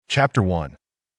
Chapter 1.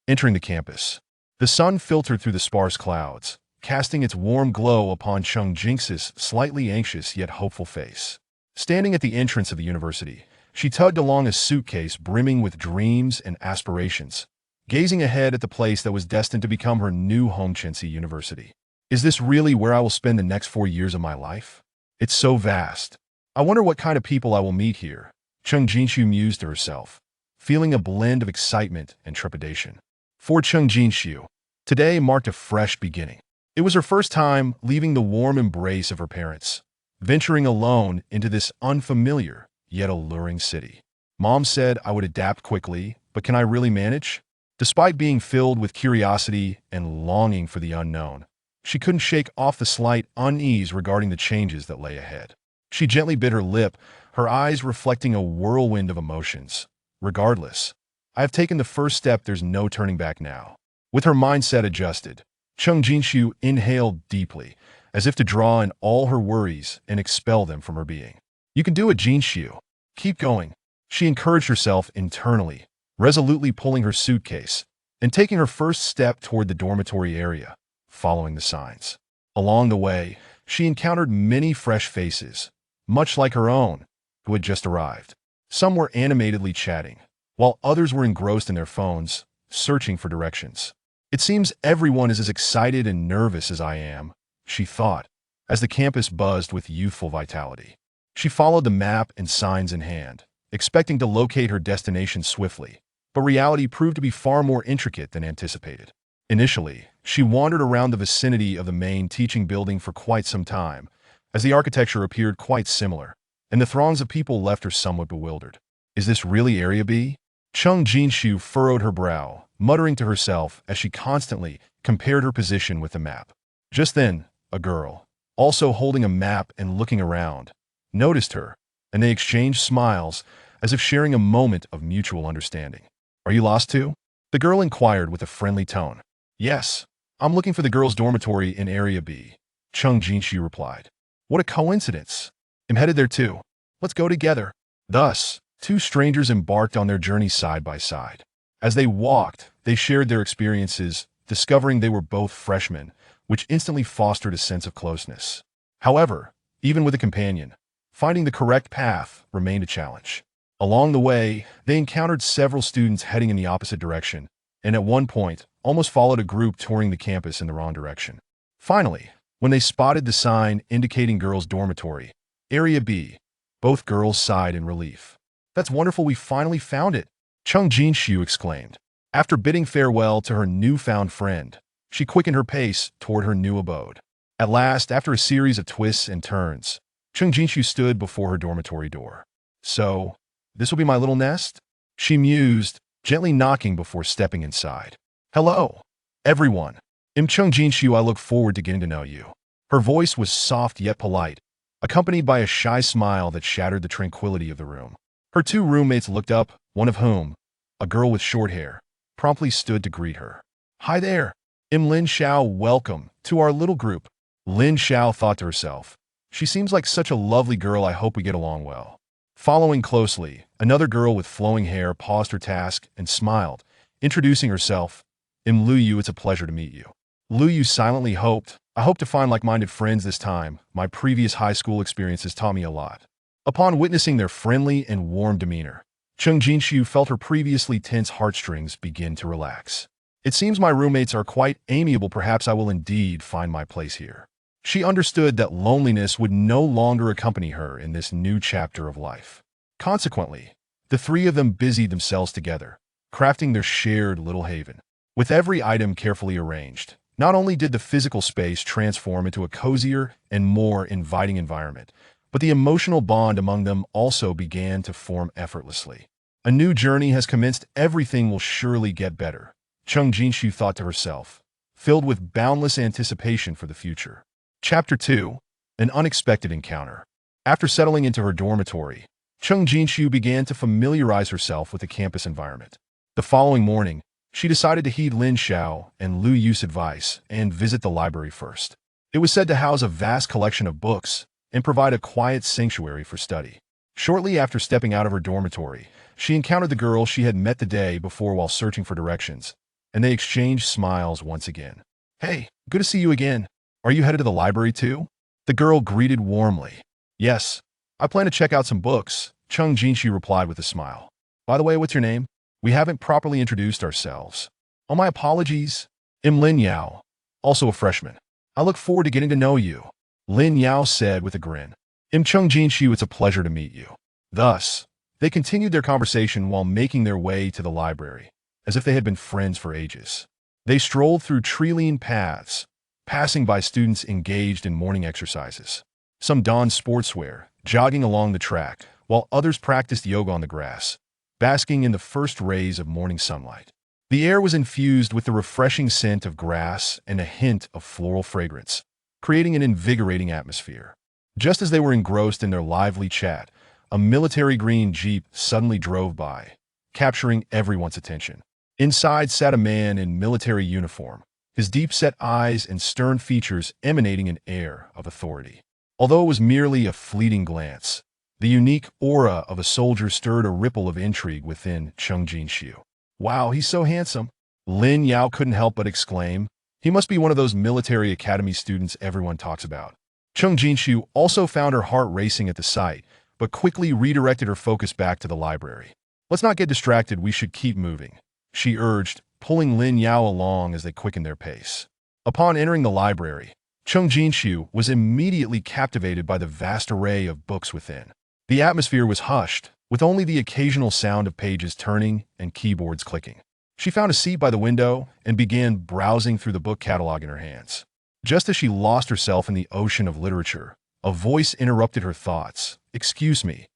Entering the campus. The sun filtered through the sparse clouds, casting its warm glow upon Chung Jinx's slightly anxious yet hopeful face. Standing at the entrance of the university, she tugged along a suitcase brimming with dreams and aspirations, gazing ahead at the place that was destined to become her new home, Chensi University. Is this really where I will spend the next 4 years of my life? It's so vast. I wonder what kind of people I will meet here, Chung Jinshu mused to herself, feeling a blend of excitement and trepidation. For Chung Jinshu, today marked a fresh beginning. It was her first time leaving the warm embrace of her parents, venturing alone into this unfamiliar yet alluring city. Mom said I would adapt quickly, but can I really manage? Despite being filled with curiosity and longing for the unknown, she couldn't shake off the slight unease regarding the changes that lay ahead. She gently bit her lip, her eyes reflecting a whirlwind of emotions. Regardless, I have taken the first step, there's no turning back now. With her mindset adjusted, Chung Jinshu inhaled deeply, as if to draw in all her worries and expel them from her being. You can do it, Jinshu. Keep going. She encouraged herself internally, resolutely pulling her suitcase and taking her first step toward the dormitory area, following the signs. Along the way, she encountered many fresh faces, much like her own, who had just arrived. Some were animatedly chatting, while others were engrossed in their phones, searching for directions. It seems everyone is as excited and nervous as I am, she thought, as the campus buzzed with youthful vitality. She followed the map and signs in hand, expecting to locate her destination swiftly, but reality proved to be far more intricate than anticipated. Initially, she wandered around the vicinity of the main teaching building for quite some time, as the architecture appeared quite similar, and the throngs of people left her somewhat bewildered. Is this really Area B? Chung Jinshu furrowed her brow, muttering to herself as she constantly compared her position with the map. Just then, a girl, also holding a map and looking around, noticed her, and they exchanged smiles as if sharing a moment of mutual understanding. Are you lost too? The girl inquired with a friendly tone. Yes, I'm looking for the girls' dormitory in Area B, Chung Jinshu replied. What a coincidence. I'm headed there too. Let's go together. Thus, two strangers embarked on their journey side by side. As they walked, they shared their experiences, discovering they were both freshmen, which instantly fostered a sense of closeness. However, even with a companion, finding the correct path remained a challenge. Along the way, they encountered several students heading in the opposite direction, and at one point, almost followed a group touring the campus in the wrong direction. Finally, when they spotted the sign indicating girls' dormitory, Area B, both girls sighed in relief. That's wonderful, we finally found it, Chung Jinshu exclaimed. After bidding farewell to her newfound friend, she quickened her pace toward her new abode. At last, after a series of twists and turns, Chung Jinshu stood before her dormitory door. So, this will be my little nest? She mused, gently knocking before stepping inside. Hello, everyone. I'm Chung Jinshu, I look forward to getting to know you. Her voice was soft yet polite, accompanied by a shy smile that shattered the tranquility of the room. Her two roommates looked up, one of whom, a girl with short hair, promptly stood to greet her. Hi there. I'm Lin Xiao, welcome to our little group. Lin Xiao thought to herself. She seems like such a lovely girl, I hope we get along well. Following closely, another girl with flowing hair paused her task and smiled, introducing herself. I'm Lu Yu, it's a pleasure to meet you. Lu Yu silently hoped, I hope to find like-minded friends this time. My previous high school experiences taught me a lot. Upon witnessing their friendly and warm demeanor, Chung Jinshu felt her previously tense heartstrings begin to relax. It seems my roommates are quite amiable, perhaps I will indeed find my place here. She understood that loneliness would no longer accompany her in this new chapter of life. Consequently, the three of them busied themselves together, crafting their shared little haven. With every item carefully arranged, not only did the physical space transform into a cozier and more inviting environment, but the emotional bond among them also began to form effortlessly. A new journey has commenced, everything will surely get better, Chung Jinshu thought to herself, filled with boundless anticipation for the future. Chapter 2. An Unexpected Encounter. After settling into her dormitory, Chung Jinshu began to familiarize herself with the campus environment. The following morning, she decided to heed Lin Xiao and Lu Yu's advice and visit the library first. It was said to house a vast collection of books and provide a quiet sanctuary for study. Shortly after stepping out of her dormitory, she encountered the girl she had met the day before while searching for directions, and they exchanged smiles once again. "Hey, good to see you again. Are you headed to the library too?" The girl greeted warmly. "Yes, I plan to check out some books," Chung Jinxi replied with a smile. "By the way, what's your name? We haven't properly introduced ourselves." "Oh, my apologies. I'm Lin Yao, also a freshman. I look forward to getting to know you," Lin Yao said with a grin. "I'm Chung Jinxi, it's a pleasure to meet you." Thus, they continued their conversation while making their way to the library, as if they had been friends for ages. They strolled through tree-lined paths, passing by students engaged in morning exercises. Some donned sportswear, jogging along the track, while others practiced yoga on the grass, basking in the first rays of morning sunlight. The air was infused with the refreshing scent of grass and a hint of floral fragrance, creating an invigorating atmosphere. Just as they were engrossed in their lively chat, a military green Jeep suddenly drove by, capturing everyone's attention. Inside sat a man in military uniform, his deep-set eyes and stern features emanating an air of authority. Although it was merely a fleeting glance, the unique aura of a soldier stirred a ripple of intrigue within Chung Jinxiu. "Wow, he's so handsome," Lin Yao couldn't help but exclaim. "He must be one of those military academy students everyone talks about." Chung Jinxiu also found her heart racing at the sight, but quickly redirected her focus back to the library. "Let's not get distracted, we should keep moving," she urged, pulling Lin Yao along as they quickened their pace. Upon entering the library, Chung Jinxiu was immediately captivated by the vast array of books within. The atmosphere was hushed, with only the occasional sound of pages turning and keyboards clicking. She found a seat by the window and began browsing through the book catalog in her hands. Just as she lost herself in the ocean of literature, a voice interrupted her thoughts. "Excuse me,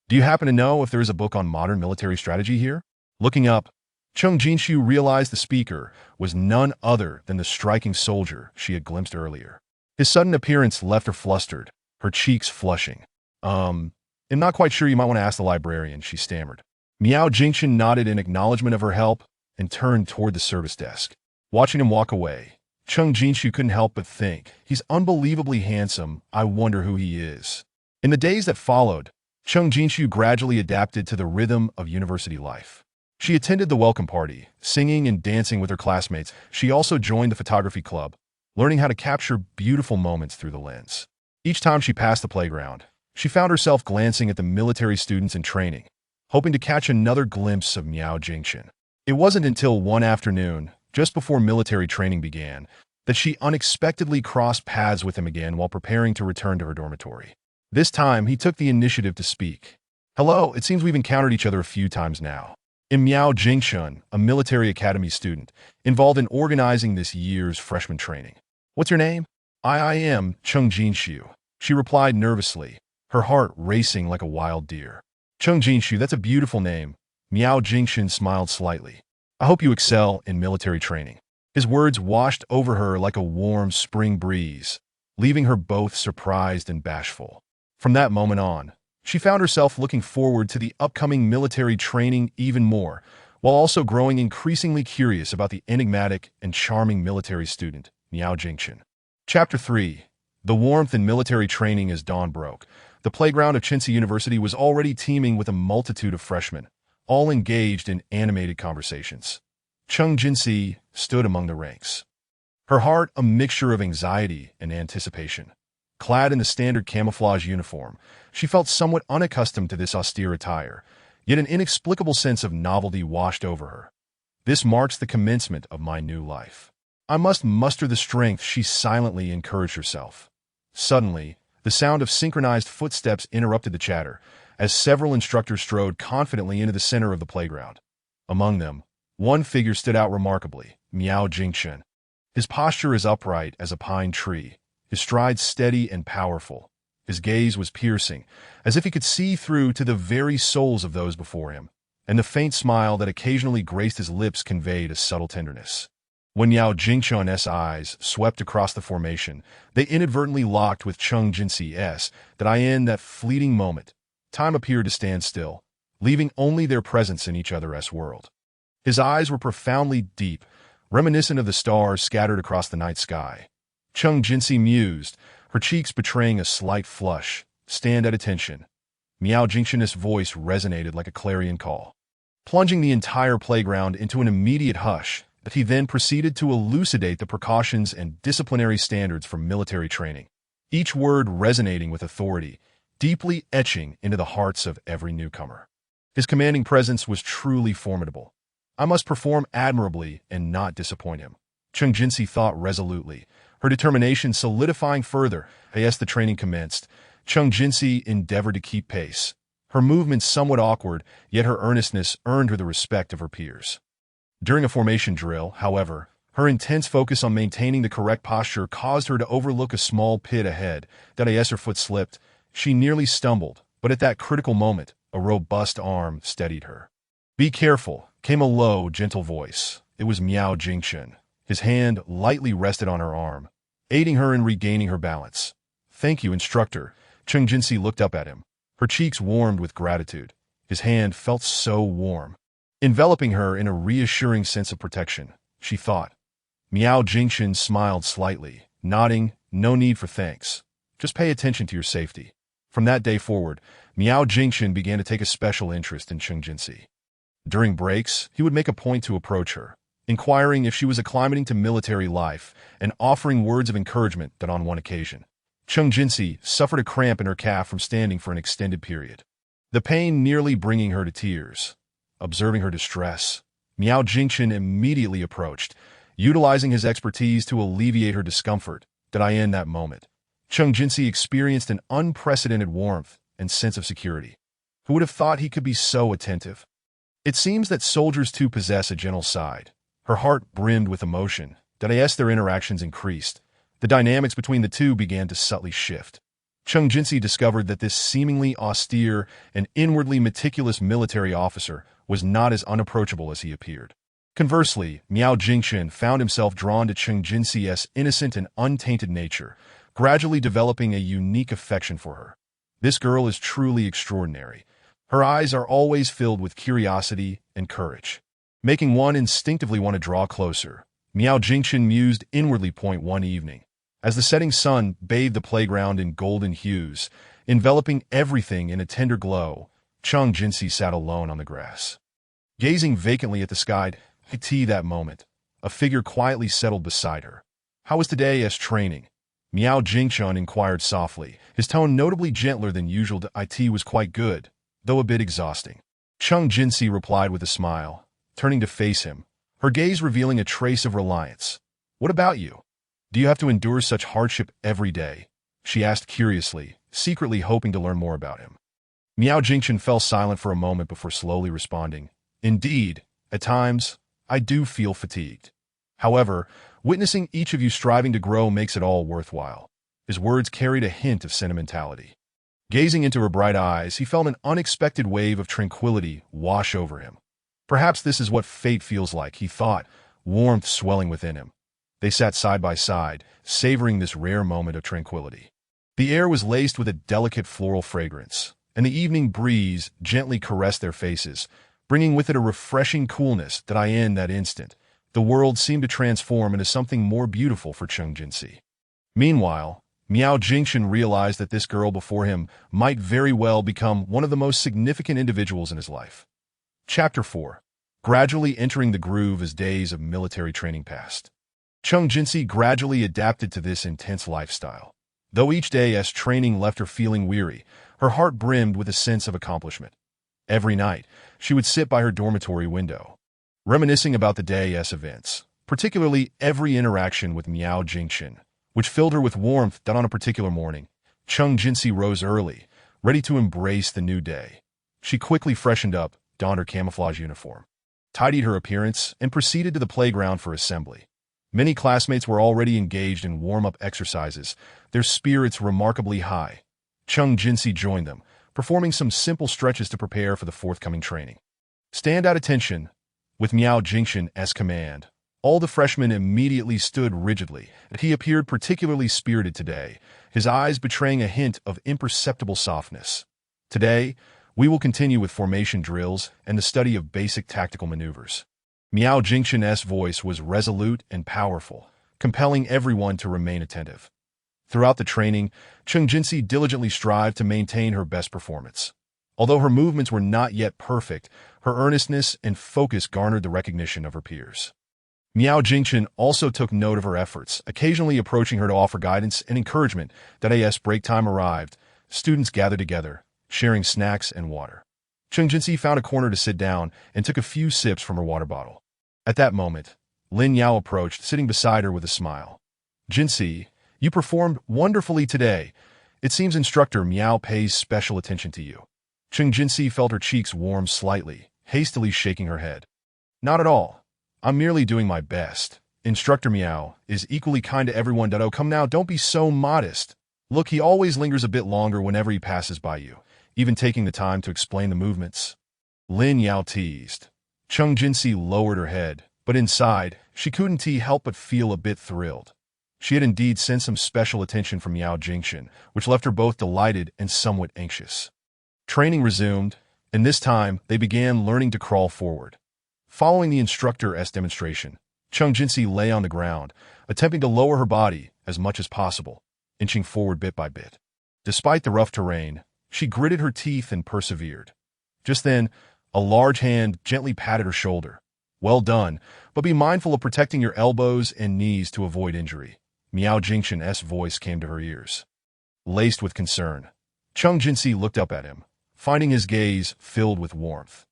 do you happen to know if there is a book on modern military strategy here?" Looking up, Chung Jinxiu realized the speaker was none other than the striking soldier she had glimpsed earlier. His sudden appearance left her flustered, her cheeks flushing. I'm not quite sure, you might want to ask the librarian," she stammered. Miao Jingchen nodded in acknowledgement of her help and turned toward the service desk. Watching him walk away, Chung Jinxiu couldn't help but think, "He's unbelievably handsome, I wonder who he is." In the days that followed, Chung Jinxiu gradually adapted to the rhythm of university life. She attended the welcome party, singing and dancing with her classmates. She also joined the photography club, learning how to capture beautiful moments through the lens. Each time she passed the playground, she found herself glancing at the military students in training, hoping to catch another glimpse of Miao Jingchen. It wasn't until one afternoon, just before military training began, that she unexpectedly crossed paths with him again while preparing to return to her dormitory. This time, he took the initiative to speak. "Hello, it seems we've encountered each other a few times now. I'm Miao Jingchen, a military academy student, involved in organizing this year's freshman training. What's your name?" I am Chung Jinxiu," she replied nervously, her heart racing like a wild deer. "Chung Jinxiu, that's a beautiful name." Miao Jingchen smiled slightly. "I hope you excel in military training." His words washed over her like a warm spring breeze, leaving her both surprised and bashful. From that moment on, she found herself looking forward to the upcoming military training even more, while also growing increasingly curious about the enigmatic and charming military student, Miao Jingchen. Chapter 3. The warmth in military training as dawn broke. The playground of Chinsi University was already teeming with a multitude of freshmen, all engaged in animated conversations. Chung Jinxi stood among the ranks, her heart a mixture of anxiety and anticipation. Clad in the standard camouflage uniform, she felt somewhat unaccustomed to this austere attire, yet an inexplicable sense of novelty washed over her. "This marks the commencement of my new life. I must muster the strength," she silently encouraged herself. Suddenly, the sound of synchronized footsteps interrupted the chatter, as several instructors strode confidently into the center of the playground. Among them, one figure stood out remarkably, Miao Jingchen. His posture as upright as a pine tree, his stride steady and powerful. His gaze was piercing, as if he could see through to the very souls of those before him, and the faint smile that occasionally graced his lips conveyed a subtle tenderness. When Miao Jingchen's eyes swept across the formation, they inadvertently locked with Chung Jinxi's, that in that fleeting moment, time appeared to stand still, leaving only their presence in each other's world. His eyes were profoundly deep, reminiscent of the stars scattered across the night sky. Chung Jinxi mused, her cheeks betraying a slight flush. "Stand at attention." Miao Jingshan's voice resonated like a clarion call, plunging the entire playground into an immediate hush. But he then proceeded to elucidate the precautions and disciplinary standards for military training, each word resonating with authority, deeply etching into the hearts of every newcomer. His commanding presence was truly formidable. I must perform admirably and not disappoint him, Cheng Jinsi thought resolutely, her determination solidifying further. As the training commenced, Cheng Jinsi endeavored to keep pace, her movements somewhat awkward, yet her earnestness earned her the respect of her peers. During a formation drill, however, her intense focus on maintaining the correct posture caused her to overlook a small pit ahead. As her foot slipped, she nearly stumbled, but at that critical moment, a robust arm steadied her. "Be careful," came a low, gentle voice. It was Miao Jingshan. His hand lightly rested on her arm, aiding her in regaining her balance. "Thank you, instructor." Cheng Jinsi looked up at him. Her cheeks warmed with gratitude. His hand felt so warm, enveloping her in a reassuring sense of protection, she thought. Miao Jingshan smiled slightly, nodding, "No need for thanks. Just pay attention to your safety." From that day forward, Miao Jingshan began to take a special interest in Cheng Jinsi. During breaks, he would make a point to approach her, inquiring if she was acclimating to military life and offering words of encouragement. That on one occasion, Cheng Jinsi suffered a cramp in her calf from standing for an extended period, the pain nearly bringing her to tears. Observing her distress, Miao Jingshan immediately approached, utilizing his expertise to alleviate her discomfort. In that moment, Cheng Jinsi experienced an unprecedented warmth and sense of security. Who would have thought he could be so attentive? It seems that soldiers too possess a gentle side. Her heart brimmed with emotion. As their interactions increased, the dynamics between the two began to subtly shift. Cheng Jinsi discovered that this seemingly austere and inwardly meticulous military officer was not as unapproachable as he appeared. Conversely, Miao Jingshan found himself drawn to Cheng Jinsi's innocent and untainted nature, gradually developing a unique affection for her. This girl is truly extraordinary. Her eyes are always filled with curiosity and courage, making one instinctively want to draw closer. Miao Jingshan mused inwardly. One evening, as the setting sun bathed the playground in golden hues, enveloping everything in a tender glow, Cheng Jinsi sat alone on the grass, gazing vacantly at the sky. That moment, a figure quietly settled beside her. "How was today's training?" Miao Jingshan inquired softly, his tone notably gentler than usual. "It was quite good, though a bit exhausting," Cheng Jinsi replied with a smile, turning to face him, her gaze revealing a trace of reliance. "What about you? Do you have to endure such hardship every day?" she asked curiously, secretly hoping to learn more about him. Miao Jingshan fell silent for a moment before slowly responding. "Indeed, at times, I do feel fatigued. However, witnessing each of you striving to grow makes it all worthwhile." His words carried a hint of sentimentality. Gazing into her bright eyes, he felt an unexpected wave of tranquility wash over him. Perhaps this is what fate feels like, he thought, warmth swelling within him. They sat side by side, savoring this rare moment of tranquility. The air was laced with a delicate floral fragrance, and the evening breeze gently caressed their faces, bringing with it a refreshing coolness. In that instant, the world seemed to transform into something more beautiful for Cheng Jinsi. Meanwhile, Miao Jingshan realized that this girl before him might very well become one of the most significant individuals in his life. Chapter 4. Gradually entering the groove as days of military training passed, Cheng Jinsi gradually adapted to this intense lifestyle. Though each day's training left her feeling weary, her heart brimmed with a sense of accomplishment. Every night, she would sit by her dormitory window, reminiscing about the day's events, particularly every interaction with Miao Jingshan, which filled her with warmth. On a particular morning, Cheng Jinsi rose early, ready to embrace the new day. She quickly freshened up, donned her camouflage uniform, tidied her appearance, and proceeded to the playground for assembly. Many classmates were already engaged in warm-up exercises, their spirits remarkably high. Cheng Jinsi joined them, performing some simple stretches to prepare for the forthcoming training. "Stand at attention." With Miao Jingshan's command, all the freshmen immediately stood rigidly, and he appeared particularly spirited today, his eyes betraying a hint of imperceptible softness. "Today, we will continue with formation drills and the study of basic tactical maneuvers." Miao Jingshan's voice was resolute and powerful, compelling everyone to remain attentive. Throughout the training, Cheng Jinsi diligently strived to maintain her best performance. Although her movements were not yet perfect, her earnestness and focus garnered the recognition of her peers. Miao Jingchen also took note of her efforts, occasionally approaching her to offer guidance and encouragement. As break time arrived, students gathered together, sharing snacks and water. Cheng Jinsi found a corner to sit down and took a few sips from her water bottle. At that moment, Lin Yao approached, sitting beside her with a smile. Jinsi, you performed wonderfully today. It seems instructor Miao pays special attention to you. Cheng Jinsi felt her cheeks warm slightly, hastily shaking her head. Not at all. I'm merely doing my best. Instructor Miao is equally kind to everyone. Oh, come now, don't be so modest. Look, he always lingers a bit longer whenever he passes by you, even taking the time to explain the movements. Lin Yao teased. Cheng Jinsi lowered her head, but inside, she couldn't help but feel a bit thrilled. She had indeed sensed some special attention from Miao Jingchen, which left her both delighted and somewhat anxious. Training resumed, and this time they began learning to crawl forward. Following the instructor's demonstration, Cheng Jinsi lay on the ground, attempting to lower her body as much as possible, inching forward bit by bit. Despite the rough terrain, she gritted her teeth and persevered. Just then, a large hand gently patted her shoulder. Well done, but be mindful of protecting your elbows and knees to avoid injury. Miao Jingchen's voice came to her ears. Laced with concern, Cheng Jinsi looked up at him, finding his gaze filled with warmth.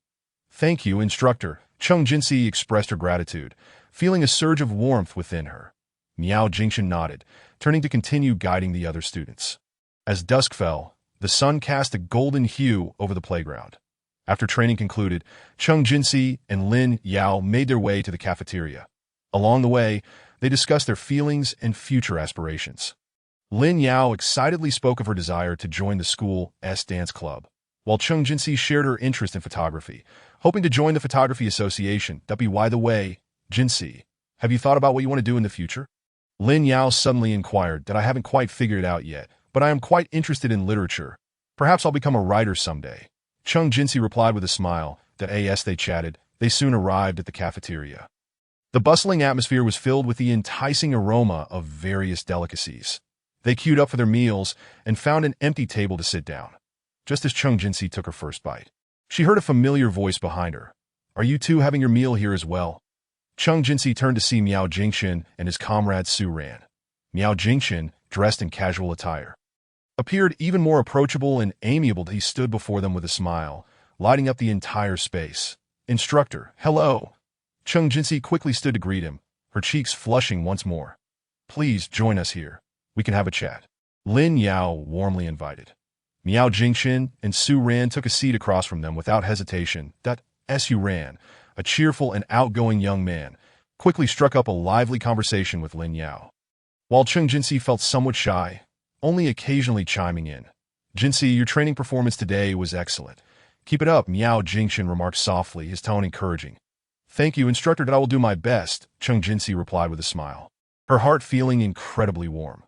Thank you, instructor. Cheng Jinsi expressed her gratitude, feeling a surge of warmth within her. Miao Jingchen nodded, turning to continue guiding the other students. As dusk fell, the sun cast a golden hue over the playground. After training concluded, Cheng Jinsi and Lin Yao made their way to the cafeteria. Along the way, they discussed their feelings and future aspirations. Lin Yao excitedly spoke of her desire to join the school's dance club, while Cheng Jinsi shared her interest in photography, hoping to join the photography association. By the way, Jinsi, have you thought about what you want to do in the future? Lin Yao suddenly inquired. I haven't quite figured it out yet, but I am quite interested in literature. Perhaps I'll become a writer someday. Cheng Jinsi replied with a smile. As they chatted, they soon arrived at the cafeteria. The bustling atmosphere was filled with the enticing aroma of various delicacies. They queued up for their meals and found an empty table to sit down. Just as Cheng Jinsi took her first bite, she heard a familiar voice behind her. Are you two having your meal here as well? Cheng Jinsi turned to see Miao Jingchen and his comrade Su Ran. Miao Jingchen, dressed in casual attire, appeared even more approachable and amiable. He stood before them with a smile, lighting up the entire space. Instructor, hello. Cheng Jinsi quickly stood to greet him, her cheeks flushing once more. Please join us here. We can have a chat. Lin Yao warmly invited. Miao Jingchen and Su Ran took a seat across from them without hesitation. Su Ran, a cheerful and outgoing young man, quickly struck up a lively conversation with Lin Yao. While Cheng Jinsi felt somewhat shy, only occasionally chiming in. Jinsi, your training performance today was excellent. Keep it up, Miao Jingchen remarked softly, his tone encouraging. Thank you, instructor, I will do my best, Cheng Jinsi replied with a smile, her heart feeling incredibly warm.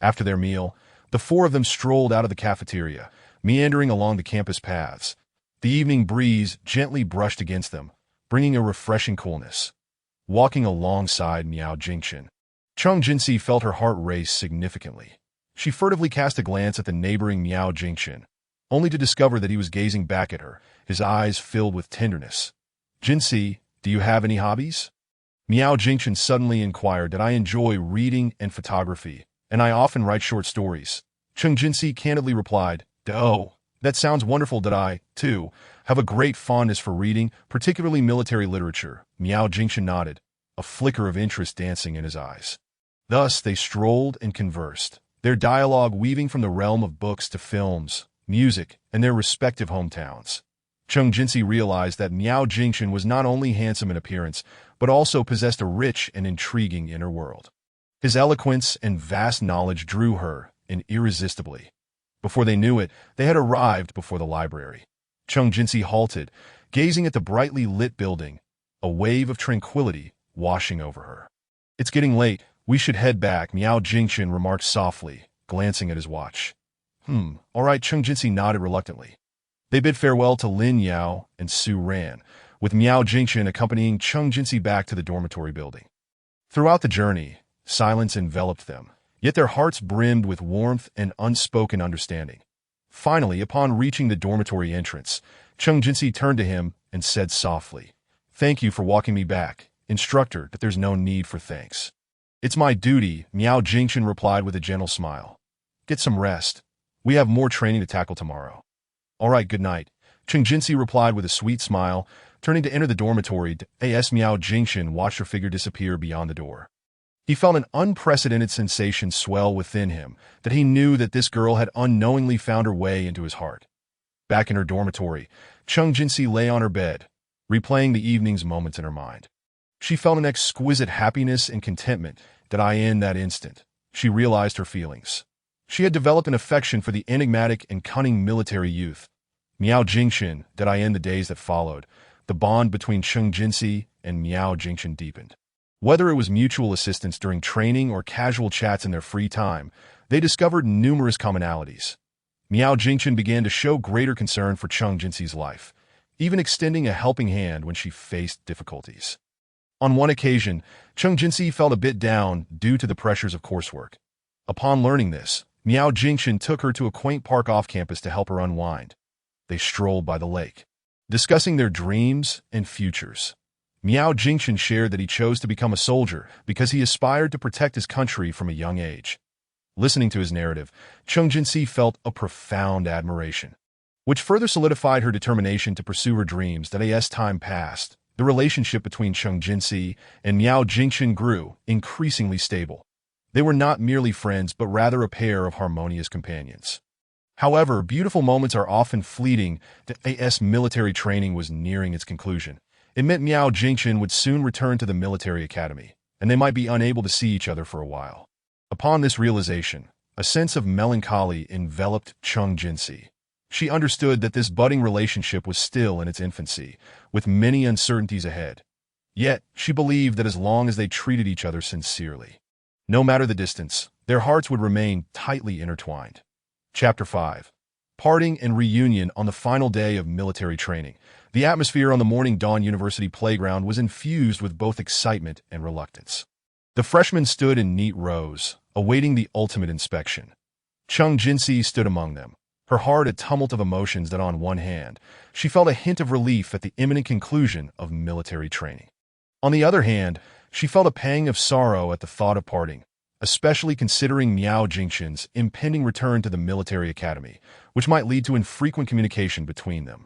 After their meal, the four of them strolled out of the cafeteria, meandering along the campus paths. The evening breeze gently brushed against them, bringing a refreshing coolness. Walking alongside Miao Jingchen, Cheng Jinsi felt her heart race significantly. She furtively cast a glance at the neighboring Miao Jingchen, only to discover that he was gazing back at her, his eyes filled with tenderness. Jinsi, do you have any hobbies? Miao Jingchen suddenly inquired. I enjoy reading and photography, and I often write short stories. Cheng Jinsi candidly replied, Oh, that sounds wonderful. I, too, have a great fondness for reading, particularly military literature. Miao Jingchen nodded, a flicker of interest dancing in his eyes. Thus they strolled and conversed, their dialogue weaving from the realm of books to films, music, and their respective hometowns. Cheng Jinsi realized that Miao Jingchen was not only handsome in appearance, but also possessed a rich and intriguing inner world. His eloquence and vast knowledge drew her in irresistibly. Before they knew it, they had arrived before the library. Cheng Jinsi halted, gazing at the brightly lit building, a wave of tranquility washing over her. It's getting late. We should head back, Miao Jingchen remarked softly, glancing at his watch. All right, Cheng Jinsi nodded reluctantly. They bid farewell to Lin Yao and Su Ran, with Miao Jingchen accompanying Cheng Jinsi back to the dormitory building. Throughout the journey, silence enveloped them, yet their hearts brimmed with warmth and unspoken understanding. Finally, upon reaching the dormitory entrance, Chung Jinsi turned to him and said softly, "Thank you for walking me back, instructor, that there's no need for thanks." "It's my duty," Miao Jingchen replied with a gentle smile. "Get some rest. We have more training to tackle tomorrow." "All right, good night," Chung Jinsi replied with a sweet smile, turning to enter the dormitory. As Miao Jingchen watched her figure disappear beyond the door. He felt an unprecedented sensation swell within him, that he knew that this girl had unknowingly found her way into his heart. Back in her dormitory, Chung Jinsi lay on her bed, replaying the evening's moments in her mind. She felt an exquisite happiness and contentment that in that instant, she realized her feelings. She had developed an affection for the enigmatic and cunning military youth, Miao Jingchen, that in the days that followed, the bond between Chung Jinsi and Miao Jingchen deepened. Whether it was mutual assistance during training or casual chats in their free time, they discovered numerous commonalities. Miao Jingchen began to show greater concern for Chung Jinsi's life, even extending a helping hand when she faced difficulties. On one occasion, Chung Jinsi felt a bit down due to the pressures of coursework. Upon learning this, Miao Jingchen took her to a quaint park off campus to help her unwind. They strolled by the lake, discussing their dreams and futures. Miao Jingchen shared that he chose to become a soldier because he aspired to protect his country from a young age. Listening to his narrative, Chung Jinsi felt a profound admiration, which further solidified her determination to pursue her dreams. As time passed, the relationship between Chung Jinsi and Miao Jingchen grew increasingly stable. They were not merely friends but rather a pair of harmonious companions. However, beautiful moments are often fleeting. As military training was nearing its conclusion, it meant Miao Jingchen would soon return to the military academy, and they might be unable to see each other for a while. Upon this realization, a sense of melancholy enveloped Chung Jinsi. She understood that this budding relationship was still in its infancy, with many uncertainties ahead. Yet, she believed that as long as they treated each other sincerely, no matter the distance, their hearts would remain tightly intertwined. Chapter 5. Parting and Reunion. On the final day of military training, the atmosphere on the Morning Dawn University playground was infused with both excitement and reluctance. The freshmen stood in neat rows, awaiting the ultimate inspection. Chung Jinsi stood among them, her heart a tumult of emotions. That on one hand, she felt a hint of relief at the imminent conclusion of military training. On the other hand, she felt a pang of sorrow at the thought of parting, especially considering Miao Jingchen's impending return to the military academy, which might lead to infrequent communication between them.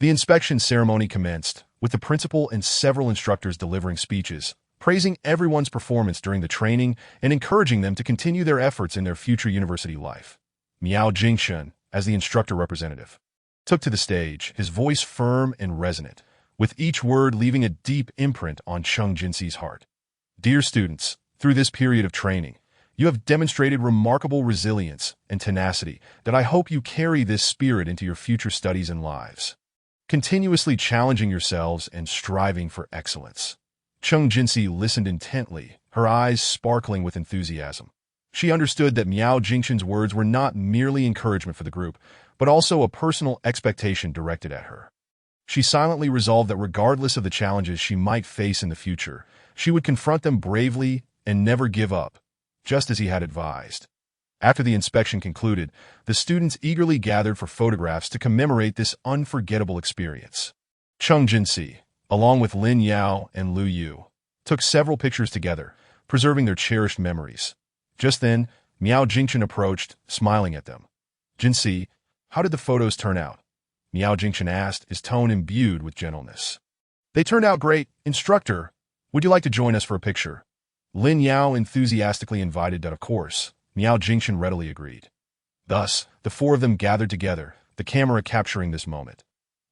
The inspection ceremony commenced, with the principal and several instructors delivering speeches, praising everyone's performance during the training and encouraging them to continue their efforts in their future university life. Miao Jingchen, as the instructor representative, took to the stage, his voice firm and resonant, with each word leaving a deep imprint on Chung Jinsi's heart. "Dear students, through this period of training, you have demonstrated remarkable resilience and tenacity that I hope you carry this spirit into your future studies and lives, continuously challenging yourselves and striving for excellence." Chung Jinsi listened intently, her eyes sparkling with enthusiasm. She understood that Miao Jingchen's words were not merely encouragement for the group, but also a personal expectation directed at her. She silently resolved that regardless of the challenges she might face in the future, she would confront them bravely and never give up, just as he had advised. After the inspection concluded, the students eagerly gathered for photographs to commemorate this unforgettable experience. Chung Jinsi, along with Lin Yao and Lu Yu, took several pictures together, preserving their cherished memories. Just then, Miao Jingchen approached, smiling at them. "Jinsi, how did the photos turn out?" Miao Jingchen asked, his tone imbued with gentleness. "They turned out great. Instructor, would you like to join us for a picture?" Lin Yao enthusiastically invited. Of course, Miao Jingchen readily agreed. Thus, the four of them gathered together, the camera capturing this moment.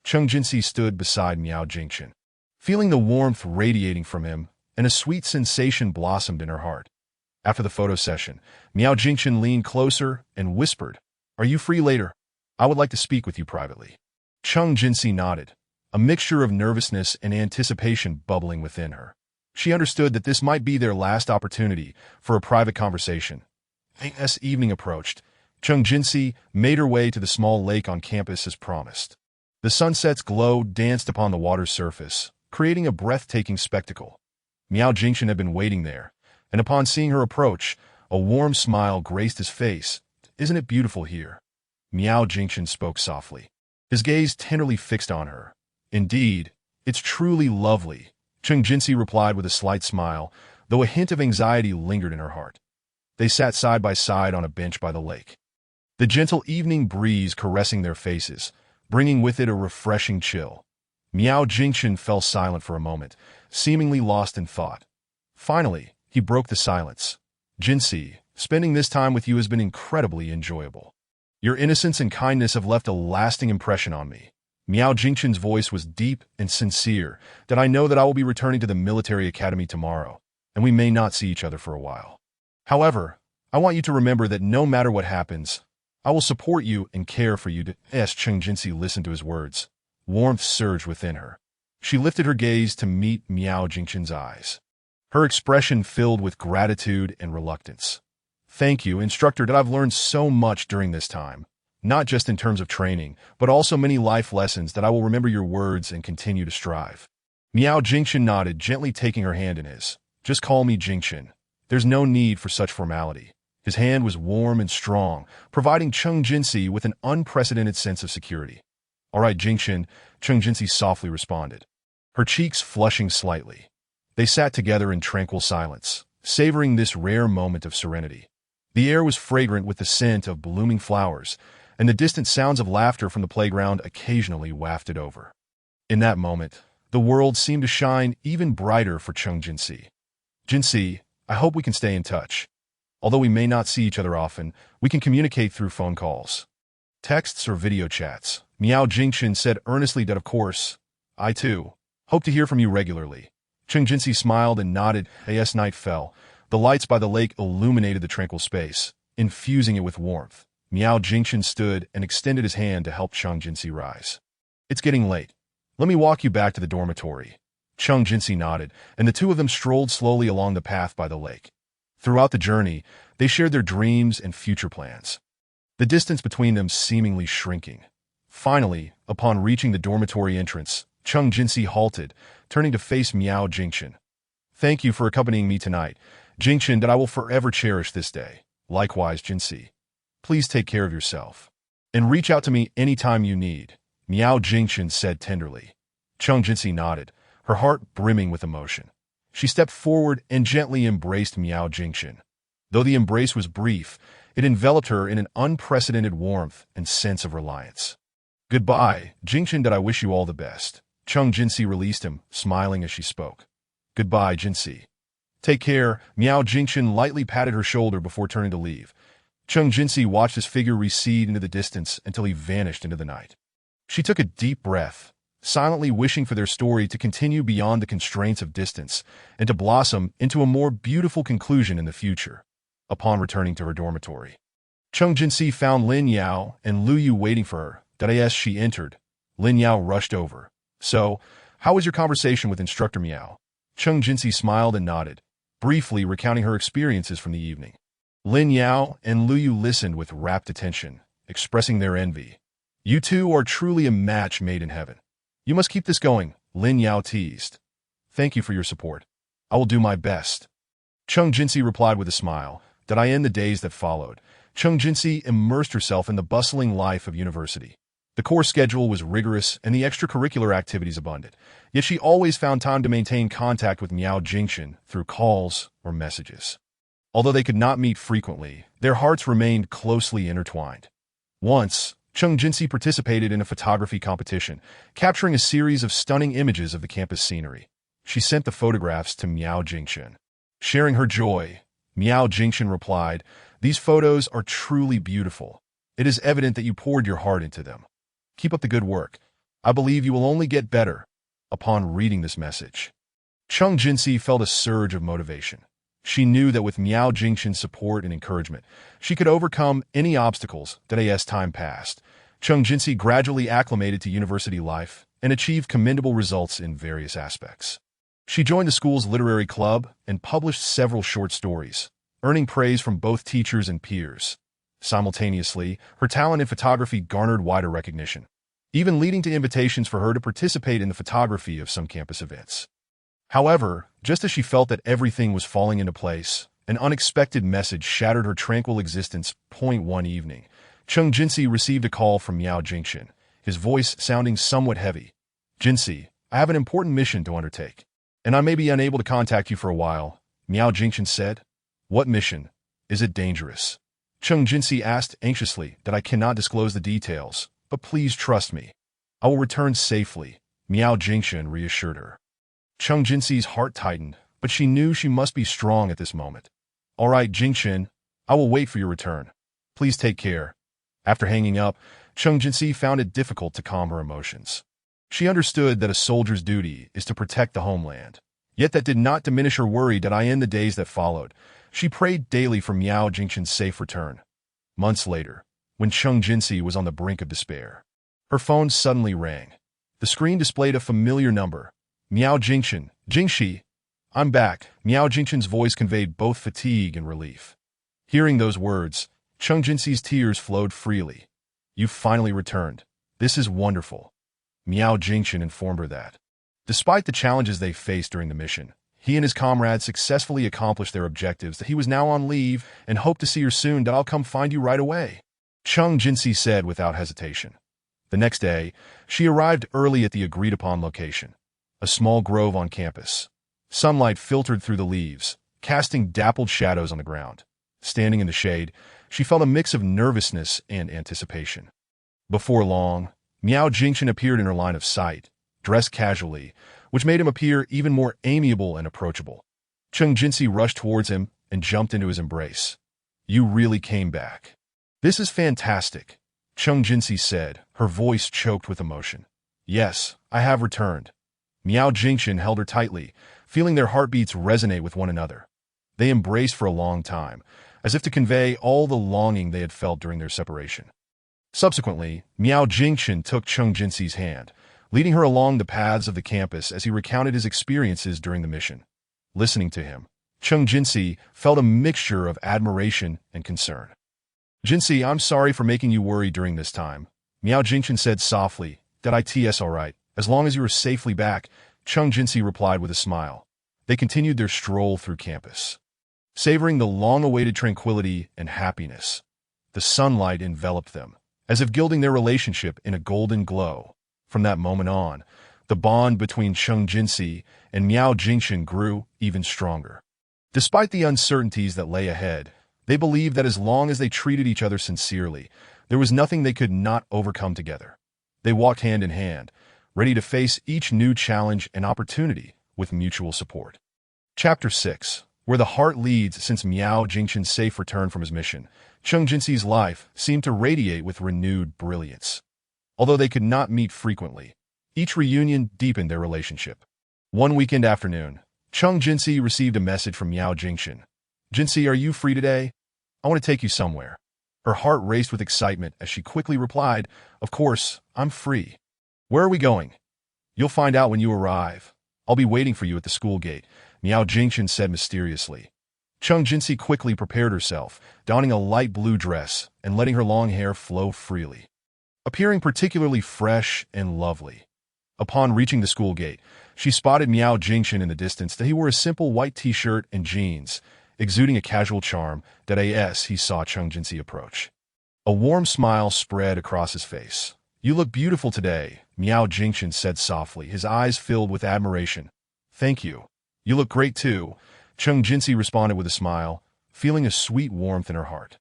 Chung Jinsi stood beside Miao Jingchen, feeling the warmth radiating from him, and a sweet sensation blossomed in her heart. After the photo session, Miao Jingchen leaned closer and whispered, "Are you free later? I would like to speak with you privately." Chung Jinsi nodded, a mixture of nervousness and anticipation bubbling within her. She understood that this might be their last opportunity for a private conversation. As evening approached, Chung Jinsi made her way to the small lake on campus as promised. The sunset's glow danced upon the water's surface, creating a breathtaking spectacle. Miao Jingchen had been waiting there, and upon seeing her approach, a warm smile graced his face. "Isn't it beautiful here?" Miao Jingchen spoke softly, his gaze tenderly fixed on her. Indeed, it's truly lovely, Cheng Jinsi replied with a slight smile, though a hint of anxiety lingered in her heart. They sat side by side on a bench by the lake, the gentle evening breeze caressing their faces, bringing with it a refreshing chill. Miao Jingchen fell silent for a moment, seemingly lost in thought. Finally, he broke the silence. Jinsi, spending this time with you has been incredibly enjoyable. Your innocence and kindness have left a lasting impression on me. Miao Jingchen's voice was deep and sincere, that I know that I will be returning to the military academy tomorrow, and we may not see each other for a while. However, I want you to remember that no matter what happens, I will support you and care for you. As Cheng Jinsi listened to his words, warmth surged within her. She lifted her gaze to meet Miao Jingchen's eyes, her expression filled with gratitude and reluctance. Thank you, instructor, that I've learned so much during this time, not just in terms of training, but also many life lessons that I will remember your words and continue to strive. Miao Jingchen nodded, gently taking her hand in his. Just call me Jingchen. There's no need for such formality. His hand was warm and strong, providing Cheng Jinsi with an unprecedented sense of security. All right, Jingchen, Cheng Jinsi softly responded, her cheeks flushing slightly. They sat together in tranquil silence, savoring this rare moment of serenity. The air was fragrant with the scent of blooming flowers, and the distant sounds of laughter from the playground occasionally wafted over. In that moment, the world seemed to shine even brighter for Cheng Jinsi. Jinsi, I hope we can stay in touch. Although we may not see each other often, we can communicate through phone calls, texts, or video chats. Miao Jingchen said earnestly that of course, I too, hope to hear from you regularly. Cheng Jinsi smiled and nodded. As night fell, the lights by the lake illuminated the tranquil space, infusing it with warmth. Miao Jingchen stood and extended his hand to help Cheng Jinsi rise. It's getting late. Let me walk you back to the dormitory. Cheng Jinsi nodded, and the two of them strolled slowly along the path by the lake. Throughout the journey, they shared their dreams and future plans, the distance between them seemingly shrinking. Finally, upon reaching the dormitory entrance, Cheng Jinsi halted, turning to face Miao Jingchen. Thank you for accompanying me tonight, Jingchen, that I will forever cherish this day. Likewise, Jinsi. Please take care of yourself, and reach out to me anytime you need, Miao Jingchen said tenderly. Cheng Jinsi nodded, her heart brimming with emotion. She stepped forward and gently embraced Miao Jingchen. Though the embrace was brief, it enveloped her in an unprecedented warmth and sense of reliance. Goodbye, Jingchen, that I wish you all the best. Cheng Jinsi released him, smiling as she spoke. Goodbye, Jinsi. Take care. Miao Jingchen lightly patted her shoulder before turning to leave. Cheng Jinsi watched his figure recede into the distance until he vanished into the night. She took a deep breath, silently wishing for their story to continue beyond the constraints of distance and to blossom into a more beautiful conclusion in the future. Upon returning to her dormitory, Cheng Jinsi found Lin Yao and Lu Yu waiting for her. As she entered, Lin Yao rushed over. So, how was your conversation with Instructor Miao? Cheng Jinsi smiled and nodded, briefly recounting her experiences from the evening. Lin Yao and Lu Yu listened with rapt attention, expressing their envy. You two are truly a match made in heaven. You must keep this going, Lin Yao teased. Thank you for your support. I will do my best. Cheng Jinsi replied with a smile. In the days that followed, Cheng Jinsi immersed herself in the bustling life of university. The course schedule was rigorous and the extracurricular activities abundant, yet she always found time to maintain contact with Miao Jingchen through calls or messages. Although they could not meet frequently, their hearts remained closely intertwined. Once, Cheng Jinsi participated in a photography competition, capturing a series of stunning images of the campus scenery. She sent the photographs to Miao Jingchen. Sharing her joy, Miao Jingchen replied, "These photos are truly beautiful. It is evident that you poured your heart into them. Keep up the good work. I believe you will only get better." Upon reading this message, Cheng Jinsi felt a surge of motivation. She knew that with Miao Jingchen's support and encouragement, she could overcome any obstacles that as time passed. Cheng Jinsi gradually acclimated to university life and achieved commendable results in various aspects. She joined the school's literary club and published several short stories, earning praise from both teachers and peers. Simultaneously, her talent in photography garnered wider recognition, even leading to invitations for her to participate in the photography of some campus events. However, just as she felt that everything was falling into place, an unexpected message shattered her tranquil existence. One evening, Chung Jinsi received a call from Miao Jingxin, his voice sounding somewhat heavy. Jinsi, I have an important mission to undertake, and I may be unable to contact you for a while, Miao Jingxin said. What mission? Is it dangerous? Chung Jinsi asked anxiously. That I cannot disclose the details, but please trust me. I will return safely, Miao Jingxin reassured her. Chung Jinsi's heart tightened, but she knew she must be strong at this moment. All right, Jingxin, I will wait for your return. Please take care. After hanging up, Chung Jinsi found it difficult to calm her emotions. She understood that a soldier's duty is to protect the homeland. Yet that did not diminish her worry that in the days that followed, she prayed daily for Miao Jingxin's safe return. Months later, when Chung Jinsi was on the brink of despair, her phone suddenly rang. The screen displayed a familiar number. Miao Jingxin, Jingxi. I'm back. Miao Jingxin's voice conveyed both fatigue and relief. Hearing those words, Chung Jinsi's tears flowed freely. You've finally returned. This is wonderful. Miao Jingxin informed her that, despite the challenges they faced during the mission, he and his comrades successfully accomplished their objectives, that he was now on leave and hoped to see her soon, that I'll come find you right away, Chung Jinsi said without hesitation. The next day, she arrived early at the agreed-upon location, a small grove on campus. Sunlight filtered through the leaves, casting dappled shadows on the ground. Standing in the shade, she felt a mix of nervousness and anticipation. Before long, Miao Jingxin appeared in her line of sight, dressed casually, which made him appear even more amiable and approachable. Chung Jinsi rushed towards him and jumped into his embrace. You really came back. This is fantastic, Chung Jinsi said, her voice choked with emotion. Yes, I have returned. Miao Jingxin held her tightly, feeling their heartbeats resonate with one another. They embraced for a long time, as if to convey all the longing they had felt during their separation. Subsequently, Miao Jingxin took Chung Jinsi's hand, leading her along the paths of the campus as he recounted his experiences during the mission. Listening to him, Chung Jinsi felt a mixture of admiration and concern. Jinsi, I'm sorry for making you worry during this time, Miao Jingxin said softly. It's all right, as long as you are safely back, Chung Jinsi replied with a smile. They continued their stroll through campus, savoring the long-awaited tranquility and happiness. The sunlight enveloped them, as if gilding their relationship in a golden glow. From that moment on, the bond between Chung Jinsi and Miao Jingxin grew even stronger. Despite the uncertainties that lay ahead, they believed that as long as they treated each other sincerely, there was nothing they could not overcome together. They walked hand in hand, ready to face each new challenge and opportunity with mutual support. Chapter 6. Where the heart leads. Since Miao Jingxin's safe return from his mission, Chung Jinsi's life seemed to radiate with renewed brilliance. Although they could not meet frequently, each reunion deepened their relationship. One weekend afternoon, Chung Jinsi received a message from Miao Jingxin. Jinsi, are you free today? I want to take you somewhere. Her heart raced with excitement as she quickly replied, Of course, I'm free. Where are we going? You'll find out when you arrive. I'll be waiting for you at the school gate, Miao Jingxin said mysteriously. Chung Jinsi quickly prepared herself, donning a light blue dress and letting her long hair flow freely, appearing particularly fresh and lovely. Upon reaching the school gate, she spotted Miao Jingxin in the distance. That he wore a simple white t-shirt and jeans, exuding a casual charm. He saw Chung Jinsi approach. A warm smile spread across his face. You look beautiful today, Miao Jingxin said softly, his eyes filled with admiration. Thank you. You look great too, Chung Jinsi responded with a smile, feeling a sweet warmth in her heart.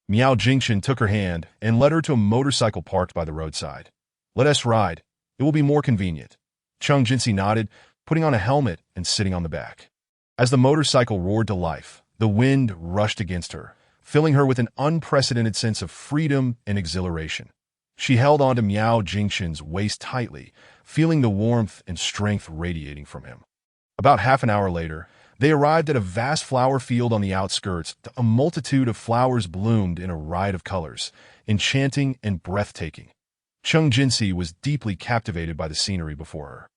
Miao Jingxin took her hand and led her to a motorcycle parked by the roadside. Let us ride. It will be more convenient. Chung Jinsi nodded, putting on a helmet and sitting on the back. As the motorcycle roared to life, the wind rushed against her, filling her with an unprecedented sense of freedom and exhilaration. She held onto Miao Jingxin's waist tightly, feeling the warmth and strength radiating from him. About half an hour later, they arrived at a vast flower field on the outskirts. A multitude of flowers bloomed in a riot of colors, enchanting and breathtaking. Chung Jinsi was deeply captivated by the scenery before her,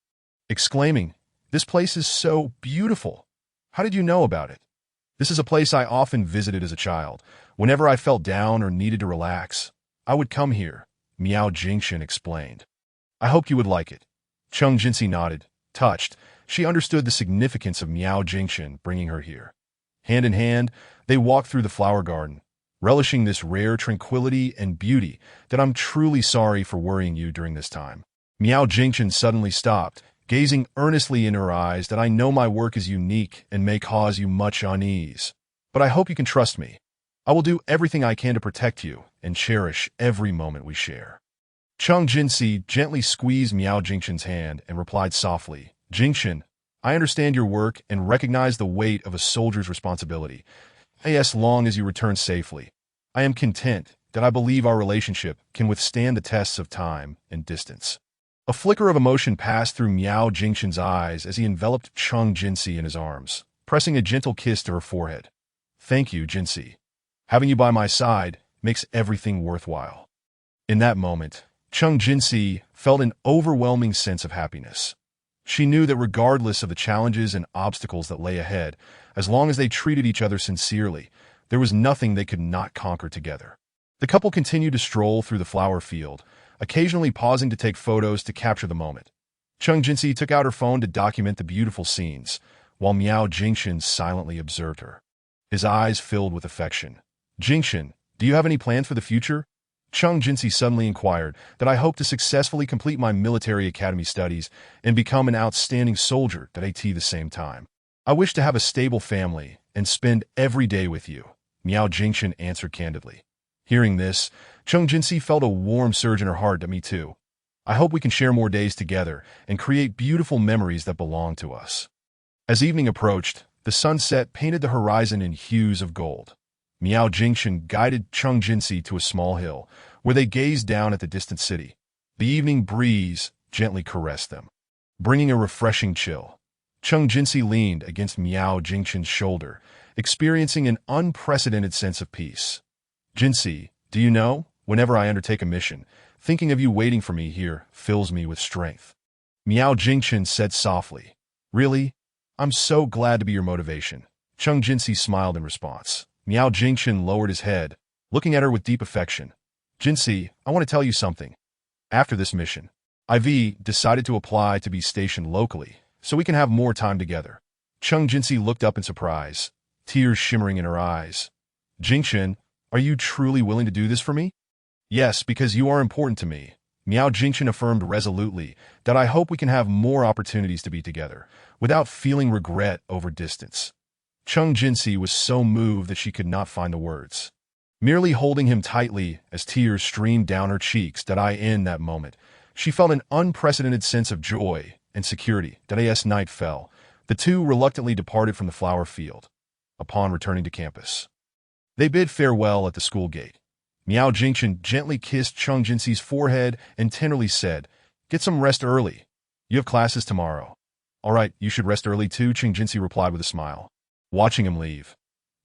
exclaiming, This place is so beautiful. How did you know about it? This is a place I often visited as a child. Whenever I felt down or needed to relax, I would come here, Miao Jingxin explained. I hoped you would like it. Chung Jinsi nodded, touched. She understood the significance of Miao Jingxin bringing her here. Hand in hand, they walked through the flower garden, relishing this rare tranquility and beauty, that I'm truly sorry for worrying you during this time. Miao Jingchen suddenly stopped, gazing earnestly in her eyes, that I know my work is unique and may cause you much unease. But I hope you can trust me. I will do everything I can to protect you and cherish every moment we share. Cheng Jinsi gently squeezed Miao Jingchen's hand and replied softly, Jingchen, I understand your work and recognize the weight of a soldier's responsibility. As long as you return safely, I am content that I believe our relationship can withstand the tests of time and distance. A flicker of emotion passed through Miao Jingchen's eyes as he enveloped Cheng Jinsi in his arms, pressing a gentle kiss to her forehead. Thank you, Jinsi. Having you by my side makes everything worthwhile. In that moment, Cheng Jinsi felt an overwhelming sense of happiness. She knew that regardless of the challenges and obstacles that lay ahead, as long as they treated each other sincerely, there was nothing they could not conquer together. The couple continued to stroll through the flower field, occasionally pausing to take photos to capture the moment. Cheng Jinsi took out her phone to document the beautiful scenes, while Miao Jingchen silently observed her. His eyes filled with affection. Jingchen, do you have any plans for the future? Cheng Jinsi suddenly inquired. That I hope to successfully complete my military academy studies and become an outstanding soldier at the same time. I wish to have a stable family and spend every day with you, Miao Jingchen answered candidly. Hearing this, Cheng Jinsi felt a warm surge in her heart. Me too. I hope we can share more days together and create beautiful memories that belong to us. As evening approached, the sunset painted the horizon in hues of gold. Miao Jingchen guided Cheng Jinsi to a small hill, where they gazed down at the distant city. The evening breeze gently caressed them, bringing a refreshing chill. Cheng Jinsi leaned against Miao Jingchen's shoulder, experiencing an unprecedented sense of peace. Jinsi, do you know, whenever I undertake a mission, thinking of you waiting for me here fills me with strength. Miao Jingchen said softly. Really? I'm so glad to be your motivation. Cheng Jinsi smiled in response. Miao Jingchen lowered his head, looking at her with deep affection. Jinsi, I want to tell you something. After this mission, IV decided to apply to be stationed locally, so we can have more time together. Cheng Jinsi looked up in surprise, tears shimmering in her eyes. Jingchen, are you truly willing to do this for me? Yes, because you are important to me. Miao Jingchen affirmed resolutely. That I hope we can have more opportunities to be together, without feeling regret over distance. Cheng Jinsi was so moved that she could not find the words. Merely holding him tightly as tears streamed down her cheeks, in that moment, she felt an unprecedented sense of joy and security. As night fell, the two reluctantly departed from the flower field. Upon returning to campus, they bid farewell at the school gate. Miao Jingchen gently kissed Cheng Jinsi's forehead and tenderly said, Get some rest early. You have classes tomorrow. All right, you should rest early too, Cheng Jinsi replied with a smile. Watching him leave.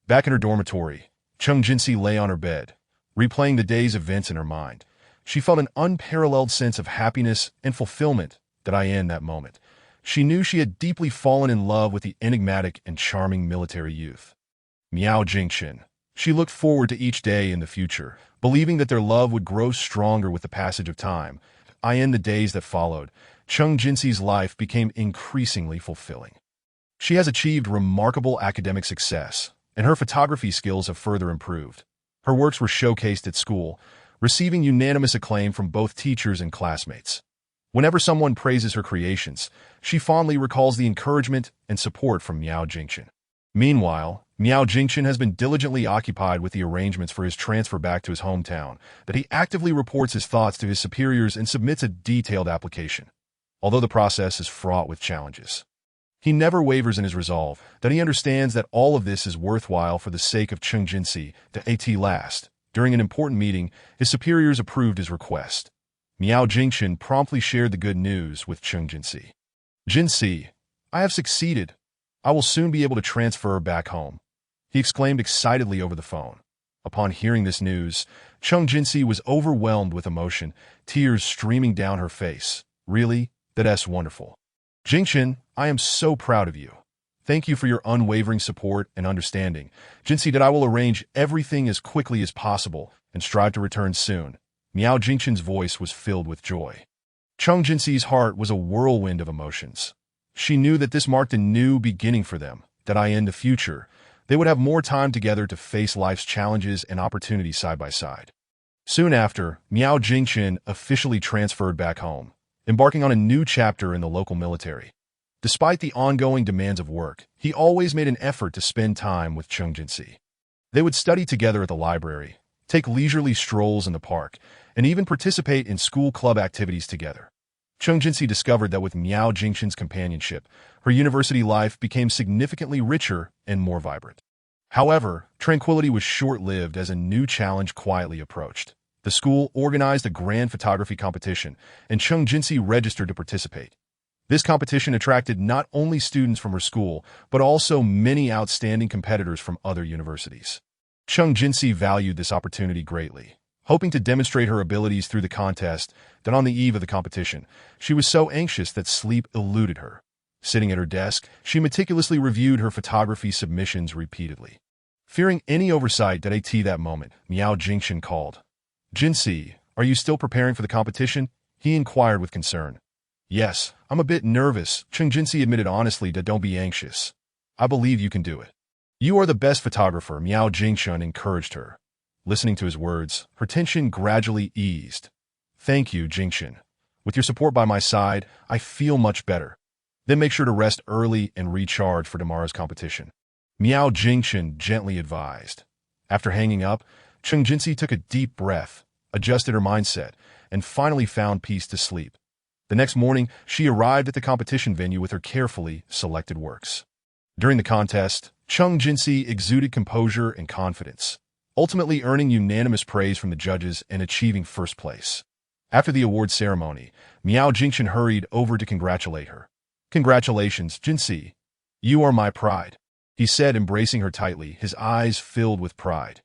Back in her dormitory, Cheng Jinsi lay on her bed, replaying the day's events in her mind. She felt an unparalleled sense of happiness and fulfillment in that moment. She knew she had deeply fallen in love with the enigmatic and charming military youth. Miao Jingchen. She looked forward to each day in the future, believing that their love would grow stronger with the passage of time. In the days that followed, Cheng Jinsi's life became increasingly fulfilling. She has achieved remarkable academic success, and her photography skills have further improved. Her works were showcased at school, receiving unanimous acclaim from both teachers and classmates. Whenever someone praises her creations, she fondly recalls the encouragement and support from Miao Jingchen. Meanwhile, Miao Jingchen has been diligently occupied with the arrangements for his transfer back to his hometown, that he actively reports his thoughts to his superiors and submits a detailed application. Although the process is fraught with challenges, he never wavers in his resolve, that he understands that all of this is worthwhile for the sake of Cheng Jinsi. Last, during an important meeting, his superiors approved his request. Miao Jingchen promptly shared the good news with Cheng Jinsi. Jinsi, I have succeeded. I will soon be able to transfer back home, he exclaimed excitedly over the phone. Upon hearing this news, Cheng Jinsi was overwhelmed with emotion, tears streaming down her face. Really? That's wonderful. Jingchen, I am so proud of you. Thank you for your unwavering support and understanding. Jinsi, I will arrange everything as quickly as possible and strive to return soon. Miao Jingchen's voice was filled with joy. Cheng Jinsi's heart was a whirlwind of emotions. She knew that this marked a new beginning for them, in the future, They would have more time together to face life's challenges and opportunities side by side. Soon after, Miao Jingchen officially transferred back home, embarking on a new chapter in the local military. Despite the ongoing demands of work, he always made an effort to spend time with Cheng Jinsi. They would study together at the library, take leisurely strolls in the park, and even participate in school club activities together. Cheng Jinsi discovered that with Miao Jingchen's companionship, her university life became significantly richer and more vibrant. However, tranquility was short-lived as a new challenge quietly approached. The school organized a grand photography competition, and Cheng Jinsi registered to participate. This competition attracted not only students from her school, but also many outstanding competitors from other universities. Cheng Jinsi valued this opportunity greatly, hoping to demonstrate her abilities through the contest. That on the eve of the competition, she was so anxious that sleep eluded her. Sitting at her desk, she meticulously reviewed her photography submissions repeatedly. Fearing any oversight that moment, Miao Jingchen called. "Jinsi, are you still preparing for the competition?" he inquired with concern. "Yes, I'm a bit nervous," Cheng Jinsi admitted honestly. "Don't be anxious. I believe you can do it. You are the best photographer," Miao Jingchen encouraged her. Listening to his words, her tension gradually eased. "Thank you, Jingchen. With your support by my side, I feel much better. Then make sure to rest early and recharge for tomorrow's competition," Miao Jingchen gently advised. After hanging up, Cheng Jinsi took a deep breath, adjusted her mindset, and finally found peace to sleep. The next morning, she arrived at the competition venue with her carefully selected works. During the contest, Cheng Jinsi exuded composure and confidence, ultimately earning unanimous praise from the judges and achieving first place. After the award ceremony, Miao Jingchen hurried over to congratulate her. "Congratulations, Jinsi. You are my pride," he said, embracing her tightly, his eyes filled with pride.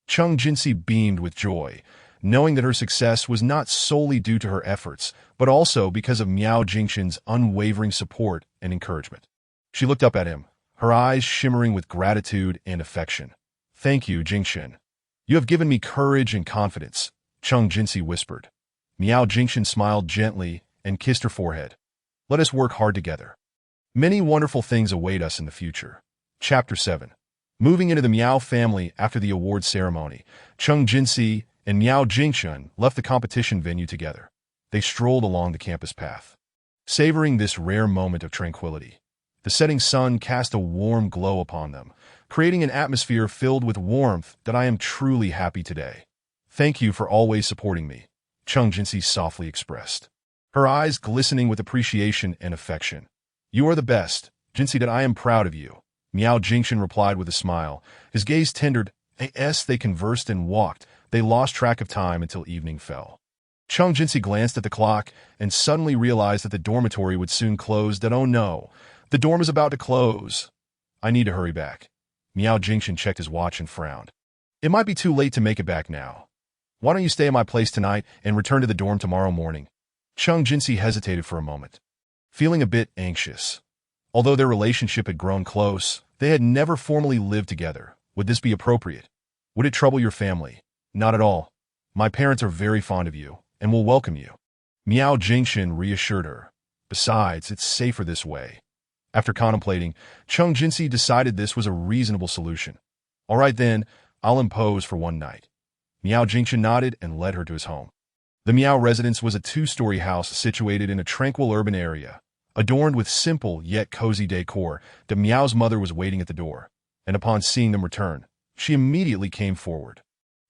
Cheng Jinsi beamed with joy, knowing that her success was not solely due to her efforts, but also because of Miao Jingchen's unwavering support and encouragement. She looked up at him, her eyes shimmering with gratitude and affection. "Thank you, Jingchen. You have given me courage and confidence," Cheng Jinsi whispered. Miao Jingchen smiled gently and kissed her forehead. "Let us work hard together. Many wonderful things await us in the future." Chapter 7. Moving into the Miao family after the award ceremony, Cheng Jinsi and Miao Jingchen left the competition venue together. They strolled along the campus path, savoring this rare moment of tranquility. The setting sun cast a warm glow upon them, creating an atmosphere filled with warmth. "I am truly happy today. Thank you for always supporting me," Cheng Jinsi softly expressed, her eyes glistening with appreciation and affection. "You are the best, Jinsi. I am proud of you," Miao Jingchen replied with a smile, his gaze tendered. As they conversed and walked, they lost track of time until evening fell. Cheng Jinsi glanced at the clock and suddenly realized that the dormitory would soon close. "Oh no, the dorm is about to close. I need to hurry back." Miao Jingchen checked his watch and frowned. "It might be too late to make it back now. Why don't you stay at my place tonight and return to the dorm tomorrow morning?" Cheng Jinsi hesitated for a moment, feeling a bit anxious. Although their relationship had grown close, they had never formally lived together. Would this be appropriate? Would it trouble your family? "Not at all. My parents are very fond of you and will welcome you," Miao Jingchen reassured her. "Besides, it's safer this way." After contemplating, Cheng Jinsi decided this was a reasonable solution. "All right then, I'll impose for one night." Miao Jingchen nodded and led her to his home. The Miao residence was a two-story house situated in a tranquil urban area, adorned with simple yet cozy decor. The Miao's mother was waiting at the door, and upon seeing them return, she immediately came forward.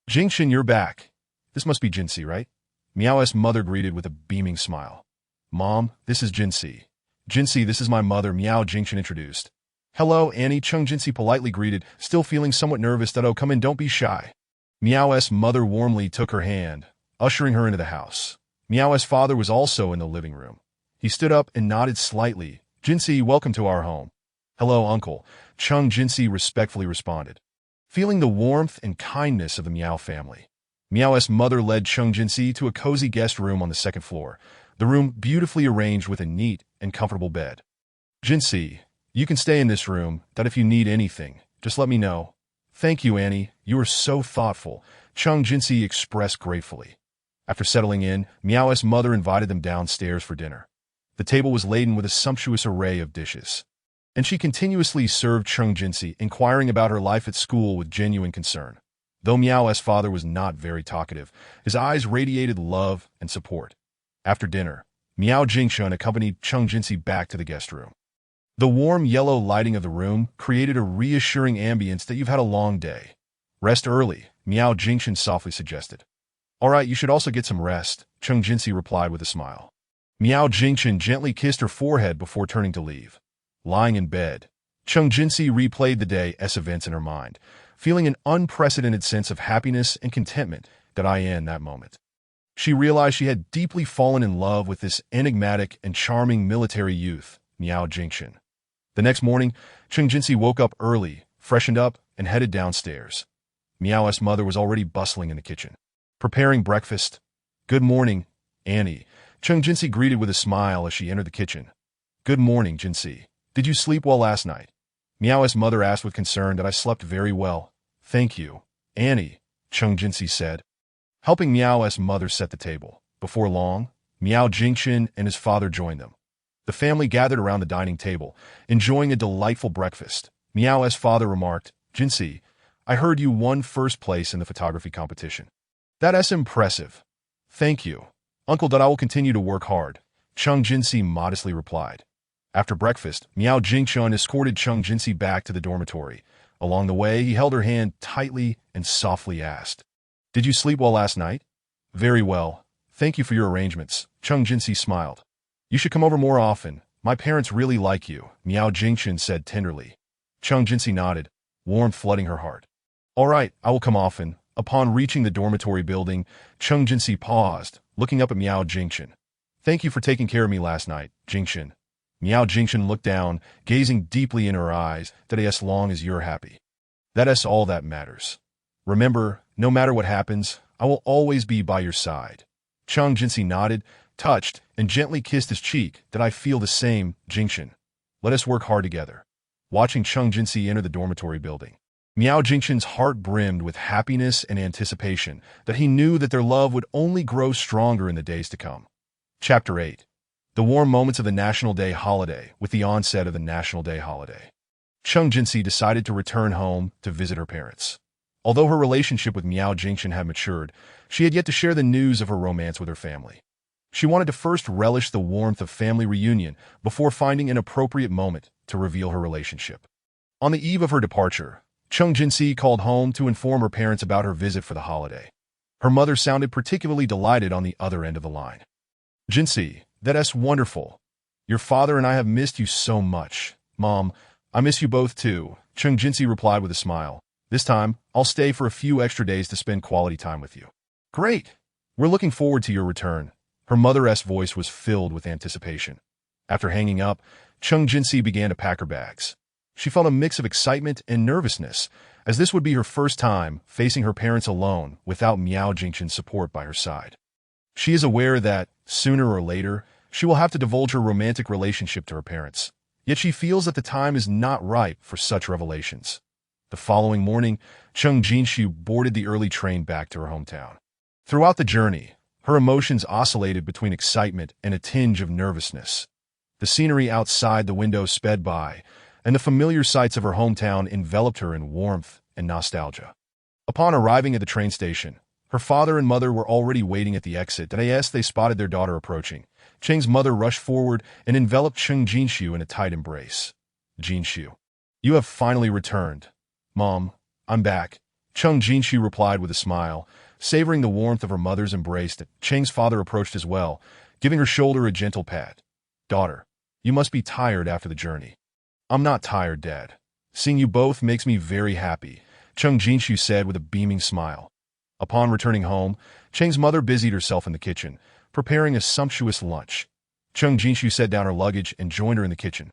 "Jingchen, you're back. This must be Jinsi, right?" Miao's mother greeted with a beaming smile. "Mom, this is Jinsi." "Jinsi, this is my mother," Miao Jingchen introduced. "Hello, Annie," Cheng Jinsi politely greeted, still feeling somewhat nervous. "Oh, come in, don't be shy." Miao's mother warmly took her hand, ushering her into the house. Miao's father was also in the living room. He stood up and nodded slightly. "Jinsi, welcome to our home." "Hello, uncle," Cheng Jinsi respectfully responded, feeling the warmth and kindness of the Miao family. Miao's mother led Cheng Jinsi to a cozy guest room on the second floor, the room beautifully arranged with a neat and comfortable bed. "Jinsi, you can stay in this room. If you need anything, just let me know." "Thank you, Annie. You are so thoughtful," Cheng Jinsi expressed gratefully. After settling in, Miao's mother invited them downstairs for dinner. The table was laden with a sumptuous array of dishes. and she continuously served Chung Jinsi, inquiring about her life at school with genuine concern. Though Miao's father was not very talkative, his eyes radiated love and support. After dinner, Miao Jingshun accompanied Chung Jinsi back to the guest room. The warm yellow lighting of the room created a reassuring ambience that you've had a long day. Rest early, Miao Jingshun softly suggested. All right, you should also get some rest, Chung Jinsi replied with a smile. Miao Jingshun gently kissed her forehead before turning to leave. Lying in bed, Chung Jinsi replayed the day's events in her mind, feeling an unprecedented sense of happiness and contentment in that moment. She realized she had deeply fallen in love with this enigmatic and charming military youth, Miao Jingshun. The next morning, Chung Jinsi woke up early, freshened up, and headed downstairs. Miao's mother was already bustling in the kitchen, preparing breakfast. Good morning, Annie, Chung Jinsi greeted with a smile as she entered the kitchen. Good morning, Jinsi. Did you sleep well last night? Miao's mother asked with concern. That I slept very well. Thank you, Annie, Chung Jinsi said, helping Miao's mother set the table. Before long, Miao Jingshun and his father joined them. The family gathered around the dining table, enjoying a delightful breakfast. Miao's father remarked, Jinsi, I heard you won first place in the photography competition. That's impressive. Thank you, Uncle. I will continue to work hard, Chung Jinsi modestly replied. After breakfast, Miao Jingshun escorted Chung Jinsi back to the dormitory. Along the way, he held her hand tightly and softly asked, Did you sleep well last night? Very well. Thank you for your arrangements, Chung Jinsi smiled. You should come over more often. My parents really like you, Miao Jingshun said tenderly. Chung Jinsi nodded, warmth flooding her heart. All right, I will come often. Upon reaching the dormitory building, Chung Jinsi paused, looking up at Miao Jingshun. Thank you for taking care of me last night, Jingshun. Miao Jingshun looked down, gazing deeply in her eyes. That as long as you're happy. That's all that matters. Remember, no matter what happens, I will always be by your side. Chung Jinsi nodded, touched, and gently kissed his cheek. That I feel the same, Jingshun. Let us work hard together. Watching Chung Jinsi enter the dormitory building, Miao Jingshun's heart brimmed with happiness and anticipation that he knew that their love would only grow stronger in the days to come. Chapter 8. The warm moments of the National Day holiday. With the onset of the National Day holiday, Chung Jinsi decided to return home to visit her parents. Although her relationship with Miao Jingshun had matured, she had yet to share the news of her romance with her family. She wanted to first relish the warmth of family reunion before finding an appropriate moment to reveal her relationship. On the eve of her departure, Chung Jinsi called home to inform her parents about her visit for the holiday. Her mother sounded particularly delighted on the other end of the line. Jinsi, that's wonderful. Your father and I have missed you so much. Mom, I miss you both too, Chung Jinsi replied with a smile. This time, I'll stay for a few extra days to spend quality time with you. Great! We're looking forward to your return. Her mother's voice was filled with anticipation. After hanging up, Chung Jinsi began to pack her bags. She felt a mix of excitement and nervousness, as this would be her first time facing her parents alone without Miao Jingshun's support by her side. She is aware that, sooner or later, she will have to divulge her romantic relationship to her parents, yet she feels that the time is not ripe for such revelations. The following morning, Chung Jinshu boarded the early train back to her hometown. Throughout the journey, her emotions oscillated between excitement and a tinge of nervousness. The scenery outside the window sped by, and the familiar sights of her hometown enveloped her in warmth and nostalgia. Upon arriving at the train station, her father and mother were already waiting at the exit, and as they spotted their daughter approaching, Cheng's mother rushed forward and enveloped Chung Jinshu in a tight embrace. Jinshu, you have finally returned. Mom, I'm back, Chung Jinshu replied with a smile, savoring the warmth of her mother's embrace. Cheng's father approached as well, giving her shoulder a gentle pat. Daughter, you must be tired after the journey. I'm not tired, Dad. Seeing you both makes me very happy, Chung Jinshu said with a beaming smile. Upon returning home, Cheng's mother busied herself in the kitchen, preparing a sumptuous lunch. Chung Jinshu set down her luggage and joined her in the kitchen,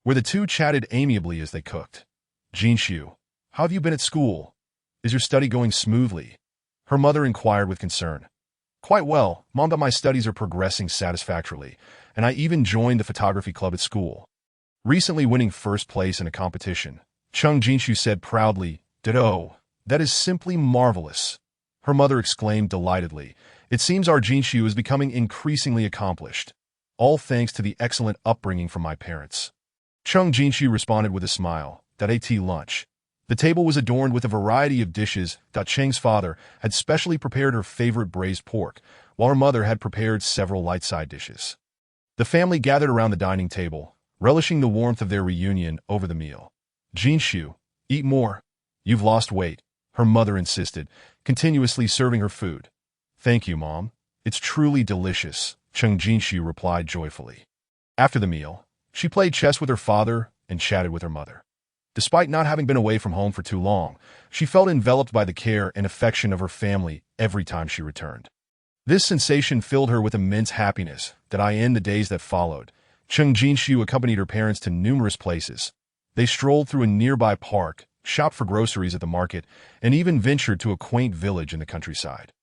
where the two chatted amiably as they cooked. Jinshu, how have you been at school? Is your study going smoothly? Her mother inquired with concern. Quite well, Mom, but my studies are progressing satisfactorily, and I even joined the photography club at school. Recently winning first place in a competition, Chung Jinshu said proudly. Ditto, that is simply marvelous. Her mother exclaimed delightedly. It seems our Jinshu is becoming increasingly accomplished. All thanks to the excellent upbringing from my parents. Chung Jinshu responded with a smile. At lunch. The table was adorned with a variety of dishes. Cheng's father had specially prepared her favorite braised pork, while her mother had prepared several light side dishes. The family gathered around the dining table, relishing the warmth of their reunion over the meal. Jinshu, eat more. You've lost weight, her mother insisted, continuously serving her food. Thank you, Mom. It's truly delicious, Chung Jinshu replied joyfully. After the meal, she played chess with her father and chatted with her mother. Despite not having been away from home for too long, she felt enveloped by the care and affection of her family every time she returned. This sensation filled her with immense happiness. In the days that followed, Chung Jinshu accompanied her parents to numerous places. They strolled through a nearby park, shopped for groceries at the market, and even ventured to a quaint village in the countryside.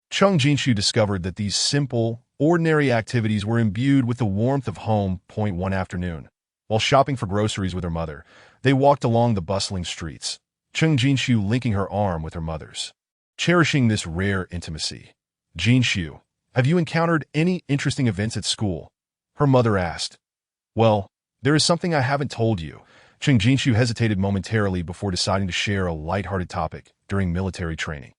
Chung Jinshu discovered that these simple, ordinary activities were imbued with the warmth of home. One afternoon, while shopping for groceries with her mother, they walked along the bustling streets, Chung Jinshu linking her arm with her mother's, cherishing this rare intimacy. Jinshu, have you encountered any interesting events at school? Her mother asked. Well, there is something I haven't told you. Chung Jinshu hesitated momentarily before deciding to share a light-hearted topic during military training.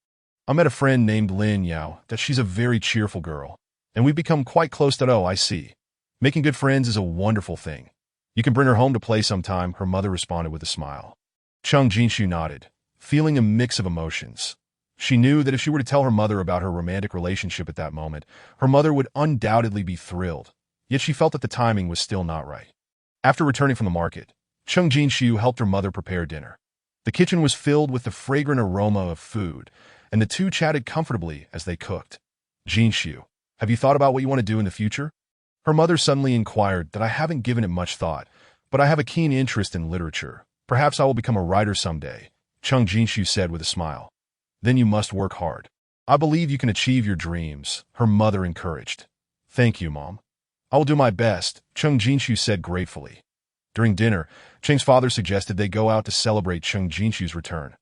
I met a friend named Lin Yao. She's a very cheerful girl, and we've become quite close. I see. Making good friends is a wonderful thing. You can bring her home to play sometime, her mother responded with a smile. Chung Jinshu nodded, feeling a mix of emotions. She knew that if she were to tell her mother about her romantic relationship at that moment, her mother would undoubtedly be thrilled, yet she felt that the timing was still not right. After returning from the market, Chung Jinshu helped her mother prepare dinner. The kitchen was filled with the fragrant aroma of food, and the two chatted comfortably as they cooked. Jinshu, have you thought about what you want to do in the future? Her mother suddenly inquired. I haven't given it much thought, but I have a keen interest in literature. Perhaps I will become a writer someday, Chung Jinshu said with a smile. Then you must work hard. I believe you can achieve your dreams, her mother encouraged. Thank you, Mom. I will do my best, Chung Jinshu said gratefully. During dinner, Cheng's father suggested they go out to celebrate Chung Jinshu's return.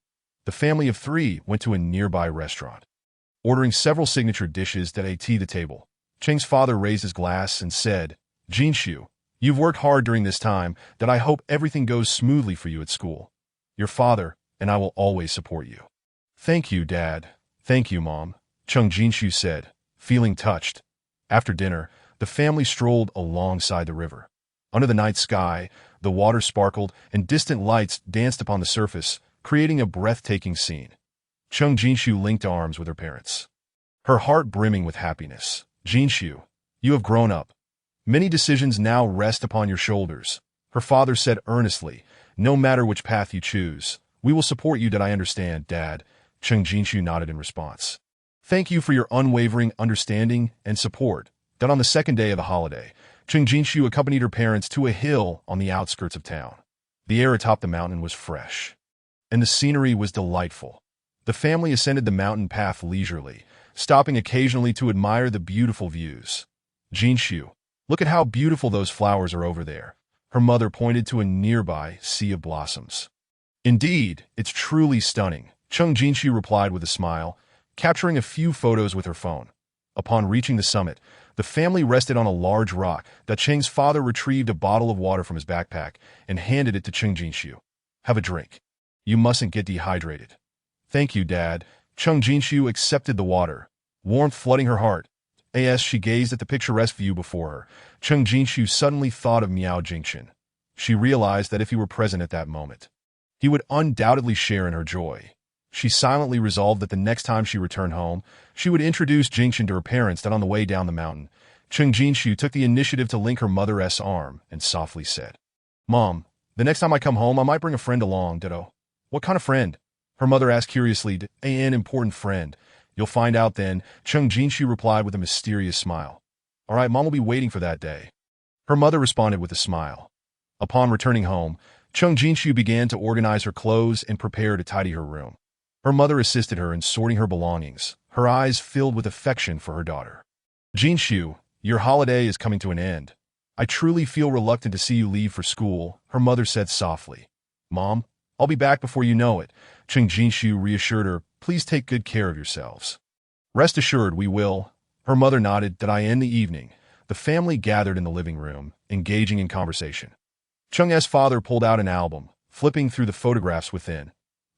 The family of three went to a nearby restaurant. Ordering several signature dishes at the table, Cheng's father raised his glass and said, Jinshu, you've worked hard during this time. I hope everything goes smoothly for you at school. Your father and I will always support you. Thank you, Dad. Thank you, Mom, Chung Jinshu said, feeling touched. After dinner, the family strolled alongside the river. Under the night sky, the water sparkled and distant lights danced upon the surface, creating a breathtaking scene. Chung Jinshu linked arms with her parents, her heart brimming with happiness. Jinshu, you have grown up. Many decisions now rest upon your shoulders, her father said earnestly. No matter which path you choose, we will support you. I understand, Dad, Chung Jinshu nodded in response. Thank you for your unwavering understanding and support. On the second day of the holiday, Chung Jinshu accompanied her parents to a hill on the outskirts of town. The air atop the mountain was fresh, and the scenery was delightful. The family ascended the mountain path leisurely, stopping occasionally to admire the beautiful views. Jinshu, look at how beautiful those flowers are over there. Her mother pointed to a nearby sea of blossoms. Indeed, it's truly stunning, Chung Jinshu replied with a smile, capturing a few photos with her phone. Upon reaching the summit, the family rested on a large rock. Cheng's father retrieved a bottle of water from his backpack and handed it to Chung Jinshu. Have a drink. You mustn't get dehydrated. Thank you, Dad. Chung Jinshu accepted the water, warmth flooding her heart. As she gazed at the picturesque view before her, Chung Jinshu suddenly thought of Miao Jingchen. She realized that if he were present at that moment, he would undoubtedly share in her joy. She silently resolved that the next time she returned home, she would introduce Jingchen to her parents. On the way down the mountain, Chung Jinshu took the initiative to link her mother's arm and softly said, Mom, the next time I come home, I might bring a friend along. What kind of friend? Her mother asked curiously. An important friend. You'll find out then, Chung Jinshu replied with a mysterious smile. All right, Mom will be waiting for that day. Her mother responded with a smile. Upon returning home, Chung Jinshu began to organize her clothes and prepare to tidy her room. Her mother assisted her in sorting her belongings, her eyes filled with affection for her daughter. Jinshu, your holiday is coming to an end. I truly feel reluctant to see you leave for school, her mother said softly. Mom, I'll be back before you know it, Chung Jinshu reassured her. Please take good care of yourselves. Rest assured we will. Her mother nodded. In the evening, the family gathered in the living room, engaging in conversation. Cheng's father pulled out an album, flipping through the photographs within.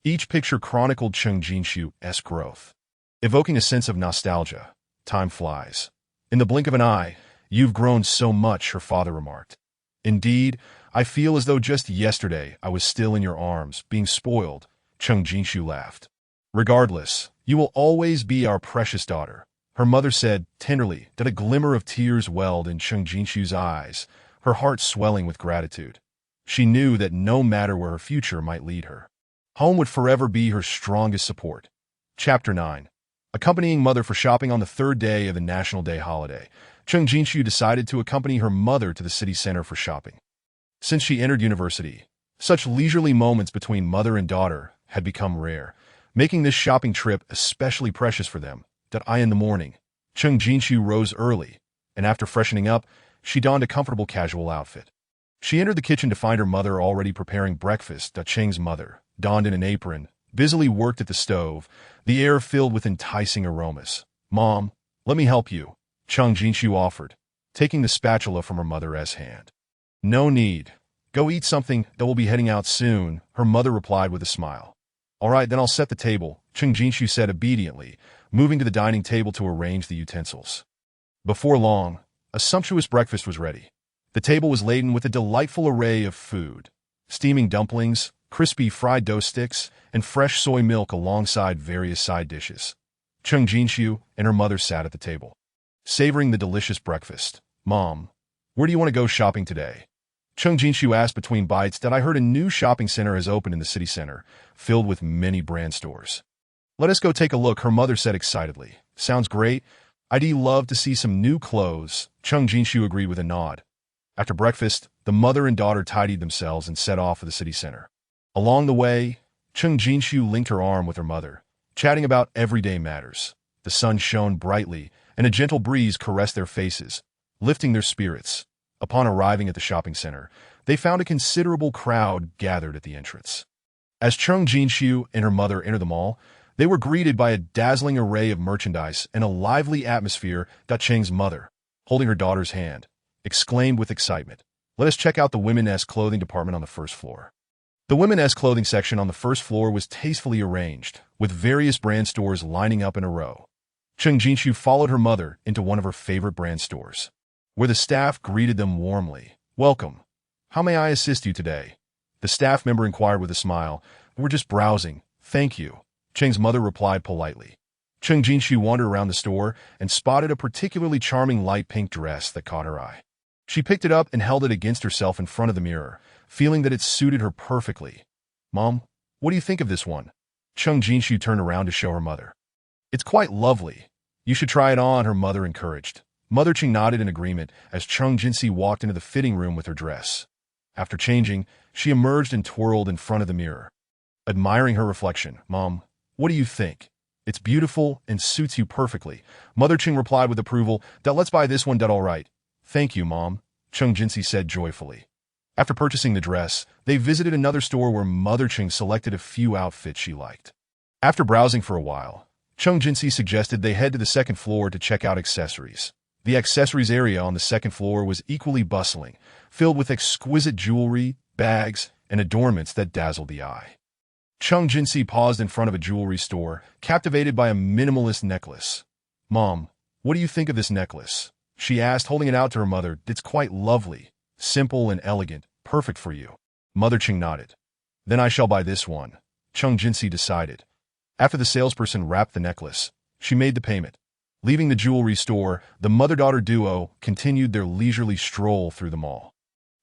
Each picture chronicled Cheng Jinshu's growth, evoking a sense of nostalgia. Time flies. In the blink of an eye, you've grown so much, her father remarked. Indeed, I feel as though just yesterday I was still in your arms, being spoiled, Cheng Jinshu laughed. Regardless, you will always be our precious daughter, her mother said tenderly, that a glimmer of tears welled in Cheng Jinshu's eyes, her heart swelling with gratitude. She knew that no matter where her future might lead her, home would forever be her strongest support. Chapter 9. Accompanying mother for shopping on the third day of the National Day holiday, Cheng Jinshu decided to accompany her mother to the city center for shopping. Since she entered university, such leisurely moments between mother and daughter had become rare, making this shopping trip especially precious for them. In the morning, Cheng Jinshu rose early, and after freshening up, she donned a comfortable casual outfit. She entered the kitchen to find her mother already preparing breakfast. Cheng's mother, donned in an apron, busily worked at the stove, the air filled with enticing aromas. "Mom, let me help you," Cheng Jinshu offered, taking the spatula from her mother's hand. "No need. Go eat something, that we'll be heading out soon," her mother replied with a smile. "All right, then I'll set the table," Cheng Jinshu said obediently, moving to the dining table to arrange the utensils. Before long, a sumptuous breakfast was ready. The table was laden with a delightful array of food: steaming dumplings, crispy fried dough sticks, and fresh soy milk alongside various side dishes. Cheng Jinshu and her mother sat at the table, savoring the delicious breakfast. "Mom, where do you want to go shopping today?" Cheng Jinshu asked between bites. "I heard a new shopping center has opened in the city center, filled with many brand stores." "Let us go take a look," her mother said excitedly. "Sounds great. I'd love to see some new clothes," Cheng Jinshu agreed with a nod. After breakfast, the mother and daughter tidied themselves and set off for the city center. Along the way, Cheng Jinshu linked her arm with her mother, chatting about everyday matters. The sun shone brightly, and a gentle breeze caressed their faces, lifting their spirits. Upon arriving at the shopping center, they found a considerable crowd gathered at the entrance. As Cheng Jinshu and her mother entered the mall, they were greeted by a dazzling array of merchandise and a lively atmosphere. Cheng's mother, holding her daughter's hand, exclaimed with excitement, "Let us check out the women's clothing department on the first floor." The women's clothing section on the first floor was tastefully arranged, with various brand stores lining up in a row. Cheng Jinshu followed her mother into one of her favorite brand stores, where the staff greeted them warmly. "Welcome. How may I assist you today?" The staff member inquired with a smile. "We're just browsing, thank you," Cheng's mother replied politely. Cheng Jinshu wandered around the store and spotted a particularly charming light pink dress that caught her eye. She picked it up and held it against herself in front of the mirror, feeling that it suited her perfectly. "Mom, what do you think of this one?" Cheng Jinshu turned around to show her mother. "It's quite lovely. You should try it on," her mother encouraged. Mother Cheng nodded in agreement as Cheng Jinshu walked into the fitting room with her dress. After changing, she emerged and twirled in front of the mirror, admiring her reflection. "Mom, what do you think?" "It's beautiful and suits you perfectly," Mother Cheng replied with approval. "Let's buy this one. All right." "Thank you, Mom," Cheng Jinshu said joyfully. After purchasing the dress, they visited another store where Mother Cheng selected a few outfits she liked. After browsing for a while, Cheng Jinshu suggested they head to the second floor to check out accessories. The accessories area on the second floor was equally bustling, filled with exquisite jewelry, bags, and adornments that dazzled the eye. Cheng Jinshu paused in front of a jewelry store, captivated by a minimalist necklace. "Mom, what do you think of this necklace?" she asked, holding it out to her mother. "It's quite lovely, simple and elegant, perfect for you." Mother Cheng nodded. "Then I shall buy this one," Cheng Jinshu decided. After the salesperson wrapped the necklace, she made the payment. Leaving the jewelry store, the mother-daughter duo continued their leisurely stroll through the mall.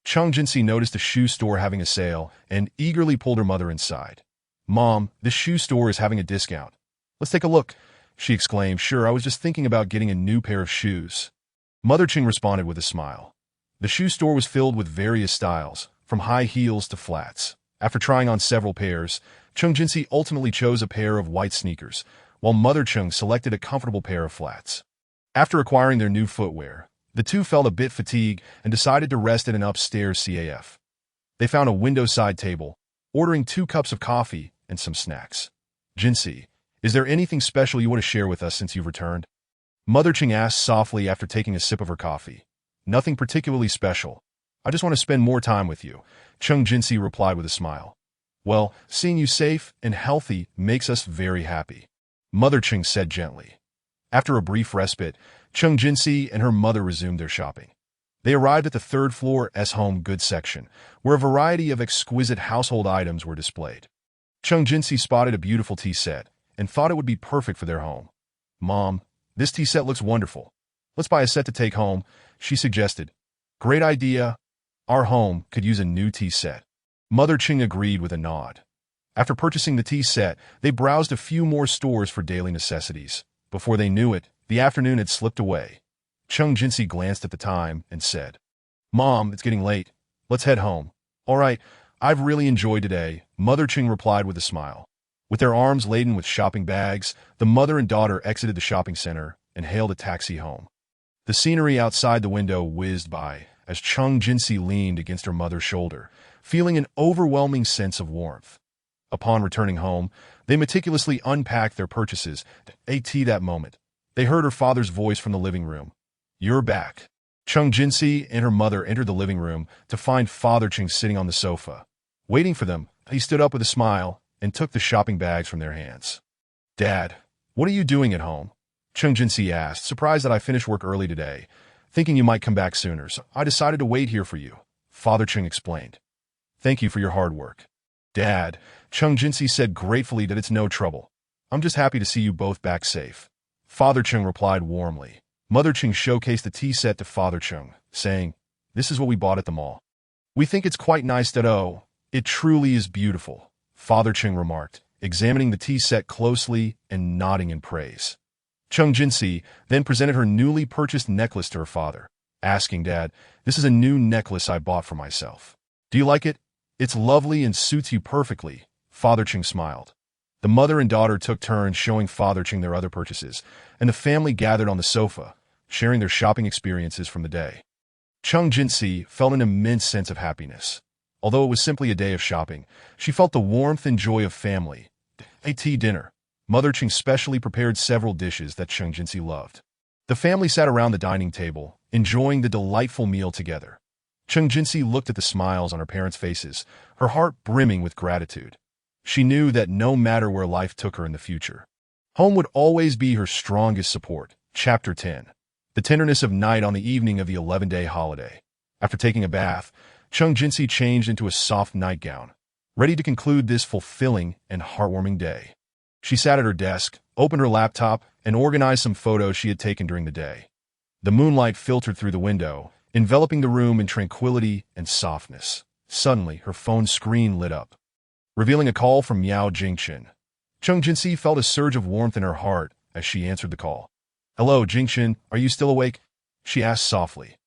Cheng Jinshu noticed a shoe store having a sale and eagerly pulled her mother inside. "Mom, this shoe store is having a discount. Let's take a look," she exclaimed. "Sure, I was just thinking about getting a new pair of shoes." Mother Cheng responded with a smile. The shoe store was filled with various styles, from high heels to flats. After trying on several pairs, Cheng Jinshu ultimately chose a pair of white sneakers, while Mother Cheng selected a comfortable pair of flats. After acquiring their new footwear, the two felt a bit fatigued and decided to rest at an upstairs CAF. They found a window-side table, ordering 2 cups of coffee and some snacks. "Jinshu, is there anything special you want to share with us since you've returned?" Mother Cheng asked softly after taking a sip of her coffee. "Nothing particularly special. I just want to spend more time with you, Chung Jinsi replied with a smile. Well, seeing you safe and healthy makes us very happy, Mother Chung said gently. After a brief respite, Chung Jinsi and her mother resumed their shopping. They arrived at the third floor home goods section, where a variety of exquisite household items were displayed. Chung Jinsi spotted a beautiful tea set and thought it would be perfect for their home. Mom, this tea set looks wonderful. Let's buy a set to take home, she suggested. Great idea. Our home could use a new tea set. Mother Chung agreed with a nod. After purchasing the tea set, they browsed a few more stores for daily necessities. Before they knew it, the afternoon had slipped away. Chung Jinsi glanced at the time and said, Mom, it's getting late. Let's head home. All right, I've really enjoyed today, Mother Chung replied with a smile. With their arms laden with shopping bags, the mother and daughter exited the shopping center and hailed a taxi home. The scenery outside the window whizzed by as Chung Jinsi leaned against her mother's shoulder, feeling an overwhelming sense of warmth. Upon returning home, they meticulously unpacked their purchases. At that moment, they heard her father's voice from the living room. You're back. Chung Jinsi and her mother entered the living room to find Father Chung sitting on the sofa. Waiting for them, he stood up with a smile and took the shopping bags from their hands. Dad, what are you doing at home? Chung Jinsi asked, surprised that I finished work early today. Thinking you might come back sooner, so I decided to wait here for you, Father Chung explained. Thank you for your hard work. Dad, Chung Jinsi said gratefully that it's no trouble. I'm just happy to see you both back safe. Father Chung replied warmly. Mother Chung showcased the tea set to Father Chung, saying, This is what we bought at the mall. We think it's quite nice that it truly is beautiful, Father Chung remarked, examining the tea set closely and nodding in praise. Chung Jinsi then presented her newly purchased necklace to her father, asking Dad, This is a new necklace I bought for myself. Do you like it? It's lovely and suits you perfectly, Father Chung smiled. The mother and daughter took turns showing Father Chung their other purchases, and the family gathered on the sofa, sharing their shopping experiences from the day. Chung Jinsi felt an immense sense of happiness. Although it was simply a day of shopping, she felt the warmth and joy of family. At dinner, Mother Chung specially prepared several dishes that Chung Jinsi loved. The family sat around the dining table, enjoying the delightful meal together. Chung Jinsi looked at the smiles on her parents' faces, her heart brimming with gratitude. She knew that no matter where life took her in the future, home would always be her strongest support. Chapter 10. The tenderness of night on the evening of the 11-day holiday. After taking a bath, Chung Jinsi changed into a soft nightgown, ready to conclude this fulfilling and heartwarming day. She sat at her desk, opened her laptop, and organized some photos she had taken during the day. The moonlight filtered through the window, enveloping the room in tranquility and softness. Suddenly, her phone screen lit up, revealing a call from Miao Jingchen. Chung Jinsi felt a surge of warmth in her heart as she answered the call. Hello, Jingchen, are you still awake? She asked softly.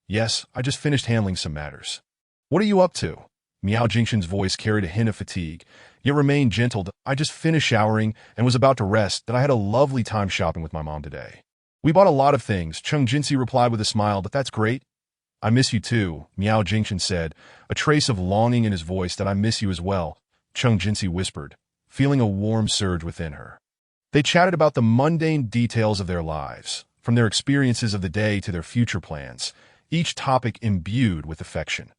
Yes, I just finished handling some matters. What are you up to? Miao Jingchen's voice carried a hint of fatigue, yet remained gentle. I just finished showering and was about to rest. That I had a lovely time shopping with my mom today. We bought a lot of things, Chung Jinsi replied with a smile. That's great. I miss you too, Miao Jingchen said, a trace of longing in his voice. That I miss you as well, Chung Jinsi whispered, feeling a warm surge within her. They chatted about the mundane details of their lives, from their experiences of the day to their future plans, each topic imbued with affection.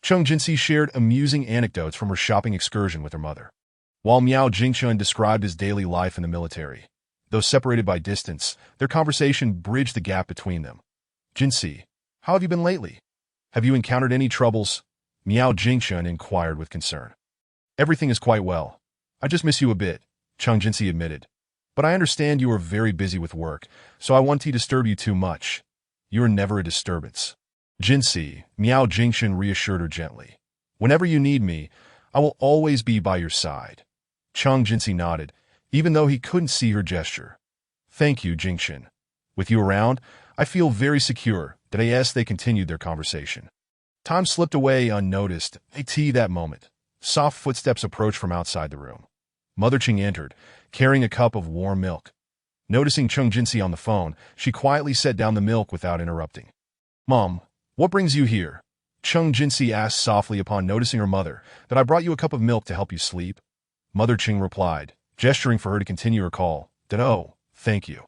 Chung Jinsi shared amusing anecdotes from her shopping excursion with her mother, while Miao Jingchen described his daily life in the military. Though separated by distance, their conversation bridged the gap between them. Jinsi, how have you been lately? Have you encountered any troubles? Miao Jingchen inquired with concern. Everything is quite well. I just miss you a bit, Chung Jinsi admitted. But I understand you are very busy with work, so I won't disturb you too much. You are never a disturbance. Jinsi, Miao Jingchen reassured her gently. Whenever you need me, I will always be by your side. Chung Jinsi nodded, even though he couldn't see her gesture. Thank you, Jingchen. With you around, I feel very secure. They continued their conversation. Time slipped away unnoticed. At that moment, soft footsteps approached from outside the room. Mother Chung entered, carrying a cup of warm milk. Noticing Chung Jinsi on the phone, she quietly set down the milk without interrupting. Mom, what brings you here? Chung Jinsi asked softly upon noticing her mother. That I brought you a cup of milk to help you sleep. Mother Chung replied, gesturing for her to continue her call. Oh, thank you.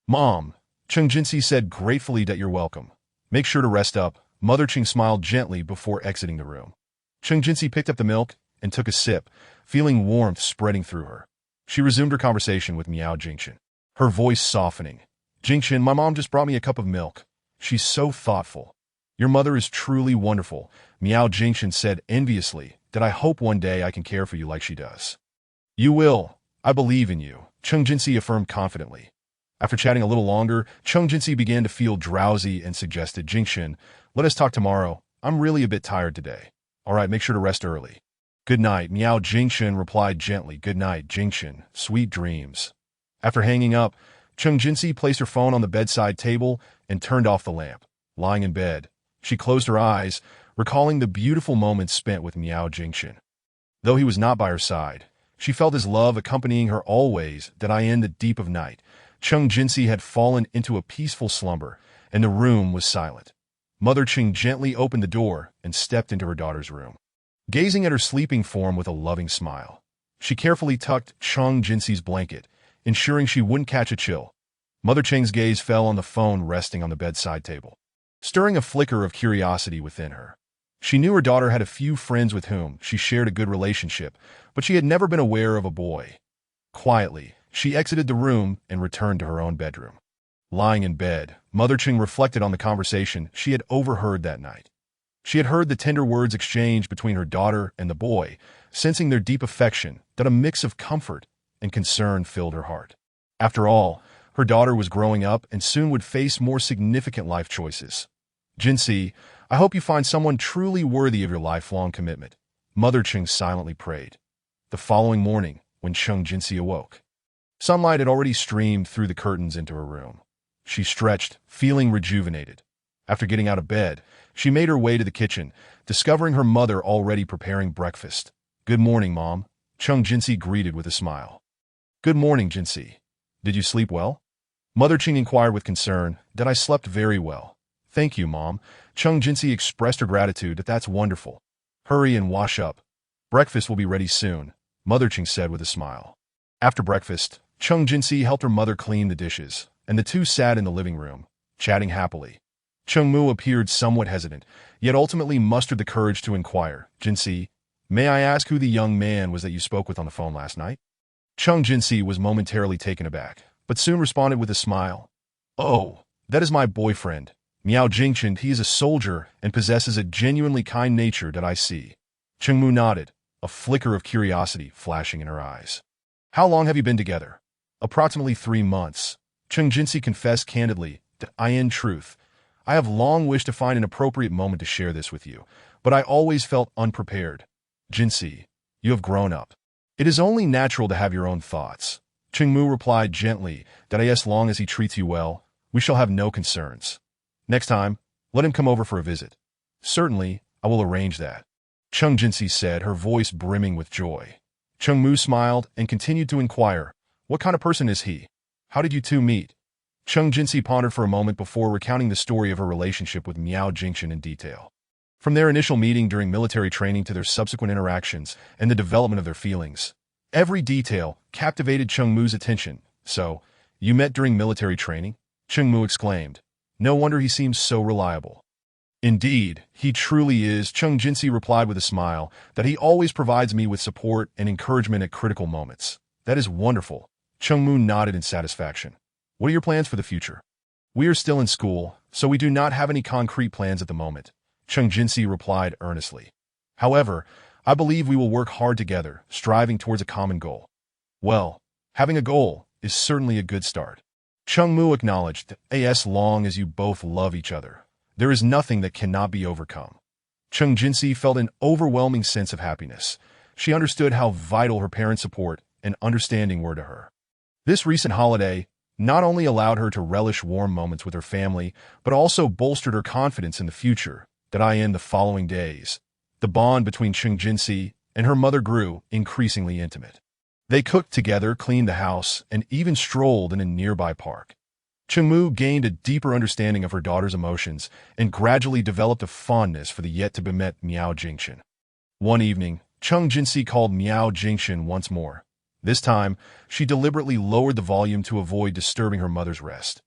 Mom, Chung Jinsi said gratefully. That you're welcome. Make sure to rest up. Mother Qing smiled gently before exiting the room. Cheng Jinsi picked up the milk and took a sip, feeling warmth spreading through her. She resumed her conversation with Miao Jingchen, her voice softening. Jingchen, my mom just brought me a cup of milk. She's so thoughtful. Your mother is truly wonderful, Miao Jingchen said enviously, that I hope one day I can care for you like she does. You will. I believe in you, Cheng Jinsi affirmed confidently. After chatting a little longer, Cheng Jinsi began to feel drowsy and suggested, Jingchen, let us talk tomorrow. I'm really a bit tired today. All right, make sure to rest early. Good night, Miao Jingchen replied gently. Good night, Jingchen. Sweet dreams. After hanging up, Cheng Jinsi placed her phone on the bedside table and turned off the lamp. Lying in bed, she closed her eyes, recalling the beautiful moments spent with Miao Jingchen. Though he was not by her side, she felt his love accompanying her always. That in the deep of night, Cheng Jinsi had fallen into a peaceful slumber, and the room was silent. Mother Qing gently opened the door and stepped into her daughter's room. Gazing at her sleeping form with a loving smile, she carefully tucked Cheng Jinsi's blanket, ensuring she wouldn't catch a chill. Mother Qing's gaze fell on the phone resting on the bedside table, stirring a flicker of curiosity within her. She knew her daughter had a few friends with whom she shared a good relationship, but she had never been aware of a boy. Quietly, she exited the room and returned to her own bedroom. Lying in bed, Mother Qing reflected on the conversation she had overheard that night. She had heard the tender words exchanged between her daughter and the boy, sensing their deep affection, that a mix of comfort and concern filled her heart. After all, her daughter was growing up and soon would face more significant life choices. Jinsi, I hope you find someone truly worthy of your lifelong commitment, Mother Qing silently prayed. The following morning, when Cheng Jinsi awoke, sunlight had already streamed through the curtains into her room. She stretched, feeling rejuvenated. After getting out of bed, she made her way to the kitchen, discovering her mother already preparing breakfast. Good morning, Mom, Cheng Jinsi greeted with a smile. Good morning, Jinsi. Did you sleep well? Mother Qing inquired with concern. That I slept very well. Thank you, Mom. Cheng Jinsi expressed her gratitude. That's wonderful. Hurry and wash up. Breakfast will be ready soon, Mother Qing said with a smile. After breakfast, Cheng Jinsi helped her mother clean the dishes, and the two sat in the living room, chatting happily. Cheng Mu appeared somewhat hesitant, yet ultimately mustered the courage to inquire, Jinsi, may I ask who the young man was that you spoke with on the phone last night? Cheng Jinsi was momentarily taken aback, but soon responded with a smile. Oh, that is my boyfriend, Miao Jingchen. He is a soldier and possesses a genuinely kind nature that I see. Cheng Mu nodded, a flicker of curiosity flashing in her eyes. How long have you been together? Approximately 3 months. Cheng Jinsi confessed candidly that in truth, I have long wished to find an appropriate moment to share this with you, but I always felt unprepared. Jinsi, you have grown up. It is only natural to have your own thoughts. Cheng Mu replied gently that as long as he treats you well, we shall have no concerns. Next time, let him come over for a visit. Certainly, I will arrange that, Cheng Jinsi said, her voice brimming with joy. Cheng Mu smiled and continued to inquire, what kind of person is he? How did you two meet? Cheng Jinsi pondered for a moment before recounting the story of her relationship with Miao Jingchen in detail. From their initial meeting during military training to their subsequent interactions and the development of their feelings, every detail captivated Cheng Mu's attention. So, you met during military training? Cheng Mu exclaimed. No wonder he seems so reliable. Indeed, he truly is, Cheng Jinsi replied with a smile, that he always provides me with support and encouragement at critical moments. That is wonderful. Cheng Mu nodded in satisfaction. What are your plans for the future? We are still in school, so we do not have any concrete plans at the moment, Cheng Jinsi replied earnestly. However, I believe we will work hard together, striving towards a common goal. Well, having a goal is certainly a good start. Cheng Mu acknowledged that as long as you both love each other, there is nothing that cannot be overcome. Cheng Jinsi felt an overwhelming sense of happiness. She understood how vital her parents' support and understanding were to her. This recent holiday not only allowed her to relish warm moments with her family, but also bolstered her confidence in the future. That in the following days, the bond between Cheng Jinsi and her mother grew increasingly intimate. They cooked together, cleaned the house, and even strolled in a nearby park. Cheng Mu gained a deeper understanding of her daughter's emotions and gradually developed a fondness for the yet-to-be-met Miao Jingchen. One evening, Cheng Jinsi called Miao Jingchen once more. This time, she deliberately lowered the volume to avoid disturbing her mother's rest.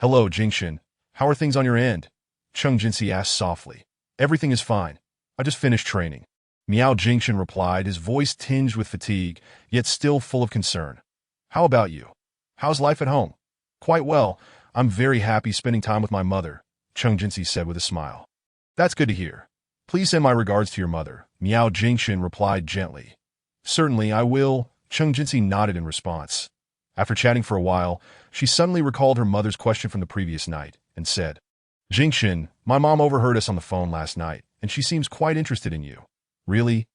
Hello, Jingchen. How are things on your end? Chung Jinsi asked softly. Everything is fine. I just finished training. Miao Jingshan replied, his voice tinged with fatigue, yet still full of concern. How about you? How's life at home? Quite well. I'm very happy spending time with my mother, Chung Jinsi said with a smile. That's good to hear. Please send my regards to your mother, Miao Jingshan replied gently. Certainly, I will, Chung Jinsi nodded in response. After chatting for a while, she suddenly recalled her mother's question from the previous night and said, Jingshan, my mom overheard us on the phone last night, and she seems quite interested in you. Really?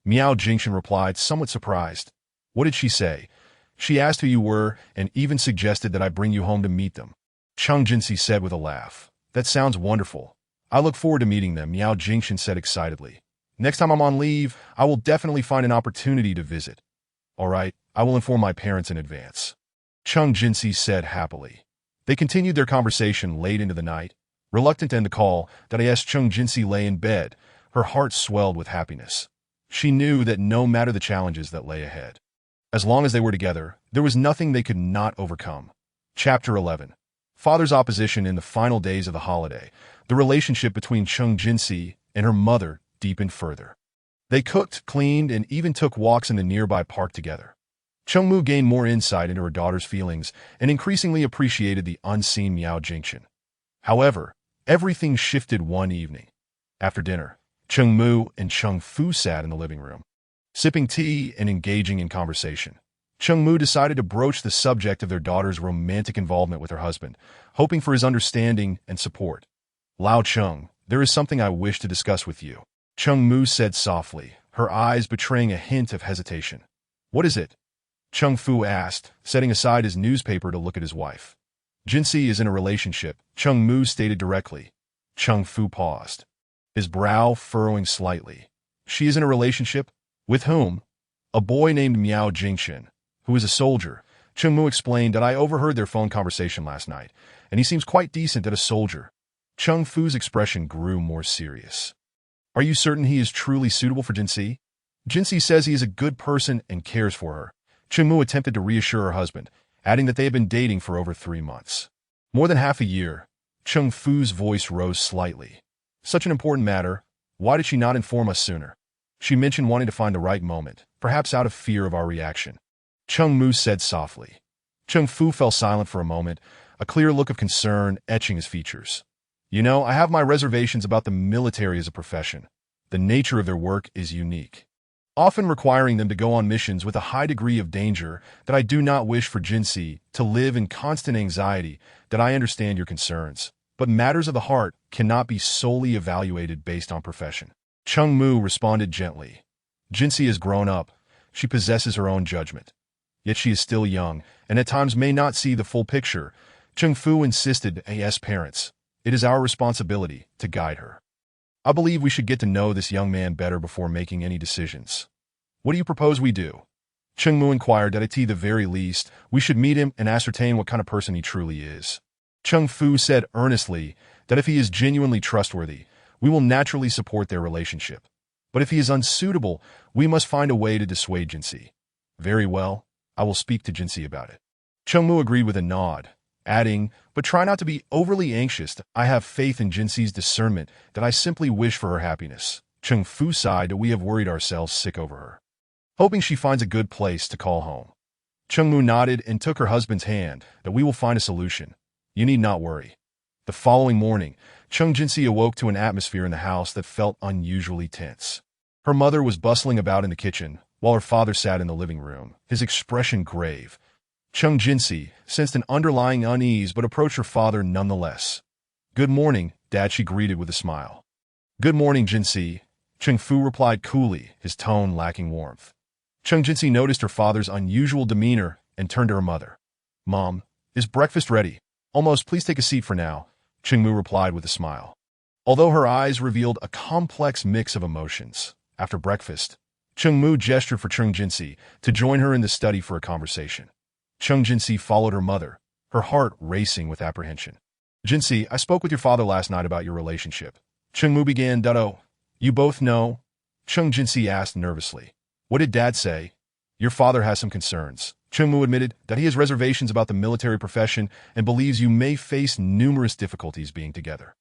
Miao Jingshan replied, somewhat surprised. What did she say? She asked who you were and even suggested that I bring you home to meet them. Chung Jinsi said with a laugh. That sounds wonderful. I look forward to meeting them, Miao Jingshan said excitedly. Next time I'm on leave, I will definitely find an opportunity to visit. All right, I will inform my parents in advance. Chung Jinsi said happily. They continued their conversation late into the night. Reluctant to end the call, Chung Jinsi lay in bed. Her heart swelled with happiness. She knew that no matter the challenges that lay ahead, as long as they were together, there was nothing they could not overcome. Chapter 11. Father's opposition in the final days of the holiday. The relationship between Chung Jinsi and her mother deepened further. They cooked, cleaned, and even took walks in the nearby park together. Chung Mu gained more insight into her daughter's feelings and increasingly appreciated the unseen Miao Jingshan. However, everything shifted one evening. After dinner, Chung Mu and Chung Fu sat in the living room, sipping tea and engaging in conversation. Chung Mu decided to broach the subject of their daughter's romantic involvement with her husband, hoping for his understanding and support. Lao Chung, there is something I wish to discuss with you, Chung Mu said softly, her eyes betraying a hint of hesitation. What is it? Chung Fu asked, setting aside his newspaper to look at his wife. Jinsi is in a relationship, Chung Mu stated directly. Chung Fu paused, his brow furrowing slightly. She is in a relationship? With whom? A boy named Miao Jingshan, who is a soldier. Chung Mu explained that I overheard their phone conversation last night, and he seems quite decent at a soldier. Chung Fu's expression grew more serious. Are you certain he is truly suitable for Jinsi? Jinsi says he is a good person and cares for her. Chung Mu attempted to reassure her husband, adding that they had been dating for over 3 months. More than half a year. Chung Fu's voice rose slightly. Such an important matter. Why did she not inform us sooner? She mentioned wanting to find the right moment, perhaps out of fear of our reaction. Chung Mu said softly. Chung Fu fell silent for a moment, a clear look of concern etching his features. You know, I have my reservations about the military as a profession. The nature of their work is unique, often requiring them to go on missions with a high degree of danger that I do not wish for Jinsi to live in constant anxiety. That I understand your concerns, but matters of the heart cannot be solely evaluated based on profession. Chung Mu responded gently. Jinsi has grown up. She possesses her own judgment. Yet she is still young, and at times may not see the full picture. Chung Fu insisted, as parents, it is our responsibility to guide her. I believe we should get to know this young man better before making any decisions. What do you propose we do? Chung Mu inquired that at the very least, we should meet him and ascertain what kind of person he truly is. Chung Fu said earnestly that if he is genuinely trustworthy, we will naturally support their relationship. But if he is unsuitable, we must find a way to dissuade Jinsi. Very well, I will speak to Jinsi about it. Chung Mu agreed with a nod, adding, but try not to be overly anxious. I have faith in Jinsi's discernment that I simply wish for her happiness. Chung Fu sighed that we have worried ourselves sick over her, hoping she finds a good place to call home. Chung Mu nodded and took her husband's hand that we will find a solution. You need not worry. The following morning, Chung Jinsi awoke to an atmosphere in the house that felt unusually tense. Her mother was bustling about in the kitchen, while her father sat in the living room, his expression grave. Chung Jinsi sensed an underlying unease but approached her father nonetheless. Good morning, Dad, she greeted with a smile. Good morning, Jinsi, Chung Fu replied coolly, his tone lacking warmth. Chung Jinsi noticed her father's unusual demeanor and turned to her mother. Mom, is breakfast ready? Almost, please take a seat for now, Chung Mu replied with a smile. Although her eyes revealed a complex mix of emotions, after breakfast, Chung Mu gestured for Chung Jinsi to join her in the study for a conversation. Chung Jinsi followed her mother, her heart racing with apprehension. Jinsi, I spoke with your father last night about your relationship. Chung Mu began. Oh, you both know? Chung Jinsi asked nervously. What did Dad say? Your father has some concerns. Chung Mu admitted that he has reservations about the military profession and believes you may face numerous difficulties being together.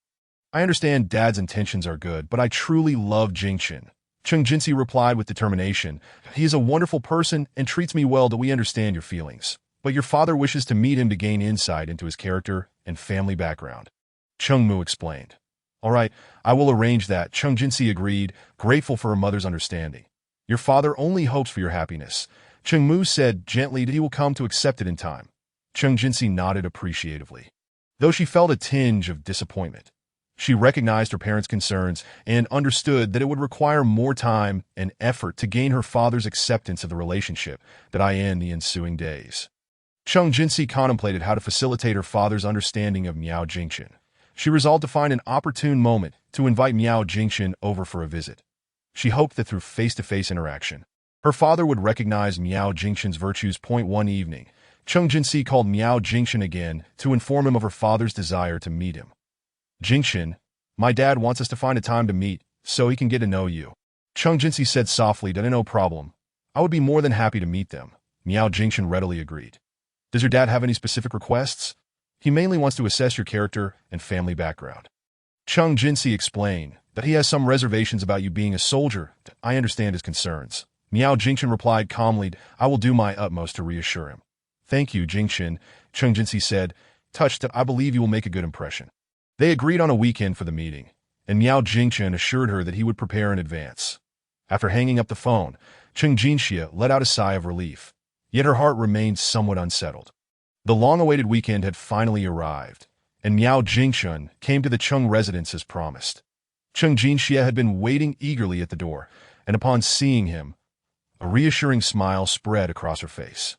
I understand Dad's intentions are good, but I truly love Jingchen. Cheng Jinxie replied with determination. He is a wonderful person and treats me well. That we understand your feelings. But your father wishes to meet him to gain insight into his character and family background. Cheng Mu explained. All right, I will arrange that. Cheng Jinxie agreed, grateful for her mother's understanding. Your father only hopes for your happiness. Cheng Mu said gently that he will come to accept it in time. Cheng Jinxie nodded appreciatively, though she felt a tinge of disappointment. She recognized her parents' concerns and understood that it would require more time and effort to gain her father's acceptance of the relationship that in the ensuing days. Cheng Jinxie contemplated how to facilitate her father's understanding of Miao Jingchen. She resolved to find an opportune moment to invite Miao Jingchen over for a visit. She hoped that through face-to-face interaction, her father would recognize Miao Jingchen's virtues. One evening, Cheng Jinxie called Miao Jingchen again to inform him of her father's desire to meet him. Jingchen, my dad wants us to find a time to meet so he can get to know you. Cheng Jinxie said softly that no problem. I would be more than happy to meet them. Miao Jingchen readily agreed. Does your dad have any specific requests? He mainly wants to assess your character and family background. Cheng Jinxie explained that he has some reservations about you being a soldier. I understand his concerns. Miao Jingchen replied calmly, I will do my utmost to reassure him. Thank you, Jingchen, Cheng Jinxie said, touched that I believe you will make a good impression. They agreed on a weekend for the meeting, and Miao Jingchen assured her that he would prepare in advance. After hanging up the phone, Cheng Jinxie let out a sigh of relief, yet her heart remained somewhat unsettled. The long-awaited weekend had finally arrived, and Miao Jingchen came to the Cheng residence as promised. Cheng Jinxie had been waiting eagerly at the door, and upon seeing him, a reassuring smile spread across her face.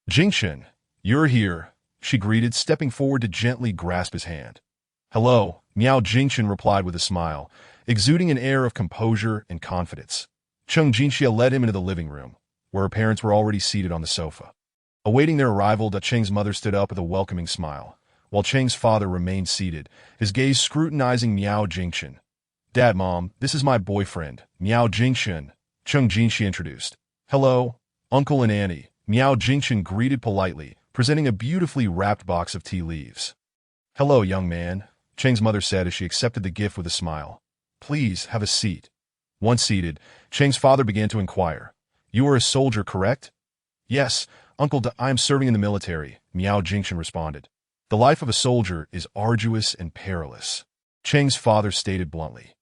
Jingchen, you're here, she greeted, stepping forward to gently grasp his hand. Hello, Miao Jingchen replied with a smile, exuding an air of composure and confidence. Cheng Jinxie led him into the living room, where her parents were already seated on the sofa. Awaiting their arrival, Cheng's mother stood up with a welcoming smile, while Cheng's father remained seated, his gaze scrutinizing Miao Jingchen. Dad, Mom, this is my boyfriend, Miao Jingchen, Cheng Jinxie introduced. Hello, Uncle and Annie, Miao Jingchen greeted politely, presenting a beautifully wrapped box of tea leaves. Hello, young man, Cheng's mother said as she accepted the gift with a smile. Please, have a seat. Once seated, Cheng's father began to inquire. You are a soldier, correct? Yes, Uncle, I am serving in the military, Miao Jingchen responded. The life of a soldier is arduous and perilous, Cheng's father stated bluntly.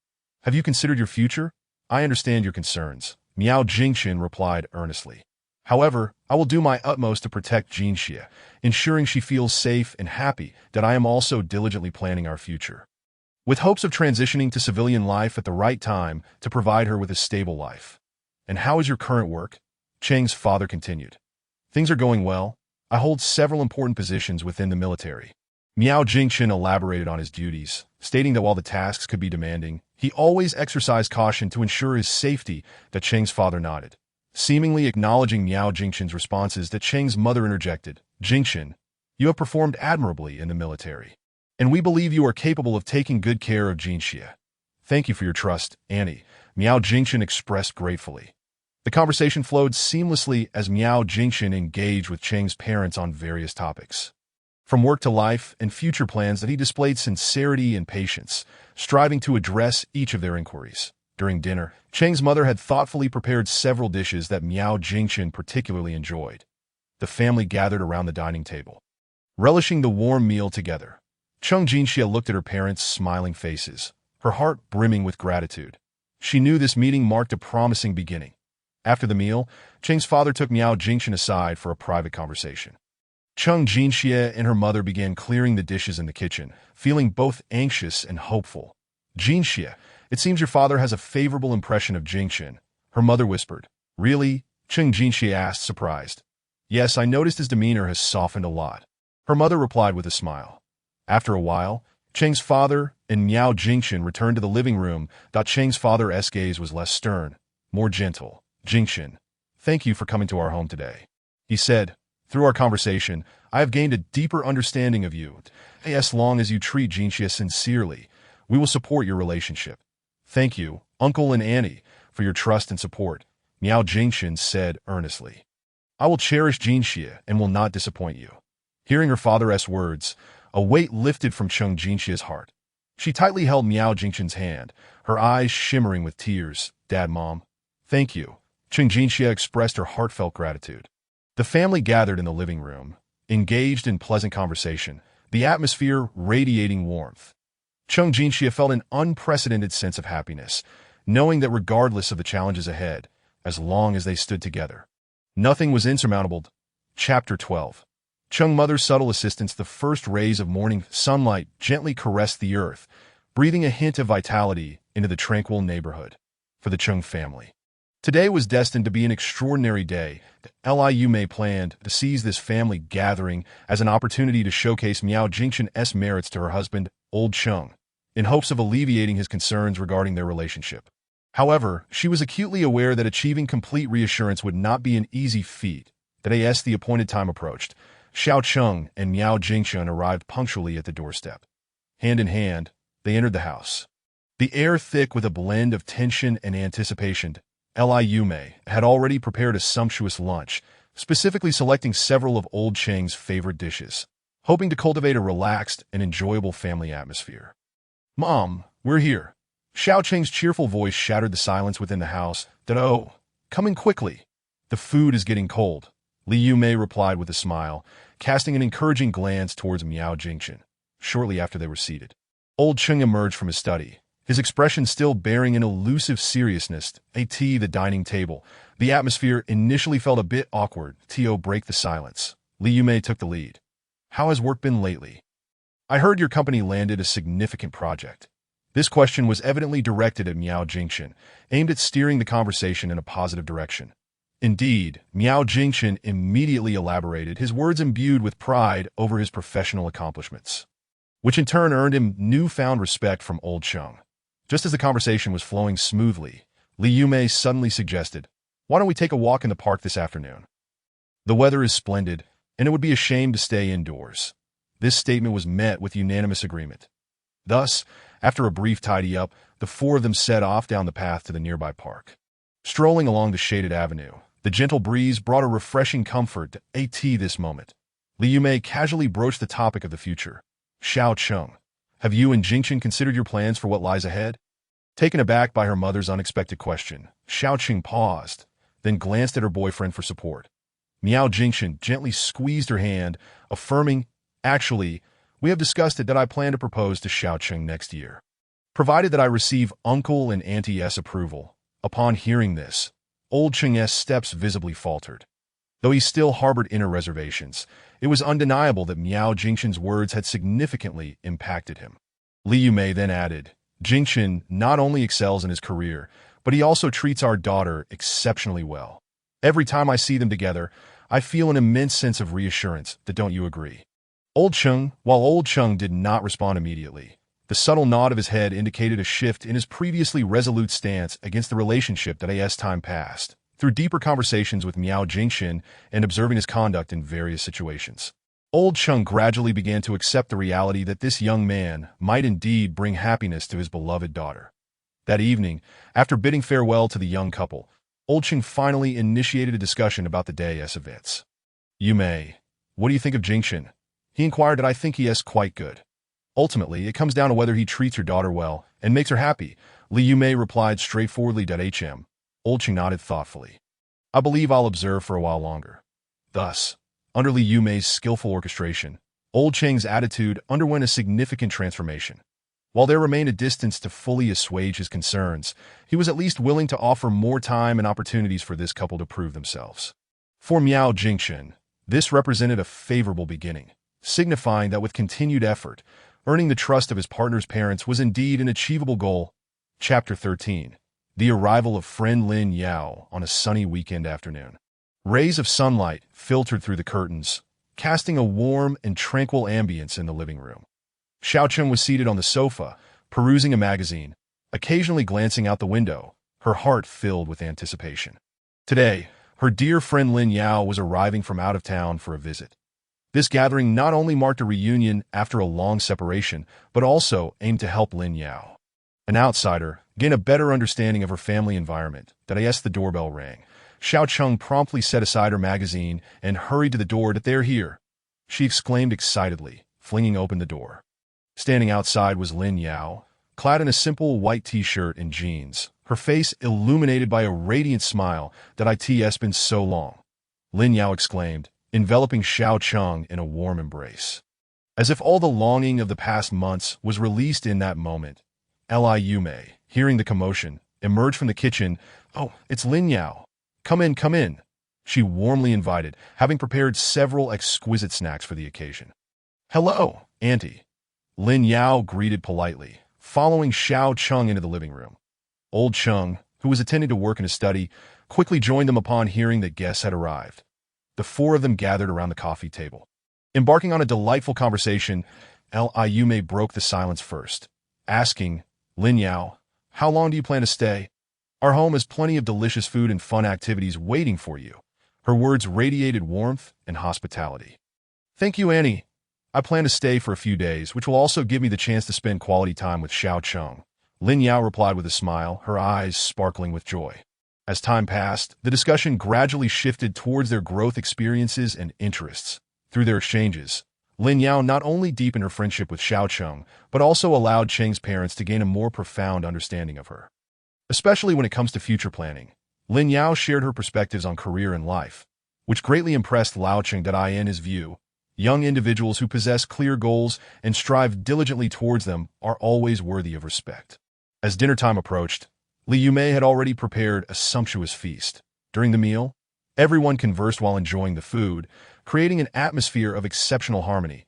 Have you considered your future? I understand your concerns, Miao Jingchen replied earnestly. However, I will do my utmost to protect Jinxie, ensuring she feels safe and happy that I am also diligently planning our future, with hopes of transitioning to civilian life at the right time to provide her with a stable life. And how is your current work? Cheng's father continued. Things are going well. I hold several important positions within the military. Miao Jingchen elaborated on his duties, stating that while the tasks could be demanding, he always exercised caution to ensure his safety. That Cheng's father nodded, seemingly acknowledging Miao Jingchen's responses. That Cheng's mother interjected, Jingchen, you have performed admirably in the military, and we believe you are capable of taking good care of Jinxie. Thank you for your trust, Annie, Miao Jingchen expressed gratefully. The conversation flowed seamlessly as Miao Jingchen engaged with Cheng's parents on various topics, from work to life and future plans. That he displayed sincerity and patience, striving to address each of their inquiries. During dinner, Cheng's mother had thoughtfully prepared several dishes that Miao Jingchen particularly enjoyed. The family gathered around the dining table, relishing the warm meal together. Cheng Jinxie looked at her parents' smiling faces, her heart brimming with gratitude. She knew this meeting marked a promising beginning. After the meal, Cheng's father took Miao Jingchen aside for a private conversation. Cheng Jinxie and her mother began clearing the dishes in the kitchen, feeling both anxious and hopeful. Jinxie, it seems your father has a favorable impression of Jingchen, her mother whispered. Really? Cheng Jinxie asked, surprised. Yes, I noticed his demeanor has softened a lot, her mother replied with a smile. After a while, Cheng's father and Miao Jingchen returned to the living room. Cheng's father's gaze was less stern, more gentle. Jingchen, thank you for coming to our home today, he said. Through our conversation, I have gained a deeper understanding of you. As long as you treat Jinxie sincerely, we will support your relationship. Thank you, Uncle and Annie, for your trust and support, Miao Jingchen said earnestly. I will cherish Jinxie and will not disappoint you. Hearing her father's words, a weight lifted from Cheng Jinxie's heart. She tightly held Miao Jingxin's hand, her eyes shimmering with tears. "Dad, Mom, thank you." Cheng Jinxia expressed her heartfelt gratitude. The family gathered in the living room, engaged in pleasant conversation, the atmosphere radiating warmth. Cheng Jinxia felt an unprecedented sense of happiness, knowing that regardless of the challenges ahead, as long as they stood together, nothing was insurmountable. Chapter 12. Cheng Mother's subtle assistance. The first rays of morning sunlight gently caressed the earth, breathing a hint of vitality into the tranquil neighborhood. For the Cheng family, today was destined to be an extraordinary day. Liu Mei planned to seize this family gathering as an opportunity to showcase Miao Jingxin's merits to her husband, Old Cheng, in hopes of alleviating his concerns regarding their relationship. However, she was acutely aware that achieving complete reassurance would not be an easy feat. As the appointed time approached, Xiao Cheng and Miao Jingxin arrived punctually at the doorstep. Hand in hand, they entered the house. The air thick with a blend of tension and anticipation. Liu Mei had already prepared a sumptuous lunch, specifically selecting several of Old Cheng's favorite dishes, hoping to cultivate a relaxed and enjoyable family atmosphere. "Mom, we're here." Xiao Cheng's cheerful voice shattered the silence within the house. "Oh, come in quickly. The food is getting cold." Liu Mei replied with a smile, casting an encouraging glance towards Miao Jingxin. Shortly after they were seated, Old Cheng emerged from his study, his expression still bearing an elusive seriousness. The dining table. The atmosphere initially felt a bit awkward. To break the silence, Liu Mei took the lead. "How has work been lately? I heard your company landed a significant project." This question was evidently directed at Miao Jingxin, aimed at steering the conversation in a positive direction. Indeed, Miao Jingxin immediately elaborated, his words imbued with pride over his professional accomplishments, which in turn earned him newfound respect from Old Cheng. Just as the conversation was flowing smoothly, Liu Mei suddenly suggested, "Why don't we take a walk in the park this afternoon? The weather is splendid, and it would be a shame to stay indoors." This statement was met with unanimous agreement. Thus, after a brief tidy-up, the four of them set off down the path to the nearby park. Strolling along the shaded avenue, the gentle breeze brought a refreshing comfort to this moment. Liu Mei casually broached the topic of the future. "Xiao Cheng, have you and Jingxin considered your plans for what lies ahead?" Taken aback by her mother's unexpected question, Xiao Cheng paused, then glanced at her boyfriend for support. Miao Jingxin gently squeezed her hand, affirming, "Actually, we have discussed it that I plan to propose to Xiao Cheng next year, provided that I receive Uncle and Auntie's approval." Upon hearing this, Old Cheng's steps visibly faltered. Though he still harbored inner reservations, it was undeniable that Miao Jingxin's words had significantly impacted him. Liu Mei then added, "Jingxin not only excels in his career, but he also treats our daughter exceptionally well. Every time I see them together, I feel an immense sense of reassurance. Don't you agree?" While Old Cheng did not respond immediately, the subtle nod of his head indicated a shift in his previously resolute stance against the relationship that as time passed. Through deeper conversations with Miao Jingxin and observing his conduct in various situations, Old Cheng gradually began to accept the reality that this young man might indeed bring happiness to his beloved daughter. That evening, after bidding farewell to the young couple, Old Cheng finally initiated a discussion about the day's events. "You Mei, what do you think of Jingxin?" he inquired. "I think he is quite good. Ultimately, it comes down to whether he treats your daughter well and makes her happy," Liu Mei replied straightforwardly. Old Cheng nodded thoughtfully. "I believe I'll observe for a while longer." Thus, under Liu Mei's skillful orchestration, Old Cheng's attitude underwent a significant transformation. While there remained a distance to fully assuage his concerns, he was at least willing to offer more time and opportunities for this couple to prove themselves. For Miao Jingxin, this represented a favorable beginning, signifying that with continued effort, earning the trust of his partner's parents was indeed an achievable goal. Chapter 13. The arrival of friend Lin Yao on a sunny weekend afternoon. Rays of sunlight filtered through the curtains, casting a warm and tranquil ambience in the living room. Xiao Cheng was seated on the sofa, perusing a magazine, occasionally glancing out the window, her heart filled with anticipation. Today, her dear friend Lin Yao was arriving from out of town for a visit. This gathering not only marked a reunion after a long separation, but also aimed to help Lin Yao, an outsider, gain a better understanding of her family environment. As the doorbell rang, Xiao Cheng promptly set aside her magazine and hurried to the door. "They're here," she exclaimed excitedly, flinging open the door. Standing outside was Lin Yao, clad in a simple white t-shirt and jeans, her face illuminated by a radiant smile that it's been so long. Lin Yao exclaimed, enveloping Xiao Cheng in a warm embrace. As if all the longing of the past months was released in that moment, Liu Mei, hearing the commotion, emerged from the kitchen. "Oh, it's Lin Yao. Come in, come in," she warmly invited, having prepared several exquisite snacks for the occasion. "Hello, Auntie," Lin Yao greeted politely, following Xiao Cheng into the living room. Old Cheng, who was attending to work in his study, quickly joined them upon hearing that guests had arrived. The four of them gathered around the coffee table. Embarking on a delightful conversation, Liu Mei broke the silence first, asking, "Lin Yao, how long do you plan to stay? Our home has plenty of delicious food and fun activities waiting for you." Her words radiated warmth and hospitality. "Thank you, Annie. I plan to stay for a few days, which will also give me the chance to spend quality time with Xiao Cheng," Lin Yao replied with a smile, her eyes sparkling with joy. As time passed, the discussion gradually shifted towards their growth experiences and interests. Through their exchanges, Lin Yao not only deepened her friendship with Xiao Cheng, but also allowed Cheng's parents to gain a more profound understanding of her. Especially when it comes to future planning, Lin Yao shared her perspectives on career and life, which greatly impressed Lao Cheng. In his view, young individuals who possess clear goals and strive diligently towards them are always worthy of respect. As dinner time approached, Liu Mei had already prepared a sumptuous feast. During the meal, everyone conversed while enjoying the food, creating an atmosphere of exceptional harmony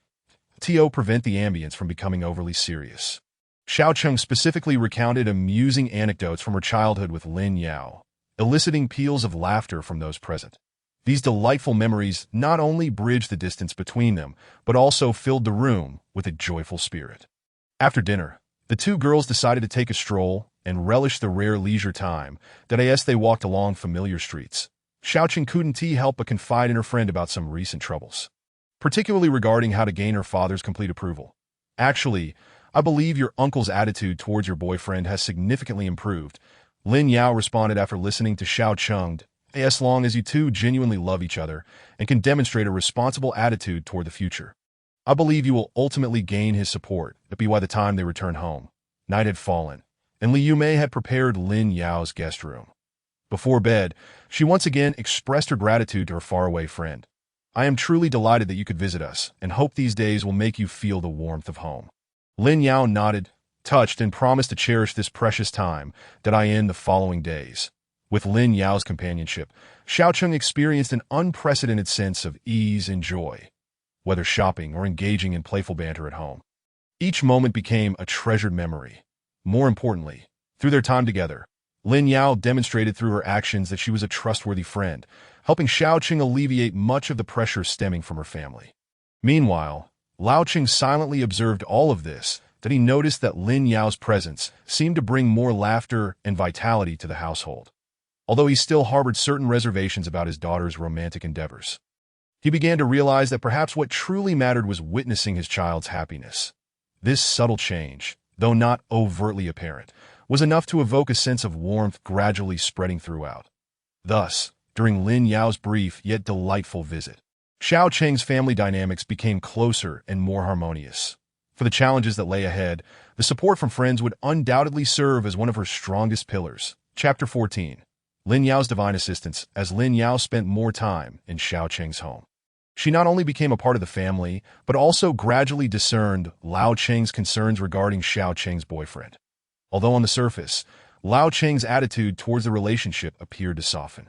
to prevent the ambience from becoming overly serious. Xiao Cheng specifically recounted amusing anecdotes from her childhood with Lin Yao, eliciting peals of laughter from those present. These delightful memories not only bridged the distance between them, but also filled the room with a joyful spirit. After dinner, the two girls decided to take a stroll and relish the rare leisure time that as they walked along familiar streets. Xiao Cheng couldn't help but confide in her friend about some recent troubles, particularly regarding how to gain her father's complete approval. "Actually, I believe your uncle's attitude towards your boyfriend has significantly improved," Lin Yao responded after listening to Xiao Cheng. "As long as you two genuinely love each other and can demonstrate a responsible attitude toward the future, I believe you will ultimately gain his support." By the time they returned home, night had fallen, and Liu Mei had prepared Lin Yao's guest room. Before bed, she once again expressed her gratitude to her faraway friend. "I am truly delighted that you could visit us, and hope these days will make you feel the warmth of home." Lin Yao nodded, touched, and promised to cherish this precious time in the following days. With Lin Yao's companionship, Xiao Cheng experienced an unprecedented sense of ease and joy, whether shopping or engaging in playful banter at home. Each moment became a treasured memory. More importantly, through their time together, Lin Yao demonstrated through her actions that she was a trustworthy friend, helping Xiao Cheng alleviate much of the pressure stemming from her family. Meanwhile, Lao Cheng silently observed all of this, that he noticed that Lin Yao's presence seemed to bring more laughter and vitality to the household. Although he still harbored certain reservations about his daughter's romantic endeavors, he began to realize that perhaps what truly mattered was witnessing his child's happiness. This subtle change, though not overtly apparent, was enough to evoke a sense of warmth gradually spreading throughout. Thus, during Lin Yao's brief yet delightful visit, Xiao Cheng's family dynamics became closer and more harmonious. For the challenges that lay ahead, the support from friends would undoubtedly serve as one of her strongest pillars. Chapter 14. Lin Yao's divine assistance. As Lin Yao spent more time in Xiao Cheng's home, she not only became a part of the family, but also gradually discerned Lao Cheng's concerns regarding Xiao Cheng's boyfriend. Although on the surface, Lao Cheng's attitude towards the relationship appeared to soften,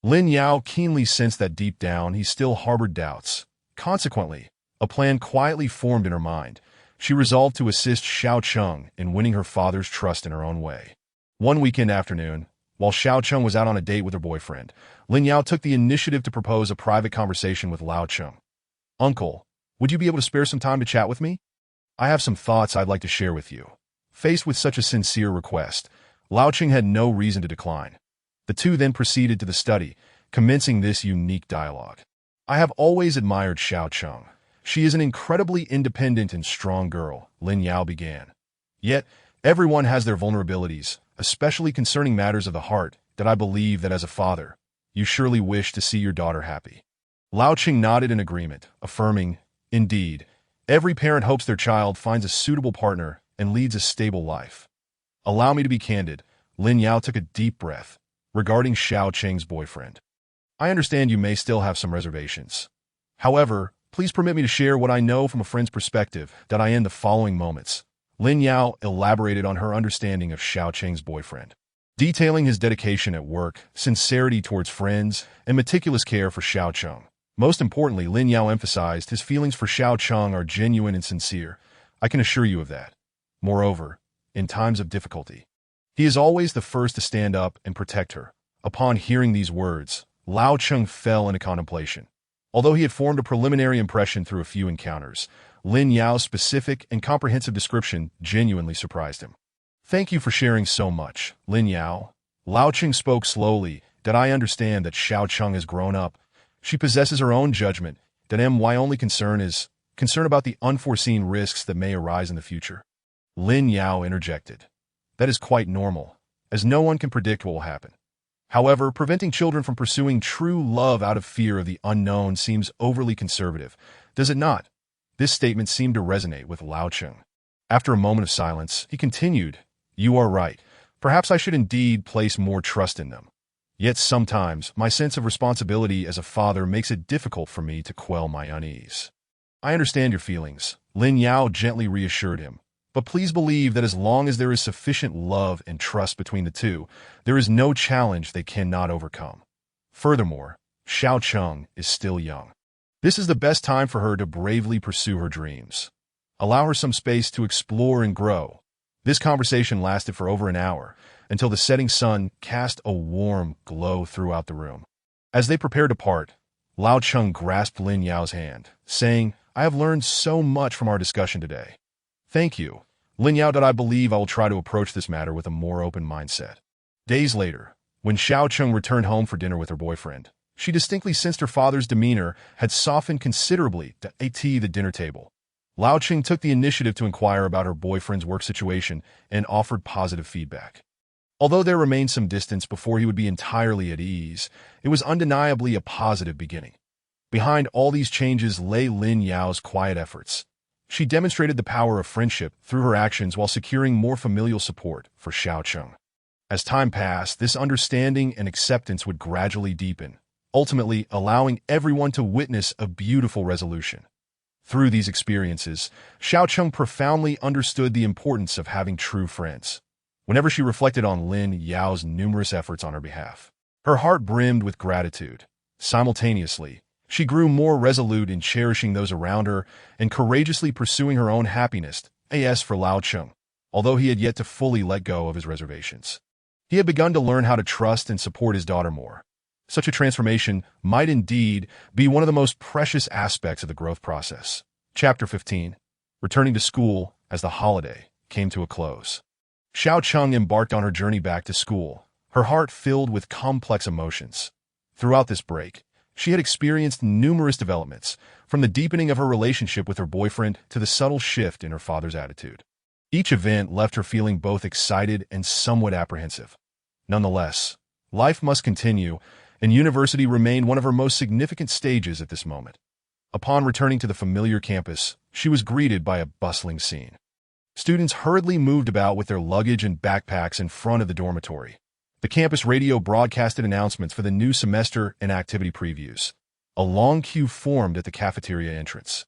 Lin Yao keenly sensed that deep down he still harbored doubts. Consequently, a plan quietly formed in her mind. She resolved to assist Xiao Cheng in winning her father's trust in her own way. One weekend afternoon, while Xiao Cheng was out on a date with her boyfriend, Lin Yao took the initiative to propose a private conversation with Lao Cheng. "Uncle, would you be able to spare some time to chat with me? I have some thoughts I'd like to share with you." Faced with such a sincere request, Lao Cheng had no reason to decline. The two then proceeded to the study, commencing this unique dialogue. "I have always admired Xiao Cheng. She is an incredibly independent and strong girl," Lin Yao began. "Yet, everyone has their vulnerabilities, especially concerning matters of the heart, that I believe that as a father, you surely wish to see your daughter happy." Lao Cheng nodded in agreement, affirming, "Indeed, Every parent hopes their child finds a suitable partner and leads a stable life. Allow me to be candid. Lin Yao took a deep breath. Regarding Xiao Cheng's boyfriend, I understand you may still have some reservations. However, please permit me to share what I know from a friend's perspective that I in the following moments. Lin Yao elaborated on her understanding of Xiao Cheng's boyfriend, detailing his dedication at work, sincerity towards friends, and meticulous care for Xiao Cheng. Most importantly, Lin Yao emphasized his feelings for Xiao Cheng are genuine and sincere. I can assure you of that. Moreover, in times of difficulty, he is always the first to stand up and protect her. Upon hearing these words, Lao Cheng fell into contemplation. Although he had formed a preliminary impression through a few encounters, Lin Yao's specific and comprehensive description genuinely surprised him. Thank you for sharing so much, Lin Yao. Lao Cheng spoke slowly. That I understand that Xiao Cheng has grown up. She possesses her own judgment. That my only concern is concern about the unforeseen risks that may arise in the future. Lin Yao interjected. That is quite normal, as no one can predict what will happen. However, preventing children from pursuing true love out of fear of the unknown seems overly conservative, does it not? This statement seemed to resonate with Lao Cheng. After a moment of silence, he continued, You are right. Perhaps I should indeed place more trust in them. Yet sometimes, my sense of responsibility as a father makes it difficult for me to quell my unease. I understand your feelings, Lin Yao gently reassured him. But please believe that as long as there is sufficient love and trust between the two, there is no challenge they cannot overcome. Furthermore, Xiao Cheng is still young. This is the best time for her to bravely pursue her dreams. Allow her some space to explore and grow. This conversation lasted for over an hour, until the setting sun cast a warm glow throughout the room. As they prepared to part, Lao Cheng grasped Lin Yao's hand, saying, I have learned so much from our discussion today. Thank you, Lin Yao. I believe I will try to approach this matter with a more open mindset. Days later, when Xiao Cheng returned home for dinner with her boyfriend, she distinctly sensed her father's demeanor had softened considerably at the dinner table. Lao Cheng took the initiative to inquire about her boyfriend's work situation and offered positive feedback. Although there remained some distance before he would be entirely at ease, it was undeniably a positive beginning. Behind all these changes lay Lin Yao's quiet efforts. She demonstrated the power of friendship through her actions while securing more familial support for Xiao Cheng. As time passed, this understanding and acceptance would gradually deepen, ultimately allowing everyone to witness a beautiful resolution. Through these experiences, Xiao Cheng profoundly understood the importance of having true friends. Whenever she reflected on Lin Yao's numerous efforts on her behalf, her heart brimmed with gratitude. Simultaneously, she grew more resolute in cherishing those around her and courageously pursuing her own happiness. As for Lao Cheng, although he had yet to fully let go of his reservations, he had begun to learn how to trust and support his daughter more. Such a transformation might indeed be one of the most precious aspects of the growth process. Chapter 15. Returning to school as the holiday came to a close. Xiao Cheng embarked on her journey back to school, her heart filled with complex emotions. Throughout this break, she had experienced numerous developments, from the deepening of her relationship with her boyfriend to the subtle shift in her father's attitude. Each event left her feeling both excited and somewhat apprehensive. Nonetheless, life must continue, and university remained one of her most significant stages at this moment. Upon returning to the familiar campus, she was greeted by a bustling scene. Students hurriedly moved about with their luggage and backpacks in front of the dormitory. The campus radio broadcasted announcements for the new semester and activity previews. A long queue formed at the cafeteria entrance.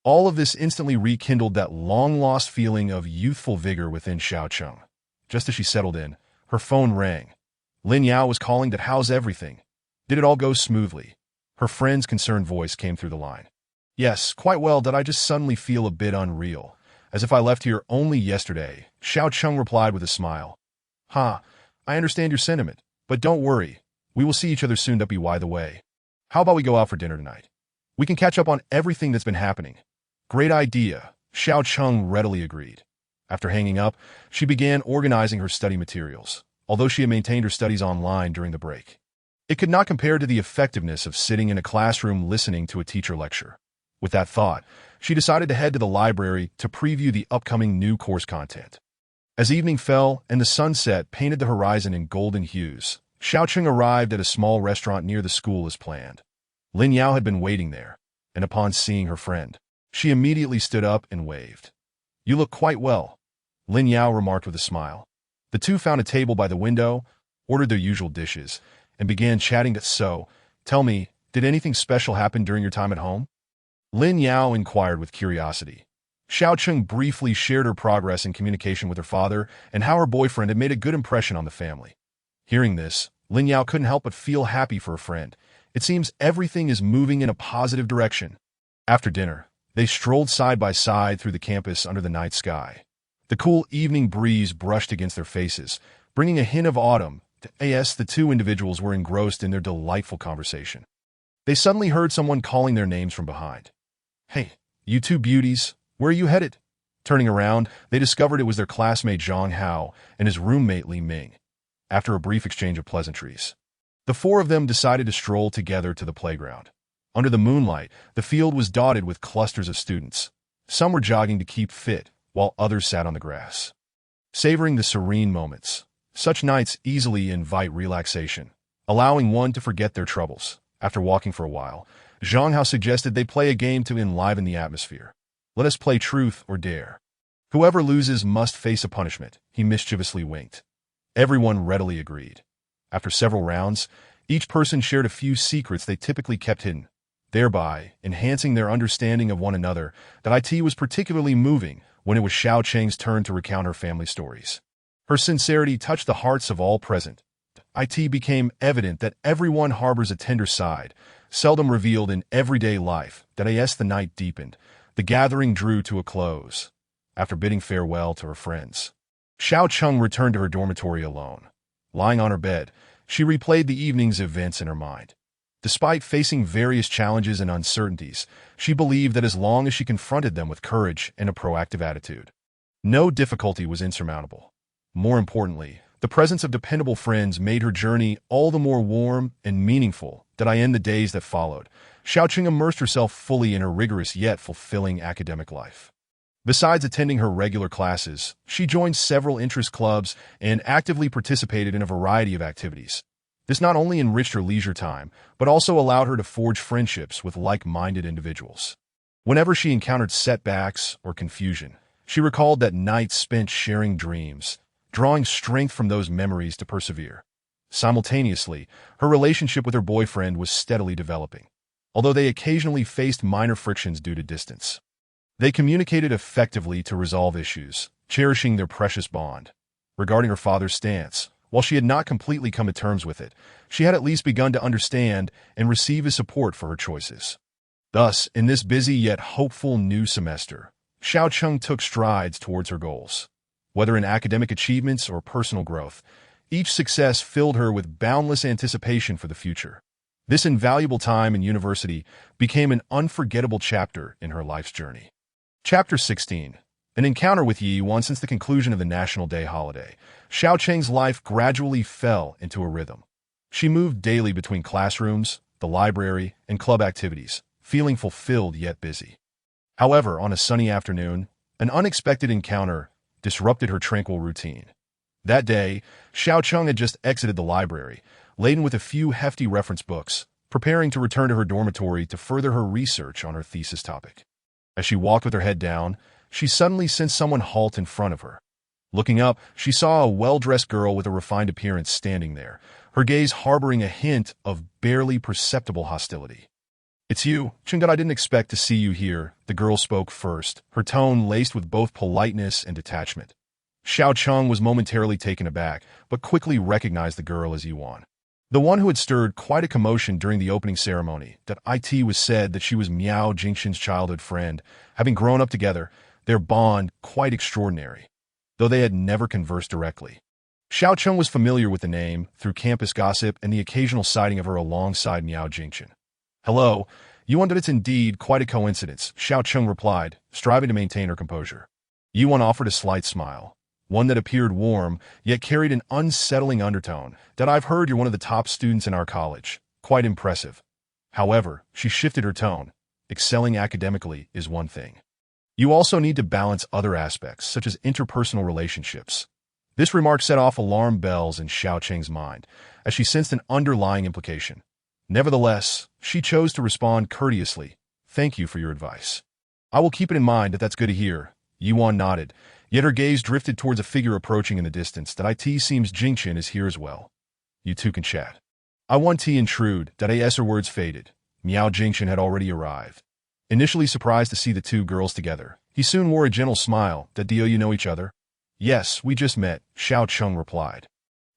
All of this instantly rekindled that long-lost feeling of youthful vigor within Xiao Cheng. Just as she settled in, her phone rang. Lin Yao was calling that how's everything? Did it all go smoothly? Her friend's concerned voice came through the line. Yes, quite well. Did I just suddenly feel a bit unreal? As if I left here only yesterday, Xiao Cheng replied with a smile. I understand your sentiment, but don't worry. We will see each other soon. By the way, how about we go out for dinner tonight? We can catch up on everything that's been happening. Great idea, Xiao Cheng readily agreed. After hanging up, she began organizing her study materials, although she had maintained her studies online during the break. It could not compare to the effectiveness of sitting in a classroom listening to a teacher lecture. With that thought, she decided to head to the library to preview the upcoming new course content. As evening fell and the sunset painted the horizon in golden hues, Xiao Cheng arrived at a small restaurant near the school as planned. Lin Yao had been waiting there, and upon seeing her friend, She immediately stood up and waved. "You look quite well," Lin Yao remarked with a smile. The two found a table by the window, ordered their usual dishes, and began chatting. "So, tell me, did anything special happen during your time at home?" Lin Yao inquired with curiosity. Xiaocheng briefly shared her progress in communication with her father and how her boyfriend had made a good impression on the family. Hearing this, Lin Yao couldn't help but feel happy for her friend. It seems everything is moving in a positive direction. After dinner, they strolled side by side through the campus under the night sky. The cool evening breeze brushed against their faces, bringing a hint of autumn. The two individuals were engrossed in their delightful conversation. They suddenly heard someone calling their names from behind. "Hey, you two beauties, where are you headed?" Turning around, they discovered it was their classmate Zhang Hao and his roommate Li Ming. After a brief exchange of pleasantries, the four of them decided to stroll together to the playground. Under the moonlight, the field was dotted with clusters of students. Some were jogging to keep fit, while others sat on the grass, savoring the serene moments. Such nights easily invite relaxation, allowing one to forget their troubles. After walking for a while, Zhang Hao suggested they play a game to enliven the atmosphere. "Let us play truth or dare. Whoever loses must face a punishment," he mischievously winked. Everyone readily agreed. After several rounds, each person shared a few secrets they typically kept hidden, thereby enhancing their understanding of one another. That it was particularly moving when it was Xiaocheng's turn to recount her family stories. Her sincerity touched the hearts of all present. It became evident that everyone harbors a tender side, seldom revealed in everyday life. As the night deepened, the gathering drew to a close. After bidding farewell to her friends, Xiaocheng returned to her dormitory alone. Lying on her bed, she replayed the evening's events in her mind. Despite facing various challenges and uncertainties, she believed that as long as she confronted them with courage and a proactive attitude, no difficulty was insurmountable. More importantly, the presence of dependable friends made her journey all the more warm and meaningful. In the days that followed, Xiaocheng immersed herself fully in her rigorous yet fulfilling academic life. Besides attending her regular classes, she joined several interest clubs and actively participated in a variety of activities. This not only enriched her leisure time, but also allowed her to forge friendships with like-minded individuals. Whenever she encountered setbacks or confusion, she recalled that nights spent sharing dreams, drawing strength from those memories to persevere. Simultaneously, her relationship with her boyfriend was steadily developing. Although they occasionally faced minor frictions due to distance, they communicated effectively to resolve issues, cherishing their precious bond. Regarding her father's stance, while she had not completely come to terms with it, she had at least begun to understand and receive his support for her choices. Thus, in this busy yet hopeful new semester, Xiaocheng took strides towards her goals. Whether in academic achievements or personal growth, each success filled her with boundless anticipation for the future. This invaluable time in university became an unforgettable chapter in her life's journey. Chapter 16. An encounter with Yi Yuan. Since the conclusion of the National Day holiday, Xiaocheng's life gradually fell into a rhythm. She moved daily between classrooms, the library, and club activities, feeling fulfilled yet busy. However, on a sunny afternoon, an unexpected encounter disrupted her tranquil routine. That day, Xiaocheng had just exited the library, laden with a few hefty reference books, preparing to return to her dormitory to further her research on her thesis topic. As she walked with her head down, she suddenly sensed someone halt in front of her. Looking up, she saw a well-dressed girl with a refined appearance standing there, her gaze harboring a hint of barely perceptible hostility. "It's you, Cheng. I didn't expect to see you here," the girl spoke first, her tone laced with both politeness and detachment. Xiaocheng was momentarily taken aback, but quickly recognized the girl as Yuan, the one who had stirred quite a commotion during the opening ceremony. It was said that she was Miao Jingxin's childhood friend, having grown up together, their bond quite extraordinary, though they had never conversed directly. Xiaocheng was familiar with the name through campus gossip and the occasional sighting of her alongside Miao Jingxin. "Hello, Yuan. It's indeed quite a coincidence," Xiaocheng replied, striving to maintain her composure. Yuan offered a slight smile, one that appeared warm, yet carried an unsettling undertone. "I've heard you're one of the top students in our college. Quite impressive." However, she shifted her tone. "Excelling academically is one thing. You also need to balance other aspects, such as interpersonal relationships." This remark set off alarm bells in Xiaocheng's mind, as she sensed an underlying implication. Nevertheless, she chose to respond courteously. "Thank you for your advice. I will keep it in mind. That's good to hear. Yuan nodded, yet her gaze drifted towards a figure approaching in the distance. That it seems Jingchen is here as well. You two can chat. I want to intrude. That her words faded. Miao Jingchen had already arrived. Initially surprised to see the two girls together, he soon wore a gentle smile. Do you know each other? Yes, we just met, Xiao Cheng replied.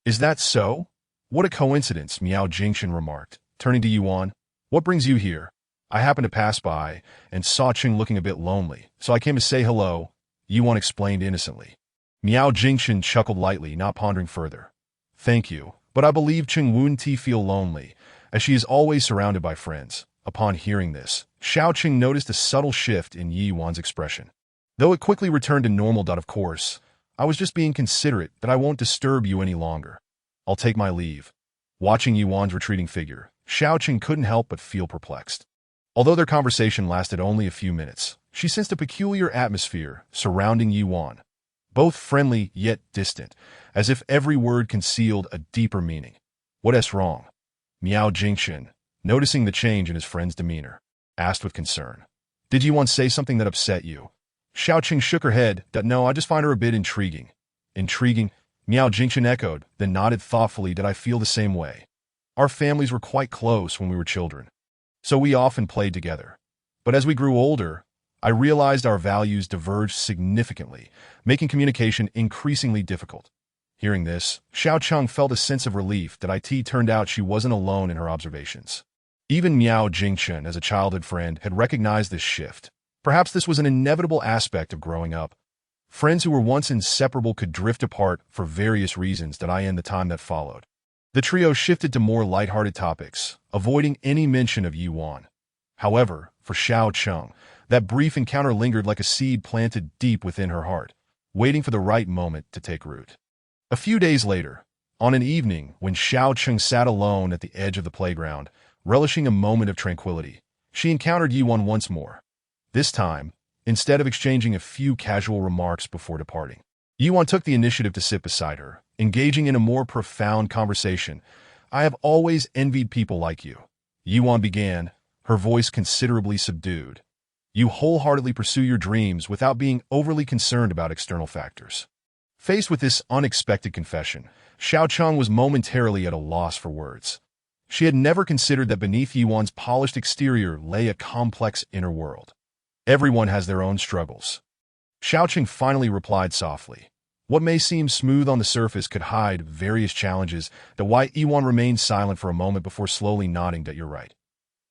Is that so? What a coincidence, Miao Jingchen remarked, turning to Yuan. What brings you here? I happened to pass by and saw Cheng looking a bit lonely, so I came to say hello, Yuan explained innocently. Miao Jingchen chuckled lightly, not pondering further. Thank you, but I believe Cheng wouldn't feel lonely, as she is always surrounded by friends. Upon hearing this, Xiao Cheng noticed a subtle shift in Yuan's expression. Though it quickly returned to normal. Of course, I was just being considerate. That I won't disturb you any longer. I'll take my leave. Watching Yuan's retreating figure, Xiao Cheng couldn't help but feel perplexed. Although their conversation lasted only a few minutes, she sensed a peculiar atmosphere surrounding Yuan, both friendly yet distant, as if every word concealed a deeper meaning. What's wrong? Miao Jingchen, noticing the change in his friend's demeanor, asked with concern. Did Yuan say something that upset you? Xiao Cheng shook her head. No, I just find her a bit intriguing. Intriguing? Miao Jingchen echoed, then nodded thoughtfully. Did I feel the same way? Our families were quite close when we were children, so we often played together. But as we grew older, I realized our values diverged significantly, making communication increasingly difficult. Hearing this, Xiao Cheng felt a sense of relief. That it turned out she wasn't alone in her observations. Even Miao Jingchen, as a childhood friend, had recognized this shift. Perhaps this was an inevitable aspect of growing up. Friends who were once inseparable could drift apart for various reasons. In the time that followed, the trio shifted to more lighthearted topics, avoiding any mention of Yuan. However, for Xiao Cheng, that brief encounter lingered like a seed planted deep within her heart, waiting for the right moment to take root. A few days later, on an evening when Xiao Cheng sat alone at the edge of the playground, relishing a moment of tranquility, she encountered Yuan once more. This time, instead of exchanging a few casual remarks before departing, Yuan took the initiative to sit beside her, engaging in a more profound conversation. I have always envied people like you, Yuan began, her voice considerably subdued. You wholeheartedly pursue your dreams without being overly concerned about external factors. Faced with this unexpected confession, Xiao Cheng was momentarily at a loss for words. She had never considered that beneath Yuan's polished exterior lay a complex inner world. Everyone has their own struggles. Xiao Cheng finally replied softly. What may seem smooth on the surface could hide various challenges. Yuan remained silent for a moment before slowly nodding. You're right.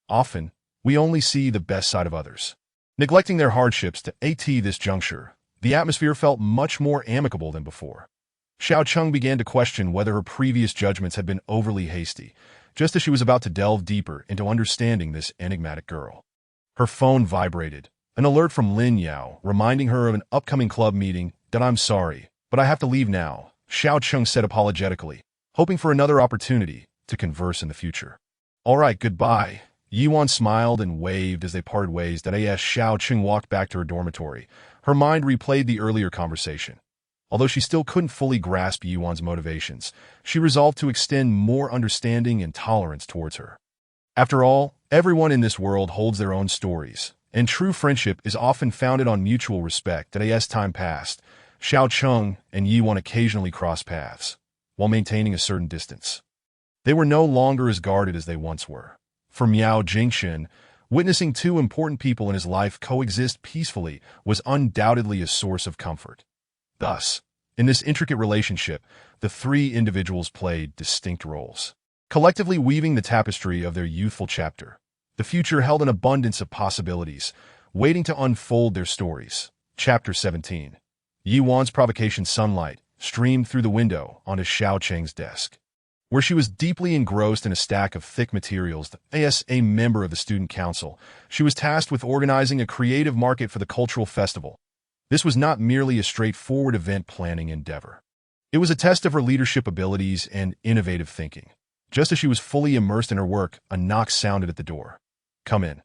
Often, we only see the best side of others. Neglecting their hardships. This juncture, the atmosphere felt much more amicable than before. Xiao Cheng began to question whether her previous judgments had been overly hasty, just as she was about to delve deeper into understanding this enigmatic girl. Her phone vibrated. An alert from Lin Yao, reminding her of an upcoming club meeting. I'm sorry, but I have to leave now, Xiao Cheng said apologetically, hoping for another opportunity to converse in the future. All right, goodbye. Yuan smiled and waved as they parted ways. As Xiao Cheng walked back to her dormitory, her mind replayed the earlier conversation. Although she still couldn't fully grasp Yuan's motivations, she resolved to extend more understanding and tolerance towards her. After all, everyone in this world holds their own stories, and true friendship is often founded on mutual respect. As time passed, Xiao Cheng and Yuan occasionally crossed paths, while maintaining a certain distance. They were no longer as guarded as they once were. For Miao Jingchen, witnessing two important people in his life coexist peacefully was undoubtedly a source of comfort. Thus, in this intricate relationship, the three individuals played distinct roles, collectively weaving the tapestry of their youthful chapter. The future held an abundance of possibilities, waiting to unfold their stories. Chapter 17. Yuan's provocation. Sunlight streamed through the window onto Xiao Cheng's desk, where she was deeply engrossed in a stack of thick materials. As a member of the student council, she was tasked with organizing a creative market for the cultural festival. This was not merely a straightforward event planning endeavor. It was a test of her leadership abilities and innovative thinking. Just as she was fully immersed in her work, a knock sounded at the door. Come in.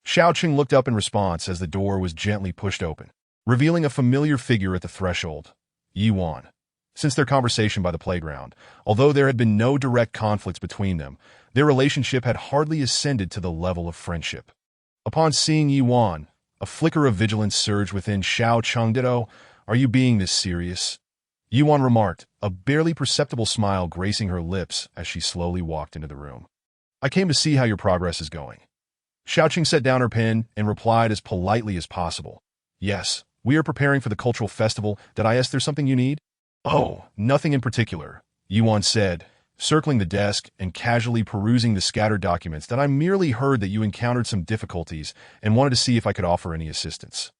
Xiao Cheng looked up in response as the door was gently pushed open, revealing a familiar figure at the threshold, Yuan. Since their conversation by the playground, although there had been no direct conflicts between them, their relationship had hardly ascended to the level of friendship. Upon seeing Yuan, a A flicker of vigilance surged within Xiao Chengdito. Are you being this serious? Yuan remarked, a barely perceptible smile gracing her lips as she slowly walked into the room. I came to see how your progress is going. Xiaoqing set down her pen and replied as politely as possible. Yes, we are preparing for the cultural festival. Did I ask there's something you need? Oh, nothing in particular, Yuan said, circling the desk and casually perusing the scattered documents. That I merely heard that you encountered some difficulties and wanted to see if I could offer any assistance.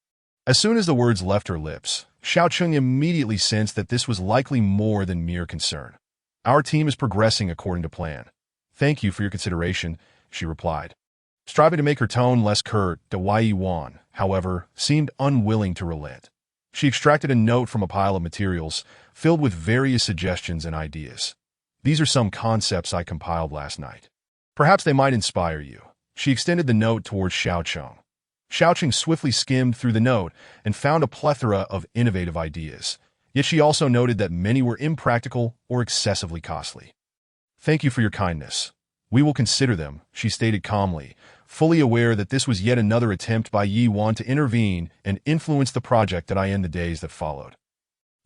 As soon as the words left her lips, Xiaoqing immediately sensed that this was likely more than mere concern. Our team is progressing according to plan. Thank you for your consideration, she replied. Striving to make her tone less curt, Wei Yuan, however, seemed unwilling to relent. She extracted a note from a pile of materials filled with various suggestions and ideas. These are some concepts I compiled last night. Perhaps they might inspire you. She extended the note towards Xiaoqing. Xiaoqing swiftly skimmed through the note and found a plethora of innovative ideas, yet she also noted that many were impractical or excessively costly. Thank you for your kindness. We will consider them, she stated calmly, fully aware that this was yet another attempt by Yi Wan to intervene and influence the project that I in the days that followed.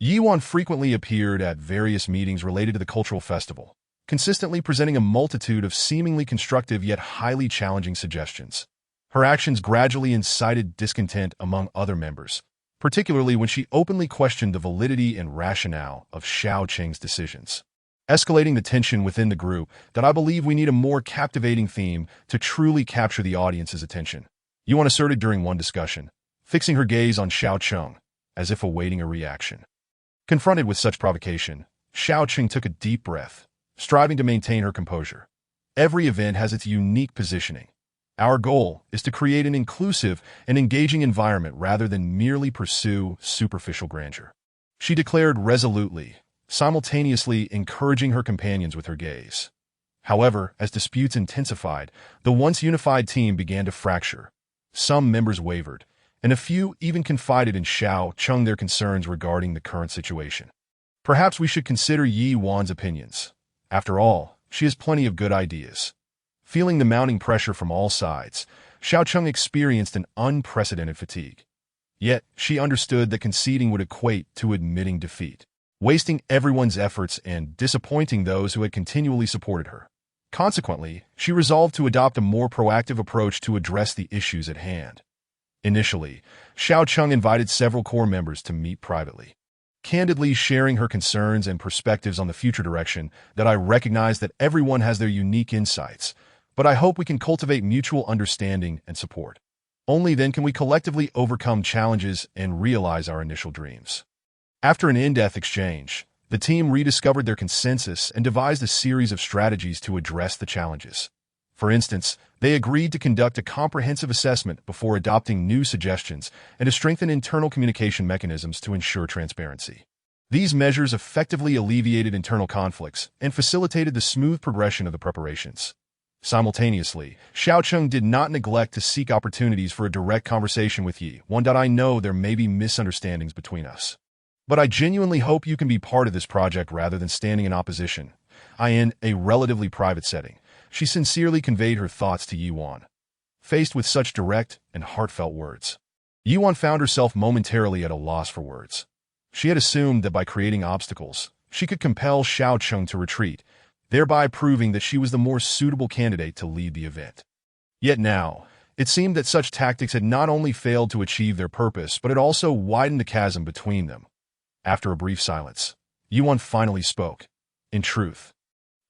Yi Wan frequently appeared at various meetings related to the cultural festival, consistently presenting a multitude of seemingly constructive yet highly challenging suggestions. Her actions gradually incited discontent among other members, particularly when she openly questioned the validity and rationale of Xiaoqing's decisions, escalating the tension within the group. That I believe we need a more captivating theme to truly capture the audience's attention, Yuan asserted during one discussion, fixing her gaze on Xiaoqing, as if awaiting a reaction. Confronted with such provocation, Xiaoqing took a deep breath, striving to maintain her composure. Every event has its unique positioning. Our goal is to create an inclusive and engaging environment rather than merely pursue superficial grandeur, she declared resolutely, simultaneously encouraging her companions with her gaze. However, as disputes intensified, the once unified team began to fracture. Some members wavered, and a few even confided in Xiaoqing their concerns regarding the current situation. Perhaps we should consider Yi Wan's opinions. After all, she has plenty of good ideas. Feeling the mounting pressure from all sides, Xiaoqing experienced an unprecedented fatigue. Yet, she understood that conceding would equate to admitting defeat, wasting everyone's efforts and disappointing those who had continually supported her. Consequently, she resolved to adopt a more proactive approach to address the issues at hand. Initially, Xiaoqing invited several core members to meet privately, candidly sharing her concerns and perspectives on the future direction. That I recognize that everyone has their unique insights, but I hope we can cultivate mutual understanding and support. Only then can we collectively overcome challenges and realize our initial dreams. After an in-depth exchange, the team rediscovered their consensus and devised a series of strategies to address the challenges. For instance, they agreed to conduct a comprehensive assessment before adopting new suggestions and to strengthen internal communication mechanisms to ensure transparency. These measures effectively alleviated internal conflicts and facilitated the smooth progression of the preparations. Simultaneously, Xiaoqing did not neglect to seek opportunities for a direct conversation with Yi Wan. I know there may be misunderstandings between us, but I genuinely hope you can be part of this project rather than standing in opposition. In a relatively private setting, she sincerely conveyed her thoughts to Yi Wan. Faced with such direct and heartfelt words, Yi Wan found herself momentarily at a loss for words. She had assumed that by creating obstacles, she could compel Xiaoqing to retreat, thereby proving that she was the more suitable candidate to lead the event. Yet now, it seemed that such tactics had not only failed to achieve their purpose, but had also widened the chasm between them. After a brief silence, Yi Wan finally spoke. In truth,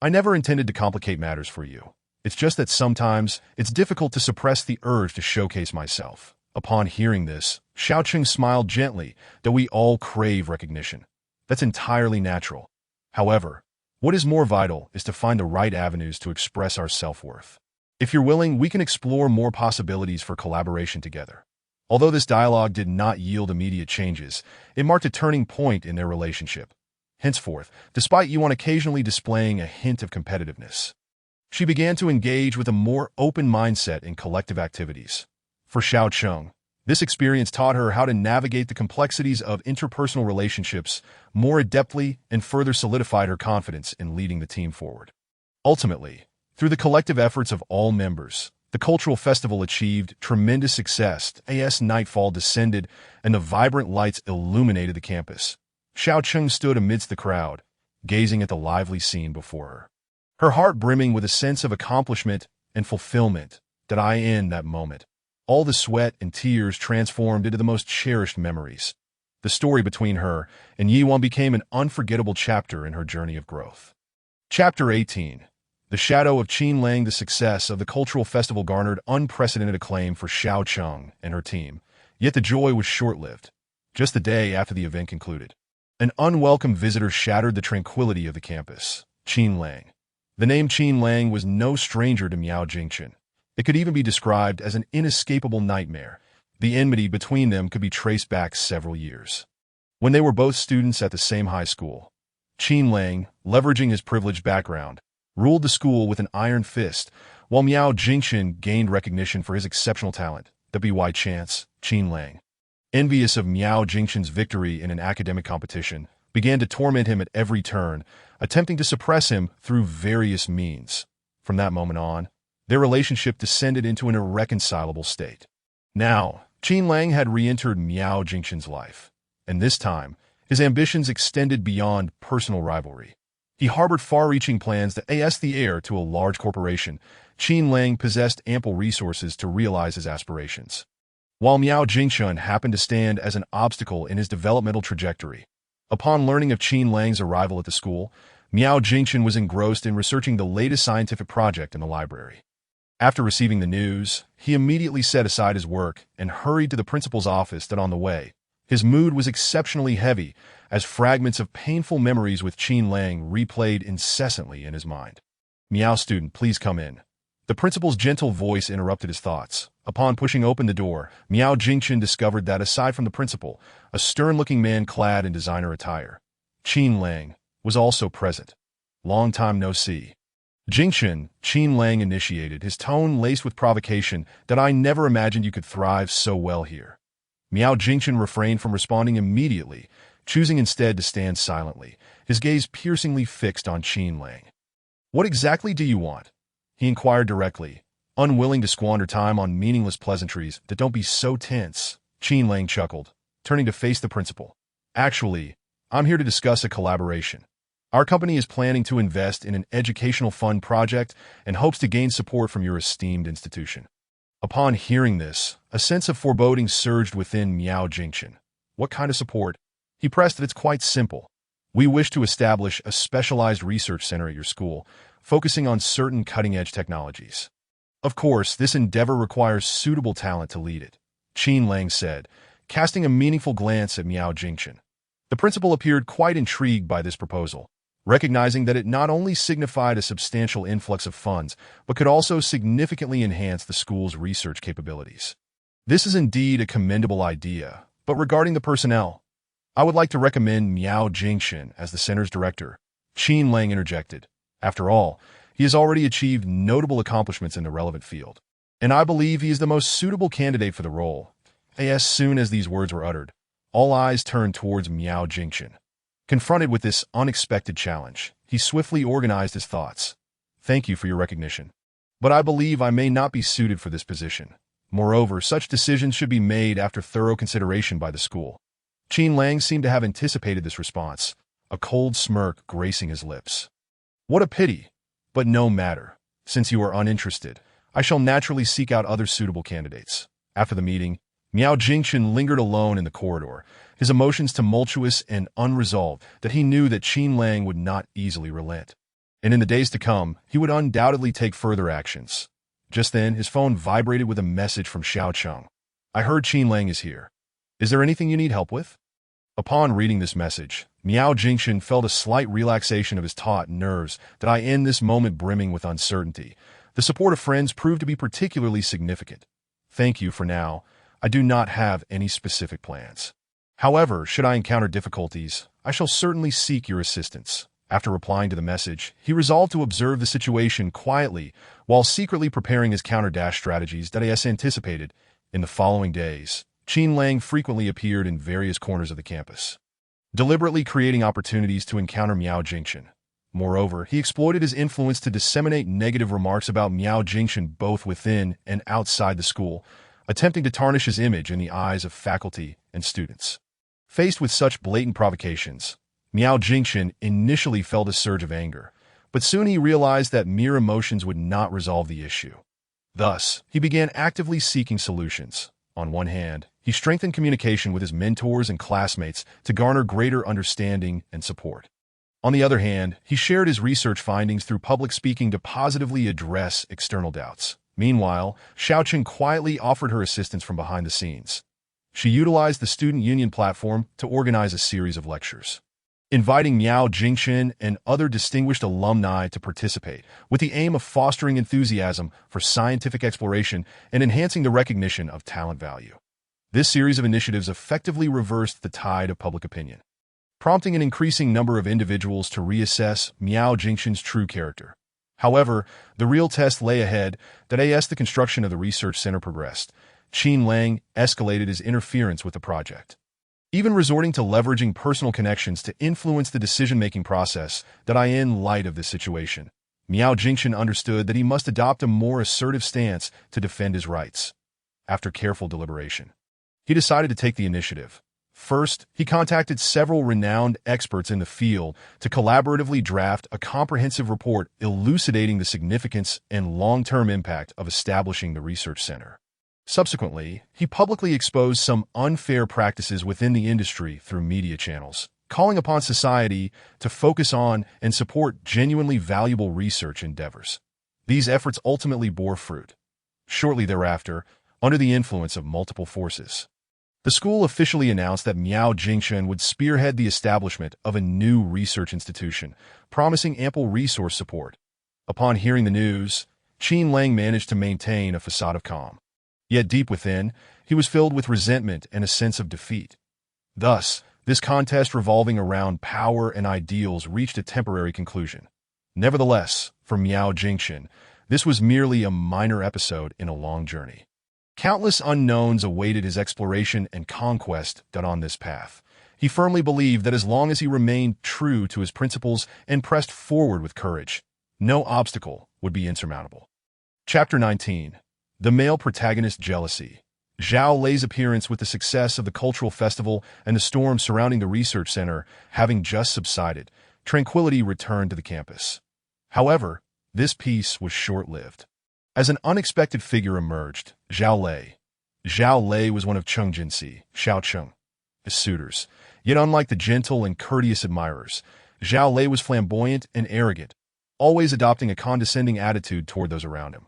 I never intended to complicate matters for you. It's just that sometimes it's difficult to suppress the urge to showcase myself. Upon hearing this, Xiaoqing smiled gently, that we all crave recognition. That's entirely natural. However, what is more vital is to find the right avenues to express our self-worth. If you're willing, we can explore more possibilities for collaboration together. Although this dialogue did not yield immediate changes, it marked a turning point in their relationship. Henceforth, despite Yuan occasionally displaying a hint of competitiveness, she began to engage with a more open mindset in collective activities. For Xiaoqing, this experience taught her how to navigate the complexities of interpersonal relationships more adeptly and further solidified her confidence in leading the team forward. Ultimately, through the collective efforts of all members, The cultural festival achieved tremendous success as nightfall descended and the vibrant lights illuminated the campus. Xiao Cheng stood amidst the crowd, gazing at the lively scene before her. Her heart brimming with a sense of accomplishment and fulfillment in that moment. All the sweat and tears transformed into the most cherished memories. The story between her and Yiwan became an unforgettable chapter in her journey of growth. Chapter 18. The Shadow of Qin Lang. The success of the cultural festival garnered unprecedented acclaim for Xiao Cheng and her team, yet the joy was short-lived. Just the day after the event concluded, an unwelcome visitor shattered the tranquility of the campus. Qin Lang. The name Qin Lang was no stranger to Miao Jingchen. It could even be described as an inescapable nightmare. The enmity between them could be traced back several years. When they were both students at the same high school, Qin Lang, leveraging his privileged background, ruled the school with an iron fist, while Miao Jingchen gained recognition for his exceptional talent. By chance, Qin Lang, envious of Miao Jingchen's victory in an academic competition, began to torment him at every turn, attempting to suppress him through various means. From that moment on, their relationship descended into an irreconcilable state. Now, Qin Lang had re-entered Miao Jingchen's life, and this time, his ambitions extended beyond personal rivalry. He harbored far-reaching plans to as the heir to a large corporation. Qin Lang possessed ample resources to realize his aspirations, while Miao Jingchen happened to stand as an obstacle in his developmental trajectory. Upon learning of Qin Lang's arrival at the school, Miao Jingchen was engrossed in researching the latest scientific project in the library. After receiving the news, he immediately set aside his work and hurried to the principal's office. On the way, his mood was exceptionally heavy, as fragments of painful memories with Qin Lang replayed incessantly in his mind. "Miao student, please come in." The principal's gentle voice interrupted his thoughts. Upon pushing open the door, Miao Jingchen discovered that aside from the principal, a stern-looking man clad in designer attire, Qin Lang, was also present. "Long time no see." "Jingchen," Qin Lang initiated, his tone laced with provocation. "I never imagined you could thrive so well here." Miao Jingchen refrained from responding immediately, choosing instead to stand silently, his gaze piercingly fixed on Qin Lang. "What exactly do you want?" he inquired directly, unwilling to squander time on meaningless pleasantries. "Don't be so tense," Qin Lang chuckled, turning to face the principal. "Actually, I'm here to discuss a collaboration. Our company is planning to invest in an educational fund project and hopes to gain support from your esteemed institution." Upon hearing this, a sense of foreboding surged within Miao Jingchen. "What kind of support?" He pressed. "It's quite simple. We wish to establish a specialized research center at your school, focusing on certain cutting-edge technologies. Of course, this endeavor requires suitable talent to lead it," Qin Lang said, casting a meaningful glance at Miao Jingchen. The principal appeared quite intrigued by this proposal, recognizing that it not only signified a substantial influx of funds, but could also significantly enhance the school's research capabilities. "This is indeed a commendable idea, but regarding the personnel, I would like to recommend Miao Jingchen as the center's director," Qin Lang interjected. "After all, he has already achieved notable accomplishments in the relevant field, and I believe he is the most suitable candidate for the role." As soon as these words were uttered, all eyes turned towards Miao Jingchen. Confronted with this unexpected challenge, he swiftly organized his thoughts. "Thank you for your recognition, but I believe I may not be suited for this position. Moreover, such decisions should be made after thorough consideration by the school." Qin Lang seemed to have anticipated this response, a cold smirk gracing his lips. "What a pity, but no matter. Since you are uninterested, I shall naturally seek out other suitable candidates." After the meeting, Miao Jingchen lingered alone in the corridor, his emotions tumultuous and unresolved. He knew that Qin Lang would not easily relent, and in the days to come, he would undoubtedly take further actions. Just then, his phone vibrated with a message from Xiao Cheng. "I heard Qin Lang is here. Is there anything you need help with?" Upon reading this message, Miao Jingchen felt a slight relaxation of his taut nerves. In this moment brimming with uncertainty, the support of friends proved to be particularly significant. "Thank you for now. I do not have any specific plans. However, should I encounter difficulties, I shall certainly seek your assistance." After replying to the message, he resolved to observe the situation quietly while secretly preparing his counter-dash strategies. As anticipated, in the following days, Qin Lang frequently appeared in various corners of the campus, deliberately creating opportunities to encounter Miao Jingchen. Moreover, he exploited his influence to disseminate negative remarks about Miao Jingchen both within and outside the school, attempting to tarnish his image in the eyes of faculty and students. Faced with such blatant provocations, Miao Jingchen initially felt a surge of anger, but soon he realized that mere emotions would not resolve the issue. Thus, he began actively seeking solutions. On one hand, he strengthened communication with his mentors and classmates to garner greater understanding and support. On the other hand, he shared his research findings through public speaking to positively address external doubts. Meanwhile, Xiaoqing quietly offered her assistance from behind the scenes. She utilized the student union platform to organize a series of lectures, inviting Miao Jingchen and other distinguished alumni to participate, with the aim of fostering enthusiasm for scientific exploration and enhancing the recognition of talent value. This series of initiatives effectively reversed the tide of public opinion, prompting an increasing number of individuals to reassess Miao Jingchen's true character. However, the real test lay ahead. As the construction of the research center progressed, Qin Lang escalated his interference with the project, even resorting to leveraging personal connections to influence the decision-making process. In light of this situation, Miao Jingchen understood that he must adopt a more assertive stance to defend his rights. After careful deliberation, he decided to take the initiative. First, he contacted several renowned experts in the field to collaboratively draft a comprehensive report elucidating the significance and long-term impact of establishing the research center. Subsequently, he publicly exposed some unfair practices within the industry through media channels, calling upon society to focus on and support genuinely valuable research endeavors. These efforts ultimately bore fruit. Shortly thereafter, under the influence of multiple forces, the school officially announced that Miao Jingchen would spearhead the establishment of a new research institution, promising ample resource support. Upon hearing the news, Qin Lang managed to maintain a facade of calm. Yet deep within, he was filled with resentment and a sense of defeat. Thus, this contest revolving around power and ideals reached a temporary conclusion. Nevertheless, for Miao Jingchen, this was merely a minor episode in a long journey. Countless unknowns awaited his exploration and conquest. On this path, he firmly believed that as long as he remained true to his principles and pressed forward with courage, no obstacle would be insurmountable. Chapter 19. The male protagonist jealousy. Zhao Lei's appearance with the success of the cultural festival and the storm surrounding the research center having just subsided, tranquility returned to the campus. However, this peace was short-lived. As an unexpected figure emerged, Zhao Lei. Zhao Lei was one of Cheng Jinsi, Xiaoqing, his suitors. Yet unlike the gentle and courteous admirers, Zhao Lei was flamboyant and arrogant, always adopting a condescending attitude toward those around him.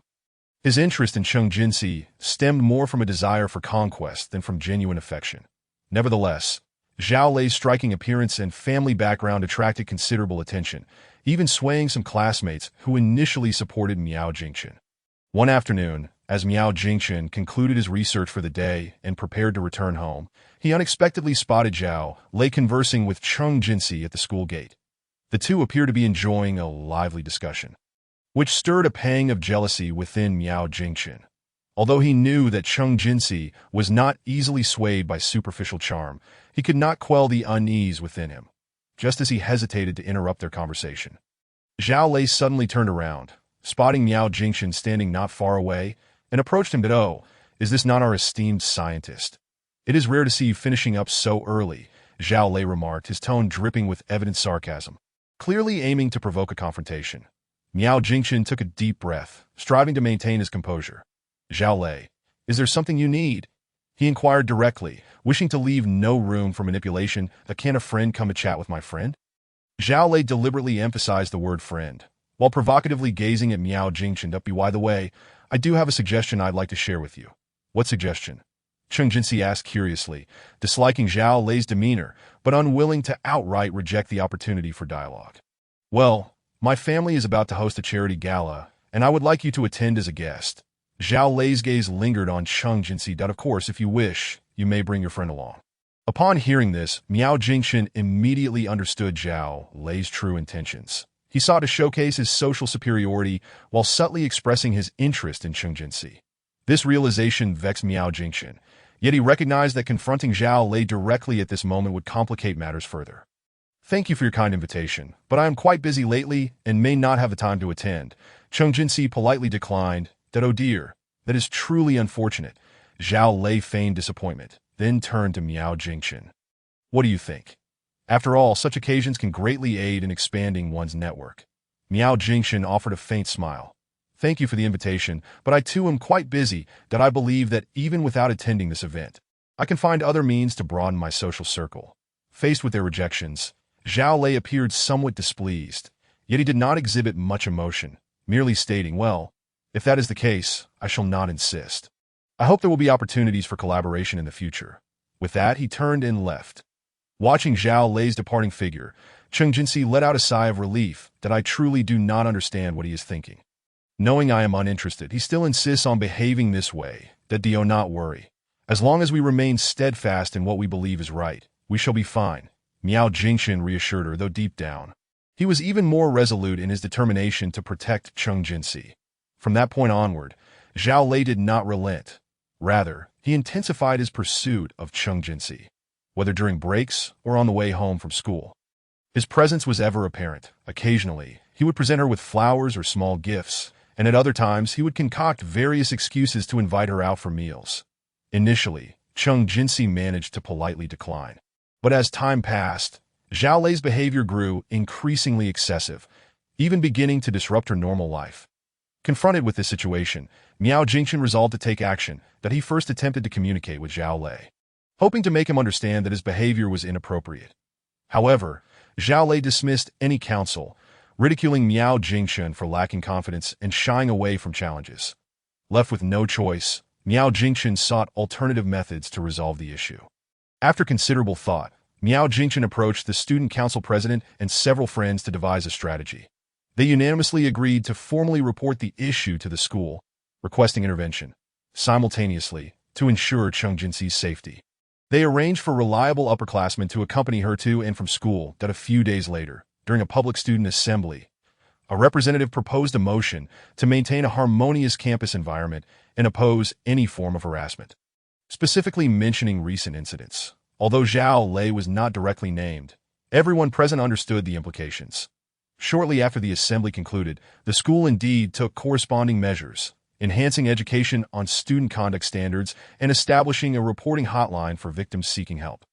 His interest in Cheng Jinsi stemmed more from a desire for conquest than from genuine affection. Nevertheless, Zhao Lei's striking appearance and family background attracted considerable attention, even swaying some classmates who initially supported Miao Jingchen. One afternoon, as Miao Jingchen concluded his research for the day and prepared to return home, he unexpectedly spotted Zhao Lei conversing with Cheng Jinsi at the school gate. The two appeared to be enjoying a lively discussion, which stirred a pang of jealousy within Miao Jingchen. Although he knew that Cheng Jinsi was not easily swayed by superficial charm, he could not quell the unease within him. Just as he hesitated to interrupt their conversation, Zhao Lei suddenly turned around, spotting Miao Jingchen standing not far away, and approached him. "Oh, is this not our esteemed scientist? It is rare to see you finishing up so early," Zhao Lei remarked, his tone dripping with evident sarcasm, clearly aiming to provoke a confrontation. Miao Jingchen took a deep breath, striving to maintain his composure. "Zhao Lei, is there something you need?" he inquired directly, wishing to leave no room for manipulation. "Can a friend come to chat with my friend?" Zhao Lei deliberately emphasized the word friend, while provocatively gazing at Miao Jingchen. "By the way, I do have a suggestion I'd like to share with you." "What suggestion?" Cheng Jinsi asked curiously, disliking Zhao Lei's demeanor, but unwilling to outright reject the opportunity for dialogue. "Well, my family is about to host a charity gala, and I would like you to attend as a guest." Zhao Lei's gaze lingered on Cheng Jinsi. "Of course, if you wish, you may bring your friend along." Upon hearing this, Miao Jingchen immediately understood Zhao Lei's true intentions. He sought to showcase his social superiority while subtly expressing his interest in Cheng Jinsi. This realization vexed Miao Jingchen, yet he recognized that confronting Zhao Lei directly at this moment would complicate matters further. Thank you for your kind invitation, but I am quite busy lately and may not have the time to attend. Chung Jinsi politely declined. That, oh dear, that is truly unfortunate. Zhao Lei feigned disappointment, then turned to Miao Jingchen. What do you think? After all, such occasions can greatly aid in expanding one's network. Miao Jingchen offered a faint smile. Thank you for the invitation, but I too am quite busy that I believe that even without attending this event, I can find other means to broaden my social circle. Faced with their rejections, Zhao Lei appeared somewhat displeased, yet he did not exhibit much emotion, merely stating, well, if that is the case, I shall not insist. I hope there will be opportunities for collaboration in the future. With that, he turned and left. Watching Zhao Lei's departing figure, Chung Jinsi let out a sigh of relief that I truly do not understand what he is thinking. Knowing I am uninterested, he still insists on behaving this way, that do not worry. As long as we remain steadfast in what we believe is right, we shall be fine, Miao Jingchen reassured her, though deep down, he was even more resolute in his determination to protect Chung Jinsi. From that point onward, Zhao Lei did not relent. Rather, he intensified his pursuit of Chung Jinsi, whether during breaks or on the way home from school. His presence was ever apparent. Occasionally, he would present her with flowers or small gifts, and at other times he would concoct various excuses to invite her out for meals. Initially, Chung Jinsi managed to politely decline. But as time passed, Zhao Lei's behavior grew increasingly excessive, even beginning to disrupt her normal life. Confronted with this situation, Miao Jingchen resolved to take action that he first attempted to communicate with Zhao Lei, hoping to make him understand that his behavior was inappropriate. However, Zhao Lei dismissed any counsel, ridiculing Miao Jingchen for lacking confidence and shying away from challenges. Left with no choice, Miao Jingchen sought alternative methods to resolve the issue. After considerable thought, Miao Jingchen approached the student council president and several friends to devise a strategy. They unanimously agreed to formally report the issue to the school, requesting intervention, simultaneously, to ensure Chung Jinsi's safety. They arranged for reliable upperclassmen to accompany her to and from school. That a few days later, during a public student assembly, a representative proposed a motion to maintain a harmonious campus environment and oppose any form of harassment, specifically mentioning recent incidents. Although Zhao Lei was not directly named, everyone present understood the implications. Shortly after the assembly concluded, the school indeed took corresponding measures, enhancing education on student conduct standards and establishing a reporting hotline for victims seeking help.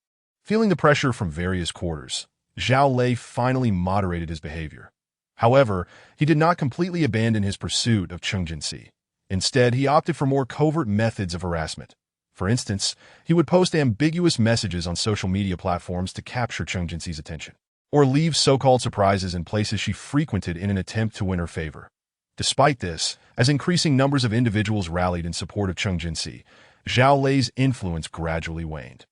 Feeling the pressure from various quarters, Zhao Lei finally moderated his behavior. However, he did not completely abandon his pursuit of Chung Jinsi. Instead, he opted for more covert methods of harassment. For instance, he would post ambiguous messages on social media platforms to capture Chung Jinsi's attention, or leave so-called surprises in places she frequented in an attempt to win her favor. Despite this, as increasing numbers of individuals rallied in support of Chung Jinsi, Zhao Lei's influence gradually waned.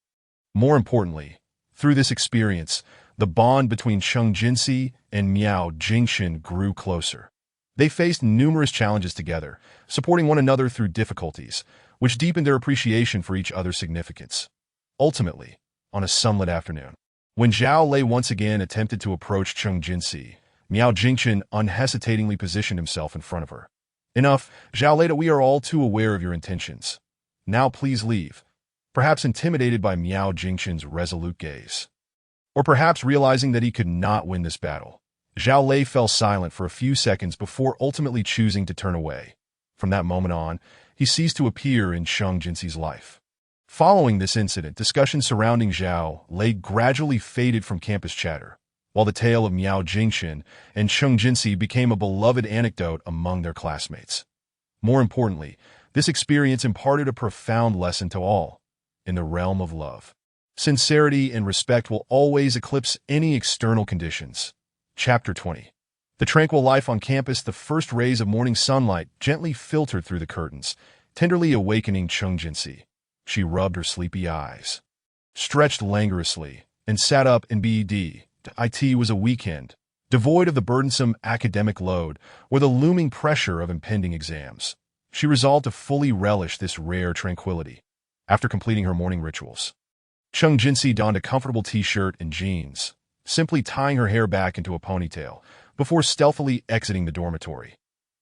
More importantly, through this experience, the bond between Chung Jinsi and Miao Jingchen grew closer. They faced numerous challenges together, supporting one another through difficulties, which deepened their appreciation for each other's significance. Ultimately, on a sunlit afternoon, when Zhao Lei once again attempted to approach Chung Jinsi, Miao Jingchen unhesitatingly positioned himself in front of her. Enough, Zhao Lei, we are all too aware of your intentions. Now please leave. Perhaps intimidated by Miao Jingchen's resolute gaze, or perhaps realizing that he could not win this battle, Zhao Lei fell silent for a few seconds before ultimately choosing to turn away. From that moment on, he ceased to appear in Chung Jinsi's life. Following this incident, discussions surrounding Zhao Lei gradually faded from campus chatter, while the tale of Miao Jingchen and Chung Jinsi became a beloved anecdote among their classmates. More importantly, this experience imparted a profound lesson to all. In the realm of love, sincerity and respect will always eclipse any external conditions. Chapter 20. The tranquil life on campus. The first rays of morning sunlight gently filtered through the curtains, tenderly awakening Chung Jinsi. She rubbed her sleepy eyes, stretched languorously, and sat up in bed. It was a weekend, devoid of the burdensome academic load or the looming pressure of impending exams. She resolved to fully relish this rare tranquility. After completing her morning rituals, Chung Jinsi donned a comfortable t-shirt and jeans, simply tying her hair back into a ponytail before stealthily exiting the dormitory.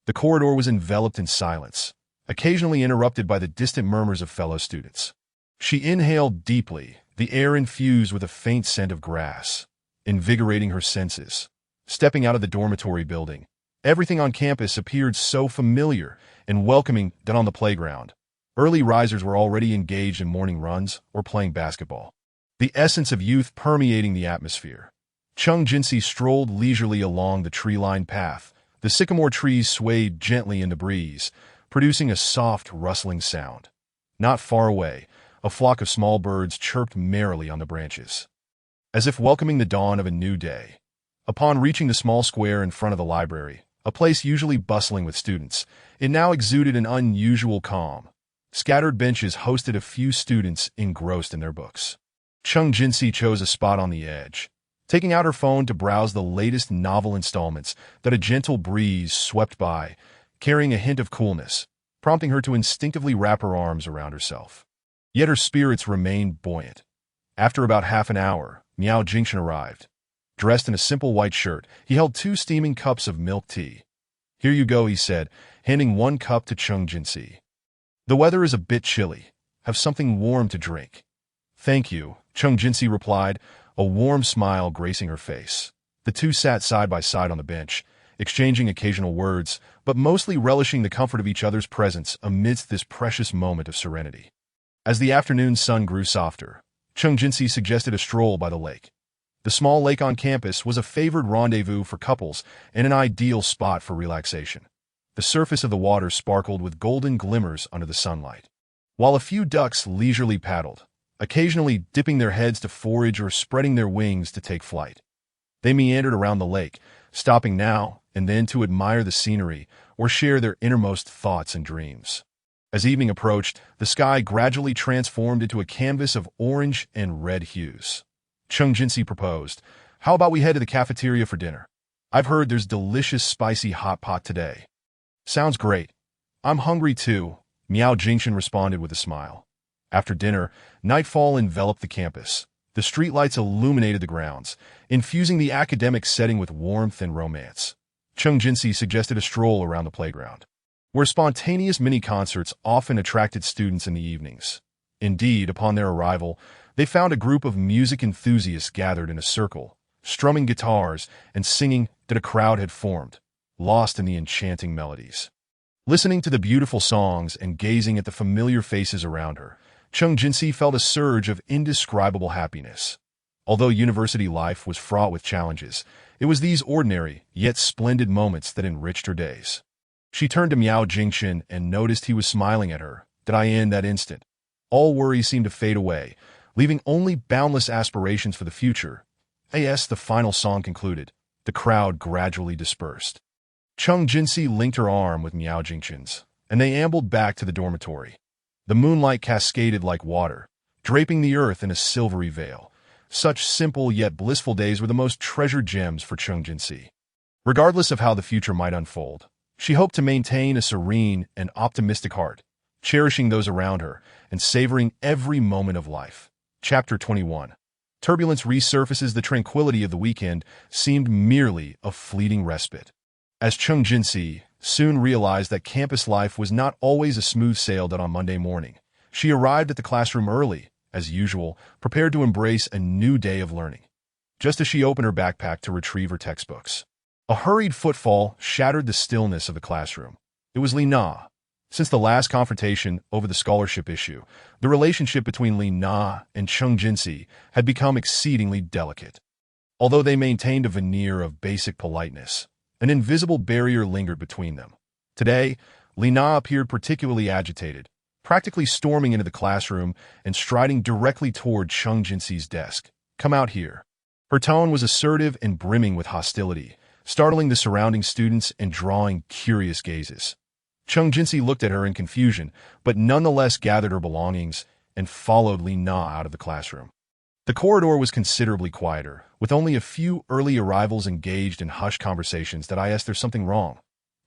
The corridor was enveloped in silence, occasionally interrupted by the distant murmurs of fellow students. She inhaled deeply, the air infused with a faint scent of grass. invigorating her senses. Stepping out of the dormitory building, everything on campus appeared so familiar and welcoming that on the playground, early risers were already engaged in morning runs or playing basketball. The essence of youth permeating the atmosphere. Chung Jinsi strolled leisurely along the tree-lined path. The sycamore trees swayed gently in the breeze, producing a soft, rustling sound. Not far away, a flock of small birds chirped merrily on the branches, as if welcoming the dawn of a new day. Upon reaching the small square in front of the library, a place usually bustling with students, it now exuded an unusual calm. Scattered benches hosted a few students engrossed in their books. Chung Jinsi chose a spot on the edge, taking out her phone to browse the latest novel installments that a gentle breeze swept by, carrying a hint of coolness, prompting her to instinctively wrap her arms around herself. Yet her spirits remained buoyant. After about half an hour, Miao Jingchen arrived. Dressed in a simple white shirt, he held 2 steaming cups of milk tea. "Here you go," he said, handing 1 cup to Chung Jinsi. "The weather is a bit chilly. Have something warm to drink." "Thank you," Chung Jinsi replied, a warm smile gracing her face. The two sat side by side on the bench, exchanging occasional words, but mostly relishing the comfort of each other's presence amidst this precious moment of serenity. As the afternoon sun grew softer, Chung Jinsi suggested a stroll by the lake. The small lake on campus was a favored rendezvous for couples and an ideal spot for relaxation. The surface of the water sparkled with golden glimmers under the sunlight, while a few ducks leisurely paddled, occasionally dipping their heads to forage or spreading their wings to take flight. They meandered around the lake, stopping now and then to admire the scenery or share their innermost thoughts and dreams. As evening approached, the sky gradually transformed into a canvas of orange and red hues. Chung Jinsi proposed, "How about we head to the cafeteria for dinner? I've heard there's delicious spicy hot pot today." "Sounds great. I'm hungry too," Miao Jingchen responded with a smile. After dinner, nightfall enveloped the campus. The streetlights illuminated the grounds, infusing the academic setting with warmth and romance. Chung Jinsi suggested a stroll around the playground, where spontaneous mini-concerts often attracted students in the evenings. Indeed, upon their arrival, they found a group of music enthusiasts gathered in a circle, strumming guitars and singing that a crowd had formed, lost in the enchanting melodies. Listening to the beautiful songs and gazing at the familiar faces around her, Chung Jinsi felt a surge of indescribable happiness. Although university life was fraught with challenges, it was these ordinary, yet splendid moments that enriched her days. She turned to Miao Jingchen and noticed he was smiling at her. In that instant, all worries seemed to fade away, leaving only boundless aspirations for the future. As the final song concluded, the crowd gradually dispersed. Chung Jinsi linked her arm with Miao Jingchen's, and they ambled back to the dormitory. The moonlight cascaded like water, draping the earth in a silvery veil. Such simple yet blissful days were the most treasured gems for Chung Jinsi. Regardless of how the future might unfold, she hoped to maintain a serene and optimistic heart, cherishing those around her and savoring every moment of life. Chapter 21. Turbulence resurfaces. The tranquility of the weekend seemed merely a fleeting respite. As Chung Jinsi soon realized that campus life was not always a smooth sail that on Monday morning, she arrived at the classroom early, as usual, prepared to embrace a new day of learning. Just as she opened her backpack to retrieve her textbooks, a hurried footfall shattered the stillness of the classroom. It was Li Na. Since the last confrontation over the scholarship issue, the relationship between Li Na and Chung Jinsi had become exceedingly delicate. Although they maintained a veneer of basic politeness, an invisible barrier lingered between them. Today, Li Na appeared particularly agitated, practically storming into the classroom and striding directly toward Chung Jinsi's desk. "Come out here." Her tone was assertive and brimming with hostility, startling the surrounding students and drawing curious gazes. Chung Jinsi looked at her in confusion, but nonetheless gathered her belongings and followed Li Na out of the classroom. The corridor was considerably quieter, with only a few early arrivals engaged in hushed conversations. "There's something wrong?"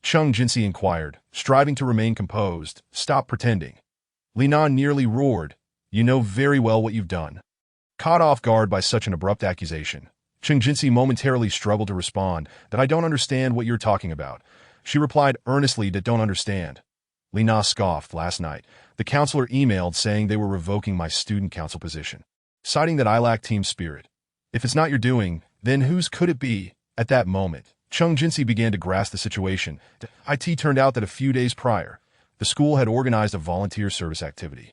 Chung Jinsi inquired, striving to remain composed. "Stop pretending." Li Na nearly roared. "You know very well what you've done." Caught off guard by such an abrupt accusation, Chung Jinsi momentarily struggled to respond. "I don't understand what you're talking about." She replied earnestly. "Don't understand." Li Na scoffed. "Last night, the counselor emailed saying they were revoking my student council position, citing that I lack team spirit. If it's not your doing, Then whose could it be? At that moment, Chung Jinsi began to grasp the situation. It turned out that a few days prior, the school had organized a volunteer service activity,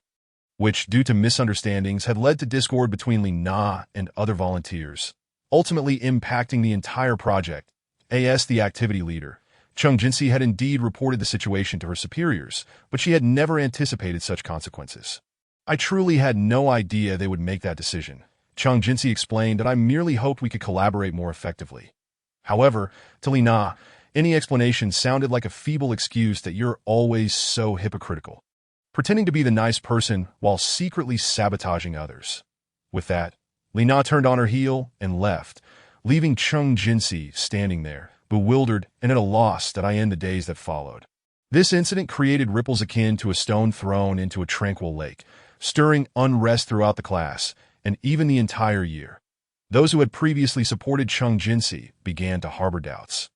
which, due to misunderstandings, had led to discord between Li Na and other volunteers, ultimately impacting the entire project. As the activity leader, Chung Jinsi had indeed reported the situation to her superiors, but she had never anticipated such consequences. I truly had no idea they would make that decision. Chung Jinsi explained that I merely hoped we could collaborate more effectively. However, to Li Na, any explanation sounded like a feeble excuse that you're always so hypocritical, pretending to be the nice person while secretly sabotaging others. With that, Li Na turned on her heel and left, leaving Chung Jinsi standing there, bewildered and at a loss to end the days that followed. This incident created ripples akin to a stone thrown into a tranquil lake, stirring unrest throughout the class and even the entire year. Those who had previously supported Chung Jinsi began to harbor doubts,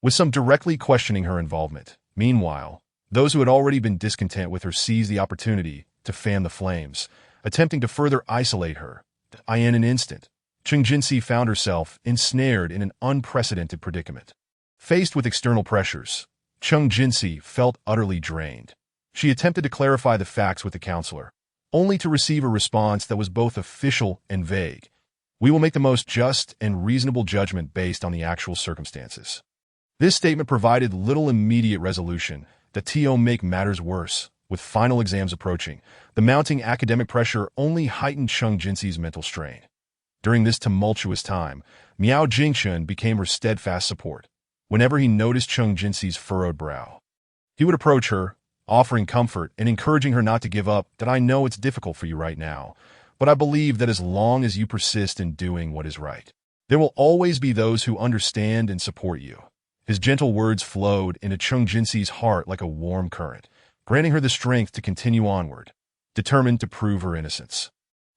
with some directly questioning her involvement. Meanwhile, those who had already been discontent with her seized the opportunity to fan the flames, attempting to further isolate her. In an instant, Chung Jinsi found herself ensnared in an unprecedented predicament. Faced with external pressures, Chung Jinsi felt utterly drained. She attempted to clarify the facts with the counselor, only to receive a response that was both official and vague. We will make the most just and reasonable judgment based on the actual circumstances. This statement provided little immediate resolution. To make matters worse, with final exams approaching, the mounting academic pressure only heightened Chung Jinsi's mental strain. During this tumultuous time, Miao Jingshun became her steadfast support. Whenever he noticed Chung Jinsi's furrowed brow, he would approach her, offering comfort and encouraging her not to give up. I know it's difficult for you right now, but I believe that as long as you persist in doing what is right, there will always be those who understand and support you. His gentle words flowed into Chung Jinsi's heart like a warm current, granting her the strength to continue onward, determined to prove her innocence.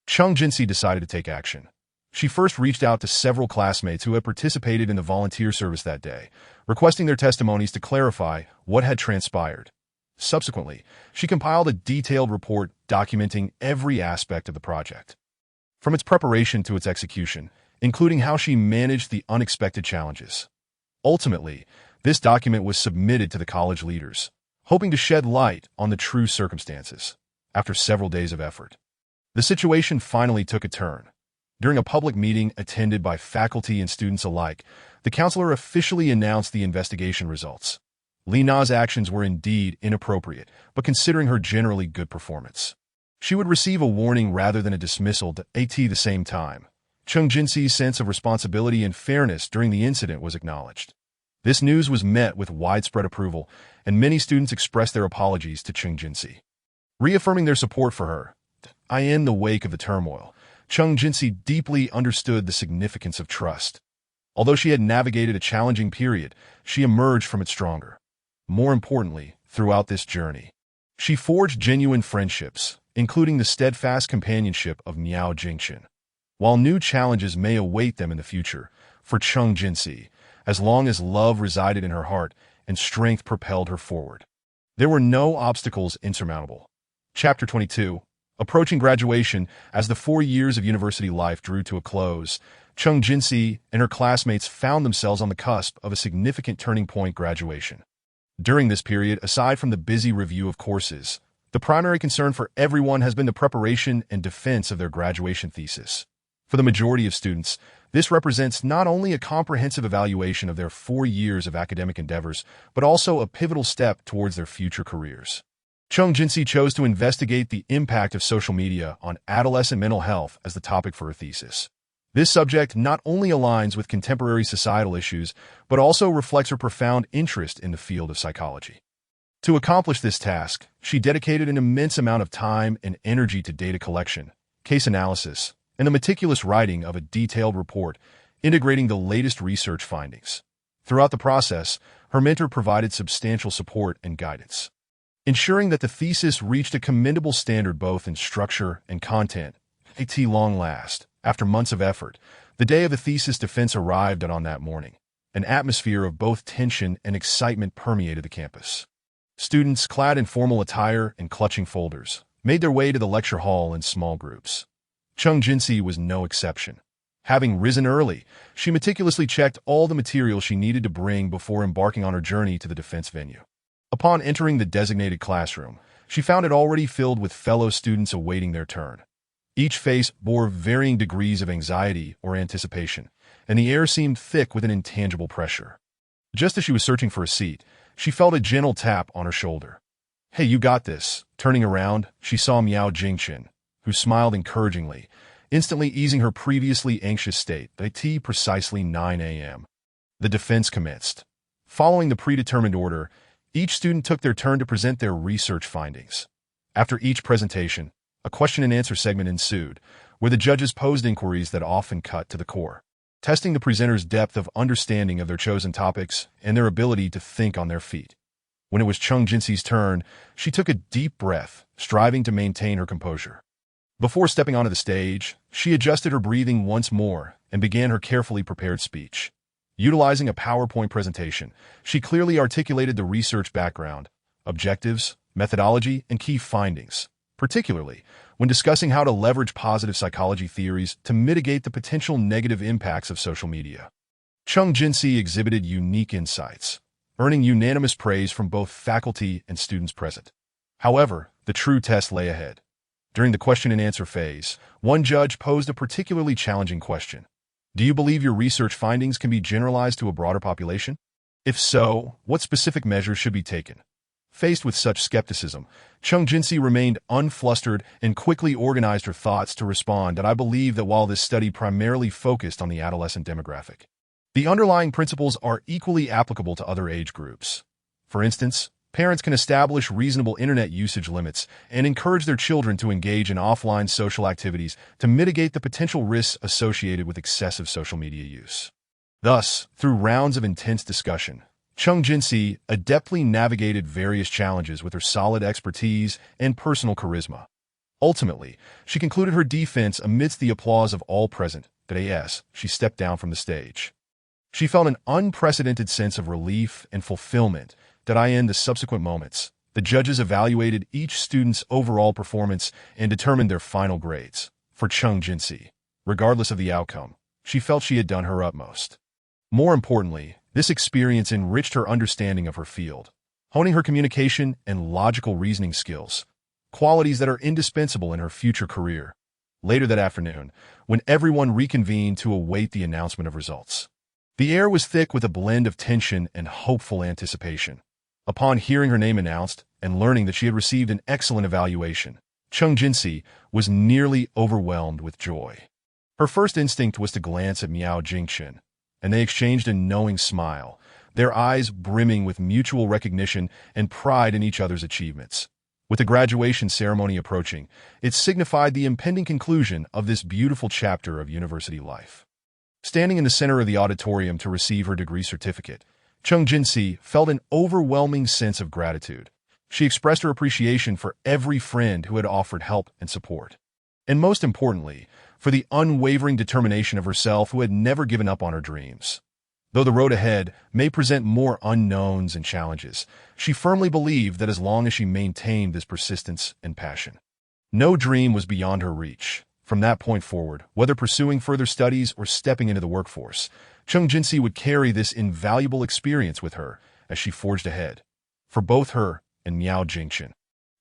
Chung Jinsi decided to take action. She first reached out to several classmates who had participated in the volunteer service that day, requesting their testimonies to clarify what had transpired. Subsequently, she compiled a detailed report documenting every aspect of the project, from its preparation to its execution, including how she managed the unexpected challenges. Ultimately, this document was submitted to the college leaders, hoping to shed light on the true circumstances. After several days of effort, the situation finally took a turn. During a public meeting attended by faculty and students alike, the counselor officially announced the investigation results. Li Na's actions were indeed inappropriate, but considering her generally good performance, she would receive a warning rather than a dismissal. At the same time, Chung Jinsi's sense of responsibility and fairness during the incident was acknowledged. This news was met with widespread approval, and many students expressed their apologies to Chung Jinsi, reaffirming their support for her. In the wake of the turmoil, Chung Jinsi deeply understood the significance of trust. Although she had navigated a challenging period, she emerged from it stronger. More importantly, throughout this journey, she forged genuine friendships, including the steadfast companionship of Miao Jingshun. While new challenges may await them in the future, for Chung Jinsi, as long as love resided in her heart and strength propelled her forward, there were no obstacles insurmountable. Chapter 22. Approaching graduation. As the 4 years of university life drew to a close, Chung Jinsi and her classmates found themselves on the cusp of a significant turning point: graduation. During this period, aside from the busy review of courses, the primary concern for everyone has been the preparation and defense of their graduation thesis. For the majority of students, this represents not only a comprehensive evaluation of their 4 years of academic endeavors, but also a pivotal step towards their future careers. Chung Jinsi chose to investigate the impact of social media on adolescent mental health as the topic for her thesis. This subject not only aligns with contemporary societal issues, but also reflects her profound interest in the field of psychology. To accomplish this task, she dedicated an immense amount of time and energy to data collection, case analysis, and the meticulous writing of a detailed report integrating the latest research findings. Throughout the process, her mentor provided substantial support and guidance, ensuring that the thesis reached a commendable standard both in structure and content. At long last, after months of effort, the day of the thesis defense arrived, and on that morning, an atmosphere of both tension and excitement permeated the campus. Students, clad in formal attire and clutching folders, made their way to the lecture hall in small groups. Chung Jinsi was no exception. Having risen early, she meticulously checked all the material she needed to bring before embarking on her journey to the defense venue. Upon entering the designated classroom, she found it already filled with fellow students awaiting their turn. Each face bore varying degrees of anxiety or anticipation, and the air seemed thick with an intangible pressure. Just as she was searching for a seat, she felt a gentle tap on her shoulder. "Hey, you got this." Turning around, she saw Miao Jingchen, who smiled encouragingly, instantly easing her previously anxious state. At precisely 9 a.m. The defense commenced. Following the predetermined order, each student took their turn to present their research findings. After each presentation, a question-and-answer segment ensued, where the judges posed inquiries that often cut to the core, testing the presenter's depth of understanding of their chosen topics and their ability to think on their feet. When it was Cheng Jinxi's turn, she took a deep breath, striving to maintain her composure. Before stepping onto the stage, she adjusted her breathing once more and began her carefully prepared speech. Utilizing a PowerPoint presentation, she clearly articulated the research background, objectives, methodology, and key findings, particularly when discussing how to leverage positive psychology theories to mitigate the potential negative impacts of social media. Cheng Jinxi exhibited unique insights, earning unanimous praise from both faculty and students present. However, the true test lay ahead. During the question-and-answer phase, one judge posed a particularly challenging question. Do you believe your research findings can be generalized to a broader population? If so, what specific measures should be taken? Faced with such skepticism, Cheng Jinxi remained unflustered and quickly organized her thoughts to respond that I believe that while this study primarily focused on the adolescent demographic, the underlying principles are equally applicable to other age groups. For instance, parents can establish reasonable internet usage limits and encourage their children to engage in offline social activities to mitigate the potential risks associated with excessive social media use. Thus, through rounds of intense discussion, Cheng Jinxi adeptly navigated various challenges with her solid expertise and personal charisma. Ultimately, she concluded her defense amidst the applause of all present. As she stepped down from the stage, she felt an unprecedented sense of relief and fulfillment in the subsequent moments. The judges evaluated each student's overall performance and determined their final grades. For Cheng Jinxi, regardless of the outcome, she felt she had done her utmost. More importantly, this experience enriched her understanding of her field, honing her communication and logical reasoning skills, qualities that are indispensable in her future career. Later that afternoon, when everyone reconvened to await the announcement of results, the air was thick with a blend of tension and hopeful anticipation. Upon hearing her name announced and learning that she had received an excellent evaluation, Cheng Jinxi was nearly overwhelmed with joy. Her first instinct was to glance at Miao Jingchen, and they exchanged a knowing smile, their eyes brimming with mutual recognition and pride in each other's achievements. With the graduation ceremony approaching, it signified the impending conclusion of this beautiful chapter of university life. Standing in the center of the auditorium to receive her degree certificate, Cheng Jinxi felt an overwhelming sense of gratitude. She expressed her appreciation for every friend who had offered help and support, and most importantly, for the unwavering determination of herself who had never given up on her dreams. Though the road ahead may present more unknowns and challenges, she firmly believed that as long as she maintained this persistence and passion, no dream was beyond her reach. From that point forward, whether pursuing further studies or stepping into the workforce, Cheng Jinxi would carry this invaluable experience with her as she forged ahead. For both her and Miao Jingchen,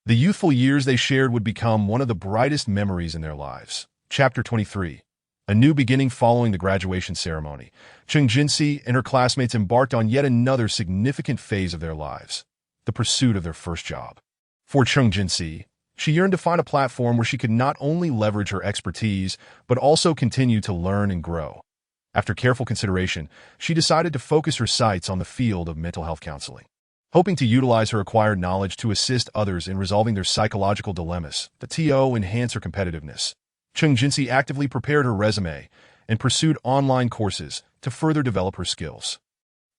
the youthful years they shared would become one of the brightest memories in their lives. Chapter 23. A new beginning. Following the graduation ceremony, Cheng Jinxi and her classmates embarked on yet another significant phase of their lives, the pursuit of their first job. For Cheng Jinxi, she yearned to find a platform where she could not only leverage her expertise, but also continue to learn and grow. After careful consideration, she decided to focus her sights on the field of mental health counseling, hoping to utilize her acquired knowledge to assist others in resolving their psychological dilemmas, enhance her competitiveness. Cheng Jinxi actively prepared her resume and pursued online courses to further develop her skills.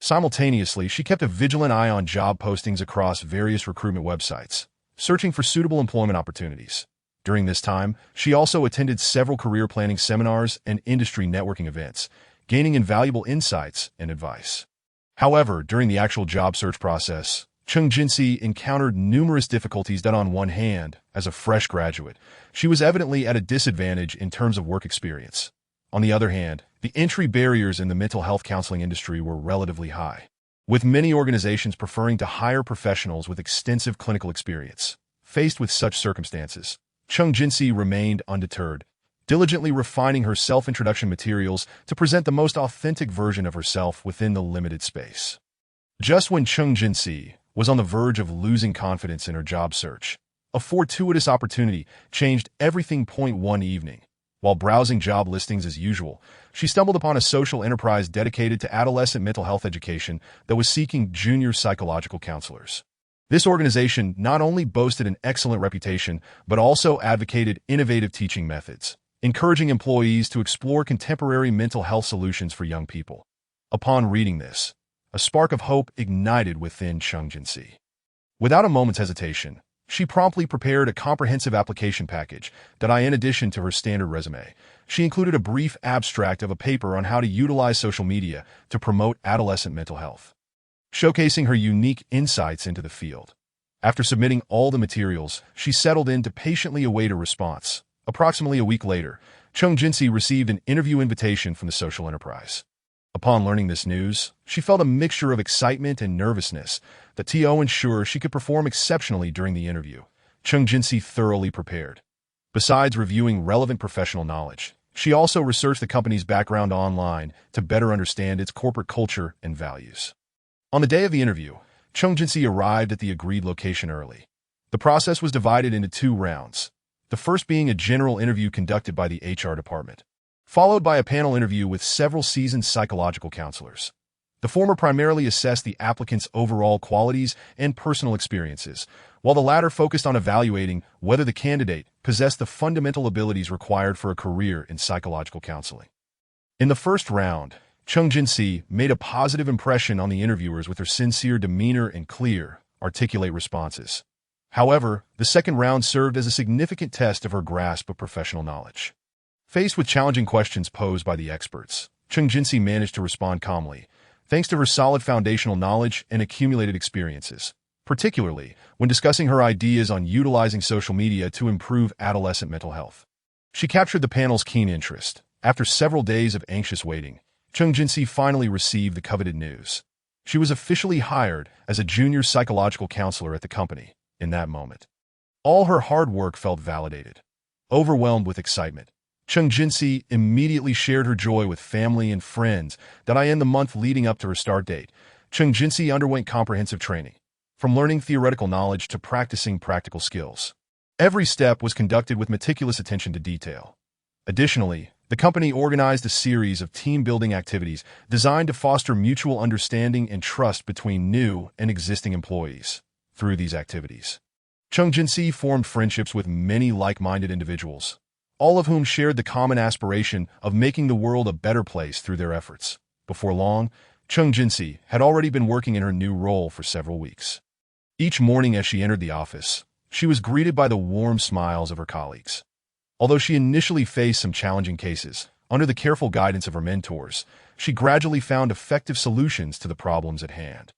Simultaneously, she kept a vigilant eye on job postings across various recruitment websites, searching for suitable employment opportunities. During this time, she also attended several career planning seminars and industry networking events, gaining invaluable insights and advice. However, during the actual job search process, Cheng Jinxi encountered numerous difficulties. On one hand, as a fresh graduate, she was evidently at a disadvantage in terms of work experience. On the other hand, the entry barriers in the mental health counseling industry were relatively high, with many organizations preferring to hire professionals with extensive clinical experience. Faced with such circumstances, Chung Jinsi remained undeterred, diligently refining her self-introduction materials to present the most authentic version of herself within the limited space. Just when Chung Jinsi was on the verge of losing confidence in her job search, a fortuitous opportunity changed everything. One evening, while browsing job listings as usual, she stumbled upon a social enterprise dedicated to adolescent mental health education that was seeking junior psychological counselors. This organization not only boasted an excellent reputation, but also advocated innovative teaching methods, encouraging employees to explore contemporary mental health solutions for young people. Upon reading this, a spark of hope ignited within Chung Jinsi. Without a moment's hesitation, she promptly prepared a comprehensive application package that, in addition to her standard resume, she included a brief abstract of a paper on how to utilize social media to promote adolescent mental health, showcasing her unique insights into the field. After submitting all the materials, she settled in to patiently await a response. Approximately a week later, Chung Jinsi received an interview invitation from the social enterprise. Upon learning this news, she felt a mixture of excitement and nervousness that to ensure she could perform exceptionally during the interview. Chung Jinsi thoroughly prepared. Besides reviewing relevant professional knowledge, she also researched the company's background online to better understand its corporate culture and values. On the day of the interview, Chung Jinsi arrived at the agreed location early. The process was divided into 2 rounds, the first being a general interview conducted by the HR department, followed by a panel interview with several seasoned psychological counselors. The former primarily assessed the applicant's overall qualities and personal experiences, while the latter focused on evaluating whether the candidate possessed the fundamental abilities required for a career in psychological counseling. In the first round, Chung Jinsi made a positive impression on the interviewers with her sincere demeanor and clear, articulate responses. However, the second round served as a significant test of her grasp of professional knowledge. Faced with challenging questions posed by the experts, Chung Jinsi managed to respond calmly, thanks to her solid foundational knowledge and accumulated experiences, particularly when discussing her ideas on utilizing social media to improve adolescent mental health. She captured the panel's keen interest. After several days of anxious waiting, Chung Jinsi finally received the coveted news. She was officially hired as a junior psychological counselor at the company. In that moment, all her hard work felt validated. Overwhelmed with excitement, Chung Jinsi immediately shared her joy with family and friends that in the month leading up to her start date, Chung Jinsi underwent comprehensive training, from learning theoretical knowledge to practicing practical skills. Every step was conducted with meticulous attention to detail. Additionally, the company organized a series of team-building activities designed to foster mutual understanding and trust between new and existing employees. Through these activities, Chung Jinsi formed friendships with many like-minded individuals, all of whom shared the common aspiration of making the world a better place through their efforts. Before long, Chung Jinsi had already been working in her new role for several weeks. Each morning as she entered the office, she was greeted by the warm smiles of her colleagues. Although she initially faced some challenging cases, under the careful guidance of her mentors, she gradually found effective solutions to the problems at hand.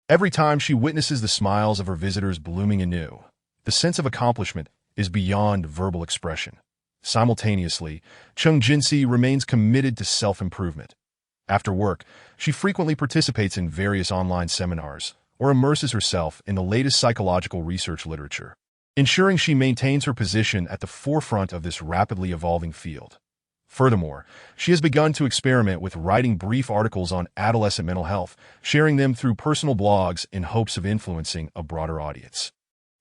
Every time she witnesses the smiles of her visitors blooming anew, the sense of accomplishment is beyond verbal expression. Simultaneously, Chung Jinsi remains committed to self-improvement. After work, she frequently participates in various online seminars or immerses herself in the latest psychological research literature, ensuring she maintains her position at the forefront of this rapidly evolving field. Furthermore, she has begun to experiment with writing brief articles on adolescent mental health, sharing them through personal blogs in hopes of influencing a broader audience.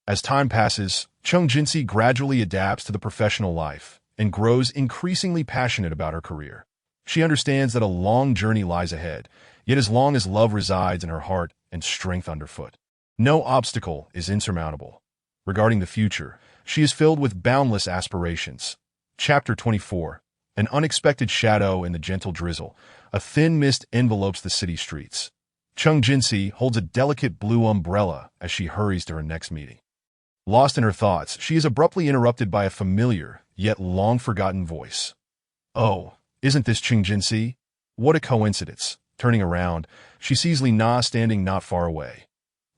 As time passes, Chung Jinsi gradually adapts to the professional life and grows increasingly passionate about her career. She understands that a long journey lies ahead, yet as long as love resides in her heart and strength underfoot, no obstacle is insurmountable. Regarding the future, she is filled with boundless aspirations. Chapter 24. An unexpected shadow in the gentle drizzle. A thin mist envelopes the city streets. Chung Jinsi holds a delicate blue umbrella as she hurries to her next meeting. Lost in her thoughts, she is abruptly interrupted by a familiar, yet long-forgotten voice. "Oh, isn't this Chung Jinsi? What a coincidence." Turning around, she sees Li Na standing not far away,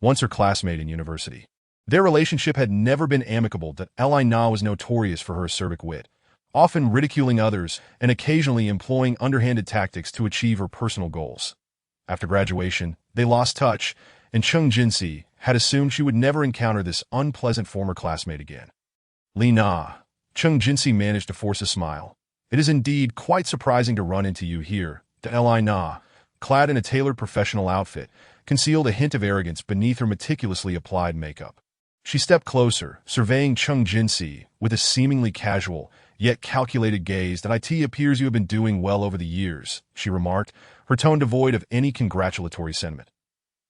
once her classmate in university. Their relationship had never been amicable, that Li Na was notorious for her acerbic wit, often ridiculing others and occasionally employing underhanded tactics to achieve her personal goals. After graduation, they lost touch, and Chung Jinsi had assumed she would never encounter this unpleasant former classmate again. Li Na. Chung Jinsi managed to force a smile. It is indeed quite surprising to run into you here. Li Na, clad in a tailored professional outfit, concealed a hint of arrogance beneath her meticulously applied makeup. She stepped closer, surveying Chung Jinsi with a seemingly casual, yet calculated gaze. That it appears you have been doing well over the years, she remarked, her tone devoid of any congratulatory sentiment.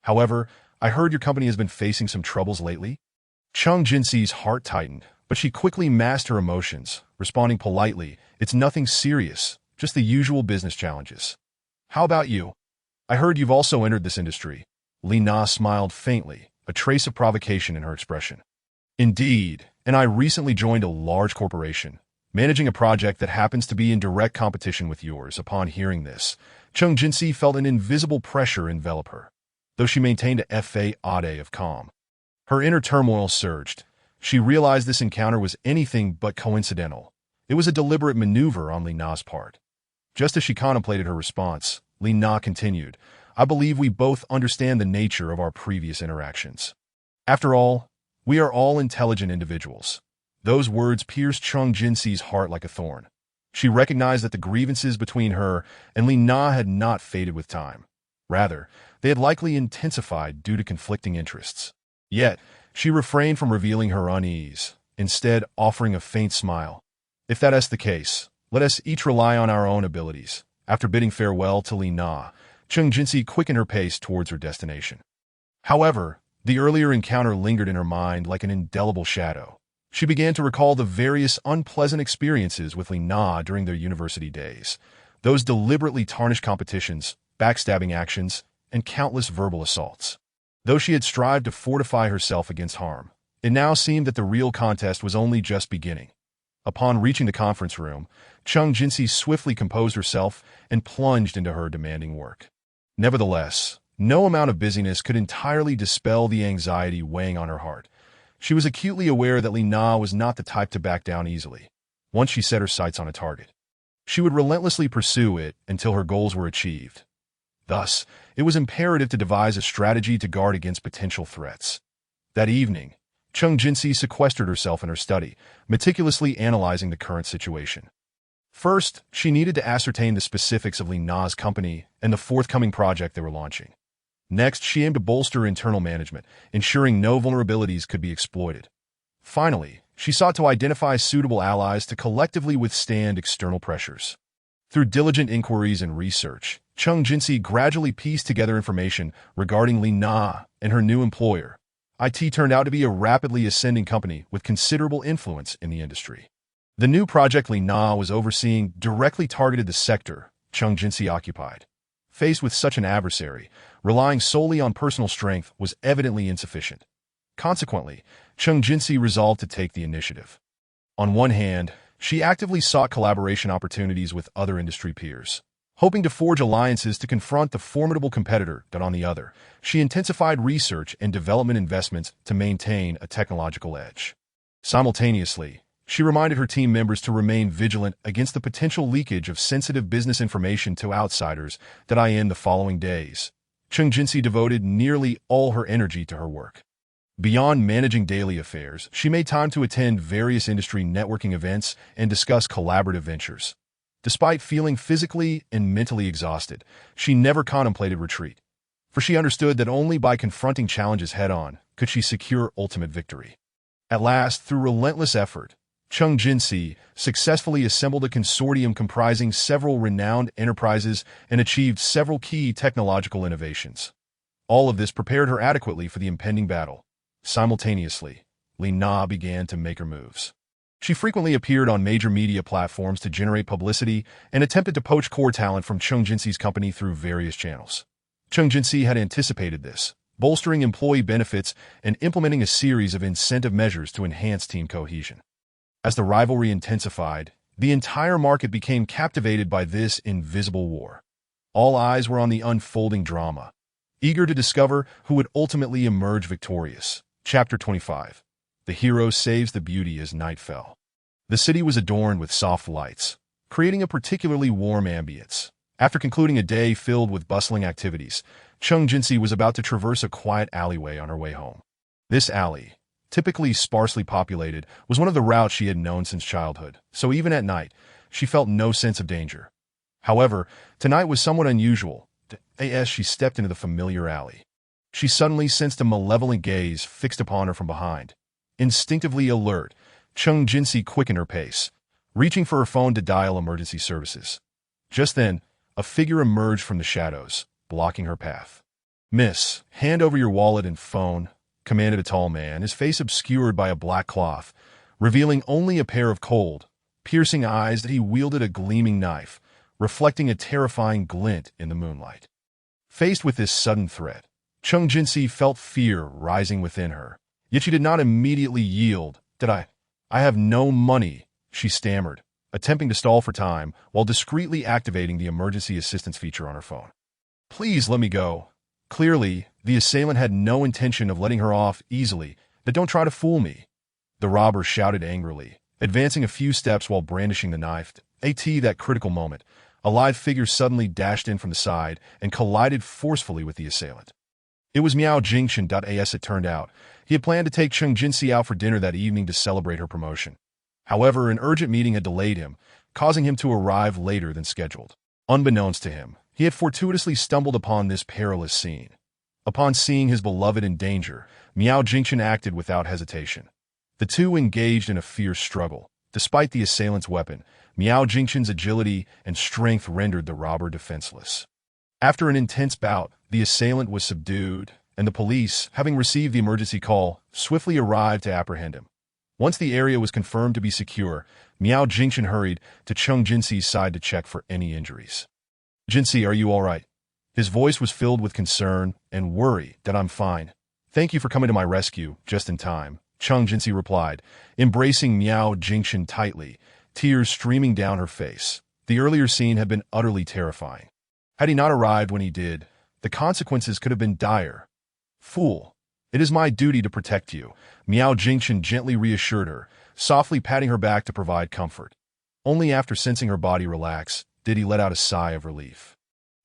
However, I heard your company has been facing some troubles lately? Chung Jinsi's heart tightened, but she quickly masked her emotions, responding politely, it's nothing serious, just the usual business challenges. How about you? I heard you've also entered this industry. Li Na smiled faintly, a trace of provocation in her expression. Indeed, and I recently joined a large corporation, managing a project that happens to be in direct competition with yours. Upon hearing this, Chung Jinsi felt an invisible pressure envelop her, though she maintained a facade of calm. Her inner turmoil surged. She realized this encounter was anything but coincidental. It was a deliberate maneuver on Li Na's part. Just as she contemplated her response, Li Na continued, I believe we both understand the nature of our previous interactions. After all, we are all intelligent individuals. Those words pierced Chung Jinsi's heart like a thorn. She recognized that the grievances between her and Li Na had not faded with time. Rather, they had likely intensified due to conflicting interests. Yet, she refrained from revealing her unease, instead offering a faint smile. If that is the case, let us each rely on our own abilities. After bidding farewell to Li Na, Chung Jinsi quickened her pace towards her destination. However, the earlier encounter lingered in her mind like an indelible shadow. She began to recall the various unpleasant experiences with Li Na during their university days, those deliberately tarnished competitions, backstabbing actions, and countless verbal assaults. Though she had strived to fortify herself against harm, it now seemed that the real contest was only just beginning. Upon reaching the conference room, Chung Jinsi swiftly composed herself and plunged into her demanding work. Nevertheless, no amount of busyness could entirely dispel the anxiety weighing on her heart. She was acutely aware that Li Na was not the type to back down easily. Once she set her sights on a target, she would relentlessly pursue it until her goals were achieved. Thus, it was imperative to devise a strategy to guard against potential threats. That evening, Chung Jinsi sequestered herself in her study, meticulously analyzing the current situation. First, she needed to ascertain the specifics of Li Na's company and the forthcoming project they were launching. Next, she aimed to bolster internal management, ensuring no vulnerabilities could be exploited. Finally, she sought to identify suitable allies to collectively withstand external pressures. Through diligent inquiries and research, Chung Jinsi gradually pieced together information regarding Li Na and her new employer. IT turned out to be a rapidly ascending company with considerable influence in the industry. The new project Li Na was overseeing directly targeted the sector Chung Jinsi occupied. Faced with such an adversary, relying solely on personal strength was evidently insufficient. Consequently, Chung Jinsi resolved to take the initiative. On one hand, she actively sought collaboration opportunities with other industry peers, hoping to forge alliances to confront the formidable competitor. But on the other, she intensified research and development investments to maintain a technological edge. Simultaneously, she reminded her team members to remain vigilant against the potential leakage of sensitive business information to outsiders. In the following days, Chung Jinsi devoted nearly all her energy to her work. Beyond managing daily affairs, she made time to attend various industry networking events and discuss collaborative ventures. Despite feeling physically and mentally exhausted, she never contemplated retreat, for she understood that only by confronting challenges head-on could she secure ultimate victory. At last, through relentless effort, Chung Jinsi successfully assembled a consortium comprising several renowned enterprises and achieved several key technological innovations. All of this prepared her adequately for the impending battle. Simultaneously, Li Na began to make her moves. She frequently appeared on major media platforms to generate publicity and attempted to poach core talent from Chung Jinsi's company through various channels. Chung Jinsi had anticipated this, bolstering employee benefits and implementing a series of incentive measures to enhance team cohesion. As the rivalry intensified, the entire market became captivated by this invisible war. All eyes were on the unfolding drama, eager to discover who would ultimately emerge victorious. Chapter 25. The hero saves the beauty as night fell. The city was adorned with soft lights, creating a particularly warm ambience. After concluding a day filled with bustling activities, Chung Jinsi was about to traverse a quiet alleyway on her way home. This alley, typically sparsely populated, was one of the routes she had known since childhood, so even at night, she felt no sense of danger. However, tonight was somewhat unusual. As she stepped into the familiar alley, she suddenly sensed a malevolent gaze fixed upon her from behind. Instinctively alert, Chung Jinsi quickened her pace, reaching for her phone to dial emergency services. Just then, a figure emerged from the shadows, blocking her path. "Miss, hand over your wallet and phone," commanded a tall man, his face obscured by a black cloth, revealing only a pair of cold, piercing eyes that he wielded a gleaming knife, reflecting a terrifying glint in the moonlight. Faced with this sudden threat, Chung Jinsi felt fear rising within her, yet she did not immediately yield. I have no money," she stammered, attempting to stall for time while discreetly activating the emergency assistance feature on her phone. "Please let me go." Clearly, the assailant had no intention of letting her off easily. "Don't try to fool me," the robber shouted angrily, advancing a few steps while brandishing the knife. At that critical moment, a live figure suddenly dashed in from the side and collided forcefully with the assailant. It was Miao Jingchen. As it turned out, he had planned to take Chung Jinsi out for dinner that evening to celebrate her promotion. However, an urgent meeting had delayed him, causing him to arrive later than scheduled. Unbeknownst to him, he had fortuitously stumbled upon this perilous scene. Upon seeing his beloved in danger, Miao Jingchen acted without hesitation. The two engaged in a fierce struggle. Despite the assailant's weapon, Miao Jingchen's agility and strength rendered the robber defenseless. After an intense bout, the assailant was subdued, and the police, having received the emergency call, swiftly arrived to apprehend him. Once the area was confirmed to be secure, Miao Jingchen hurried to Chung Jinsi's side to check for any injuries. "Jinsi, are you all right?" His voice was filled with concern and worry. "I'm fine. Thank you for coming to my rescue, just in time," Chung Jinsi replied, embracing Miao Jingchen tightly, tears streaming down her face. The earlier scene had been utterly terrifying. Had he not arrived when he did, the consequences could have been dire. "Fool, it is my duty to protect you," Miao Jingchen gently reassured her, softly patting her back to provide comfort. Only after sensing her body relax did he let out a sigh of relief.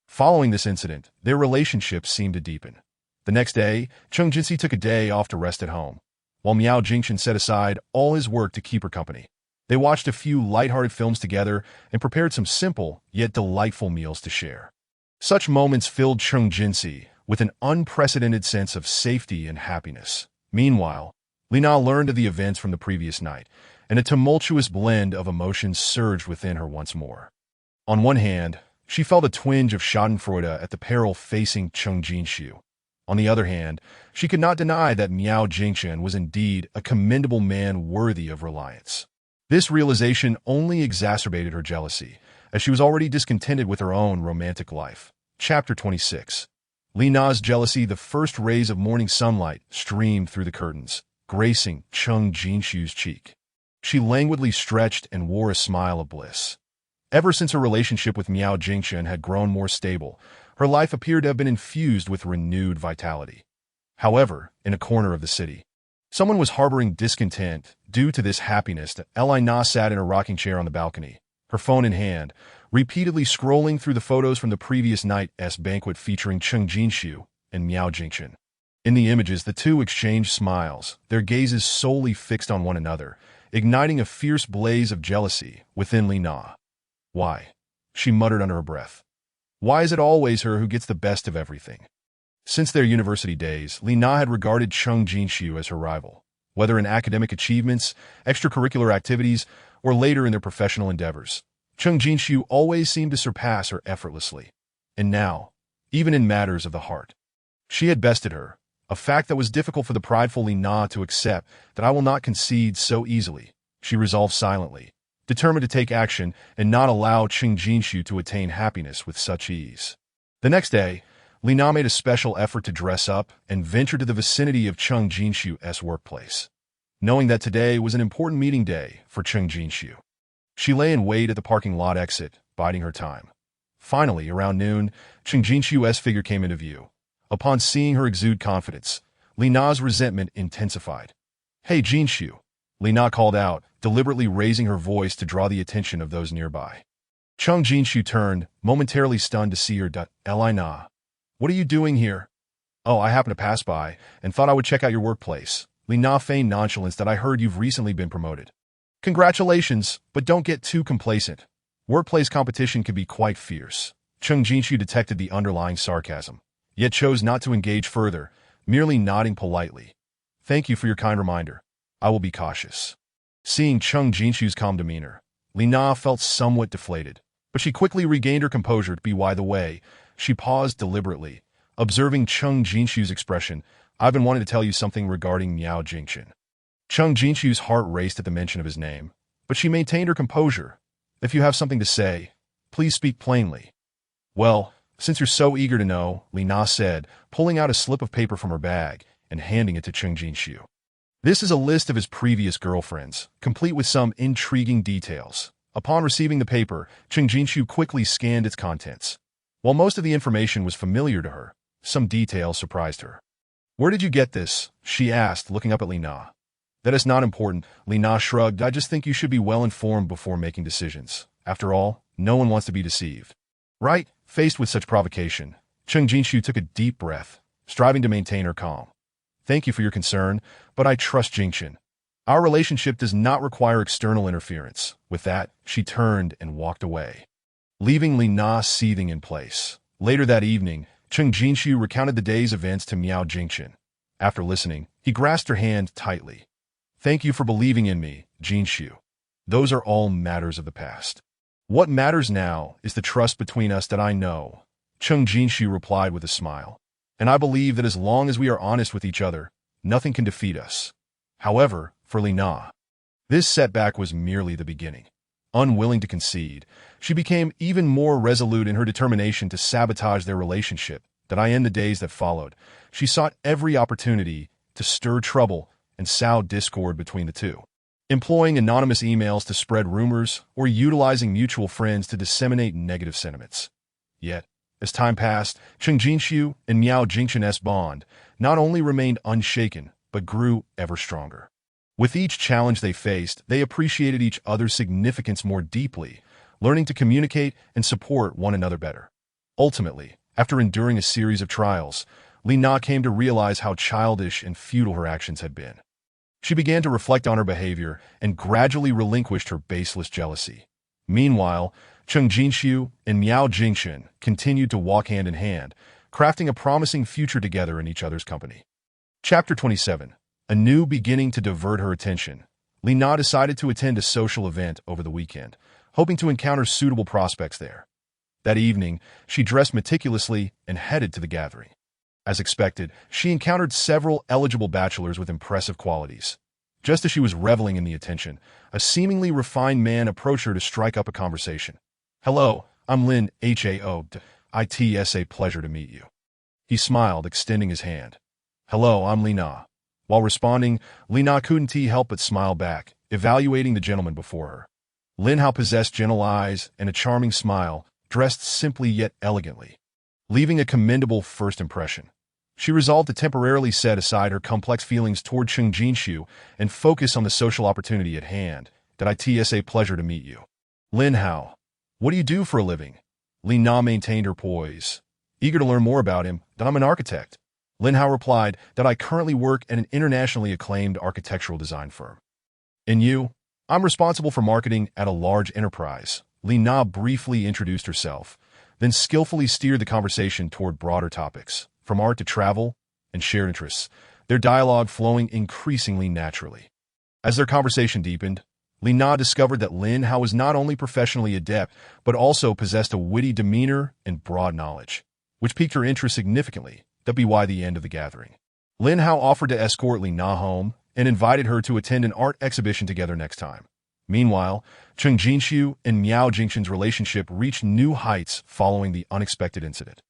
Following this incident, their relationship seemed to deepen. The next day, Chung Jinsi took a day off to rest at home, while Miao Jingchen set aside all his work to keep her company. They watched a few lighthearted films together and prepared some simple yet delightful meals to share. Such moments filled Chung Jinsi with an unprecedented sense of safety and happiness. Meanwhile, Lina learned of the events from the previous night, and a tumultuous blend of emotions surged within her once more. On one hand, she felt a twinge of schadenfreude at the peril facing Chung Jinxiu. On the other hand, she could not deny that Miao Jingchen was indeed a commendable man worthy of reliance. This realization only exacerbated her jealousy, as she was already discontented with her own romantic life. Chapter 26. Lina's jealousy. The first rays of morning sunlight streamed through the curtains, gracing Chung Jinxiu's cheek. She languidly stretched and wore a smile of bliss. Ever since her relationship with Miao Jingchen had grown more stable, her life appeared to have been infused with renewed vitality. However, in a corner of the city, someone was harboring discontent due to this happiness. Lina sat in a rocking chair on the balcony, her phone in hand, repeatedly scrolling through the photos from the previous night's banquet featuring Chung Jinxiu and Miao Jingchen. In the images, the two exchanged smiles, their gazes solely fixed on one another, igniting a fierce blaze of jealousy within Lina. "Why?" she muttered under her breath. "Why is it always her who gets the best of everything?" Since their university days, Lina had regarded Chung Jinxiu as her rival, whether in academic achievements, extracurricular activities, or later in their professional endeavors. Chung Jinxiu always seemed to surpass her effortlessly. And now, even in matters of the heart, she had bested her, a fact that was difficult for the prideful Lina to accept. "I will not concede so easily," she resolved silently, determined to take action and not allow Chung Jinxiu to attain happiness with such ease. The next day, Lina made a special effort to dress up and venture to the vicinity of Chung Jinxiu's workplace, knowing that today was an important meeting day for Chung Jinxiu. She lay in wait at the parking lot exit, biding her time. Finally, around noon, Chung Jinxiu's figure came into view. Upon seeing her exude confidence, Lina's resentment intensified. "Hey, Jinxiu," Li Na called out, deliberately raising her voice to draw the attention of those nearby. Cheng Jinshu turned, momentarily stunned to see her. Li Na, what are you doing here? Oh, I happened to pass by and thought I would check out your workplace. Li Na feigned nonchalance that I heard you've recently been promoted. Congratulations, but don't get too complacent. Workplace competition can be quite fierce. Cheng Jinshu detected the underlying sarcasm, yet chose not to engage further, merely nodding politely. Thank you for your kind reminder. I will be cautious. Seeing Cheng Jinshu's calm demeanor, Li Na felt somewhat deflated, but she quickly regained her composure. By the way, she paused deliberately, observing Cheng Jinshu's expression. I've been wanting to tell you something regarding Miao Jingchen. Cheng Jinshu's heart raced at the mention of his name, but she maintained her composure. If you have something to say, please speak plainly. Well, since you're so eager to know, Li Na said, pulling out a slip of paper from her bag and handing it to Cheng Jinshu. This is a list of his previous girlfriends, complete with some intriguing details. Upon receiving the paper, Cheng Jinshu quickly scanned its contents. While most of the information was familiar to her, some details surprised her. Where did you get this? She asked, looking up at Li Na. That is not important, Li Na shrugged. I just think you should be well informed before making decisions. After all, no one wants to be deceived. Right? Faced with such provocation, Cheng Jinshu took a deep breath, striving to maintain her calm. Thank you for your concern, but I trust Jingchen. Our relationship does not require external interference. With that, she turned and walked away, leaving Li Na seething in place. Later that evening, Cheng Jinshu recounted the day's events to Miao Jingchen. After listening, he grasped her hand tightly. Thank you for believing in me, Jinshu. Those are all matters of the past. What matters now is the trust between us that I know, Cheng Jinshu replied with a smile. And I believe that as long as we are honest with each other, nothing can defeat us. However, for Li Na, this setback was merely the beginning. Unwilling to concede, she became even more resolute in her determination to sabotage their relationship. In the days that followed, she sought every opportunity to stir trouble and sow discord between the two, employing anonymous emails to spread rumors or utilizing mutual friends to disseminate negative sentiments. Yet, as time passed, Cheng Jinshu and Miao Jingchen's bond not only remained unshaken, but grew ever stronger. With each challenge they faced, they appreciated each other's significance more deeply, learning to communicate and support one another better. Ultimately, after enduring a series of trials, Li Na came to realize how childish and futile her actions had been. She began to reflect on her behavior and gradually relinquished her baseless jealousy. Meanwhile, Cheng Jinshu and Miao Jingchen continued to walk hand in hand, crafting a promising future together in each other's company. Chapter 27. A new beginning to divert her attention. Li Na decided to attend a social event over the weekend, hoping to encounter suitable prospects there. That evening, she dressed meticulously and headed to the gathering. As expected, she encountered several eligible bachelors with impressive qualities. Just as she was reveling in the attention, a seemingly refined man approached her to strike up a conversation. Hello, I'm Lin Hao. It's a pleasure to meet you. He smiled, extending his hand. Hello, I'm Li Na. While responding, Li Na couldn't help but smile back, evaluating the gentleman before her. Lin Hao possessed gentle eyes and a charming smile, dressed simply yet elegantly, leaving a commendable first impression. She resolved to temporarily set aside her complex feelings toward Cheng Jinshu and focus on the social opportunity at hand. It's a pleasure to meet you. Lin Hao, what do you do for a living? Li Na maintained her poise, eager to learn more about him. I'm an architect. Lin Hao replied that I currently work at an internationally acclaimed architectural design firm. And you? I'm responsible for marketing at a large enterprise. Li Na briefly introduced herself, then skillfully steered the conversation toward broader topics, from art to travel and shared interests, their dialogue flowing increasingly naturally. As their conversation deepened, Li Na discovered that Lin Hao was not only professionally adept, but also possessed a witty demeanor and broad knowledge, which piqued her interest significantly. By the end of the gathering, Lin Hao offered to escort Li Na home and invited her to attend an art exhibition together next time. Meanwhile, Cheng Jinshu and Miao Jingchen's relationship reached new heights following the unexpected incident.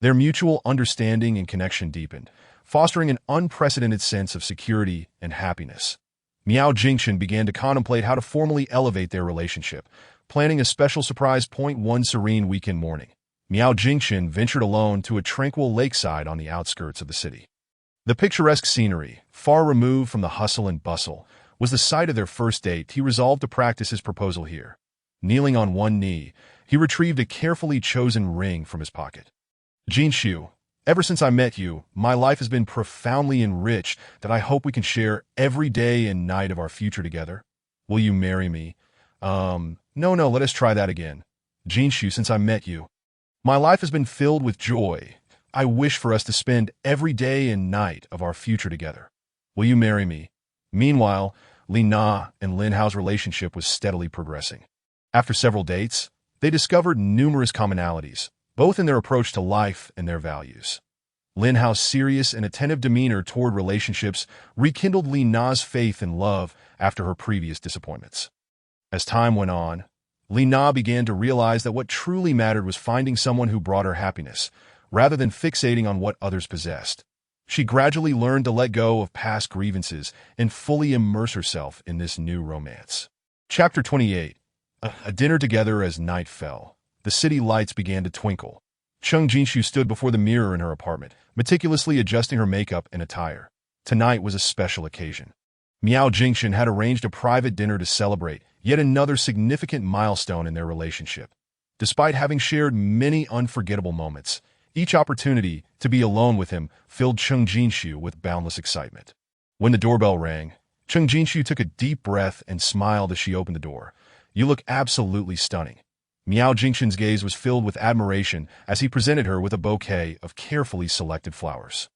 Their mutual understanding and connection deepened, fostering an unprecedented sense of security and happiness. Miao Jingchen began to contemplate how to formally elevate their relationship, planning a special surprise. One serene weekend morning, Miao Jingchen ventured alone to a tranquil lakeside on the outskirts of the city. The picturesque scenery, far removed from the hustle and bustle, was the sight of their first date, he resolved to practice his proposal here. Kneeling on one knee, he retrieved a carefully chosen ring from his pocket. Jinshu, ever since I met you, my life has been profoundly enriched that I hope we can share every day and night of our future together. Will you marry me? No, let us try that again. Jinshu, since I met you, my life has been filled with joy. I wish for us to spend every day and night of our future together. Will you marry me? Meanwhile, Li Na and Lin Hao's relationship was steadily progressing. After several dates, they discovered numerous commonalities, both in their approach to life and their values. Lin Hao's serious and attentive demeanor toward relationships rekindled Li Na's faith and love after her previous disappointments. As time went on, Li Na began to realize that what truly mattered was finding someone who brought her happiness, rather than fixating on what others possessed. She gradually learned to let go of past grievances and fully immerse herself in this new romance. Chapter 28. A dinner together as night fell. The city lights began to twinkle. Cheng Jinshu stood before the mirror in her apartment, meticulously adjusting her makeup and attire. Tonight was a special occasion. Miao Jingchen had arranged a private dinner to celebrate yet another significant milestone in their relationship. Despite having shared many unforgettable moments, each opportunity to be alone with him filled Cheng Jinshu with boundless excitement. When the doorbell rang, Cheng Jinshu took a deep breath and smiled as she opened the door. You look absolutely stunning. Miao Jingchen's gaze was filled with admiration as he presented her with a bouquet of carefully selected flowers.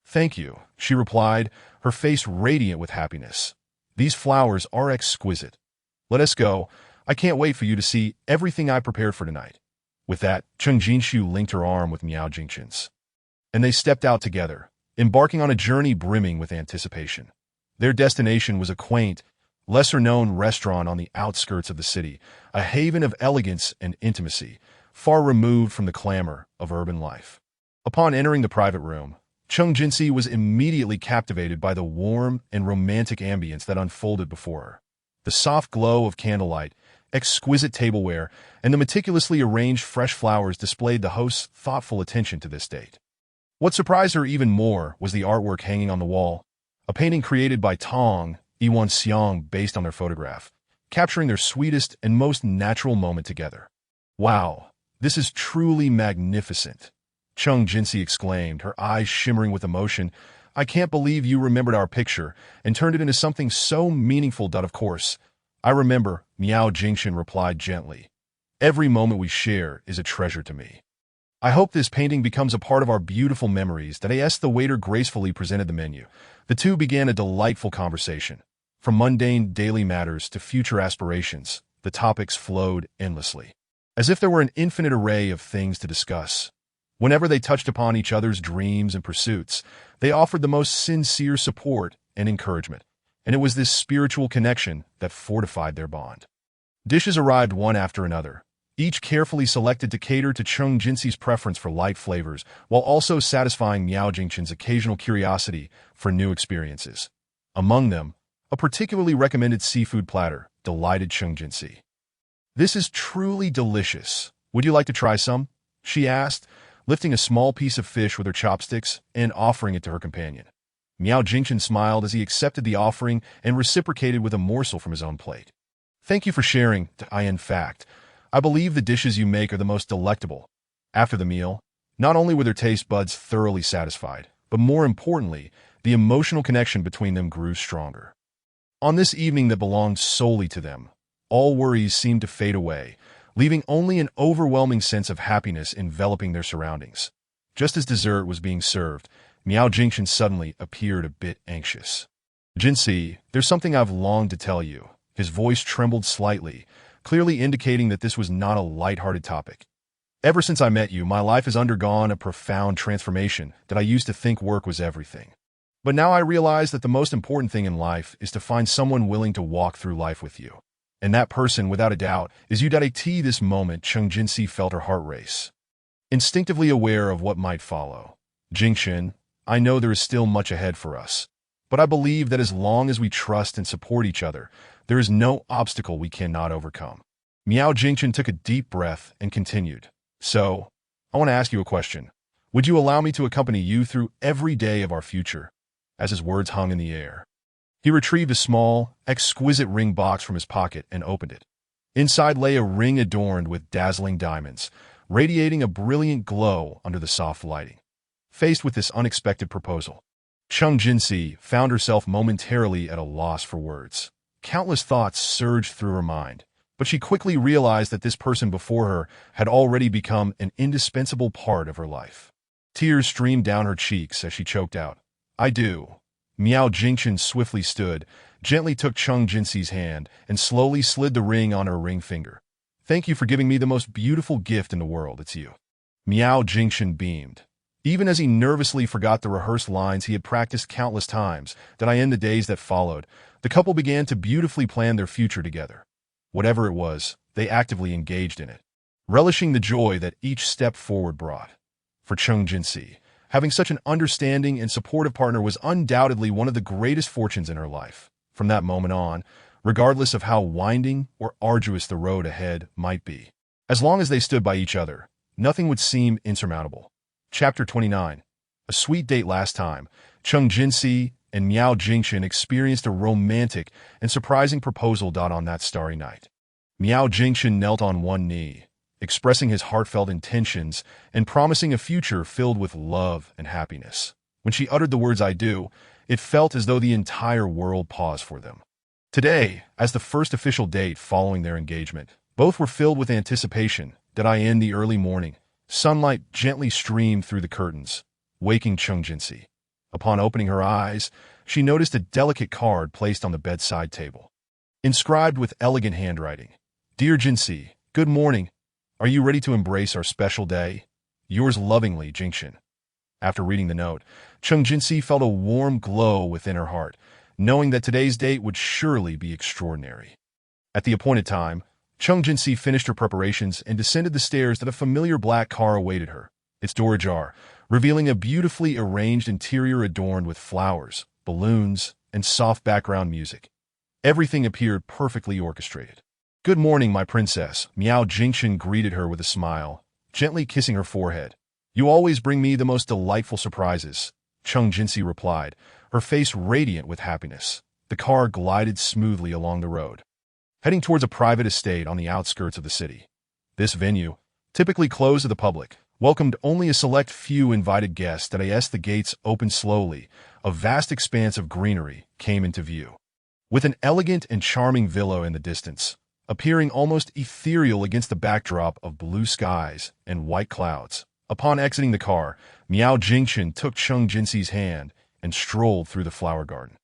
Thank you, she replied, her face radiant with happiness. These flowers are exquisite. Let us go. I can't wait for you to see everything I prepared for tonight. With that, Cheng Jinshu linked her arm with Miao Jingchen's, and they stepped out together, embarking on a journey brimming with anticipation. Their destination was a quaint, lesser-known restaurant on the outskirts of the city, a haven of elegance and intimacy, far removed from the clamor of urban life. Upon entering the private room, Cheng Jinshu was immediately captivated by the warm and romantic ambience that unfolded before her. The soft glow of candlelight, exquisite tableware, and the meticulously arranged fresh flowers displayed the host's thoughtful attention to this date. What surprised her even more was the artwork hanging on the wall, a painting created by Tong Yiwan Xiang based on their photograph, capturing their sweetest and most natural moment together. Wow, this is truly magnificent, Cheng Jinshu exclaimed, her eyes shimmering with emotion. I can't believe you remembered our picture and turned it into something so meaningful. Of course, I remember, Miao Jingchen replied gently. Every moment we share is a treasure to me. I hope this painting becomes a part of our beautiful memories. The waiter gracefully presented the menu. The two began a delightful conversation. From mundane daily matters to future aspirations, the topics flowed endlessly, as if there were an infinite array of things to discuss. Whenever they touched upon each other's dreams and pursuits, they offered the most sincere support and encouragement, and it was this spiritual connection that fortified their bond. Dishes arrived one after another, each carefully selected to cater to Cheng Jinshu's preference for light flavors, while also satisfying Miao Jingchen's occasional curiosity for new experiences. Among them, a particularly recommended seafood platter delighted Cheng Jinshu. This is truly delicious. Would you like to try some? She asked, lifting a small piece of fish with her chopsticks and offering it to her companion. Miao Jingchen smiled as he accepted the offering and reciprocated with a morsel from his own plate. Thank you for sharing. In fact, I believe the dishes you make are the most delectable. After the meal, not only were their taste buds thoroughly satisfied, but more importantly, the emotional connection between them grew stronger. On this evening that belonged solely to them, all worries seemed to fade away, leaving only an overwhelming sense of happiness enveloping their surroundings. Just as dessert was being served, Miao Jingchen suddenly appeared a bit anxious. Jinshu, there's something I've longed to tell you. His voice trembled slightly, clearly indicating that this was not a light-hearted topic. Ever since I met you, my life has undergone a profound transformation that I used to think work was everything. But now I realize that the most important thing in life is to find someone willing to walk through life with you. And that person, without a doubt, is you. This moment, Cheng Jinshu felt her heart race, instinctively aware of what might follow. Jingchen, I know there is still much ahead for us, but I believe that as long as we trust and support each other, there is no obstacle we cannot overcome. Miao Jingchen took a deep breath and continued. So, I want to ask you a question. Would you allow me to accompany you through every day of our future? As his words hung in the air, He retrieved a small, exquisite ring box from his pocket and opened it. Inside lay a ring adorned with dazzling diamonds, radiating a brilliant glow under the soft lighting. Faced with this unexpected proposal, Chung Jinsi found herself momentarily at a loss for words. Countless thoughts surged through her mind, but she quickly realized that this person before her had already become an indispensable part of her life. Tears streamed down her cheeks as she choked out, "I do." Miao Jingchen swiftly stood, gently took Chung Jinsi's hand, and slowly slid the ring on her ring finger. "Thank you for giving me the most beautiful gift in the world, it's you." Miao Jingchen beamed. Even as he nervously forgot the rehearsed lines he had practiced countless times, in the days that followed, the couple began to beautifully plan their future together. Whatever it was, they actively engaged in it, relishing the joy that each step forward brought. For Chung Jinsi, having such an understanding and supportive partner was undoubtedly one of the greatest fortunes in her life. From that moment on, regardless of how winding or arduous the road ahead might be, as long as they stood by each other, nothing would seem insurmountable. Chapter 29. A sweet date last time, Chung Jinsi and Miao Jingchen experienced a romantic and surprising proposal on that starry night. Miao Jingchen knelt on one knee, expressing his heartfelt intentions and promising a future filled with love and happiness. When she uttered the words "I do," it felt as though the entire world paused for them. Today, as the first official date following their engagement, both were filled with anticipation. In the early morning, sunlight gently streamed through the curtains, waking Chung Jinsi. Upon opening her eyes, she noticed a delicate card placed on the bedside table. Inscribed with elegant handwriting, "Dear Jinsi, good morning. Are you ready to embrace our special day? Yours lovingly, Jingchen." After reading the note, Chung Jinsi felt a warm glow within her heart, knowing that today's date would surely be extraordinary. At the appointed time, Chung Jinsi finished her preparations and descended the stairs that a familiar black car awaited her, its door ajar, revealing a beautifully arranged interior adorned with flowers, balloons, and soft background music. Everything appeared perfectly orchestrated. "Good morning, my princess," Miao Jingchen greeted her with a smile, gently kissing her forehead. "You always bring me the most delightful surprises," Chung Jinsi replied, her face radiant with happiness. The car glided smoothly along the road, heading towards a private estate on the outskirts of the city. This venue, typically closed to the public, welcomed only a select few invited guests. As the gates opened slowly, a vast expanse of greenery came into view, with an elegant and charming villa in the distance, appearing almost ethereal against the backdrop of blue skies and white clouds. Upon exiting the car, Miao Jingchen took Chung Jinsi's hand and strolled through the flower garden.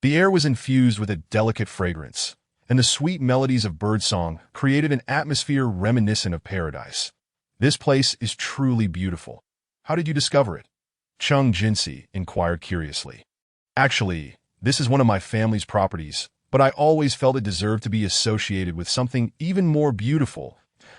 The air was infused with a delicate fragrance, and the sweet melodies of birdsong created an atmosphere reminiscent of paradise. "This place is truly beautiful. How did you discover it?" Chung Jinsi inquired curiously. "Actually, this is one of my family's properties, but I always felt it deserved to be associated with something even more beautiful.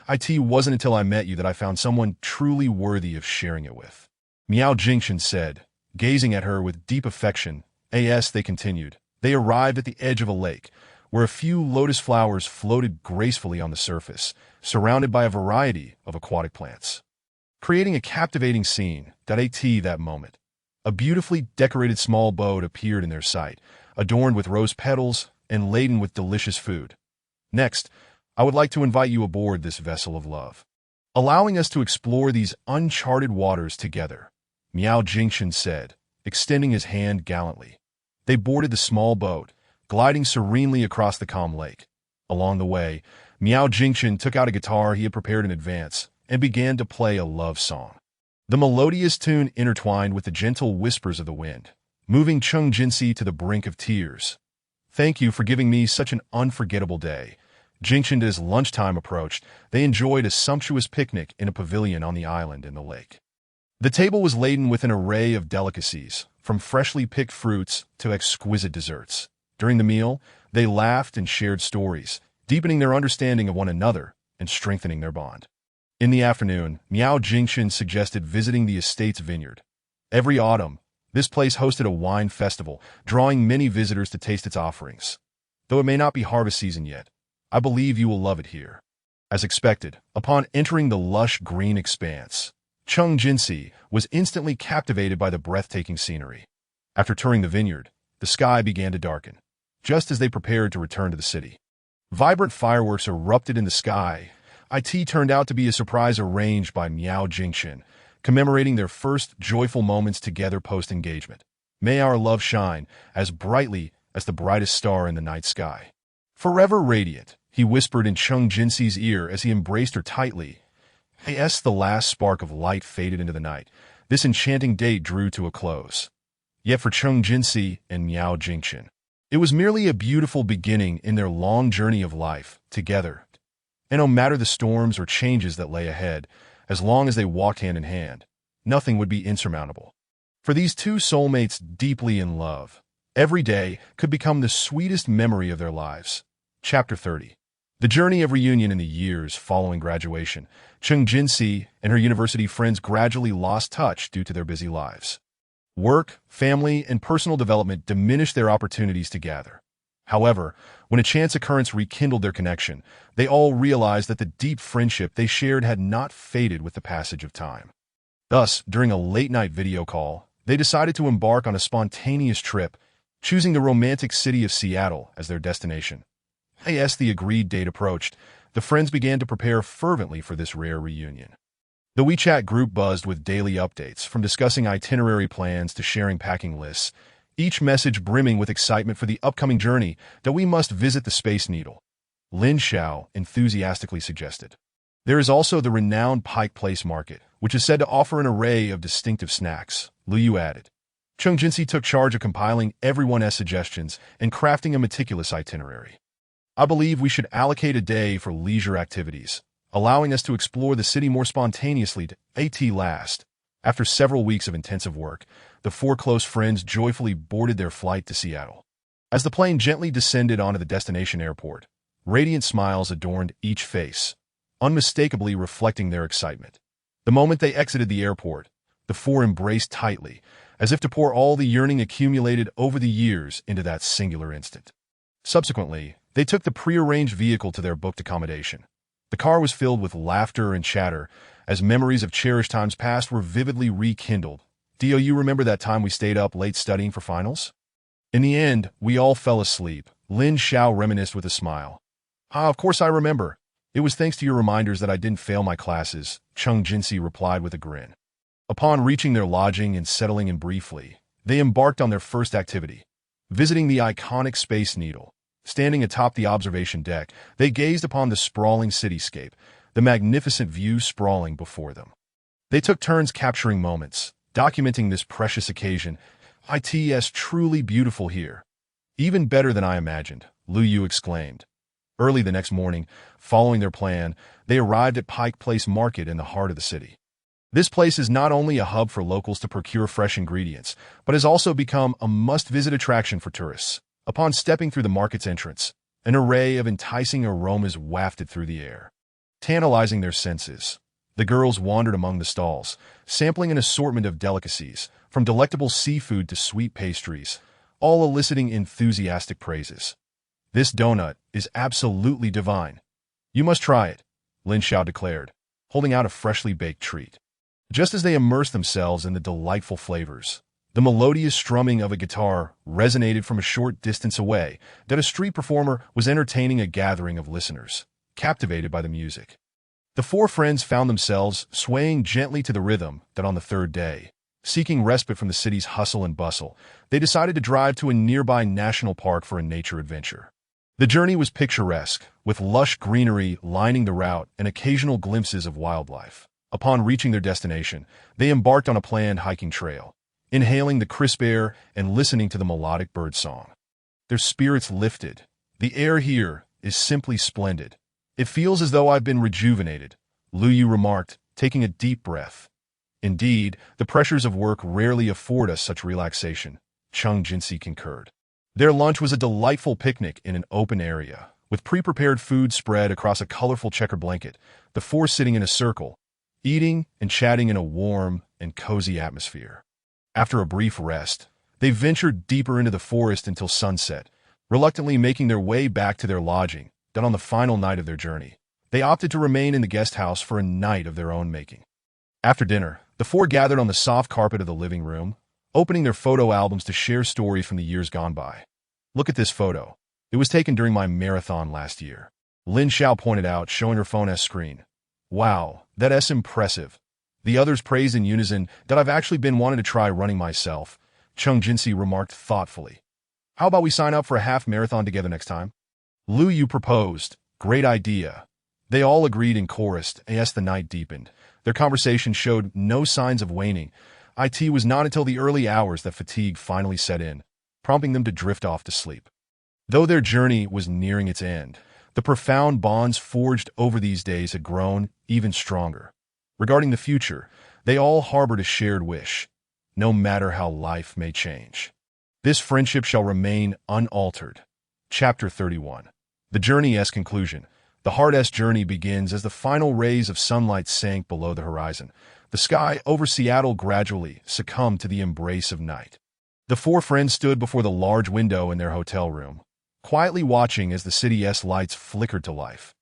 It wasn't until I met you that I found someone truly worthy of sharing it with," Miao Jingchen said, gazing at her with deep affection. As they continued, they arrived at the edge of a lake, where a few lotus flowers floated gracefully on the surface, surrounded by a variety of aquatic plants, creating a captivating scene. That moment, a beautifully decorated small boat appeared in their sight, adorned with rose petals and laden with delicious food. "Next, I would like to invite you aboard this vessel of love, allowing us to explore these uncharted waters together," Miao Jingchen said, extending his hand gallantly. They boarded the small boat, gliding serenely across the calm lake. Along the way, Miao Jingchen took out a guitar he had prepared in advance and began to play a love song. The melodious tune intertwined with the gentle whispers of the wind, moving Chung Jinsi to the brink of tears. "Thank you for giving me such an unforgettable day." Jingchen, as lunchtime approached, they enjoyed a sumptuous picnic in a pavilion on the island in the lake. The table was laden with an array of delicacies, from freshly picked fruits to exquisite desserts. During the meal, they laughed and shared stories, deepening their understanding of one another and strengthening their bond. In the afternoon, Miao Jingchen suggested visiting the estate's vineyard. Every autumn, this place hosted a wine festival, drawing many visitors to taste its offerings. Though it may not be harvest season yet, I believe you will love it here. As expected, upon entering the lush green expanse, Chung Jinsi was instantly captivated by the breathtaking scenery. After touring the vineyard, the sky began to darken, just as they prepared to return to the city. Vibrant fireworks erupted in the sky. It turned out to be a surprise arranged by Miao Jingchen, commemorating their first joyful moments together post-engagement. May our love shine as brightly as the brightest star in the night sky. Forever radiant, he whispered in Cheng Jinxi's ear as he embraced her tightly. As the last spark of light faded into the night, this enchanting date drew to a close. Yet for Cheng Jinxi and Miao Jingchen, it was merely a beautiful beginning in their long journey of life together. And no matter the storms or changes that lay ahead, as long as they walked hand in hand, nothing would be insurmountable. For these two soulmates deeply in love, every day could become the sweetest memory of their lives. Chapter 30. The journey of reunion. In the years following graduation, Cheng Jinxi and her university friends gradually lost touch due to their busy lives. Work, family, and personal development diminished their opportunities to gather. However, when a chance occurrence rekindled their connection, they all realized that the deep friendship they shared had not faded with the passage of time. Thus, during a late-night video call, they decided to embark on a spontaneous trip, choosing the romantic city of Seattle as their destination. As the agreed date approached, the friends began to prepare fervently for this rare reunion. The WeChat group buzzed with daily updates, from discussing itinerary plans to sharing packing lists, each message brimming with excitement for the upcoming journey that we must visit the Space Needle. Lin Xiao enthusiastically suggested. There is also the renowned Pike Place Market, which is said to offer an array of distinctive snacks, Lu Yu added. Cheng Jinxi took charge of compiling everyone's suggestions and crafting a meticulous itinerary. I believe we should allocate a day for leisure activities, allowing us to explore the city more spontaneously. At last, after several weeks of intensive work, the four close friends joyfully boarded their flight to Seattle. As the plane gently descended onto the destination airport, radiant smiles adorned each face, unmistakably reflecting their excitement. The moment they exited the airport, the four embraced tightly, as if to pour all the yearning accumulated over the years into that singular instant. Subsequently, they took the prearranged vehicle to their booked accommodation. The car was filled with laughter and chatter, as memories of cherished times past were vividly rekindled. Do you remember that time we stayed up late studying for finals? In the end, we all fell asleep, Lin Xiao reminisced with a smile. Of course I remember. It was thanks to your reminders that I didn't fail my classes, Cheng Jinxi replied with a grin. Upon reaching their lodging and settling in briefly, they embarked on their first activity, visiting the iconic Space Needle. Standing atop the observation deck, they gazed upon the sprawling cityscape, the magnificent view sprawling before them. They took turns capturing moments, documenting this precious occasion. It's truly beautiful here. Even better than I imagined, Lu Yu exclaimed. Early the next morning, following their plan, they arrived at Pike Place Market in the heart of the city. This place is not only a hub for locals to procure fresh ingredients, but has also become a must-visit attraction for tourists. Upon stepping through the market's entrance, an array of enticing aromas wafted through the air. Tantalizing their senses, the girls wandered among the stalls, sampling an assortment of delicacies, from delectable seafood to sweet pastries, all eliciting enthusiastic praises. This donut is absolutely divine. You must try it, Lin Xiao declared, holding out a freshly baked treat. Just as they immersed themselves in the delightful flavors, the melodious strumming of a guitar resonated from a short distance away that a street performer was entertaining a gathering of listeners, captivated by the music. The four friends found themselves swaying gently to the rhythm that on the third day, seeking respite from the city's hustle and bustle, they decided to drive to a nearby national park for a nature adventure. The journey was picturesque, with lush greenery lining the route and occasional glimpses of wildlife. Upon reaching their destination, they embarked on a planned hiking trail, inhaling the crisp air and listening to the melodic birdsong. Their spirits lifted. The air here is simply splendid. It feels as though I've been rejuvenated, Lu Yu remarked, taking a deep breath. Indeed, the pressures of work rarely afford us such relaxation, Cheng Jinxi concurred. Their lunch was a delightful picnic in an open area, with pre-prepared food spread across a colorful checker blanket, the four sitting in a circle, eating and chatting in a warm and cozy atmosphere. After a brief rest, they ventured deeper into the forest until sunset, reluctantly making their way back to their lodging. That on the final night of their journey, they opted to remain in the guest house for a night of their own making. After dinner, the four gathered on the soft carpet of the living room, opening their photo albums to share stories from the years gone by. Look at this photo. It was taken during my marathon last year. Lin Xiao pointed out, showing her phone's screen. Wow, that's impressive. The others praised in unison that I've actually been wanting to try running myself. Cheng Jinsi remarked thoughtfully. How about we sign up for a half marathon together next time? Lu Yu proposed. Great idea. They all agreed in chorus as the night deepened. Their conversation showed no signs of waning. It was not until the early hours that fatigue finally set in, prompting them to drift off to sleep. Though their journey was nearing its end, the profound bonds forged over these days had grown even stronger. Regarding the future, they all harbored a shared wish, no matter how life may change. This friendship shall remain unaltered. Chapter 31. The Journey's Conclusion. The Heart's journey begins as the final rays of sunlight sank below the horizon. The sky over Seattle gradually succumbed to the embrace of night. The four friends stood before the large window in their hotel room, quietly watching as the city's lights flickered to life.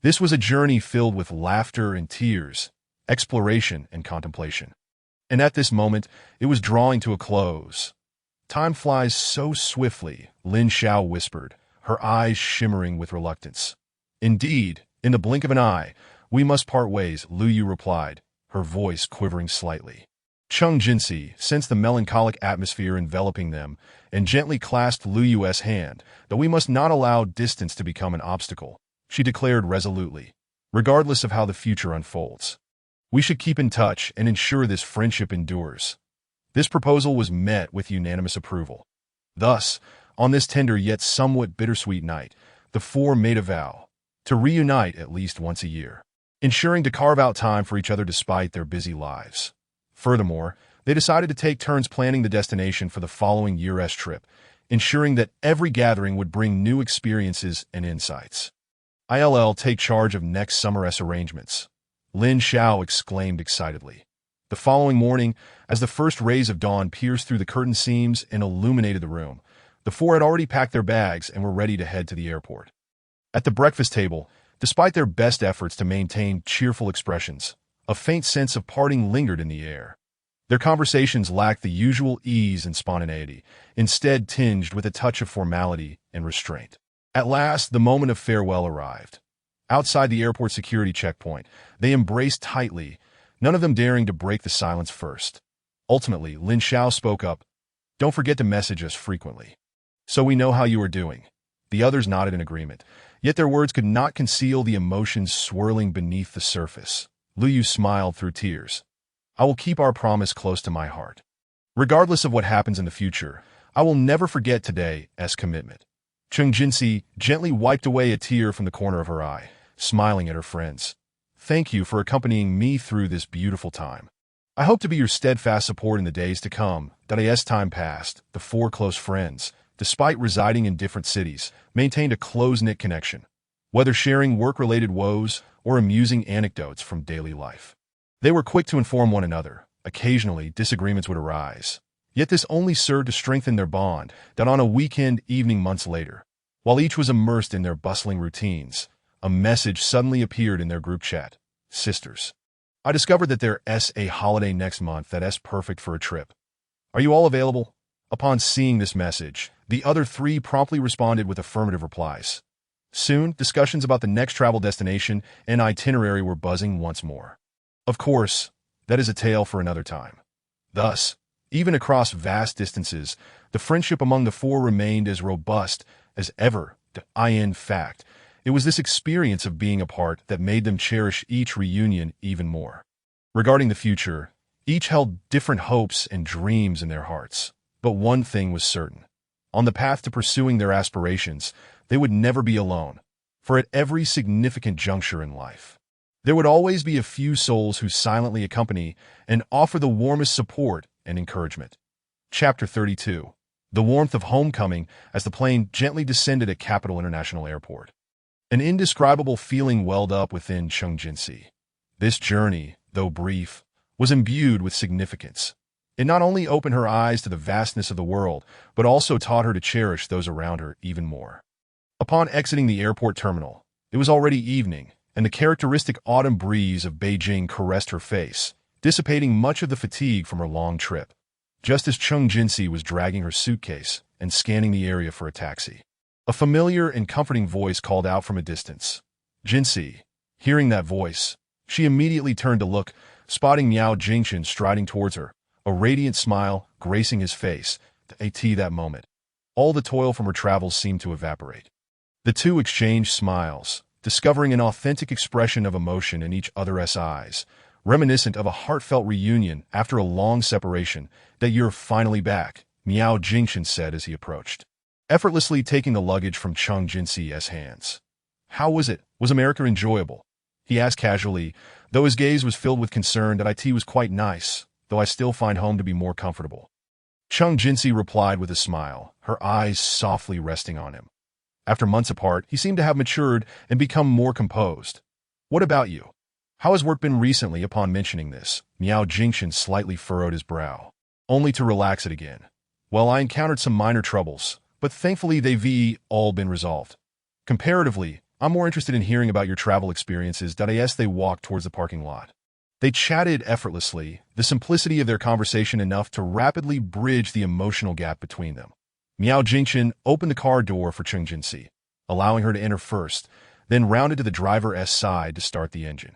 This was a journey filled with laughter and tears, exploration and contemplation. And at this moment, it was drawing to a close. Time flies so swiftly, Lin Xiao whispered, her eyes shimmering with reluctance. Indeed, in the blink of an eye, we must part ways, Lu Yu replied, her voice quivering slightly. Cheng Jinsi sensed the melancholic atmosphere enveloping them and gently clasped Lu Yu's hand, though we must not allow distance to become an obstacle, she declared resolutely, regardless of how the future unfolds. We should keep in touch and ensure this friendship endures. This proposal was met with unanimous approval. Thus, on this tender yet somewhat bittersweet night, the four made a vow to reunite at least once a year, ensuring to carve out time for each other despite their busy lives. Furthermore, they decided to take turns planning the destination for the following year's trip, ensuring that every gathering would bring new experiences and insights. I'll take charge of next summer's arrangements, Lin Xiao exclaimed excitedly. The following morning, as the first rays of dawn pierced through the curtain seams and illuminated the room, the four had already packed their bags and were ready to head to the airport. At the breakfast table, despite their best efforts to maintain cheerful expressions, a faint sense of parting lingered in the air. Their conversations lacked the usual ease and spontaneity, instead tinged with a touch of formality and restraint. At last, the moment of farewell arrived. Outside the airport security checkpoint, they embraced tightly, none of them daring to break the silence first. Ultimately, Lin Xiao spoke up. Don't forget to message us frequently, so we know how you are doing. The others nodded in agreement, yet their words could not conceal the emotions swirling beneath the surface. Lu Yu smiled through tears. I will keep our promise close to my heart. Regardless of what happens in the future, I will never forget today's commitment. Cheng Jinsi gently wiped away a tear from the corner of her eye, smiling at her friends. Thank you for accompanying me through this beautiful time. I hope to be your steadfast support in the days to come. As time passed, the four close friends, despite residing in different cities, maintained a close-knit connection, whether sharing work-related woes or amusing anecdotes from daily life. They were quick to inform one another. Occasionally, disagreements would arise. Yet this only served to strengthen their bond, that on a weekend evening months later, while each was immersed in their bustling routines, a message suddenly appeared in their group chat. Sisters, I discovered that there's a holiday next month that's perfect for a trip. Are you all available? Upon seeing this message, the other three promptly responded with affirmative replies. Soon, discussions about the next travel destination and itinerary were buzzing once more. Of course, that is a tale for another time. Thus, even across vast distances, the friendship among the four remained as robust as ever. In fact, it was this experience of being apart that made them cherish each reunion even more. Regarding the future, each held different hopes and dreams in their hearts. But one thing was certain. On the path to pursuing their aspirations, they would never be alone, for at every significant juncture in life, there would always be a few souls who silently accompany and offer the warmest support and encouragement. Chapter 32. The warmth of homecoming as the plane gently descended at Capital International Airport. An indescribable feeling welled up within Cheng Jinsi. This journey, though brief, was imbued with significance. It not only opened her eyes to the vastness of the world, but also taught her to cherish those around her even more. Upon exiting the airport terminal, it was already evening, and the characteristic autumn breeze of Beijing caressed her face, dissipating much of the fatigue from her long trip. just as Chung Jinsi was dragging her suitcase and scanning the area for a taxi. A familiar and comforting voice called out from a distance. Jinsi. Hearing that voice, she immediately turned to look, spotting Miao Jingchen striding towards her, a radiant smile gracing his face. At that moment, all the toil from her travels seemed to evaporate. The two exchanged smiles, discovering an authentic expression of emotion in each other's eyes, reminiscent of a heartfelt reunion after a long separation. That you're finally back, Miao Jingchen said as he approached, effortlessly taking the luggage from Chung Jinsi's hands. How was it? Was America enjoyable? He asked casually, though his gaze was filled with concern. That it was quite nice, though I still find home to be more comfortable. Chung Jinsi replied with a smile, her eyes softly resting on him. After months apart, he seemed to have matured and become more composed. What about you? How has work been recently? Upon mentioning this, Miao Jingchen slightly furrowed his brow, only to relax it again. Well, I encountered some minor troubles, but thankfully they've all been resolved. Comparatively, I'm more interested in hearing about your travel experiences. As they walked towards the parking lot, they chatted effortlessly, the simplicity of their conversation enough to rapidly bridge the emotional gap between them. Miao Jingchen opened the car door for Chung Jinsi, allowing her to enter first, then rounded to the driver's side to start the engine.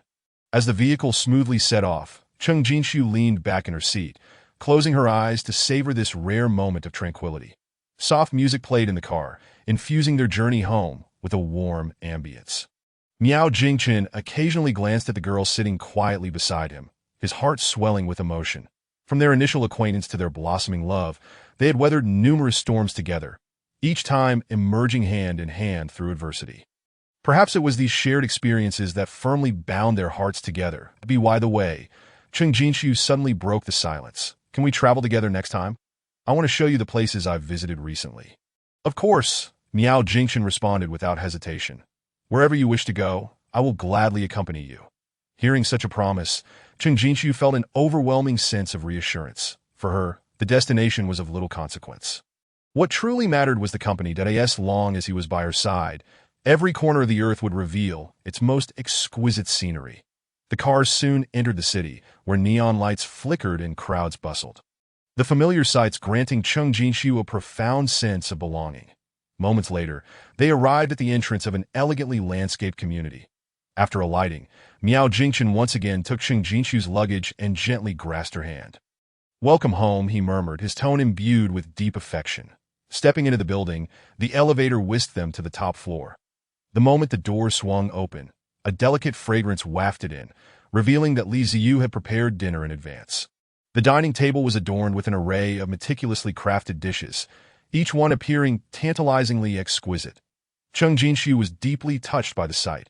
As the vehicle smoothly set off, Chung Jinsi leaned back in her seat, closing her eyes to savor this rare moment of tranquility. Soft music played in the car, infusing their journey home with a warm ambience. Miao Jingchen occasionally glanced at the girl sitting quietly beside him, his heart swelling with emotion. From their initial acquaintance to their blossoming love, they had weathered numerous storms together, each time emerging hand in hand through adversity. Perhaps it was these shared experiences that firmly bound their hearts together. By the way, Chung Jinsi suddenly broke the silence. Can we travel together next time? I want to show you the places I've visited recently. Of course, Miao Jingchen responded without hesitation. Wherever you wish to go, I will gladly accompany you. Hearing such a promise, Chung Jinsi felt an overwhelming sense of reassurance. For her, the destination was of little consequence. What truly mattered was the company. As long as he was by her side, every corner of the earth would reveal its most exquisite scenery. The cars soon entered the city, where neon lights flickered and crowds bustled. The familiar sights granting Chung Jinsi a profound sense of belonging. Moments later, they arrived at the entrance of an elegantly landscaped community. After alighting, Miao Jingchen once again took Chung Jinsi's luggage and gently grasped her hand. Welcome home, he murmured, his tone imbued with deep affection. Stepping into the building, the elevator whisked them to the top floor. The moment the door swung open, a delicate fragrance wafted in, revealing that Li Ziyu had prepared dinner in advance. The dining table was adorned with an array of meticulously crafted dishes, each one appearing tantalizingly exquisite. Chung Jinsi was deeply touched by the sight.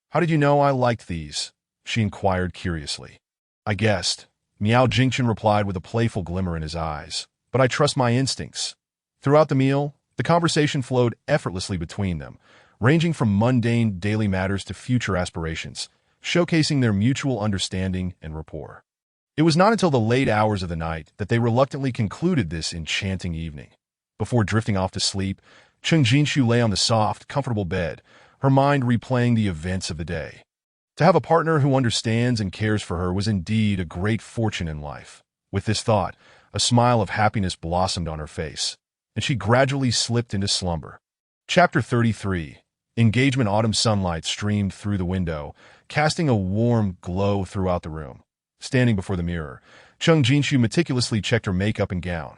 How did you know I liked these? She inquired curiously. I guessed, Miao Jingchen replied with a playful glimmer in his eyes, but I trust my instincts. Throughout the meal, the conversation flowed effortlessly between them, ranging from mundane daily matters to future aspirations, showcasing their mutual understanding and rapport. It was not until the late hours of the night that they reluctantly concluded this enchanting evening. Before drifting off to sleep, Chung Jinsi lay on the soft, comfortable bed, her mind replaying the events of the day. To have a partner who understands and cares for her was indeed a great fortune in life. With this thought, a smile of happiness blossomed on her face, and she gradually slipped into slumber. Chapter 33. Engagement. Autumn sunlight streamed through the window, casting a warm glow throughout the room. Standing before the mirror, Chung Jinsi meticulously checked her makeup and gown.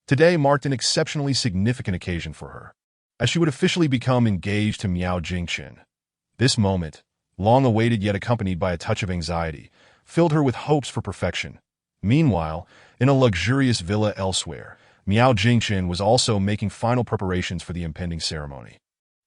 Today marked an exceptionally significant occasion for her, as she would officially become engaged to Miao Jingchen. This moment, long awaited yet accompanied by a touch of anxiety, filled her with hopes for perfection. Meanwhile, in a luxurious villa elsewhere, Miao Jingchen was also making final preparations for the impending ceremony.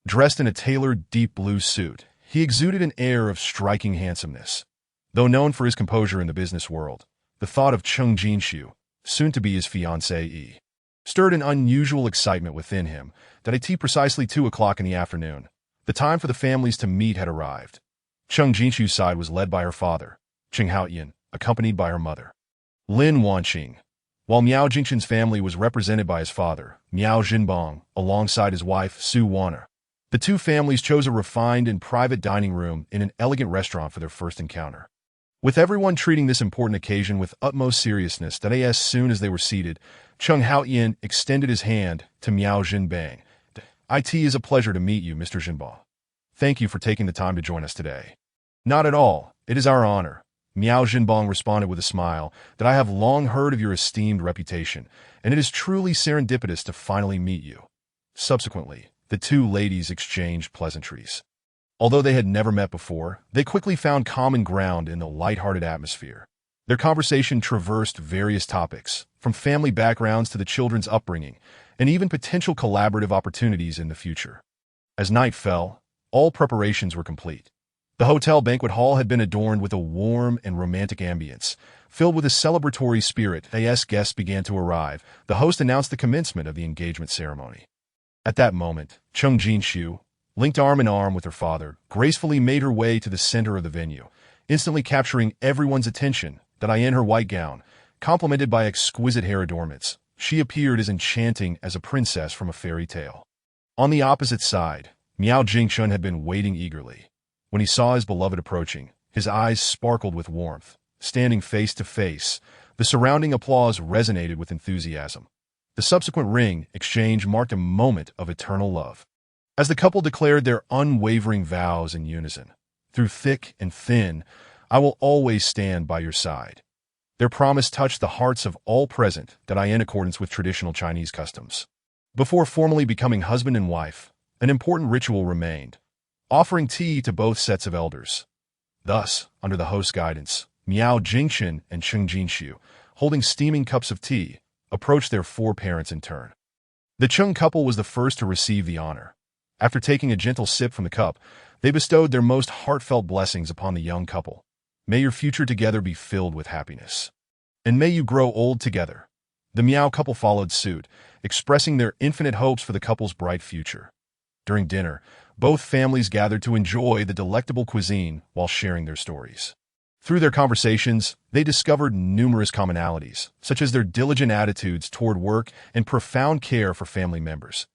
Dressed in a tailored deep blue suit, he exuded an air of striking handsomeness. Though known for his composure in the business world, the thought of Chung Jinsi, soon to be his fiancée, stirred an unusual excitement within him. At precisely 2 o'clock in the afternoon, the time for the families to meet had arrived. Chung Jinsi's side was led by her father, Cheng Haoyan, accompanied by her mother, Lin Wanqing, while Miao Jingchen's family was represented by his father, Miao Jinbang, alongside his wife, Su Wan'er. The two families chose a refined and private dining room in an elegant restaurant for their first encounter. With everyone treating this important occasion with utmost seriousness, that as soon as they were seated, Chung Haoyan extended his hand to Miao Jinbang. It is a pleasure to meet you, Mr. Jinbao. Thank you for taking the time to join us today. Not at all. It is our honor. Miao Jinbang responded with a smile, that I have long heard of your esteemed reputation, and it is truly serendipitous to finally meet you. Subsequently, the two ladies exchanged pleasantries. Although they had never met before, they quickly found common ground in the light-hearted atmosphere. Their conversation traversed various topics, from family backgrounds to the children's upbringing, and even potential collaborative opportunities in the future. As night fell, all preparations were complete. The hotel banquet hall had been adorned with a warm and romantic ambience. Filled with a celebratory spirit, as guests began to arrive, the host announced the commencement of the engagement ceremony. At that moment, Chung Jinshu, linked arm in arm with her father, gracefully made her way to the center of the venue, instantly capturing everyone's attention. That in her white gown, complemented by exquisite hair adornments, she appeared as enchanting as a princess from a fairy tale. On the opposite side, Miao Jingshun had been waiting eagerly. When he saw his beloved approaching, his eyes sparkled with warmth. Standing face to face, the surrounding applause resonated with enthusiasm. The subsequent ring exchange marked a moment of eternal love. As the couple declared their unwavering vows in unison, through thick and thin, I will always stand by your side. Their promise touched the hearts of all present, that in accordance with traditional Chinese customs. Before formally becoming husband and wife, an important ritual remained, offering tea to both sets of elders. Thus, under the host's guidance, Miao Jingshun and Chung Jinshu, holding steaming cups of tea, approached their four parents in turn. The Chung couple was the first to receive the honor. After taking a gentle sip from the cup, they bestowed their most heartfelt blessings upon the young couple. May your future together be filled with happiness. And may you grow old together. The Miao couple followed suit, expressing their infinite hopes for the couple's bright future. During dinner, both families gathered to enjoy the delectable cuisine while sharing their stories. Through their conversations, they discovered numerous commonalities, such as their diligent attitudes toward work and profound care for family members.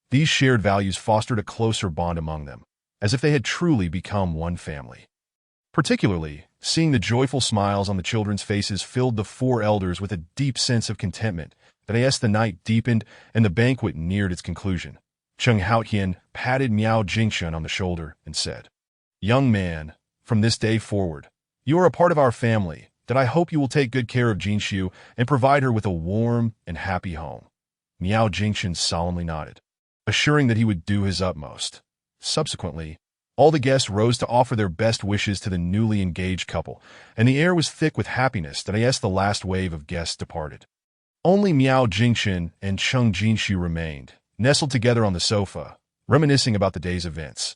These shared values fostered a closer bond among them, as if they had truly become one family. Particularly, seeing the joyful smiles on the children's faces filled the four elders with a deep sense of contentment. That as the night deepened and the banquet neared its conclusion, Chung Haoyan patted Miao Jingshun on the shoulder and said, "Young man, from this day forward, you are a part of our family, that I hope you will take good care of Jinshu and provide her with a warm and happy home." Miao Jingshun solemnly nodded, assuring that he would do his utmost. Subsequently, all the guests rose to offer their best wishes to the newly engaged couple, and the air was thick with happiness that as the last wave of guests departed. Only Miao Jingshun and Chung Jinshu remained, nestled together on the sofa, reminiscing about the day's events.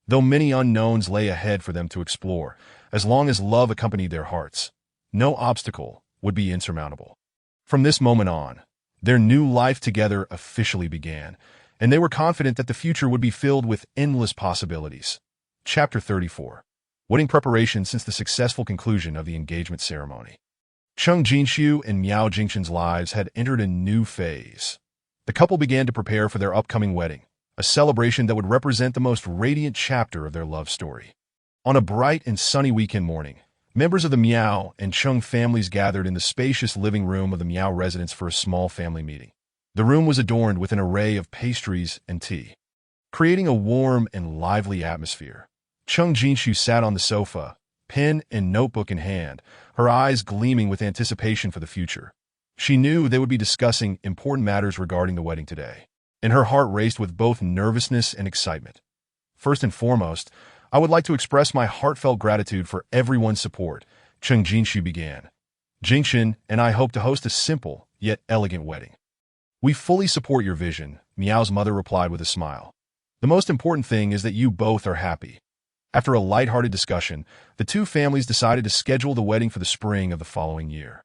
Though many unknowns lay ahead for them to explore, as long as love accompanied their hearts, no obstacle would be insurmountable. From this moment on, their new life together officially began, and they were confident that the future would be filled with endless possibilities. Chapter 34. Wedding Preparation since the successful conclusion of the engagement ceremony. Chung Jinshu and Miao Jingshun's lives had entered a new phase. The couple began to prepare for their upcoming wedding, a celebration that would represent the most radiant chapter of their love story. On a bright and sunny weekend morning, members of the Miao and Chung families gathered in the spacious living room of the Miao residence for a small family meeting. The room was adorned with an array of pastries and tea, creating a warm and lively atmosphere. Chung Jinshu sat on the sofa, pen and notebook in hand, her eyes gleaming with anticipation for the future. She knew they would be discussing important matters regarding the wedding today, and her heart raced with both nervousness and excitement. First and foremost, I would like to express my heartfelt gratitude for everyone's support, Chung Jinshu began. Jingshun and I hope to host a simple, yet elegant wedding. We fully support your vision, Miao's mother replied with a smile. The most important thing is that you both are happy. After a lighthearted discussion, the two families decided to schedule the wedding for the spring of the following year.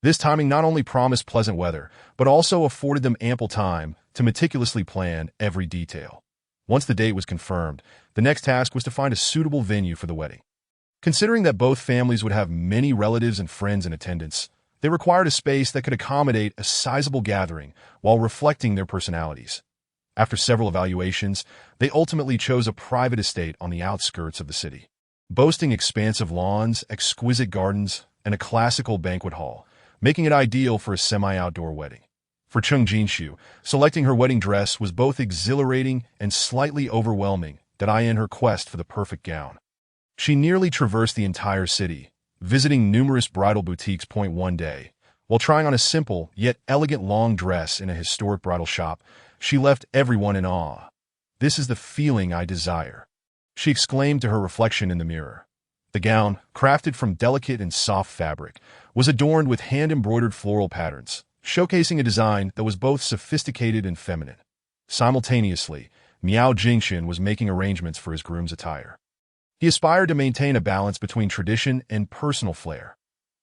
This timing not only promised pleasant weather, but also afforded them ample time to meticulously plan every detail. Once the date was confirmed, the next task was to find a suitable venue for the wedding. Considering that both families would have many relatives and friends in attendance, they required a space that could accommodate a sizable gathering while reflecting their personalities. After several evaluations, they ultimately chose a private estate on the outskirts of the city. boasting expansive lawns, exquisite gardens, and a classical banquet hall, making it ideal for a semi-outdoor wedding. For Chung Jinshu, selecting her wedding dress was both exhilarating and slightly overwhelming, in her quest for the perfect gown. She nearly traversed the entire city, visiting numerous bridal boutiques one day. While trying on a simple yet elegant long dress in a historic bridal shop, she left everyone in awe. "This is the feeling I desire," she exclaimed to her reflection in the mirror. The gown, crafted from delicate and soft fabric, was adorned with hand-embroidered floral patterns, showcasing a design that was both sophisticated and feminine. Simultaneously, Miao Jingxin was making arrangements for his groom's attire. He aspired to maintain a balance between tradition and personal flair.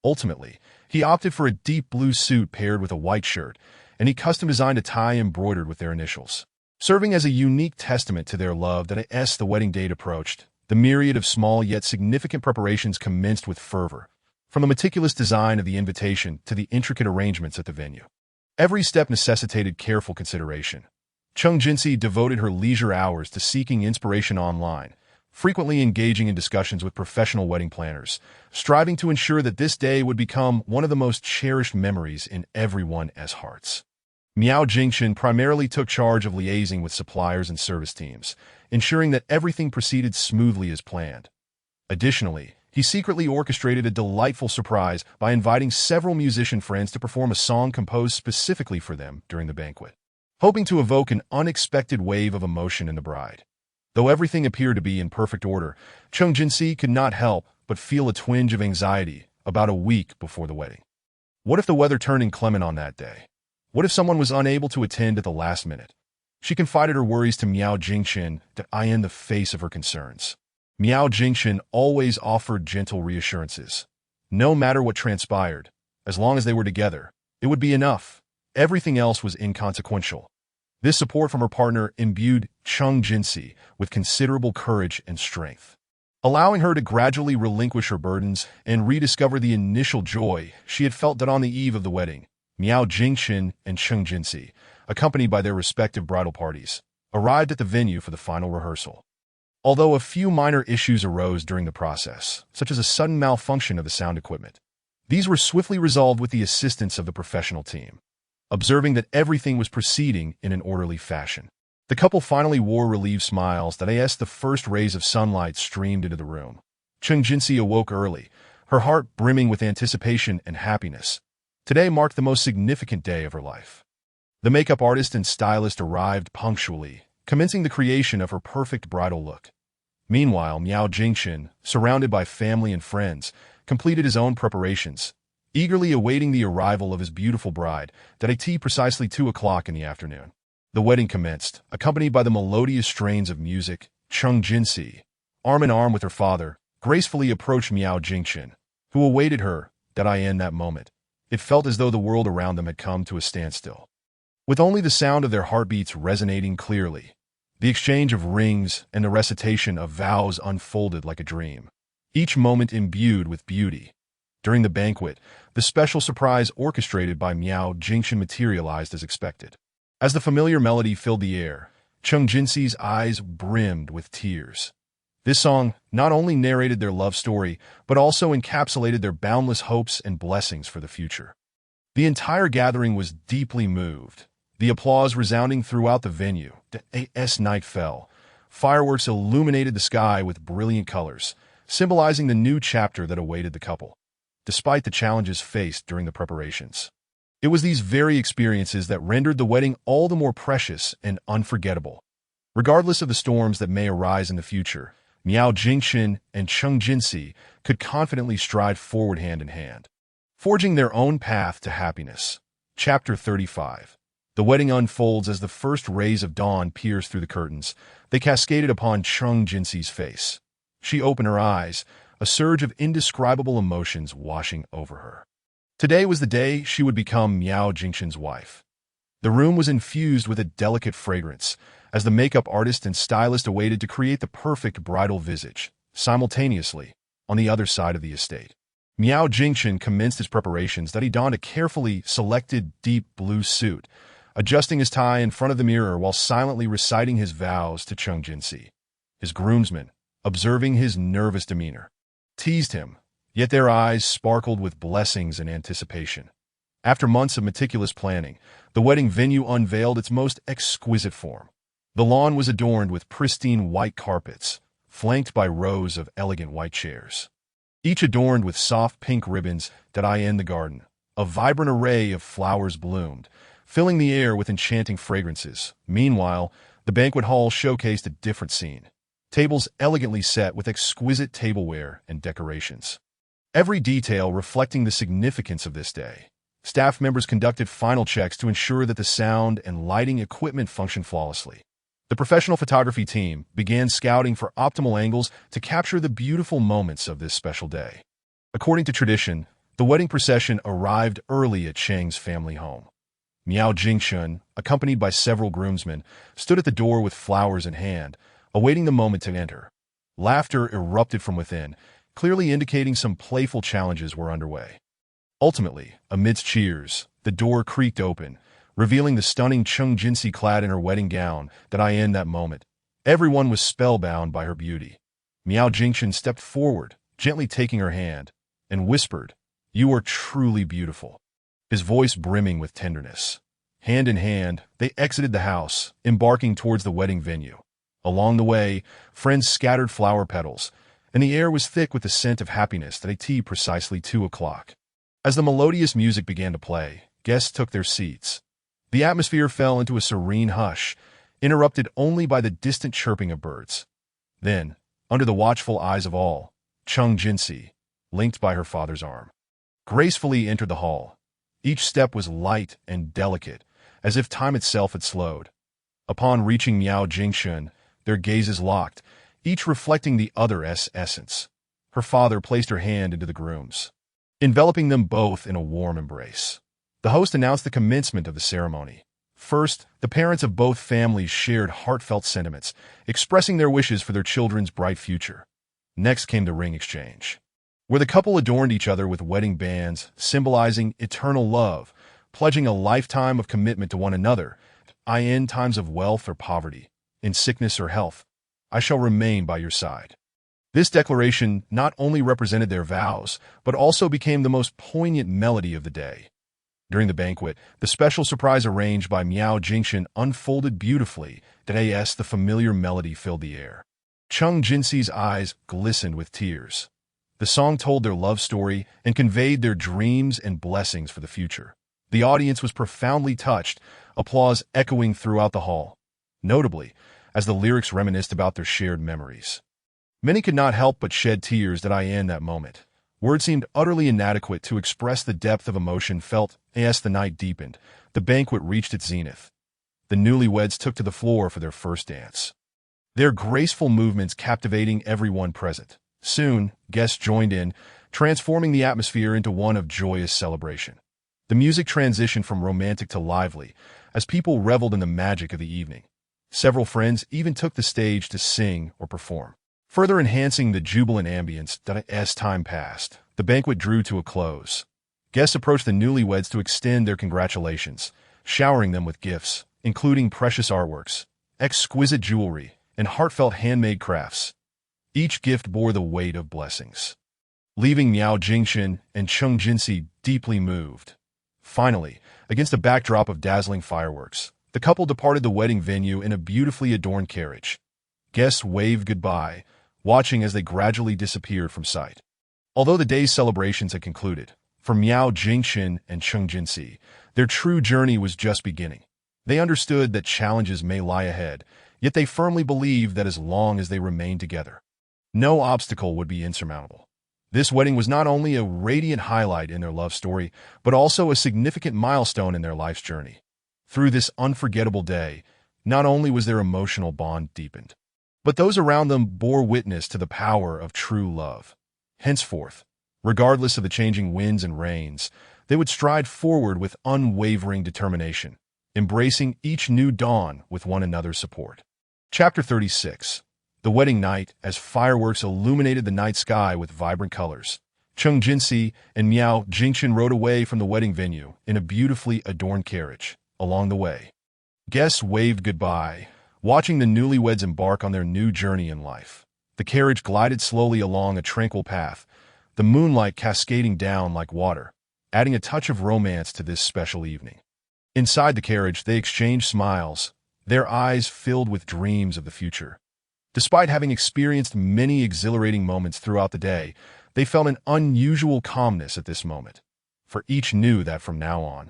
Ultimately, he opted for a deep blue suit paired with a white shirt, and he custom-designed a tie embroidered with their initials. Serving as a unique testament to their love as the wedding date approached, the myriad of small yet significant preparations commenced with fervor, from the meticulous design of the invitation to the intricate arrangements at the venue. Every step necessitated careful consideration. Chung Jinsi devoted her leisure hours to seeking inspiration online, frequently engaging in discussions with professional wedding planners, striving to ensure that this day would become one of the most cherished memories in everyone's hearts. Miao Jingxin primarily took charge of liaising with suppliers and service teams, ensuring that everything proceeded smoothly as planned. Additionally, he secretly orchestrated a delightful surprise by inviting several musician friends to perform a song composed specifically for them during the banquet, hoping to evoke an unexpected wave of emotion in the bride. Though everything appeared to be in perfect order, Chung Jinsi could not help but feel a twinge of anxiety about a week before the wedding. What if the weather turned inclement on that day? What if someone was unable to attend at the last minute? She confided her worries to Miao Jingxin in the face of her concerns. Miao Jingxin always offered gentle reassurances. No matter what transpired, as long as they were together, it would be enough. Everything else was inconsequential. This support from her partner imbued Chung Jinsi with considerable courage and strength, allowing her to gradually relinquish her burdens and rediscover the initial joy she had felt on the eve of the wedding. Miao Jingxin and Chung Jinsi, accompanied by their respective bridal parties, arrived at the venue for the final rehearsal. Although a few minor issues arose during the process, such as a sudden malfunction of the sound equipment, these were swiftly resolved with the assistance of the professional team. Observing that everything was proceeding in an orderly fashion, the couple finally wore relieved smiles as the first rays of sunlight streamed into the room. Chung Jinsi awoke early, her heart brimming with anticipation and happiness. Today marked the most significant day of her life. The makeup artist and stylist arrived punctually, commencing the creation of her perfect bridal look. Meanwhile, Miao Jingxin, surrounded by family and friends, completed his own preparations, eagerly awaiting the arrival of his beautiful bride at precisely 2 o'clock in the afternoon. The wedding commenced, accompanied by the melodious strains of music. Chung Jinsi, arm in arm with her father, gracefully approached Miao Jingxin, who awaited her in that moment. It felt as though the world around them had come to a standstill. With only the sound of their heartbeats resonating clearly, the exchange of rings and the recitation of vows unfolded like a dream, each moment imbued with beauty. During the banquet, the special surprise orchestrated by Miao Jingxin materialized as expected. As the familiar melody filled the air, Chung Jinsi's eyes brimmed with tears. This song not only narrated their love story, but also encapsulated their boundless hopes and blessings for the future. The entire gathering was deeply moved, the applause resounding throughout the venue. As night fell, fireworks illuminated the sky with brilliant colors, symbolizing the new chapter that awaited the couple. Despite the challenges faced during the preparations, it was these very experiences that rendered the wedding all the more precious and unforgettable. Regardless of the storms that may arise in the future, Miao Jingxin and Chung Jinsi could confidently stride forward hand in hand, forging their own path to happiness. Chapter 35. The wedding unfolds as the first rays of dawn pierced through the curtains. They cascaded upon Chung Jinsi's face. She opened her eyes, a surge of indescribable emotions washing over her. Today was the day she would become Miao Jingxin's wife. The room was infused with a delicate fragrance, as the makeup artist and stylist awaited to create the perfect bridal visage. Simultaneously, on the other side of the estate, Miao Jingxin commenced his preparations. He donned a carefully selected deep blue suit, adjusting his tie in front of the mirror while silently reciting his vows to Chung Jinsi, his groomsman, observing his nervous demeanor. Teased him, yet their eyes sparkled with blessings and anticipation. After months of meticulous planning, the wedding venue unveiled its most exquisite form. The lawn was adorned with pristine white carpets, flanked by rows of elegant white chairs, each adorned with soft pink ribbons that in the garden. A vibrant array of flowers bloomed, filling the air with enchanting fragrances. Meanwhile, the banquet hall showcased a different scene. Tables elegantly set with exquisite tableware and decorations, every detail reflecting the significance of this day. Staff members conducted final checks to ensure that the sound and lighting equipment functioned flawlessly. The professional photography team began scouting for optimal angles to capture the beautiful moments of this special day. According to tradition, the wedding procession arrived early at Cheng's family home. Miao Jingshun, accompanied by several groomsmen, stood at the door with flowers in hand, awaiting the moment to enter. Laughter erupted from within, clearly indicating some playful challenges were underway. Ultimately, amidst cheers, the door creaked open, revealing the stunning Cheng Jinsi clad in her wedding gown in that moment. Everyone was spellbound by her beauty. Miao Jingshun stepped forward, gently taking her hand, and whispered, "You are truly beautiful," his voice brimming with tenderness. Hand in hand, they exited the house, embarking towards the wedding venue. Along the way, friends scattered flower petals, and the air was thick with the scent of happiness at precisely 2 o'clock. As the melodious music began to play, guests took their seats. The atmosphere fell into a serene hush, interrupted only by the distant chirping of birds. Then, under the watchful eyes of all, Cheng Jinsi, linked by her father's arm, gracefully entered the hall. Each step was light and delicate, as if time itself had slowed. Upon reaching Miao Jingshun, their gazes locked, each reflecting the other's essence. Her father placed her hand into the groom's, enveloping them both in a warm embrace. The host announced the commencement of the ceremony. First, the parents of both families shared heartfelt sentiments, expressing their wishes for their children's bright future. Next came the ring exchange, where the couple adorned each other with wedding bands, symbolizing eternal love, pledging a lifetime of commitment to one another. In times of wealth or poverty, in sickness or health, I shall remain by your side. This declaration not only represented their vows, but also became the most poignant melody of the day. During the banquet, the special surprise arranged by Miao Jingshun unfolded beautifully. The familiar melody filled the air. Cheng Jinsi's eyes glistened with tears. The song told their love story and conveyed their dreams and blessings for the future. The audience was profoundly touched, applause echoing throughout the hall, notably as the lyrics reminisced about their shared memories. Many could not help but shed tears in that moment. Words seemed utterly inadequate to express the depth of emotion felt. As the night deepened, the banquet reached its zenith. The newlyweds took to the floor for their first dance, their graceful movements captivating everyone present. Soon, guests joined in, transforming the atmosphere into one of joyous celebration. The music transitioned from romantic to lively, as people reveled in the magic of the evening. Several friends even took the stage to sing or perform, further enhancing the jubilant ambience. As time passed, the banquet drew to a close. Guests approached the newlyweds to extend their congratulations, showering them with gifts, including precious artworks, exquisite jewelry, and heartfelt handmade crafts. Each gift bore the weight of blessings, leaving Miao Jingshun and Cheng Jinsi deeply moved. Finally, against a backdrop of dazzling fireworks, the couple departed the wedding venue in a beautifully adorned carriage. Guests waved goodbye, watching as they gradually disappeared from sight. Although the day's celebrations had concluded, for Miao Jingshun and Cheng Jinsi, their true journey was just beginning. They understood that challenges may lie ahead, yet they firmly believed that as long as they remained together, no obstacle would be insurmountable. This wedding was not only a radiant highlight in their love story, but also a significant milestone in their life's journey. Through this unforgettable day, not only was their emotional bond deepened, but those around them bore witness to the power of true love. Henceforth, regardless of the changing winds and rains, they would stride forward with unwavering determination, embracing each new dawn with one another's support. Chapter 36. The wedding night, as fireworks illuminated the night sky with vibrant colors. Cheng Jinsi and Miao Jingshun rode away from the wedding venue in a beautifully adorned carriage. Along the way, guests waved goodbye, watching the newlyweds embark on their new journey in life. The carriage glided slowly along a tranquil path, the moonlight cascading down like water, adding a touch of romance to this special evening. Inside the carriage, they exchanged smiles, their eyes filled with dreams of the future. Despite having experienced many exhilarating moments throughout the day, they felt an unusual calmness at this moment, for each knew that from now on,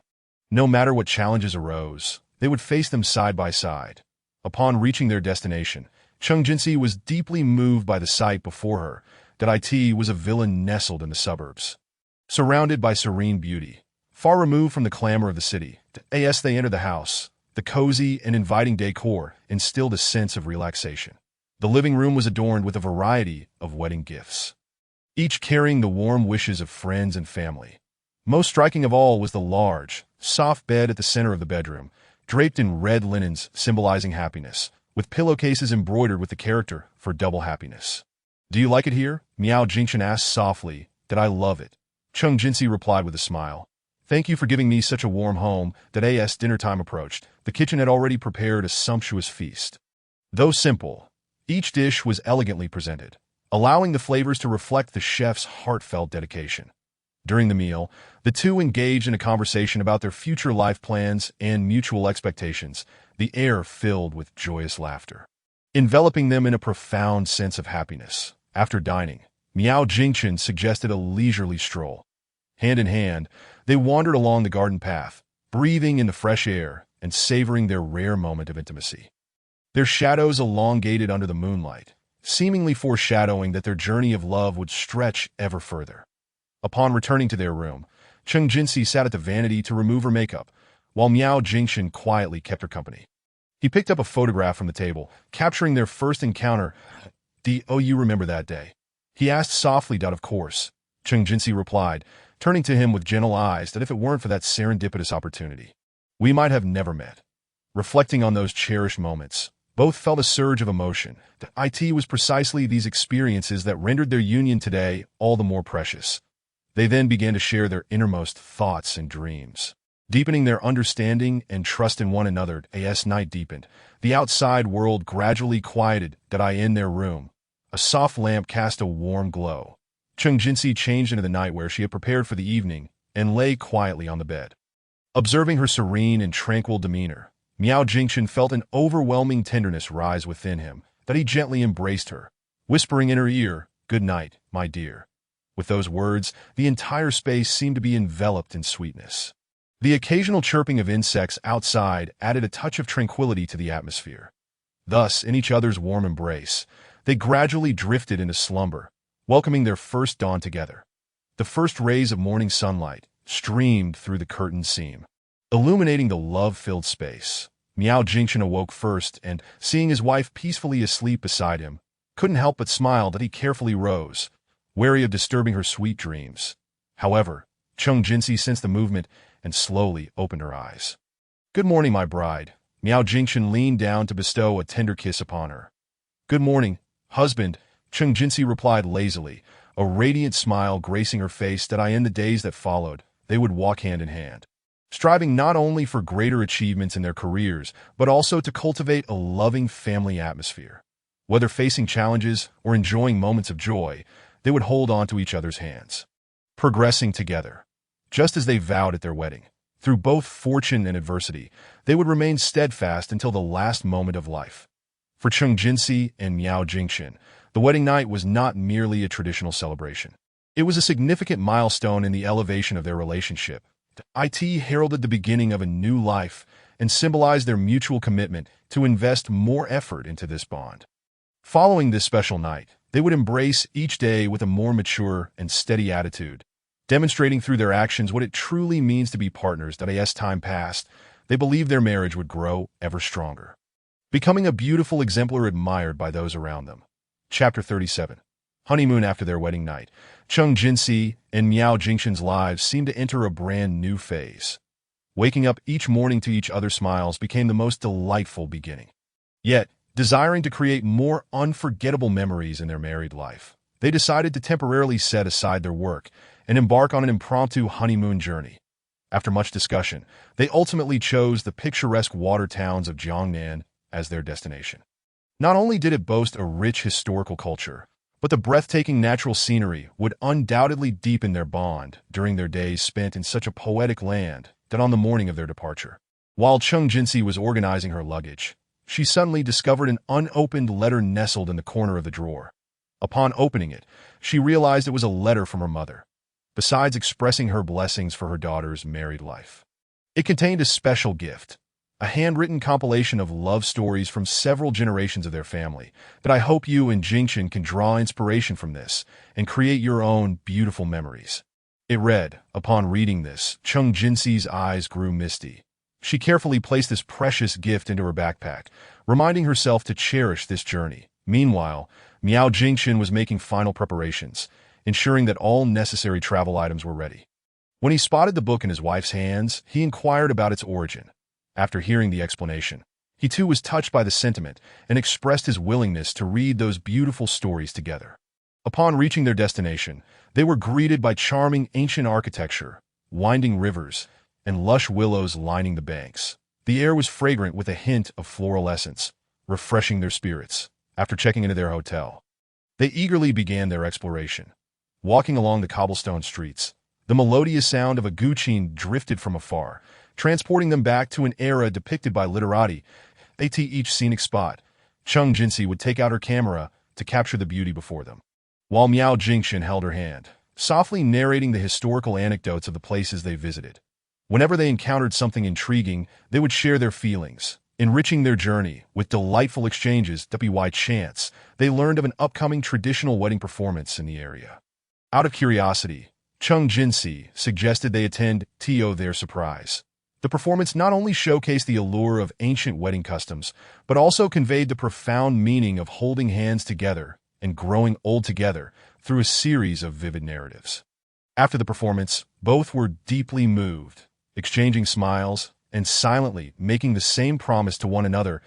no matter what challenges arose, they would face them side by side. Upon reaching their destination, Chung Jinsi was deeply moved by the sight before her, that it was a villa nestled in the suburbs. Surrounded by serene beauty, far removed from the clamor of the city, as they entered the house, the cozy and inviting decor instilled a sense of relaxation. The living room was adorned with a variety of wedding gifts, each carrying the warm wishes of friends and family. Most striking of all was the large, soft bed at the center of the bedroom, draped in red linens symbolizing happiness, with pillowcases embroidered with the character for double happiness. "Do you like it here?" Miao Jingchen asked softly. "Did I love it?" Chung Jinsi replied with a smile. "Thank you for giving me such a warm home." As dinner time approached, the kitchen had already prepared a sumptuous feast. Though simple, each dish was elegantly presented, allowing the flavors to reflect the chef's heartfelt dedication. During the meal, the two engaged in a conversation about their future life plans and mutual expectations, the air filled with joyous laughter, enveloping them in a profound sense of happiness. After dining, Miao Jingchen suggested a leisurely stroll. Hand in hand, they wandered along the garden path, breathing in the fresh air and savoring their rare moment of intimacy. Their shadows elongated under the moonlight, seemingly foreshadowing that their journey of love would stretch ever further. Upon returning to their room, Chung Jinsi sat at the vanity to remove her makeup, while Miao Jingchen quietly kept her company. He picked up a photograph from the table, capturing their first encounter. "Do you remember that day?" he asked softly. "Of course," Chung Jinsi replied, turning to him with gentle eyes, "that if it weren't for that serendipitous opportunity, we might have never met." Reflecting on those cherished moments, both felt a surge of emotion. It was precisely these experiences that rendered their union today all the more precious. They then began to share their innermost thoughts and dreams, deepening their understanding and trust in one another. As night deepened, the outside world gradually quieted. In their room, a soft lamp cast a warm glow. Chung Jinsi changed into the nightwear she had prepared for the evening and lay quietly on the bed. Observing her serene and tranquil demeanor, Miao Jingchen felt an overwhelming tenderness rise within him. He gently embraced her, whispering in her ear, "Good night, my dear." With those words, the entire space seemed to be enveloped in sweetness. The occasional chirping of insects outside added a touch of tranquility to the atmosphere. Thus, in each other's warm embrace, they gradually drifted into slumber, welcoming their first dawn together. The first rays of morning sunlight streamed through the curtained seam, illuminating the love-filled space. Miao Jingchen awoke first and, seeing his wife peacefully asleep beside him, couldn't help but smile. He carefully rose, wary of disturbing her sweet dreams. However, Chung Jinsi sensed the movement and slowly opened her eyes. "Good morning, my bride." Miao Jingchen leaned down to bestow a tender kiss upon her. "Good morning, husband," Chung Jinsi replied lazily, a radiant smile gracing her face. In the days that followed, they would walk hand in hand, striving not only for greater achievements in their careers, but also to cultivate a loving family atmosphere. Whether facing challenges or enjoying moments of joy, they would hold on to each other's hands, progressing together. Just as they vowed at their wedding, through both fortune and adversity, they would remain steadfast until the last moment of life. For Chung Jinsi and Miao Jingchen, the wedding night was not merely a traditional celebration. It was a significant milestone in the elevation of their relationship. It heralded the beginning of a new life and symbolized their mutual commitment to invest more effort into this bond. Following this special night, they would embrace each day with a more mature and steady attitude, demonstrating through their actions what it truly means to be partners. As time passed, they believed their marriage would grow ever stronger, becoming a beautiful exemplar admired by those around them. Chapter 37. Honeymoon. After their wedding night, Chung Jinsi and Miao Jingchen's lives seemed to enter a brand new phase. Waking up each morning to each other's smiles became the most delightful beginning. Yet, desiring to create more unforgettable memories in their married life, they decided to temporarily set aside their work and embark on an impromptu honeymoon journey. After much discussion, they ultimately chose the picturesque water towns of Jiangnan as their destination. Not only did it boast a rich historical culture, but the breathtaking natural scenery would undoubtedly deepen their bond during their days spent in such a poetic land that on the morning of their departure, while Chung Jinsi was organizing her luggage, she suddenly discovered an unopened letter nestled in the corner of the drawer. Upon opening it, she realized it was a letter from her mother, besides expressing her blessings for her daughter's married life. It contained a special gift, a handwritten compilation of love stories from several generations of their family, that I hope you and Jingchen can draw inspiration from this and create your own beautiful memories. It read. Upon reading this, Chung Jinsi's eyes grew misty. She carefully placed this precious gift into her backpack, reminding herself to cherish this journey. Meanwhile, Miao Jingchen was making final preparations, ensuring that all necessary travel items were ready. When he spotted the book in his wife's hands, he inquired about its origin. After hearing the explanation, he too was touched by the sentiment and expressed his willingness to read those beautiful stories together. Upon reaching their destination, they were greeted by charming ancient architecture, winding rivers, and lush willows lining the banks. The air was fragrant with a hint of floral essence, refreshing their spirits. After checking into their hotel, they eagerly began their exploration. Walking along the cobblestone streets, the melodious sound of a guqin drifted from afar, transporting them back to an era depicted by literati. At each scenic spot, Chung Jinsi would take out her camera to capture the beauty before them, while Miao Jingchen held her hand, softly narrating the historical anecdotes of the places they visited. Whenever they encountered something intriguing, they would share their feelings, enriching their journey with delightful exchanges. By chance, they learned of an upcoming traditional wedding performance in the area. Out of curiosity, Chung Jinsi suggested they attend to their surprise. The performance not only showcased the allure of ancient wedding customs, but also conveyed the profound meaning of holding hands together and growing old together through a series of vivid narratives. After the performance, both were deeply moved, exchanging smiles and silently making the same promise to one another.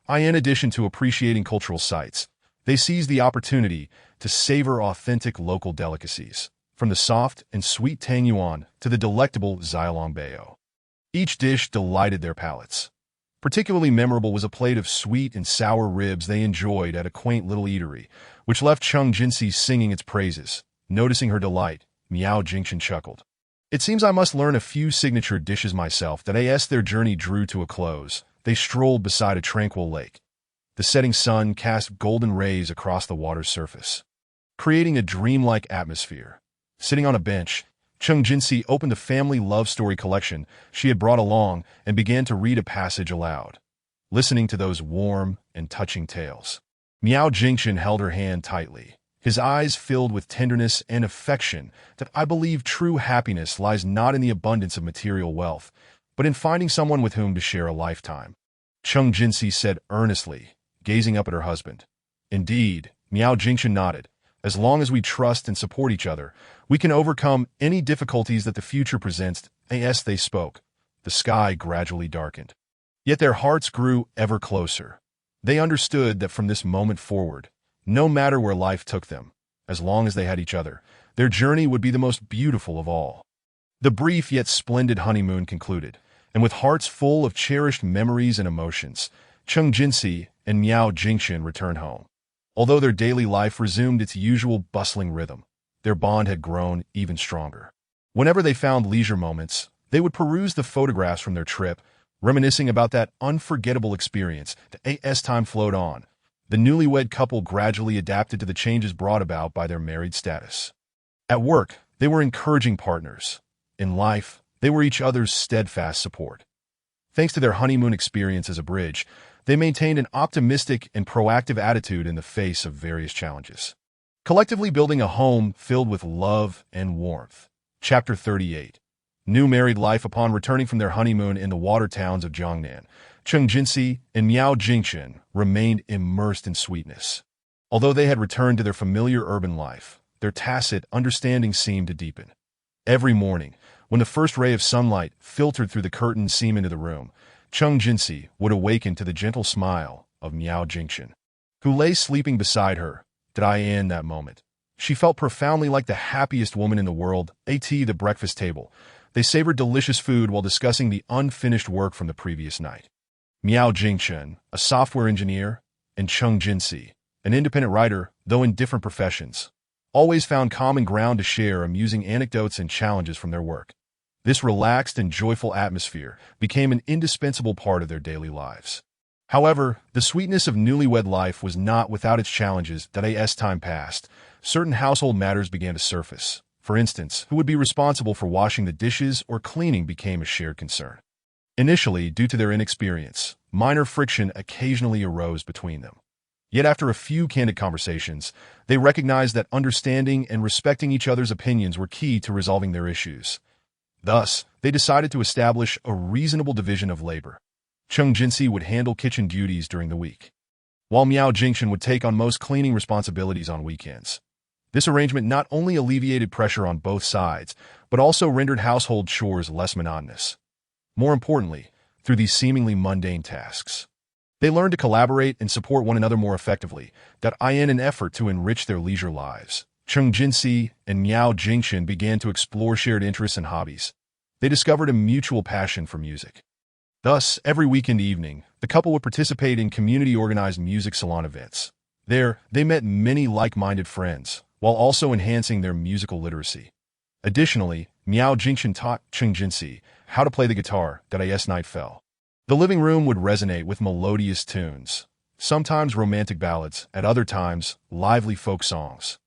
In addition to appreciating cultural sites, they seized the opportunity to savor authentic local delicacies, from the soft and sweet tang yuan to the delectable xiaolongbao. Each dish delighted their palates. Particularly memorable was a plate of sweet and sour ribs they enjoyed at a quaint little eatery, which left Chung Jinsi singing its praises. Noticing her delight, Miao Jingchen chuckled. It seems I must learn a few signature dishes myself. That as their journey drew to a close, they strolled beside a tranquil lake. The setting sun cast golden rays across the water's surface, creating a dreamlike atmosphere. Sitting on a bench, Chung Jinsi opened a family love story collection she had brought along and began to read a passage aloud. Listening to those warm and touching tales, Miao Jingchen held her hand tightly, his eyes filled with tenderness and affection. That I believe true happiness lies not in the abundance of material wealth, but in finding someone with whom to share a lifetime, Chung Jinsi said earnestly, gazing up at her husband. Indeed, Miao Jingchen nodded. As long as we trust and support each other, we can overcome any difficulties that the future presents. As they spoke, the sky gradually darkened. Yet their hearts grew ever closer. They understood that from this moment forward, no matter where life took them, as long as they had each other, their journey would be the most beautiful of all. The brief yet splendid honeymoon concluded, and with hearts full of cherished memories and emotions, Chung Jinsi and Miao Jingchen returned home. Although their daily life resumed its usual bustling rhythm, their bond had grown even stronger. Whenever they found leisure moments, they would peruse the photographs from their trip, reminiscing about that unforgettable experience. As time flowed on, the newlywed couple gradually adapted to the changes brought about by their married status. At work, they were encouraging partners. In life, they were each other's steadfast support. Thanks to their honeymoon experience as a bridge, they maintained an optimistic and proactive attitude in the face of various challenges, collectively building a home filled with love and warmth. Chapter 38. New married life. Upon returning from their honeymoon in the water towns of Jiangnan, Chung Jinsi and Miao Jingchen remained immersed in sweetness. Although they had returned to their familiar urban life, their tacit understanding seemed to deepen. Every morning, when the first ray of sunlight filtered through the curtained seam into the room, Chung Jinsi would awaken to the gentle smile of Miao Jingchen, who lay sleeping beside her. In that moment, she felt profoundly like the happiest woman in the world. At the breakfast table, they savored delicious food while discussing the unfinished work from the previous night. Miao Jingchen, a software engineer, and Chung Jinsi, an independent writer, though in different professions, always found common ground to share amusing anecdotes and challenges from their work. This relaxed and joyful atmosphere became an indispensable part of their daily lives. However, the sweetness of newlywed life was not without its challenges. As time passed, certain household matters began to surface. For instance, who would be responsible for washing the dishes or cleaning became a shared concern. Initially, due to their inexperience, minor friction occasionally arose between them. Yet after a few candid conversations, they recognized that understanding and respecting each other's opinions were key to resolving their issues. Thus, they decided to establish a reasonable division of labor. Chung Jinsi would handle kitchen duties during the week, while Miao Jingshan would take on most cleaning responsibilities on weekends. This arrangement not only alleviated pressure on both sides, but also rendered household chores less monotonous. More importantly, through these seemingly mundane tasks, they learned to collaborate and support one another more effectively, in an effort to enrich their leisure lives. Chung Jinsi and Miao Jingshan began to explore shared interests and hobbies. They discovered a mutual passion for music. Thus, every weekend evening, the couple would participate in community-organized music salon events. There, they met many like-minded friends, while also enhancing their musical literacy. Additionally, Miao Jingshan taught Chung Jinsi how to play the guitar. As night fell, the living room would resonate with melodious tunes, sometimes romantic ballads, at other times, lively folk songs.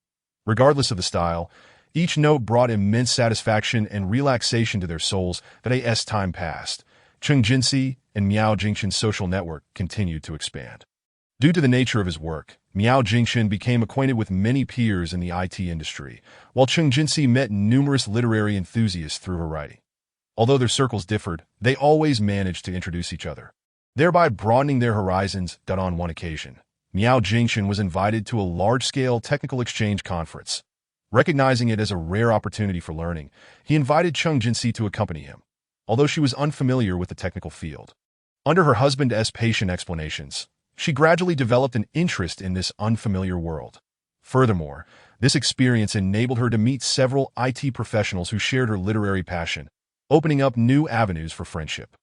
Regardless of the style, each note brought immense satisfaction and relaxation to their souls. As time passed, Chung Jinsi and Miao Jingshan's social network continued to expand. Due to the nature of his work, Miao Jingshan became acquainted with many peers in the IT industry, while Chung Jinsi met numerous literary enthusiasts through her writing. Although their circles differed, they always managed to introduce each other, thereby broadening their horizons. On one occasion, Miao Jingshan was invited to a large-scale technical exchange conference. Recognizing it as a rare opportunity for learning, he invited Chung Jinsi to accompany him, although she was unfamiliar with the technical field. Under her husband's patient explanations, she gradually developed an interest in this unfamiliar world. Furthermore, this experience enabled her to meet several IT professionals who shared her literary passion, opening up new avenues for friendship.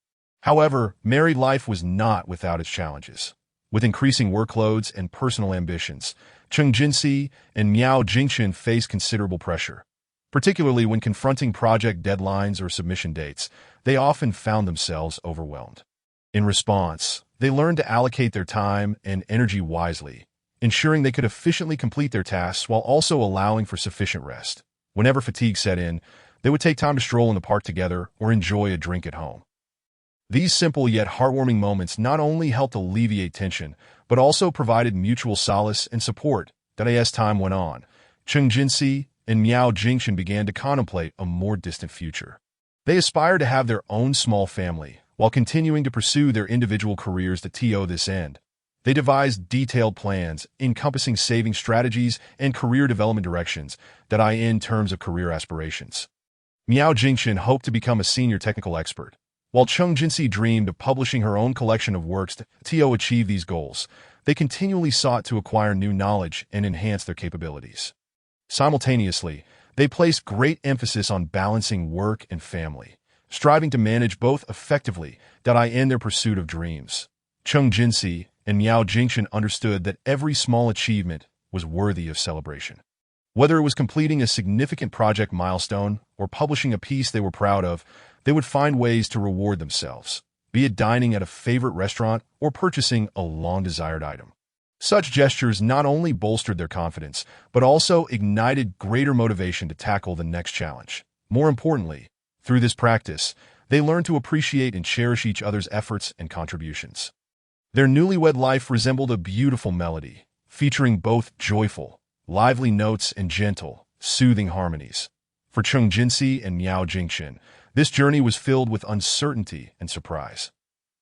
However, married life was not without its challenges. With increasing workloads and personal ambitions, Chung Jinsi and Miao Jingshan faced considerable pressure. Particularly when confronting project deadlines or submission dates, they often found themselves overwhelmed. In response, they learned to allocate their time and energy wisely, ensuring they could efficiently complete their tasks while also allowing for sufficient rest. Whenever fatigue set in, they would take time to stroll in the park together or enjoy a drink at home. These simple yet heartwarming moments not only helped alleviate tension, but also provided mutual solace and support. As time went on, Chung Jinsi and Miao Jingshan began to contemplate a more distant future. They aspired to have their own small family, while continuing to pursue their individual careers to this end. They devised detailed plans encompassing saving strategies and career development directions in terms of career aspirations. Miao Jingshan hoped to become a senior technical expert, while Chung Jinsi dreamed of publishing her own collection of works. To achieve these goals, they continually sought to acquire new knowledge and enhance their capabilities. Simultaneously, they placed great emphasis on balancing work and family, striving to manage both effectively in their pursuit of dreams. Chung Jinsi and Miao Jingshan understood that every small achievement was worthy of celebration. Whether it was completing a significant project milestone or publishing a piece they were proud of, they would find ways to reward themselves, be it dining at a favorite restaurant or purchasing a long-desired item. Such gestures not only bolstered their confidence, but also ignited greater motivation to tackle the next challenge. More importantly, through this practice, they learned to appreciate and cherish each other's efforts and contributions. Their newlywed life resembled a beautiful melody, featuring both joyful, lively notes and gentle, soothing harmonies. For Chung Jinsi and Miao Jingshan, this journey was filled with uncertainty and surprise.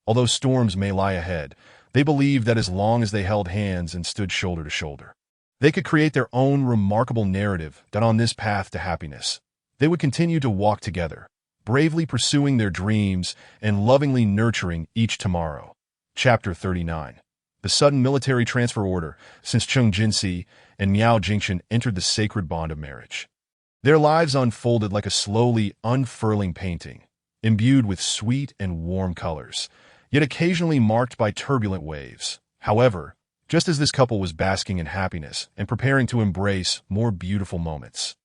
Although storms may lie ahead, they believed that as long as they held hands and stood shoulder to shoulder, they could create their own remarkable narrative on this path to happiness. They would continue to walk together, bravely pursuing their dreams and lovingly nurturing each tomorrow. Chapter 39. The sudden military transfer order since Chung Jinsi and Miao Jingshan entered the sacred bond of marriage. Their lives unfolded like a slowly unfurling painting, imbued with sweet and warm colors, yet occasionally marked by turbulent waves. However, just as this couple was basking in happiness and preparing to embrace more beautiful moments.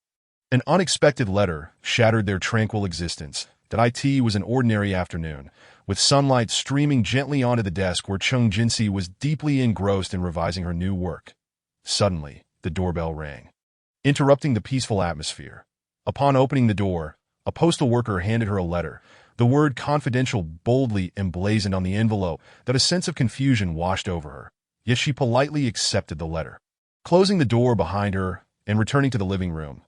An unexpected letter shattered their tranquil existence. It was an ordinary afternoon, with sunlight streaming gently onto the desk where Chung Jinsi was deeply engrossed in revising her new work. Suddenly, the doorbell rang, interrupting the peaceful atmosphere. Upon opening the door, a postal worker handed her a letter, the word confidential boldly emblazoned on the envelope. That a sense of confusion washed over her, yet she politely accepted the letter. Closing the door behind her and returning to the living room,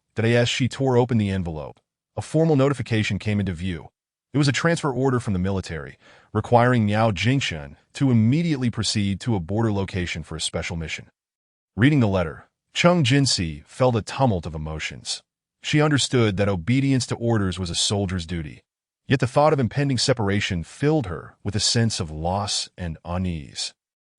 she tore open the envelope. A formal notification came into view. It was a transfer order from the military, requiring Miao Jingshun to immediately proceed to a border location for a special mission. Reading the letter, Chung Jinsi felt a tumult of emotions. She understood that obedience to orders was a soldier's duty, yet the thought of impending separation filled her with a sense of loss and unease.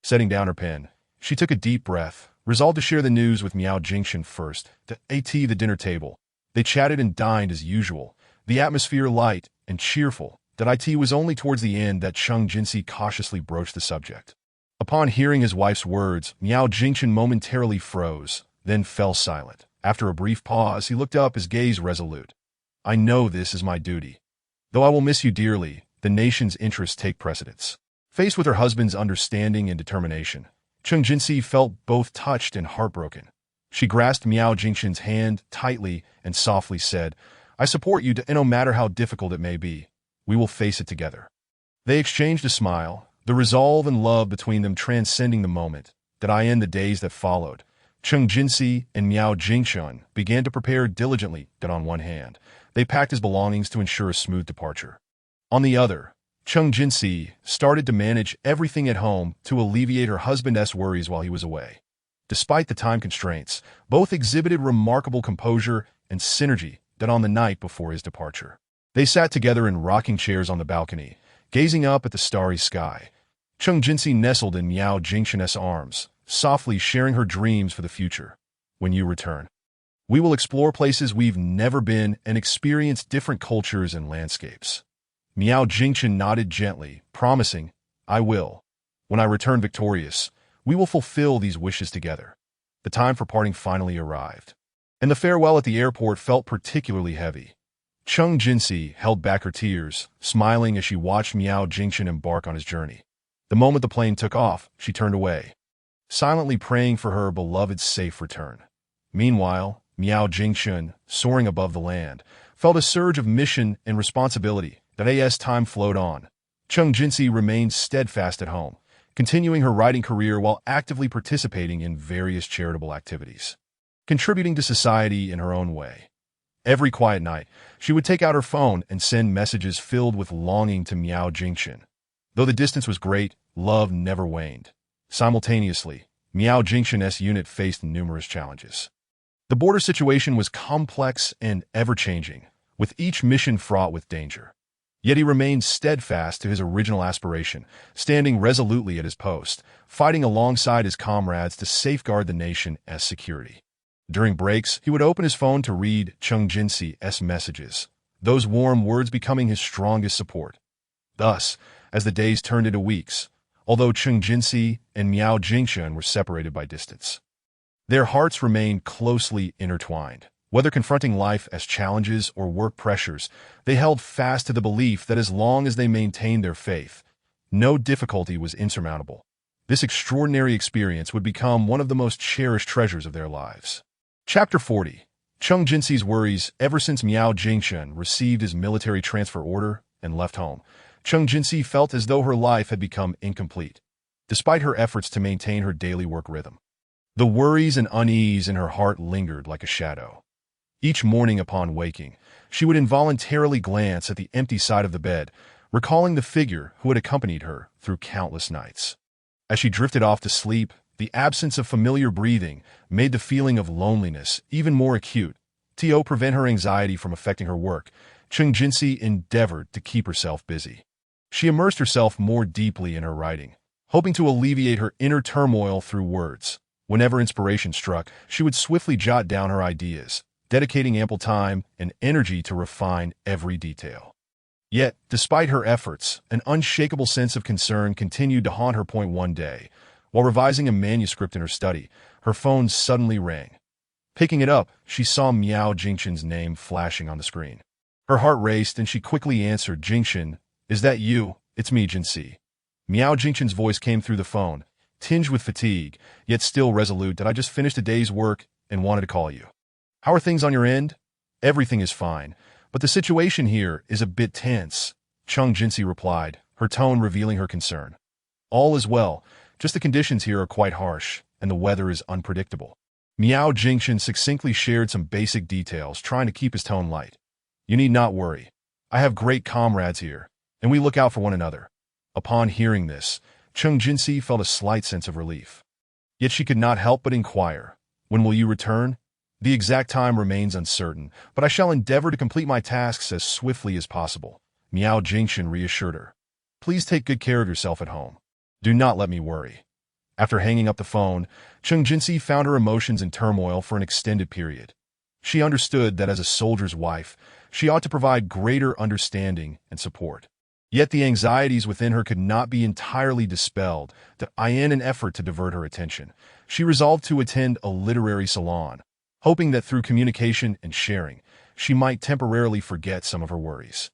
Setting down her pen, she took a deep breath, resolved to share the news with Miao Jingshun first. At the dinner table, they chatted and dined as usual, the atmosphere light and cheerful. It was only towards the end that Chung Jinsi cautiously broached the subject. Upon hearing his wife's words, Miao Jingshun momentarily froze, then fell silent. After a brief pause, he looked up, his gaze resolute. "I know this is my duty. Though I will miss you dearly, the nation's interests take precedence." Faced with her husband's understanding and determination, Chung Jinsi felt both touched and heartbroken. She grasped Miao Jingshun's hand tightly and softly said, "I support you, no matter how difficult it may be. We will face it together." They exchanged a smile, the resolve and love between them transcending the moment. In the days that followed, Chung Jinsi and Miao Jingshun began to prepare diligently. On one hand, they packed his belongings to ensure a smooth departure. On the other, Chung Jinsi started to manage everything at home to alleviate her husband's worries while he was away. Despite the time constraints, both exhibited remarkable composure and synergy on the night before his departure. They sat together in rocking chairs on the balcony, gazing up at the starry sky. Chung Jinsi nestled in Miao Jingshun's arms, softly sharing her dreams for the future. "When you return, we will explore places we've never been and experience different cultures and landscapes." Miao Jingshun nodded gently, promising, "I will. When I return victorious, we will fulfill these wishes together." The time for parting finally arrived, and the farewell at the airport felt particularly heavy. Chung Jinsi held back her tears, smiling as she watched Miao Jingshun embark on his journey. The moment the plane took off, she turned away, silently praying for her beloved's safe return. Meanwhile, Miao Jingshun, soaring above the land, felt a surge of mission and responsibility. As time flowed on, Chung Jinsi remained steadfast at home, continuing her writing career while actively participating in various charitable activities, contributing to society in her own way. Every quiet night, she would take out her phone and send messages filled with longing to Miao Jingshun. Though the distance was great, love never waned. Simultaneously, Miao Jingshun's unit faced numerous challenges. The border situation was complex and ever-changing, with each mission fraught with danger. Yet he remained steadfast to his original aspiration, standing resolutely at his post, fighting alongside his comrades to safeguard the nation's security. During breaks, he would open his phone to read Chung Jinsi's messages, those warm words becoming his strongest support. Thus, as the days turned into weeks, although Chung Jinsi and Miao Jingshun were separated by distance, their hearts remained closely intertwined. Whether confronting life as challenges or work pressures, they held fast to the belief that as long as they maintained their faith, no difficulty was insurmountable. This extraordinary experience would become one of the most cherished treasures of their lives. Chapter 40. Chung Jinsi's worries. Ever since Miao Jingshun received his military transfer order and left home, Chung Jinsi felt as though her life had become incomplete, despite her efforts to maintain her daily work rhythm. The worries and unease in her heart lingered like a shadow. Each morning upon waking, she would involuntarily glance at the empty side of the bed, recalling the figure who had accompanied her through countless nights. As she drifted off to sleep, the absence of familiar breathing made the feeling of loneliness even more acute. To prevent her anxiety from affecting her work, Chung Jinsi endeavored to keep herself busy. She immersed herself more deeply in her writing, hoping to alleviate her inner turmoil through words. Whenever inspiration struck, she would swiftly jot down her ideas, dedicating ample time and energy to refine every detail. Yet, despite her efforts, an unshakable sense of concern continued to haunt her. One day, While revising a manuscript in her study, her phone suddenly rang. Picking it up, she saw Miao Jingxin's name flashing on the screen. Her heart raced and she quickly answered, "Jingxin, is that you? It's me, Jinxi." Miao Jingxin's voice came through the phone, tinged with fatigue, yet still resolute. "That I just finished a day's work and wanted to call you. How are things on your end?" "Everything is fine, but the situation here is a bit tense," Cheng Jinxi replied, her tone revealing her concern. "All is well, just the conditions here are quite harsh, and the weather is unpredictable." Miao Jingxin succinctly shared some basic details, trying to keep his tone light. "You need not worry. I have great comrades here, and we look out for one another." Upon hearing this, Cheng Jinxi felt a slight sense of relief. Yet she could not help but inquire, "When will you return?" "The exact time remains uncertain, but I shall endeavor to complete my tasks as swiftly as possible," Miao Jingxin reassured her. "Please take good care of yourself at home. Do not let me worry." After hanging up the phone, Cheng Jinxi found her emotions in turmoil for an extended period. She understood that as a soldier's wife, she ought to provide greater understanding and support. Yet the anxieties within her could not be entirely dispelled. In an effort to divert her attention, she resolved to attend a literary salon, hoping that through communication and sharing, she might temporarily forget some of her worries.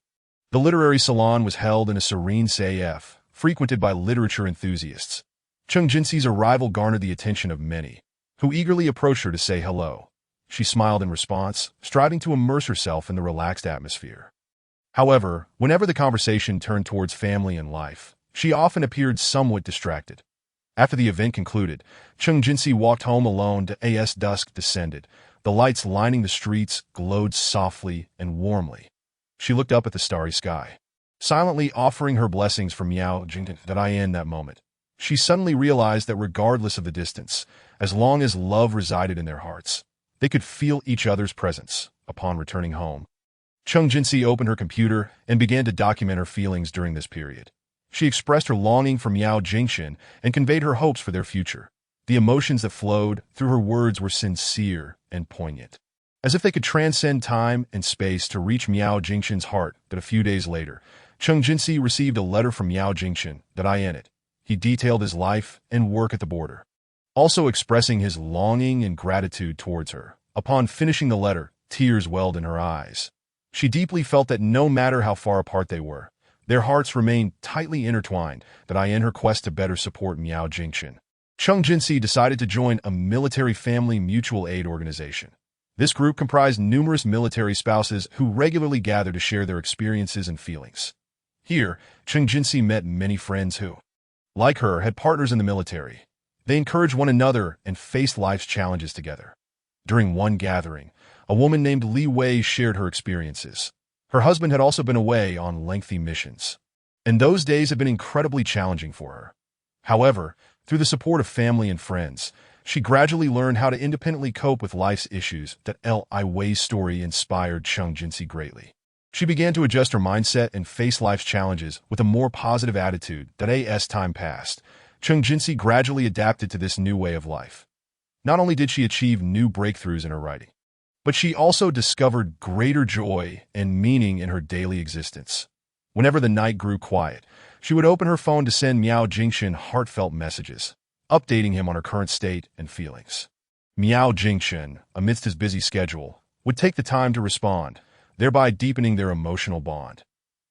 The literary salon was held in a serene CF, frequented by literature enthusiasts. Cheng Jinxi's arrival garnered the attention of many, who eagerly approached her to say hello. She smiled in response, striving to immerse herself in the relaxed atmosphere. However, whenever the conversation turned towards family and life, she often appeared somewhat distracted. After the event concluded, Cheng Jinxi walked home alone as dusk descended. The lights lining the streets glowed softly and warmly. She looked up at the starry sky, silently offering her blessings for Miao Jingxin. In that moment, she suddenly realized that regardless of the distance, as long as love resided in their hearts, they could feel each other's presence. Upon returning home, Cheng Jinxi opened her computer and began to document her feelings during this period. She expressed her longing for Miao Jingxin and conveyed her hopes for their future. The emotions that flowed through her words were sincere and poignant, as if they could transcend time and space to reach Miao Jingxin's heart. That a few days later, Cheng Jinxi received a letter from Miao Jingxin. In it, he detailed his life and work at the border, also expressing his longing and gratitude towards her. Upon finishing the letter, tears welled in her eyes. She deeply felt that no matter how far apart they were, their hearts remained tightly intertwined. In her quest to better support Miao Jingxin, Cheng Jinxi decided to join a military family mutual aid organization. This group comprised numerous military spouses who regularly gathered to share their experiences and feelings. Here, Cheng Jinxi met many friends who, like her, had partners in the military. They encouraged one another and faced life's challenges together. During one gathering, a woman named Li Wei shared her experiences. Her husband had also been away on lengthy missions, and those days had been incredibly challenging for her. However, through the support of family and friends, she gradually learned how to independently cope with life's issues. Li Wei's story inspired Cheng Jinxi greatly. She began to adjust her mindset and face life's challenges with a more positive attitude. As time passed, Cheng Jinxi gradually adapted to this new way of life. Not only did she achieve new breakthroughs in her writing, but she also discovered greater joy and meaning in her daily existence. Whenever the night grew quiet, she would open her phone to send Miao Jingxin heartfelt messages, updating him on her current state and feelings. Miao Jingxin, amidst his busy schedule, would take the time to respond, thereby deepening their emotional bond.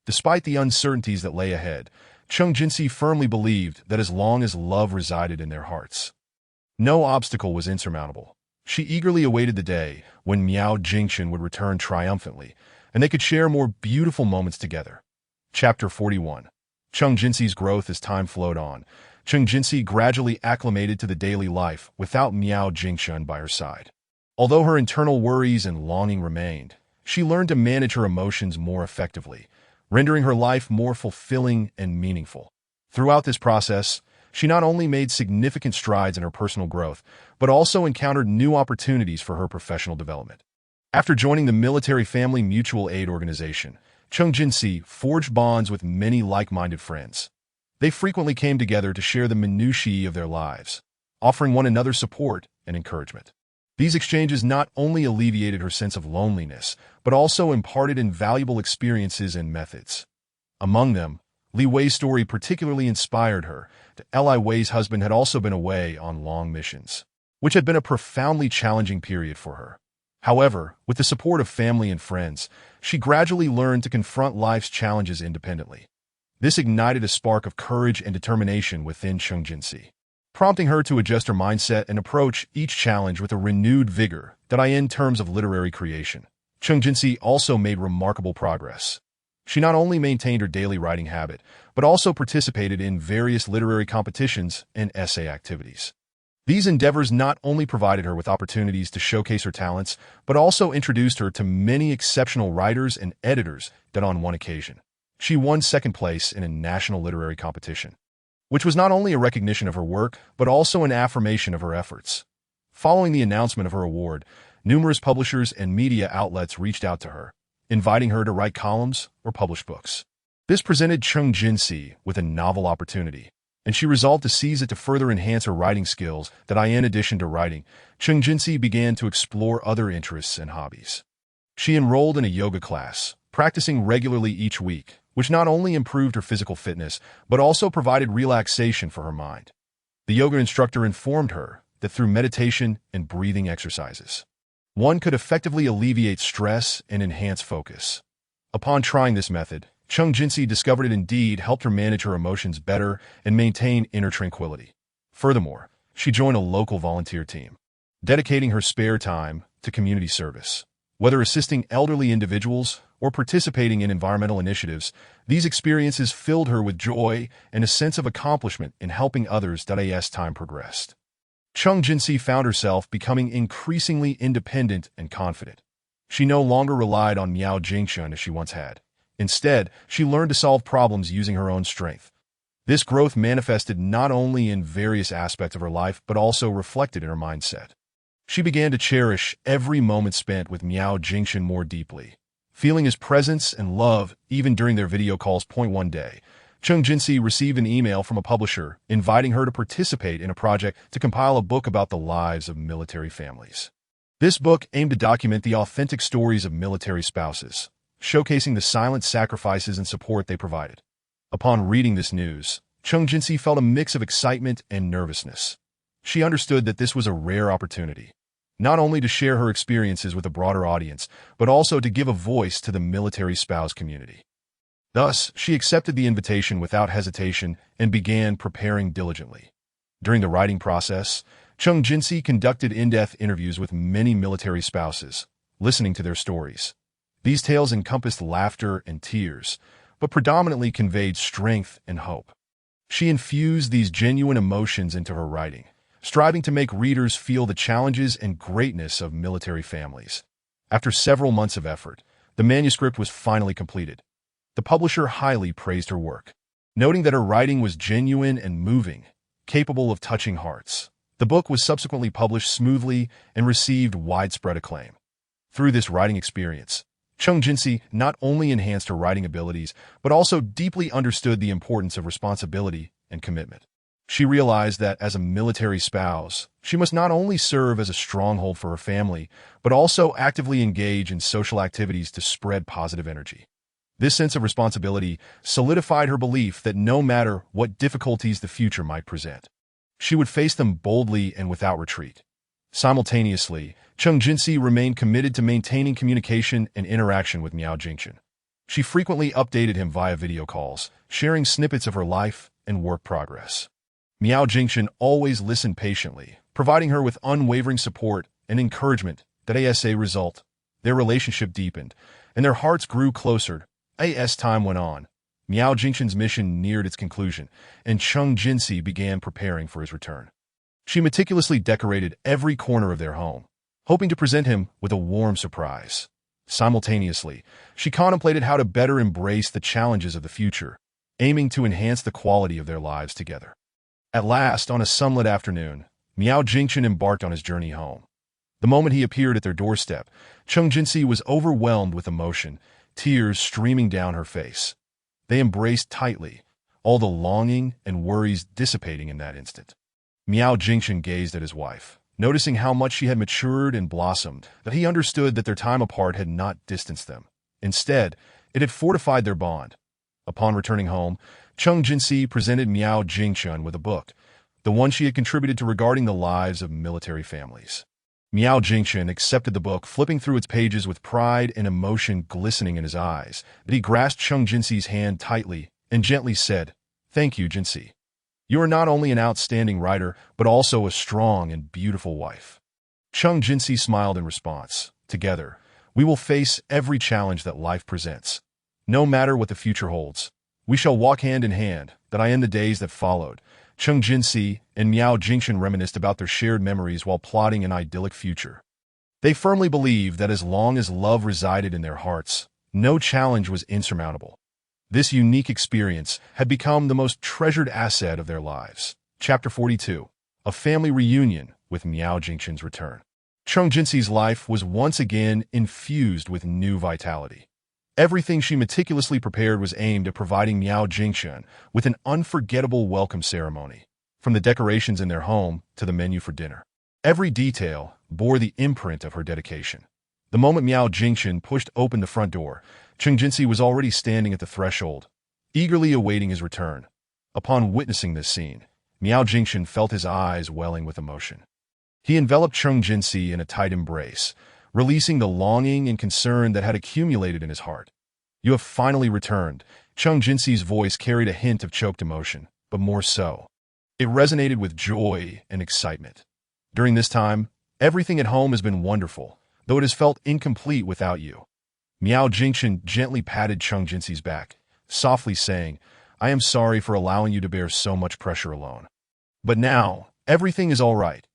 Despite the uncertainties that lay ahead, Cheng Jinxi firmly believed that as long as love resided in their hearts, no obstacle was insurmountable. She eagerly awaited the day when Miao Jingxin would return triumphantly, and they could share more beautiful moments together. Chapter 41. Cheng Jinxi's growth. As time flowed on, Cheng Jinxi gradually acclimated to the daily life without Miao Jingxin by her side. Although her internal worries and longing remained, she learned to manage her emotions more effectively, rendering her life more fulfilling and meaningful. Throughout this process, she not only made significant strides in her personal growth, but also encountered new opportunities for her professional development. After joining the Military Family Mutual Aid Organization, Cheng Jinxi forged bonds with many like-minded friends. They frequently came together to share the minutiae of their lives, offering one another support and encouragement. These exchanges not only alleviated her sense of loneliness, but also imparted invaluable experiences and methods. Among them Li Wei's story particularly inspired her. Li Wei's husband had also been away on long missions, which had been a profoundly challenging period for her. However, with the support of family and friends, she gradually learned to confront life's challenges independently. This ignited a spark of courage and determination within Chung Jinsi, prompting her to adjust her mindset and approach each challenge with a renewed vigor. In terms of literary creation, Chung Jinsi also made remarkable progress. She not only maintained her daily writing habit, but also participated in various literary competitions and essay activities. These endeavors not only provided her with opportunities to showcase her talents, but also introduced her to many exceptional writers and editors. On one occasion, she won second place in a national literary competition, which was not only a recognition of her work, but also an affirmation of her efforts. Following the announcement of her award, numerous publishers and media outlets reached out to her, inviting her to write columns or publish books. This presented Chung Jinsi with a novel opportunity, and she resolved to seize it to further enhance her writing skills. In addition to writing, Chung Jinsi began to explore other interests and hobbies. She enrolled in a yoga class, practicing regularly each week, which not only improved her physical fitness, but also provided relaxation for her mind. The yoga instructor informed her that through meditation and breathing exercises, one could effectively alleviate stress and enhance focus. Upon trying this method, Chung Jinsi discovered it indeed helped her manage her emotions better and maintain inner tranquility. Furthermore, she joined a local volunteer team, dedicating her spare time to community service. Whether assisting elderly individuals or participating in environmental initiatives, these experiences filled her with joy and a sense of accomplishment in helping others. As time progressed, Chung Jinsi found herself becoming increasingly independent and confident. She no longer relied on Miao Jingshun as she once had. Instead, she learned to solve problems using her own strength. This growth manifested not only in various aspects of her life, but also reflected in her mindset. She began to cherish every moment spent with Miao Jingshun more deeply, feeling his presence and love even during their video calls. One day, Chung Jinsi received an email from a publisher inviting her to participate in a project to compile a book about the lives of military families. This book aimed to document the authentic stories of military spouses, showcasing the silent sacrifices and support they provided. Upon reading this news, Chung Jinsi felt a mix of excitement and nervousness. She understood that this was a rare opportunity, not only to share her experiences with a broader audience, but also to give a voice to the military spouse community. Thus, she accepted the invitation without hesitation and began preparing diligently. During the writing process, Chung Jinsi conducted in-depth interviews with many military spouses, listening to their stories. These tales encompassed laughter and tears, but predominantly conveyed strength and hope. She infused these genuine emotions into her writing, striving to make readers feel the challenges and greatness of military families. After several months of effort, the manuscript was finally completed. The publisher highly praised her work, noting that her writing was genuine and moving, capable of touching hearts. The book was subsequently published smoothly and received widespread acclaim. Through this writing experience, Chung Jinsi not only enhanced her writing abilities, but also deeply understood the importance of responsibility and commitment. She realized that as a military spouse, she must not only serve as a stronghold for her family, but also actively engage in social activities to spread positive energy. This sense of responsibility solidified her belief that no matter what difficulties the future might present, she would face them boldly and without retreat. Simultaneously, Chung Jinsi remained committed to maintaining communication and interaction with Miao Jingshun. She frequently updated him via video calls, sharing snippets of her life and work progress. Miao Jingshun always listened patiently, providing her with unwavering support and encouragement. As a result, their relationship deepened, and their hearts grew closer. As time went on, Miao Jingshun's mission neared its conclusion, and Chung Jinsi began preparing for his return. She meticulously decorated every corner of their home, hoping to present him with a warm surprise. Simultaneously, she contemplated how to better embrace the challenges of the future, aiming to enhance the quality of their lives together. At last, on a sunlit afternoon, Miao Jingshun embarked on his journey home. The moment he appeared at their doorstep, Chung Jinsi was overwhelmed with emotion, tears streaming down her face. They embraced tightly, all the longing and worries dissipating in that instant. Miao Jingshun gazed at his wife, noticing how much she had matured and blossomed, that he understood that their time apart had not distanced them. Instead, it had fortified their bond. Upon returning home, Chung Jinsi presented Miao Jingchun with a book, the one she had contributed to regarding the lives of military families. Miao Jingchun accepted the book, flipping through its pages with pride and emotion glistening in his eyes. But he grasped Chung Jinsi's hand tightly and gently said, "Thank you, Jinsi. You are not only an outstanding writer, but also a strong and beautiful wife." Chung Jinsi smiled in response. "Together, we will face every challenge that life presents. No matter what the future holds, we shall walk hand in hand." That in the days that followed, Chung Jinsi and Miao Jingchun reminisced about their shared memories while plotting an idyllic future. They firmly believed that as long as love resided in their hearts, no challenge was insurmountable. This unique experience had become the most treasured asset of their lives. Chapter 42. A family reunion with Miao Jingchun's return. Chung Jinsi's life was once again infused with new vitality. Everything she meticulously prepared was aimed at providing Miao Jingchun with an unforgettable welcome ceremony, from the decorations in their home to the menu for dinner. Every detail bore the imprint of her dedication. The moment Miao Jingchun pushed open the front door, Chung Jinsi was already standing at the threshold, eagerly awaiting his return. Upon witnessing this scene, Miao Jingchun felt his eyes welling with emotion. He enveloped Chung Jinsi in a tight embrace, releasing the longing and concern that had accumulated in his heart. "You have finally returned." Chung Jinsi's voice carried a hint of choked emotion, but more so, it resonated with joy and excitement. "During this time, everything at home has been wonderful, though it has felt incomplete without you." Miao Jingchun gently patted Chung Jinsi's back, softly saying, "I am sorry for allowing you to bear so much pressure alone. But now, everything is all right.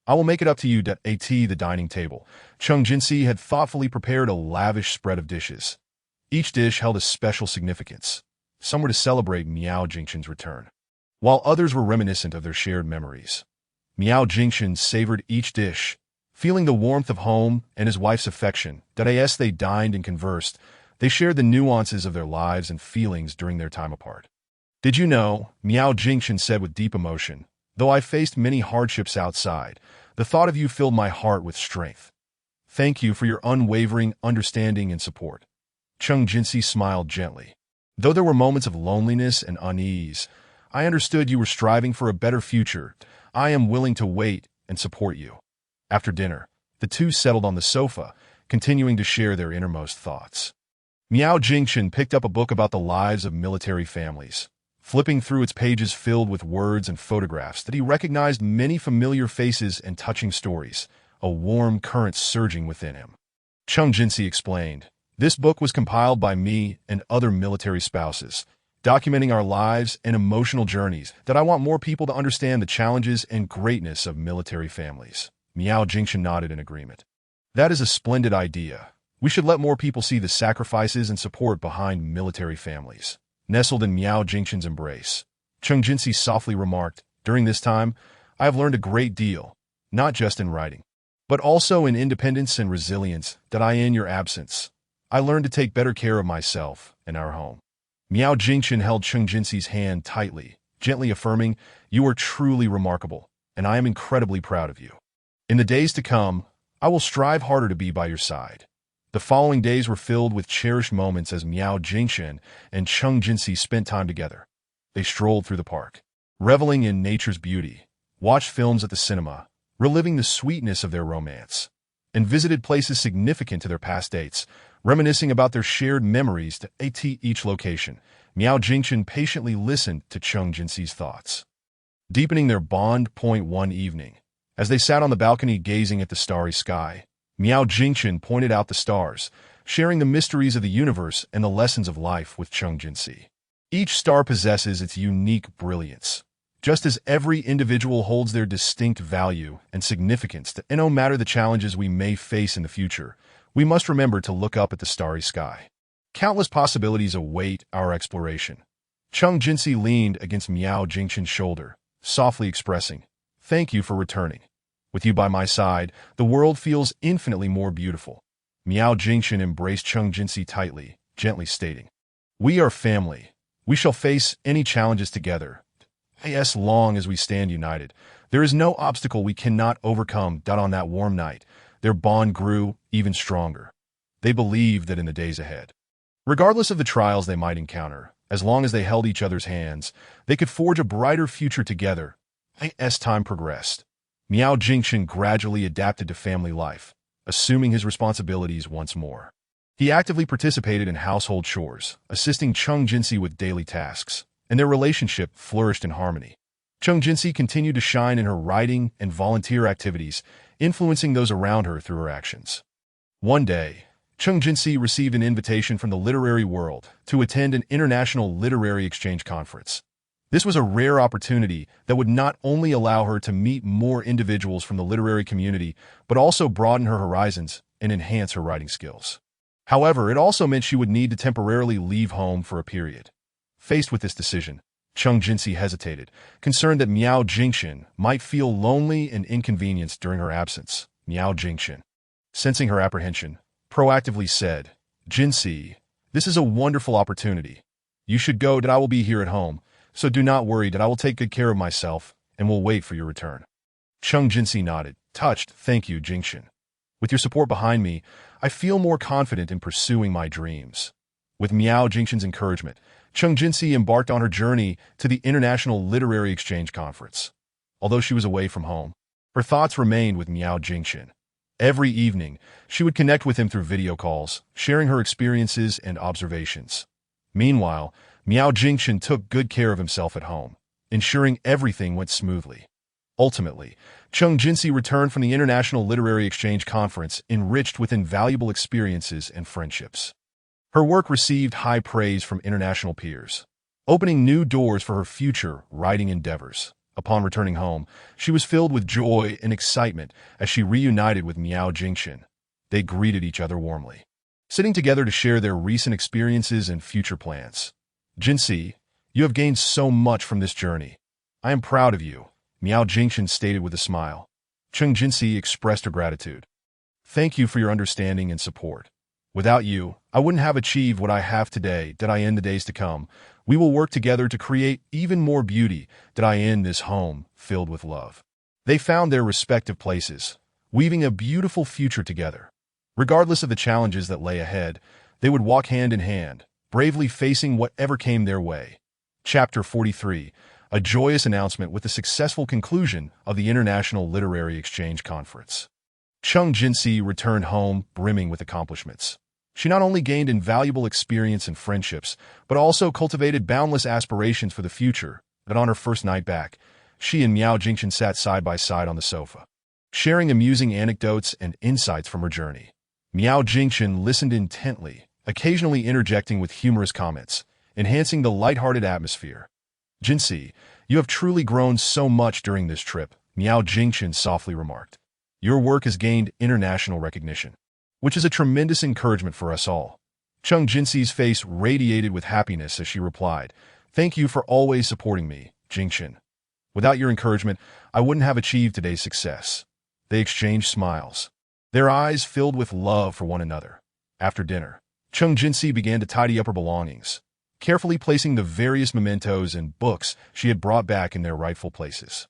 I will make it up to you." At the dining table, Chung Jinsi had thoughtfully prepared a lavish spread of dishes. Each dish held a special significance. Some were to celebrate Miao Jingchun's return, while others were reminiscent of their shared memories. Miao Jingchun savored each dish, feeling the warmth of home and his wife's affection. As they dined and conversed, they shared the nuances of their lives and feelings during their time apart. "Did you know," Miao Jingchun said with deep emotion, "though I faced many hardships outside, the thought of you filled my heart with strength. Thank you for your unwavering understanding and support." Chung Jinsi smiled gently. "Though there were moments of loneliness and unease, I understood you were striving for a better future. I am willing to wait and support you." After dinner, the two settled on the sofa, continuing to share their innermost thoughts. Miao Jingchun picked up a book about the lives of military families, flipping through its pages filled with words and photographs that he recognized many familiar faces and touching stories, a warm current surging within him. Chung Jinsi explained, "This book was compiled by me and other military spouses, documenting our lives and emotional journeys that I want more people to understand the challenges and greatness of military families." Miao Jingchun nodded in agreement. "That is a splendid idea. We should let more people see the sacrifices and support behind military families." Nestled in Miao Jingchun's embrace, Chung Jinsi softly remarked, "During this time, I have learned a great deal, not just in writing, but also in independence and resilience. In your absence, I learned to take better care of myself and our home." Miao Jingchun held Chung Jinsi's hand tightly, gently affirming, "You are truly remarkable, and I am incredibly proud of you. In the days to come, I will strive harder to be by your side." The following days were filled with cherished moments as Miao Jingchun and Chung Jinsi spent time together. They strolled through the park, reveling in nature's beauty, watched films at the cinema, reliving the sweetness of their romance, and visited places significant to their past dates, reminiscing about their shared memories. At each location, Miao Jingchun patiently listened to Chung Jinsi's thoughts, deepening their bond. One evening, as they sat on the balcony gazing at the starry sky, Miao Jingchun pointed out the stars, sharing the mysteries of the universe and the lessons of life with Chung Jinsi. Each star possesses its unique brilliance, just as every individual holds their distinct value and significance. And no matter the challenges we may face in the future, we must remember to look up at the starry sky. Countless possibilities await our exploration. Chung Jinsi leaned against Miao Jingchun's shoulder, softly expressing, "Thank you for returning. With you by my side, the world feels infinitely more beautiful." Miao Jingchun embraced Chung Jinsi tightly, gently stating, "We are family. We shall face any challenges together. As long as we stand united, there is no obstacle we cannot overcome." On that warm night, their bond grew even stronger. They believed that in the days ahead, regardless of the trials they might encounter, As long as they held each other's hands, they could forge a brighter future together. As time progressed, Miao Jingchen gradually adapted to family life, assuming his responsibilities once more. He actively participated in household chores, assisting Cheng Jinsi with daily tasks, and their relationship flourished in harmony. Cheng Jinsi continued to shine in her writing and volunteer activities, influencing those around her through her actions. One day, Cheng Jinsi received an invitation from the literary world to attend an international literary exchange conference. This was a rare opportunity that would not only allow her to meet more individuals from the literary community, but also broaden her horizons and enhance her writing skills. However, it also meant she would need to temporarily leave home for a period. Faced with this decision, Cheng Jinsi hesitated, concerned that Miao Jingchen might feel lonely and inconvenienced during her absence. Miao Jingchen, sensing her apprehension, proactively said, "Jinsi, this is a wonderful opportunity. You should go, that I will be here at home, so do not worry, that I will take good care of myself and will wait for your return." Cheng Jinsi nodded, touched. "Thank you, Jingchen. With your support behind me, I feel more confident in pursuing my dreams." With Miao Jingchen's encouragement, Cheng Jinsi embarked on her journey to the International Literary Exchange Conference. Although she was away from home, her thoughts remained with Miao Jingchen. Every evening, she would connect with him through video calls, sharing her experiences and observations. Meanwhile, Miao Jingchen took good care of himself at home, ensuring everything went smoothly. Ultimately, Cheng Jinsi returned from the International Literary Exchange Conference enriched with invaluable experiences and friendships. Her work received high praise from international peers, opening new doors for her future writing endeavors. Upon returning home, she was filled with joy and excitement as she reunited with Miao Jingchen. They greeted each other warmly, sitting together to share their recent experiences and future plans. "Jinsi, you have gained so much from this journey. I am proud of you," Miao Jingchen stated with a smile. Cheng Jinsi expressed her gratitude. "Thank you for your understanding and support. Without you, I wouldn't have achieved what I have today. That I in the days to come, we will work together to create even more beauty. That I in this home filled with love." They found their respective places, weaving a beautiful future together. Regardless of the challenges that lay ahead, they would walk hand in hand, bravely facing whatever came their way. Chapter 43, a joyous announcement with the successful conclusion of the International Literary Exchange Conference. Cheng Jinsi returned home brimming with accomplishments. She not only gained invaluable experience and friendships, but also cultivated boundless aspirations for the future. That on her first night back, she and Miao Jingchen sat side by side on the sofa, sharing amusing anecdotes and insights from her journey. Miao Jingchen listened intently, occasionally interjecting with humorous comments, enhancing the lighthearted atmosphere. "Jinsi, you have truly grown so much during this trip," Miao Jingchen softly remarked. "Your work has gained international recognition, which is a tremendous encouragement for us all." Cheng Jinsi's face radiated with happiness as she replied, "Thank you for always supporting me, Jingchen. Without your encouragement, I wouldn't have achieved today's success." They exchanged smiles, their eyes filled with love for one another. After dinner, Cheng Jinsi began to tidy up her belongings, carefully placing the various mementos and books she had brought back in their rightful places.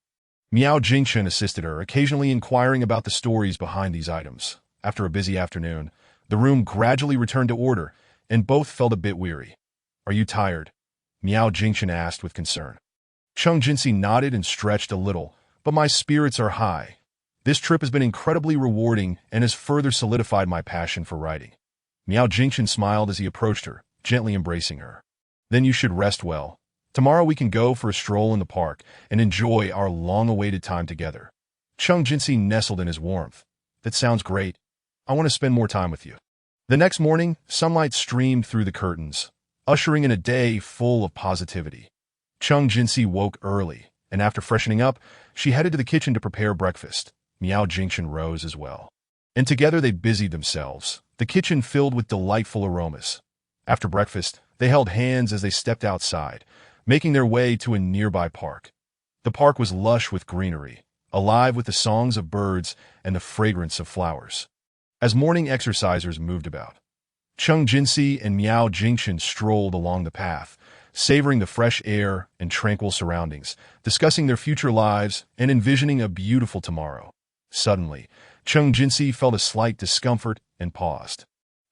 Miao Jingchen assisted her, occasionally inquiring about the stories behind these items. After a busy afternoon, the room gradually returned to order, and both felt a bit weary. "Are you tired?" Miao Jingchen asked with concern. Cheng Jinsi nodded and stretched a little, "But my spirits are high. This trip has been incredibly rewarding and has further solidified my passion for writing." Miao Jingchen smiled as he approached her, gently embracing her. "Then you should rest well. Tomorrow we can go for a stroll in the park and enjoy our long-awaited time together." Cheng Jinsi nestled in his warmth. "That sounds great. I want to spend more time with you." The next morning, sunlight streamed through the curtains, ushering in a day full of positivity. Cheng Jinsi woke early, and after freshening up, she headed to the kitchen to prepare breakfast. Miao Jingchen rose as well, and together they busied themselves, the kitchen filled with delightful aromas. After breakfast, they held hands as they stepped outside, making their way to a nearby park. The park was lush with greenery, alive with the songs of birds and the fragrance of flowers. As morning exercisers moved about, Cheng Jinsi and Miao Jingchen strolled along the path, savoring the fresh air and tranquil surroundings, discussing their future lives and envisioning a beautiful tomorrow. Suddenly, Cheng Jinsi felt a slight discomfort and paused.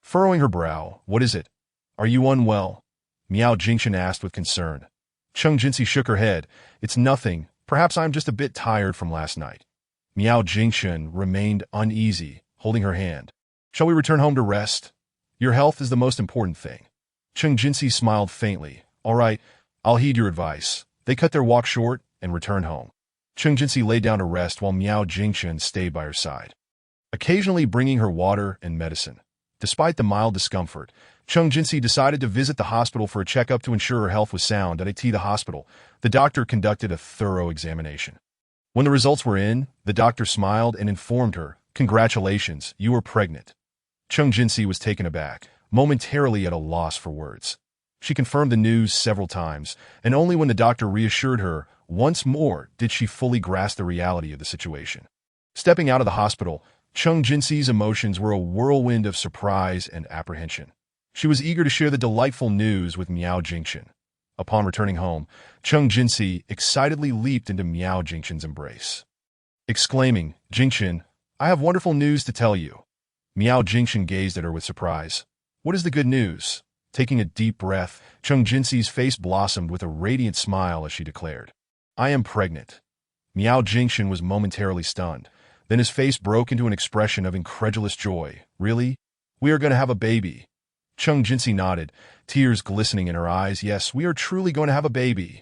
Furrowing her brow, "What is it? Are you unwell?" Miao Jingchen asked with concern. Cheng Jinxi shook her head. It's nothing. Perhaps I'm just a bit tired from last night. Miao Jingchen remained uneasy, holding her hand. Shall we return home to rest? Your health is the most important thing. Cheng Jinxi smiled faintly. All right, I'll heed your advice. They cut their walk short and returned home. Cheng Jinxi lay down to rest while Miao Jingchen stayed by her side, occasionally bringing her water and medicine. Despite the mild discomfort, Cheng Jinxi decided to visit the hospital for a checkup to ensure her health was sound. At the hospital, the doctor conducted a thorough examination. When the results were in, the doctor smiled and informed her, Congratulations, you are pregnant. Cheng Jinxi was taken aback, momentarily at a loss for words. She confirmed the news several times, and only when the doctor reassured her once more did she fully grasp the reality of the situation. Stepping out of the hospital, Cheng Jinxi's emotions were a whirlwind of surprise and apprehension. She was eager to share the delightful news with Miao Jingchen. Upon returning home, Cheng Jinxi excitedly leaped into Miao Jingchen's embrace, exclaiming, Jingchen, I have wonderful news to tell you. Miao Jingchen gazed at her with surprise. What is the good news? Taking a deep breath, Cheng Jinxi's face blossomed with a radiant smile as she declared, I am pregnant. Miao Jingchen was momentarily stunned. Then his face broke into an expression of incredulous joy. Really? We are going to have a baby. Cheng Jinxi nodded, tears glistening in her eyes. Yes, we are truly going to have a baby.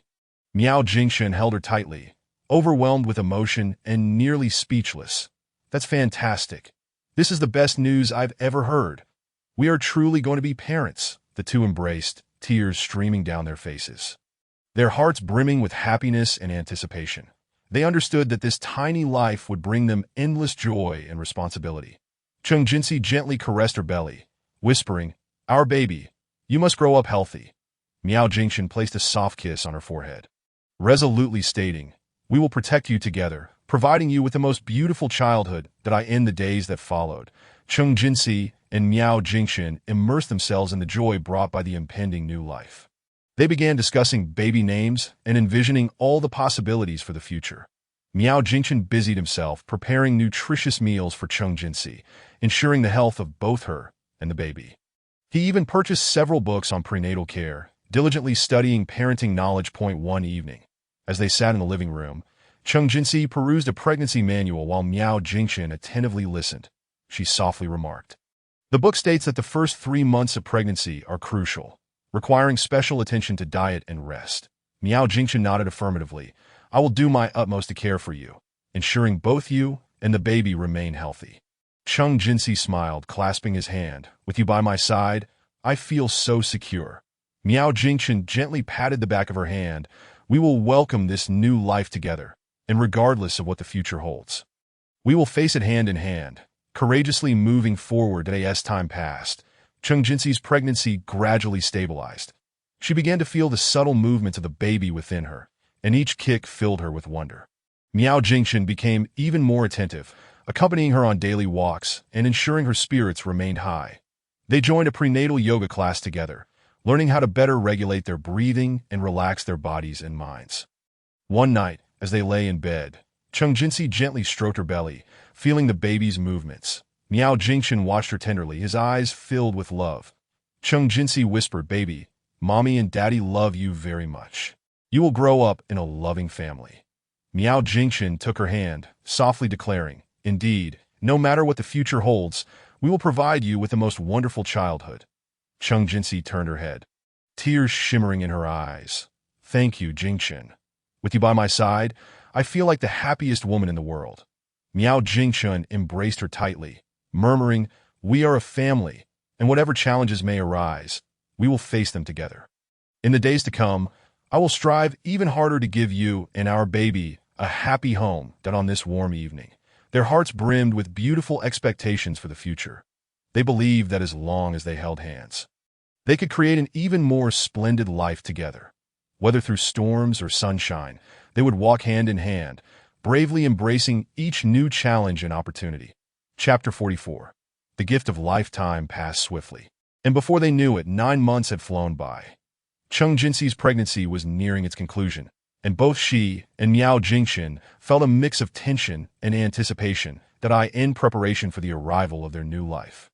Miao Jingchen held her tightly, overwhelmed with emotion and nearly speechless. That's fantastic. This is the best news I've ever heard. We are truly going to be parents. The two embraced, tears streaming down their faces, their hearts brimming with happiness and anticipation. They understood that this tiny life would bring them endless joy and responsibility. Cheng Jinxi gently caressed her belly, whispering, Our baby, you must grow up healthy. Miao Jingchen placed a soft kiss on her forehead, resolutely stating, We will protect you together, providing you with the most beautiful childhood that I in the days that followed. Cheng Jinxi and Miao Jingchen immersed themselves in the joy brought by the impending new life. They began discussing baby names and envisioning all the possibilities for the future. Miao Jingchen busied himself preparing nutritious meals for Cheng Jinxi, ensuring the health of both her and the baby. He even purchased several books on prenatal care, diligently studying parenting knowledge. One evening, as they sat in the living room, Cheng Jinxi perused a pregnancy manual while Miao Jingchen attentively listened. She softly remarked, The book states that the first 3 months of pregnancy are crucial, requiring special attention to diet and rest. Miao Jingchen nodded affirmatively. I will do my utmost to care for you, ensuring both you and the baby remain healthy. Cheng Jinxi smiled, clasping his hand. With you by my side, I feel so secure. Miao Jingchen gently patted the back of her hand. We will welcome this new life together, and regardless of what the future holds, we will face it hand in hand, courageously moving forward. As time passed, Cheng Jinxi's pregnancy gradually stabilized. She began to feel the subtle movements of the baby within her, and each kick filled her with wonder. Miao Jingchen became even more attentive, accompanying her on daily walks and ensuring her spirits remained high. They joined a prenatal yoga class together, learning how to better regulate their breathing and relax their bodies and minds. One night, as they lay in bed, Cheng Jinxi gently stroked her belly, feeling the baby's movements. Miao Jingchen watched her tenderly, his eyes filled with love. Cheng Jinxi whispered, Baby, Mommy and Daddy love you very much. You will grow up in a loving family. Miao Jingchen took her hand, softly declaring, Indeed, no matter what the future holds, we will provide you with the most wonderful childhood. Cheng Jinxi turned her head, tears shimmering in her eyes. Thank you, Jingchen. With you by my side, I feel like the happiest woman in the world. Miao Jingchen embraced her tightly, murmuring, We are a family, and whatever challenges may arise, we will face them together. In the days to come, I will strive even harder to give you and our baby a happy home. That on this warm evening, their hearts brimmed with beautiful expectations for the future. They believed that as long as they held hands, they could create an even more splendid life together. Whether through storms or sunshine, they would walk hand in hand, bravely embracing each new challenge and opportunity. Chapter 44. The gift of lifetime passed swiftly, and before they knew it, 9 months had flown by. Cheng Jinxi's pregnancy was nearing its conclusion, and both she and Miao Jingchen felt a mix of tension and anticipation in preparation for the arrival of their new life.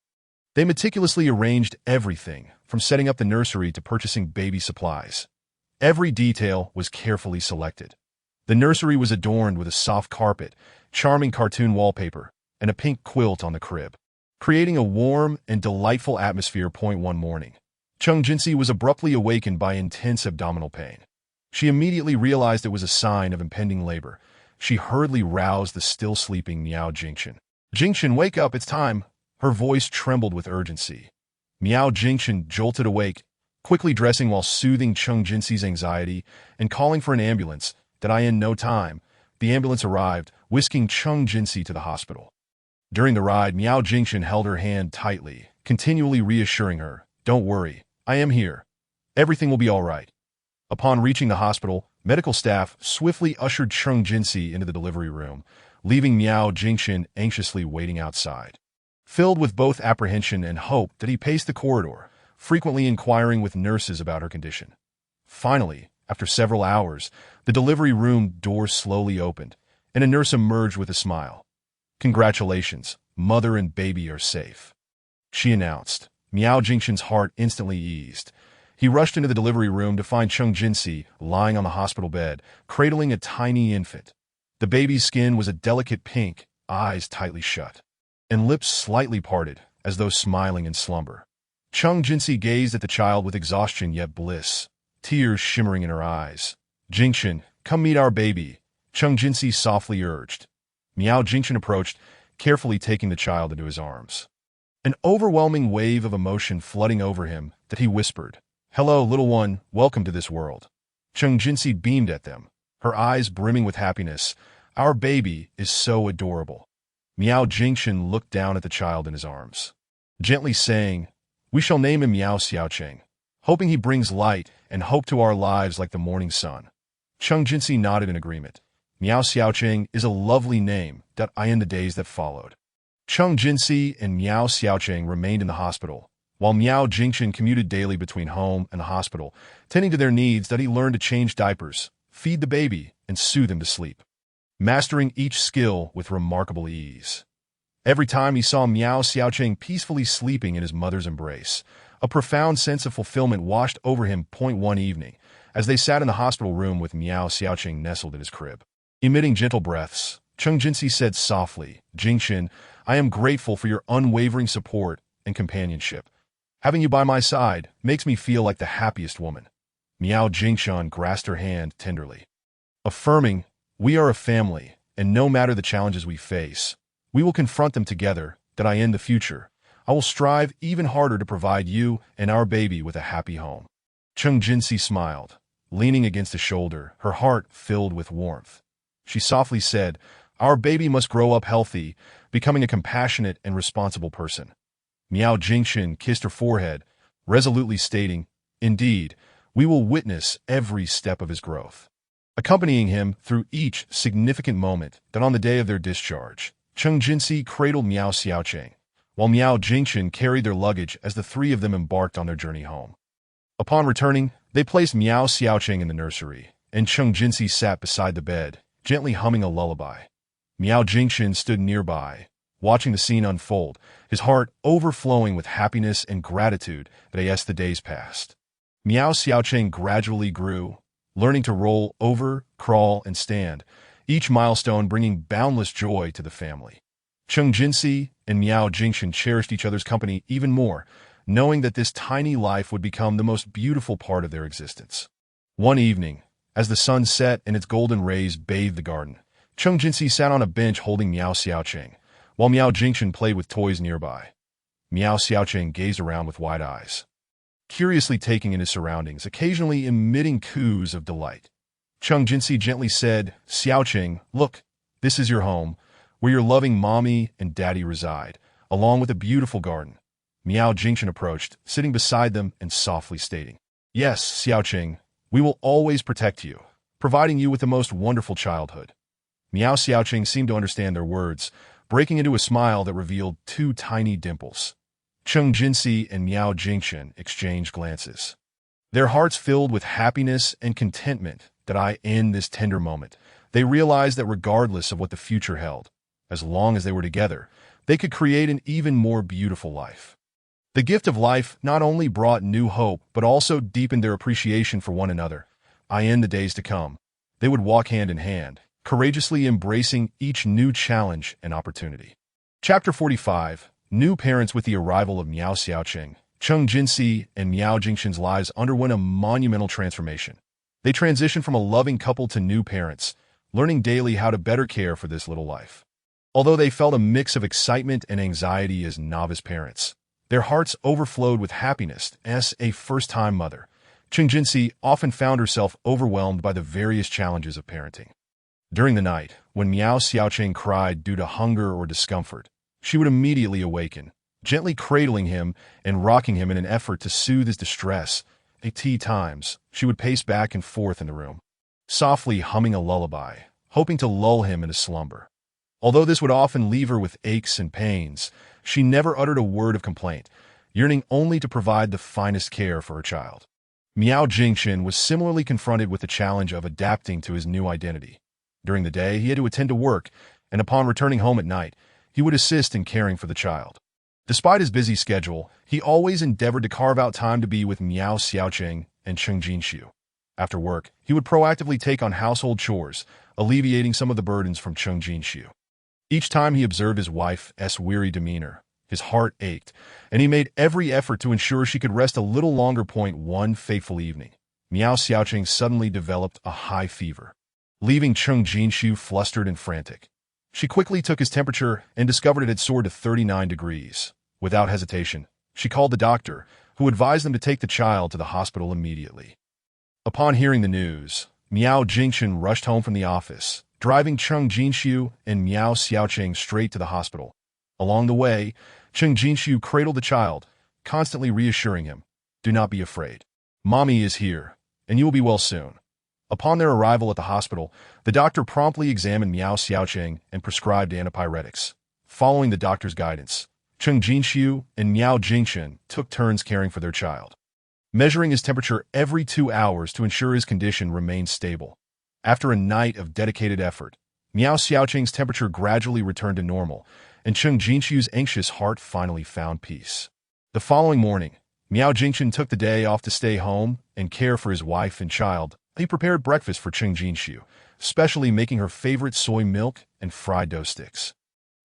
They meticulously arranged everything, from setting up the nursery to purchasing baby supplies. Every detail was carefully selected. The nursery was adorned with a soft carpet, charming cartoon wallpaper, and a pink quilt on the crib, creating a warm and delightful atmosphere. One morning, Chung Jinsi was abruptly awakened by intense abdominal pain. She immediately realized it was a sign of impending labor. She hurriedly roused the still sleeping Miao Jingchen. "Jingchen, wake up, it's time." Her voice trembled with urgency. Miao Jingchen jolted awake, quickly dressing while soothing Chung Jinsi's anxiety and calling for an ambulance. In no time, the ambulance arrived, whisking Chung Jinsi to the hospital. During the ride, Miao Jingchen held her hand tightly, continually reassuring her, "Don't worry, I am here. Everything will be all right." Upon reaching the hospital, medical staff swiftly ushered Chung Jinsi into the delivery room, leaving Miao Jingchen anxiously waiting outside. Filled with both apprehension and hope, he paced the corridor, frequently inquiring with nurses about her condition. Finally, after several hours, the delivery room door slowly opened, and a nurse emerged with a smile. "Congratulations, mother and baby are safe," she announced. Miao Jingchen's heart instantly eased. He rushed into the delivery room to find Chung Jinsi lying on the hospital bed, cradling a tiny infant. The baby's skin was a delicate pink, eyes tightly shut, and lips slightly parted, as though smiling in slumber. Chung Jinsi gazed at the child with exhaustion yet bliss, tears shimmering in her eyes. "Jingchen, come meet our baby," Chung Jinsi softly urged. Miao Jingchen approached, carefully taking the child into his arms. An overwhelming wave of emotion flooding over him, he whispered, "Hello, little one, welcome to this world." Chung Jinsi beamed at them, her eyes brimming with happiness. "Our baby is so adorable." Miao Jingchen looked down at the child in his arms, gently saying, "We shall name him Miao Xiaocheng, hoping he brings light and hope to our lives like the morning sun." Chung Jinsi nodded in agreement. Miao Xiaocheng is a lovely name. In the days that followed, Chung Jinsi and Miao Xiaocheng remained in the hospital, while Miao Jingchen commuted daily between home and the hospital, tending to their needs. He learned to change diapers, feed the baby, and soothe him to sleep, mastering each skill with remarkable ease. Every time he saw Miao Xiaocheng peacefully sleeping in his mother's embrace, a profound sense of fulfillment washed over him. One evening, as they sat in the hospital room with Miao Xiaocheng nestled in his crib, emitting gentle breaths, Chung Jinsi said softly, "Jingchen, I am grateful for your unwavering support and companionship. Having you by my side makes me feel like the happiest woman." Miao Jingchen grasped her hand tenderly, affirming, "We are a family, and no matter the challenges we face, we will confront them together. In the future, I will strive even harder to provide you and our baby with a happy home." Chung Jinsi smiled, leaning against his shoulder, her heart filled with warmth. She softly said, "Our baby must grow up healthy, becoming a compassionate and responsible person." Miao Jingchen kissed her forehead, resolutely stating, "Indeed, we will witness every step of his growth." Accompanying him through each significant moment, on the day of their discharge, Chung Jinsi cradled Miao Xiaocheng, while Miao Jingchen carried their luggage as the three of them embarked on their journey home. Upon returning, they placed Miao Xiaocheng in the nursery, and Chung Jinsi sat beside the bed, gently humming a lullaby. Miao Jingchen stood nearby, watching the scene unfold, his heart overflowing with happiness and gratitude as the days passed. Miao Xiaocheng gradually grew, learning to roll over, crawl, and stand, each milestone bringing boundless joy to the family. Chung Jinsi and Miao Jingchen cherished each other's company even more, knowing that this tiny life would become the most beautiful part of their existence. One evening, as the sun set and its golden rays bathed the garden, Chung Jinsi sat on a bench holding Miao Xiaocheng, while Miao Jingchen played with toys nearby. Miao Xiaocheng gazed around with wide eyes, curiously taking in his surroundings, occasionally emitting coos of delight. Chung Jinsi gently said, "Xiaocheng, look, this is your home, where your loving mommy and daddy reside, along with a beautiful garden." Miao Jingchen approached, sitting beside them and softly stating, "Yes, Xiaocheng, we will always protect you, providing you with the most wonderful childhood." Miao Xiaocheng seemed to understand their words, breaking into a smile that revealed two tiny dimples. Chung Jinsi and Miao Jingchen exchanged glances, their hearts filled with happiness and contentment. In this tender moment, they realized that regardless of what the future held, as long as they were together, they could create an even more beautiful life. The gift of life not only brought new hope, but also deepened their appreciation for one another. In the days to come, they would walk hand in hand, courageously embracing each new challenge and opportunity. Chapter 45. New Parents. With the arrival of Miao Xiaoqing, Cheng Jinxi and Miao Jingxin's lives underwent a monumental transformation. They transitioned from a loving couple to new parents, learning daily how to better care for this little life. Although they felt a mix of excitement and anxiety as novice parents, their hearts overflowed with happiness. As a first-time mother, Cheng Jinxi often found herself overwhelmed by the various challenges of parenting. During the night, when Miao Xiaoqing cried due to hunger or discomfort, she would immediately awaken, gently cradling him and rocking him in an effort to soothe his distress. At times, she would pace back and forth in the room, softly humming a lullaby, hoping to lull him into slumber. Although this would often leave her with aches and pains, she never uttered a word of complaint, yearning only to provide the finest care for her child. Miao Jingxin was similarly confronted with the challenge of adapting to his new identity. During the day, he had to attend to work, and upon returning home at night, he would assist in caring for the child. Despite his busy schedule, he always endeavored to carve out time to be with Miao Xiaoqing and Cheng Jinxiu. After work, he would proactively take on household chores, alleviating some of the burdens from Cheng Jinxiu. Each time he observed his wife's weary demeanor, his heart ached, and he made every effort to ensure she could rest a little longer. One fateful evening, Miao Xiaoqing suddenly developed a high fever, leaving Cheng Jinxiu flustered and frantic. She quickly took his temperature and discovered it had soared to 39 degrees. Without hesitation, she called the doctor, who advised them to take the child to the hospital immediately. Upon hearing the news, Miao Jingxin rushed home from the office, driving Cheng Jinxiu and Miao Xiaoqing straight to the hospital. Along the way, Cheng Jinxiu cradled the child, constantly reassuring him, "Do not be afraid. Mommy is here, and you will be well soon." Upon their arrival at the hospital, the doctor promptly examined Miao Xiaoqing and prescribed antipyretics. Following the doctor's guidance, Cheng Jinxiu and Miao Jingxin took turns caring for their child, measuring his temperature every 2 hours to ensure his condition remained stable. After a night of dedicated effort, Miao Xiaoqing's temperature gradually returned to normal, and Cheng Jinxiu's anxious heart finally found peace. The following morning, Miao Jingxin took the day off to stay home and care for his wife and child. He prepared breakfast for Cheng Jinxiu, specially making her favorite soy milk and fried dough sticks.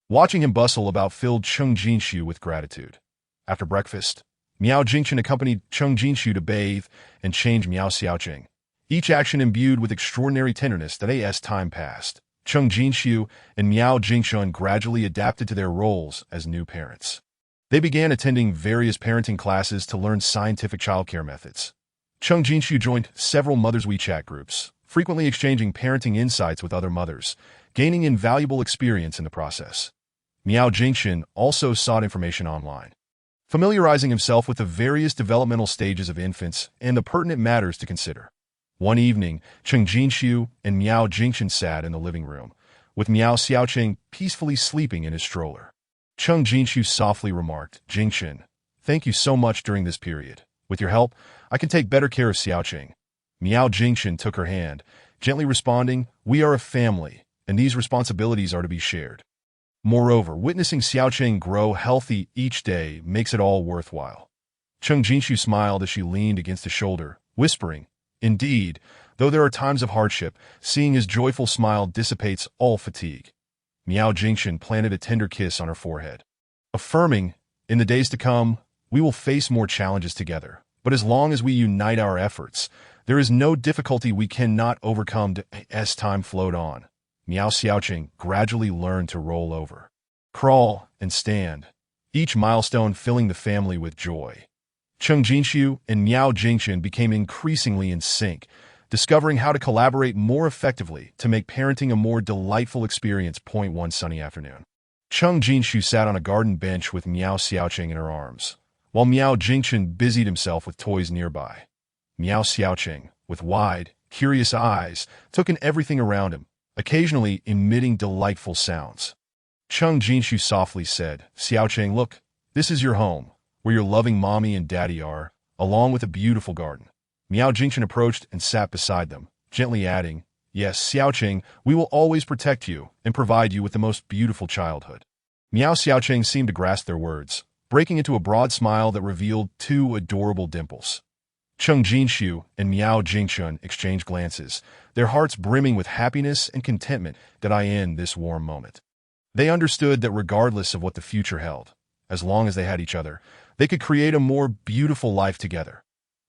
Watching him bustle about filled Cheng Jinxiu with gratitude. After breakfast, Miao Jingxin accompanied Cheng Jinxiu to bathe and change Miao Xiaoqing, each action imbued with extraordinary tenderness. As time passed, Cheng Jinxiu and Miao Jingxin gradually adapted to their roles as new parents. They began attending various parenting classes to learn scientific childcare methods. Cheng Jinxiu joined several mothers' WeChat groups, frequently exchanging parenting insights with other mothers, gaining invaluable experience in the process. Miao Jingxin also sought information online, familiarizing himself with the various developmental stages of infants and the pertinent matters to consider. One evening, Cheng Jinxiu and Miao Jingxin sat in the living room, with Miao Xiaoqing peacefully sleeping in his stroller. Cheng Jinxiu softly remarked, "Jingxin, thank you so much during this period. With your help, I can take better care of Xiaoqing." Miao Jingxin took her hand, gently responding, "We are a family, and these responsibilities are to be shared. Moreover, witnessing Xiaoqing grow healthy each day makes it all worthwhile." Cheng Jinxiu smiled as she leaned against his shoulder, whispering, "Indeed, though there are times of hardship, seeing his joyful smile dissipates all fatigue." Miao Jingxin planted a tender kiss on her forehead, affirming, "In the days to come, we will face more challenges together, but as long as we unite our efforts, there is no difficulty we cannot overcome." As time flowed on, Miao Xiaoqing gradually learned to roll over, crawl, and stand, each milestone filling the family with joy. Cheng Jinxiu and Miao Jingxin became increasingly in sync, discovering how to collaborate more effectively to make parenting a more delightful experience. One sunny afternoon, Cheng Jinxiu sat on a garden bench with Miao Xiaoqing in her arms, while Miao Jingxin busied himself with toys nearby. Miao Xiaoqing, with wide, curious eyes, took in everything around him, occasionally emitting delightful sounds. Cheng Jinxiu softly said, "Xiaoqing, look, this is your home, where your loving mommy and daddy are, along with a beautiful garden." Miao Jingxin approached and sat beside them, gently adding, "Yes, Xiaoqing, we will always protect you and provide you with the most beautiful childhood." Miao Xiaoqing seemed to grasp their words, breaking into a broad smile that revealed two adorable dimples. Cheng Jinshu and Miao Jingchun exchanged glances, their hearts brimming with happiness and contentment that I end this warm moment. They understood that regardless of what the future held, as long as they had each other, they could create a more beautiful life together.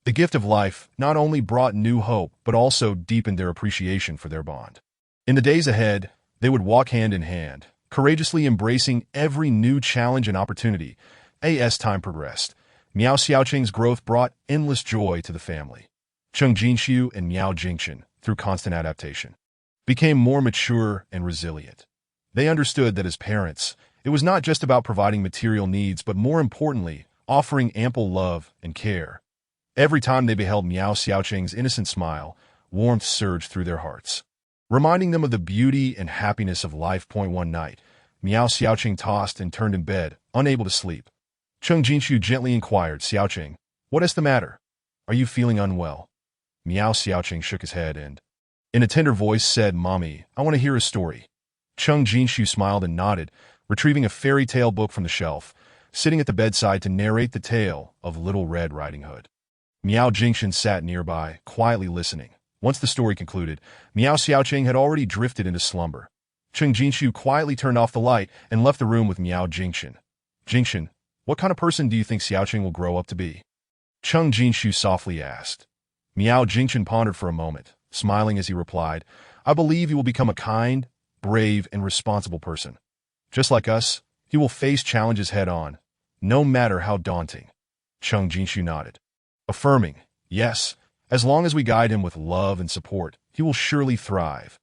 The gift of life not only brought new hope, but also deepened their appreciation for their bond. In the days ahead, they would walk hand in hand, courageously embracing every new challenge and opportunity. As time progressed, Miao Xiaoqing's growth brought endless joy to the family. Cheng Jinshu and Miao Jingchen, through constant adaptation, became more mature and resilient. They understood that as parents, it was not just about providing material needs, but more importantly, offering ample love and care. Every time they beheld Miao Xiaoqing's innocent smile, warmth surged through their hearts, reminding them of the beauty and happiness of life. One night, Miao Xiaoqing tossed and turned in bed, unable to sleep. Cheng Jinshu gently inquired, "Xiaoqing, what is the matter? Are you feeling unwell?" Miao Xiaoqing shook his head and, in a tender voice, said, "Mommy, I want to hear a story." Cheng Jinshu smiled and nodded, retrieving a fairy tale book from the shelf, sitting at the bedside to narrate the tale of Little Red Riding Hood. Miao Jingchen sat nearby, quietly listening. Once the story concluded, Miao Xiaoqing had already drifted into slumber. Cheng Jinshu quietly turned off the light and left the room with Miao Jingchen. "Jingchen, what kind of person do you think Xiaoqing will grow up to be?" Cheng Jinshu softly asked. Miao Jingchen pondered for a moment, smiling as he replied, "I believe he will become a kind, brave, and responsible person. Just like us, he will face challenges head-on, no matter how daunting." Cheng Jinshu nodded, affirming, "Yes, as long as we guide him with love and support, he will surely thrive."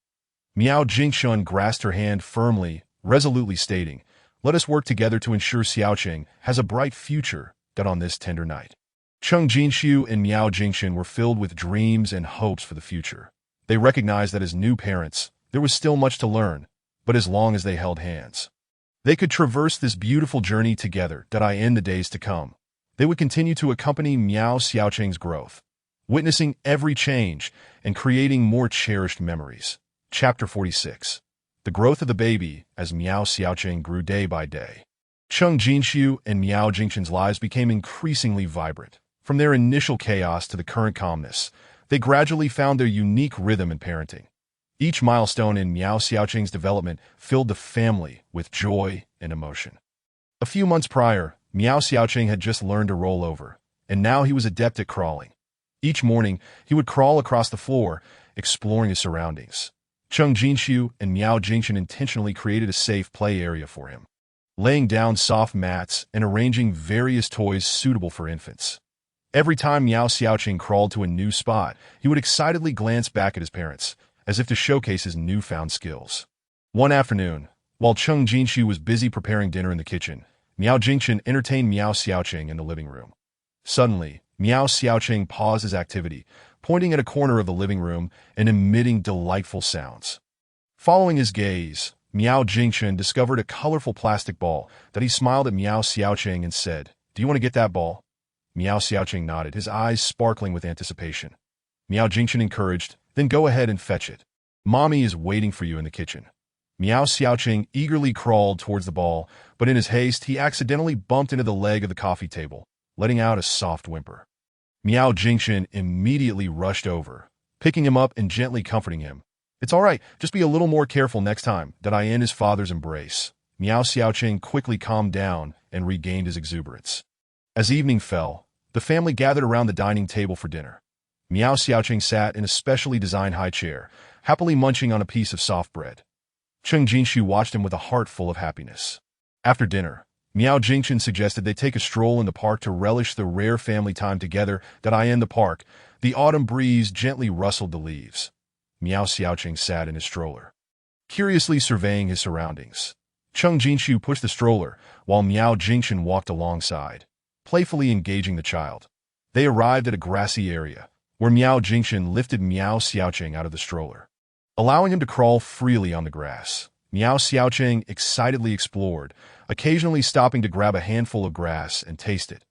Miao Jingchun grasped her hand firmly, resolutely stating, "Let us work together to ensure Xiaoqing has a bright future." That on this tender night, Cheng Jinshu and Miao Jingchen were filled with dreams and hopes for the future. They recognized that as new parents, there was still much to learn, but as long as they held hands, they could traverse this beautiful journey together. In the days to come, they would continue to accompany Miao Xiaoqing's growth, witnessing every change and creating more cherished memories. Chapter 46. The growth of the baby as Miao Xiaoqing grew day by day. Cheng Jinshu and Miao Jingchen's lives became increasingly vibrant. From their initial chaos to the current calmness, they gradually found their unique rhythm in parenting. Each milestone in Miao Xiaoqing's development filled the family with joy and emotion. A few months prior, Miao Xiaoqing had just learned to roll over, and now he was adept at crawling. Each morning, he would crawl across the floor, exploring his surroundings. Cheng Jinshu and Miao Jingchen intentionally created a safe play area for him, laying down soft mats and arranging various toys suitable for infants. Every time Miao Xiaoqing crawled to a new spot, he would excitedly glance back at his parents, as if to showcase his newfound skills. One afternoon, while Cheng Jinshu was busy preparing dinner in the kitchen, Miao Jingchen entertained Miao Xiaoqing in the living room. Suddenly, Miao Xiaoqing paused his activity, pointing at a corner of the living room and emitting delightful sounds. Following his gaze, Miao Jingchen discovered a colorful plastic ball that he smiled at Miao Xiaoqing and said, "Do you want to get that ball?" Miao Xiaoqing nodded, his eyes sparkling with anticipation. Miao Jingchen encouraged, "Then go ahead and fetch it. Mommy is waiting for you in the kitchen." Miao Xiaoqing eagerly crawled towards the ball, but in his haste, he accidentally bumped into the leg of the coffee table, letting out a soft whimper. Miao Jingchen immediately rushed over, picking him up and gently comforting him. "It's all right, just be a little more careful next time." In his father's embrace, Miao Xiaoqing quickly calmed down and regained his exuberance. As evening fell, the family gathered around the dining table for dinner. Miao Xiaoqing sat in a specially designed high chair, happily munching on a piece of soft bread. Cheng Jinshu watched him with a heart full of happiness. After dinner, Miao Jingchen suggested they take a stroll in the park to relish the rare family time together. In the park, the autumn breeze gently rustled the leaves. Miao Xiaoqing sat in his stroller, curiously surveying his surroundings. Cheng Jinshu pushed the stroller, while Miao Jingchen walked alongside, playfully engaging the child. They arrived at a grassy area, where Miao Jingchen lifted Miao Xiaoqing out of the stroller, allowing him to crawl freely on the grass. Miao Xiaoqing excitedly explored, occasionally stopping to grab a handful of grass and taste it.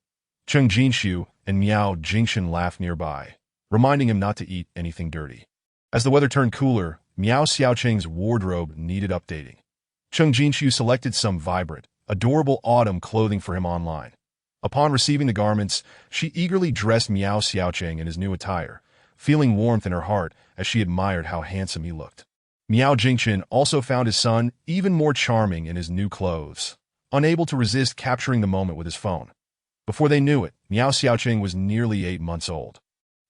Cheng Jinshu and Miao Jingchen laughed nearby, reminding him not to eat anything dirty. As the weather turned cooler, Miao Xiaoqing's wardrobe needed updating. Cheng Jinshu selected some vibrant, adorable autumn clothing for him online, Upon receiving the garments, she eagerly dressed Miao Xiaocheng in his new attire, feeling warmth in her heart as she admired how handsome he looked. Miao Jingchen also found his son even more charming in his new clothes, unable to resist capturing the moment with his phone. Before they knew it, Miao Xiaocheng was nearly 8 months old.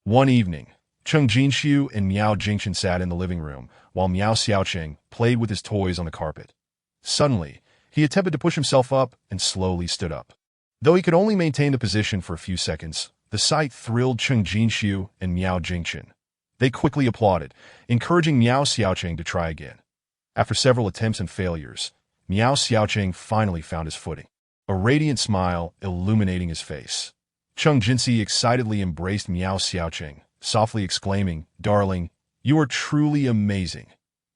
One evening, Cheng Jinxiu and Miao Jingchen sat in the living room while Miao Xiaocheng played with his toys on the carpet. Suddenly, he attempted to push himself up and slowly stood up. Though he could only maintain the position for a few seconds, the sight thrilled Cheng Jinxiu and Miao Jingchen. They quickly applauded, encouraging Miao Xiaocheng to try again. After several attempts and failures, Miao Xiaocheng finally found his footing, a radiant smile illuminating his face. Cheng Jinxi excitedly embraced Miao Xiaocheng, softly exclaiming, "Darling, you are truly amazing."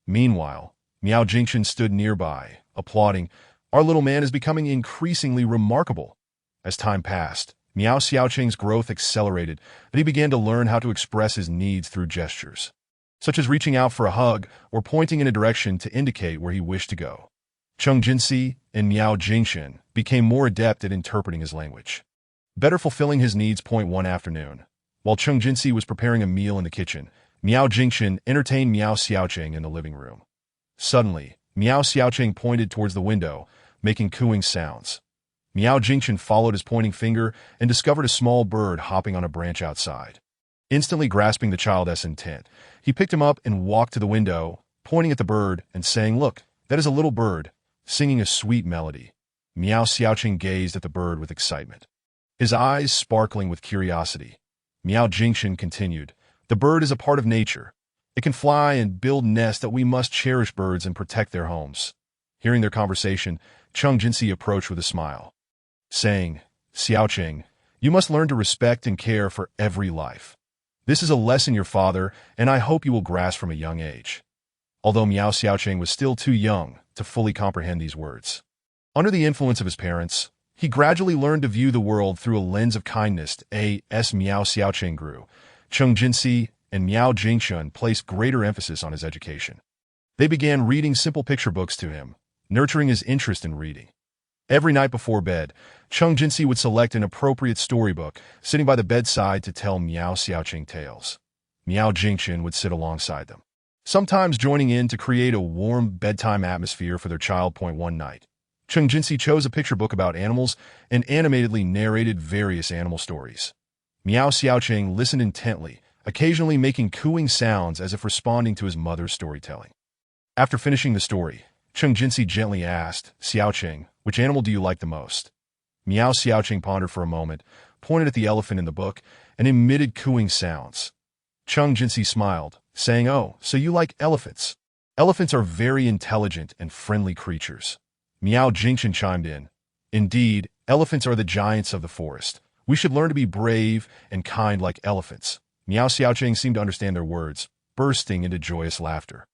Meanwhile, Miao Jingchen stood nearby, applauding, "Our little man is becoming increasingly remarkable." As time passed, Miao Xiaocheng's growth accelerated, and he began to learn how to express his needs through gestures, such as reaching out for a hug or pointing in a direction to indicate where he wished to go. Cheng Jinxi and Miao Jingchen became more adept at interpreting his language, better fulfilling his needs. One afternoon, while Cheng Jinxi was preparing a meal in the kitchen, Miao Jingchen entertained Miao Xiaocheng in the living room. Suddenly, Miao Xiaocheng pointed towards the window, making cooing sounds. Miao Jingchen followed his pointing finger and discovered a small bird hopping on a branch outside. Instantly grasping the child's intent, he picked him up and walked to the window, pointing at the bird and saying, "Look, that is a little bird, singing a sweet melody." Miao Xiaocheng gazed at the bird with excitement, his eyes sparkling with curiosity. Miao Jingchen continued, "The bird is a part of nature. It can fly and build nests that we must cherish birds and protect their homes." Hearing their conversation, Cheng Jinxi approached with a smile, saying, "Xiaocheng, you must learn to respect and care for every life. This is a lesson your father and I hope you will grasp from a young age." Although Miao Xiaocheng was still too young to fully comprehend these words, under the influence of his parents, he gradually learned to view the world through a lens of kindness. As Miao Xiaocheng grew, Cheng Jinxi and Miao Jingchen placed greater emphasis on his education. They began reading simple picture books to him, nurturing his interest in reading. Every night before bed, Cheng Jinxi would select an appropriate storybook, sitting by the bedside to tell Miao Xiaocheng tales. Miao Jingchen would sit alongside them, sometimes joining in to create a warm bedtime atmosphere for their child. One night, Cheng Jinxi chose a picture book about animals and animatedly narrated various animal stories. Miao Xiaocheng listened intently, occasionally making cooing sounds as if responding to his mother's storytelling. After finishing the story, Cheng Jinxi gently asked, "Xiaocheng, which animal do you like the most?" Miao Xiaocheng pondered for a moment, pointed at the elephant in the book, and emitted cooing sounds. Cheng Jinxi smiled, saying, "Oh, so you like elephants? Elephants are very intelligent and friendly creatures." Miao Jingchen chimed in, "Indeed, elephants are the giants of the forest. We should learn to be brave and kind like elephants." Miao Xiaocheng seemed to understand their words, bursting into joyous laughter.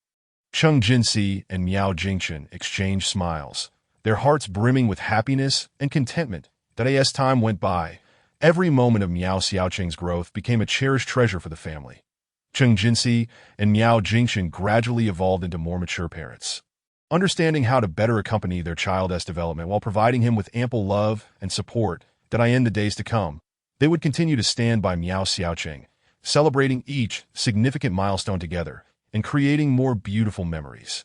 Cheng Jinxi and Miao Jingchen exchanged smiles, their hearts brimming with happiness and contentment. That as time went by, every moment of Miao Xiaocheng's growth became a cherished treasure for the family. Cheng Jinxi and Miao Jingchen gradually evolved into more mature parents, understanding how to better accompany their child's development while providing him with ample love and support. That in the days to come, they would continue to stand by Miao Xiaocheng, celebrating each significant milestone together and creating more beautiful memories.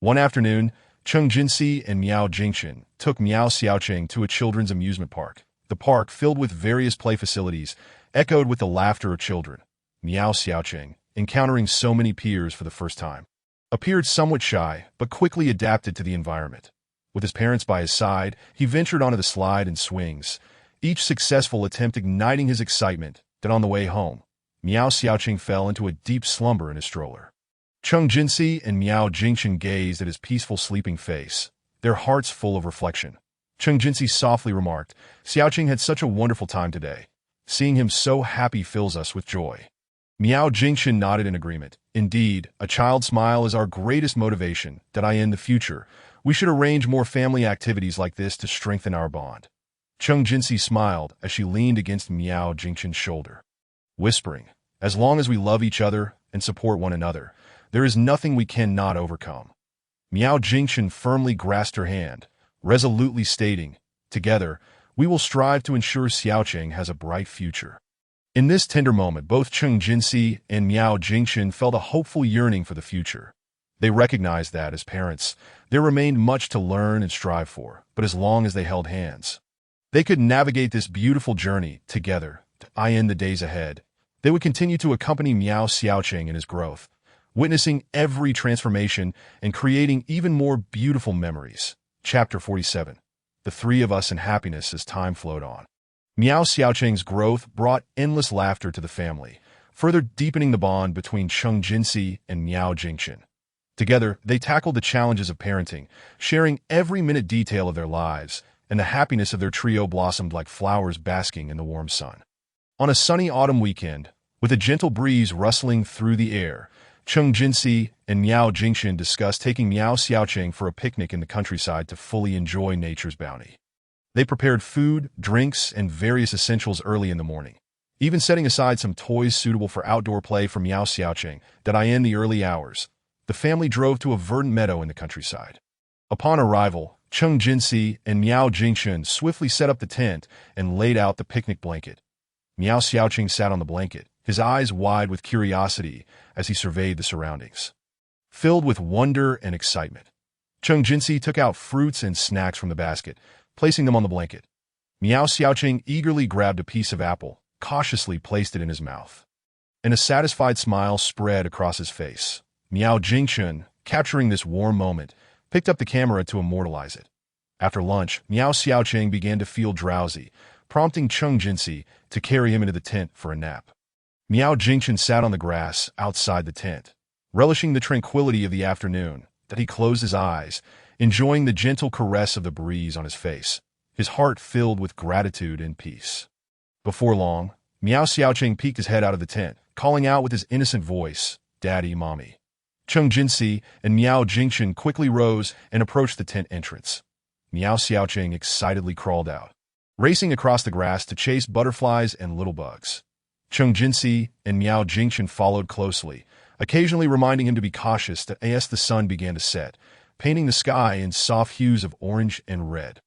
One afternoon, Cheng Jinxi and Miao Jingchen took Miao Xiaocheng to a children's amusement park. The park, filled with various play facilities, echoed with the laughter of children. Miao Xiaocheng, encountering so many peers for the first time, appeared somewhat shy but quickly adapted to the environment. With his parents by his side, he ventured onto the slide and swings, each successful attempt igniting his excitement. Then on the way home, Miao Xiaocheng fell into a deep slumber in his stroller. Cheng Jinxi and Miao Jingchen gazed at his peaceful sleeping face, their hearts full of reflection. Cheng Jinxi softly remarked, "Xiaocheng had such a wonderful time today. Seeing him so happy fills us with joy." Miao Jingchen nodded in agreement. "Indeed, a child's smile is our greatest motivation. That in the future, we should arrange more family activities like this to strengthen our bond." Cheng Jinxi smiled as she leaned against Miao Jingchen's shoulder, whispering, "As long as we love each other and support one another, there is nothing we cannot overcome." Miao Jingchen firmly grasped her hand, resolutely stating, "Together, we will strive to ensure Xiaocheng has a bright future. In this tender moment, both Cheng Jinxi and Miao Jingchen felt a hopeful yearning for the future. They recognized that, as parents, there remained much to learn and strive for, but as long as they held hands, they could navigate this beautiful journey together. In the days ahead, they would continue to accompany Miao Xiaocheng in his growth, witnessing every transformation and creating even more beautiful memories. Chapter 47. The Three of Us in Happiness. As time flowed on, Miao Xiaocheng's growth brought endless laughter to the family, further deepening the bond between Cheng Jinxi and Miao Jingchen. Together, they tackled the challenges of parenting, sharing every minute detail of their lives, and the happiness of their trio blossomed like flowers basking in the warm sun. On a sunny autumn weekend, with a gentle breeze rustling through the air, Cheng Jinxi and Miao Jingchen discussed taking Miao Xiaocheng for a picnic in the countryside to fully enjoy nature's bounty. They prepared food, drinks, and various essentials early in the morning, even setting aside some toys suitable for outdoor play for Miao Xiaocheng. In the early hours, the family drove to a verdant meadow in the countryside. Upon arrival, Cheng Jinxi and Miao Jingchen swiftly set up the tent and laid out the picnic blanket. Miao Xiaocheng sat on the blanket, his eyes wide with curiosity as he surveyed the surroundings. Filled with wonder and excitement, Cheng Jinxi took out fruits and snacks from the basket, placing them on the blanket. Miao Xiaocheng eagerly grabbed a piece of apple, cautiously placed it in his mouth, and a satisfied smile spread across his face. Miao Jingchen, capturing this warm moment, picked up the camera to immortalize it. After lunch, Miao Xiaocheng began to feel drowsy, prompting Cheng Jinxi to carry him into the tent for a nap. Miao Jingchen sat on the grass outside the tent, relishing the tranquility of the afternoon. He closed his eyes, enjoying the gentle caress of the breeze on his face, his heart filled with gratitude and peace. Before long, Miao Xiaocheng peeked his head out of the tent, calling out with his innocent voice, "Daddy, Mommy." Cheng Jinxi and Miao Jingchen quickly rose and approached the tent entrance. Miao Xiaocheng excitedly crawled out, racing across the grass to chase butterflies and little bugs. Cheng Jinxi and Miao Jingchen followed closely, occasionally reminding him to be cautious. As the sun began to set, painting the sky in soft hues of orange and red,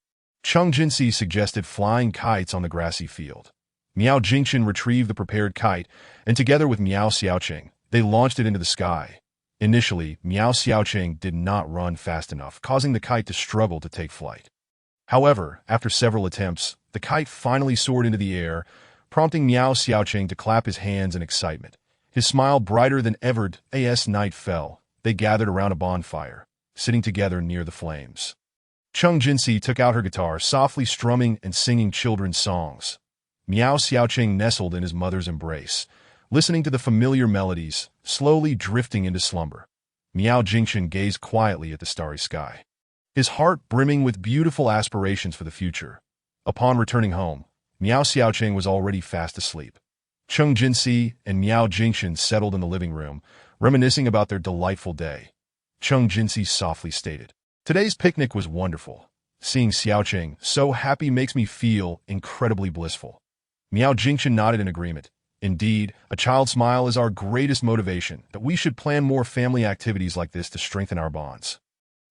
Cheng Jinxi suggested flying kites on the grassy field. Miao Jingchen retrieved the prepared kite, and together with Miao Xiaocheng, they launched it into the sky. Initially, Miao Xiaocheng did not run fast enough, causing the kite to struggle to take flight. However, after several attempts, the kite finally soared into the air, prompting Miao Xiaocheng to clap his hands in excitement. His smile brighter than ever. As night fell, they gathered around a bonfire, sitting together near the flames. Cheng Jinxi took out her guitar, softly strumming and singing children's songs. Miao Xiaocheng nestled in his mother's embrace, listening to the familiar melodies, slowly drifting into slumber. Miao Jingchen gazed quietly at the starry sky, his heart brimming with beautiful aspirations for the future. Upon returning home, Miao Xiaocheng was already fast asleep. Cheng Jinxi and Miao Jingchen settled in the living room, reminiscing about their delightful day. Cheng Jinxi softly stated, "Today's picnic was wonderful. Seeing Xiaocheng so happy makes me feel incredibly blissful." Miao Jingchen nodded in agreement. "Indeed, a child's smile is our greatest motivation. That we should plan more family activities like this to strengthen our bonds."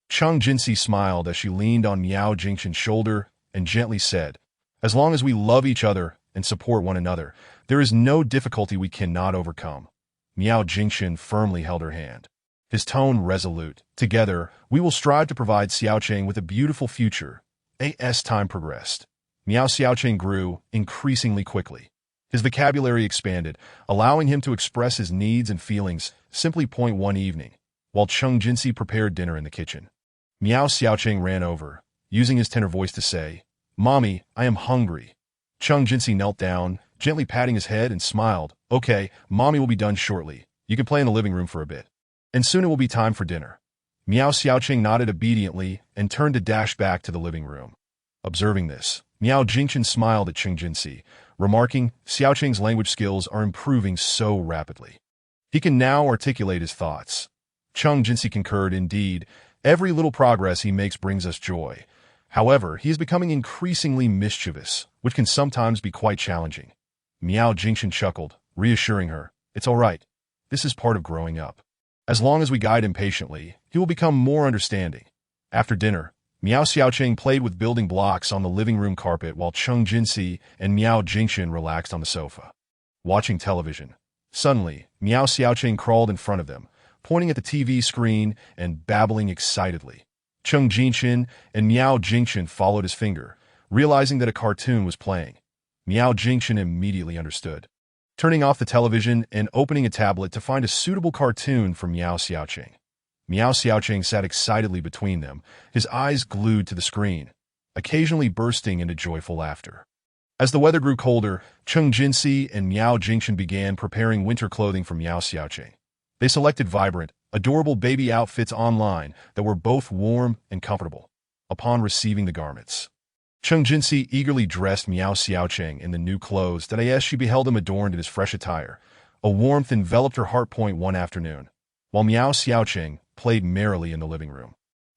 Cheng Jinxi smiled as she leaned on Miao Jingchen's shoulder and gently said, "As long as we love each other and support one another, there is no difficulty we cannot overcome." Miao Jingchen firmly held her hand, his tone resolute. "Together, we will strive to provide Xiaocheng with a beautiful future." As time progressed, Miao Xiaocheng grew increasingly quickly. His vocabulary expanded, allowing him to express his needs and feelings. One evening, while Cheng Jinxi prepared dinner in the kitchen, Miao Xiaocheng ran over, using his tenor voice to say, "Mommy, I am hungry." Cheng Jinxi knelt down, gently patting his head, and smiled. "Okay, Mommy will be done shortly. You can play in the living room for a bit. And soon it will be time for dinner." Miao Xiaocheng nodded obediently and turned to dash back to the living room. Observing this, Miao Jingchen smiled at Cheng Jinxi, remarking, "Xiaocheng's language skills are improving so rapidly. He can now articulate his thoughts." Cheng Jinxi concurred. "Indeed, every little progress he makes brings us joy. However, he is becoming increasingly mischievous, which can sometimes be quite challenging." Miao Jingchen chuckled, reassuring her, "It's all right. This is part of growing up. As long as we guide him patiently, he will become more understanding." After dinner, Miao Xiaoqing played with building blocks on the living room carpet while Cheng Jinxi and Miao Jingxin relaxed on the sofa, watching television. Suddenly, Miao Xiaoqing crawled in front of them, pointing at the TV screen and babbling excitedly. Cheng Jinxin and Miao Jingxin followed his finger, realizing that a cartoon was playing. Miao Jingxin immediately understood, turning off the television and opening a tablet to find a suitable cartoon for Miao Xiaoqing. Miao Xiaoqing sat excitedly between them, his eyes glued to the screen, occasionally bursting into joyful laughter. As the weather grew colder, Cheng Jinxi and Miao Jingxin began preparing winter clothing for Miao Xiaoqing. They selected vibrant, adorable baby outfits online that were both warm and comfortable. Upon receiving the garments, Cheng Jinxi eagerly dressed Miao Xiaoqing in the new clothes that as she beheld him adorned in his fresh attire. A warmth enveloped her heart. One afternoon, while Miao Xiaoqing played merrily in the living room,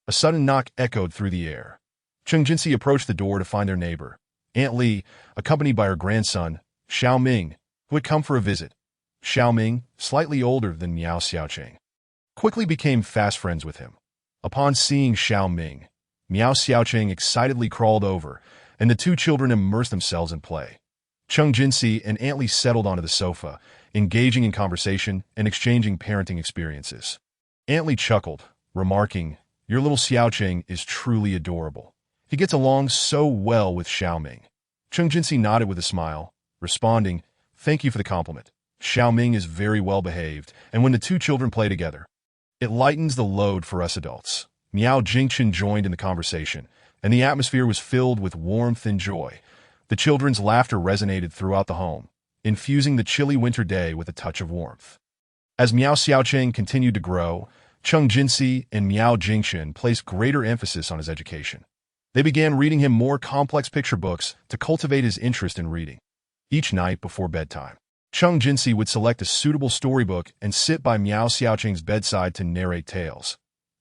a sudden knock echoed through the air. Cheng Jinxi approached the door to find their neighbor, Aunt Li, accompanied by her grandson, Xiao Ming, who had come for a visit. Xiao Ming, slightly older than Miao Xiaoqing, quickly became fast friends with him. Upon seeing Xiao Ming, Miao Xiaoqing excitedly crawled over, and the two children immersed themselves in play. Cheng Jinxi and Aunt Li settled onto the sofa, engaging in conversation and exchanging parenting experiences. Aunt Li chuckled, remarking, "Your little Xiaoqing is truly adorable. He gets along so well with Xiao Ming." Cheng Jinxi nodded with a smile, responding, "Thank you for the compliment. Xiao Ming is very well behaved, and when the two children play together, it lightens the load for us adults." Miao Jingxin joined in the conversation, and the atmosphere was filled with warmth and joy. The children's laughter resonated throughout the home, infusing the chilly winter day with a touch of warmth. As Miao Xiaoqing continued to grow, Cheng Jinxi and Miao Jingxin placed greater emphasis on his education. They began reading him more complex picture books to cultivate his interest in reading. Each night before bedtime, Cheng Jinxi would select a suitable storybook and sit by Miao Xiaoqing's bedside to narrate tales.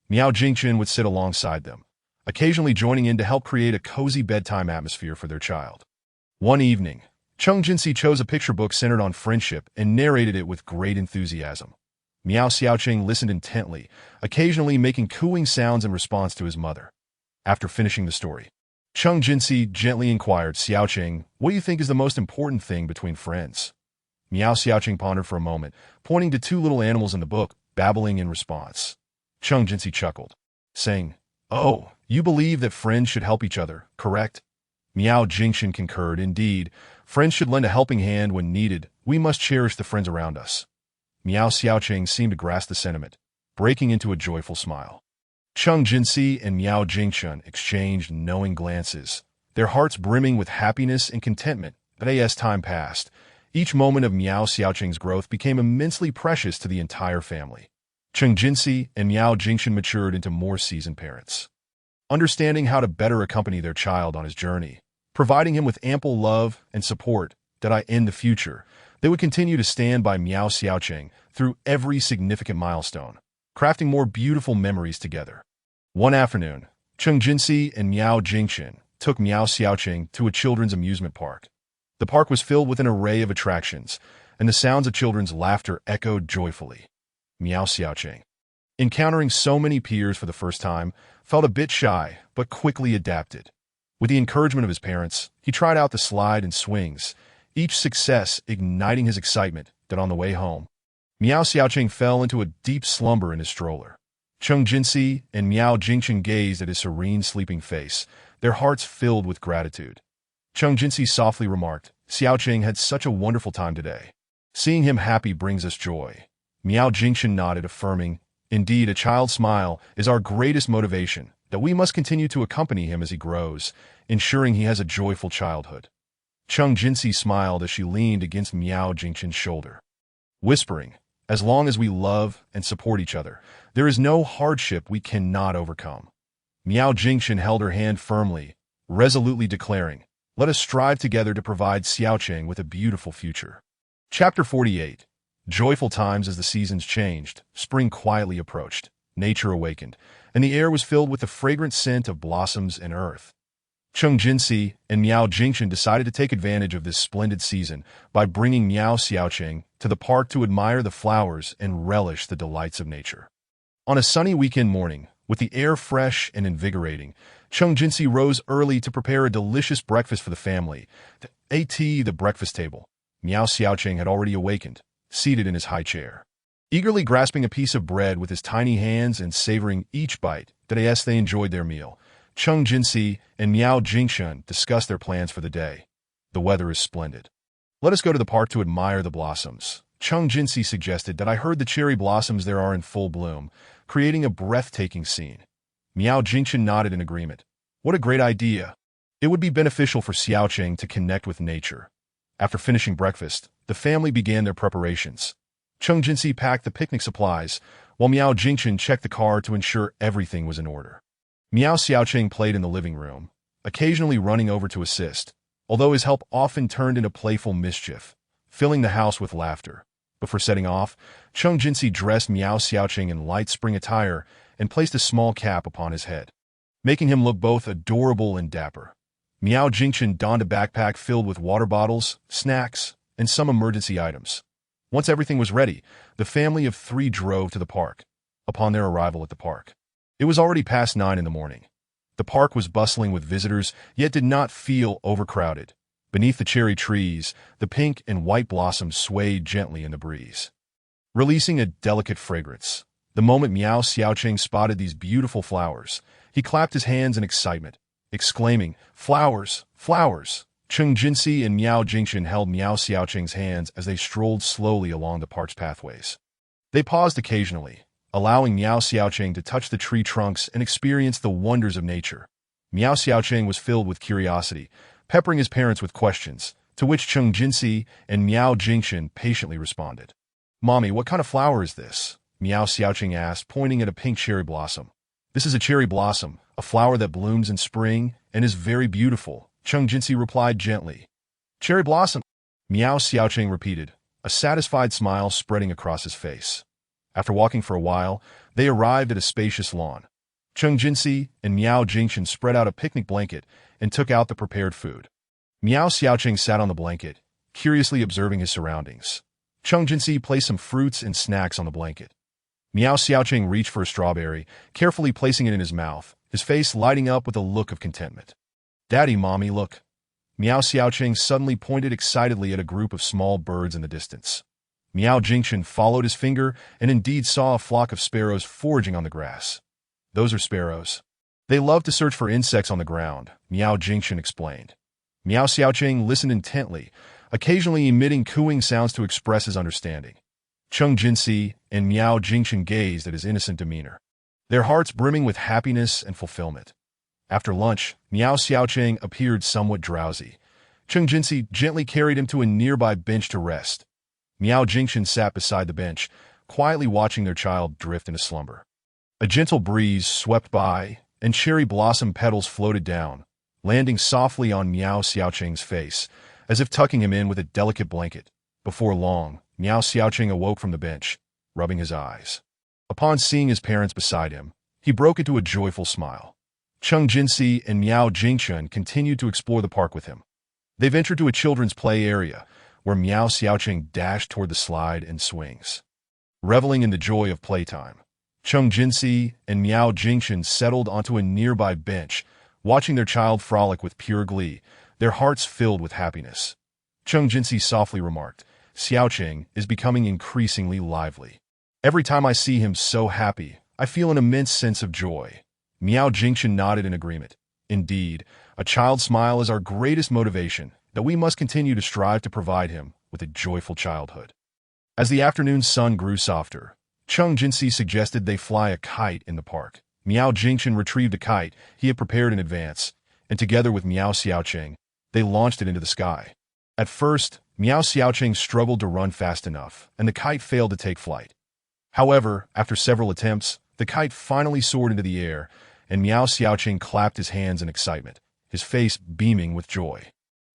Miao Jingxin would sit alongside them, occasionally joining in to help create a cozy bedtime atmosphere for their child. One evening, Cheng Jinxi chose a picture book centered on friendship and narrated it with great enthusiasm. Miao Xiaoqing listened intently, occasionally making cooing sounds in response to his mother. After finishing the story, Cheng Jinxi gently inquired, "Xiaoqing, what do you think is the most important thing between friends?" Miao Xiaoqing pondered for a moment, pointing to two little animals in the book, babbling in response. Cheng Jinxi chuckled, saying, "Oh, you believe that friends should help each other, correct?" Miao Jingxin concurred, "Indeed, friends should lend a helping hand when needed. We must cherish the friends around us." Miao Xiaoqing seemed to grasp the sentiment, breaking into a joyful smile. Cheng Jinxi and Miao Jingxin exchanged knowing glances, their hearts brimming with happiness and contentment. But as time passed, each moment of Miao Xiaoqing's growth became immensely precious to the entire family. Cheng Jinxi and Miao Jingxin matured into more seasoned parents, understanding how to better accompany their child on his journey, providing him with ample love and support that in the future, they would continue to stand by Miao Xiaoqing through every significant milestone, crafting more beautiful memories together. One afternoon, Cheng Jinxi and Miao Jingxin took Miao Xiaoqing to a children's amusement park. The park was filled with an array of attractions, and the sounds of children's laughter echoed joyfully. Miao Xiaoqing, encountering so many peers for the first time, felt a bit shy, but quickly adapted. With the encouragement of his parents, he tried out the slide and swings, each success igniting his excitement. That on the way home, Miao Xiaoqing fell into a deep slumber in his stroller. Cheng Jinxi and Miao Jingxin gazed at his serene sleeping face, their hearts filled with gratitude. Cheng Jinxi softly remarked, "Xiaoqing had such a wonderful time today. Seeing him happy brings us joy." Miao Jingxin nodded, affirming, "Indeed, a child's smile is our greatest motivation, that we must continue to accompany him as he grows, ensuring he has a joyful childhood." Cheng Jinxi smiled as she leaned against Miao Jingxin's shoulder, whispering, "As long as we love and support each other, there is no hardship we cannot overcome." Miao Jingxin held her hand firmly, resolutely declaring, "Let us strive together to provide Xiaoqing with a beautiful future." Chapter 48. Joyful times. As the seasons changed, spring quietly approached, nature awakened, and the air was filled with the fragrant scent of blossoms and earth. Cheng Jinxi and Miao Jingxin decided to take advantage of this splendid season by bringing Miao Xiaoqing to the park to admire the flowers and relish the delights of nature. On a sunny weekend morning, With the air fresh and invigorating, Chung Jinsi rose early to prepare a delicious breakfast for the family. The breakfast table. Miao Xiaoqing had already awakened, seated in his high chair. Eagerly grasping a piece of bread with his tiny hands and savoring each bite, as they enjoyed their meal, Chung Jinsi and Miao Jingshun discussed their plans for the day. The weather is splendid. Let us go to the park to admire the blossoms. Chung Jinsi suggested that I heard the cherry blossoms there are in full bloom, creating a breathtaking scene. Miao Jingshun nodded in agreement. What a great idea. It would be beneficial for Xiaoqing to connect with nature. After finishing breakfast, the family began their preparations. Chung Jinsi packed the picnic supplies, while Miao Jingshun checked the car to ensure everything was in order. Miao Xiaoqing played in the living room, occasionally running over to assist, although his help often turned into playful mischief, filling the house with laughter. Before setting off, Chung Jinsi dressed Miao Xiaoqing in light spring attire and placed a small cap upon his head, making him look both adorable and dapper. Miao Jingshun donned a backpack filled with water bottles, snacks, and some emergency items. Once everything was ready, the family of three drove to the park. Upon their arrival at the park, it was already past 9 in the morning. The park was bustling with visitors, yet did not feel overcrowded. Beneath the cherry trees, the pink and white blossoms swayed gently in the breeze, releasing a delicate fragrance. The moment Miao Xiaoqing spotted these beautiful flowers, he clapped his hands in excitement, exclaiming, "Flowers! Flowers!" Chung Jinsi and Miao Jingshun held Miao Xiaoqing's hands as they strolled slowly along the park's pathways. They paused occasionally, allowing Miao Xiaoqing to touch the tree trunks and experience the wonders of nature. Miao Xiaoqing was filled with curiosity, peppering his parents with questions, to which Chung Jinsi and Miao Jingshun patiently responded. "Mommy, what kind of flower is this?" Miao Xiaoqing asked, pointing at a pink cherry blossom. "This is a cherry blossom, a flower that blooms in spring and is very beautiful," Chung Jinsi replied gently. "Cherry blossom," Miao Xiaoqing repeated, a satisfied smile spreading across his face. After walking for a while, they arrived at a spacious lawn. Chung Jinsi and Miao Jingshun spread out a picnic blanket and took out the prepared food. Miao Xiaoqing sat on the blanket, curiously observing his surroundings. Chung Jinsi placed some fruits and snacks on the blanket. Miao Xiaoqing reached for a strawberry, carefully placing it in his mouth, his face lighting up with a look of contentment. "Daddy, Mommy, look." Miao Xiaoqing suddenly pointed excitedly at a group of small birds in the distance. Miao Jingshun followed his finger and indeed saw a flock of sparrows foraging on the grass. "Those are sparrows. They love to search for insects on the ground," Miao Jingshun explained. Miao Xiaoqing listened intently, occasionally emitting cooing sounds to express his understanding. Chung Jinsi and Miao Jingshun gazed at his innocent demeanor, their hearts brimming with happiness and fulfillment. After lunch, Miao Xiaoqing appeared somewhat drowsy. Chung Jinsi gently carried him to a nearby bench to rest. Miao Jingshun sat beside the bench, quietly watching their child drift into slumber. A gentle breeze swept by, and cherry blossom petals floated down, landing softly on Miao Xiaoqing's face, as if tucking him in with a delicate blanket. Before long, Miao Xiaoqing awoke from the bench, rubbing his eyes. Upon seeing his parents beside him, he broke into a joyful smile. Chung Jinsi and Miao Jingshun continued to explore the park with him. They ventured to a children's play area, where Miao Xiaoqing dashed toward the slide and swings. Reveling in the joy of playtime, Chung Jinsi and Miao Jingshun settled onto a nearby bench, watching their child frolic with pure glee, their hearts filled with happiness. Chung Jinsi softly remarked, "Xiaoqing is becoming increasingly lively. Every time I see him so happy, I feel an immense sense of joy." Miao Jingshun nodded in agreement. "Indeed, a child's smile is our greatest motivation, that we must continue to strive to provide him with a joyful childhood." As the afternoon sun grew softer, Chung Jinsi suggested they fly a kite in the park. Miao Jingshun retrieved a kite he had prepared in advance, and together with Miao Xiaoqing, they launched it into the sky. At first, Miao Xiaoqing struggled to run fast enough, and the kite failed to take flight. However, after several attempts, the kite finally soared into the air, and Miao Xiaoqing clapped his hands in excitement, his face beaming with joy.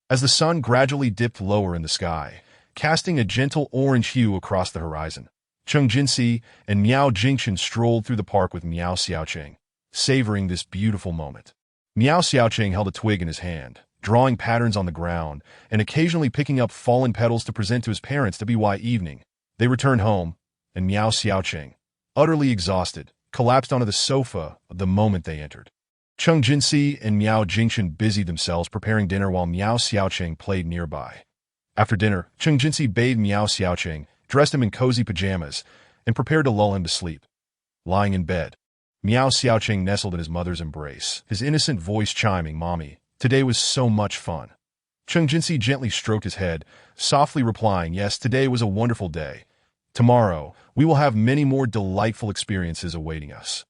As the sun gradually dipped lower in the sky, casting a gentle orange hue across the horizon, Chung Jinsi and Miao Jingshun strolled through the park with Miao Xiaoqing, savoring this beautiful moment. Miao Xiaoqing held a twig in his hand, drawing patterns on the ground, and occasionally picking up fallen petals to present to his parents to be evening. They returned home, and Miao Xiaoqing, utterly exhausted, collapsed onto the sofa the moment they entered. Cheng Jinxi and Miao Jingchen busied themselves preparing dinner while Miao Xiaoqing played nearby. After dinner, Cheng Jinxi bathed Miao Xiaoqing, dressed him in cozy pajamas, and prepared to lull him to sleep. Lying in bed, Miao Xiaoqing nestled in his mother's embrace, his innocent voice chiming, "Mommy, today was so much fun." Cheng Jinxi gently stroked his head, softly replying, "Yes, today was a wonderful day. Tomorrow, we will have many more delightful experiences awaiting us."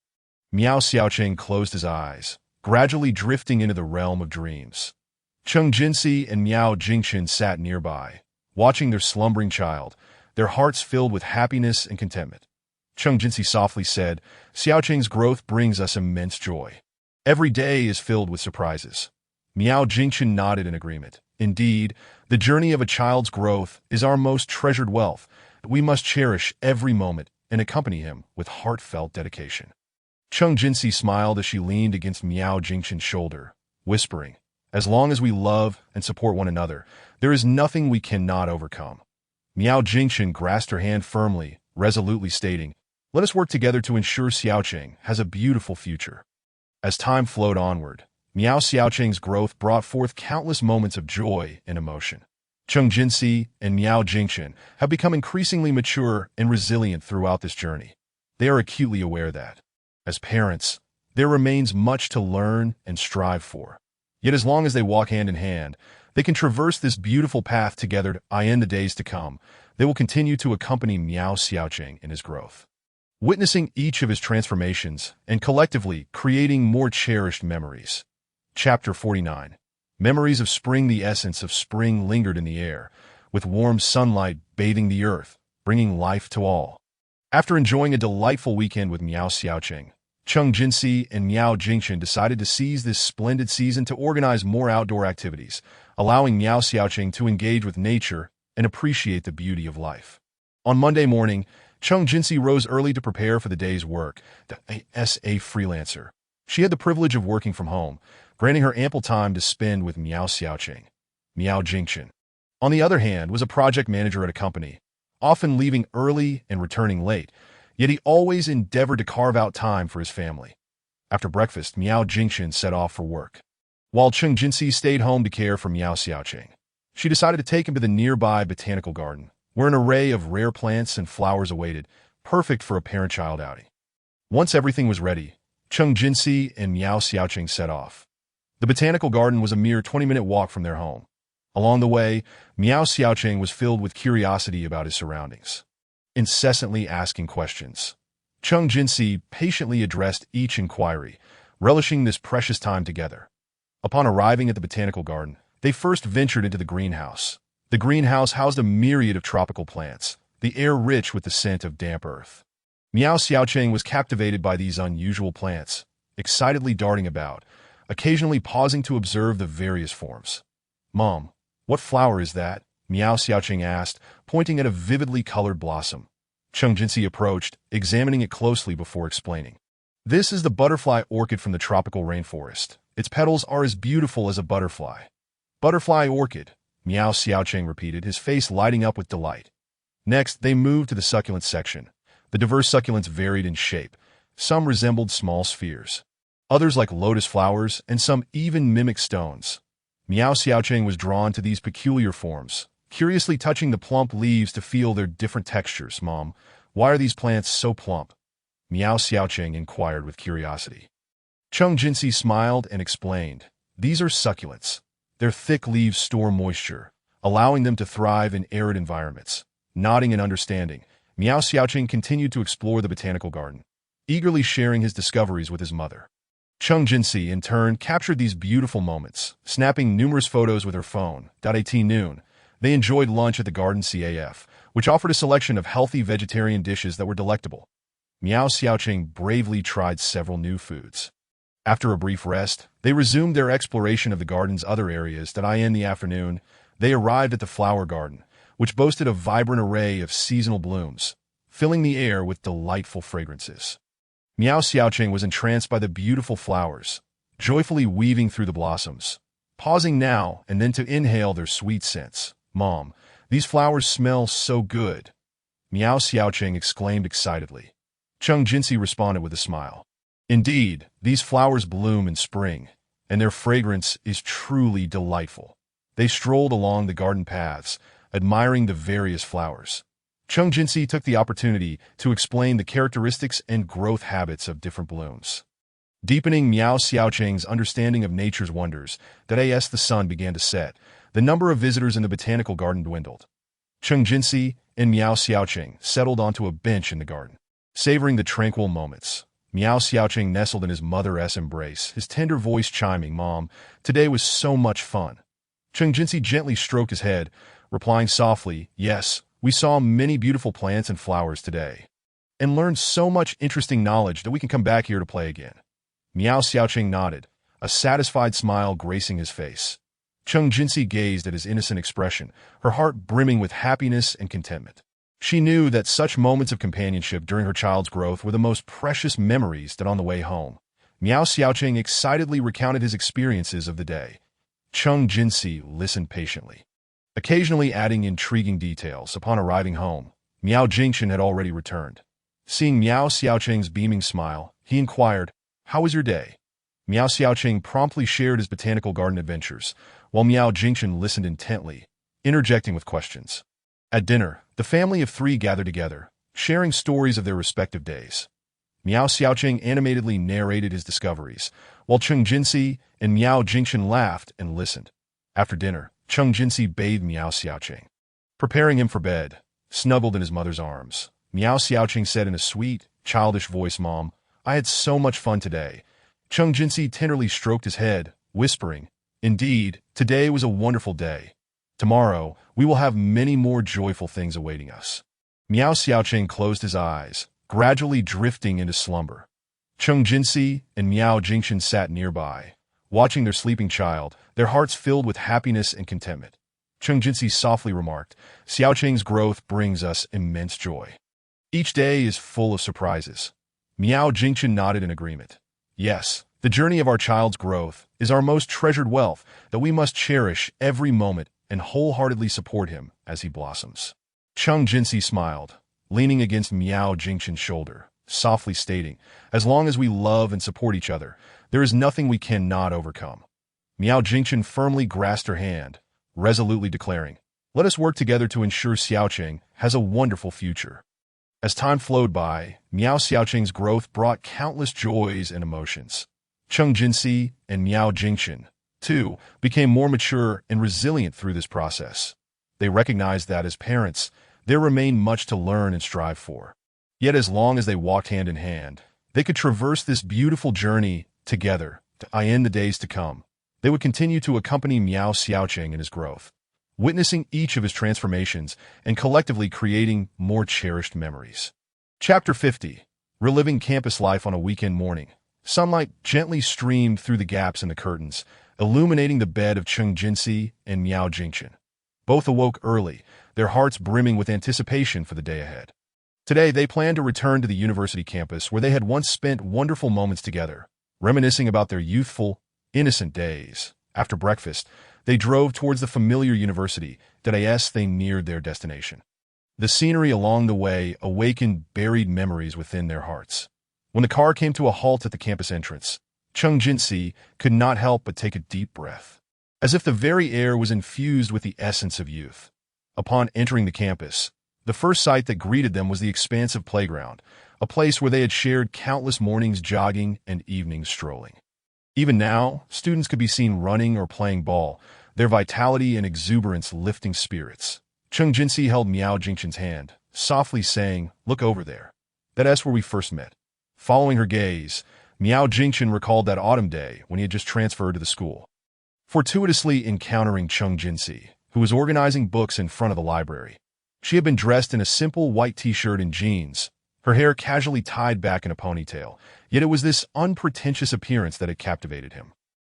Miao Xiaoqing closed his eyes, gradually drifting into the realm of dreams. Cheng Jinxi and Miao Jingchen sat nearby, watching their slumbering child, their hearts filled with happiness and contentment. Cheng Jinxi softly said, "Xiaoqing's growth brings us immense joy. Every day is filled with surprises." Miao Jingchen nodded in agreement. "Indeed, the journey of a child's growth is our most treasured wealth. We must cherish every moment and accompany him with heartfelt dedication." Cheng Jinxi smiled as she leaned against Miao Jingchen's shoulder, whispering, "As long as we love and support one another, there is nothing we cannot overcome." Miao Jingchen grasped her hand firmly, resolutely stating, "Let us work together to ensure Xiaoqing has a beautiful future." As time flowed onward, Miao Xiaoqing's growth brought forth countless moments of joy and emotion. Cheng Jinxi and Miao Jingchen have become increasingly mature and resilient throughout this journey. They are acutely aware that, as parents, there remains much to learn and strive for. Yet as long as they walk hand in hand, they can traverse this beautiful path together. In the days to come, they will continue to accompany Miao Xiaoqing in his growth, witnessing each of his transformations and collectively creating more cherished memories. Chapter 49. Memories of spring. The essence of spring lingered in the air, with warm sunlight bathing the earth, bringing life to all. After enjoying a delightful weekend with Miao Xiaoqing, Cheng Jinxi and Miao Jingchen decided to seize this splendid season to organize more outdoor activities, allowing Miao Xiaoqing to engage with nature and appreciate the beauty of life. On Monday morning, Cheng Jinxi rose early to prepare for the day's work. As a freelancer, she had the privilege of working from home, granting her ample time to spend with Miao Xiaoqing. Miao Jingchen, on the other hand, was a project manager at a company, often leaving early and returning late, yet he always endeavored to carve out time for his family. After breakfast, Miao Jingchen set off for work, while Cheng Jinxi stayed home to care for Miao Xiaoqing. She decided to take him to the nearby botanical garden, where an array of rare plants and flowers awaited, perfect for a parent-child outing. Once everything was ready, Cheng Jinxi and Miao Xiaoqing set off. The botanical garden was a mere 20-minute walk from their home. Along the way, Miao Xiaoqing was filled with curiosity about his surroundings, incessantly asking questions. Cheng Jinxi patiently addressed each inquiry, relishing this precious time together. Upon arriving at the botanical garden, they first ventured into the greenhouse. The greenhouse housed a myriad of tropical plants, the air rich with the scent of damp earth. Miao Xiaoqing was captivated by these unusual plants, excitedly darting about, occasionally pausing to observe the various forms. "Mom, what flower is that?" Miao Xiaoqing asked, pointing at a vividly colored blossom. Cheng Jinxi approached, examining it closely before explaining. "This is the butterfly orchid from the tropical rainforest. Its petals are as beautiful as a butterfly." "Butterfly orchid," Miao Xiaoqing repeated, his face lighting up with delight. Next, they moved to the succulent section. The diverse succulents varied in shape. Some resembled small spheres, others like lotus flowers, and some even mimicked stones. Miao Xiaoqing was drawn to these peculiar forms, curiously touching the plump leaves to feel their different textures. "Mom, why are these plants so plump?" Miao Xiaoqing inquired with curiosity. Cheng Jinxi smiled and explained, "These are succulents. Their thick leaves store moisture, allowing them to thrive in arid environments." Nodding in understanding, Miao Xiaoqing continued to explore the botanical garden, eagerly sharing his discoveries with his mother. Cheng Jinxi, in turn, captured these beautiful moments, snapping numerous photos with her phone. At noon, they enjoyed lunch at the garden CAF, which offered a selection of healthy vegetarian dishes that were delectable. Miao Xiaoqing bravely tried several new foods. After a brief rest, they resumed their exploration of the garden's other areas. In the afternoon, they arrived at the flower garden, which boasted a vibrant array of seasonal blooms, filling the air with delightful fragrances. Miao Xiaoqing was entranced by the beautiful flowers, joyfully weaving through the blossoms, pausing now and then to inhale their sweet scents. "Mom, these flowers smell so good," Miao Xiaoqing exclaimed excitedly. Chung Jinsi responded with a smile. Indeed, these flowers bloom in spring, and their fragrance is truly delightful. They strolled along the garden paths, admiring the various flowers. Chung Jinsi took the opportunity to explain the characteristics and growth habits of different blooms. Deepening Miao Xiaoqing's understanding of nature's wonders, that as the sun began to set, the number of visitors in the botanical garden dwindled. Chung Jinsi and Miao Xiaoqing settled onto a bench in the garden. Savoring the tranquil moments, Miao Xiaoqing nestled in his mother's embrace, his tender voice chiming, "Mom, today was so much fun." Chung Jinsi gently stroked his head, replying softly, "Yes, we saw many beautiful plants and flowers today, and learned so much interesting knowledge that we can come back here to play again." Miao Xiaoqing nodded, a satisfied smile gracing his face. Chung Jinsi gazed at his innocent expression, her heart brimming with happiness and contentment. She knew that such moments of companionship during her child's growth were the most precious memories that on the way home. Miao Xiaoqing excitedly recounted his experiences of the day. Chung Jinsi listened patiently, occasionally adding intriguing details. Upon arriving home, Miao Jingchen had already returned. Seeing Miao Xiaoqing's beaming smile, he inquired, "How was your day?" Miao Xiaoqing promptly shared his botanical garden adventures, while Miao Jingchen listened intently, interjecting with questions. At dinner, the family of three gathered together, sharing stories of their respective days. Miao Xiaoqing animatedly narrated his discoveries, while Chung Jinsi and Miao Jingchen laughed and listened. After dinner, Chung Jinsi bathed Miao Xiaoqing, preparing him for bed. Snuggled in his mother's arms, Miao Xiaoqing said in a sweet, childish voice, "Mom, I had so much fun today." Chung Jinsi tenderly stroked his head, whispering, "Indeed, today was a wonderful day. Tomorrow, we will have many more joyful things awaiting us." Miao Xiaoqing closed his eyes, gradually drifting into slumber. Chung Jinsi and Miao Jingchen sat nearby, watching their sleeping child, their hearts filled with happiness and contentment. Chung Jinsi softly remarked, "Xiaoqing's growth brings us immense joy. Each day is full of surprises." Miao Jingchen nodded in agreement. "Yes, the journey of our child's growth is our most treasured wealth that we must cherish every moment and wholeheartedly support him as he blossoms." Chung Jinsi smiled, leaning against Miao Jingchen's shoulder, softly stating, "As long as we love and support each other, there is nothing we cannot overcome." Miao Jingchen firmly grasped her hand, resolutely declaring, "Let us work together to ensure Xiaoqing has a wonderful future." As time flowed by, Miao Xiaoqing's growth brought countless joys and emotions. Chung Jinsi and Miao Jingchen, too, became more mature and resilient through this process. They recognized that, as parents, there remained much to learn and strive for. Yet as long as they walked hand in hand, they could traverse this beautiful journey together in the days to come. They would continue to accompany Miao Xiaoqing in his growth, witnessing each of his transformations and collectively creating more cherished memories. Chapter 50. Reliving campus life on a weekend morning. Sunlight gently streamed through the gaps in the curtains, illuminating the bed of Chung Jinsi and Miao Jingchen. Both awoke early, their hearts brimming with anticipation for the day ahead. Today, they planned to return to the university campus where they had once spent wonderful moments together, reminiscing about their youthful, innocent days. After breakfast, they drove towards the familiar university as they neared their destination. The scenery along the way awakened buried memories within their hearts. When the car came to a halt at the campus entrance, Chung Jinsi could not help but take a deep breath, as if the very air was infused with the essence of youth. Upon entering the campus, the first sight that greeted them was the expansive playground, a place where they had shared countless mornings jogging and evenings strolling. Even now, students could be seen running or playing ball, their vitality and exuberance lifting spirits. Chung Jinsi held Miao Jingchen's hand, softly saying, "Look over there. That's where we first met." Following her gaze, Miao Jingchen recalled that autumn day when he had just transferred to the school. Fortuitously encountering Chung Jinsi, who was organizing books in front of the library. She had been dressed in a simple white t-shirt and jeans, her hair casually tied back in a ponytail, yet it was this unpretentious appearance that had captivated him.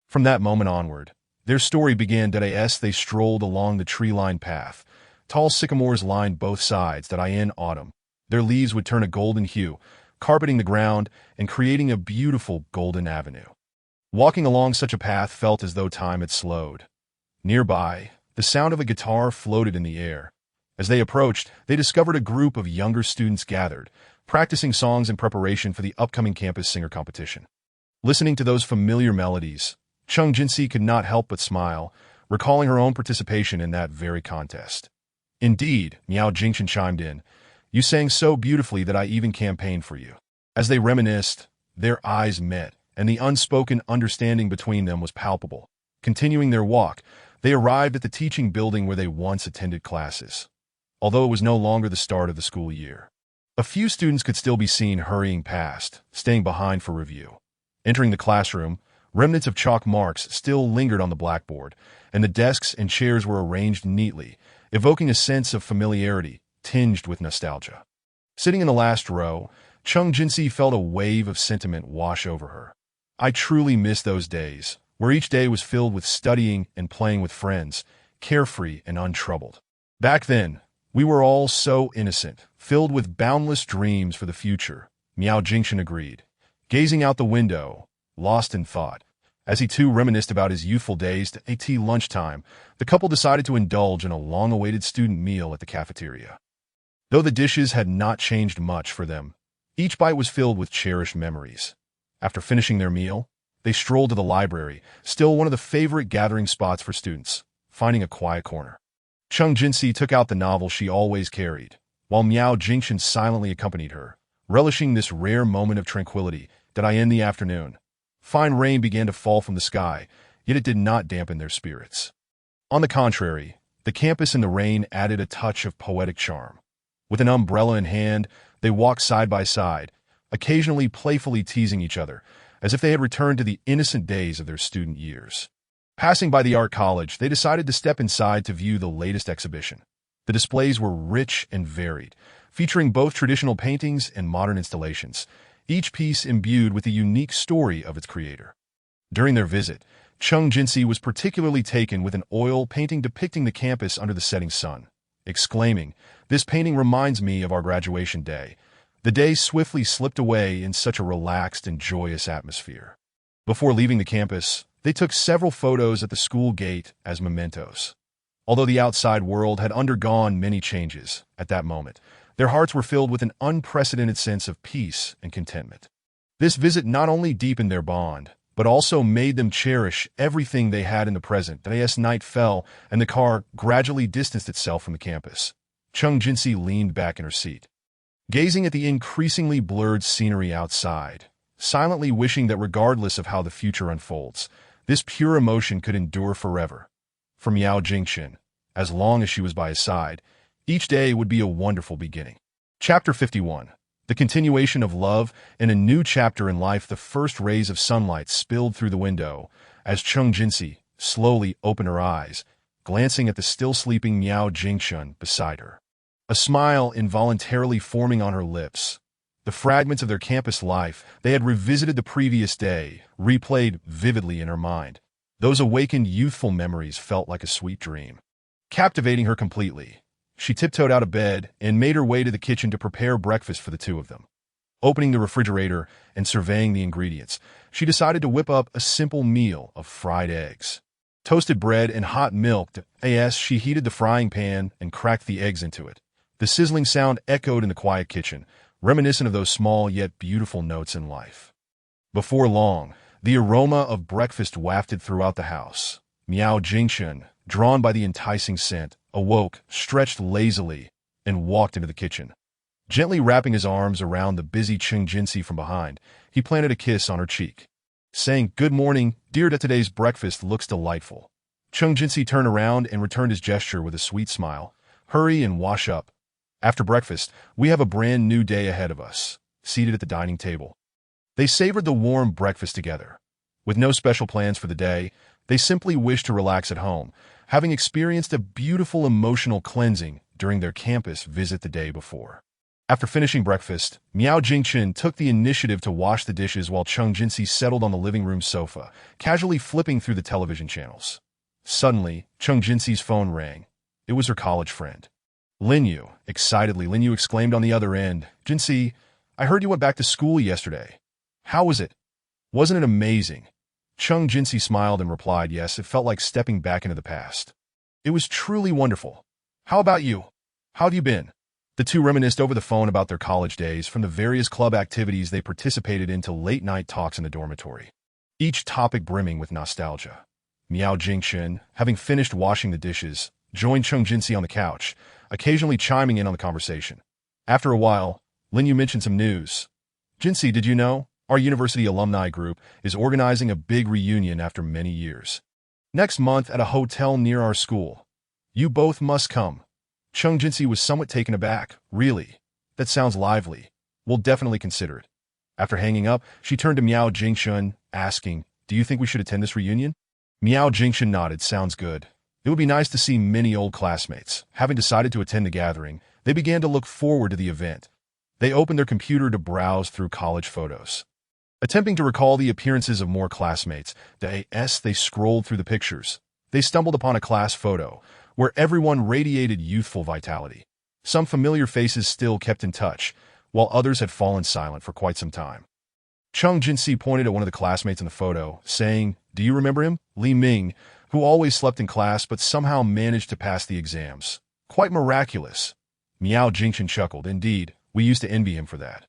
From that moment onward, their story began as they strolled along the tree-lined path. Tall sycamores lined both sides in autumn. Their leaves would turn a golden hue, carpeting the ground and creating a beautiful golden avenue. Walking along such a path felt as though time had slowed. Nearby, the sound of a guitar floated in the air. As they approached, they discovered a group of younger students gathered, practicing songs in preparation for the upcoming campus singer competition. Listening to those familiar melodies, Chung Jinsi could not help but smile, recalling her own participation in that very contest. Indeed, Miao Jingchen chimed in, you sang so beautifully that I even campaigned for you. As they reminisced, their eyes met, and the unspoken understanding between them was palpable. Continuing their walk, they arrived at the teaching building where they once attended classes. Although it was no longer the start of the school year, a few students could still be seen hurrying past, staying behind for review. Entering the classroom, remnants of chalk marks still lingered on the blackboard, and the desks and chairs were arranged neatly, evoking a sense of familiarity tinged with nostalgia. Sitting in the last row, Chung Jinsi felt a wave of sentiment wash over her. I truly miss those days, where each day was filled with studying and playing with friends, carefree and untroubled. Back then, we were all so innocent, filled with boundless dreams for the future, Miao Jingchen agreed, gazing out the window, lost in thought. As he too reminisced about his youthful days at lunchtime, the couple decided to indulge in a long-awaited student meal at the cafeteria. Though the dishes had not changed much for them, each bite was filled with cherished memories. After finishing their meal, they strolled to the library, still one of the favorite gathering spots for students, finding a quiet corner. Chung Jinsi took out the novel she always carried, while Miao Jingchen silently accompanied her, relishing this rare moment of tranquility that in the afternoon. Fine rain began to fall from the sky, yet it did not dampen their spirits. On the contrary, the campus in the rain added a touch of poetic charm. With an umbrella in hand, they walked side by side, occasionally playfully teasing each other, as if they had returned to the innocent days of their student years. Passing by the art college, they decided to step inside to view the latest exhibition. The displays were rich and varied, featuring both traditional paintings and modern installations, each piece imbued with the unique story of its creator. During their visit, Chung Jinsi was particularly taken with an oil painting depicting the campus under the setting sun, exclaiming, "This painting reminds me of our graduation day." The day swiftly slipped away in such a relaxed and joyous atmosphere. Before leaving the campus, they took several photos at the school gate as mementos. Although the outside world had undergone many changes at that moment, their hearts were filled with an unprecedented sense of peace and contentment. This visit not only deepened their bond, but also made them cherish everything they had in the present. As night fell and the car gradually distanced itself from the campus, Chung Jinsi leaned back in her seat, gazing at the increasingly blurred scenery outside, silently wishing that regardless of how the future unfolds, this pure emotion could endure forever. For Miao Jingchen, as long as she was by his side, each day would be a wonderful beginning. Chapter 51. The continuation of love. In a new chapter in life, the first rays of sunlight spilled through the window as Chung Jinsi slowly opened her eyes, glancing at the still sleeping Miao Jingchen beside her. A smile involuntarily forming on her lips. The fragments of their campus life they had revisited the previous day replayed vividly in her mind. Those awakened youthful memories felt like a sweet dream. Captivating her completely, she tiptoed out of bed and made her way to the kitchen to prepare breakfast for the two of them. Opening the refrigerator and surveying the ingredients, she decided to whip up a simple meal of fried eggs, toasted bread, and hot milk. As she heated the frying pan and cracked the eggs into it, the sizzling sound echoed in the quiet kitchen, reminiscent of those small yet beautiful notes in life. Before long, the aroma of breakfast wafted throughout the house. Miao Jingchen, drawn by the enticing scent, awoke, stretched lazily, and walked into the kitchen. Gently wrapping his arms around the busy Chung Jinsi from behind, he planted a kiss on her cheek, saying, "Good morning, dear. Today's breakfast looks delightful." Chung Jinsi turned around and returned his gesture with a sweet smile. "Hurry and wash up. After breakfast, we have a brand new day ahead of us." Seated at the dining table, they savored the warm breakfast together. With no special plans for the day, they simply wished to relax at home, having experienced a beautiful emotional cleansing during their campus visit the day before. After finishing breakfast, Miao Jingchen took the initiative to wash the dishes while Chung Jinsi settled on the living room sofa, casually flipping through the television channels. Suddenly, Chung Jinsi's phone rang. It was her college friend. "Linyu," excitedly, Linyu exclaimed on the other end. "Jinsi, I heard you went back to school yesterday. How was it? Wasn't it amazing?" Chung Jinsi smiled and replied, "Yes, it felt like stepping back into the past. It was truly wonderful. How about you? How have you been?" The two reminisced over the phone about their college days, from the various club activities they participated in to late-night talks in the dormitory, each topic brimming with nostalgia. Miao Jingxun, having finished washing the dishes, joined Cheng Jinsi on the couch, occasionally chiming in on the conversation. After a while, Lin Yu mentioned some news. "Jinsi, did you know? Our university alumni group is organizing a big reunion after many years. Next month at a hotel near our school. You both must come." Cheng Jinsi was somewhat taken aback. "Really? That sounds lively. We'll definitely consider it." After hanging up, she turned to Miao Jingxun, asking, "Do you think we should attend this reunion?" Miao Jingxun nodded. "Sounds good. It would be nice to see many old classmates." Having decided to attend the gathering, they began to look forward to the event. They opened their computer to browse through college photos. Attempting to recall the appearances of more classmates, they scrolled through the pictures. They stumbled upon a class photo, where everyone radiated youthful vitality. Some familiar faces still kept in touch, while others had fallen silent for quite some time. Cheng Jinsi pointed at one of the classmates in the photo, saying, "Do you remember him? Li Ming, who always slept in class but somehow managed to pass the exams. Quite miraculous." Miao Jingxun chuckled. "Indeed, we used to envy him for that."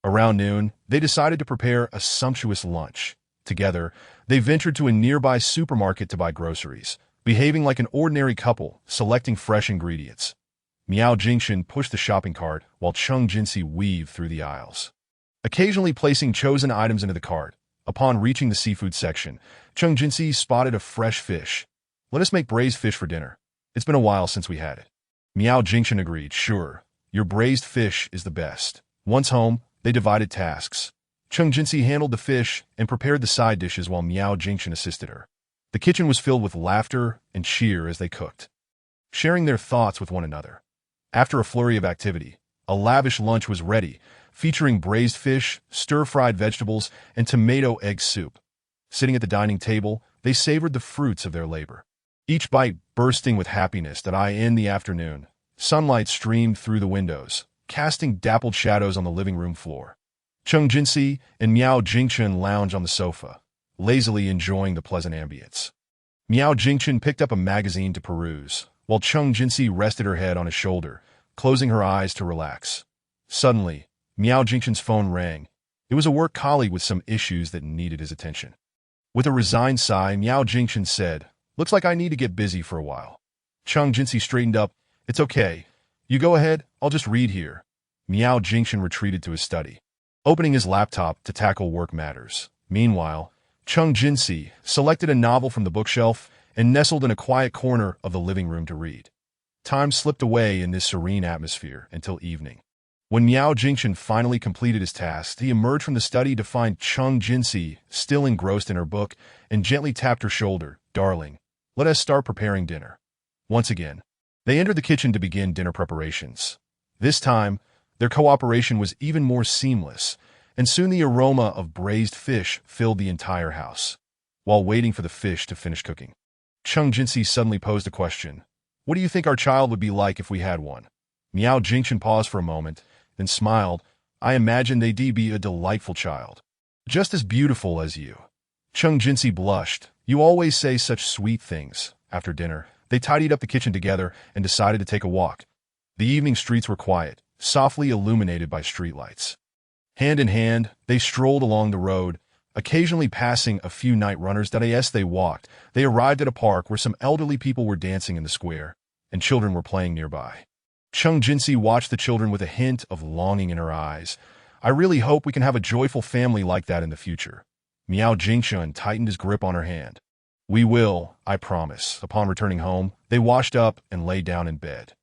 Around noon, they decided to prepare a sumptuous lunch. Together, they ventured to a nearby supermarket to buy groceries, behaving like an ordinary couple, selecting fresh ingredients. Miao Jingxun pushed the shopping cart, while Cheng Jinsi weaved through the aisles, occasionally placing chosen items into the cart. Upon reaching the seafood section, Cheng Jinsi spotted a fresh fish. "Let us make braised fish for dinner. It's been a while since we had it." Miao Jingxun agreed. "Sure, your braised fish is the best." Once home, they divided tasks. Cheng Jinsi handled the fish and prepared the side dishes while Miao Jingxun assisted her. The kitchen was filled with laughter and cheer as they cooked, sharing their thoughts with one another. After a flurry of activity, a lavish lunch was ready, featuring braised fish, stir-fried vegetables, and tomato egg soup. Sitting at the dining table, they savored the fruits of their labor, each bite bursting with happiness. In the afternoon, sunlight streamed through the windows, casting dappled shadows on the living room floor. Cheng Jinsi and Miao Jingxun lounged on the sofa, lazily enjoying the pleasant ambience. Miao Jingxun picked up a magazine to peruse, while Cheng Jinsi rested her head on his shoulder, closing her eyes to relax. Suddenly, Miao Jingxun's phone rang. It was a work colleague with some issues that needed his attention. With a resigned sigh, Miao Jingxun said, "Looks like I need to get busy for a while." Cheng Jinsi straightened up. "It's okay. You go ahead, I'll just read here." Miao Jingxun retreated to his study, opening his laptop to tackle work matters. Meanwhile, Cheng Jinsi selected a novel from the bookshelf and nestled in a quiet corner of the living room to read. Time slipped away in this serene atmosphere until evening. When Miao Jingxun finally completed his task, he emerged from the study to find Cheng Jinsi still engrossed in her book and gently tapped her shoulder. "Darling, let us start preparing dinner." Once again, they entered the kitchen to begin dinner preparations. This time, their cooperation was even more seamless, and soon the aroma of braised fish filled the entire house. While waiting for the fish to finish cooking, Cheng Jinsi suddenly posed a question. "What do you think our child would be like if we had one?" Miao Jingxun paused for a moment, then smiled. "I imagine they'd be a delightful child. Just as beautiful as you." Cheng Jinsi blushed. "You always say such sweet things." After dinner, they tidied up the kitchen together and decided to take a walk. The evening streets were quiet, softly illuminated by streetlights. Hand in hand, they strolled along the road, occasionally passing a few night runners. As they walked, they arrived at a park where some elderly people were dancing in the square, and children were playing nearby. Cheng Jinsi watched the children with a hint of longing in her eyes. "I really hope we can have a joyful family like that in the future." Miao Jingxun tightened his grip on her hand. "We will, I promise." Upon returning home, they washed up and lay down in bed.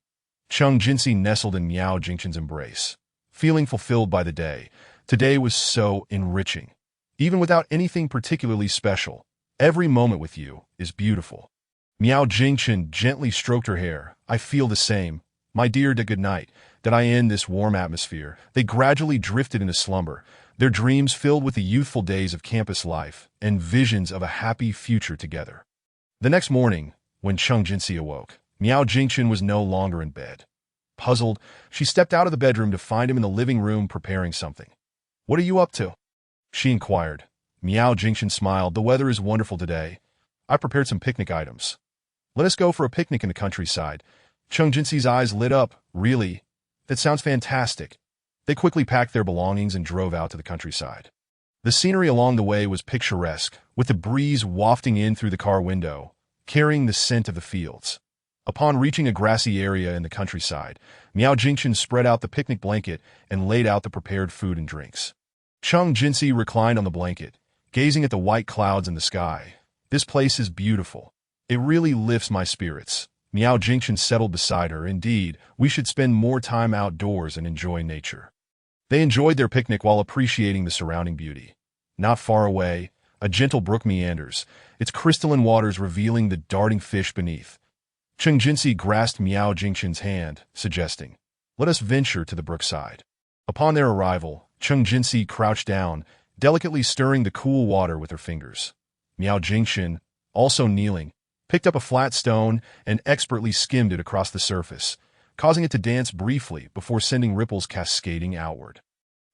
Cheng Jinsi nestled in Miao Jingxun's embrace, feeling fulfilled by the day. Today was so enriching. Even without anything particularly special, every moment with you is beautiful. Miao Jingxun gently stroked her hair. "I feel the same. My dear, good night." In this warm atmosphere, they gradually drifted into slumber, their dreams filled with the youthful days of campus life and visions of a happy future together. The next morning, when Cheng Jinsi awoke, Miao Jingxun was no longer in bed. Puzzled, she stepped out of the bedroom to find him in the living room preparing something. "What are you up to?" she inquired. Miao Jingxun smiled. "The weather is wonderful today. I prepared some picnic items. Let us go for a picnic in the countryside." Cheng Jinsi's eyes lit up. "Really? That sounds fantastic. They quickly packed their belongings and drove out to the countryside. The scenery along the way was picturesque, with the breeze wafting in through the car window, carrying the scent of the fields. Upon reaching a grassy area in the countryside, Miao Jingchen spread out the picnic blanket and laid out the prepared food and drinks. Cheng Jinsi reclined on the blanket, gazing at the white clouds in the sky. This place is beautiful. It really lifts my spirits. Miao Jingchen settled beside her. Indeed, we should spend more time outdoors and enjoy nature. They enjoyed their picnic while appreciating the surrounding beauty. Not far away, a gentle brook meanders, its crystalline waters revealing the darting fish beneath. Cheng Jinsi grasped Miao Jingchen's hand, suggesting, "Let us venture to the brookside." Upon their arrival, Cheng Jinsi crouched down, delicately stirring the cool water with her fingers. Miao Jingchen, also kneeling, picked up a flat stone and expertly skimmed it across the surface, causing it to dance briefly before sending ripples cascading outward.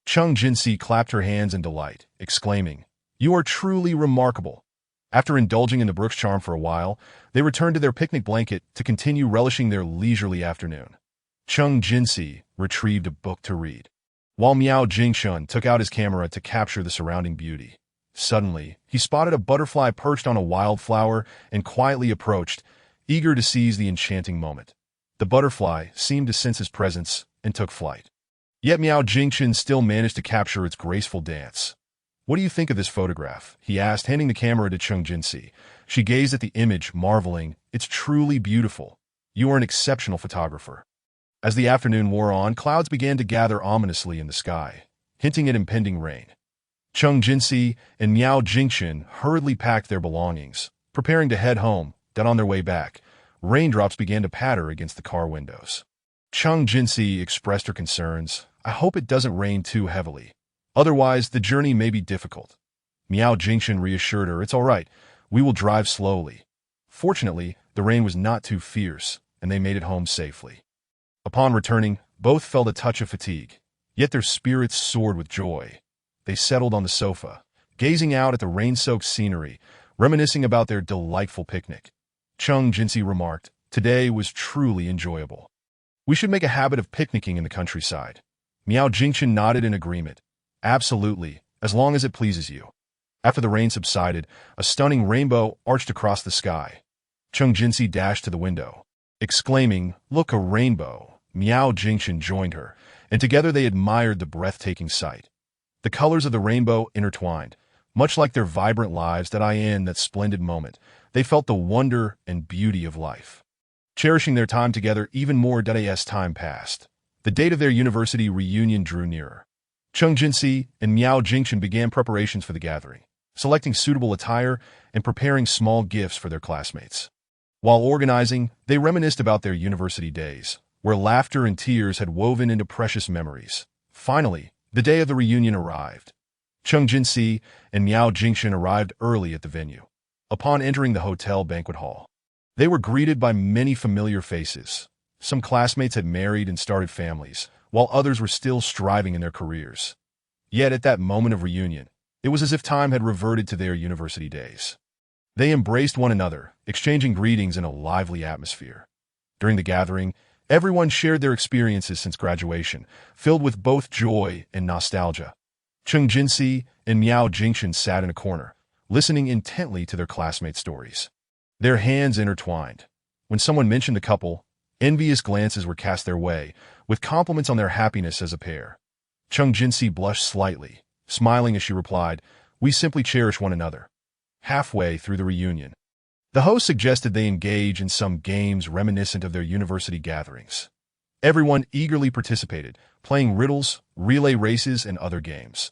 Cheng Jinsi clapped her hands in delight, exclaiming, "You are truly remarkable." After indulging in the brook's charm for a while, they returned to their picnic blanket to continue relishing their leisurely afternoon. Cheng Jinsi retrieved a book to read, while Miao Jingchen took out his camera to capture the surrounding beauty. Suddenly, he spotted a butterfly perched on a wildflower and quietly approached, eager to seize the enchanting moment. The butterfly seemed to sense his presence and took flight. Yet Miao Jingchen still managed to capture its graceful dance. "What do you think of this photograph?" he asked, handing the camera to Cheng Jinsi. She gazed at the image, marveling, "It's truly beautiful. You are an exceptional photographer." As the afternoon wore on, clouds began to gather ominously in the sky, hinting at impending rain. Cheng Jinsi and Miao Jingchen hurriedly packed their belongings, preparing to head home. Then on their way back, raindrops began to patter against the car windows. Cheng Jinsi expressed her concerns. "I hope it doesn't rain too heavily. Otherwise, the journey may be difficult." Miao Jingchen reassured her, "It's all right. We will drive slowly." Fortunately, the rain was not too fierce, and they made it home safely. Upon returning, both felt a touch of fatigue, yet their spirits soared with joy. They settled on the sofa, gazing out at the rain-soaked scenery, reminiscing about their delightful picnic. Cheng Jinsi remarked, "Today was truly enjoyable. We should make a habit of picnicking in the countryside." Miao Jingchen nodded in agreement. "Absolutely, as long as it pleases you." After the rain subsided, a stunning rainbow arched across the sky. Cheng Jinsi dashed to the window, exclaiming, "Look, a rainbow!" Miao Jingchen joined her, and together they admired the breathtaking sight. The colors of the rainbow intertwined, much like their vibrant lives. In that splendid moment, they felt the wonder and beauty of life. Cherishing their time together even more as time passed, the date of their university reunion drew nearer. Cheng Jinsi and Miao Jingchen began preparations for the gathering, selecting suitable attire and preparing small gifts for their classmates. While organizing, they reminisced about their university days, where laughter and tears had woven into precious memories. Finally, the day of the reunion arrived. Cheng Jinsi and Miao Jingchen arrived early at the venue. Upon entering the hotel banquet hall, they were greeted by many familiar faces. Some classmates had married and started families, while others were still striving in their careers. Yet at that moment of reunion, it was as if time had reverted to their university days. They embraced one another, exchanging greetings in a lively atmosphere. During the gathering, everyone shared their experiences since graduation, filled with both joy and nostalgia. Cheng Jinsi and Miao Jingchen sat in a corner, listening intently to their classmates' stories. Their hands intertwined. When someone mentioned the couple, envious glances were cast their way, with compliments on their happiness as a pair. Cheng Jinsi blushed slightly, smiling as she replied, "We simply cherish one another." Halfway through the reunion, the host suggested they engage in some games reminiscent of their university gatherings. Everyone eagerly participated, playing riddles, relay races, and other games.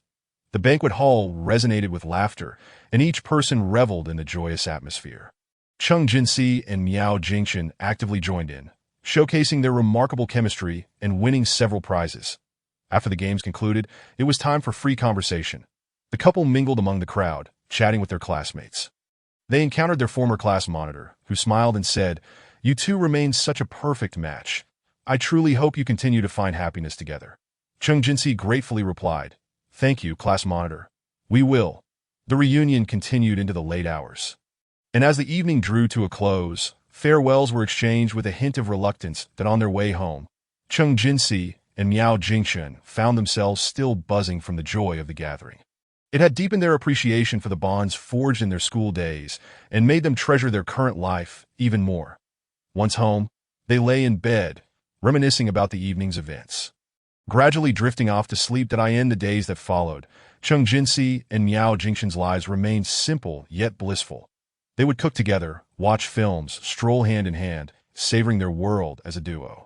The banquet hall resonated with laughter, and each person reveled in the joyous atmosphere. Cheng Jinsi and Miao Jingchen actively joined in, showcasing their remarkable chemistry and winning several prizes. After the games concluded, it was time for free conversation. The couple mingled among the crowd, chatting with their classmates. They encountered their former class monitor, who smiled and said, "You two remain such a perfect match. I truly hope you continue to find happiness together." Cheng Jinsi gratefully replied, "Thank you, class monitor. We will." The reunion continued into the late hours. And as the evening drew to a close, farewells were exchanged with a hint of reluctance that on their way home, Cheng Jinsi and Miao Jingxun found themselves still buzzing from the joy of the gathering. It had deepened their appreciation for the bonds forged in their school days and made them treasure their current life even more. Once home, they lay in bed, reminiscing about the evening's events. Gradually drifting off to sleep that I end the days that followed, Cheng Jinsi and Miao Jingxun's lives remained simple yet blissful. They would cook together, watch films, stroll hand in hand, savoring their world as a duo.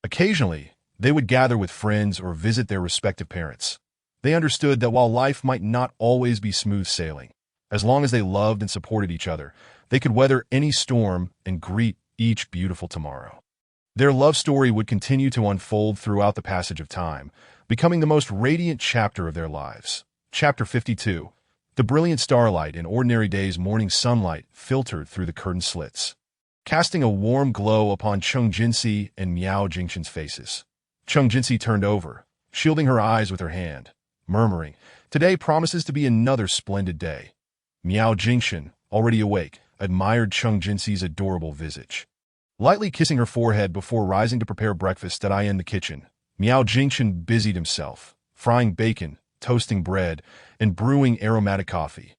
Occasionally, they would gather with friends or visit their respective parents. They understood that while life might not always be smooth sailing, as long as they loved and supported each other, they could weather any storm and greet each beautiful tomorrow. Their love story would continue to unfold throughout the passage of time, becoming the most radiant chapter of their lives. Chapter 52. The brilliant starlight in ordinary days' morning sunlight filtered through the curtain slits, casting a warm glow upon Cheng Jinsi and Miao Jingxun's faces. Cheng Jinsi turned over, shielding her eyes with her hand, murmuring, "Today promises to be another splendid day." Miao Jingxun, already awake, admired Cheng Jinsi's adorable visage. Lightly kissing her forehead before rising to prepare breakfast in the kitchen, Miao Jingxun busied himself, frying bacon, toasting bread, and brewing aromatic coffee.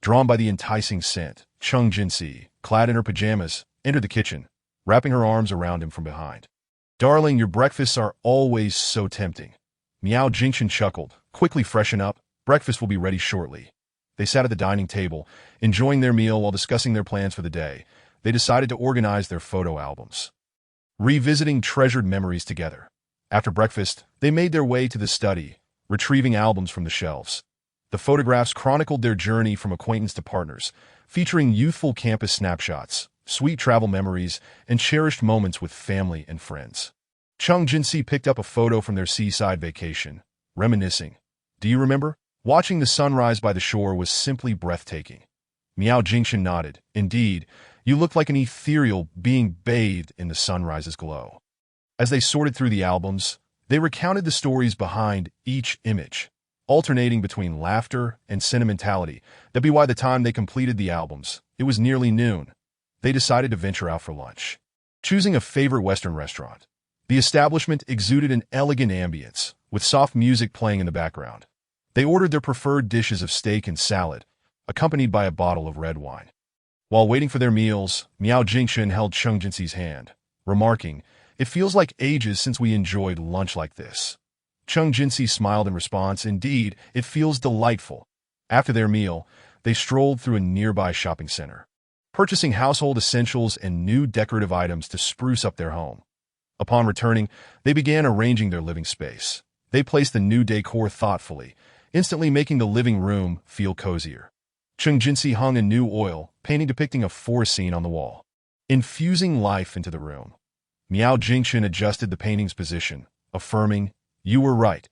Drawn by the enticing scent, Cheng Jinsi, clad in her pajamas, entered the kitchen, wrapping her arms around him from behind. "Darling, your breakfasts are always so tempting." Miao Jingxun chuckled. "Quickly freshen up, breakfast will be ready shortly." They sat at the dining table, enjoying their meal while discussing their plans for the day. They decided to organize their photo albums, revisiting treasured memories together. After breakfast, they made their way to the study, retrieving albums from the shelves. The photographs chronicled their journey from acquaintance to partners, featuring youthful campus snapshots, sweet travel memories, and cherished moments with family and friends. Cheng Jinsi picked up a photo from their seaside vacation, reminiscing. "Do you remember? Watching the sunrise by the shore was simply breathtaking." Miao Jingxun nodded. "Indeed, you looked like an ethereal being bathed in the sunrise's glow." As they sorted through the albums, they recounted the stories behind each image, alternating between laughter and sentimentality. By the time they completed the albums, it was nearly noon. They decided to venture out for lunch, choosing a favorite Western restaurant. The establishment exuded an elegant ambience, with soft music playing in the background. They ordered their preferred dishes of steak and salad, accompanied by a bottle of red wine. While waiting for their meals, Miao Jingxun held Cheng Jinsi's hand, remarking, "It feels like ages since we enjoyed lunch like this." Cheng Jinsi smiled in response. "Indeed, it feels delightful." After their meal, they strolled through a nearby shopping center, purchasing household essentials and new decorative items to spruce up their home. Upon returning, they began arranging their living space. They placed the new decor thoughtfully, instantly making the living room feel cozier. Cheng Jinsi hung a new oil painting depicting a forest scene on the wall, infusing life into the room. Miao Jingxun adjusted the painting's position, affirming, "You were right.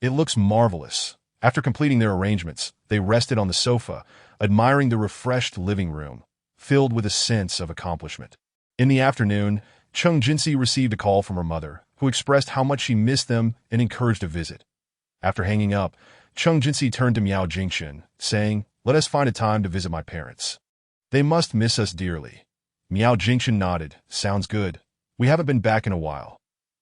It looks marvelous." After completing their arrangements, they rested on the sofa, admiring the refreshed living room, filled with a sense of accomplishment. In the afternoon, Cheng Jinsi received a call from her mother, who expressed how much she missed them and encouraged a visit. After hanging up, Cheng Jinsi turned to Miao Jingxun, saying, "Let us find a time to visit my parents. They must miss us dearly." Miao Jingxun nodded. "Sounds good. We haven't been back in a while."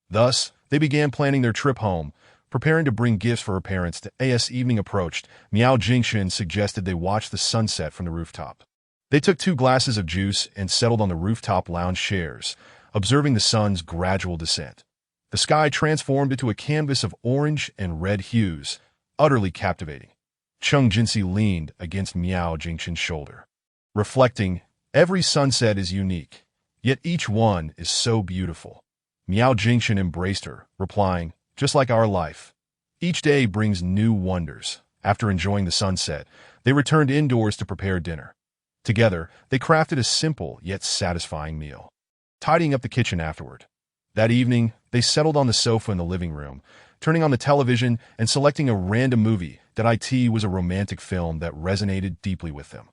Thus, they began planning their trip home, preparing to bring gifts for her parents. As evening approached, Miao Jingxun suggested they watch the sunset from the rooftop. They took 2 glasses of juice and settled on the rooftop lounge chairs, observing the sun's gradual descent. The sky transformed into a canvas of orange and red hues, utterly captivating. Cheng Jinsi leaned against Miao Jingxun's shoulder, reflecting, "Every sunset is unique, yet each one is so beautiful." Miao Jingxun embraced her, replying, "Just like our life. Each day brings new wonders." After enjoying the sunset, they returned indoors to prepare dinner. Together, they crafted a simple yet satisfying meal, tidying up the kitchen afterward. That evening, they settled on the sofa in the living room, turning on the television and selecting a random movie that was a romantic film that resonated deeply with them.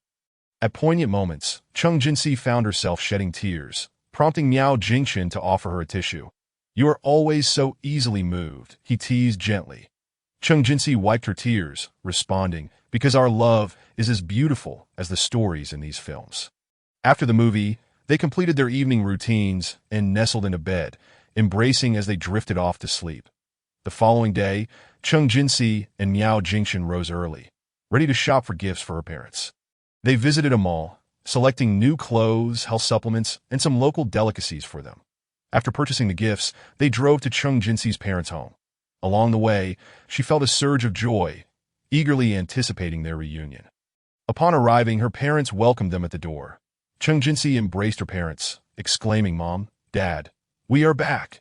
At poignant moments, Cheng Jinsi found herself shedding tears, prompting Miao Jingxun to offer her a tissue. "You are always so easily moved," he teased gently. Cheng Jinsi wiped her tears, responding, "Because our love is as beautiful as the stories in these films." After the movie, they completed their evening routines and nestled into bed, embracing as they drifted off to sleep. The following day, Chung Jinsi and Miao Jingshan rose early, ready to shop for gifts for her parents. They visited a mall, selecting new clothes, health supplements, and some local delicacies for them. After purchasing the gifts, they drove to Chung Jinsi's parents' home. Along the way, she felt a surge of joy, eagerly anticipating their reunion. Upon arriving, her parents welcomed them at the door. Chung Jinsi embraced her parents, exclaiming, "Mom, Dad, we are back."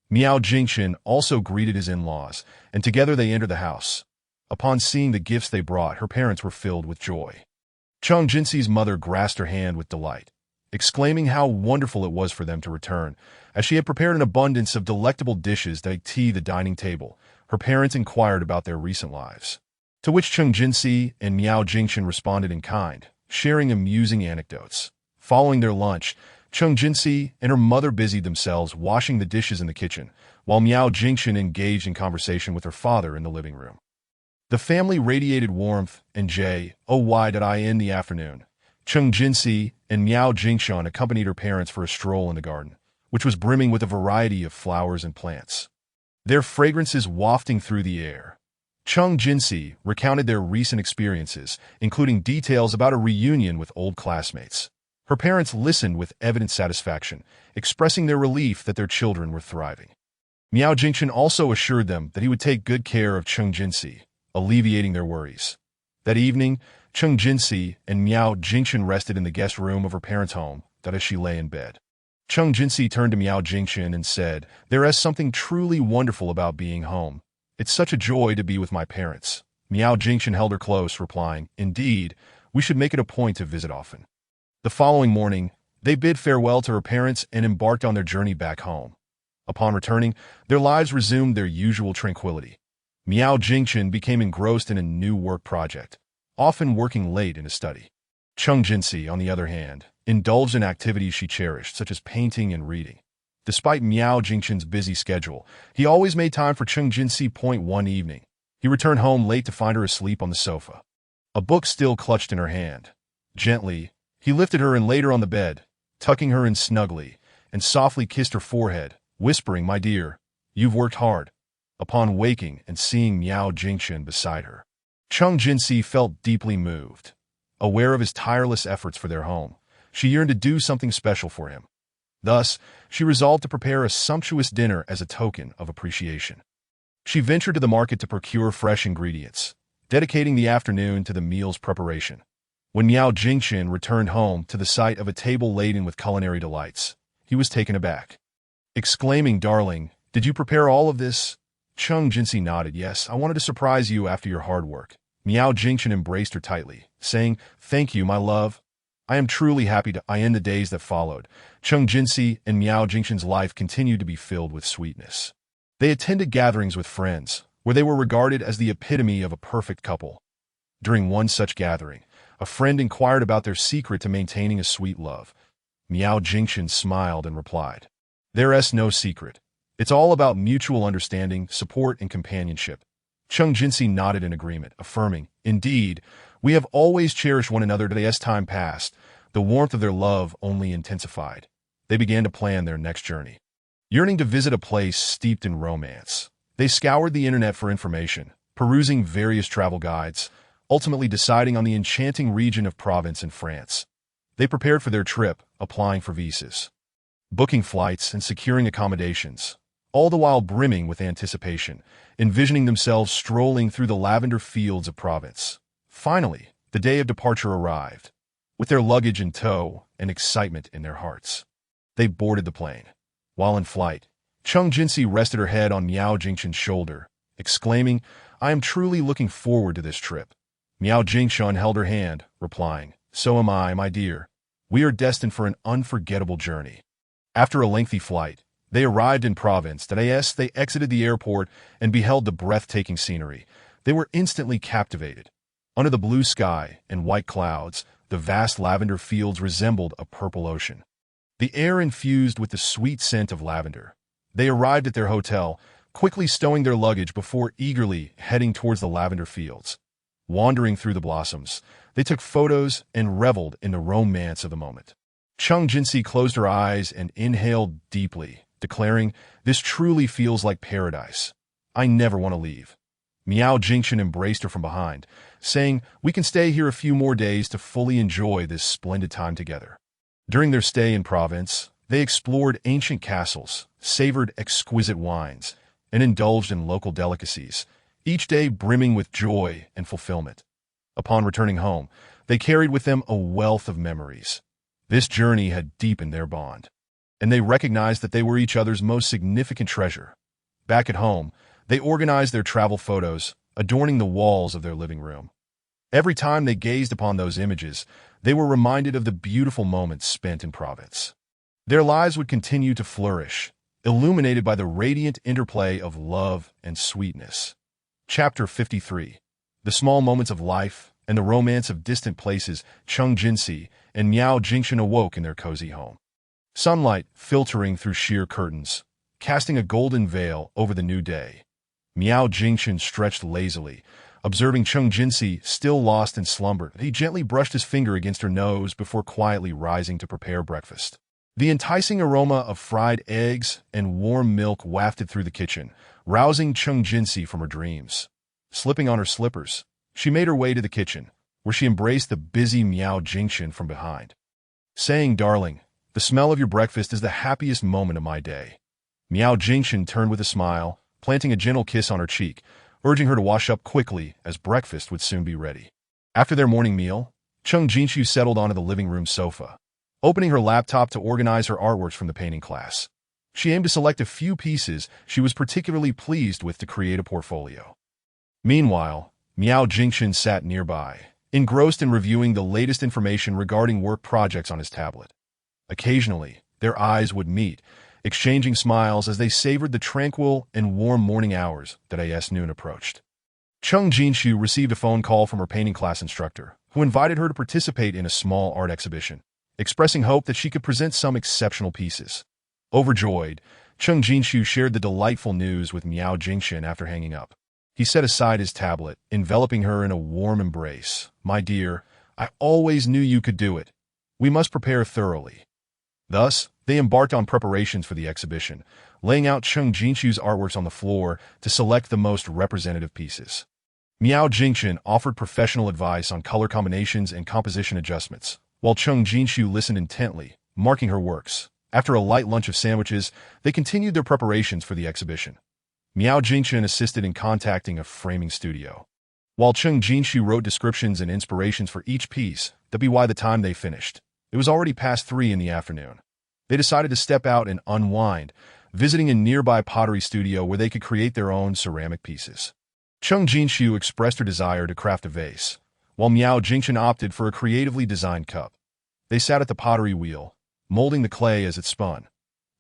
Miao Jingshan also greeted his in-laws, and together they entered the house. Upon seeing the gifts they brought, her parents were filled with joy. Chung Jinsi's mother grasped her hand with delight, exclaiming how wonderful it was for them to return. As she had prepared an abundance of delectable dishes that tea the dining table, her parents inquired about their recent lives. To which Chung Jinsi and Miao Jingshan responded in kind, sharing amusing anecdotes. Following their lunch, Chung Jinsi and her mother busied themselves washing the dishes in the kitchen, while Miao Jingshan engaged in conversation with her father in the living room. The family radiated warmth and joy in the afternoon. Chung Jinsi and Miao Jingshan accompanied her parents for a stroll in the garden, which was brimming with a variety of flowers and plants, their fragrances wafting through the air. Chung Jinsi recounted their recent experiences, including details about a reunion with old classmates. Her parents listened with evident satisfaction, expressing their relief that their children were thriving. Miao Jingshan also assured them that he would take good care of Chung Jinsi, alleviating their worries. That evening, Chung Jinsi and Miao Jingshan rested in the guest room of her parents' home, as she lay in bed. Chung Jinsi turned to Miao Jingshan and said, "There is something truly wonderful about being home. It's such a joy to be with my parents." Miao Jingshan held her close, replying, "Indeed, we should make it a point to visit often." The following morning, they bid farewell to her parents and embarked on their journey back home. Upon returning, their lives resumed their usual tranquility. Miao Jingshan became engrossed in a new work project, often working late in his study. Chung Jinsi, on the other hand, indulged in activities she cherished, such as painting and reading. Despite Miao Jingshan's busy schedule, he always made time for Chung Jinsi. One evening, he returned home late to find her asleep on the sofa, a book still clutched in her hand. Gently, he lifted her and laid her on the bed, tucking her in snugly, and softly kissed her forehead, whispering, "My dear, you've worked hard." Upon waking and seeing Miao Jingshan beside her, Chung Jinsi felt deeply moved. Aware of his tireless efforts for their home, she yearned to do something special for him. Thus, she resolved to prepare a sumptuous dinner as a token of appreciation. She ventured to the market to procure fresh ingredients, dedicating the afternoon to the meal's preparation. When Miao Jingshan returned home to the sight of a table laden with culinary delights, he was taken aback, exclaiming, "Darling, did you prepare all of this?" Chung Jinsi nodded. "Yes, I wanted to surprise you after your hard work." Miao Jingshan embraced her tightly, saying, "Thank you, my love. I am truly happy to." In the days that followed, Chung Jinsi and Miao Jingshan's life continued to be filled with sweetness. They attended gatherings with friends, where they were regarded as the epitome of a perfect couple. During one such gathering, a friend inquired about their secret to maintaining a sweet love. Miao Jingshan smiled and replied, "There's no secret. It's all about mutual understanding, support, and companionship." Chung Jinsi nodded in agreement, affirming, "Indeed, we have always cherished one another. As time passed, the warmth of their love only intensified. They began to plan their next journey. Yearning to visit a place steeped in romance, they scoured the internet for information, perusing various travel guides, ultimately deciding on the enchanting region of Provence in France. They prepared for their trip, applying for visas, booking flights, and securing accommodations, all the while brimming with anticipation, envisioning themselves strolling through the lavender fields of Provence. Finally, the day of departure arrived. With their luggage in tow and excitement in their hearts, they boarded the plane. While in flight, Chung Jinsi rested her head on Miao Jingshan's shoulder, exclaiming, "I am truly looking forward to this trip." Miao Jingshan held her hand, replying, "So am I, my dear. We are destined for an unforgettable journey." After a lengthy flight, they arrived in Provence. As they exited the airport and beheld the breathtaking scenery, they were instantly captivated. Under the blue sky and white clouds, the vast lavender fields resembled a purple ocean, the air infused with the sweet scent of lavender. They arrived at their hotel, quickly stowing their luggage before eagerly heading towards the lavender fields. Wandering through the blossoms, they took photos and reveled in the romance of the moment. Chung Jinsi closed her eyes and inhaled deeply, declaring, "This truly feels like paradise." I never want to leave. Miao Jingchen embraced her from behind, saying, "We can stay here a few more days to fully enjoy this splendid time together." During their stay in Provence, they explored ancient castles, savored exquisite wines, and indulged in local delicacies, each day brimming with joy and fulfillment. Upon returning home, they carried with them a wealth of memories. This journey had deepened their bond, and they recognized that they were each other's most significant treasure. Back at home, they organized their travel photos, adorning the walls of their living room. Every time they gazed upon those images, they were reminded of the beautiful moments spent in Provence. Their lives would continue to flourish, illuminated by the radiant interplay of love and sweetness. Chapter 53. The small moments of life and the romance of distant places. Cheng Jinxi and Miao Jingchen awoke in their cozy home. Sunlight filtering through sheer curtains, casting a golden veil over the new day. Miao Jingchen stretched lazily, observing Cheng Jinxi still lost in slumber. He gently brushed his finger against her nose before quietly rising to prepare breakfast. The enticing aroma of fried eggs and warm milk wafted through the kitchen, rousing Cheng Jinxi from her dreams. Slipping on her slippers, she made her way to the kitchen, where she embraced the busy Miao Jingchen from behind, saying, "Darling, the smell of your breakfast is the happiest moment of my day." Miao Jingchen turned with a smile, planting a gentle kiss on her cheek, urging her to wash up quickly as breakfast would soon be ready. After their morning meal, Cheng Jinxu settled onto the living room sofa, opening her laptop to organize her artworks from the painting class. She aimed to select a few pieces she was particularly pleased with to create a portfolio. Meanwhile, Miao Jingchen sat nearby, engrossed in reviewing the latest information regarding work projects on his tablet. Occasionally, their eyes would meet, exchanging smiles as they savored the tranquil and warm morning hours that as noon approached. Cheng Jinxu received a phone call from her painting class instructor, who invited her to participate in a small art exhibition, expressing hope that she could present some exceptional pieces. Overjoyed, Cheng Jinxu shared the delightful news with Miao Jingchen after hanging up. He set aside his tablet, enveloping her in a warm embrace. "My dear, I always knew you could do it. We must prepare thoroughly." Thus, they embarked on preparations for the exhibition, laying out Cheng Jinxu's artworks on the floor to select the most representative pieces. Miao Jingchen offered professional advice on color combinations and composition adjustments, while Cheng Jinxu listened intently, marking her works. After a light lunch of sandwiches, they continued their preparations for the exhibition. Miao Jingchen assisted in contacting a framing studio, while Cheng Jinxu wrote descriptions and inspirations for each piece. By the time they finished, it was already past 3 in the afternoon. They decided to step out and unwind, visiting a nearby pottery studio where they could create their own ceramic pieces. Cheng Jinxu expressed her desire to craft a vase, while Miao Jingchen opted for a creatively designed cup. They sat at the pottery wheel, molding the clay as it spun,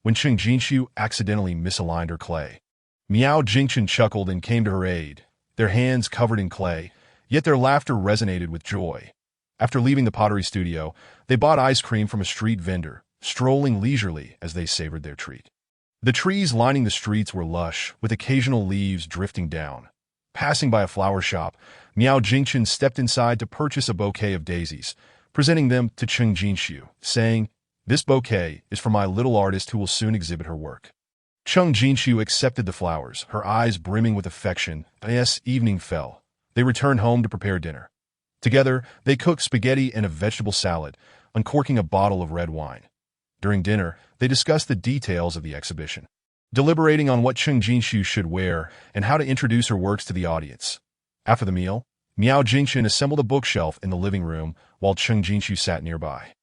when Cheng Jinxu accidentally misaligned her clay. Miao Jingchen chuckled and came to her aid, their hands covered in clay, yet their laughter resonated with joy. After leaving the pottery studio, they bought ice cream from a street vendor, strolling leisurely as they savored their treat. The trees lining the streets were lush, with occasional leaves drifting down. Passing by a flower shop, Miao Jingchen stepped inside to purchase a bouquet of daisies, presenting them to Cheng Jinxu, saying, "This bouquet is for my little artist who will soon exhibit her work." Cheng Jinxu accepted the flowers, her eyes brimming with affection. As evening fell, they returned home to prepare dinner. Together, they cooked spaghetti and a vegetable salad, uncorking a bottle of red wine. During dinner, they discussed the details of the exhibition, deliberating on what Cheng Jinxu should wear and how to introduce her works to the audience. After the meal, Miao Jingchen assembled a bookshelf in the living room while Cheng Jinxu sat nearby,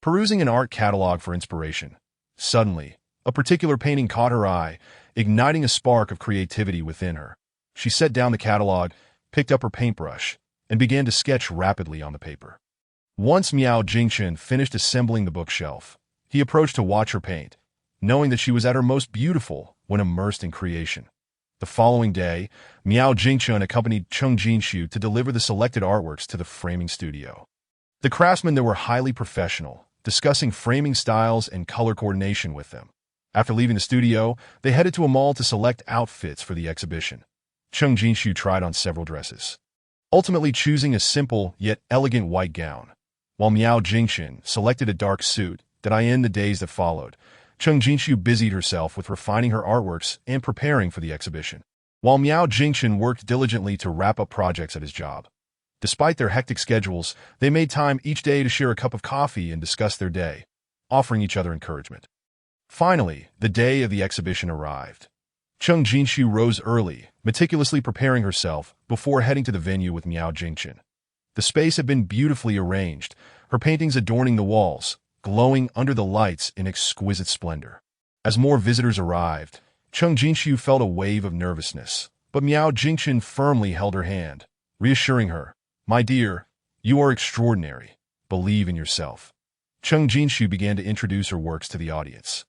perusing an art catalog for inspiration. Suddenly, a particular painting caught her eye, igniting a spark of creativity within her. She set down the catalog, picked up her paintbrush, and began to sketch rapidly on the paper. Once Miao Jingchen finished assembling the bookshelf, he approached to watch her paint, knowing that she was at her most beautiful when immersed in creation. The following day, Miao Jingchen accompanied Cheng Jinxu to deliver the selected artworks to the framing studio. The craftsmen there were highly professional, discussing framing styles and color coordination with them. After leaving the studio, they headed to a mall to select outfits for the exhibition. Cheng Jinxu tried on several dresses, ultimately choosing a simple yet elegant white gown, while Miao Jingchen selected a dark suit. In the days that followed, Cheng Jinxu busied herself with refining her artworks and preparing for the exhibition. while Miao Jingchen worked diligently to wrap up projects at his job. Despite their hectic schedules, they made time each day to share a cup of coffee and discuss their day, offering each other encouragement. Finally, the day of the exhibition arrived. Cheng Jinshu rose early, meticulously preparing herself before heading to the venue with Miao Jingchen. The space had been beautifully arranged, her paintings adorning the walls, glowing under the lights in exquisite splendor. As more visitors arrived, Cheng Jinshu felt a wave of nervousness, but Miao Jingchen firmly held her hand, reassuring her, "My dear, you are extraordinary. Believe in yourself." Cheng Jinshu began to introduce her works to the audience,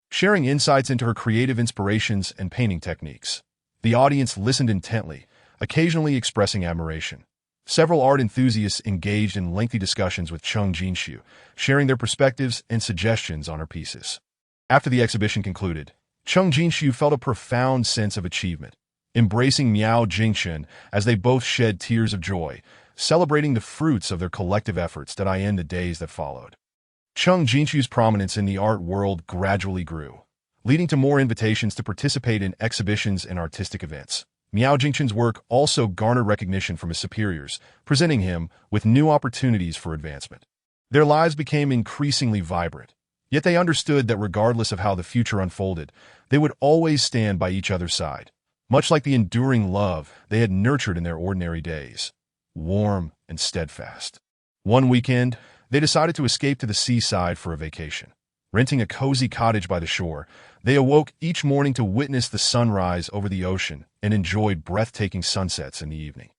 sharing insights into her creative inspirations and painting techniques. The audience listened intently, occasionally expressing admiration. Several art enthusiasts engaged in lengthy discussions with Cheng Jinshu, sharing their perspectives and suggestions on her pieces. After the exhibition concluded, Cheng Jinshu felt a profound sense of achievement, embracing Miao Jingchen as they both shed tears of joy, celebrating the fruits of their collective efforts that in the days that followed. Cheng Jinshu's prominence in the art world gradually grew, leading to more invitations to participate in exhibitions and artistic events. Miao Jingchen's work also garnered recognition from his superiors, presenting him with new opportunities for advancement. Their lives became increasingly vibrant, yet they understood that regardless of how the future unfolded, they would always stand by each other's side, much like the enduring love they had nurtured in their ordinary days, warm and steadfast. One weekend, they decided to escape to the seaside for a vacation. Renting a cozy cottage by the shore, they awoke each morning to witness the sunrise over the ocean and enjoyed breathtaking sunsets in the evening.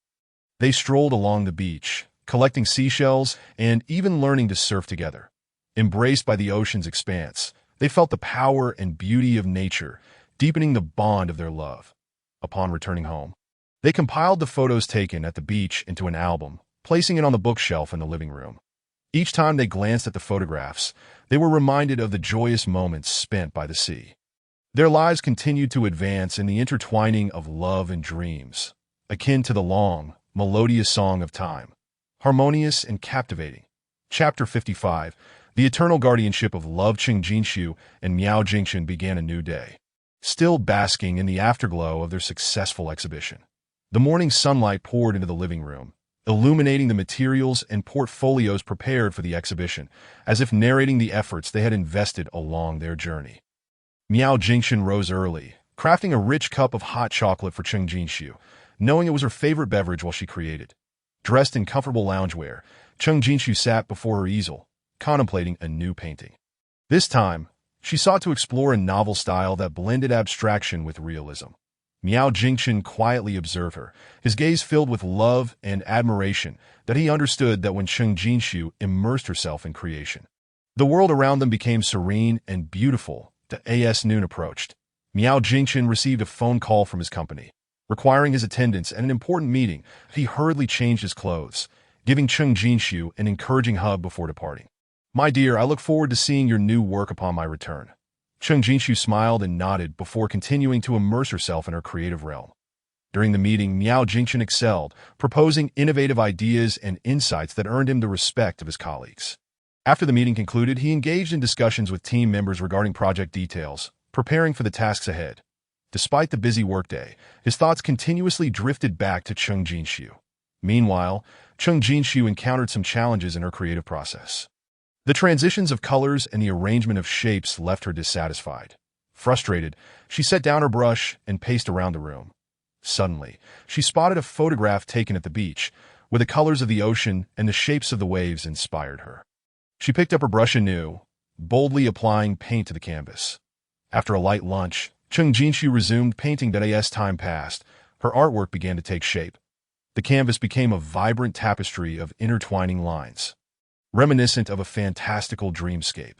They strolled along the beach, collecting seashells and even learning to surf together. Embraced by the ocean's expanse, they felt the power and beauty of nature, deepening the bond of their love. Upon returning home, they compiled the photos taken at the beach into an album, placing it on the bookshelf in the living room. Each time they glanced at the photographs, they were reminded of the joyous moments spent by the sea. Their lives continued to advance in the intertwining of love and dreams, akin to the long, melodious song of time, harmonious and captivating. Chapter 55, The Eternal Guardianship of Love. Cheng Jinshu and Miao Jingchen began a new day, still basking in the afterglow of their successful exhibition. The morning sunlight poured into the living room, illuminating the materials and portfolios prepared for the exhibition, as if narrating the efforts they had invested along their journey. Miao Jingchen rose early, crafting a rich cup of hot chocolate for Cheng Jinshu, knowing it was her favorite beverage while she created. Dressed in comfortable loungewear, Cheng Jinshu sat before her easel, contemplating a new painting. This time, she sought to explore a novel style that blended abstraction with realism. Miao Jingchen quietly observed her, his gaze filled with love and admiration that he understood that when Cheng Jinshu immersed herself in creation, the world around them became serene and beautiful. As noon approached, Miao Jingchen received a phone call from his company, requiring his attendance at an important meeting. He hurriedly changed his clothes, giving Cheng Jinshu an encouraging hug before departing. "My dear, I look forward to seeing your new work upon my return." Cheng Jinshu smiled and nodded before continuing to immerse herself in her creative realm. During the meeting, Miao Jingchen excelled, proposing innovative ideas and insights that earned him the respect of his colleagues. After the meeting concluded, he engaged in discussions with team members regarding project details, preparing for the tasks ahead. Despite the busy workday, his thoughts continuously drifted back to Cheng Jinshu. Meanwhile, Cheng Jinshu encountered some challenges in her creative process. The transitions of colors and the arrangement of shapes left her dissatisfied. Frustrated, she set down her brush and paced around the room. Suddenly, she spotted a photograph taken at the beach, where the colors of the ocean and the shapes of the waves inspired her. She picked up her brush anew, boldly applying paint to the canvas. After a light lunch, Cheng Jinshu resumed painting. As time passed, her artwork began to take shape. The canvas became a vibrant tapestry of intertwining lines, reminiscent of a fantastical dreamscape.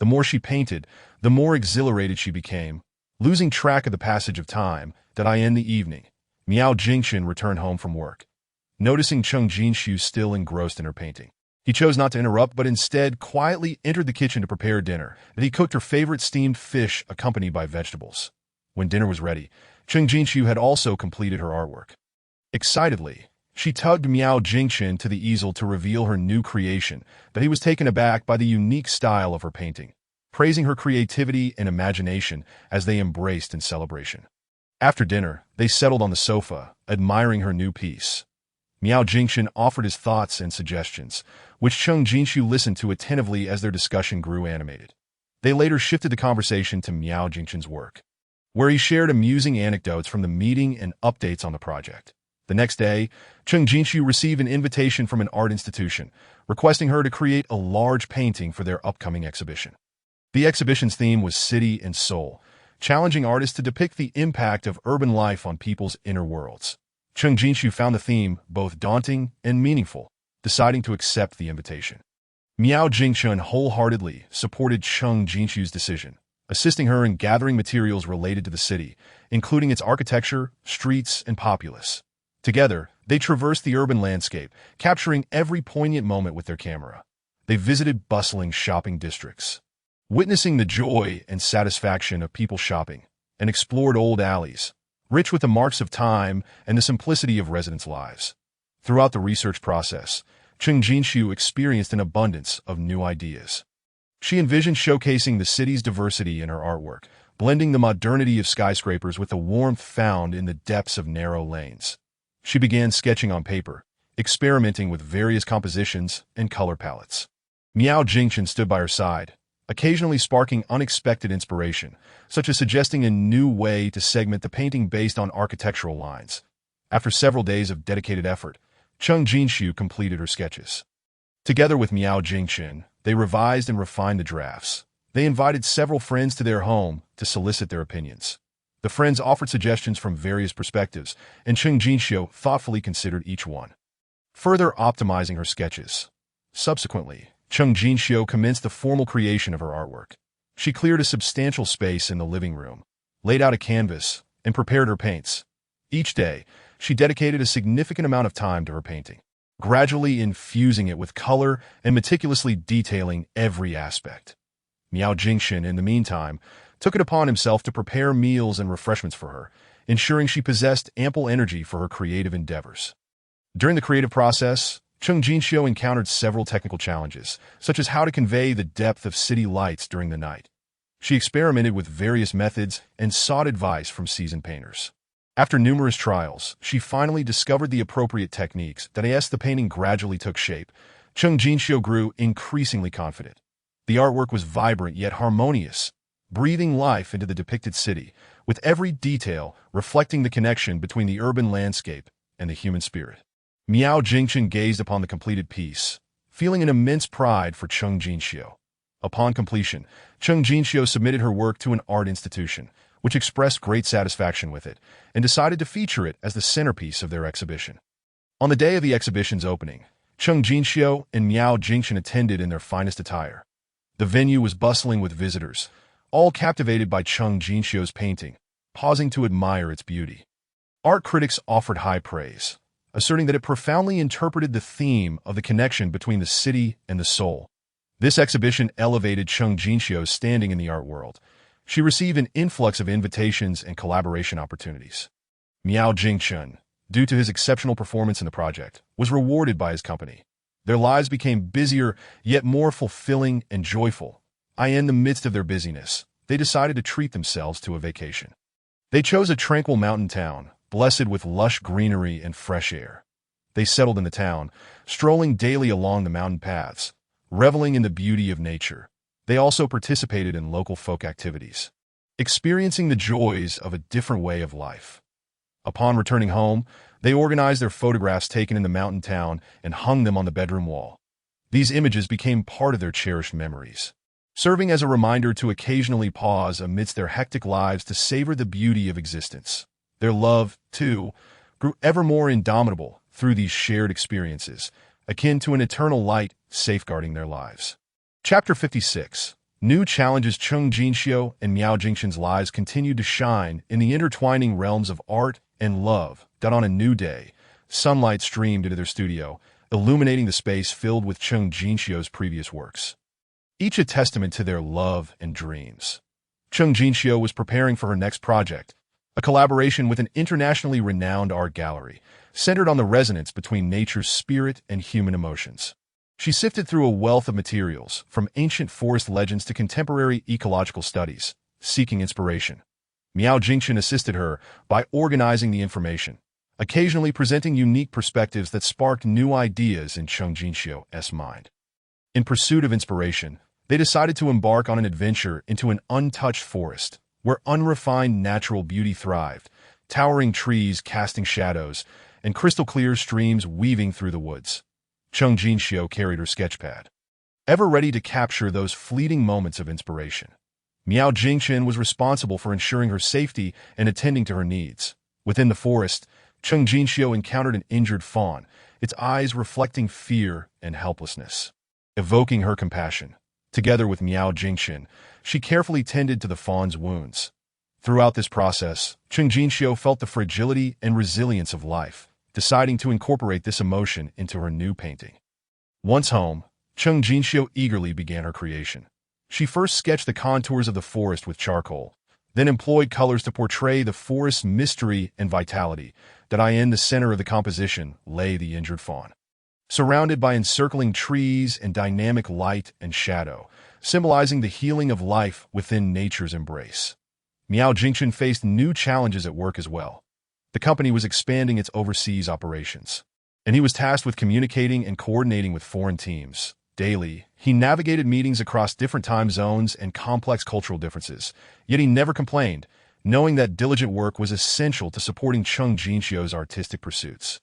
The more she painted, the more exhilarated she became, losing track of the passage of time. In the evening, Miao Jingchen returned home from work. Noticing Cheng Jinshu still engrossed in her painting, he chose not to interrupt but instead quietly entered the kitchen to prepare dinner. He cooked her favorite steamed fish accompanied by vegetables. When dinner was ready, Cheng Jinshu had also completed her artwork. Excitedly, she tugged Miao Jingchen to the easel to reveal her new creation, but he was taken aback by the unique style of her painting, praising her creativity and imagination as they embraced in celebration. After dinner, they settled on the sofa, admiring her new piece. Miao Jingchen offered his thoughts and suggestions, which Cheng Jinxiu listened to attentively as their discussion grew animated. They later shifted the conversation to Miao Jingchen's work, where he shared amusing anecdotes from the meeting and updates on the project. The next day, Cheng Jinxiu received an invitation from an art institution, requesting her to create a large painting for their upcoming exhibition. The exhibition's theme was City and Soul, challenging artists to depict the impact of urban life on people's inner worlds. Cheng Jinxiu found the theme both daunting and meaningful, deciding to accept the invitation. Miao Jingchen wholeheartedly supported Cheng Jinxiu's decision, assisting her in gathering materials related to the city, including its architecture, streets, and populace. Together, they traversed the urban landscape, capturing every poignant moment with their camera. They visited bustling shopping districts, witnessing the joy and satisfaction of people shopping, and explored old alleys, rich with the marks of time and the simplicity of residents' lives. Throughout the research process, Cheng Jinxiu experienced an abundance of new ideas. She envisioned showcasing the city's diversity in her artwork, blending the modernity of skyscrapers with the warmth found in the depths of narrow lanes. She began sketching on paper, experimenting with various compositions and color palettes. Miao Jingchen stood by her side, occasionally sparking unexpected inspiration, such as suggesting a new way to segment the painting based on architectural lines. After several days of dedicated effort, Cheng Jinxiu completed her sketches. Together with Miao Jingchen, they revised and refined the drafts. They invited several friends to their home to solicit their opinions. The friends offered suggestions from various perspectives, and Cheng Jinxiu thoughtfully considered each one, further optimizing her sketches. Subsequently, Cheng Jinxiu commenced the formal creation of her artwork. She cleared a substantial space in the living room, laid out a canvas, and prepared her paints. Each day, she dedicated a significant amount of time to her painting, gradually infusing it with color and meticulously detailing every aspect. Miao Jingchen, in the meantime, took it upon himself to prepare meals and refreshments for her, ensuring she possessed ample energy for her creative endeavors. During the creative process, Cheng Jinxiu encountered several technical challenges, such as how to convey the depth of city lights during the night. She experimented with various methods and sought advice from seasoned painters. After numerous trials, she finally discovered the appropriate techniques that as the painting gradually took shape, Cheng Jinxiu grew increasingly confident. The artwork was vibrant yet harmonious, breathing life into the depicted city, with every detail reflecting the connection between the urban landscape and the human spirit. Miao Jingchen gazed upon the completed piece, feeling an immense pride for Cheng Jinxiu. Upon completion, Cheng Jinxiu submitted her work to an art institution, which expressed great satisfaction with it, and decided to feature it as the centerpiece of their exhibition. On the day of the exhibition's opening, Cheng Jinxiu and Miao Jingchen attended in their finest attire. The venue was bustling with visitors, all captivated by Cheng Jinxiu's painting, pausing to admire its beauty. Art critics offered high praise, asserting that it profoundly interpreted the theme of the connection between the city and the soul. This exhibition elevated Cheng Jinxiu's standing in the art world. She received an influx of invitations and collaboration opportunities. Miao Jingchen, due to his exceptional performance in the project, was rewarded by his company. Their lives became busier, yet more fulfilling and joyful. In the midst of their busyness, they decided to treat themselves to a vacation. They chose a tranquil mountain town, blessed with lush greenery and fresh air. They settled in the town, strolling daily along the mountain paths, reveling in the beauty of nature. They also participated in local folk activities, experiencing the joys of a different way of life. Upon returning home, they organized their photographs taken in the mountain town and hung them on the bedroom wall. These images became part of their cherished memories, serving as a reminder to occasionally pause amidst their hectic lives to savor the beauty of existence. Their love, too, grew ever more indomitable through these shared experiences, akin to an eternal light safeguarding their lives. Chapter 56. New challenges. Cheng Jinxiu and Miao Jingchen's lives continued to shine in the intertwining realms of art and love. That on a new day, sunlight streamed into their studio, illuminating the space filled with Cheng Jinxiu's previous works, each a testament to their love and dreams. Cheng Jinxiu was preparing for her next project, a collaboration with an internationally renowned art gallery, centered on the resonance between nature's spirit and human emotions. She sifted through a wealth of materials, from ancient forest legends to contemporary ecological studies, seeking inspiration. Miao Jingchen assisted her by organizing the information, occasionally presenting unique perspectives that sparked new ideas in Cheng Jinxiu's mind. In pursuit of inspiration, they decided to embark on an adventure into an untouched forest, where unrefined natural beauty thrived, towering trees casting shadows, and crystal-clear streams weaving through the woods. Cheng Jinxiu carried her sketchpad, ever ready to capture those fleeting moments of inspiration. Miao Jingchen was responsible for ensuring her safety and attending to her needs. Within the forest, Cheng Jinxiu encountered an injured fawn, its eyes reflecting fear and helplessness. Evoking her compassion, together with Miao Jingchen, she carefully tended to the fawn's wounds. Throughout this process, Cheng Jinxiu felt the fragility and resilience of life, deciding to incorporate this emotion into her new painting. Once home, Cheng Jinxiu eagerly began her creation. She first sketched the contours of the forest with charcoal, then employed colors to portray the forest's mystery and vitality. In the center of the composition lay the injured fawn, surrounded by encircling trees and dynamic light and shadow, symbolizing the healing of life within nature's embrace. Miao Jingchen faced new challenges at work as well. The company was expanding its overseas operations, and he was tasked with communicating and coordinating with foreign teams. Daily, he navigated meetings across different time zones and complex cultural differences, yet he never complained, knowing that diligent work was essential to supporting Cheng Jinxiu's artistic pursuits.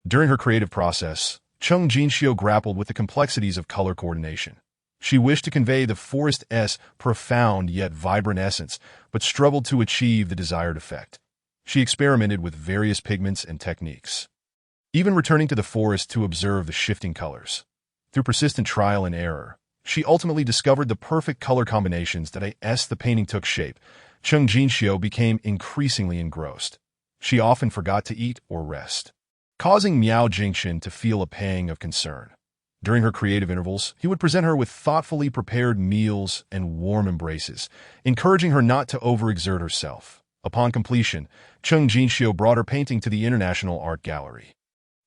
During her creative process, Cheng Jinxiu grappled with the complexities of color coordination. She wished to convey the forest's profound yet vibrant essence, but struggled to achieve the desired effect. She experimented with various pigments and techniques, even returning to the forest to observe the shifting colors. Through persistent trial and error, she ultimately discovered the perfect color combinations that as the painting took shape, Cheng Jinxiu became increasingly engrossed. She often forgot to eat or rest, causing Miao Jingchen to feel a pang of concern. During her creative intervals, he would present her with thoughtfully prepared meals and warm embraces, encouraging her not to overexert herself. Upon completion, Cheng Jinxiu brought her painting to the International Art Gallery.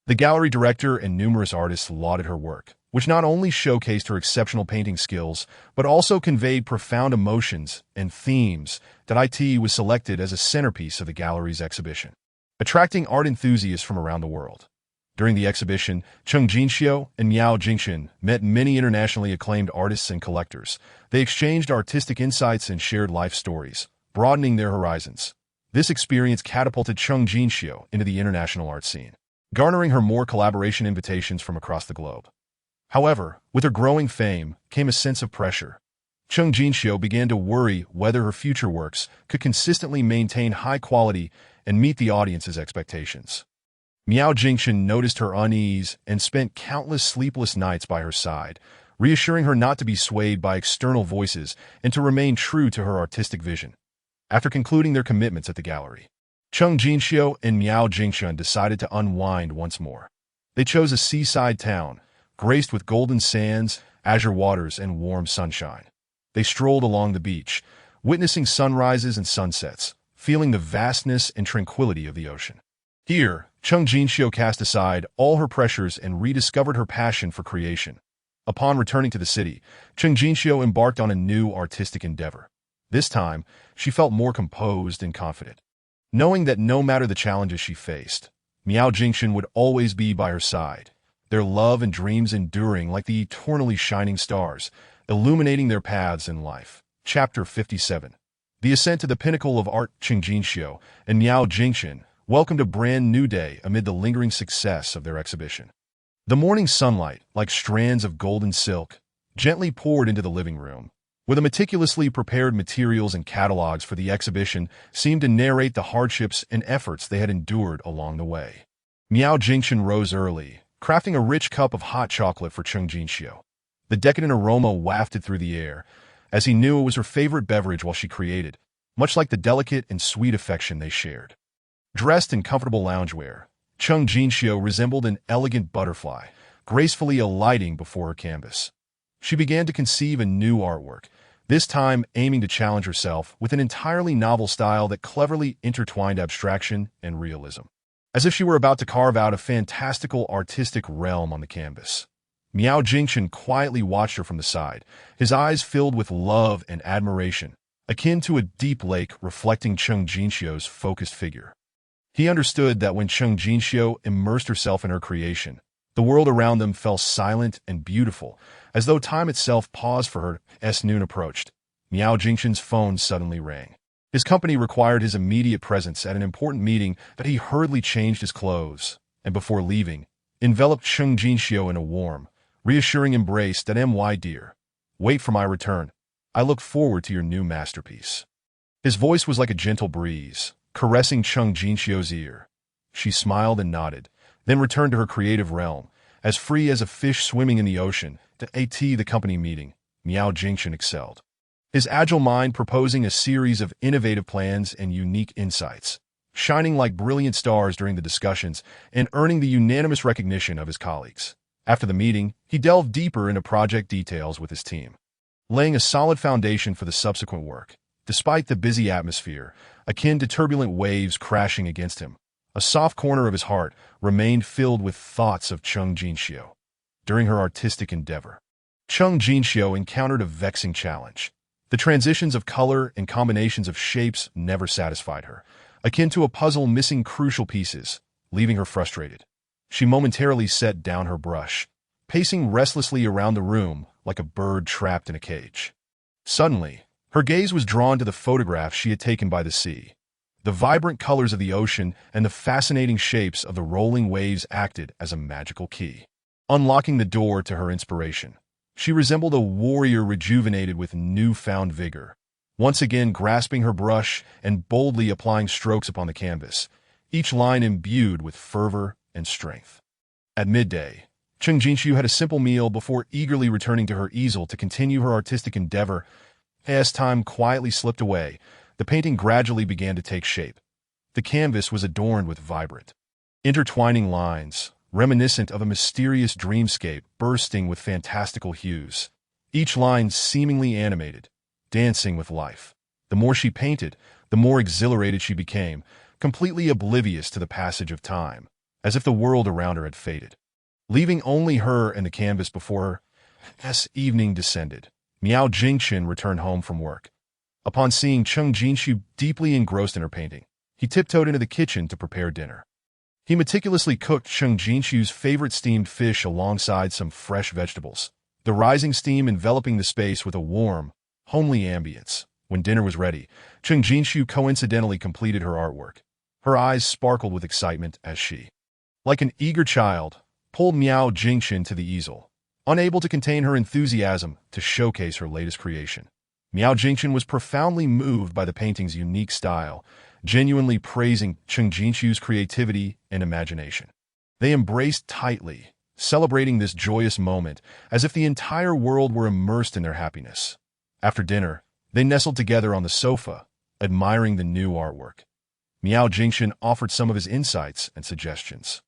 The gallery director and numerous artists lauded her work, which not only showcased her exceptional painting skills, but also conveyed profound emotions and themes. It was selected as a centerpiece of the gallery's exhibition, attracting art enthusiasts from around the world. During the exhibition, Cheng Jinxiu and Miao Jingchen met many internationally acclaimed artists and collectors. They exchanged artistic insights and shared life stories, broadening their horizons. This experience catapulted Cheng Jinxiu into the international art scene, garnering her more collaboration invitations from across the globe. However, with her growing fame came a sense of pressure. Cheng Jinxiu began to worry whether her future works could consistently maintain high quality and meet the audience's expectations. Miao Jingchen noticed her unease and spent countless sleepless nights by her side, reassuring her not to be swayed by external voices and to remain true to her artistic vision. After concluding their commitments at the gallery, Cheng Jinxiu and Miao Jingchen decided to unwind once more. They chose a seaside town, graced with golden sands, azure waters, and warm sunshine. They strolled along the beach, witnessing sunrises and sunsets, feeling the vastness and tranquility of the ocean. Here, Cheng Jinxiu cast aside all her pressures and rediscovered her passion for creation. Upon returning to the city, Cheng Jinxiu embarked on a new artistic endeavor. This time, she felt more composed and confident, knowing that no matter the challenges she faced, Miao Jingchen would always be by her side, their love and dreams enduring like the eternally shining stars, illuminating their paths in life. Chapter 57. The Ascent to the Pinnacle of Art. Cheng Jinxiu and Miao Jingchen welcomed a brand new day amid the lingering success of their exhibition. The morning sunlight, like strands of golden silk, gently poured into the living room, where the meticulously prepared materials and catalogs for the exhibition seemed to narrate the hardships and efforts they had endured along the way. Miao Jingchen rose early, crafting a rich cup of hot chocolate for Cheng Jinxiu. The decadent aroma wafted through the air, as he knew it was her favorite beverage while she created, much like the delicate and sweet affection they shared. Dressed in comfortable loungewear, Cheng Jinxiu resembled an elegant butterfly, gracefully alighting before her canvas. She began to conceive a new artwork, this time aiming to challenge herself with an entirely novel style that cleverly intertwined abstraction and realism, as if she were about to carve out a fantastical artistic realm on the canvas. Miao Jingchen quietly watched her from the side, his eyes filled with love and admiration. akin to a deep lake reflecting Cheng Jinxiu's focused figure. He understood that when Cheng Jinxiu immersed herself in her creation, the world around them fell silent and beautiful, as though time itself paused for her. As noon approached, Miao Jingxin's phone suddenly rang. His company required his immediate presence at an important meeting, but he hurriedly changed his clothes, and before leaving, enveloped Cheng Jinxiu in a warm, reassuring embrace that "My dear, wait for my return. I look forward to your new masterpiece." His voice was like a gentle breeze, caressing Cheng Jinxiu's ear. She smiled and nodded, then returned to her creative realm, as free as a fish swimming in the ocean. The company meeting, Miao Jingxin excelled. His agile mind proposing a series of innovative plans and unique insights, shining like brilliant stars during the discussions and earning the unanimous recognition of his colleagues. After the meeting, he delved deeper into project details with his team, laying a solid foundation for the subsequent work. Despite the busy atmosphere, akin to turbulent waves crashing against him, a soft corner of his heart remained filled with thoughts of Cheng Jinxiu. During her artistic endeavor, Cheng Jinxiu encountered a vexing challenge. The transitions of color and combinations of shapes never satisfied her, akin to a puzzle missing crucial pieces, leaving her frustrated. She momentarily set down her brush, pacing restlessly around the room like a bird trapped in a cage. Suddenly, her gaze was drawn to the photograph she had taken by the sea. The vibrant colors of the ocean and the fascinating shapes of the rolling waves acted as a magical key, unlocking the door to her inspiration. She resembled a warrior rejuvenated with newfound vigor, once again grasping her brush and boldly applying strokes upon the canvas, each line imbued with fervor and strength. At midday, Cheng Jinxiu had a simple meal before eagerly returning to her easel to continue her artistic endeavor. As time quietly slipped away, the painting gradually began to take shape. The canvas was adorned with vibrant, intertwining lines, reminiscent of a mysterious dreamscape bursting with fantastical hues, each line seemingly animated, dancing with life. The more she painted, the more exhilarated she became, completely oblivious to the passage of time, as if the world around her had faded, leaving only her and the canvas before her. As evening descended, Miao Jingxin returned home from work. Upon seeing Cheng Jinxiu deeply engrossed in her painting, he tiptoed into the kitchen to prepare dinner. He meticulously cooked Cheng Jinxiu's favorite steamed fish alongside some fresh vegetables, the rising steam enveloping the space with a warm, homely ambience. When dinner was ready, Cheng Jinxiu coincidentally completed her artwork. Her eyes sparkled with excitement as she, like an eager child, pulled Miao Jingxin to the easel, unable to contain her enthusiasm to showcase her latest creation. Miao Jingxin was profoundly moved by the painting's unique style, genuinely praising Cheng Jinxiu's creativity and imagination. They embraced tightly, celebrating this joyous moment as if the entire world were immersed in their happiness. After dinner, they nestled together on the sofa, admiring the new artwork. Miao Jingxin offered some of his insights and suggestions,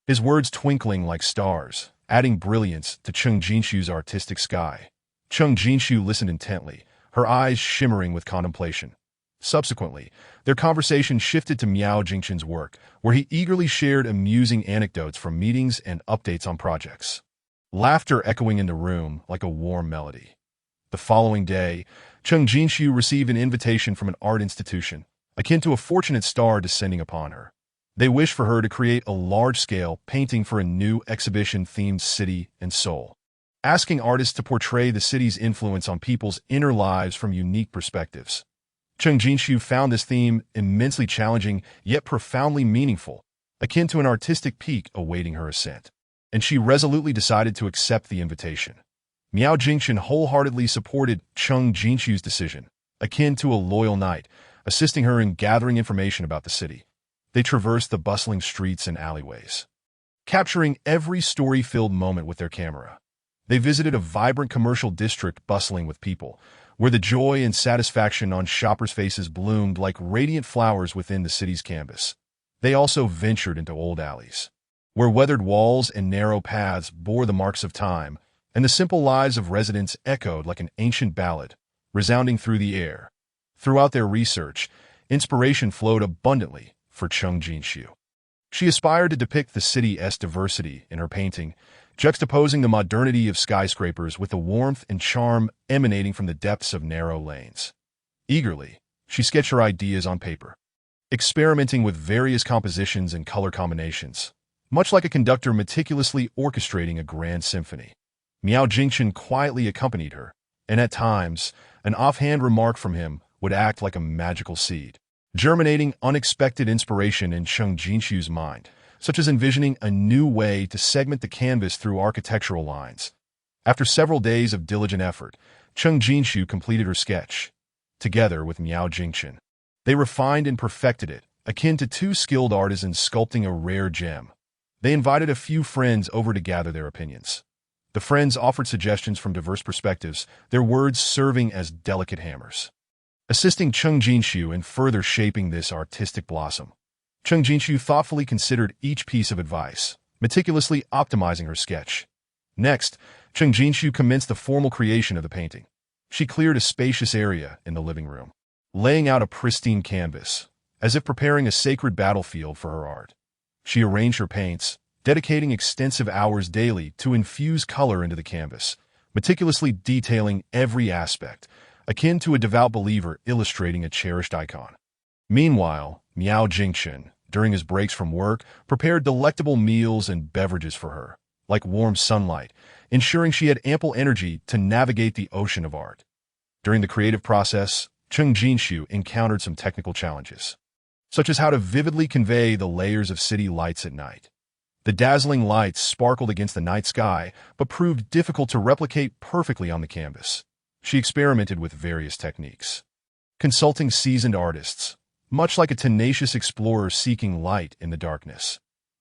his words twinkling like stars, adding brilliance to Cheng Jinxiu's artistic sky. Cheng Jinxiu listened intently, her eyes shimmering with contemplation. Subsequently, their conversation shifted to Miao Jingxin's work, where he eagerly shared amusing anecdotes from meetings and updates on projects, laughter echoing in the room like a warm melody. The following day, Cheng Jinxiu received an invitation from an art institution, akin to a fortunate star descending upon her. They wished for her to create a large-scale painting for a new exhibition-themed city in Seoul, asking artists to portray the city's influence on people's inner lives from unique perspectives. Cheng Jinxiu found this theme immensely challenging yet profoundly meaningful, akin to an artistic peak awaiting her ascent, and she resolutely decided to accept the invitation. Miao Jingxin wholeheartedly supported Cheng Jinxiu's decision, akin to a loyal knight, assisting her in gathering information about the city. They traversed the bustling streets and alleyways, capturing every story-filled moment with their camera. They visited a vibrant commercial district bustling with people, where the joy and satisfaction on shoppers' faces bloomed like radiant flowers within the city's canvas. They also ventured into old alleys, where weathered walls and narrow paths bore the marks of time, and the simple lives of residents echoed like an ancient ballad, resounding through the air. Throughout their research, inspiration flowed abundantly for Cheng Jinxiu. She aspired to depict the city's diversity in her painting, juxtaposing the modernity of skyscrapers with the warmth and charm emanating from the depths of narrow lanes. Eagerly, she sketched her ideas on paper, experimenting with various compositions and color combinations, much like a conductor meticulously orchestrating a grand symphony. Miao Jingchen quietly accompanied her, and at times, an offhand remark from him would act like a magical seed, germinating unexpected inspiration in Cheng Jinshu's mind, such as envisioning a new way to segment the canvas through architectural lines. After several days of diligent effort, Cheng Jinshu completed her sketch, together with Miao Jingchen. They refined and perfected it, akin to two skilled artisans sculpting a rare gem. They invited a few friends over to gather their opinions. The friends offered suggestions from diverse perspectives, their words serving as delicate hammers, assisting Cheng Jinshu in further shaping this artistic blossom. Cheng Jinshu thoughtfully considered each piece of advice, meticulously optimizing her sketch. Next, Cheng Jinshu commenced the formal creation of the painting. She cleared a spacious area in the living room, laying out a pristine canvas, as if preparing a sacred battlefield for her art. She arranged her paints, dedicating extensive hours daily to infuse color into the canvas, meticulously detailing every aspect, akin to a devout believer illustrating a cherished icon. Meanwhile, Miao Jingchen, during his breaks from work, prepared delectable meals and beverages for her, like warm sunlight, ensuring she had ample energy to navigate the ocean of art. During the creative process, Cheng Jinshu encountered some technical challenges, such as how to vividly convey the layers of city lights at night. The dazzling lights sparkled against the night sky, but proved difficult to replicate perfectly on the canvas. She experimented with various techniques, consulting seasoned artists, much like a tenacious explorer seeking light in the darkness.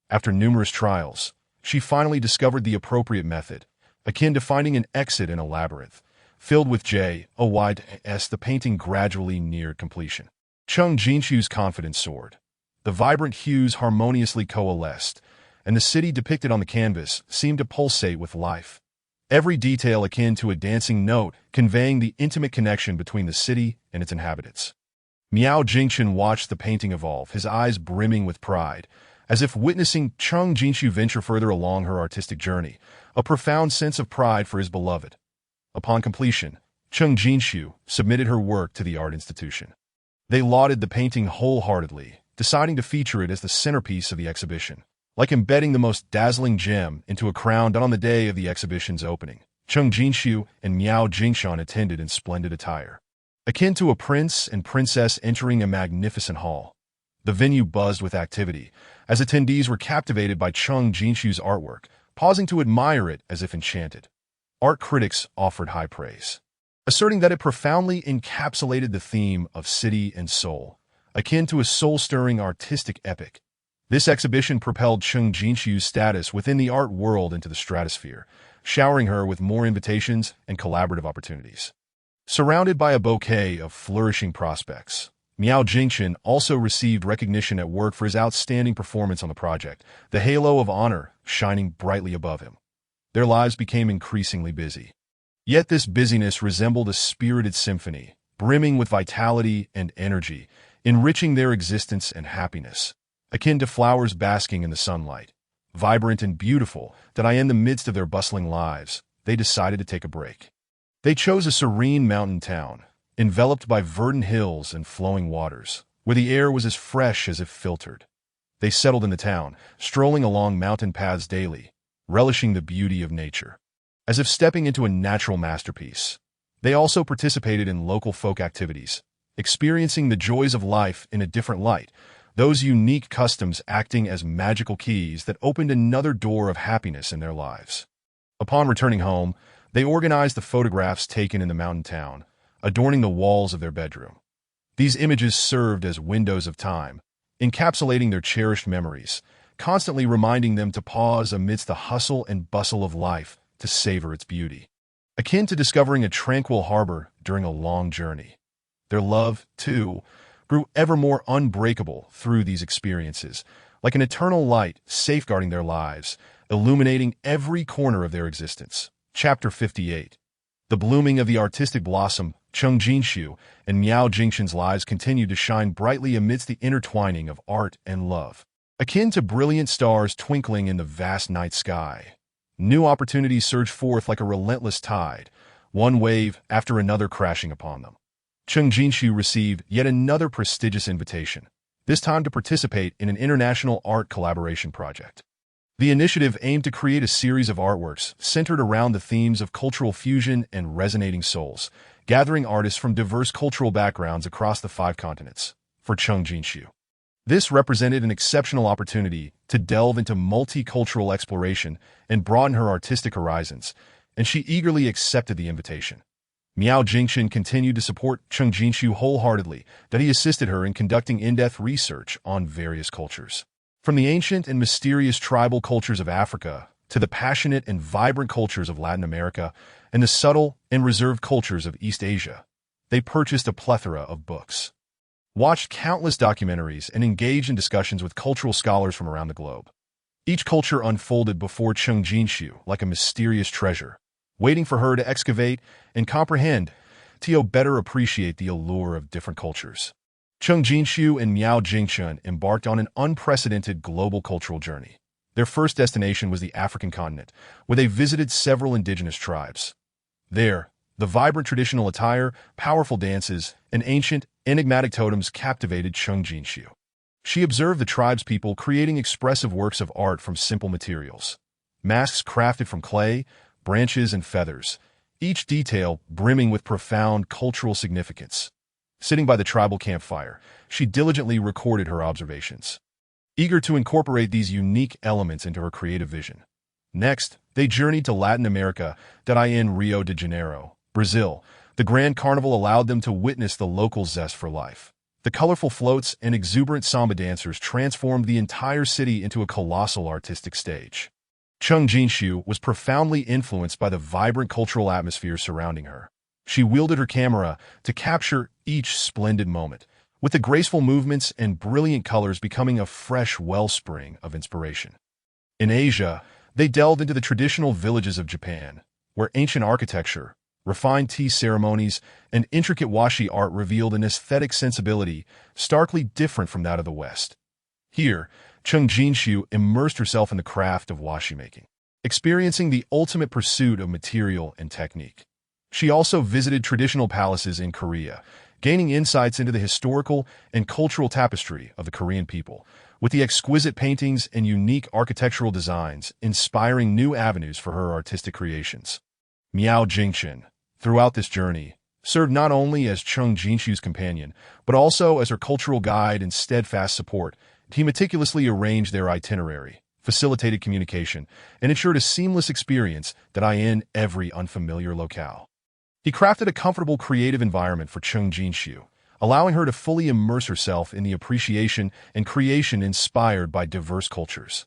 After numerous trials, she finally discovered the appropriate method, akin to finding an exit in a labyrinth. Filled with joys, the painting gradually neared completion. Cheng Jinshu's confidence soared. The vibrant hues harmoniously coalesced, and the city depicted on the canvas seemed to pulsate with life. Every detail akin to a dancing note, conveying the intimate connection between the city and its inhabitants. Miao Jingchen watched the painting evolve, his eyes brimming with pride, as if witnessing Cheng Jinshu venture further along her artistic journey, a profound sense of pride for his beloved. Upon completion, Cheng Jinshu submitted her work to the art institution. They lauded the painting wholeheartedly, deciding to feature it as the centerpiece of the exhibition. Like embedding the most dazzling gem into a crown done on the day of the exhibition's opening, Cheng Jinshu and Miao Jingchen attended in splendid attire, akin to a prince and princess entering a magnificent hall. The venue buzzed with activity, as attendees were captivated by Cheng Jinshu's artwork, pausing to admire it as if enchanted. Art critics offered high praise, asserting that it profoundly encapsulated the theme of city and soul, akin to a soul-stirring artistic epic. This exhibition propelled Cheng Jinshu's status within the art world into the stratosphere, showering her with more invitations and collaborative opportunities. Surrounded by a bouquet of flourishing prospects, Miao Jingchen also received recognition at work for his outstanding performance on the project, the halo of honor shining brightly above him. Their lives became increasingly busy. Yet this busyness resembled a spirited symphony, brimming with vitality and energy, enriching their existence and happiness. Akin to flowers basking in the sunlight, vibrant and beautiful, that in the midst of their bustling lives, they decided to take a break. They chose a serene mountain town, enveloped by verdant hills and flowing waters, where the air was as fresh as if filtered. They settled in the town, strolling along mountain paths daily, relishing the beauty of nature, as if stepping into a natural masterpiece. They also participated in local folk activities, experiencing the joys of life in a different light, those unique customs acting as magical keys that opened another door of happiness in their lives. Upon returning home, they organized the photographs taken in the mountain town, adorning the walls of their bedroom. These images served as windows of time, encapsulating their cherished memories, constantly reminding them to pause amidst the hustle and bustle of life to savor its beauty. Akin to discovering a tranquil harbor during a long journey. Their love, too, grew ever more unbreakable through these experiences, like an eternal light safeguarding their lives, illuminating every corner of their existence. Chapter 58. The blooming of the artistic blossom, Cheng Jinshu and Miao Jingchen's lives continued to shine brightly amidst the intertwining of art and love. Akin to brilliant stars twinkling in the vast night sky, new opportunities surged forth like a relentless tide, one wave after another crashing upon them. Cheng Jinshu received yet another prestigious invitation, this time to participate in an international art collaboration project. The initiative aimed to create a series of artworks centered around the themes of cultural fusion and resonating souls, gathering artists from diverse cultural backgrounds across the 5 continents. For Cheng Jinshu, this represented an exceptional opportunity to delve into multicultural exploration and broaden her artistic horizons, and she eagerly accepted the invitation. Miao Jingchen continued to support Cheng Jinshu wholeheartedly, that he assisted her in conducting in-depth research on various cultures. From the ancient and mysterious tribal cultures of Africa to the passionate and vibrant cultures of Latin America and the subtle and reserved cultures of East Asia, they purchased a plethora of books, watched countless documentaries, and engaged in discussions with cultural scholars from around the globe. Each culture unfolded before Cheng Jinshu like a mysterious treasure, waiting for her to excavate and comprehend to better appreciate the allure of different cultures. Cheng Jinshu and Miao Jingchen embarked on an unprecedented global cultural journey. Their first destination was the African continent, where they visited several indigenous tribes. There, the vibrant traditional attire, powerful dances, and ancient, enigmatic totems captivated Cheng Jinshu. She observed the tribespeople creating expressive works of art from simple materials. Masks crafted from clay, branches, and feathers, each detail brimming with profound cultural significance. Sitting by the tribal campfire, she diligently recorded her observations, eager to incorporate these unique elements into her creative vision. Next, they journeyed to Latin America, in Rio de Janeiro, Brazil. The Grand Carnival allowed them to witness the local zest for life. The colorful floats and exuberant samba dancers transformed the entire city into a colossal artistic stage. Cheng Jinshu was profoundly influenced by the vibrant cultural atmosphere surrounding her. She wielded her camera to capture each splendid moment, with the graceful movements and brilliant colors becoming a fresh wellspring of inspiration. In Asia, they delved into the traditional villages of Japan, where ancient architecture, refined tea ceremonies, and intricate washi art revealed an aesthetic sensibility starkly different from that of the West. Here, Cheng Jinshu immersed herself in the craft of washi making, experiencing the ultimate pursuit of material and technique. She also visited traditional palaces in Korea, gaining insights into the historical and cultural tapestry of the Korean people, with the exquisite paintings and unique architectural designs inspiring new avenues for her artistic creations. Miao Jingchen, throughout this journey, served not only as Cheng Jinshu's companion, but also as her cultural guide and steadfast support. He meticulously arranged their itinerary, facilitated communication, and ensured a seamless experience in every unfamiliar locale. He crafted a comfortable creative environment for Cheng Jinshu, allowing her to fully immerse herself in the appreciation and creation inspired by diverse cultures.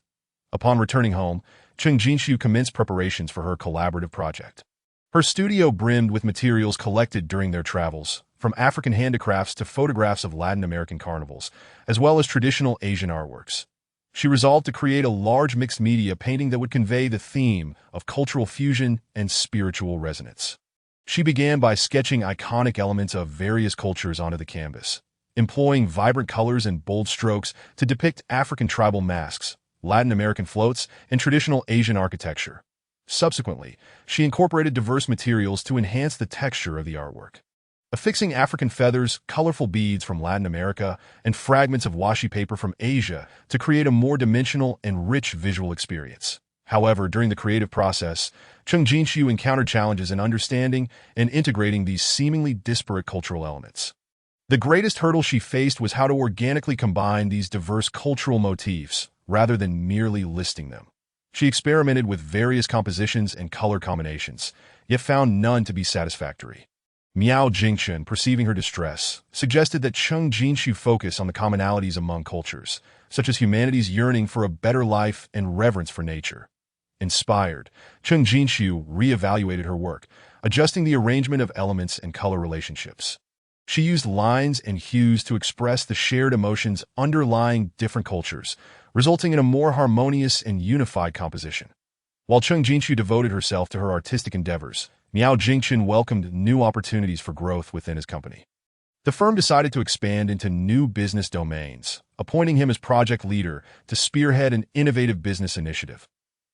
Upon returning home, Cheng Jinshu commenced preparations for her collaborative project. Her studio brimmed with materials collected during their travels, from African handicrafts to photographs of Latin American carnivals, as well as traditional Asian artworks. She resolved to create a large mixed-media painting that would convey the theme of cultural fusion and spiritual resonance. She began by sketching iconic elements of various cultures onto the canvas, employing vibrant colors and bold strokes to depict African tribal masks, Latin American floats, and traditional Asian architecture. Subsequently, she incorporated diverse materials to enhance the texture of the artwork, affixing African feathers, colorful beads from Latin America, and fragments of washi paper from Asia to create a more dimensional and rich visual experience. However, during the creative process, Cheng Jinshu encountered challenges in understanding and integrating these seemingly disparate cultural elements. The greatest hurdle she faced was how to organically combine these diverse cultural motifs rather than merely listing them. She experimented with various compositions and color combinations, yet found none to be satisfactory. Miao Jingchen, perceiving her distress, suggested that Cheng Jinshu focus on the commonalities among cultures, such as humanity's yearning for a better life and reverence for nature. Inspired, Cheng Jinshu re-evaluated her work, adjusting the arrangement of elements and color relationships. She used lines and hues to express the shared emotions underlying different cultures, resulting in a more harmonious and unified composition. While Cheng Jinshu devoted herself to her artistic endeavors, Miao Jingchen welcomed new opportunities for growth within his company. The firm decided to expand into new business domains, appointing him as project leader to spearhead an innovative business initiative.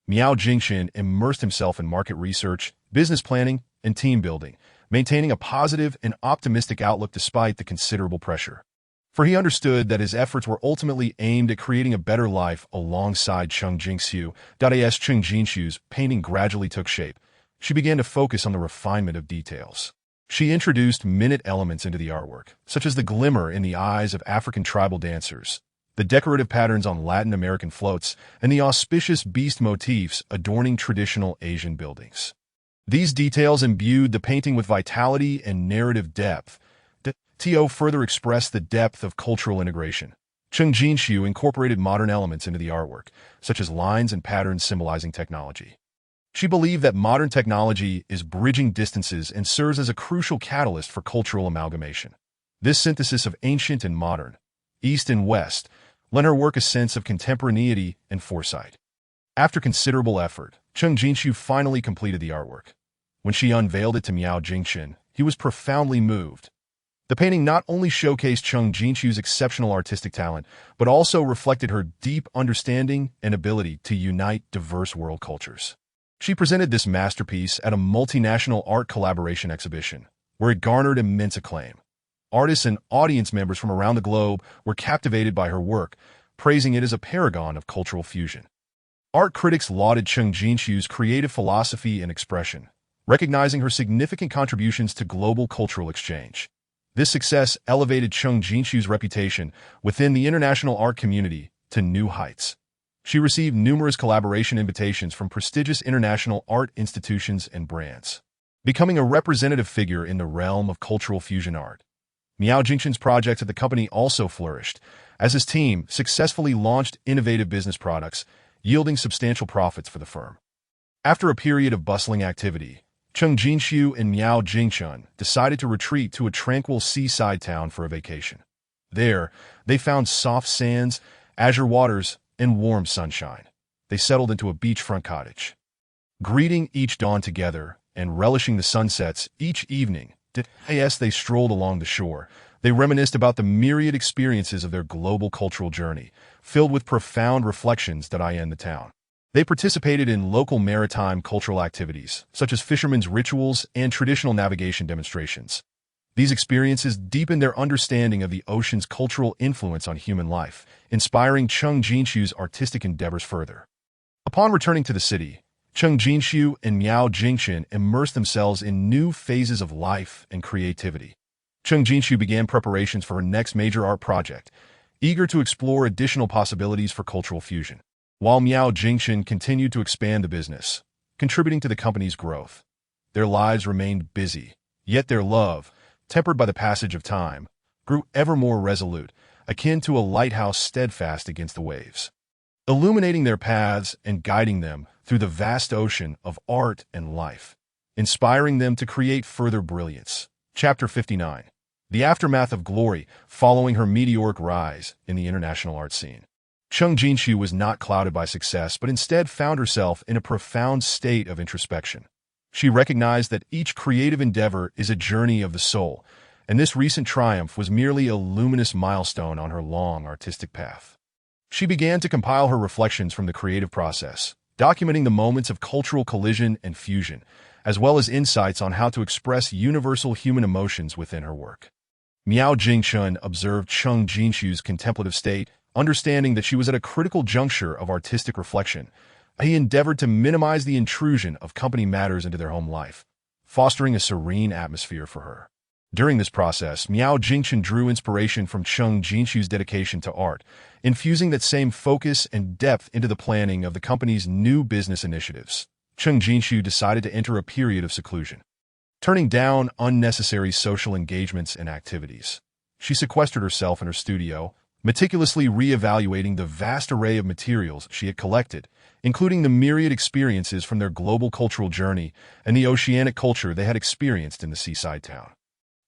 Miao Jingchen immersed himself in market research, business planning, and team building, maintaining a positive and optimistic outlook despite the considerable pressure. For he understood that his efforts were ultimately aimed at creating a better life alongside Cheng Jinxiu. As Cheng Jinxiu's painting gradually took shape, she began to focus on the refinement of details. She introduced minute elements into the artwork, such as the glimmer in the eyes of African tribal dancers, the decorative patterns on Latin American floats, and the auspicious beast motifs adorning traditional Asian buildings. These details imbued the painting with vitality and narrative depth. To further expressed the depth of cultural integration. Cheng Jinxiu incorporated modern elements into the artwork, such as lines and patterns symbolizing technology. She believed that modern technology is bridging distances and serves as a crucial catalyst for cultural amalgamation. This synthesis of ancient and modern, East and West, lent her work a sense of contemporaneity and foresight. After considerable effort, Cheng Jinxiu finally completed the artwork. When she unveiled it to Miao Jingchen, he was profoundly moved. The painting not only showcased Cheng Jinxiu's exceptional artistic talent, but also reflected her deep understanding and ability to unite diverse world cultures. She presented this masterpiece at a multinational art collaboration exhibition, where it garnered immense acclaim. Artists and audience members from around the globe were captivated by her work, praising it as a paragon of cultural fusion. Art critics lauded Cheng Jinxiu's creative philosophy and expression, recognizing her significant contributions to global cultural exchange. This success elevated Cheng Jinxiu's reputation within the international art community to new heights. She received numerous collaboration invitations from prestigious international art institutions and brands, becoming a representative figure in the realm of cultural fusion art. Miao Jingchen's projects at the company also flourished, as his team successfully launched innovative business products, yielding substantial profits for the firm. After a period of bustling activity, Cheng Jinxiu and Miao Jingchen decided to retreat to a tranquil seaside town for a vacation. There, they found soft sands, azure waters, and warm sunshine. They settled into a beachfront cottage. Greeting each dawn together and relishing the sunsets each evening, as they strolled along the shore, they reminisced about the myriad experiences of their global cultural journey, filled with profound reflections that end the town. They participated in local maritime cultural activities, such as fishermen's rituals and traditional navigation demonstrations. These experiences deepened their understanding of the ocean's cultural influence on human life, inspiring Cheng Jinxiu's artistic endeavors further. Upon returning to the city, Cheng Jinxiu and Miao Jingchen immersed themselves in new phases of life and creativity. Cheng Jinxiu began preparations for her next major art project, eager to explore additional possibilities for cultural fusion, while Miao Jingchen continued to expand the business, contributing to the company's growth. Their lives remained busy, yet their love, tempered by the passage of time, grew ever more resolute, akin to a lighthouse steadfast against the waves, illuminating their paths and guiding them through the vast ocean of art and life, inspiring them to create further brilliance. Chapter 59. The Aftermath of Glory, following her meteoric rise in the international art scene. Cheng Jinxiu was not clouded by success, but instead found herself in a profound state of introspection. She recognized that each creative endeavor is a journey of the soul, and this recent triumph was merely a luminous milestone on her long artistic path. She began to compile her reflections from the creative process, documenting the moments of cultural collision and fusion, as well as insights on how to express universal human emotions within her work. Miao Jingchen observed Cheng Jinxiu's contemplative state, understanding that she was at a critical juncture of artistic reflection. He endeavored to minimize the intrusion of company matters into their home life, fostering a serene atmosphere for her. During this process, Miao Jingchen drew inspiration from Cheng Jinxiu's dedication to art, infusing that same focus and depth into the planning of the company's new business initiatives. Cheng Jinxiu decided to enter a period of seclusion, turning down unnecessary social engagements and activities. She sequestered herself in her studio, meticulously re-evaluating the vast array of materials she had collected, including the myriad experiences from their global cultural journey and the oceanic culture they had experienced in the seaside town.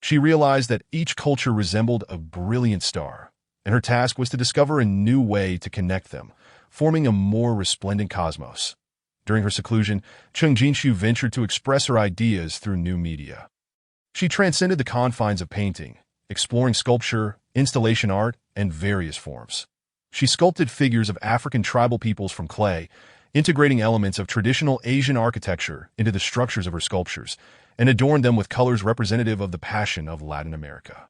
She realized that each culture resembled a brilliant star, and her task was to discover a new way to connect them, forming a more resplendent cosmos. During her seclusion, Cheng Jinxiu ventured to express her ideas through new media. She transcended the confines of painting, exploring sculpture, installation art, and various forms. She sculpted figures of African tribal peoples from clay, integrating elements of traditional Asian architecture into the structures of her sculptures, and adorned them with colors representative of the passion of Latin America.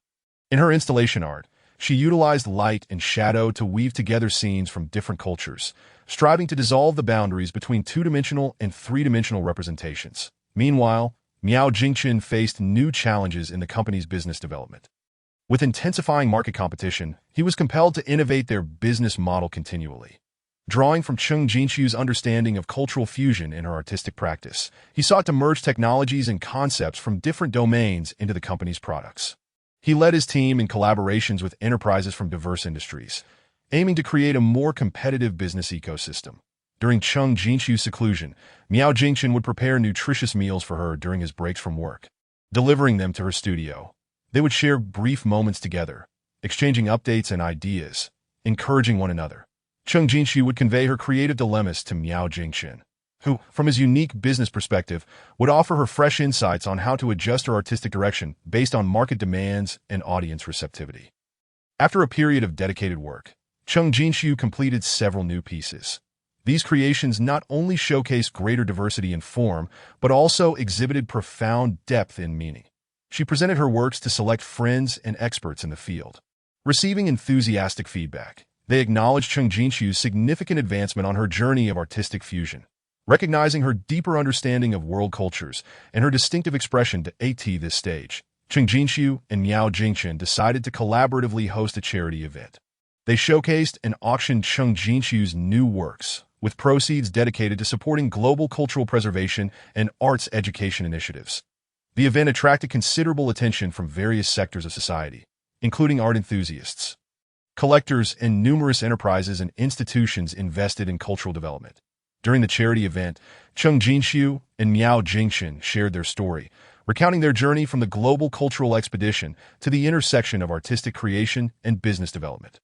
In her installation art, she utilized light and shadow to weave together scenes from different cultures, striving to dissolve the boundaries between two-dimensional and three-dimensional representations. Meanwhile, Miao Jingchen faced new challenges in the company's business development. With intensifying market competition, he was compelled to innovate their business model continually. Drawing from Cheng Jinxiu's understanding of cultural fusion in her artistic practice, he sought to merge technologies and concepts from different domains into the company's products. He led his team in collaborations with enterprises from diverse industries, aiming to create a more competitive business ecosystem. During Cheng Jinxiu's seclusion, Miao Jingchen would prepare nutritious meals for her during his breaks from work, delivering them to her studio. They would share brief moments together, exchanging updates and ideas, encouraging one another. Cheng Jinxiu would convey her creative dilemmas to Miao Jingchen, who, from his unique business perspective, would offer her fresh insights on how to adjust her artistic direction based on market demands and audience receptivity. After a period of dedicated work, Cheng Jinxiu completed several new pieces. These creations not only showcased greater diversity in form, but also exhibited profound depth in meaning. She presented her works to select friends and experts in the field. Receiving enthusiastic feedback, they acknowledged Cheng Jinxiu's significant advancement on her journey of artistic fusion. Recognizing her deeper understanding of world cultures and her distinctive expression at this stage, Cheng Jinxiu and Miao Jingchen decided to collaboratively host a charity event. They showcased and auctioned Cheng Jinxiu's new works, with proceeds dedicated to supporting global cultural preservation and arts education initiatives. The event attracted considerable attention from various sectors of society, including art enthusiasts, collectors, and numerous enterprises and institutions invested in cultural development. During the charity event, Cheng Jinxiu and Miao Jingchen shared their story, recounting their journey from the global cultural expedition to the intersection of artistic creation and business development.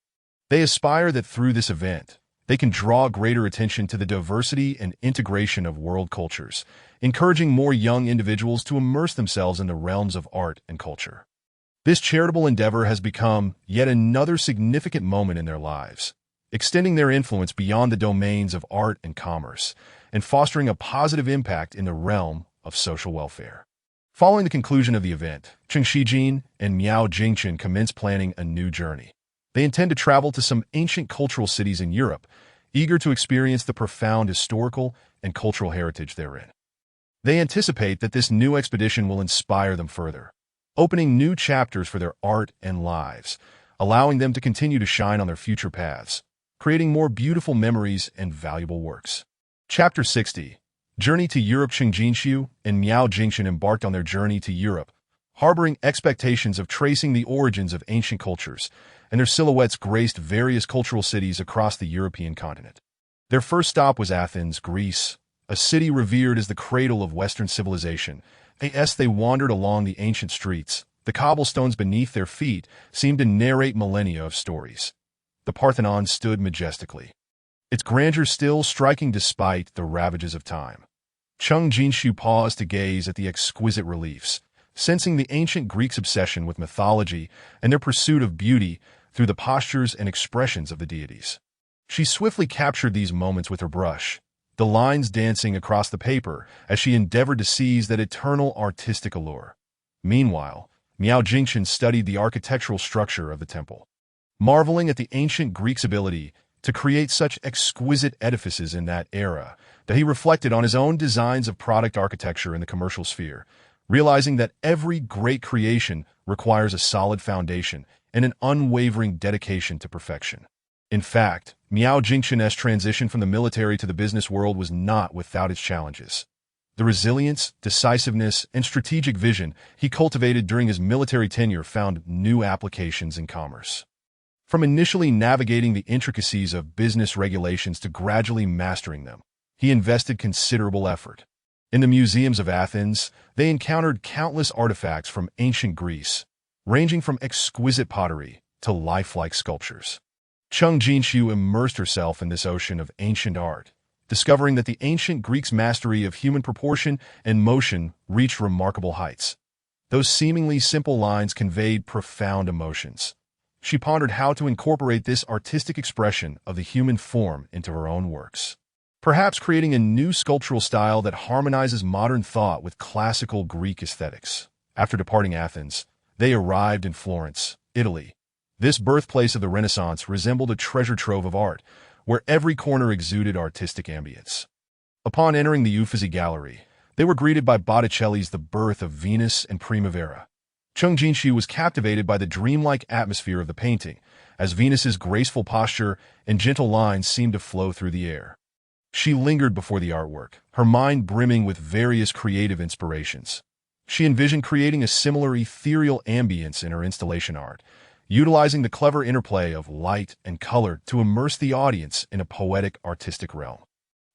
They aspire that through this event, they can draw greater attention to the diversity and integration of world cultures, encouraging more young individuals to immerse themselves in the realms of art and culture. This charitable endeavor has become yet another significant moment in their lives, extending their influence beyond the domains of art and commerce, and fostering a positive impact in the realm of social welfare. Following the conclusion of the event, Cheng Shijin and Miao Jingchen commenced planning a new journey. They intend to travel to some ancient cultural cities in Europe, eager to experience the profound historical and cultural heritage therein. They anticipate that this new expedition will inspire them further, opening new chapters for their art and lives, allowing them to continue to shine on their future paths, creating more beautiful memories and valuable works. Chapter 60. Journey to Europe. Cheng Jinxiu and Miao Jingchen embarked on their journey to Europe, harboring expectations of tracing the origins of ancient cultures, and their silhouettes graced various cultural cities across the European continent. Their first stop was Athens, Greece, a city revered as the cradle of Western civilization. As they wandered along the ancient streets, the cobblestones beneath their feet seemed to narrate millennia of stories. The Parthenon stood majestically, its grandeur still striking despite the ravages of time. Cheng Jinxiu paused to gaze at the exquisite reliefs, sensing the ancient Greeks' obsession with mythology and their pursuit of beauty through the postures and expressions of the deities. She swiftly captured these moments with her brush, the lines dancing across the paper as she endeavored to seize that eternal artistic allure. Meanwhile, Miao Jingchen studied the architectural structure of the temple, marveling at the ancient Greeks' ability to create such exquisite edifices in that era that he reflected on his own designs of product architecture in the commercial sphere, realizing that every great creation requires a solid foundation and an unwavering dedication to perfection. In fact, Miao Jingchen's transition from the military to the business world was not without its challenges. The resilience, decisiveness, and strategic vision he cultivated during his military tenure found new applications in commerce. From initially navigating the intricacies of business regulations to gradually mastering them, he invested considerable effort. In the museums of Athens, they encountered countless artifacts from ancient Greece, ranging from exquisite pottery to lifelike sculptures. Cheng Jinxiu immersed herself in this ocean of ancient art, discovering that the ancient Greeks' mastery of human proportion and motion reached remarkable heights. Those seemingly simple lines conveyed profound emotions. She pondered how to incorporate this artistic expression of the human form into her own works. perhaps creating a new sculptural style that harmonizes modern thought with classical Greek aesthetics. After departing Athens, they arrived in Florence, Italy. This birthplace of the Renaissance resembled a treasure trove of art, where every corner exuded artistic ambience. Upon entering the Uffizi Gallery, they were greeted by Botticelli's The Birth of Venus and Primavera. Chung Jin-shu was captivated by the dreamlike atmosphere of the painting, as Venus's graceful posture and gentle lines seemed to flow through the air. She lingered before the artwork, her mind brimming with various creative inspirations. She envisioned creating a similar ethereal ambience in her installation art, utilizing the clever interplay of light and color to immerse the audience in a poetic artistic realm.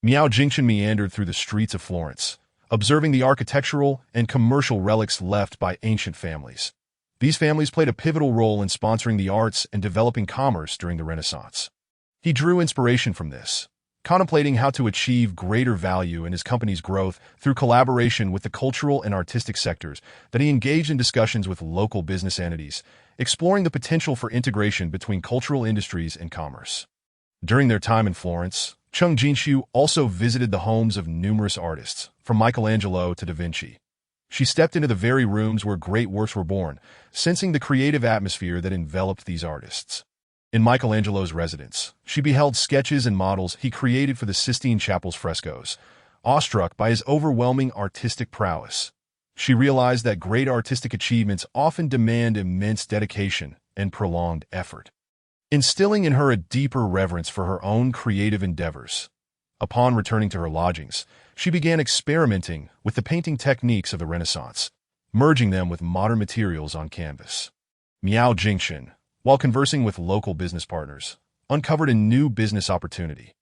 Miao Jingchen meandered through the streets of Florence, observing the architectural and commercial relics left by ancient families. These families played a pivotal role in sponsoring the arts and developing commerce during the Renaissance. He drew inspiration from this, contemplating how to achieve greater value in his company's growth through collaboration with the cultural and artistic sectors. That he engaged in discussions with local business entities, exploring the potential for integration between cultural industries and commerce. During their time in Florence, Chung Jin-shu also visited the homes of numerous artists, from Michelangelo to Da Vinci. She stepped into the very rooms where great works were born, sensing the creative atmosphere that enveloped these artists. In Michelangelo's residence, she beheld sketches and models he created for the Sistine Chapel's frescoes. Awestruck by his overwhelming artistic prowess, she realized that great artistic achievements often demand immense dedication and prolonged effort, instilling in her a deeper reverence for her own creative endeavors. Upon returning to her lodgings, she began experimenting with the painting techniques of the Renaissance, merging them with modern materials on canvas. Miao Jingchen, while conversing with local business partners, uncovered a new business opportunity.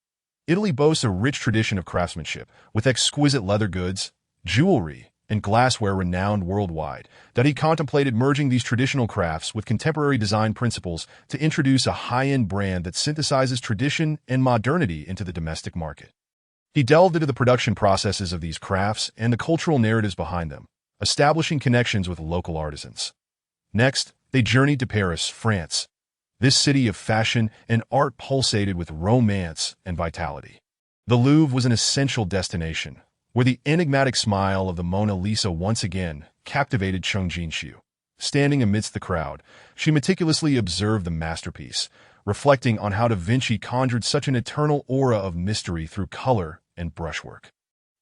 Italy boasts a rich tradition of craftsmanship, with exquisite leather goods, jewelry, and glassware renowned worldwide, that he contemplated merging these traditional crafts with contemporary design principles to introduce a high-end brand that synthesizes tradition and modernity into the domestic market. He delved into the production processes of these crafts and the cultural narratives behind them, establishing connections with local artisans. Next, they journeyed to Paris, France. This city of fashion and art pulsated with romance and vitality. The Louvre was an essential destination, where the enigmatic smile of the Mona Lisa once again captivated Chung Jin-shu. Standing amidst the crowd, she meticulously observed the masterpiece, reflecting on how Da Vinci conjured such an eternal aura of mystery through color and brushwork.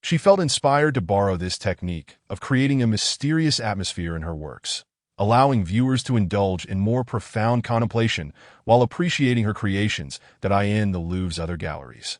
She felt inspired to borrow this technique of creating a mysterious atmosphere in her works, allowing viewers to indulge in more profound contemplation while appreciating her creations that eye in the Louvre's other galleries.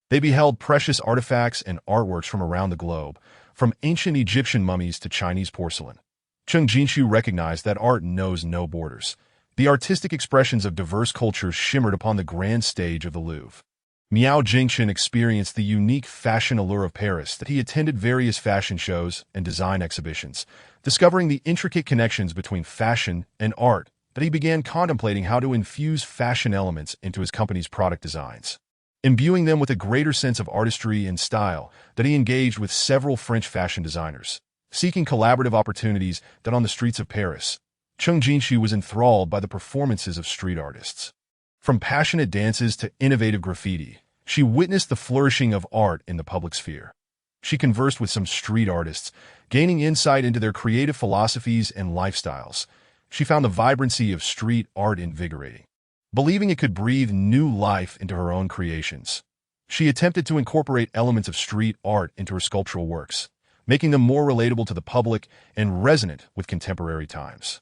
They beheld precious artifacts and artworks from around the globe, from ancient Egyptian mummies to Chinese porcelain. Chung Jin-shu recognized that art knows no borders. The artistic expressions of diverse cultures shimmered upon the grand stage of the Louvre. Miao Jingchen experienced the unique fashion allure of Paris that he attended various fashion shows and design exhibitions, discovering the intricate connections between fashion and art that he began contemplating how to infuse fashion elements into his company's product designs. Imbuing them with a greater sense of artistry and style, that he engaged with several French fashion designers, seeking collaborative opportunities that on the streets of Paris, Chung Jin-shu was enthralled by the performances of street artists. From passionate dances to innovative graffiti, she witnessed the flourishing of art in the public sphere. She conversed with some street artists, gaining insight into their creative philosophies and lifestyles. She found the vibrancy of street art invigorating, believing it could breathe new life into her own creations. She attempted to incorporate elements of street art into her sculptural works, making them more relatable to the public and resonant with contemporary times.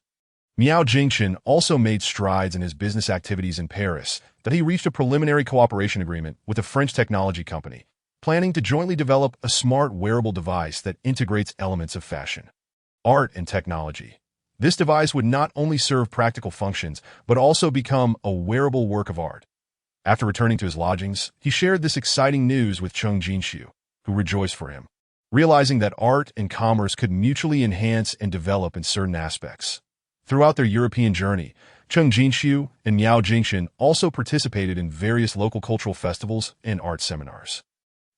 Miao Jingchen also made strides in his business activities in Paris, that he reached a preliminary cooperation agreement with a French technology company, planning to jointly develop a smart wearable device that integrates elements of fashion, art, and technology. This device would not only serve practical functions, but also become a wearable work of art. After returning to his lodgings, he shared this exciting news with Chung Jin-shu, who rejoiced for him, realizing that art and commerce could mutually enhance and develop in certain aspects. Throughout their European journey, Chung Jin-shu and Miao Jingchen also participated in various local cultural festivals and art seminars.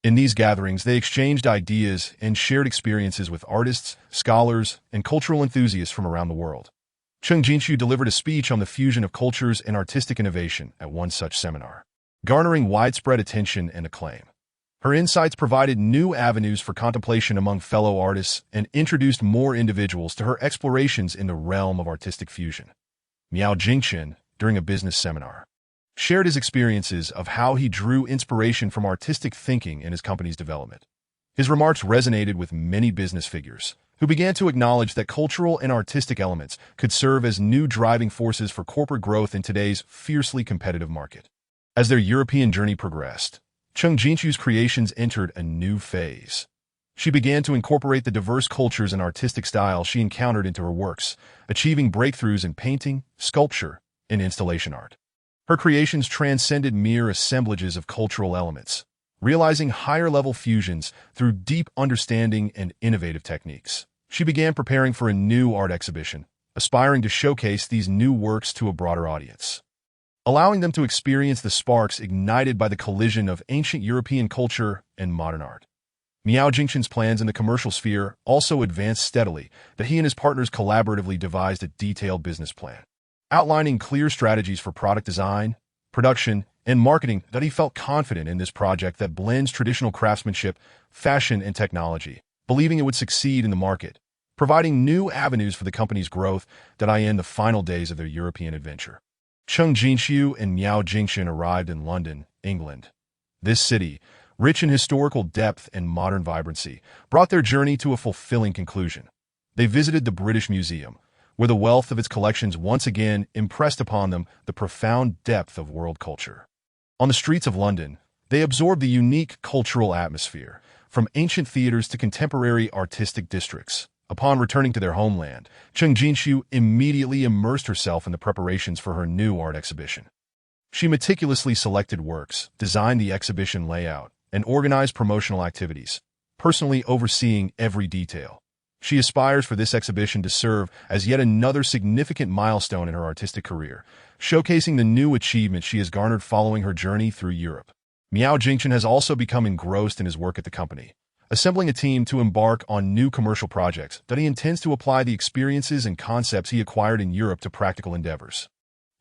In these gatherings, they exchanged ideas and shared experiences with artists, scholars, and cultural enthusiasts from around the world. Chung Jin-shu delivered a speech on the fusion of cultures and artistic innovation at one such seminar, garnering widespread attention and acclaim. Her insights provided new avenues for contemplation among fellow artists and introduced more individuals to her explorations in the realm of artistic fusion. Miao Jingchen, during a business seminar, shared his experiences of how he drew inspiration from artistic thinking in his company's development. His remarks resonated with many business figures, who began to acknowledge that cultural and artistic elements could serve as new driving forces for corporate growth in today's fiercely competitive market. As their European journey progressed, Cheng Jinchu's creations entered a new phase. She began to incorporate the diverse cultures and artistic styles she encountered into her works, achieving breakthroughs in painting, sculpture, and installation art. Her creations transcended mere assemblages of cultural elements, realizing higher-level fusions through deep understanding and innovative techniques. She began preparing for a new art exhibition, aspiring to showcase these new works to a broader audience, allowing them to experience the sparks ignited by the collision of ancient European culture and modern art. Miao Jingchen's plans in the commercial sphere also advanced steadily, that he and his partners collaboratively devised a detailed business plan, outlining clear strategies for product design, production, and marketing. That he felt confident in this project that blends traditional craftsmanship, fashion, and technology, believing it would succeed in the market, providing new avenues for the company's growth that in the final days of their European adventure. Cheng Jinxiu and Miao Jingchen arrived in London, England. This city, rich in historical depth and modern vibrancy, brought their journey to a fulfilling conclusion. They visited the British Museum, where the wealth of its collections once again impressed upon them the profound depth of world culture. On the streets of London, they absorbed the unique cultural atmosphere, from ancient theaters to contemporary artistic districts. Upon returning to their homeland, Cheng Jinxiu immediately immersed herself in the preparations for her new art exhibition. She meticulously selected works, designed the exhibition layout, and organized promotional activities, personally overseeing every detail. She aspires for this exhibition to serve as yet another significant milestone in her artistic career, showcasing the new achievements she has garnered following her journey through Europe. Miao Jingchen has also become engrossed in his work at the company, assembling a team to embark on new commercial projects that he intends to apply the experiences and concepts he acquired in Europe to practical endeavors,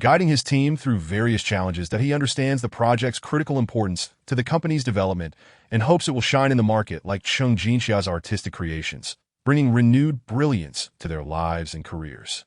guiding his team through various challenges that he understands the project's critical importance to the company's development and hopes it will shine in the market like Cheng Jinxia's artistic creations, bringing renewed brilliance to their lives and careers.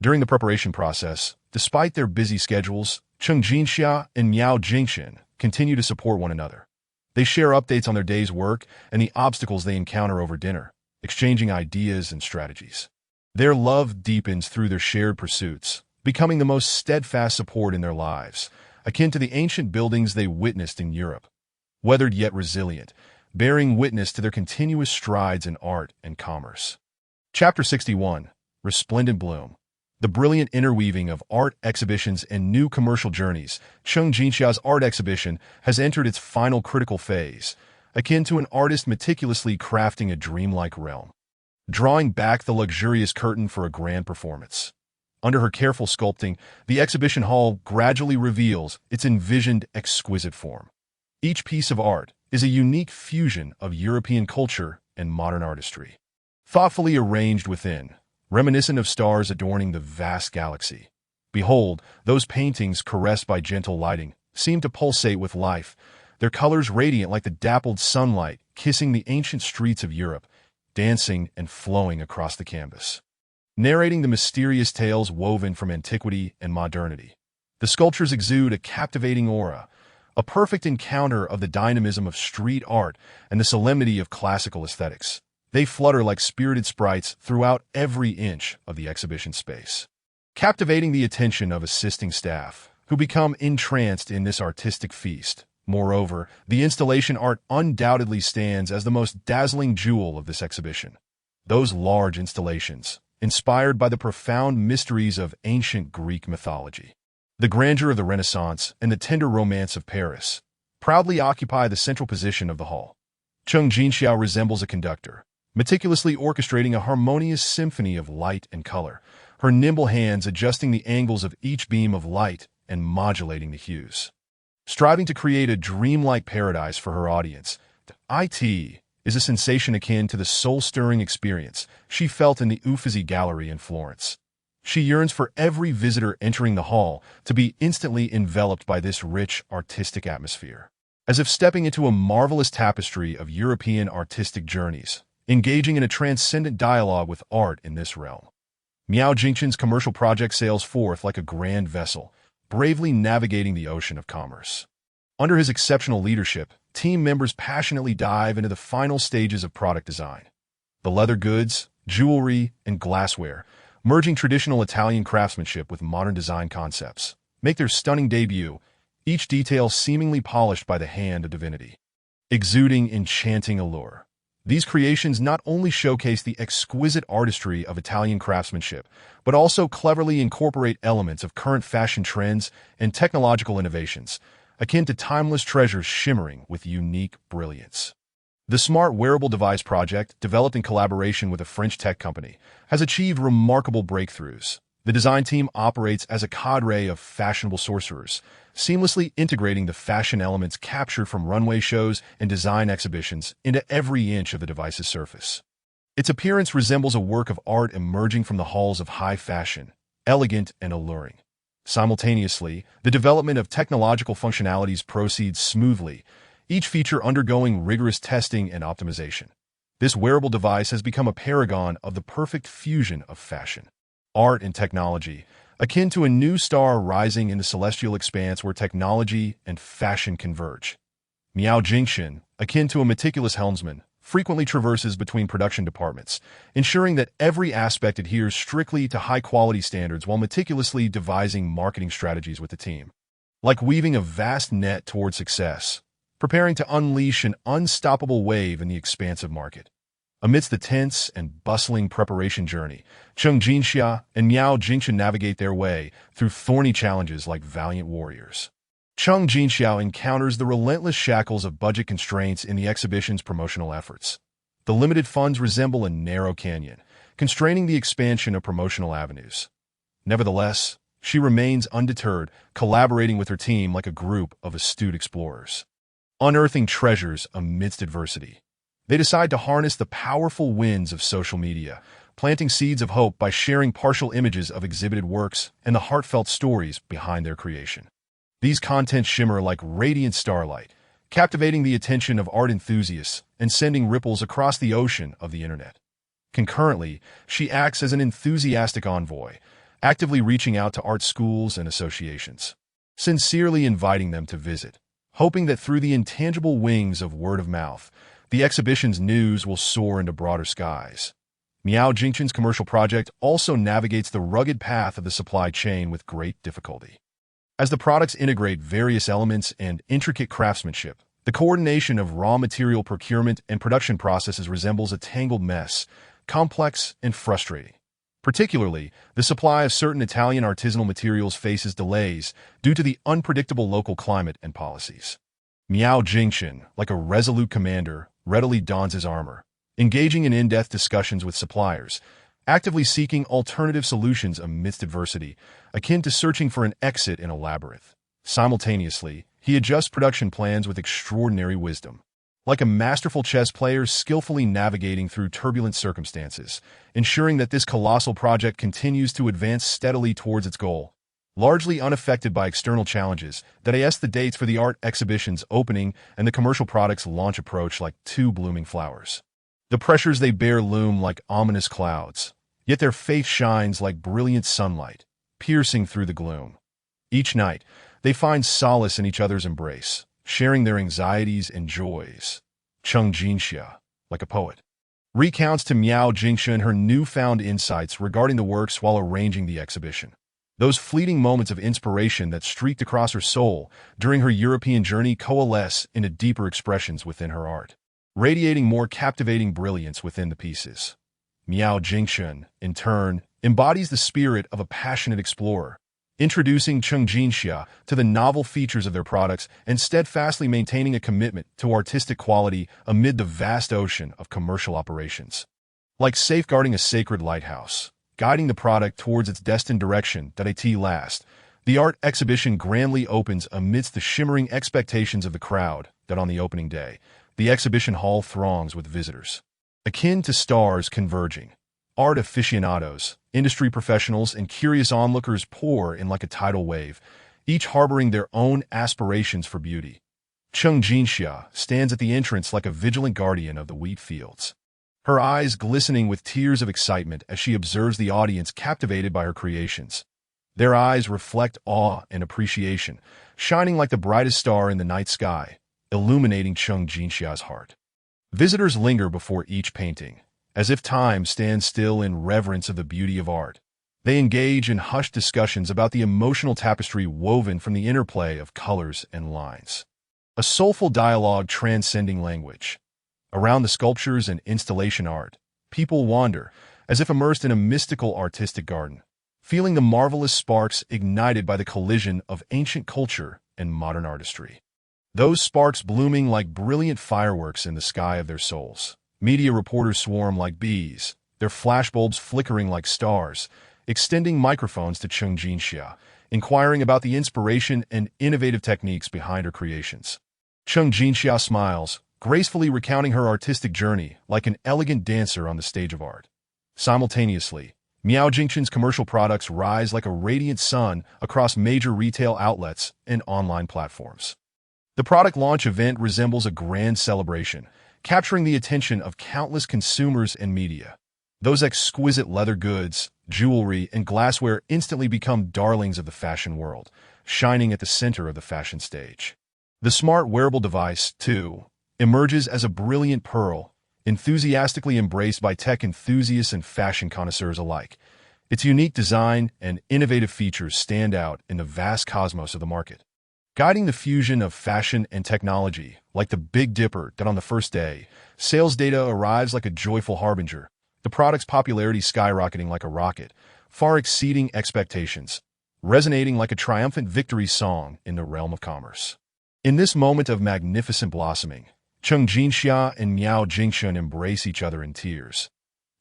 During the preparation process, despite their busy schedules, Cheng Jinxia and Miao Jingchen continue to support one another. They share updates on their day's work and the obstacles they encounter over dinner, exchanging ideas and strategies. Their love deepens through their shared pursuits, becoming the most steadfast support in their lives, akin to the ancient buildings they witnessed in Europe, weathered yet resilient, bearing witness to their continuous strides in art and commerce. Chapter 61. Resplendent Bloom. The brilliant interweaving of art exhibitions and new commercial journeys, Cheng Jinxia's art exhibition has entered its final critical phase, akin to an artist meticulously crafting a dreamlike realm, drawing back the luxurious curtain for a grand performance. Under her careful sculpting, the exhibition hall gradually reveals its envisioned exquisite form. Each piece of art is a unique fusion of European culture and modern artistry, thoughtfully arranged within, reminiscent of stars adorning the vast galaxy. Behold, those paintings caressed by gentle lighting seem to pulsate with life, their colors radiant like the dappled sunlight kissing the ancient streets of Europe, dancing and flowing across the canvas, narrating the mysterious tales woven from antiquity and modernity. The sculptures exude a captivating aura, a perfect encounter of the dynamism of street art and the solemnity of classical aesthetics. They flutter like spirited sprites throughout every inch of the exhibition space, captivating the attention of assisting staff, who become entranced in this artistic feast. Moreover, the installation art undoubtedly stands as the most dazzling jewel of this exhibition. Those large installations, inspired by the profound mysteries of ancient Greek mythology, the grandeur of the Renaissance, and the tender romance of Paris, proudly occupy the central position of the hall. Cheng Jinxia resembles a conductor, meticulously orchestrating a harmonious symphony of light and color, her nimble hands adjusting the angles of each beam of light and modulating the hues. Striving to create a dreamlike paradise for her audience, IT is a sensation akin to the soul-stirring experience she felt in the Uffizi Gallery in Florence. She yearns for every visitor entering the hall to be instantly enveloped by this rich, artistic atmosphere. as if stepping into a marvelous tapestry of European artistic journeys, engaging in a transcendent dialogue with art in this realm. Miao Jingxin's commercial project sails forth like a grand vessel, bravely navigating the ocean of commerce. Under his exceptional leadership, team members passionately dive into the final stages of product design. The leather goods, jewelry, and glassware, merging traditional Italian craftsmanship with modern design concepts, make their stunning debut, each detail seemingly polished by the hand of divinity. Exuding enchanting allure. These creations not only showcase the exquisite artistry of Italian craftsmanship, but also cleverly incorporate elements of current fashion trends and technological innovations, akin to timeless treasures shimmering with unique brilliance. The Smart Wearable Device project, developed in collaboration with a French tech company, has achieved remarkable breakthroughs. The design team operates as a cadre of fashionable sorcerers, seamlessly integrating the fashion elements captured from runway shows and design exhibitions into every inch of the device's surface. Its appearance resembles a work of art emerging from the halls of high fashion, elegant and alluring. Simultaneously, the development of technological functionalities proceeds smoothly, each feature undergoing rigorous testing and optimization. This wearable device has become a paragon of the perfect fusion of fashion, art, and technology, akin to a new star rising in the celestial expanse where technology and fashion converge. Miao Jingxin, akin to a meticulous helmsman, frequently traverses between production departments, ensuring that every aspect adheres strictly to high-quality standards while meticulously devising marketing strategies with the team. Like weaving a vast net toward success, preparing to unleash an unstoppable wave in the expansive market. Amidst the tense and bustling preparation journey, Cheng Jinxia and Miao Jingxin navigate their way through thorny challenges like valiant warriors. Cheng Jinxiao encounters the relentless shackles of budget constraints in the exhibition's promotional efforts. The limited funds resemble a narrow canyon, constraining the expansion of promotional avenues. Nevertheless, she remains undeterred, collaborating with her team like a group of astute explorers. Unearthing treasures amidst adversity. They decide to harness the powerful winds of social media, planting seeds of hope by sharing partial images of exhibited works and the heartfelt stories behind their creation. These contents shimmer like radiant starlight, captivating the attention of art enthusiasts and sending ripples across the ocean of the internet. Concurrently, she acts as an enthusiastic envoy, actively reaching out to art schools and associations, sincerely inviting them to visit, hoping that through the intangible wings of word of mouth, the exhibition's news will soar into broader skies. Miao Jingxin's commercial project also navigates the rugged path of the supply chain with great difficulty. As the products integrate various elements and intricate craftsmanship, the coordination of raw material procurement and production processes resembles a tangled mess, complex and frustrating. Particularly, the supply of certain Italian artisanal materials faces delays due to the unpredictable local climate and policies. Miao Jingxin, like a resolute commander, readily dons his armor, engaging in in-depth discussions with suppliers, actively seeking alternative solutions amidst adversity, akin to searching for an exit in a labyrinth. Simultaneously, he adjusts production plans with extraordinary wisdom. Like a masterful chess player skillfully navigating through turbulent circumstances, ensuring that this colossal project continues to advance steadily towards its goal. Largely unaffected by external challenges, the dates for the art exhibition's opening and the commercial product's launch approach like two blooming flowers. The pressures they bear loom like ominous clouds, yet their faith shines like brilliant sunlight, piercing through the gloom. Each night, they find solace in each other's embrace, sharing their anxieties and joys. Cheng Jinxia, like a poet, recounts to Miao Jingxin her newfound insights regarding the works while arranging the exhibition. Those fleeting moments of inspiration that streaked across her soul during her European journey coalesce into deeper expressions within her art, radiating more captivating brilliance within the pieces. Miao Jingxin, in turn, embodies the spirit of a passionate explorer, introducing Cheng Jinxia to the novel features of their products and steadfastly maintaining a commitment to artistic quality amid the vast ocean of commercial operations. Like safeguarding a sacred lighthouse, guiding the product towards its destined direction at last, the art exhibition grandly opens amidst the shimmering expectations of the crowd that on the opening day, the exhibition hall throngs with visitors. Akin to stars converging, art aficionados, industry professionals, and curious onlookers pour in like a tidal wave, each harboring their own aspirations for beauty. Cheng Jinxia stands at the entrance like a vigilant guardian of the wheat fields, her eyes glistening with tears of excitement as she observes the audience captivated by her creations. Their eyes reflect awe and appreciation, shining like the brightest star in the night sky, illuminating Cheng Jinxia's heart. Visitors linger before each painting, as if time stands still in reverence of the beauty of art. They engage in hushed discussions about the emotional tapestry woven from the interplay of colors and lines. A soulful dialogue transcending language. Around the sculptures and installation art, people wander, as if immersed in a mystical artistic garden, feeling the marvelous sparks ignited by the collision of ancient culture and modern artistry. Those sparks blooming like brilliant fireworks in the sky of their souls. Media reporters swarm like bees, their flashbulbs flickering like stars, extending microphones to Cheng Jinxia, inquiring about the inspiration and innovative techniques behind her creations. Cheng Jinxia smiles, gracefully recounting her artistic journey like an elegant dancer on the stage of art. Simultaneously, Miao Jingxin's commercial products rise like a radiant sun across major retail outlets and online platforms. The product launch event resembles a grand celebration, capturing the attention of countless consumers and media. Those exquisite leather goods, jewelry, and glassware instantly become darlings of the fashion world, shining at the center of the fashion stage. The smart wearable device, too, emerges as a brilliant pearl, enthusiastically embraced by tech enthusiasts and fashion connoisseurs alike. Its unique design and innovative features stand out in the vast cosmos of the market. Guiding the fusion of fashion and technology, like the Big Dipper that on the first day, sales data arrives like a joyful harbinger, the product's popularity skyrocketing like a rocket, far exceeding expectations, resonating like a triumphant victory song in the realm of commerce. In this moment of magnificent blossoming, Cheng Jinxia and Miao Jingxin embrace each other in tears.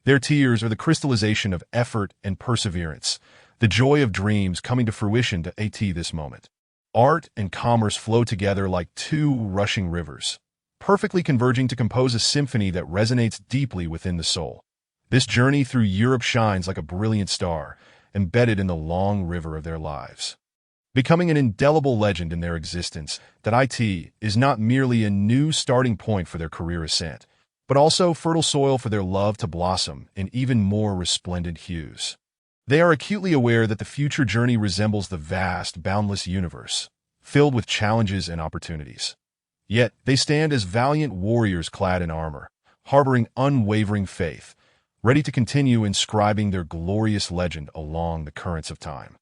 Their tears are the crystallization of effort and perseverance, the joy of dreams coming to fruition to this moment. Art and commerce flow together like two rushing rivers, perfectly converging to compose a symphony that resonates deeply within the soul. This journey through Europe shines like a brilliant star, embedded in the long river of their lives. Becoming an indelible legend in their existence, that IT is not merely a new starting point for their career ascent, but also fertile soil for their love to blossom in even more resplendent hues. They are acutely aware that the future journey resembles the vast, boundless universe, filled with challenges and opportunities. Yet, they stand as valiant warriors clad in armor, harboring unwavering faith, ready to continue inscribing their glorious legend along the currents of time.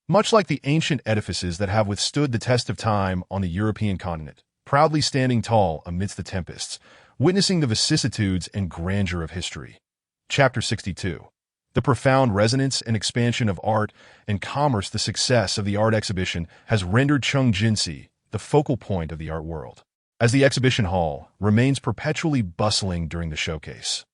Much like the ancient edifices that have withstood the test of time on the European continent, proudly standing tall amidst the tempests, witnessing the vicissitudes and grandeur of history. Chapter 62. The profound resonance and expansion of art and commerce. The success of the art exhibition has rendered Cheng Jinxia the focal point of the art world, as the exhibition hall remains perpetually bustling during the showcase.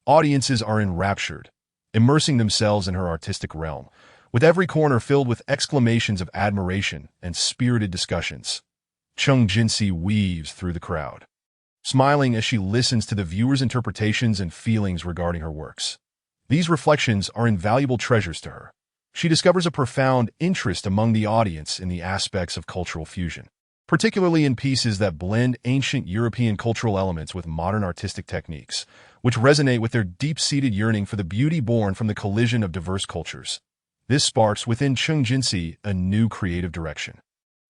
Audiences are enraptured, immersing themselves in her artistic realm, with every corner filled with exclamations of admiration and spirited discussions. Cheng Jinxia weaves through the crowd, smiling as she listens to the viewers' interpretations and feelings regarding her works. These reflections are invaluable treasures to her. She discovers a profound interest among the audience in the aspects of cultural fusion, particularly in pieces that blend ancient European cultural elements with modern artistic techniques, which resonate with their deep-seated yearning for the beauty born from the collision of diverse cultures. This sparks within Cheng Jinxia a new creative direction.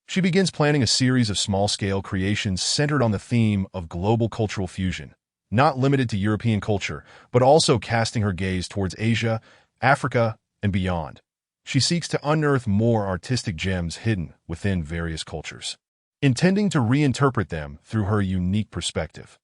She begins planning a series of small-scale creations centered on the theme of global cultural fusion, not limited to European culture, but also casting her gaze towards Asia, Africa, and beyond. She seeks to unearth more artistic gems hidden within various cultures, intending to reinterpret them through her unique perspective.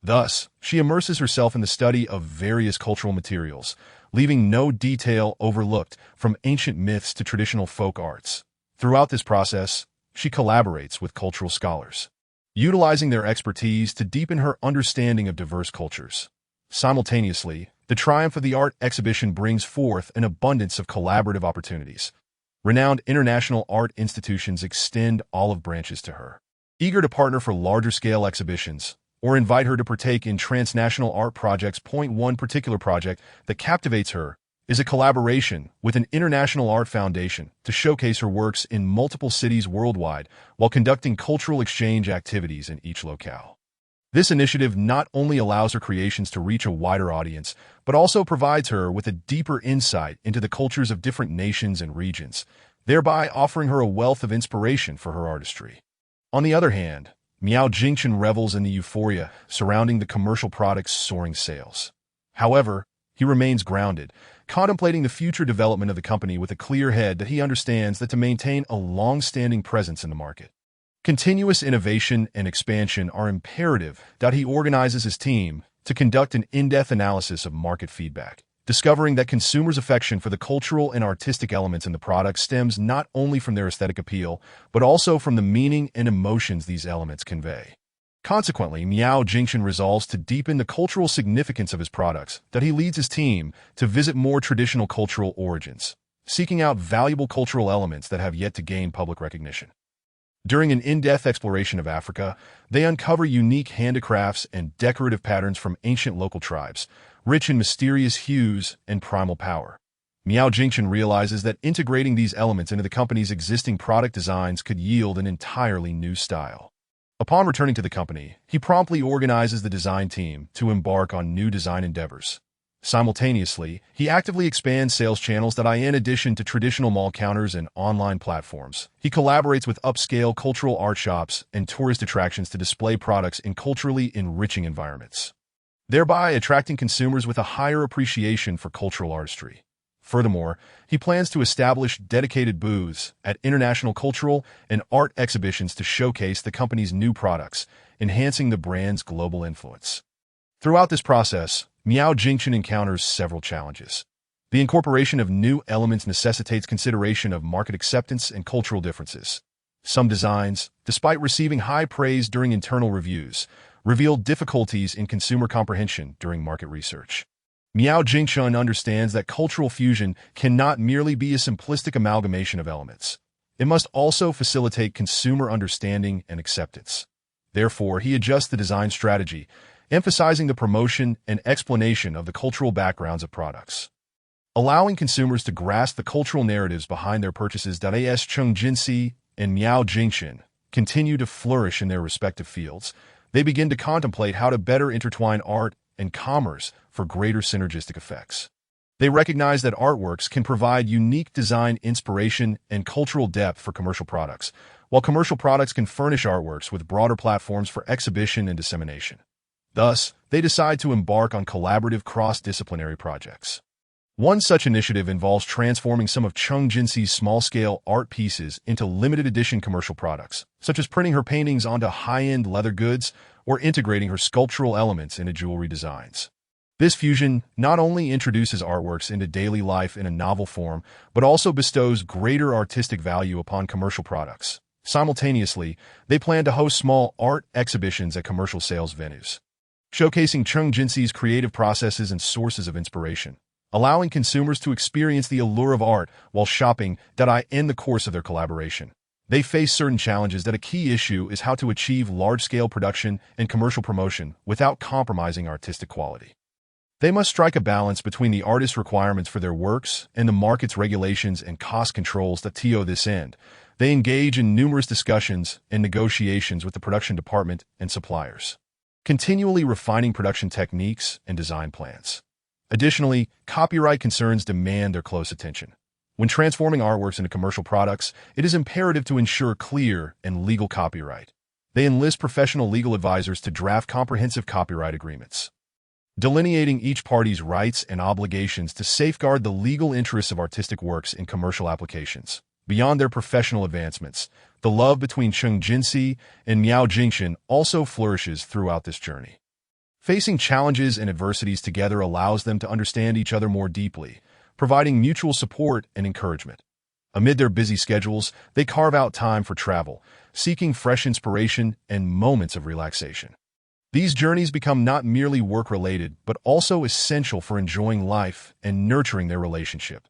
Thus, she immerses herself in the study of various cultural materials, leaving no detail overlooked from ancient myths to traditional folk arts. Throughout this process, she collaborates with cultural scholars, utilizing their expertise to deepen her understanding of diverse cultures. Simultaneously, the triumph of the art exhibition brings forth an abundance of collaborative opportunities. Renowned international art institutions extend olive branches to her, eager to partner for larger-scale exhibitions or invite her to partake in transnational art projects. One particular project that captivates her is a collaboration with an international art foundation to showcase her works in multiple cities worldwide while conducting cultural exchange activities in each locale. This initiative not only allows her creations to reach a wider audience, but also provides her with a deeper insight into the cultures of different nations and regions, thereby offering her a wealth of inspiration for her artistry. On the other hand, Miao Jingchen revels in the euphoria surrounding the commercial product's soaring sales. However, he remains grounded, contemplating the future development of the company with a clear head that he understands that to maintain a long-standing presence in the market. Continuous innovation and expansion are imperative that he organizes his team to conduct an in-depth analysis of market feedback, discovering that consumers' affection for the cultural and artistic elements in the product stems not only from their aesthetic appeal, but also from the meaning and emotions these elements convey. Consequently, Miao Jingchen resolves to deepen the cultural significance of his products, that he leads his team to visit more traditional cultural origins, seeking out valuable cultural elements that have yet to gain public recognition. During an in-depth exploration of Africa, they uncover unique handicrafts and decorative patterns from ancient local tribes, rich in mysterious hues and primal power. Miao Jingchen realizes that integrating these elements into the company's existing product designs could yield an entirely new style. Upon returning to the company, he promptly organizes the design team to embark on new design endeavors. Simultaneously, he actively expands sales channels that in addition to traditional mall counters and online platforms. He collaborates with upscale cultural art shops and tourist attractions to display products in culturally enriching environments, thereby attracting consumers with a higher appreciation for cultural artistry. Furthermore, he plans to establish dedicated booths at international cultural and art exhibitions to showcase the company's new products, enhancing the brand's global influence. Throughout this process, Miao Jingchen encounters several challenges. The incorporation of new elements necessitates consideration of market acceptance and cultural differences. Some designs, despite receiving high praise during internal reviews, revealed difficulties in consumer comprehension during market research. Miao Jingchen understands that cultural fusion cannot merely be a simplistic amalgamation of elements. It must also facilitate consumer understanding and acceptance. Therefore, he adjusts the design strategy, emphasizing the promotion and explanation of the cultural backgrounds of products, allowing consumers to grasp the cultural narratives behind their purchases. As Cheng Jinsi and Miao Jingchen continue to flourish in their respective fields, they begin to contemplate how to better intertwine art and commerce for greater synergistic effects. They recognize that artworks can provide unique design inspiration and cultural depth for commercial products, while commercial products can furnish artworks with broader platforms for exhibition and dissemination. Thus, they decide to embark on collaborative cross-disciplinary projects. One such initiative involves transforming some of Cheng Jinsi's small-scale art pieces into limited-edition commercial products, such as printing her paintings onto high-end leather goods or integrating her sculptural elements into jewelry designs. This fusion not only introduces artworks into daily life in a novel form, but also bestows greater artistic value upon commercial products. Simultaneously, they plan to host small art exhibitions at commercial sales venues, showcasing Cheng Jinsi's creative processes and sources of inspiration, allowing consumers to experience the allure of art while shopping. In the course of their collaboration, they face certain challenges. A key issue is how to achieve large-scale production and commercial promotion without compromising artistic quality. They must strike a balance between the artist's requirements for their works and the market's regulations and cost controls. To this end, they engage in numerous discussions and negotiations with the production department and suppliers, continually refining production techniques and design plans. Additionally, copyright concerns demand their close attention. When transforming artworks into commercial products, it is imperative to ensure clear and legal copyright. They enlist professional legal advisors to draft comprehensive copyright agreements, delineating each party's rights and obligations to safeguard the legal interests of artistic works in commercial applications. Beyond their professional advancements, the love between Cheng Jinsi and Miao Jingchen also flourishes throughout this journey. Facing challenges and adversities together allows them to understand each other more deeply, providing mutual support and encouragement. Amid their busy schedules, they carve out time for travel, seeking fresh inspiration and moments of relaxation. These journeys become not merely work-related, but also essential for enjoying life and nurturing their relationship.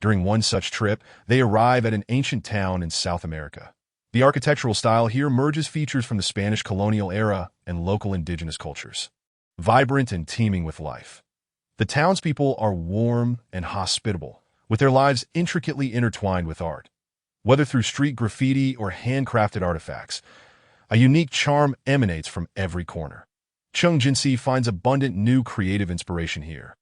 During one such trip, they arrive at an ancient town in South America. The architectural style here merges features from the Spanish colonial era and local indigenous cultures, vibrant and teeming with life. The townspeople are warm and hospitable, with their lives intricately intertwined with art. Whether through street graffiti or handcrafted artifacts, a unique charm emanates from every corner. Chung Jinsi finds abundant new creative inspiration here,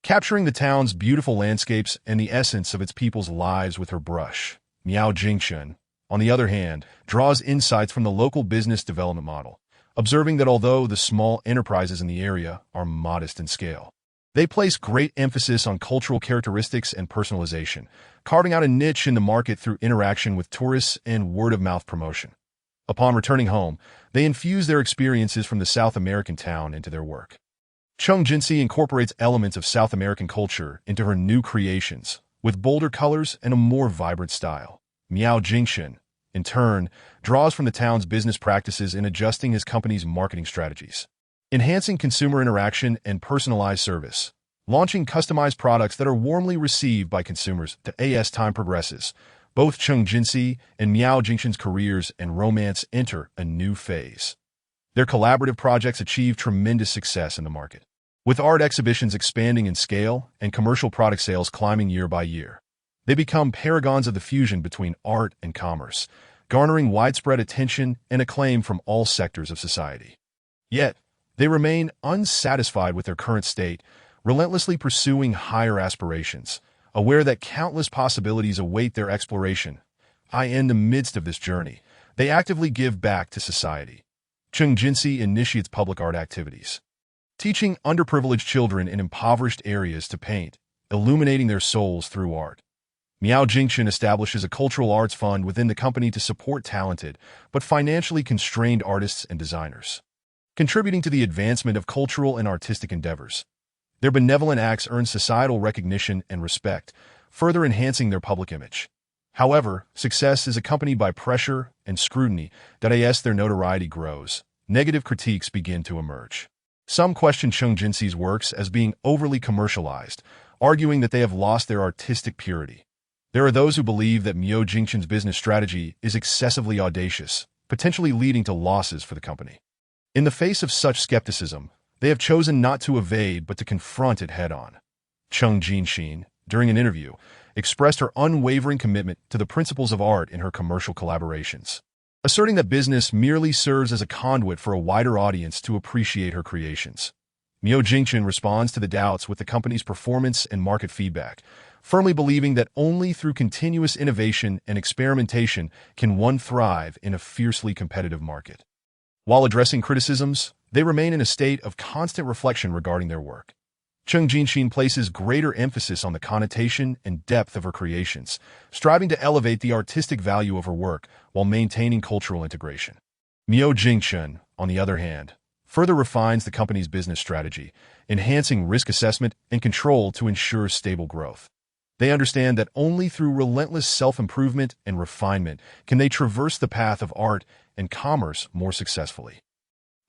capturing the town's beautiful landscapes and the essence of its people's lives with her brush. Miao Jingchen, on the other hand, draws insights from the local business development model, observing that although the small enterprises in the area are modest in scale, they place great emphasis on cultural characteristics and personalization, carving out a niche in the market through interaction with tourists and word-of-mouth promotion. Upon returning home, they infuse their experiences from the South American town into their work. Chung Jinsi incorporates elements of South American culture into her new creations, with bolder colors and a more vibrant style. Miao Jingchen, in turn, draws from the town's business practices in adjusting his company's marketing strategies, enhancing consumer interaction and personalized service, launching customized products that are warmly received by consumers. As time progresses, both Chung Jinsi and Miao Jingchen's careers and romance enter a new phase. Their collaborative projects achieve tremendous success in the market, with art exhibitions expanding in scale and commercial product sales climbing year by year. They become paragons of the fusion between art and commerce, garnering widespread attention and acclaim from all sectors of society. Yet, they remain unsatisfied with their current state, relentlessly pursuing higher aspirations, aware that countless possibilities await their exploration. In the midst of this journey, they actively give back to society. Chung Jinsi initiates public art activities, teaching underprivileged children in impoverished areas to paint, illuminating their souls through art. Miao Jingchen establishes a cultural arts fund within the company to support talented but financially constrained artists and designers, contributing to the advancement of cultural and artistic endeavors. Their benevolent acts earn societal recognition and respect, further enhancing their public image. However, success is accompanied by pressure and scrutiny. As their notoriety grows, negative critiques begin to emerge. Some question Chung Jinsi's works as being overly commercialized, arguing that they have lost their artistic purity. There are those who believe that Miao Jingchen's business strategy is excessively audacious, potentially leading to losses for the company. In the face of such skepticism, they have chosen not to evade but to confront it head-on. Chung Jinsi, during an interview, expressed her unwavering commitment to the principles of art in her commercial collaborations, asserting that business merely serves as a conduit for a wider audience to appreciate her creations. Miao Jingchen responds to the doubts with the company's performance and market feedback, firmly believing that only through continuous innovation and experimentation can one thrive in a fiercely competitive market. While addressing criticisms, they remain in a state of constant reflection regarding their work. Chung Jinsi places greater emphasis on the connotation and depth of her creations, striving to elevate the artistic value of her work while maintaining cultural integration. Miao Jingchen, on the other hand, further refines the company's business strategy, enhancing risk assessment and control to ensure stable growth. They understand that only through relentless self-improvement and refinement can they traverse the path of art and commerce more successfully.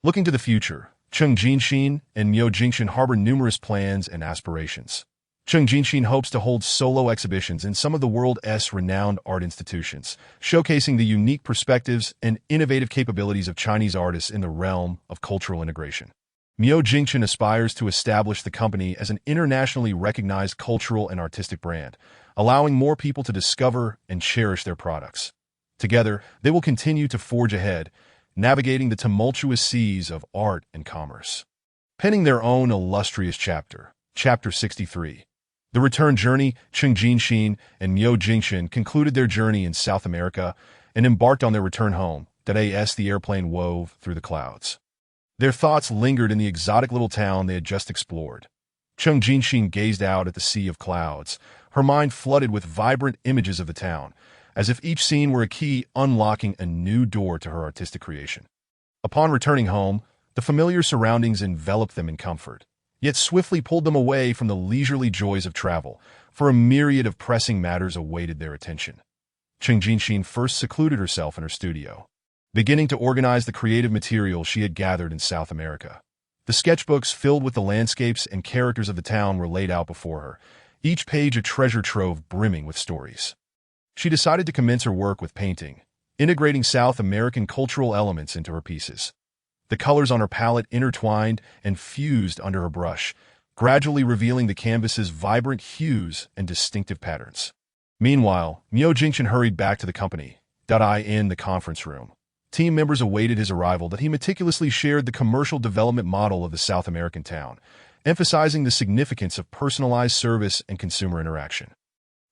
Looking to the future, Chung Jinsi and Miao Jingchen harbor numerous plans and aspirations. Chung Jinsi hopes to hold solo exhibitions in some of the world's renowned art institutions, showcasing the unique perspectives and innovative capabilities of Chinese artists in the realm of cultural integration. Miao Jingchen aspires to establish the company as an internationally recognized cultural and artistic brand, allowing more people to discover and cherish their products. Together, they will continue to forge ahead, navigating the tumultuous seas of art and commerce. Penning their own illustrious chapter, Chapter 63. The return journey. Chung Jinsi and Miao Jingchen concluded their journey in South America and embarked on their return home. As the airplane wove through the clouds, their thoughts lingered in the exotic little town they had just explored. Chung Jinsi gazed out at the sea of clouds, her mind flooded with vibrant images of the town, as if each scene were a key unlocking a new door to her artistic creation. Upon returning home, the familiar surroundings enveloped them in comfort, yet swiftly pulled them away from the leisurely joys of travel, for a myriad of pressing matters awaited their attention. Chung Jinsi first secluded herself in her studio, beginning to organize the creative material she had gathered in South America. The sketchbooks filled with the landscapes and characters of the town were laid out before her, each page a treasure trove brimming with stories. She decided to commence her work with painting, integrating South American cultural elements into her pieces. The colors on her palette intertwined and fused under her brush, gradually revealing the canvas's vibrant hues and distinctive patterns. Meanwhile, Miao Jingchen hurried back to the company. In the conference room, team members awaited his arrival that he meticulously shared the commercial development model of the South American town, emphasizing the significance of personalized service and consumer interaction.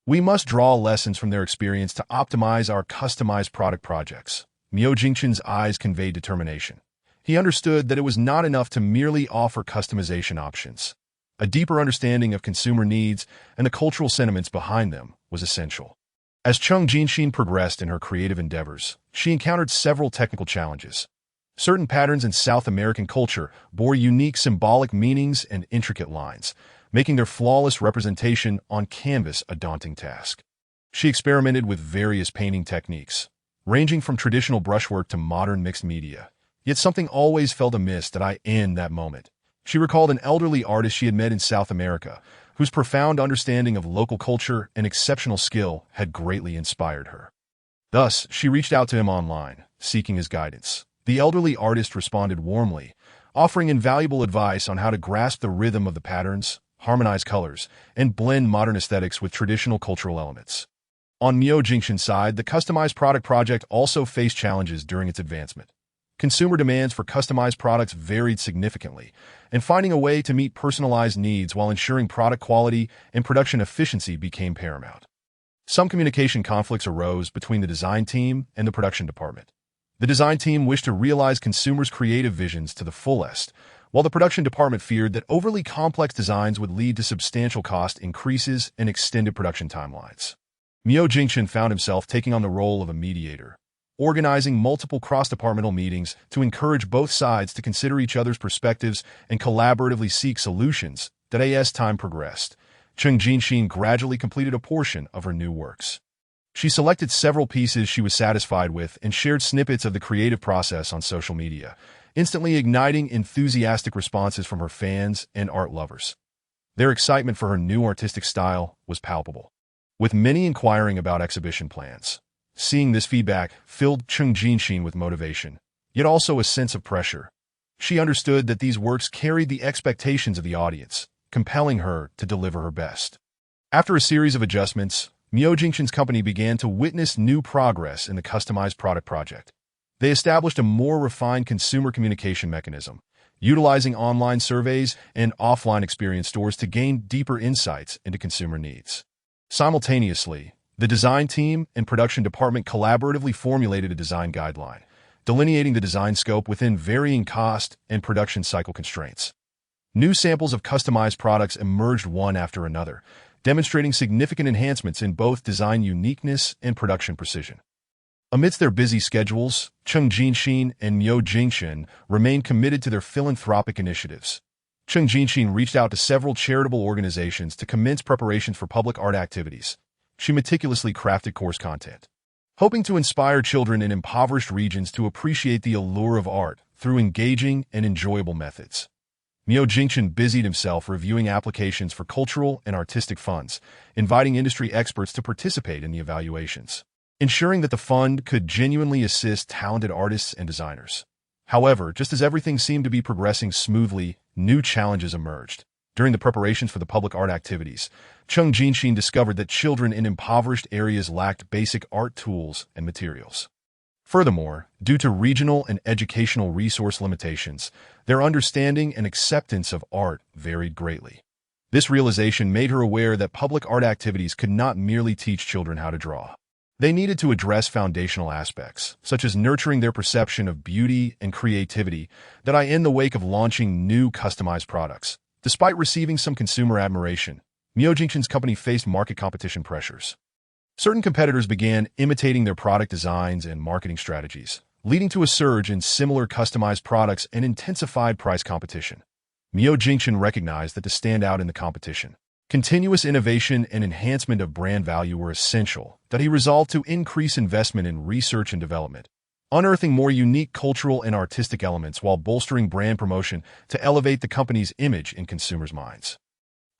We must draw lessons from their experience to optimize our customized product projects. Miao Jingchen's eyes conveyed determination. He understood that it was not enough to merely offer customization options. A deeper understanding of consumer needs and the cultural sentiments behind them was essential. As Cheng Jinxin progressed in her creative endeavors, she encountered several technical challenges. Certain patterns in South American culture bore unique symbolic meanings and intricate lines, making their flawless representation on canvas a daunting task. She experimented with various painting techniques, ranging from traditional brushwork to modern mixed media. Yet something always felt amiss in that moment. She recalled an elderly artist she had met in South America, whose profound understanding of local culture and exceptional skill had greatly inspired her. Thus, she reached out to him online, seeking his guidance. The elderly artist responded warmly, offering invaluable advice on how to grasp the rhythm of the patterns, harmonize colors, and blend modern aesthetics with traditional cultural elements. On Miao Jingxin's side, the customized product project also faced challenges during its advancement. Consumer demands for customized products varied significantly, and finding a way to meet personalized needs while ensuring product quality and production efficiency became paramount. Some communication conflicts arose between the design team and the production department. The design team wished to realize consumers' creative visions to the fullest, while the production department feared that overly complex designs would lead to substantial cost increases and extended production timelines. Miao Jingchen found himself taking on the role of a mediator, organizing multiple cross-departmental meetings to encourage both sides to consider each other's perspectives and collaboratively seek solutions. As time progressed, Cheng Jinxin gradually completed a portion of her new works. She selected several pieces she was satisfied with and shared snippets of the creative process on social media, instantly igniting enthusiastic responses from her fans and art lovers. Their excitement for her new artistic style was palpable, with many inquiring about exhibition plans. Seeing this feedback filled Cheng Jinxin with motivation, yet also a sense of pressure. She understood that these works carried the expectations of the audience, compelling her to deliver her best. After a series of adjustments, Miao Jingxin's company began to witness new progress in the customized product project. They established a more refined consumer communication mechanism, utilizing online surveys and offline experience stores to gain deeper insights into consumer needs. Simultaneously, the design team and production department collaboratively formulated a design guideline, delineating the design scope within varying cost and production cycle constraints. New samples of customized products emerged one after another, demonstrating significant enhancements in both design uniqueness and production precision. Amidst their busy schedules, Cheng Jinxin and Miao Jingchen remained committed to their philanthropic initiatives. Cheng Jinxin reached out to several charitable organizations to commence preparations for public art activities. She meticulously crafted course content, hoping to inspire children in impoverished regions to appreciate the allure of art through engaging and enjoyable methods. Miao Jingchen busied himself reviewing applications for cultural and artistic funds, inviting industry experts to participate in the evaluations, ensuring that the fund could genuinely assist talented artists and designers. However, just as everything seemed to be progressing smoothly, new challenges emerged. During the preparations for the public art activities, Cheng Jinxin discovered that children in impoverished areas lacked basic art tools and materials. Furthermore, due to regional and educational resource limitations, their understanding and acceptance of art varied greatly. This realization made her aware that public art activities could not merely teach children how to draw. They needed to address foundational aspects, such as nurturing their perception of beauty and creativity, in the wake of launching new customized products. Despite receiving some consumer admiration, Miao Jingchen's company faced market competition pressures. Certain competitors began imitating their product designs and marketing strategies, leading to a surge in similar customized products and intensified price competition. Miao Jingchen recognized that to stand out in the competition, continuous innovation and enhancement of brand value were essential. He resolved to increase investment in research and development, unearthing more unique cultural and artistic elements while bolstering brand promotion to elevate the company's image in consumers' minds.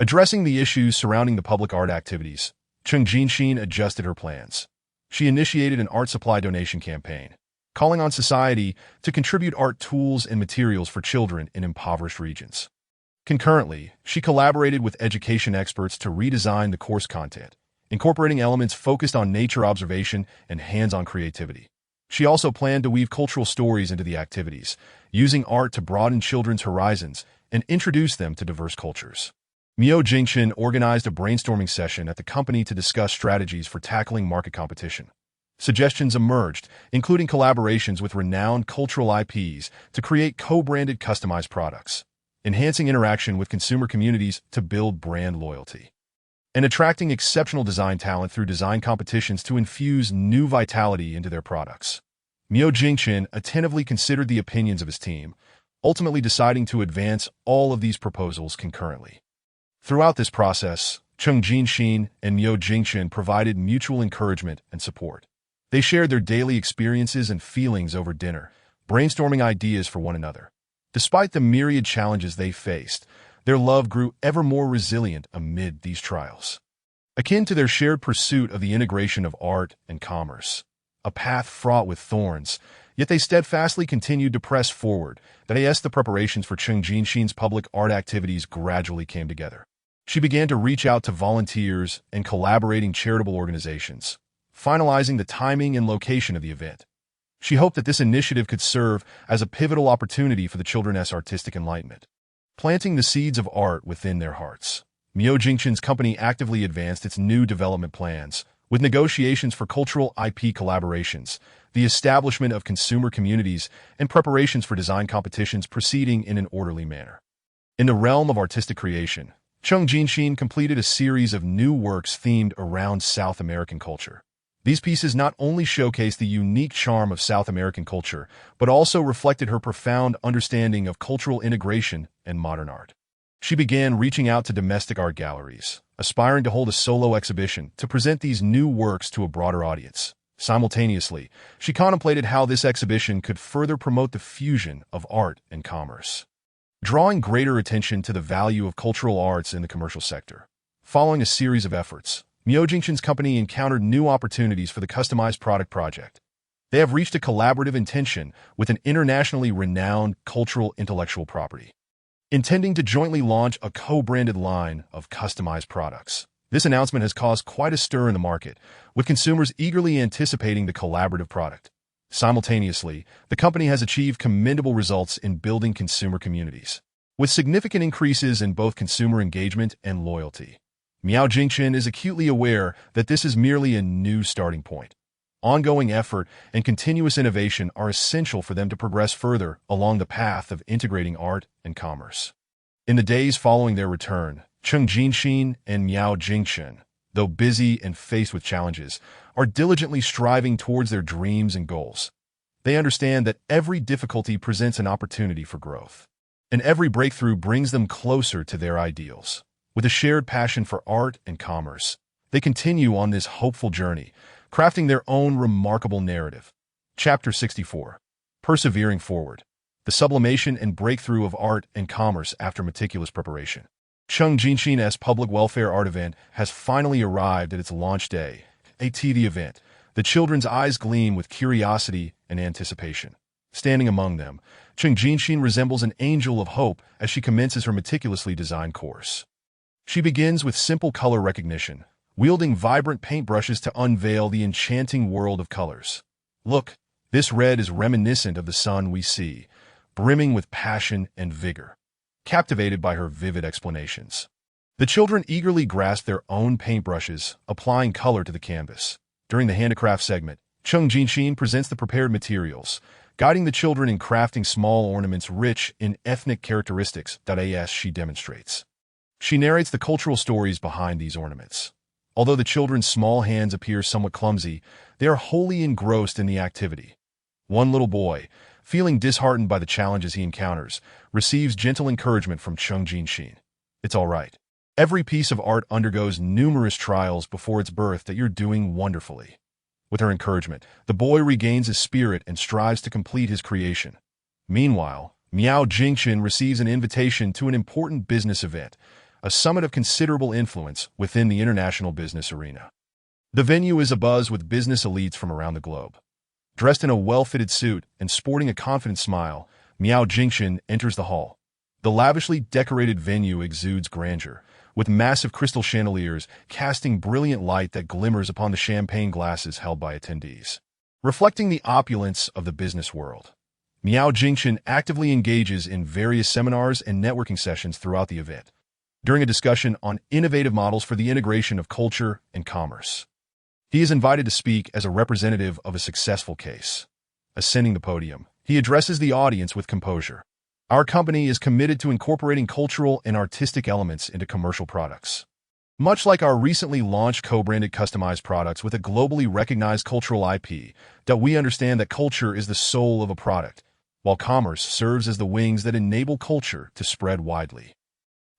Addressing the issues surrounding the public art activities, Cheng Jinxin adjusted her plans. She initiated an art supply donation campaign, calling on society to contribute art tools and materials for children in impoverished regions. Concurrently, she collaborated with education experts to redesign the course content, incorporating elements focused on nature observation and hands-on creativity. She also planned to weave cultural stories into the activities, using art to broaden children's horizons and introduce them to diverse cultures. Miao Jingchen organized a brainstorming session at the company to discuss strategies for tackling market competition. Suggestions emerged, including collaborations with renowned cultural IPs to create co-branded customized products, enhancing interaction with consumer communities to build brand loyalty, and attracting exceptional design talent through design competitions to infuse new vitality into their products. Miao Jingchen attentively considered the opinions of his team, ultimately deciding to advance all of these proposals concurrently. Throughout this process, Cheng Jinxin and Miao Jingchen provided mutual encouragement and support. They shared their daily experiences and feelings over dinner, brainstorming ideas for one another. Despite the myriad challenges they faced, their love grew ever more resilient amid these trials. Akin to their shared pursuit of the integration of art and commerce, a path fraught with thorns, yet they steadfastly continued to press forward. As the preparations for Cheng Jinxin's public art activities gradually came together, she began to reach out to volunteers and collaborating charitable organizations, finalizing the timing and location of the event. She hoped that this initiative could serve as a pivotal opportunity for the children's artistic enlightenment, planting the seeds of art within their hearts. Miao Jingchen's company actively advanced its new development plans, with negotiations for cultural IP collaborations, the establishment of consumer communities, and preparations for design competitions proceeding in an orderly manner. In the realm of artistic creation, Cheng Jinxin completed a series of new works themed around South American culture. These pieces not only showcased the unique charm of South American culture, but also reflected her profound understanding of cultural integration and modern art. She began reaching out to domestic art galleries, aspiring to hold a solo exhibition to present these new works to a broader audience. Simultaneously, she contemplated how this exhibition could further promote the fusion of art and commerce, drawing greater attention to the value of cultural arts in the commercial sector. Following a series of efforts, Miao Jingchen's company encountered new opportunities for the customized product project. They have reached a collaborative intention with an internationally renowned cultural intellectual property, intending to jointly launch a co-branded line of customized products. This announcement has caused quite a stir in the market, with consumers eagerly anticipating the collaborative product. Simultaneously, the company has achieved commendable results in building consumer communities, with significant increases in both consumer engagement and loyalty. Miao Jingchen is acutely aware that this is merely a new starting point. Ongoing effort and continuous innovation are essential for them to progress further along the path of integrating art and commerce. In the days following their return, Cheng Jinxin and Miao Jingchen, though busy and faced with challenges, are diligently striving towards their dreams and goals. They understand that every difficulty presents an opportunity for growth, and every breakthrough brings them closer to their ideals. With a shared passion for art and commerce, they continue on this hopeful journey, crafting their own remarkable narrative. Chapter 64. Persevering Forward. The sublimation and breakthrough of art and commerce after meticulous preparation. Cheng Jinxin's public welfare art event has finally arrived at its launch day. The event, the children's eyes gleam with curiosity and anticipation. Standing among them, Cheng Jinxin resembles an angel of hope as she commences her meticulously designed course. She begins with simple color recognition, wielding vibrant paintbrushes to unveil the enchanting world of colors. Look, this red is reminiscent of the sun we see, brimming with passion and vigor. Captivated by her vivid explanations, the children eagerly grasp their own paintbrushes, applying color to the canvas. During the handicraft segment, Cheng Jinxin presents the prepared materials, guiding the children in crafting small ornaments rich in ethnic characteristics. As she demonstrates, she narrates the cultural stories behind these ornaments. Although the children's small hands appear somewhat clumsy, they are wholly engrossed in the activity. One little boy, feeling disheartened by the challenges he encounters, receives gentle encouragement from Cheng Jinxin. It's all right. Every piece of art undergoes numerous trials before its birth. You're doing wonderfully. With her encouragement, the boy regains his spirit and strives to complete his creation. Meanwhile, Miao Jingchen receives an invitation to an important business event, a summit of considerable influence within the international business arena. The venue is abuzz with business elites from around the globe. Dressed in a well-fitted suit and sporting a confident smile, Miao Jingchen enters the hall. The lavishly decorated venue exudes grandeur, with massive crystal chandeliers casting brilliant light that glimmers upon the champagne glasses held by attendees. Reflecting the opulence of the business world, Miao Jingchen actively engages in various seminars and networking sessions throughout the event, during a discussion on innovative models for the integration of culture and commerce. He is invited to speak as a representative of a successful case. Ascending the podium, he addresses the audience with composure. Our company is committed to incorporating cultural and artistic elements into commercial products. Much like our recently launched co-branded customized products with a globally recognized cultural IP, that we understand that culture is the soul of a product, while commerce serves as the wings that enable culture to spread widely.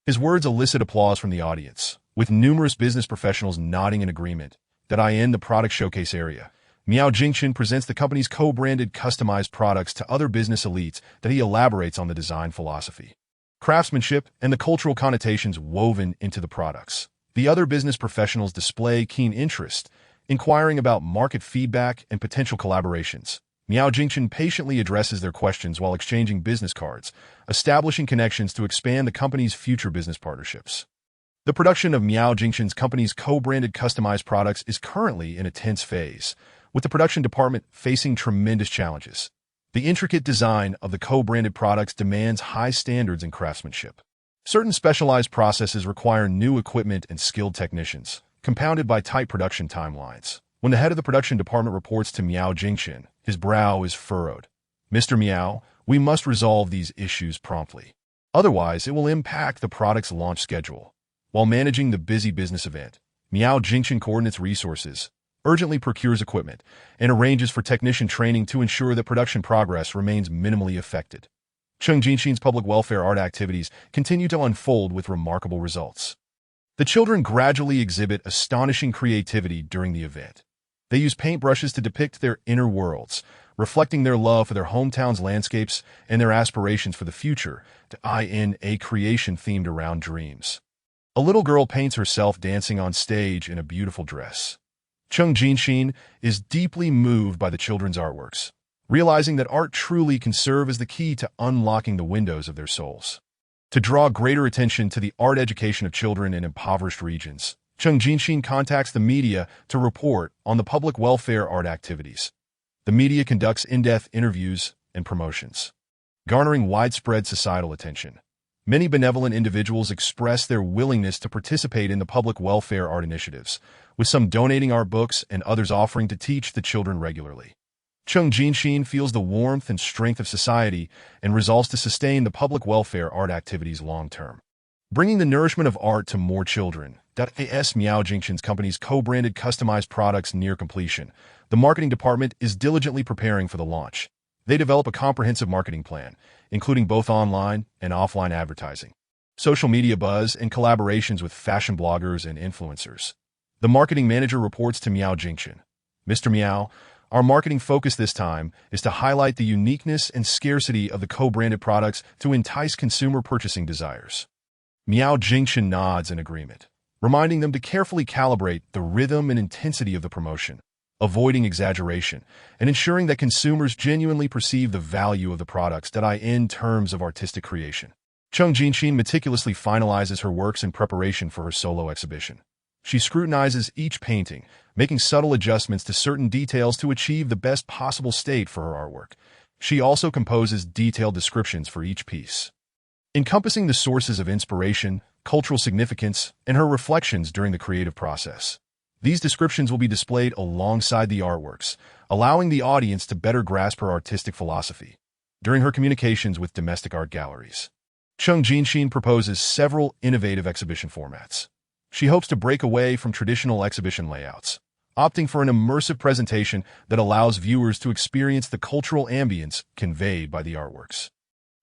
His words elicit applause from the audience, with numerous business professionals nodding in agreement. That I end the product showcase area. Miao Jingchen presents the company's co-branded customized products to other business elites that he elaborates on the design philosophy, craftsmanship, and the cultural connotations woven into the products. The other business professionals display keen interest, inquiring about market feedback and potential collaborations. Miao Jingchen patiently addresses their questions while exchanging business cards, establishing connections to expand the company's future business partnerships. The production of Miao Jingchen's company's co-branded customized products is currently in a tense phase, with the production department facing tremendous challenges. The intricate design of the co-branded products demands high standards in craftsmanship. Certain specialized processes require new equipment and skilled technicians, compounded by tight production timelines. When the head of the production department reports to Miao Jingchen, his brow is furrowed. Mr. Miao, we must resolve these issues promptly. Otherwise, it will impact the product's launch schedule. While managing the busy business event, Miao Jingchen coordinates resources, urgently procures equipment, and arranges for technician training to ensure that production progress remains minimally affected. Cheng Jinxin's public welfare art activities continue to unfold with remarkable results. The children gradually exhibit astonishing creativity during the event. They use paintbrushes to depict their inner worlds, reflecting their love for their hometown's landscapes and their aspirations for the future, in a creation themed around dreams. A little girl paints herself dancing on stage in a beautiful dress. Cheng Jinxin is deeply moved by the children's artworks, realizing that art truly can serve as the key to unlocking the windows of their souls. To draw greater attention to the art education of children in impoverished regions, Cheng Jinxin contacts the media to report on the public welfare art activities. The media conducts in-depth interviews and promotions, garnering widespread societal attention. Many benevolent individuals express their willingness to participate in the public welfare art initiatives, with some donating art books and others offering to teach the children regularly. Cheng Jinxin feels the warmth and strength of society and resolves to sustain the public welfare art activities long-term. Bringing the nourishment of art to more children. As Miao Jingchen's company's co-branded customized products near completion, the marketing department is diligently preparing for the launch. They develop a comprehensive marketing plan, including both online and offline advertising, social media buzz, and collaborations with fashion bloggers and influencers. The marketing manager reports to Miao Jingchen, Mr. Miao, our marketing focus this time is to highlight the uniqueness and scarcity of the co-branded products to entice consumer purchasing desires. Miao Jingchen nods in agreement, reminding them to carefully calibrate the rhythm and intensity of the promotion, avoiding exaggeration, and ensuring that consumers genuinely perceive the value of the products in terms of artistic creation. Cheng Jinxin meticulously finalizes her works in preparation for her solo exhibition. She scrutinizes each painting, making subtle adjustments to certain details to achieve the best possible state for her artwork. She also composes detailed descriptions for each piece, encompassing the sources of inspiration, cultural significance, and her reflections during the creative process. These descriptions will be displayed alongside the artworks, allowing the audience to better grasp her artistic philosophy. During her communications with domestic art galleries, Cheng Jinxin proposes several innovative exhibition formats. She hopes to break away from traditional exhibition layouts, opting for an immersive presentation that allows viewers to experience the cultural ambience conveyed by the artworks.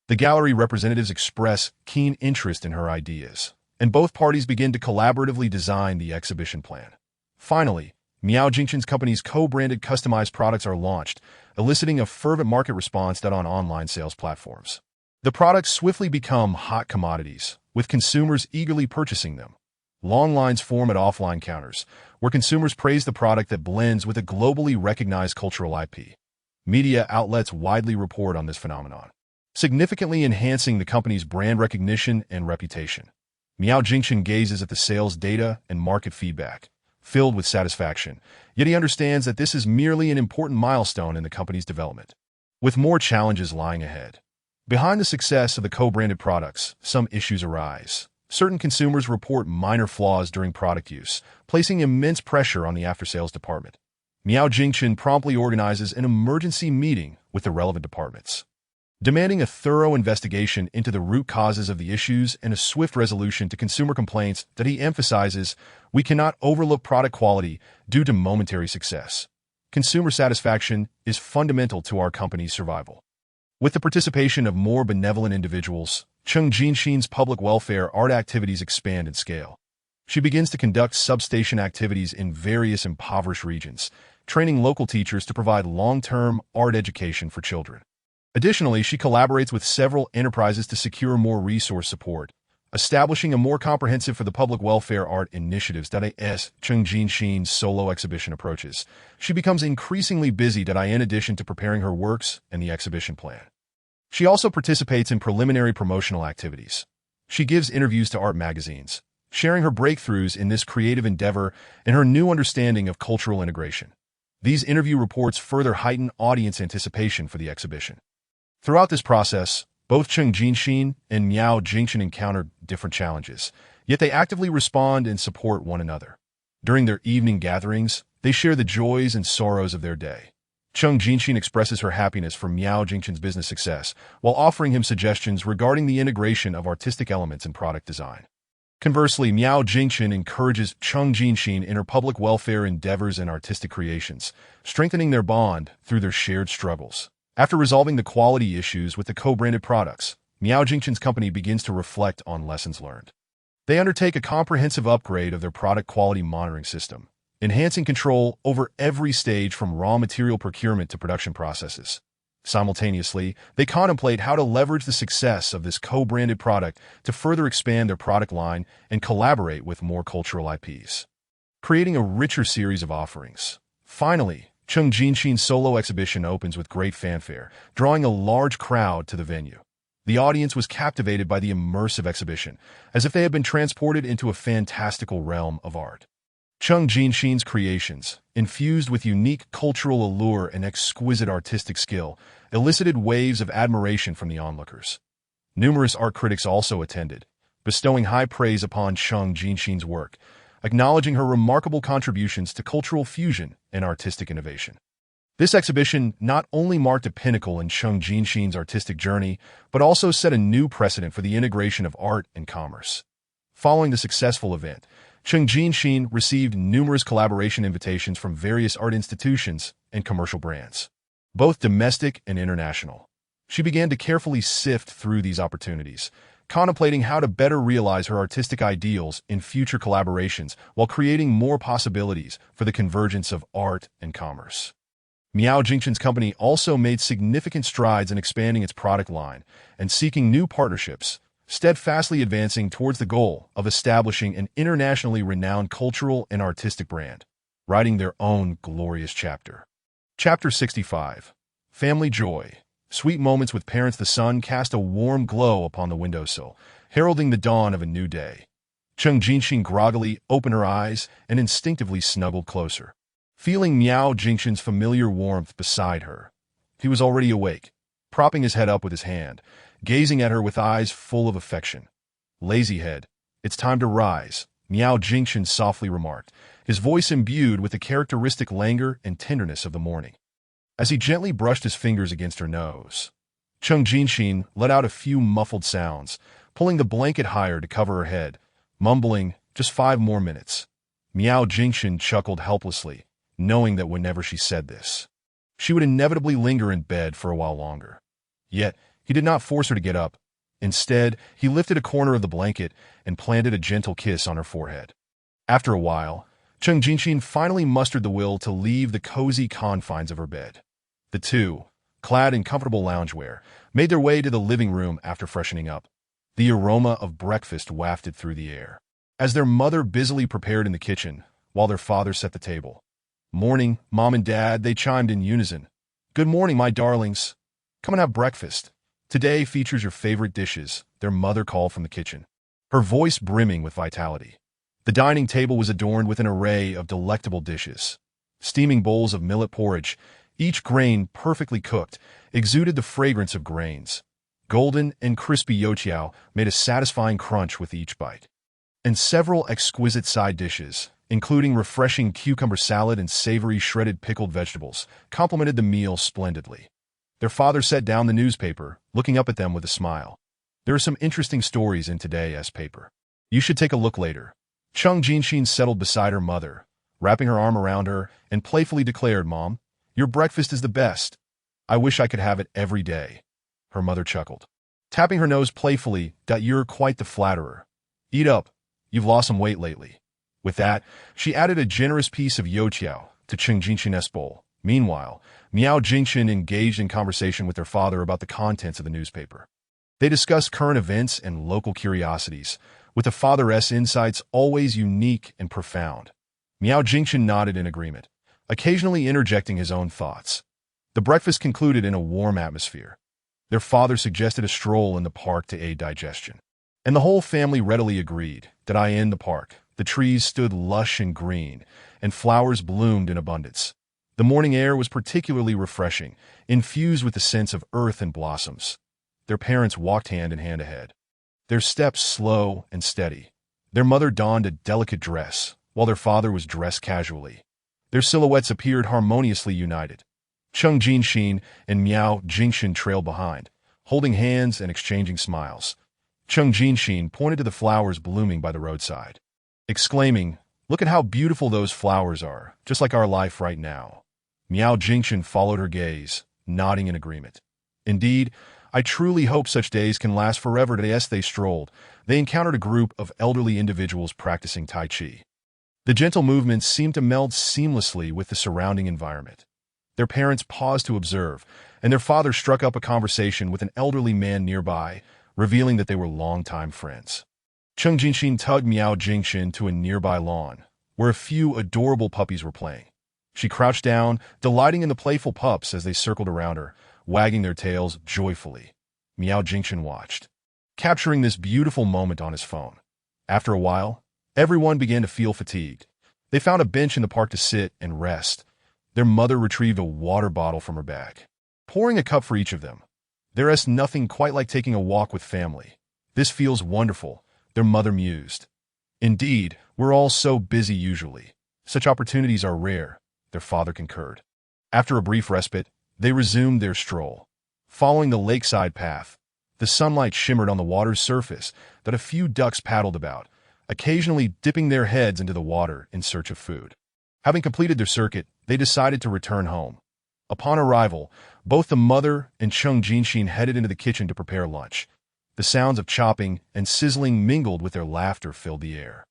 The gallery representatives express keen interest in her ideas, and both parties begin to collaboratively design the exhibition plan. Finally, Miao Jingchen's company's co-branded customized products are launched, eliciting a fervent market response on online sales platforms. The products swiftly become hot commodities, with consumers eagerly purchasing them. Long lines form at offline counters, where consumers praise the product that blends with a globally recognized cultural IP. Media outlets widely report on this phenomenon, significantly enhancing the company's brand recognition and reputation. Miao Jingchen gazes at the sales data and market feedback, filled with satisfaction, yet he understands that this is merely an important milestone in the company's development, with more challenges lying ahead. Behind the success of the co-branded products, some issues arise. Certain consumers report minor flaws during product use, placing immense pressure on the after-sales department. Miao Jingchen promptly organizes an emergency meeting with the relevant departments, demanding a thorough investigation into the root causes of the issues and a swift resolution to consumer complaints. That he emphasizes, we cannot overlook product quality due to momentary success. Consumer satisfaction is fundamental to our company's survival. With the participation of more benevolent individuals, Cheng Jinxin's public welfare art activities expand in scale. She begins to conduct substation activities in various impoverished regions, training local teachers to provide long-term art education for children. Additionally, she collaborates with several enterprises to secure more resource support, establishing a more comprehensive for the public welfare art initiatives. As Cheng Jinxin's solo exhibition approaches, she becomes increasingly busy. In addition to preparing her works and the exhibition plan, she also participates in preliminary promotional activities. She gives interviews to art magazines, sharing her breakthroughs in this creative endeavor and her new understanding of cultural integration. These interview reports further heighten audience anticipation for the exhibition. Throughout this process, both Cheng Jinxin and Miao Jingchen encounter different challenges, yet they actively respond and support one another. During their evening gatherings, they share the joys and sorrows of their day. Cheng Jinxin expresses her happiness for Miao Jingchen's business success, while offering him suggestions regarding the integration of artistic elements in product design. Conversely, Miao Jingchen encourages Cheng Jinxin in her public welfare endeavors and artistic creations, strengthening their bond through their shared struggles. After resolving the quality issues with the co-branded products, Miao Jingchen's company begins to reflect on lessons learned. They undertake a comprehensive upgrade of their product quality monitoring system, enhancing control over every stage from raw material procurement to production processes. Simultaneously, they contemplate how to leverage the success of this co-branded product to further expand their product line and collaborate with more cultural IPs, creating a richer series of offerings. Finally, Cheng Jinxin's solo exhibition opens with great fanfare, drawing a large crowd to the venue. The audience was captivated by the immersive exhibition, as if they had been transported into a fantastical realm of art. Cheng Jinxin's creations, infused with unique cultural allure and exquisite artistic skill, elicited waves of admiration from the onlookers. Numerous art critics also attended, bestowing high praise upon Cheng Jinxin's work, acknowledging her remarkable contributions to cultural fusion and artistic innovation. This exhibition not only marked a pinnacle in Cheng Jinxin's artistic journey, but also set a new precedent for the integration of art and commerce. Following the successful event, Cheng Jinxin received numerous collaboration invitations from various art institutions and commercial brands, both domestic and international. She began to carefully sift through these opportunities, contemplating how to better realize her artistic ideals in future collaborations while creating more possibilities for the convergence of art and commerce. Miao Jingchen's company also made significant strides in expanding its product line and seeking new partnerships, steadfastly advancing towards the goal of establishing an internationally renowned cultural and artistic brand, writing their own glorious chapter. Chapter 65. Family Joy. Sweet moments with parents. The sun cast a warm glow upon the windowsill, heralding the dawn of a new day. Cheng Jinxin groggily opened her eyes and instinctively snuggled closer, feeling Miao Jingchen's familiar warmth beside her. He was already awake, propping his head up with his hand, gazing at her with eyes full of affection. "Lazy head, it's time to rise," Miao Jingchen softly remarked, his voice imbued with the characteristic languor and tenderness of the morning. As he gently brushed his fingers against her nose, Cheng Jinxin let out a few muffled sounds, pulling the blanket higher to cover her head, mumbling, "Just 5 more minutes." Miao Jingchen chuckled helplessly, knowing that whenever she said this, she would inevitably linger in bed for a while longer. Yet, he did not force her to get up. Instead, he lifted a corner of the blanket and planted a gentle kiss on her forehead. After a while, Cheng Jinxin finally mustered the will to leave the cozy confines of her bed. The two, clad in comfortable loungewear, made their way to the living room after freshening up. The aroma of breakfast wafted through the air, as their mother busily prepared in the kitchen, while their father set the table. "Morning, Mom and Dad," they chimed in unison. "Good morning, my darlings. Come and have breakfast. Today features your favorite dishes, their mother called from the kitchen, her voice brimming with vitality. The dining table was adorned with an array of delectable dishes. Steaming bowls of millet porridge, each grain perfectly cooked, exuded the fragrance of grains. Golden and crispy youtiao made a satisfying crunch with each bite. And several exquisite side dishes, including refreshing cucumber salad and savory shredded pickled vegetables, complemented the meal splendidly. Their father set down the newspaper, looking up at them with a smile. There are some interesting stories in today's paper. You should take a look later. Chung Jinshin settled beside her mother, wrapping her arm around her, and playfully declared, "Mom, your breakfast is the best. I wish I could have it every day." Her mother chuckled, tapping her nose playfully. "You're quite the flatterer. Eat up. You've lost some weight lately." With that, she added a generous piece of youtiao to Chung Jinshin's bowl. Meanwhile, Miao Jingshin engaged in conversation with their father about the contents of the newspaper. They discussed current events and local curiosities, with the father's insights always unique and profound. Miao Jingshin nodded in agreement, occasionally interjecting his own thoughts. The breakfast concluded in a warm atmosphere. Their father suggested a stroll in the park to aid digestion, and the whole family readily agreed. In the park, the trees stood lush and green, and flowers bloomed in abundance. The morning air was particularly refreshing, infused with the sense of earth and blossoms. Their parents walked hand in hand ahead, their steps slow and steady. Their mother donned a delicate dress, while their father was dressed casually. Their silhouettes appeared harmoniously united. Chung Jinshin and Miao Jingshin trailed behind, holding hands and exchanging smiles. Chung Jinshin pointed to the flowers blooming by the roadside, exclaiming, "Look at how beautiful those flowers are, just like our life right now." Miao Jingshin followed her gaze, nodding in agreement. "Indeed, I truly hope such days can last forever." As they strolled, they encountered a group of elderly individuals practicing Tai Chi. The gentle movements seemed to meld seamlessly with the surrounding environment. Their parents paused to observe, and their father struck up a conversation with an elderly man nearby, revealing that they were longtime friends. Chung Jinshin tugged Miao Jingshin to a nearby lawn, where a few adorable puppies were playing. She crouched down, delighting in the playful pups as they circled around her, wagging their tails joyfully. Miao Jingshin watched, capturing this beautiful moment on his phone. After a while, everyone began to feel fatigued. They found a bench in the park to sit and rest. Their mother retrieved a water bottle from her bag, pouring a cup for each of them. "There is nothing quite like taking a walk with family. This feels wonderful," their mother mused. "Indeed, we're all so busy usually. Such opportunities are rare," their father concurred. After a brief respite, they resumed their stroll. Following the lakeside path, the sunlight shimmered on the water's surface that a few ducks paddled about, occasionally dipping their heads into the water in search of food. Having completed their circuit, they decided to return home. Upon arrival, both the mother and Chung Jinshin headed into the kitchen to prepare lunch. The sounds of chopping and sizzling mingled with their laughter filled the air.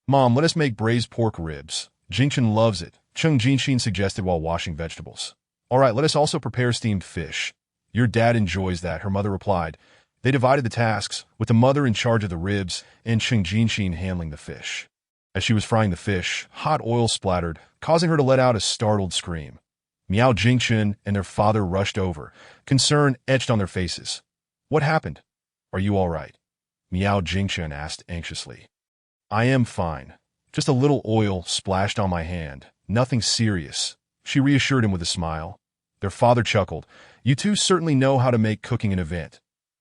"Mom, let us make braised pork ribs. Jingshin loves it," Chung Jinshin suggested while washing vegetables. "All right, let us also prepare steamed fish. Your dad enjoys that," her mother replied. They divided the tasks, with the mother in charge of the ribs and Chung Jinshin handling the fish. As she was frying the fish, hot oil splattered, causing her to let out a startled scream. Miao Jingshin and their father rushed over, concern etched on their faces. "What happened? Are you all right?" Miao Jingshin asked anxiously. "I am fine. Just a little oil splashed on my hand. Nothing serious," she reassured him with a smile. Their father chuckled. "You two certainly know how to make cooking an event."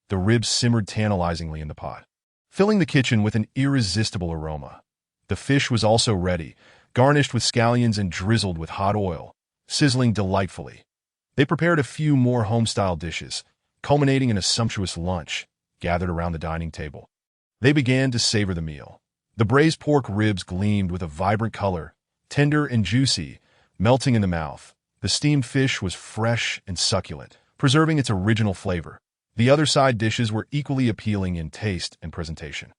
The ribs simmered tantalizingly in the pot, filling the kitchen with an irresistible aroma. The fish was also ready, garnished with scallions and drizzled with hot oil, sizzling delightfully. They prepared a few more home-style dishes, culminating in a sumptuous lunch, gathered around the dining table. They began to savor the meal. The braised pork ribs gleamed with a vibrant color, tender and juicy, melting in the mouth. The steamed fish was fresh and succulent, preserving its original flavor. The other side dishes were equally appealing in taste and presentation.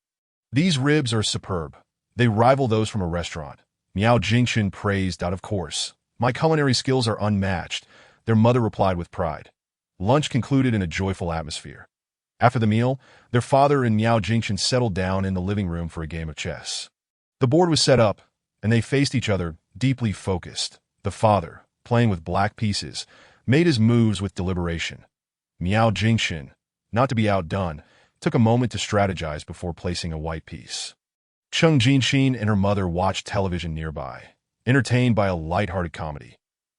"These ribs are superb. They rival those from a restaurant," Miao Jingshin praised. "Of course, my culinary skills are unmatched," their mother replied with pride. Lunch concluded in a joyful atmosphere. After the meal, their father and Miao Jingshin settled down in the living room for a game of chess. The board was set up, and they faced each other, deeply focused. The father, playing with black pieces, made his moves with deliberation. Miao Jingshin, not to be outdone, took a moment to strategize before placing a white piece. Chung Jinxin and her mother watched television nearby, entertained by a light-hearted comedy.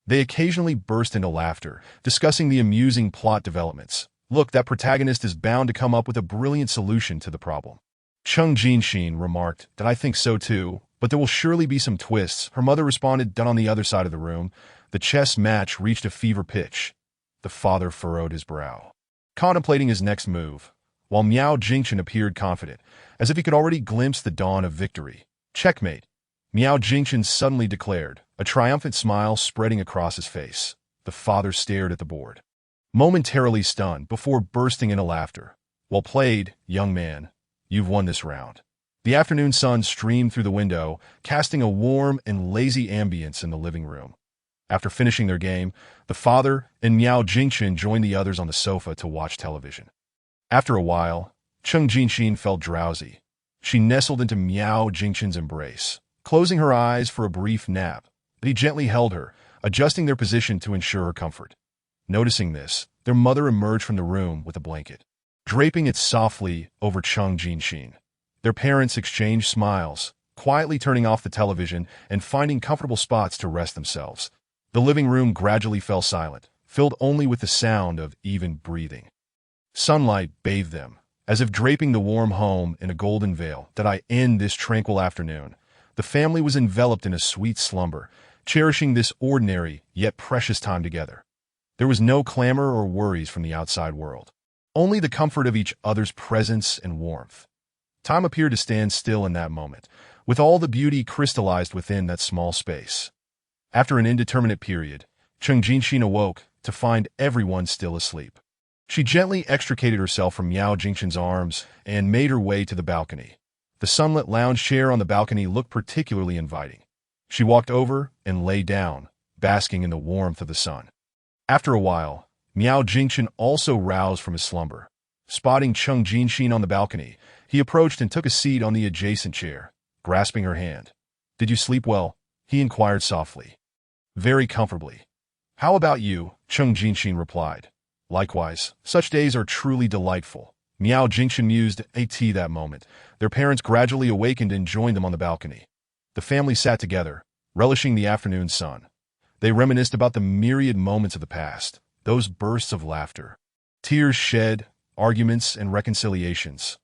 They occasionally burst into laughter, discussing the amusing plot developments. Look, that protagonist is bound to come up with a brilliant solution to the problem. Chung Jinxin remarked that I think so too, but there will surely be some twists. Her mother responded that on the other side of the room, the chess match reached a fever pitch. The father furrowed his brow, contemplating his next move, while Miao Jingchen appeared confident, as if he could already glimpse the dawn of victory. Checkmate, Miao Jingchen suddenly declared, a triumphant smile spreading across his face. The father stared at the board, momentarily stunned before bursting into laughter. Well played, young man. You've won this round. The afternoon sun streamed through the window, casting a warm and lazy ambience in the living room. After finishing their game, the father and Miao Jingchen joined the others on the sofa to watch television. After a while, Chung Jinxin felt drowsy. She nestled into Miao Jingchen's embrace, closing her eyes for a brief nap, but he gently held her, adjusting their position to ensure her comfort. Noticing this, their mother emerged from the room with a blanket, draping it softly over Chung Jinxin. Their parents exchanged smiles, quietly turning off the television and finding comfortable spots to rest themselves. The living room gradually fell silent, filled only with the sound of even breathing. Sunlight bathed them, as if draping the warm home in a golden veil. That I end this tranquil afternoon. The family was enveloped in a sweet slumber, cherishing this ordinary yet precious time together. There was no clamor or worries from the outside world, only the comfort of each other's presence and warmth. Time appeared to stand still in that moment, with all the beauty crystallized within that small space. After an indeterminate period, Chung Jinxin awoke to find everyone still asleep. She gently extricated herself from Miao Jingchen's arms and made her way to the balcony. The sunlit lounge chair on the balcony looked particularly inviting. She walked over and lay down, basking in the warmth of the sun. After a while, Miao Jingchen also roused from his slumber. Spotting Chung Jinxin on the balcony, he approached and took a seat on the adjacent chair, grasping her hand. "Did you sleep well?" he inquired softly. "Very comfortably." "How about you?" Chung Jinxin replied. "Likewise, such days are truly delightful." Miao Jingchen mused at that moment. Their parents gradually awakened and joined them on the balcony. The family sat together, relishing the afternoon sun. They reminisced about the myriad moments of the past, those bursts of laughter, tears shed, arguments and reconciliations,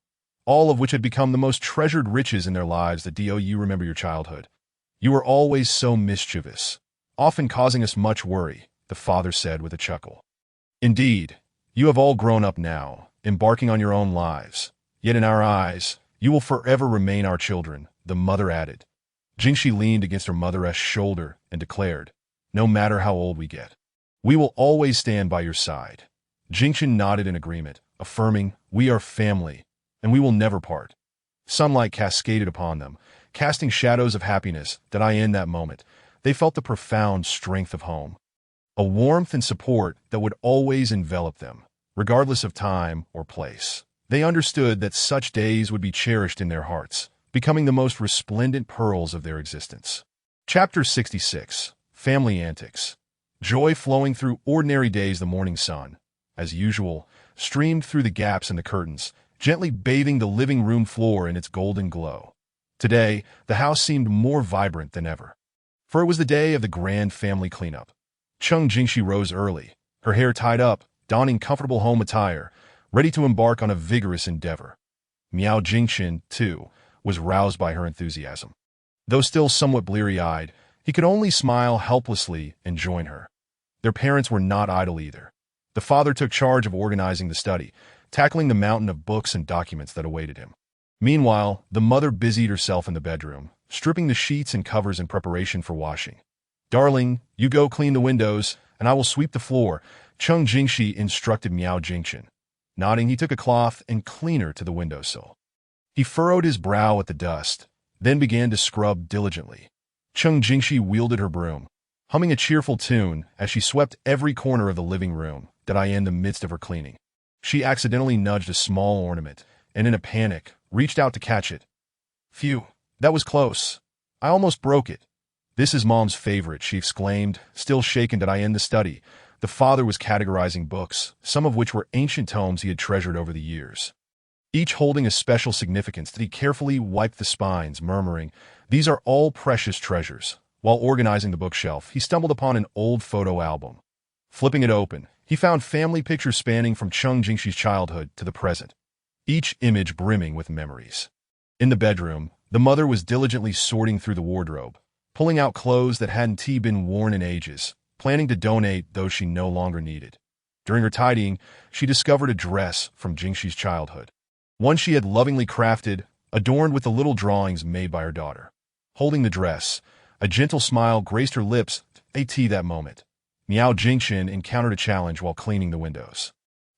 all of which had become the most treasured riches in their lives. Do you remember your childhood? You were always so mischievous, often causing us much worry, the father said with a chuckle. Indeed, you have all grown up now, embarking on your own lives. Yet in our eyes, you will forever remain our children, the mother added. Jingxi leaned against her mother's shoulder and declared, "No matter how old we get, we will always stand by your side." Jingxin nodded in agreement, affirming, "We are family, and we will never part." Sunlight cascaded upon them, casting shadows of happiness. In that moment, they felt the profound strength of home, a warmth and support that would always envelop them, regardless of time or place. They understood that such days would be cherished in their hearts, becoming the most resplendent pearls of their existence. Chapter 66. Family Antics. Joy flowing through ordinary days. The morning sun, as usual, streamed through the gaps in the curtains, gently bathing the living room floor in its golden glow. Today, the house seemed more vibrant than ever, for it was the day of the grand family cleanup. Chung Jinxi rose early, her hair tied up, donning comfortable home attire, ready to embark on a vigorous endeavor. Miao Jingchen, too, was roused by her enthusiasm. Though still somewhat bleary-eyed, he could only smile helplessly and join her. Their parents were not idle either. The father took charge of organizing the study, tackling the mountain of books and documents that awaited him. Meanwhile, the mother busied herself in the bedroom, stripping the sheets and covers in preparation for washing. "Darling, you go clean the windows, and I will sweep the floor," Chung Jinxi instructed Miao Jingchen. Nodding, he took a cloth and cleaner to the windowsill. He furrowed his brow at the dust, then began to scrub diligently. Chung Jinxi wielded her broom, humming a cheerful tune as she swept every corner of the living room. In the midst of her cleaning, she accidentally nudged a small ornament, and in a panic, reached out to catch it. "Phew, that was close. I almost broke it." "This is Mom's favorite," she exclaimed, still shaken. In the study, The father was categorizing books, some of which were ancient tomes he had treasured over the years, each holding a special significance that he carefully wiped the spines, murmuring, "These are all precious treasures." While organizing the bookshelf, he stumbled upon an old photo album. Flipping it open, he found family pictures spanning from Cheng Jingxi's childhood to the present, each image brimming with memories. In the bedroom, the mother was diligently sorting through the wardrobe, pulling out clothes that hadn't been worn in ages, planning to donate those she no longer needed. During her tidying, she discovered a dress from Jingxi's childhood, one she had lovingly crafted, adorned with the little drawings made by her daughter. Holding the dress, a gentle smile graced her lips. That moment, Miao Jingchen encountered a challenge while cleaning the windows.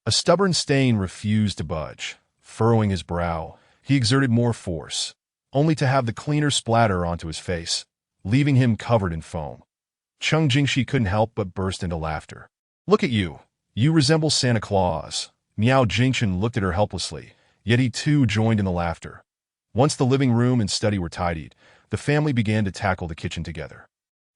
A stubborn stain refused to budge. Furrowing his brow, he exerted more force, only to have the cleaner splatter onto his face, leaving him covered in foam. Cheng Jingxi couldn't help but burst into laughter. "Look at you. You resemble Santa Claus." Miao Jingchen looked at her helplessly, yet he too joined in the laughter. Once the living room and study were tidied, the family began to tackle the kitchen together.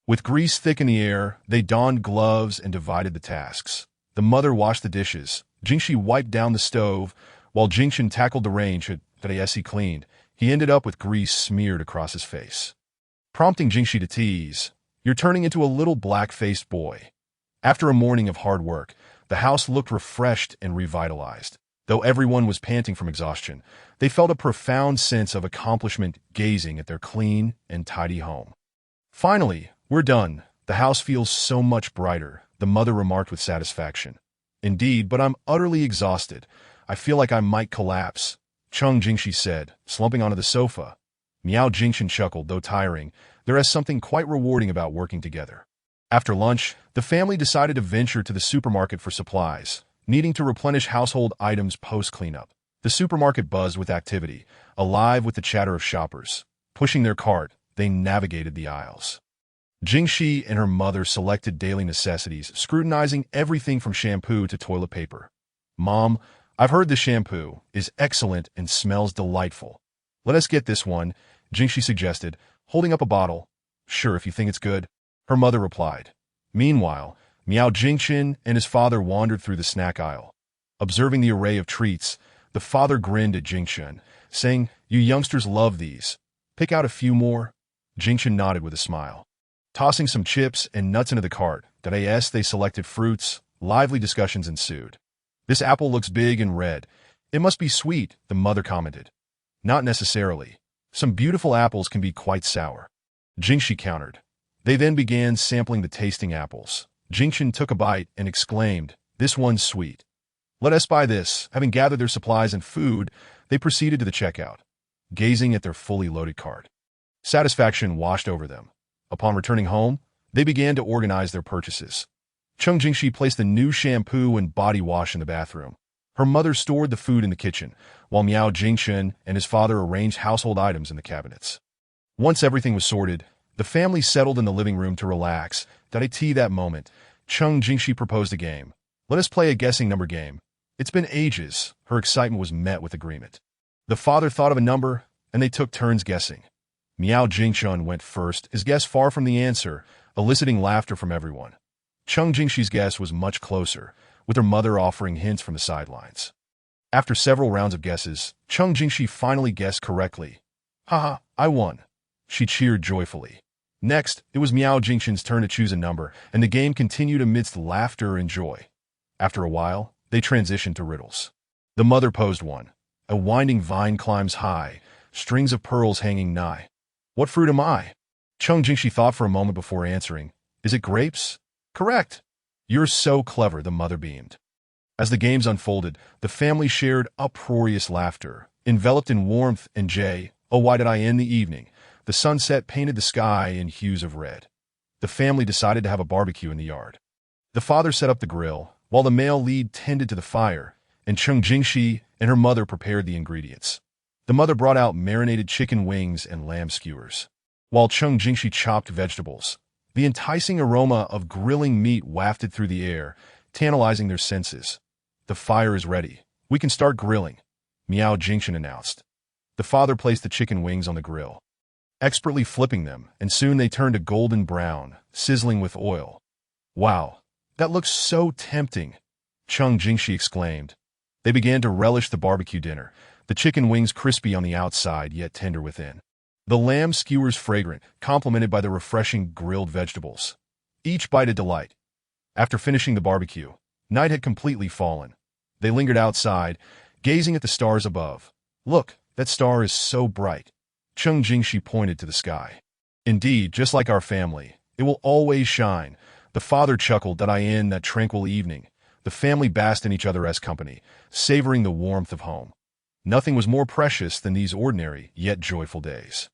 With grease thick in the air, they donned gloves and divided the tasks. The mother washed the dishes, Jingxi wiped down the stove, while Jingchen tackled the range that he cleaned. He ended up with grease smeared across his face, prompting Jingxi to tease, "You're turning into a little black-faced boy." After a morning of hard work, the house looked refreshed and revitalized. Though everyone was panting from exhaustion, they felt a profound sense of accomplishment gazing at their clean and tidy home. "Finally, we're done. The house feels so much brighter," the mother remarked with satisfaction. "Indeed, but I'm utterly exhausted. I feel like I might collapse," Cheng Jingxi said, slumping onto the sofa. Miao Jingchen chuckled, "Though tiring, there is something quite rewarding about working together." After lunch, the family decided to venture to the supermarket for supplies, needing to replenish household items post-cleanup. The supermarket buzzed with activity, alive with the chatter of shoppers. Pushing their cart, they navigated the aisles. Jingxi and her mother selected daily necessities, scrutinizing everything from shampoo to toilet paper. "Mom, I've heard this shampoo is excellent and smells delightful. Let us get this one," Jingxi suggested, holding up a bottle. "Sure, if you think it's good," her mother replied. Meanwhile, Miao Jingchen and his father wandered through the snack aisle. Observing the array of treats, the father grinned at Jingchen, saying, "You youngsters love these. Pick out a few more." Jingchen nodded with a smile. Tossing some chips and nuts into the cart, they selected fruits. Lively discussions ensued. "This apple looks big and red. It must be sweet," the mother commented. "Not necessarily. Some beautiful apples can be quite sour," Jingxi countered. They then began sampling the tasting apples. Jingchen took a bite and exclaimed, "This one's sweet. Let us buy this." Having gathered their supplies and food, they proceeded to the checkout, gazing at their fully loaded cart. Satisfaction washed over them. Upon returning home, they began to organize their purchases. Cheng Jingxi placed the new shampoo and body wash in the bathroom. Her mother stored the food in the kitchen, while Miao Jingchen and his father arranged household items in the cabinets. Once everything was sorted, the family settled in the living room to relax. That moment, Cheng Jingxi proposed a game. "Let us play a guessing number game. It's been ages." Her excitement was met with agreement. The father thought of a number, and they took turns guessing. Miao Jingchen went first, his guess far from the answer, eliciting laughter from everyone. Cheng Jingxi's guess was much closer, with her mother offering hints from the sidelines. After several rounds of guesses, Cheng Jingxi finally guessed correctly. "Haha, I won." She cheered joyfully. Next, it was Miao Jingchen's turn to choose a number, and the game continued amidst laughter and joy. After a while, they transitioned to riddles. The mother posed one. "A winding vine climbs high, strings of pearls hanging nigh. What fruit am I?" Cheng Jingxi thought for a moment before answering. "Is it grapes?" "Correct." "You're so clever," the mother beamed. As the games unfolded, the family shared uproarious laughter, enveloped in warmth and "Oh, why did I end the evening?" The sunset painted the sky in hues of red. The family decided to have a barbecue in the yard. The father set up the grill, while the male lead tended to the fire, and Cheng Jingxi and her mother prepared the ingredients. The mother brought out marinated chicken wings and lamb skewers, while Cheng Jingxi chopped vegetables. The enticing aroma of grilling meat wafted through the air, tantalizing their senses. "The fire is ready. We can start grilling," Miao Jingchen announced. The father placed the chicken wings on the grill, expertly flipping them, and soon they turned a golden brown, sizzling with oil. "Wow, That looks so tempting, Chung Jingshi exclaimed. They began to relish the barbecue dinner, the chicken wings crispy on the outside yet tender within. The lamb skewers fragrant, complemented by the refreshing grilled vegetables. Each bite a delight. After finishing the barbecue, night had completely fallen. They lingered outside, gazing at the stars above. Look, that star is so bright. Chung Jingshi pointed to the sky. Indeed, just like our family, it will always shine. The father chuckled in that tranquil evening. The family basked in each other as company, savoring the warmth of home. Nothing was more precious than these ordinary, yet joyful days.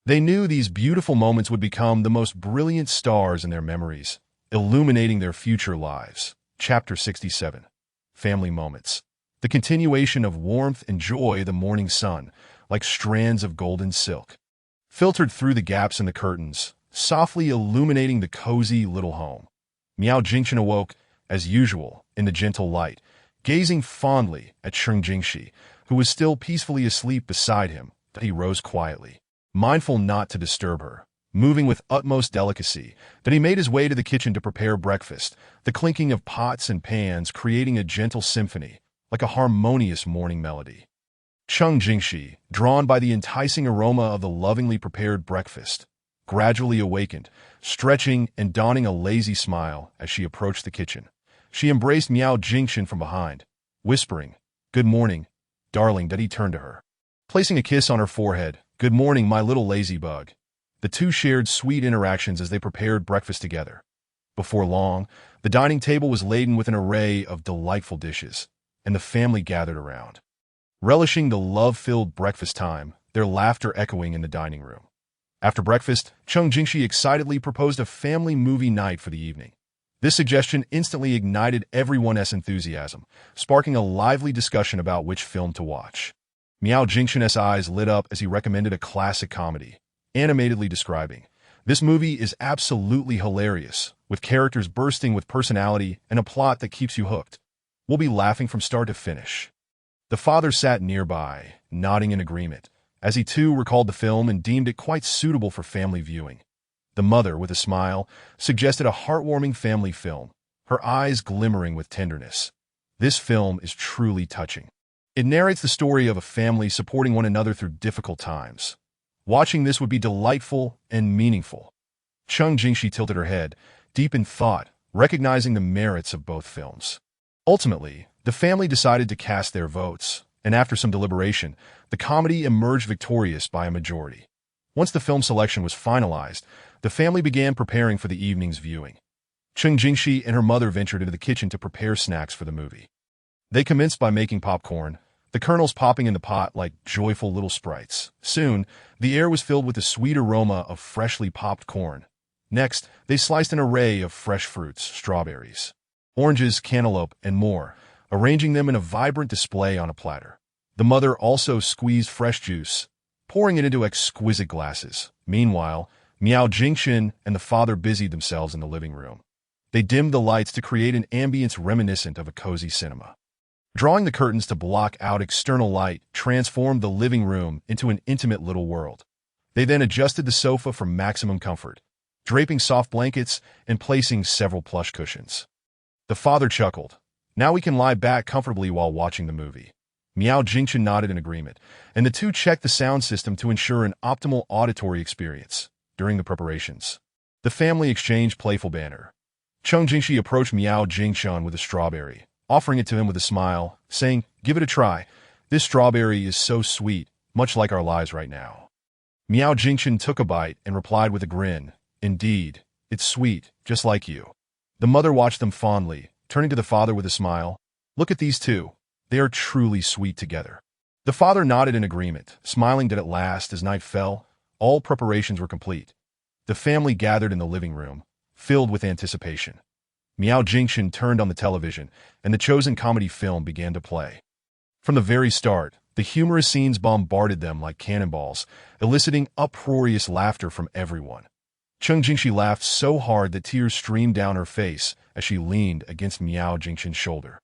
They knew these beautiful moments would become the most brilliant stars in their memories, illuminating their future lives. Chapter 67. Family Moments. The continuation of warmth and joy, the morning sun, like strands of golden silk, filtered through the gaps in the curtains, softly illuminating the cozy little home. Miao Jingchen awoke, as usual, in the gentle light, gazing fondly at Chung Jingshi, who was still peacefully asleep beside him. He rose quietly, mindful not to disturb her. Moving with utmost delicacy, that he made his way to the kitchen to prepare breakfast, the clinking of pots and pans creating a gentle symphony, like a harmonious morning melody. Chung Jingshi, drawn by the enticing aroma of the lovingly prepared breakfast, gradually awakened, stretching and donning a lazy smile as she approached the kitchen. She embraced Miao Jingchen from behind, whispering, "Good morning, darling." That he turned to her, placing a kiss on her forehead. "Good morning, my little lazy bug." The two shared sweet interactions as they prepared breakfast together. Before long, the dining table was laden with an array of delightful dishes, and the family gathered around, relishing the love-filled breakfast time, their laughter echoing in the dining room. After breakfast, Chung Jingshi excitedly proposed a family movie night for the evening. This suggestion instantly ignited everyone's enthusiasm, sparking a lively discussion about which film to watch. Miao Jingchen's eyes lit up as he recommended a classic comedy, animatedly describing, "This movie is absolutely hilarious, with characters bursting with personality and a plot that keeps you hooked. We'll be laughing from start to finish." The father sat nearby, nodding in agreement, as he too recalled the film and deemed it quite suitable for family viewing. The mother, with a smile, suggested a heartwarming family film, her eyes glimmering with tenderness. This film is truly touching. It narrates the story of a family supporting one another through difficult times. Watching this would be delightful and meaningful. Chung Jingshi tilted her head, deep in thought, recognizing the merits of both films. Ultimately, the family decided to cast their votes, and after some deliberation, the comedy emerged victorious by a majority. Once the film selection was finalized, the family began preparing for the evening's viewing. Chung Jingshi and her mother ventured into the kitchen to prepare snacks for the movie. They commenced by making popcorn, the kernels popping in the pot like joyful little sprites. Soon, the air was filled with the sweet aroma of freshly popped corn. Next, they sliced an array of fresh fruits, strawberries, oranges, cantaloupe, and more, arranging them in a vibrant display on a platter. The mother also squeezed fresh juice, pouring it into exquisite glasses. Meanwhile, Miao Jingchen and the father busied themselves in the living room. They dimmed the lights to create an ambience reminiscent of a cozy cinema. Drawing the curtains to block out external light transformed the living room into an intimate little world. They then adjusted the sofa for maximum comfort, draping soft blankets and placing several plush cushions. The father chuckled. "Now we can lie back comfortably while watching the movie." Miao Jingchen nodded in agreement, and the two checked the sound system to ensure an optimal auditory experience. During the preparations, the family exchanged playful banter. Chung Jingshi approached Miao Jingchen with a strawberry, offering it to him with a smile, saying, "Give it a try. This strawberry is so sweet, much like our lives right now." Miao Jingchen took a bite and replied with a grin, "Indeed, it's sweet, just like you." The mother watched them fondly, turning to the father with a smile. "Look at these two. They are truly sweet together." The father nodded in agreement, smiling that at last, as night fell, all preparations were complete. The family gathered in the living room, filled with anticipation. Miao Jingchen turned on the television, and the chosen comedy film began to play. From the very start, the humorous scenes bombarded them like cannonballs, eliciting uproarious laughter from everyone. Chung Jingshi laughed so hard that tears streamed down her face as she leaned against Miao Jingchen's shoulder,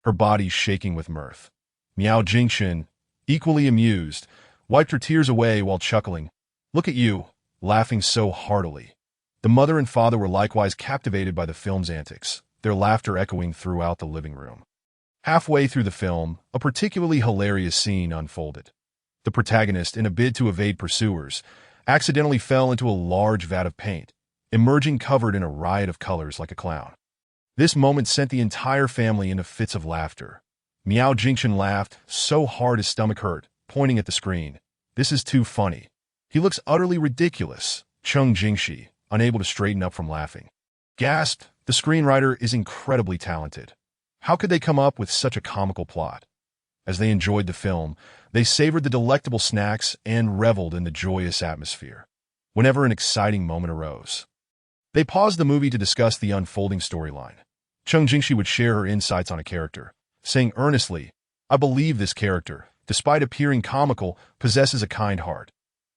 her body shaking with mirth. Miao Jingchen, equally amused, wiped her tears away while chuckling, "Look at you, laughing so heartily." The mother and father were likewise captivated by the film's antics, their laughter echoing throughout the living room. Halfway through the film, a particularly hilarious scene unfolded. The protagonist, in a bid to evade pursuers, accidentally fell into a large vat of paint, emerging covered in a riot of colors like a clown. This moment sent the entire family into fits of laughter. Miao Jingchen laughed so hard his stomach hurt, pointing at the screen. "This is too funny. He looks utterly ridiculous." Cheng Jingshi, unable to straighten up from laughing, gasped, "The screenwriter is incredibly talented. How could they come up with such a comical plot?" As they enjoyed the film, they savored the delectable snacks and reveled in the joyous atmosphere. Whenever an exciting moment arose, they paused the movie to discuss the unfolding storyline. Cheng Jingshi would share her insights on a character, saying earnestly, "I believe this character, despite appearing comical, possesses a kind heart.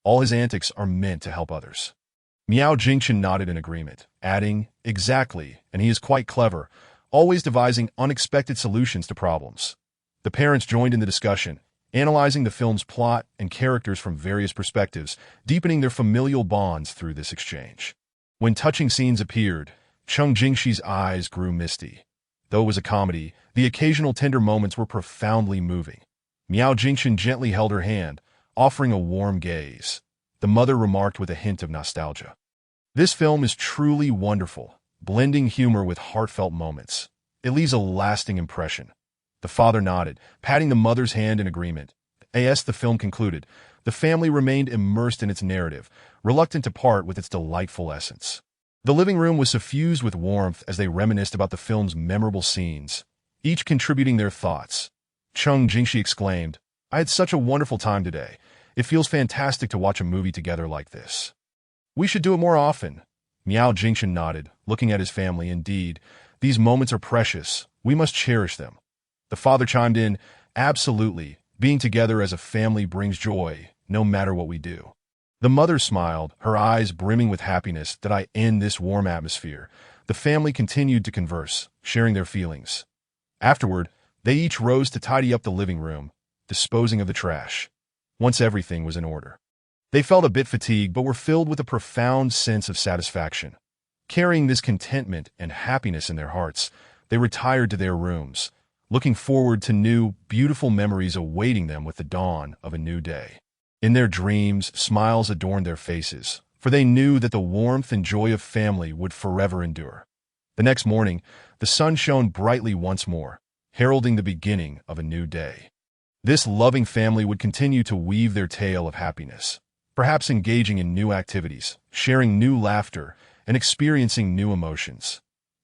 All his antics are meant to help others." Miao Jingchen nodded in agreement, adding, "Exactly, and he is quite clever, always devising unexpected solutions to problems." The parents joined in the discussion, analyzing the film's plot and characters from various perspectives, deepening their familial bonds through this exchange. When touching scenes appeared, Cheng Jingshi's eyes grew misty. Though it was a comedy, the occasional tender moments were profoundly moving. Miao Jingchen gently held her hand, offering a warm gaze. The mother remarked with a hint of nostalgia, "This film is truly wonderful, blending humor with heartfelt moments. It leaves a lasting impression." The father nodded, patting the mother's hand in agreement. As the film concluded, the family remained immersed in its narrative, reluctant to part with its delightful essence. The living room was suffused with warmth as they reminisced about the film's memorable scenes, each contributing their thoughts. Cheng Jingshi exclaimed, "I had such a wonderful time today. It feels fantastic to watch a movie together like this. We should do it more often." Miao Jingchen nodded, looking at his family. "Indeed, these moments are precious. We must cherish them." The father chimed in, "Absolutely. Being together as a family brings joy, no matter what we do." The mother smiled, her eyes brimming with happiness that in this warm atmosphere, the family continued to converse, sharing their feelings. Afterward, they each rose to tidy up the living room, disposing of the trash. Once everything was in order, they felt a bit fatigued but were filled with a profound sense of satisfaction. Carrying this contentment and happiness in their hearts, they retired to their rooms, looking forward to new, beautiful memories awaiting them with the dawn of a new day. In their dreams, smiles adorned their faces, for they knew that the warmth and joy of family would forever endure. The next morning, the sun shone brightly once more, heralding the beginning of a new day. This loving family would continue to weave their tale of happiness, perhaps engaging in new activities, sharing new laughter, and experiencing new emotions.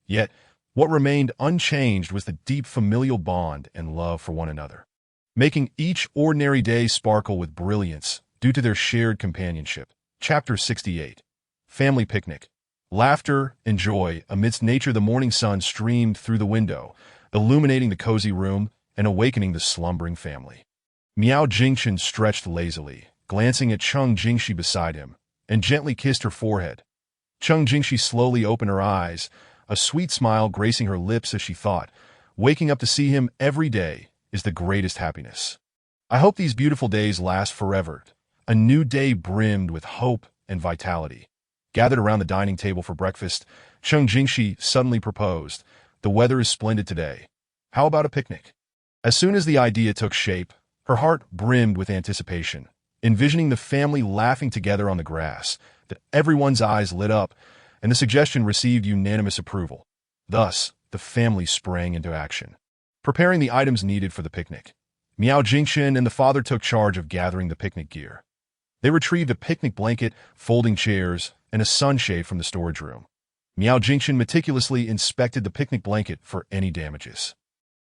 Yet, what remained unchanged was the deep familial bond and love for one another, making each ordinary day sparkle with brilliance due to their shared companionship. Chapter 68. Family Picnic. Laughter and joy amidst nature. The morning sun streamed through the window, illuminating the cozy room and awakening the slumbering family. Miao Jingchen stretched lazily, glancing at Cheng Jingshi beside him, and gently kissed her forehead. Cheng Jingshi slowly opened her eyes, a sweet smile gracing her lips as she thought, "Waking up to see him every day is the greatest happiness. I hope these beautiful days last forever." A new day brimmed with hope and vitality. Gathered around the dining table for breakfast, Cheng Jingshi suddenly proposed, "The weather is splendid today. How about a picnic?" As soon as the idea took shape, her heart brimmed with anticipation, envisioning the family laughing together on the grass, that everyone's eyes lit up, and the suggestion received unanimous approval. Thus, the family sprang into action, preparing the items needed for the picnic. Miao Jingchen and the father took charge of gathering the picnic gear. They retrieved a picnic blanket, folding chairs, and a sunshade from the storage room. Miao Jingchen meticulously inspected the picnic blanket for any damages,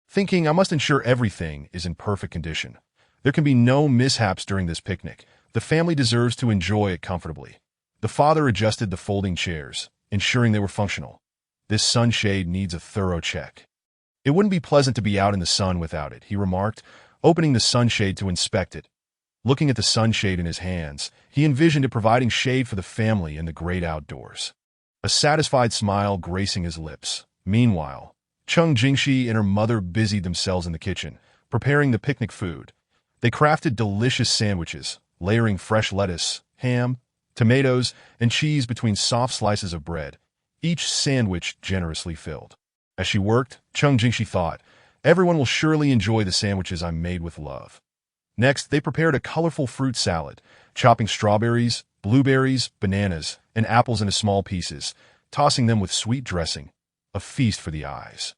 thinking, "I must ensure everything is in perfect condition. There can be no mishaps during this picnic. The family deserves to enjoy it comfortably." The father adjusted the folding chairs, ensuring they were functional. "This sunshade needs a thorough check. It wouldn't be pleasant to be out in the sun without it," he remarked, opening the sunshade to inspect it. Looking at the sunshade in his hands, he envisioned it providing shade for the family in the great outdoors, a satisfied smile gracing his lips. Meanwhile, Cheng Jingshi and her mother busied themselves in the kitchen, preparing the picnic food. They crafted delicious sandwiches, layering fresh lettuce, ham, tomatoes, and cheese between soft slices of bread, each sandwich generously filled. As she worked, Cheng Jingxi thought, everyone will surely enjoy the sandwiches I made with love. Next, they prepared a colorful fruit salad, chopping strawberries, blueberries, bananas, and apples into small pieces, tossing them with sweet dressing, a feast for the eyes.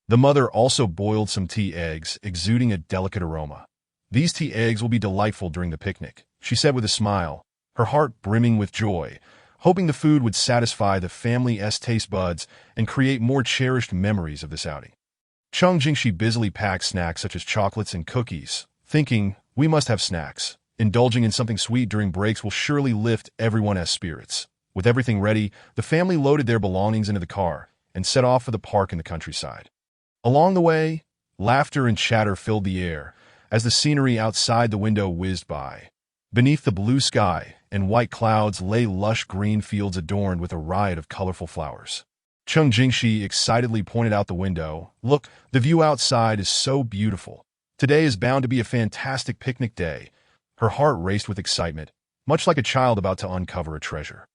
The mother also boiled some tea eggs, exuding a delicate aroma. These tea eggs will be delightful during the picnic, she said with a smile, her heart brimming with joy, hoping the food would satisfy the family's taste buds and create more cherished memories of this outing. Cheng Jingxi busily packed snacks such as chocolates and cookies, thinking, we must have snacks. Indulging in something sweet during breaks will surely lift everyone's spirits. With everything ready, the family loaded their belongings into the car and set off for the park in the countryside. Along the way, laughter and chatter filled the air as the scenery outside the window whizzed by. Beneath the blue sky and white clouds lay lush green fields adorned with a riot of colorful flowers. Cheng Jingxi excitedly pointed out the window, look, the view outside is so beautiful. Today is bound to be a fantastic picnic day. Her heart raced with excitement, much like a child about to uncover a treasure.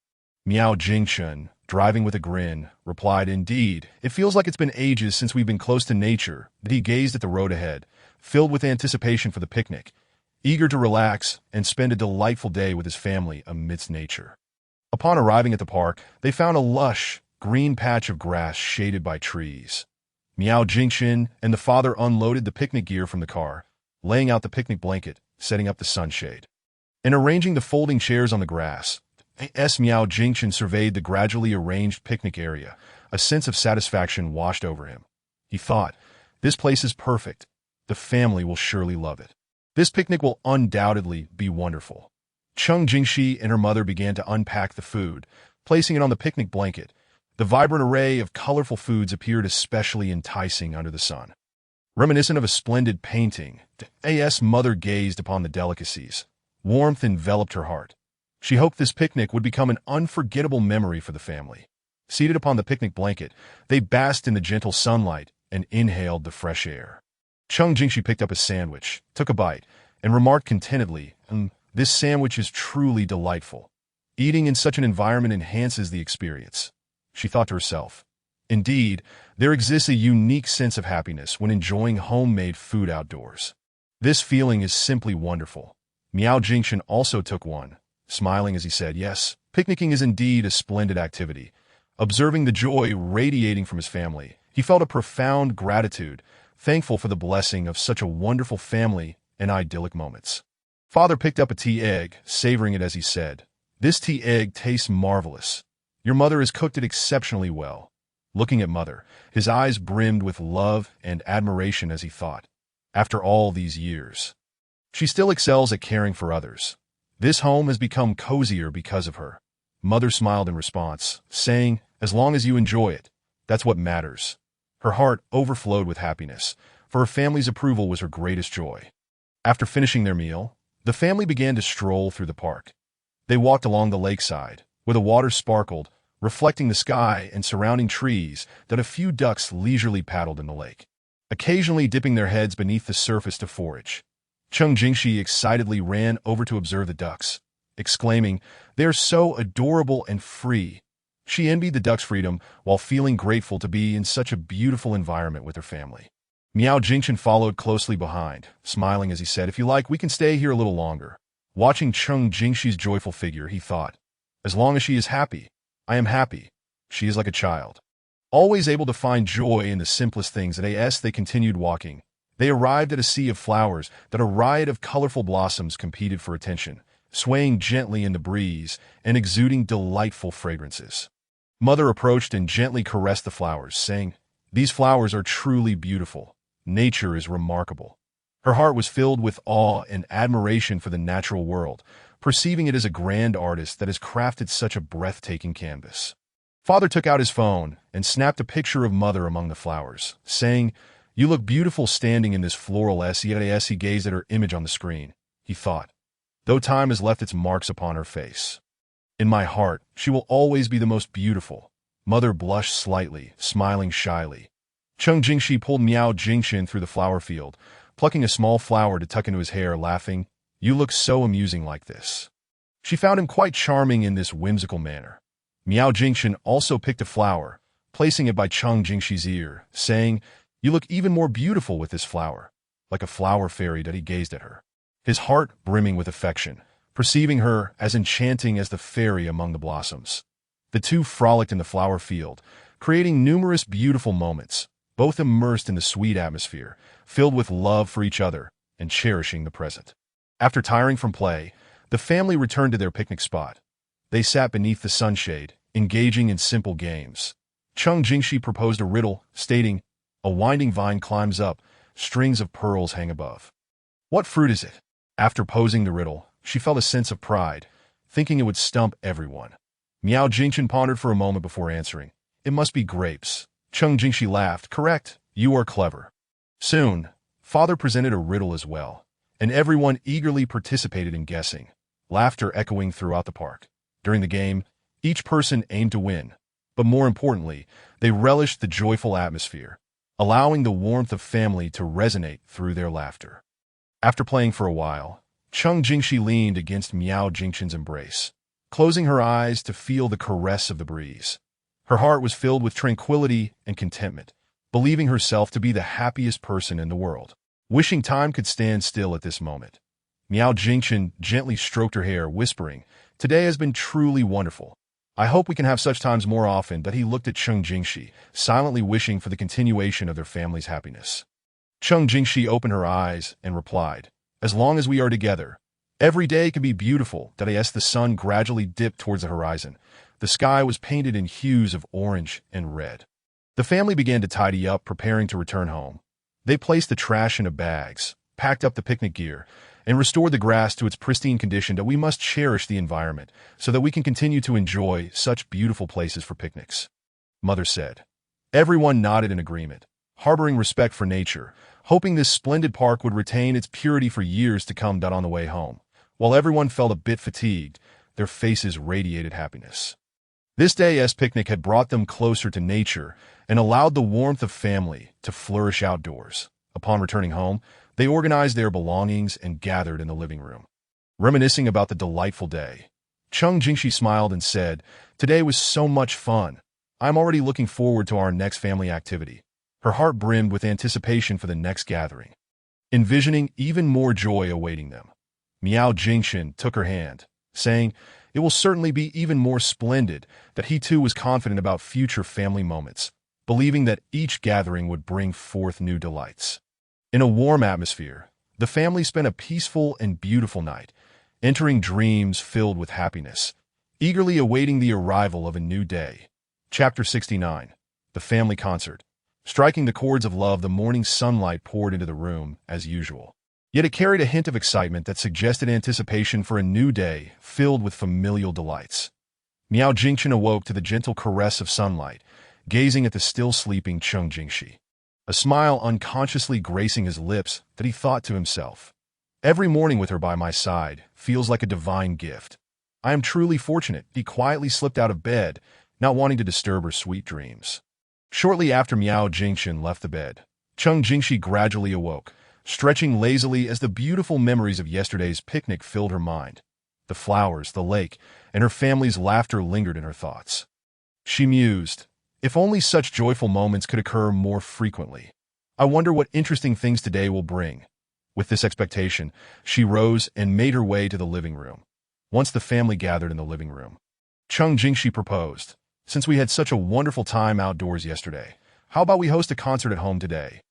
Miao Jingchen, driving with a grin, replied, indeed, it feels like it's been ages since we've been close to nature. He gazed at the road ahead, filled with anticipation for the picnic, eager to relax and spend a delightful day with his family amidst nature. Upon arriving at the park, they found a lush, green patch of grass shaded by trees. Miao Jingchen and the father unloaded the picnic gear from the car, laying out the picnic blanket, setting up the sunshade, and arranging the folding chairs on the grass. Miao Jingchen surveyed the gradually arranged picnic area. A sense of satisfaction washed over him. He thought, this place is perfect. The family will surely love it. This picnic will undoubtedly be wonderful. Cheng Jingxi and her mother began to unpack the food, placing it on the picnic blanket. The vibrant array of colorful foods appeared especially enticing under the sun. Reminiscent of a splendid painting, A.S. mother gazed upon the delicacies. Warmth enveloped her heart. She hoped this picnic would become an unforgettable memory for the family. Seated upon the picnic blanket, they basked in the gentle sunlight and inhaled the fresh air. Cheng Jingxi picked up a sandwich, took a bite, and remarked contentedly, this sandwich is truly delightful. Eating in such an environment enhances the experience. She thought to herself, indeed, there exists a unique sense of happiness when enjoying homemade food outdoors. This feeling is simply wonderful. Miao Jingchen also took one, smiling as he said, yes, picnicking is indeed a splendid activity. Observing the joy radiating from his family, he felt a profound gratitude, thankful for the blessing of such a wonderful family and idyllic moments. Father picked up a tea egg, savoring it as he said, this tea egg tastes marvelous. Your mother has cooked it exceptionally well. Looking at mother, his eyes brimmed with love and admiration as he thought, after all these years, she still excels at caring for others. This home has become cozier because of her. Mother smiled in response, saying, as long as you enjoy it, that's what matters. Her heart overflowed with happiness, for her family's approval was her greatest joy. After finishing their meal, the family began to stroll through the park. They walked along the lakeside, where the water sparkled, reflecting the sky and surrounding trees that a few ducks leisurely paddled in the lake, occasionally dipping their heads beneath the surface to forage. Cheng Jingxi excitedly ran over to observe the ducks, exclaiming, they are so adorable and free. She envied the ducks' freedom while feeling grateful to be in such a beautiful environment with her family. Miao Jingchen followed closely behind, smiling as he said, if you like, we can stay here a little longer. Watching Cheng Jingxi's joyful figure, he thought, as long as she is happy, I am happy. She is like a child, always able to find joy in the simplest things. As they continued walking, they arrived at a sea of flowers that a riot of colorful blossoms competed for attention, swaying gently in the breeze and exuding delightful fragrances. Mother approached and gently caressed the flowers, saying, these flowers are truly beautiful. Nature is remarkable. Her heart was filled with awe and admiration for the natural world, perceiving it as a grand artist that has crafted such a breathtaking canvas. Father took out his phone and snapped a picture of mother among the flowers, saying, you look beautiful standing in this floral as he gazed at her image on the screen. He thought, though time has left its marks upon her face, in my heart, she will always be the most beautiful. Mother blushed slightly, smiling shyly. Cheng Jingxi pulled Miao Jingchen through the flower field, plucking a small flower to tuck into his hair, laughing, you look so amusing like this. She found him quite charming in this whimsical manner. Miao Jingchen also picked a flower, placing it by Cheng Jingxi's ear, saying, "You look even more beautiful with this flower," like a flower fairy that he gazed at her, his heart brimming with affection, perceiving her as enchanting as the fairy among the blossoms. The two frolicked in the flower field, creating numerous beautiful moments, both immersed in the sweet atmosphere, filled with love for each other and cherishing the present. After tiring from play, the family returned to their picnic spot. They sat beneath the sunshade, engaging in simple games. Cheng Jingxi proposed a riddle, stating, "A winding vine climbs up, strings of pearls hang above. What fruit is it?" After posing the riddle, she felt a sense of pride, thinking it would stump everyone. Miao Jingchen pondered for a moment before answering. "It must be grapes." Cheng Jingxi laughed. "Correct, you are clever." Soon, father presented a riddle as well, and everyone eagerly participated in guessing, laughter echoing throughout the park. During the game, each person aimed to win, but more importantly, they relished the joyful atmosphere, allowing the warmth of family to resonate through their laughter. After playing for a while, Cheng Jingxi leaned against Miao Jingchen's embrace, closing her eyes to feel the caress of the breeze. Her heart was filled with tranquility and contentment, believing herself to be the happiest person in the world. Wishing time could stand still at this moment, Miao Jingchen gently stroked her hair, whispering, "Today has been truly wonderful. I hope we can have such times more often." But he looked at Cheng Jingxi, silently wishing for the continuation of their family's happiness. Cheng Jingxi opened her eyes and replied, "As long as we are together, every day can be beautiful." As the sun gradually dipped towards the horizon, the sky was painted in hues of orange and red. The family began to tidy up, preparing to return home. They placed the trash into bags, packed up the picnic gear, and restored the grass to its pristine condition. That we must cherish the environment so that we can continue to enjoy such beautiful places for picnics, Mother said. Everyone nodded in agreement, harboring respect for nature, hoping this splendid park would retain its purity for years to come. On the way home, while everyone felt a bit fatigued, their faces radiated happiness. This day's picnic had brought them closer to nature and allowed the warmth of family to flourish outdoors. Upon returning home, they organized their belongings and gathered in the living room, reminiscing about the delightful day. Cheng Jingxi smiled and said, "Today was so much fun. I'm already looking forward to our next family activity." Her heart brimmed with anticipation for the next gathering, envisioning even more joy awaiting them. Miao Jingchen took her hand, saying, "It will certainly be even more splendid." That he too was confident about future family moments, believing that each gathering would bring forth new delights. In a warm atmosphere, the family spent a peaceful and beautiful night, entering dreams filled with happiness, eagerly awaiting the arrival of a new day. Chapter 69. The Family Concert. Striking the chords of love, the morning sunlight poured into the room, as usual. Yet it carried a hint of excitement that suggested anticipation for a new day filled with familial delights. Miao Jingchen awoke to the gentle caress of sunlight, gazing at the still sleeping Cheng Jingxi, a smile unconsciously gracing his lips. That he thought to himself, "Every morning with her by my side feels like a divine gift. I am truly fortunate." He quietly slipped out of bed, not wanting to disturb her sweet dreams. Shortly after Miao Jingchen left the bed, Cheng Jingxi gradually awoke, stretching lazily as the beautiful memories of yesterday's picnic filled her mind. The flowers, the lake, and her family's laughter lingered in her thoughts. She mused, "If only such joyful moments could occur more frequently. I wonder what interesting things today will bring." With this expectation, she rose and made her way to the living room. Once the family gathered in the living room, Cheng Jingxi proposed, "Since we had such a wonderful time outdoors yesterday, how about we host a concert at home today?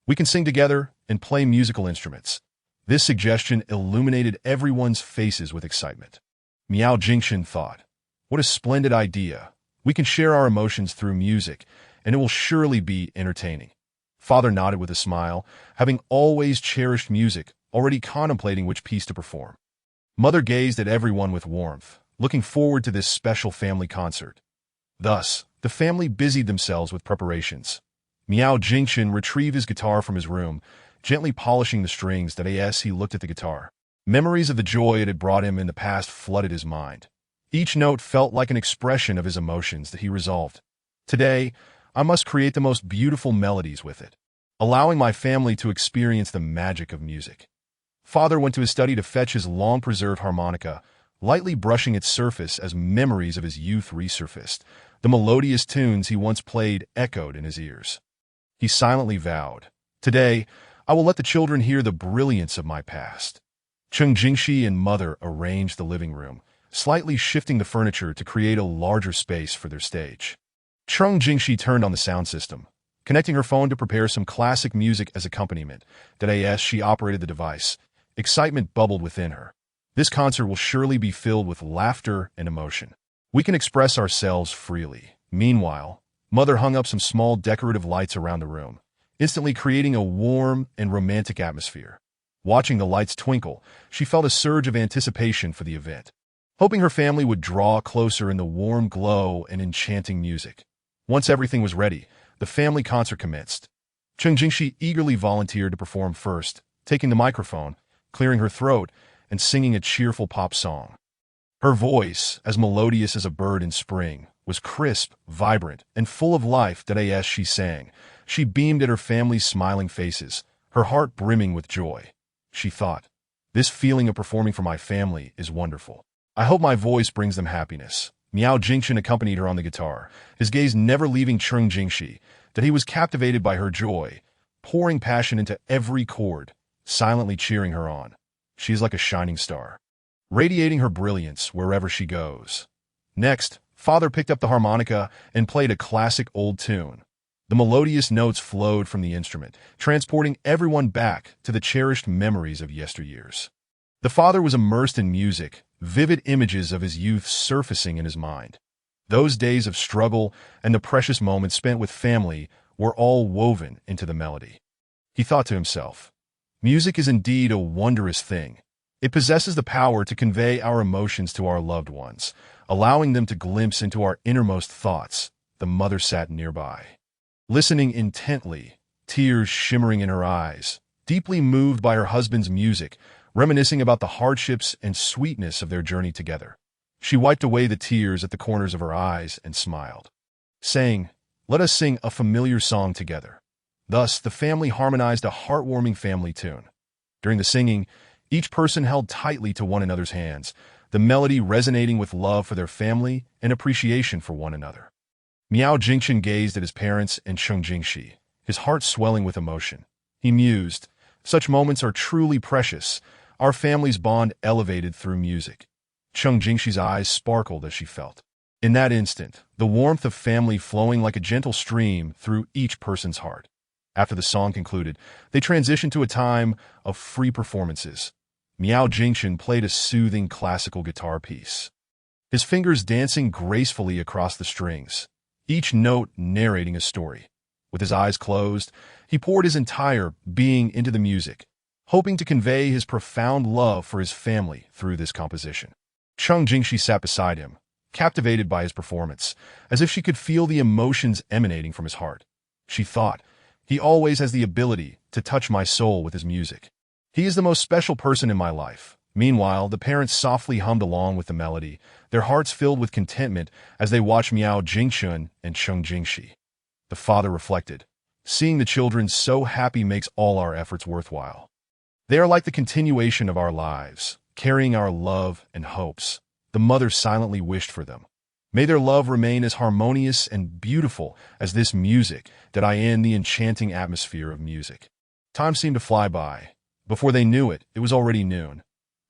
We can sing together and play musical instruments." This suggestion illuminated everyone's faces with excitement. Miao Jingchen thought, "What a splendid idea. We can share our emotions through music, and it will surely be entertaining." Father nodded with a smile, having always cherished music, already contemplating which piece to perform. Mother gazed at everyone with warmth, looking forward to this special family concert. Thus, the family busied themselves with preparations. Miao Jingchen retrieved his guitar from his room, gently polishing the strings. As he looked at the guitar, memories of the joy it had brought him in the past flooded his mind. Each note felt like an expression of his emotions. That he resolved, "Today, I must create the most beautiful melodies with it, allowing my family to experience the magic of music." Father went to his study to fetch his long-preserved harmonica, lightly brushing its surface as memories of his youth resurfaced. The melodious tunes he once played echoed in his ears. He silently vowed, "Today, I will let the children hear the brilliance of my past." Cheng Jingxi and mother arranged the living room, slightly shifting the furniture to create a larger space for their stage. Cheng Jingxi turned on the sound system, connecting her phone to prepare some classic music as accompaniment. As she operated the device, excitement bubbled within her. This concert will surely be filled with laughter and emotion. We can express ourselves freely. Meanwhile, mother hung up some small decorative lights around the room, instantly creating a warm and romantic atmosphere. Watching the lights twinkle, she felt a surge of anticipation for the event, hoping her family would draw closer in the warm glow and enchanting music. Once everything was ready, the family concert commenced. Cheng Jingxi eagerly volunteered to perform first, taking the microphone, clearing her throat, and singing a cheerful pop song. Her voice, as melodious as a bird in spring, was crisp, vibrant, and full of life. As she sang, she beamed at her family's smiling faces, her heart brimming with joy. She thought, "This feeling of performing for my family is wonderful. I hope my voice brings them happiness." Miao Jingchen accompanied her on the guitar, his gaze never leaving Cheng Jingxi, that he was captivated by her joy, pouring passion into every chord, silently cheering her on. She is like a shining star, radiating her brilliance wherever she goes. Next, father picked up the harmonica and played a classic old tune. The melodious notes flowed from the instrument, transporting everyone back to the cherished memories of yesteryears. The father was immersed in music, vivid images of his youth surfacing in his mind. Those days of struggle and the precious moments spent with family were all woven into the melody. He thought to himself, "Music is indeed a wondrous thing. It possesses the power to convey our emotions to our loved ones, allowing them to glimpse into our innermost thoughts." The mother sat nearby, listening intently, tears shimmering in her eyes, deeply moved by her husband's music, reminiscing about the hardships and sweetness of their journey together. She wiped away the tears at the corners of her eyes and smiled, saying, "Let us sing a familiar song together." Thus, the family harmonized a heartwarming family tune. During the singing, each person held tightly to one another's hands, the melody resonating with love for their family and appreciation for one another. Miao Jingchen gazed at his parents and Cheng Jingxi, his heart swelling with emotion. He mused, "Such moments are truly precious, our family's bond elevated through music." Cheng Jingxi's eyes sparkled as she felt, in that instant, the warmth of family flowing like a gentle stream through each person's heart. After the song concluded, they transitioned to a time of free performances. Miao Jingchen played a soothing classical guitar piece, his fingers dancing gracefully across the strings, each note narrating a story. With his eyes closed, he poured his entire being into the music, hoping to convey his profound love for his family through this composition. Cheng Jingxi sat beside him, captivated by his performance, as if she could feel the emotions emanating from his heart. She thought, "He always has the ability to touch my soul with his music. He is the most special person in my life." Meanwhile, the parents softly hummed along with the melody, their hearts filled with contentment as they watched Miao Jingchen and Cheng Jingxi. The father reflected, "Seeing the children so happy makes all our efforts worthwhile. They are like the continuation of our lives, carrying our love and hopes." The mother silently wished for them. "May their love remain as harmonious and beautiful as this music that I in the enchanting atmosphere of music." Time seemed to fly by. Before they knew it, it was already noon.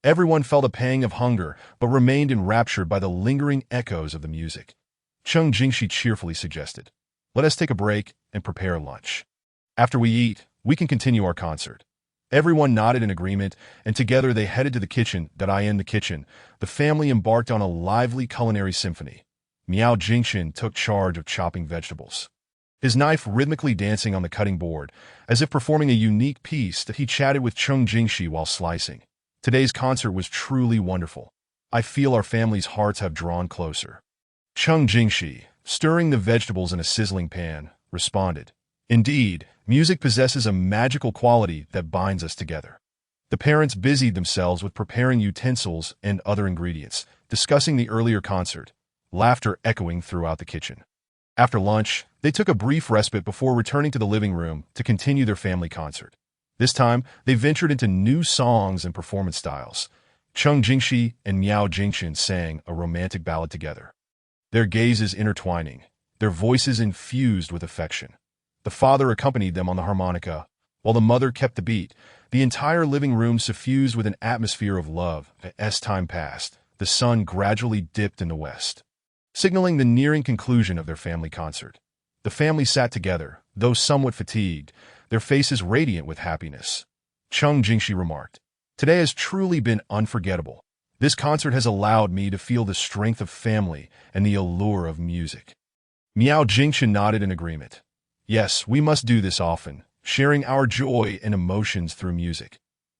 Everyone felt a pang of hunger, but remained enraptured by the lingering echoes of the music. Cheng Jingxi cheerfully suggested, "Let us take a break and prepare lunch. After we eat, we can continue our concert." Everyone nodded in agreement, and together they headed to the kitchen. In the kitchen, the family embarked on a lively culinary symphony. Miao Jingchen took charge of chopping vegetables, his knife rhythmically dancing on the cutting board, as if performing a unique piece. That he chatted with Cheng Jingxi while slicing. "Today's concert was truly wonderful. I feel our family's hearts have drawn closer." Cheng Jingxi, stirring the vegetables in a sizzling pan, responded, "Indeed, music possesses a magical quality that binds us together." The parents busied themselves with preparing utensils and other ingredients, discussing the earlier concert, laughter echoing throughout the kitchen. After lunch, they took a brief respite before returning to the living room to continue their family concert. This time, they ventured into new songs and performance styles. Cheng Jingxi and Miao Jingchen sang a romantic ballad together, their gazes intertwining, their voices infused with affection. The father accompanied them on the harmonica, while the mother kept the beat, the entire living room suffused with an atmosphere of love. As time passed, the sun gradually dipped in the west, signaling the nearing conclusion of their family concert. The family sat together, though somewhat fatigued, their faces radiant with happiness. Chung Jingshi remarked, "Today has truly been unforgettable. This concert has allowed me to feel the strength of family and the allure of music." Miao Jingchen nodded in agreement. "Yes, we must do this often, sharing our joy and emotions through music."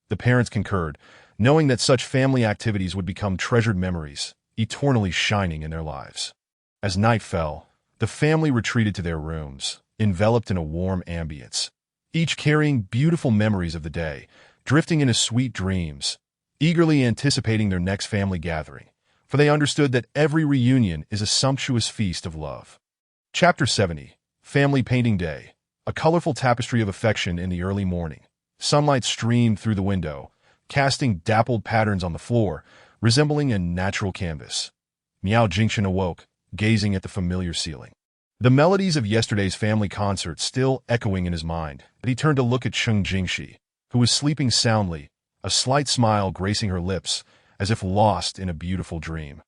The parents concurred, knowing that such family activities would become treasured memories, eternally shining in their lives. As night fell, the family retreated to their rooms, enveloped in a warm ambience, each carrying beautiful memories of the day, drifting into sweet dreams, eagerly anticipating their next family gathering, for they understood that every reunion is a sumptuous feast of love. Chapter 70. Family Painting Day. A colorful tapestry of affection in the early morning. Sunlight streamed through the window, casting dappled patterns on the floor, resembling a natural canvas. Miao Jingchen awoke, gazing at the familiar ceiling. The melodies of yesterday's family concert still echoing in his mind, but he turned to look at Chung Jingshi, who was sleeping soundly, a slight smile gracing her lips, as if lost in a beautiful dream.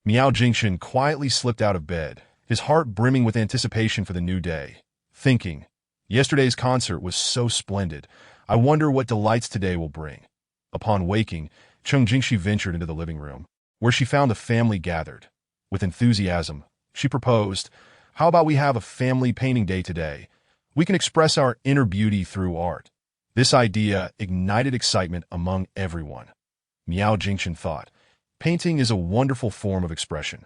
Miao Jingchen quietly slipped out of bed, his heart brimming with anticipation for the new day, thinking, "Yesterday's concert was so splendid. I wonder what delights today will bring." Upon waking, Chung Jingshi ventured into the living room, where she found the family gathered. With enthusiasm, she proposed, "How about we have a family painting day today? We can express our inner beauty through art." This idea ignited excitement among everyone. Miao Jingchen thought, "Painting is a wonderful form of expression.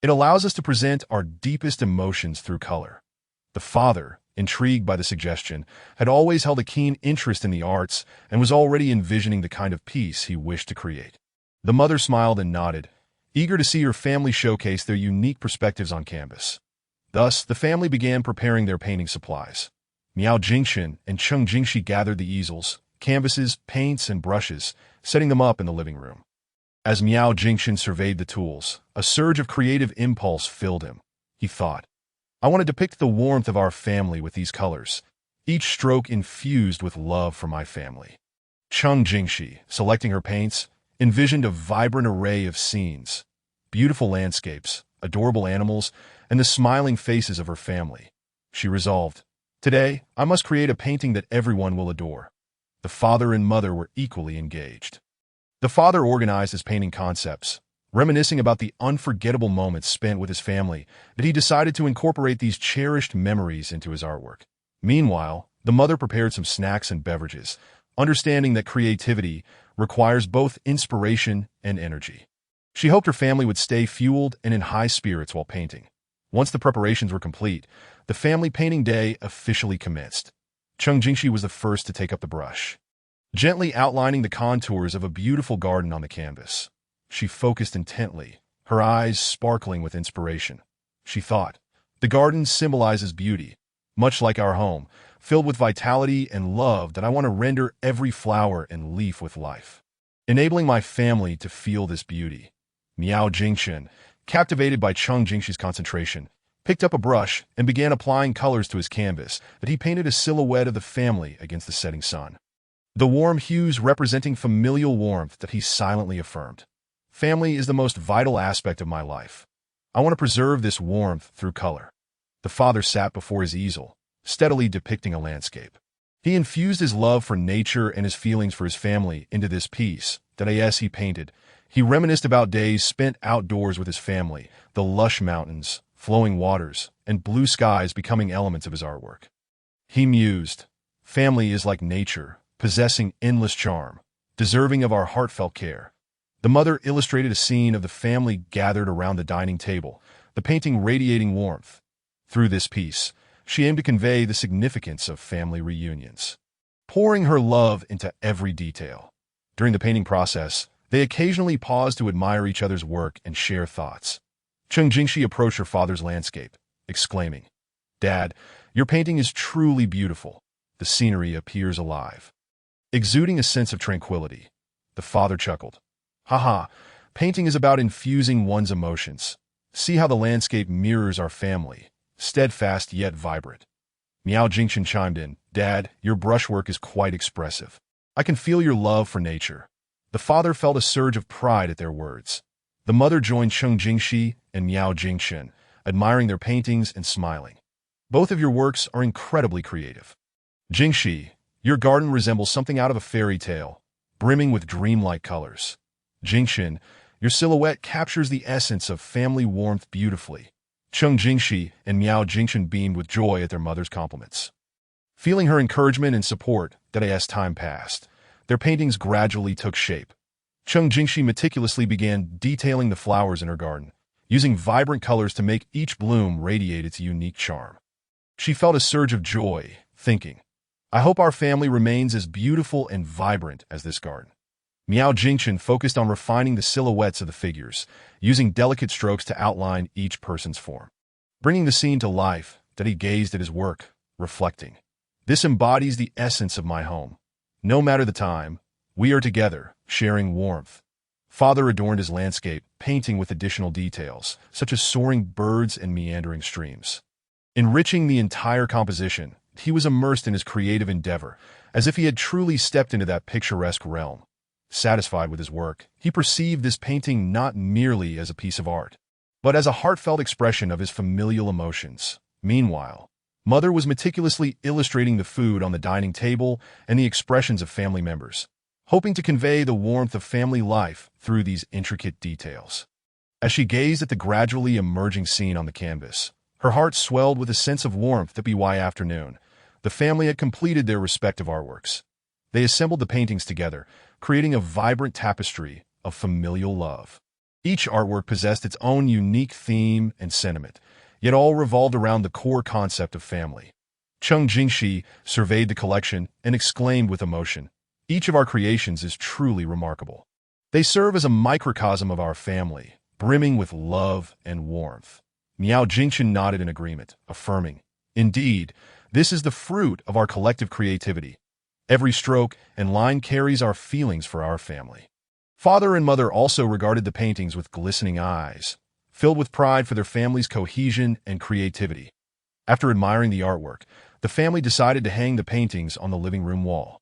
It allows us to present our deepest emotions through color." The father, intrigued by the suggestion, had always held a keen interest in the arts and was already envisioning the kind of piece he wished to create. The mother smiled and nodded, eager to see her family showcase their unique perspectives on canvas. Thus, the family began preparing their painting supplies. Miao Jingchen and Chung Jingshi gathered the easels, canvases, paints, and brushes, setting them up in the living room. As Miao Jingchen surveyed the tools, a surge of creative impulse filled him. He thought, "I want to depict the warmth of our family with these colors, each stroke infused with love for my family." Chung Jingshi, selecting her paints, envisioned a vibrant array of scenes, beautiful landscapes, adorable animals, and the smiling faces of her family. She resolved, "Today, I must create a painting that everyone will adore." The father and mother were equally engaged. The father organized his painting concepts, reminiscing about the unforgettable moments spent with his family, that he decided to incorporate these cherished memories into his artwork. Meanwhile, the mother prepared some snacks and beverages, understanding that creativity requires both inspiration and energy. She hoped her family would stay fueled and in high spirits while painting. Once the preparations were complete, the family painting day officially commenced. Chung Jingshi was the first to take up the brush, gently outlining the contours of a beautiful garden on the canvas. She focused intently, her eyes sparkling with inspiration. She thought, "The garden symbolizes beauty, much like our home, filled with vitality and love that I want to render every flower and leaf with life, enabling my family to feel this beauty." Miao Jingchen, captivated by Chung Jingshi's concentration, picked up a brush and began applying colors to his canvas that he painted a silhouette of the family against the setting sun. The warm hues representing familial warmth that he silently affirmed. "Family is the most vital aspect of my life. I want to preserve this warmth through color." The father sat before his easel, steadily depicting a landscape. He infused his love for nature and his feelings for his family into this piece that as he painted, he reminisced about days spent outdoors with his family, the lush mountains, flowing waters, and blue skies becoming elements of his artwork. He mused, "Family is like nature, possessing endless charm, deserving of our heartfelt care." The mother illustrated a scene of the family gathered around the dining table, the painting radiating warmth. Through this piece, she aimed to convey the significance of family reunions, pouring her love into every detail. During the painting process, they occasionally paused to admire each other's work and share thoughts. Chung Jingshi approached her father's landscape, exclaiming, "Dad, your painting is truly beautiful. The scenery appears alive." Exuding a sense of tranquility, the father chuckled, "Haha, painting is about infusing one's emotions. See how the landscape mirrors our family, steadfast yet vibrant. Miao Jingchen chimed in, Dad, your brushwork is quite expressive. I can feel your love for nature. The father felt a surge of pride at their words. The mother joined Cheng Jingxi and Miao Jingchen, admiring their paintings and smiling. Both of your works are incredibly creative. Jingxi, your garden resembles something out of a fairy tale, brimming with dreamlike colors. Jingchen, your silhouette captures the essence of family warmth beautifully. Cheng Jingxi and Miao Jingchen beamed with joy at their mother's compliments. Feeling her encouragement and support, that as time passed, their paintings gradually took shape. Cheng Jingxi meticulously began detailing the flowers in her garden, using vibrant colors to make each bloom radiate its unique charm. She felt a surge of joy, thinking, I hope our family remains as beautiful and vibrant as this garden. Miao Jingchen focused on refining the silhouettes of the figures, using delicate strokes to outline each person's form. Bringing the scene to life, that he gazed at his work, reflecting, This embodies the essence of my home. No matter the time, we are together, sharing warmth. Father adorned his landscape, painting with additional details, such as soaring birds and meandering streams. Enriching the entire composition, he was immersed in his creative endeavor, as if he had truly stepped into that picturesque realm. Satisfied with his work, he perceived this painting not merely as a piece of art, but as a heartfelt expression of his familial emotions. Meanwhile, Mother was meticulously illustrating the food on the dining table and the expressions of family members, hoping to convey the warmth of family life through these intricate details. As she gazed at the gradually emerging scene on the canvas, her heart swelled with a sense of warmth. That by afternoon, the family had completed their respective artworks. They assembled the paintings together, creating a vibrant tapestry of familial love. Each artwork possessed its own unique theme and sentiment, yet all revolved around the core concept of family. Cheng Jingxi surveyed the collection and exclaimed with emotion, Each of our creations is truly remarkable. They serve as a microcosm of our family, brimming with love and warmth. Miao Jingchen nodded in agreement, affirming, Indeed, this is the fruit of our collective creativity. Every stroke and line carries our feelings for our family. Father and mother also regarded the paintings with glistening eyes, filled with pride for their family's cohesion and creativity. After admiring the artwork, the family decided to hang the paintings on the living room wall,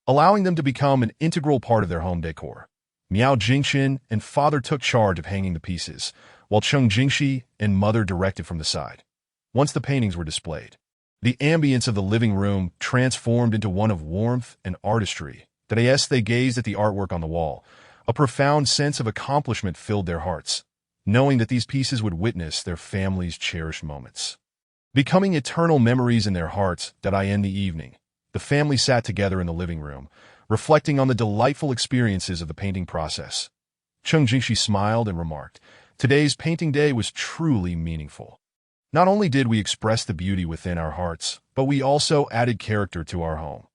allowing them to become an integral part of their home decor. Miao Jingchen and father took charge of hanging the pieces, while Cheng Jingxi and mother directed from the side. Once the paintings were displayed, the ambience of the living room transformed into one of warmth and artistry. As they gazed at the artwork on the wall, a profound sense of accomplishment filled their hearts, knowing that these pieces would witness their family's cherished moments, becoming eternal memories in their hearts. In the evening, the family sat together in the living room, reflecting on the delightful experiences of the painting process. Cheng Jingxi smiled and remarked, Today's painting day was truly meaningful. Not only did we express the beauty within our hearts, but we also added character to our home.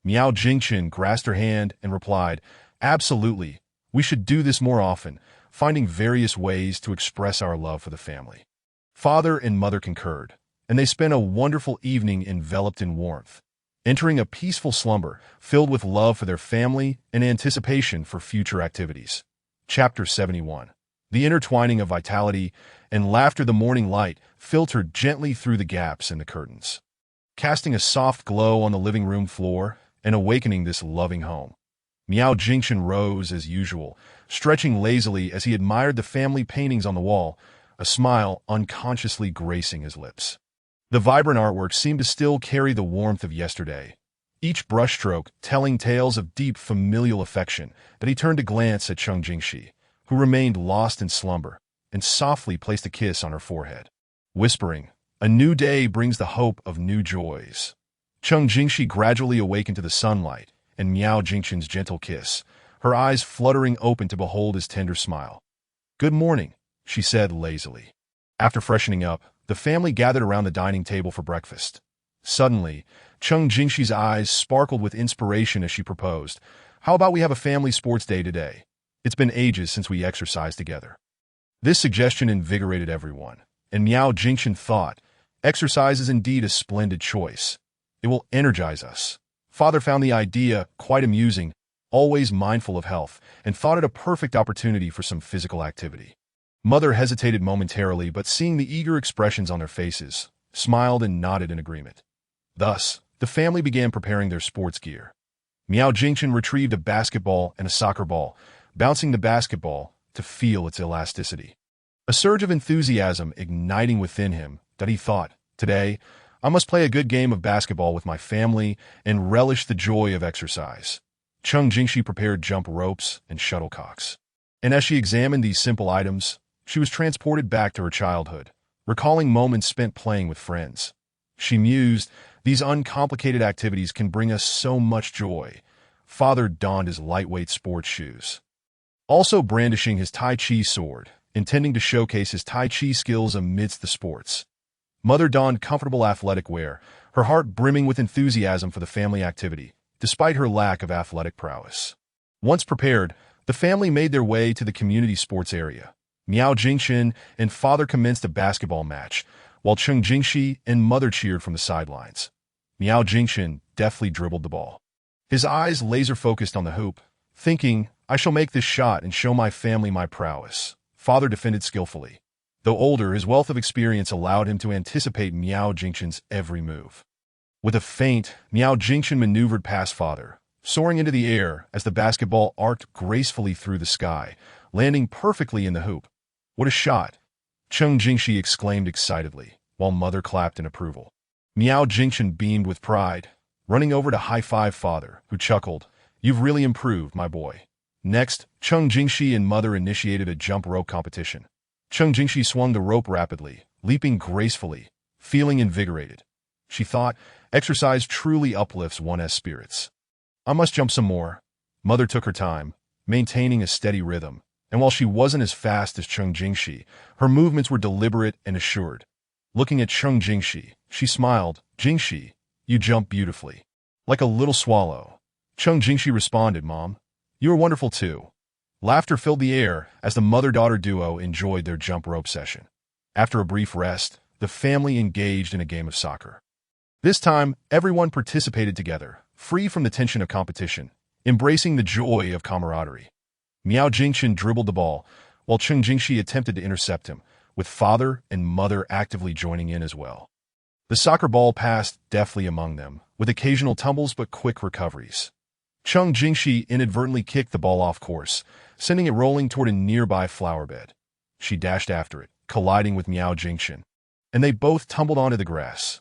Miao Jingchen grasped her hand and replied, Absolutely, we should do this more often, finding various ways to express our love for the family. Father and mother concurred, and they spent a wonderful evening enveloped in warmth, entering a peaceful slumber filled with love for their family and anticipation for future activities. Chapter 71. The intertwining of vitality and laughter. The morning light filtered gently through the gaps in the curtains, casting a soft glow on the living room floor and awakening this loving home. Miao Jingchen rose as usual, stretching lazily as he admired the family paintings on the wall, a smile unconsciously gracing his lips. The vibrant artwork seemed to still carry the warmth of yesterday, each brushstroke telling tales of deep familial affection. He turned to glance at Cheng Jingxi, who remained lost in slumber, and softly placed a kiss on her forehead, whispering, A new day brings the hope of new joys. Cheng Jingxi gradually awakened to the sunlight and Miao Jingchen's gentle kiss, her eyes fluttering open to behold his tender smile. Good morning, she said lazily. After freshening up, the family gathered around the dining table for breakfast. Suddenly, Cheng Jingxi's eyes sparkled with inspiration as she proposed, How about we have a family sports day today? It's been ages since we exercised together. This suggestion invigorated everyone, and Miao Jingchen thought, Exercise is indeed a splendid choice. It will energize us. Father found the idea quite amusing, always mindful of health, and thought it a perfect opportunity for some physical activity. Mother hesitated momentarily, but seeing the eager expressions on their faces, smiled and nodded in agreement. Thus, the family began preparing their sports gear. Miao Jingchen retrieved a basketball and a soccer ball, bouncing the basketball to feel its elasticity. A surge of enthusiasm igniting within him that he thought, "Today, I must play a good game of basketball with my family and relish the joy of exercise." Cheng Jingxi prepared jump ropes and shuttlecocks. And as she examined these simple items, she was transported back to her childhood, recalling moments spent playing with friends. She mused, "These uncomplicated activities can bring us so much joy." Father donned his lightweight sports shoes, also brandishing his Tai Chi sword, intending to showcase his Tai Chi skills amidst the sports. Mother donned comfortable athletic wear, her heart brimming with enthusiasm for the family activity, despite her lack of athletic prowess. Once prepared, the family made their way to the community sports area. Miao Jingchen and father commenced a basketball match, while Cheng Jingxi and mother cheered from the sidelines. Miao Jingchen deftly dribbled the ball, his eyes laser-focused on the hoop, thinking, "I shall make this shot and show my family my prowess." Father defended skillfully. Though older, his wealth of experience allowed him to anticipate Miao Jingchen's every move. With a feint, Miao Jingchen maneuvered past father, soaring into the air as the basketball arced gracefully through the sky, landing perfectly in the hoop. "What a shot!" Cheng Jingxi exclaimed excitedly, while mother clapped in approval. Miao Jingchen beamed with pride, running over to high-five father, who chuckled, "You've really improved, my boy." Next, Cheng Jingxi and mother initiated a jump rope competition. Cheng Jingxi swung the rope rapidly, leaping gracefully, feeling invigorated. She thought, exercise truly uplifts one's spirits. "I must jump some more." Mother took her time, maintaining a steady rhythm, and while she wasn't as fast as Cheng Jingxi, her movements were deliberate and assured. Looking at Cheng Jingxi, she smiled, "Jingxi, you jump beautifully. Like a little swallow." Cheng Jingxi responded, "Mom, you are wonderful too." Laughter filled the air as the mother-daughter duo enjoyed their jump rope session. After a brief rest, the family engaged in a game of soccer. This time, everyone participated together, free from the tension of competition, embracing the joy of camaraderie. Miao Jingchen dribbled the ball, while Cheng Jingxi attempted to intercept him, with father and mother actively joining in as well. The soccer ball passed deftly among them, with occasional tumbles but quick recoveries. Cheng Jingxi inadvertently kicked the ball off course, sending it rolling toward a nearby flower bed. She dashed after it, colliding with Miao Jingchen, and they both tumbled onto the grass.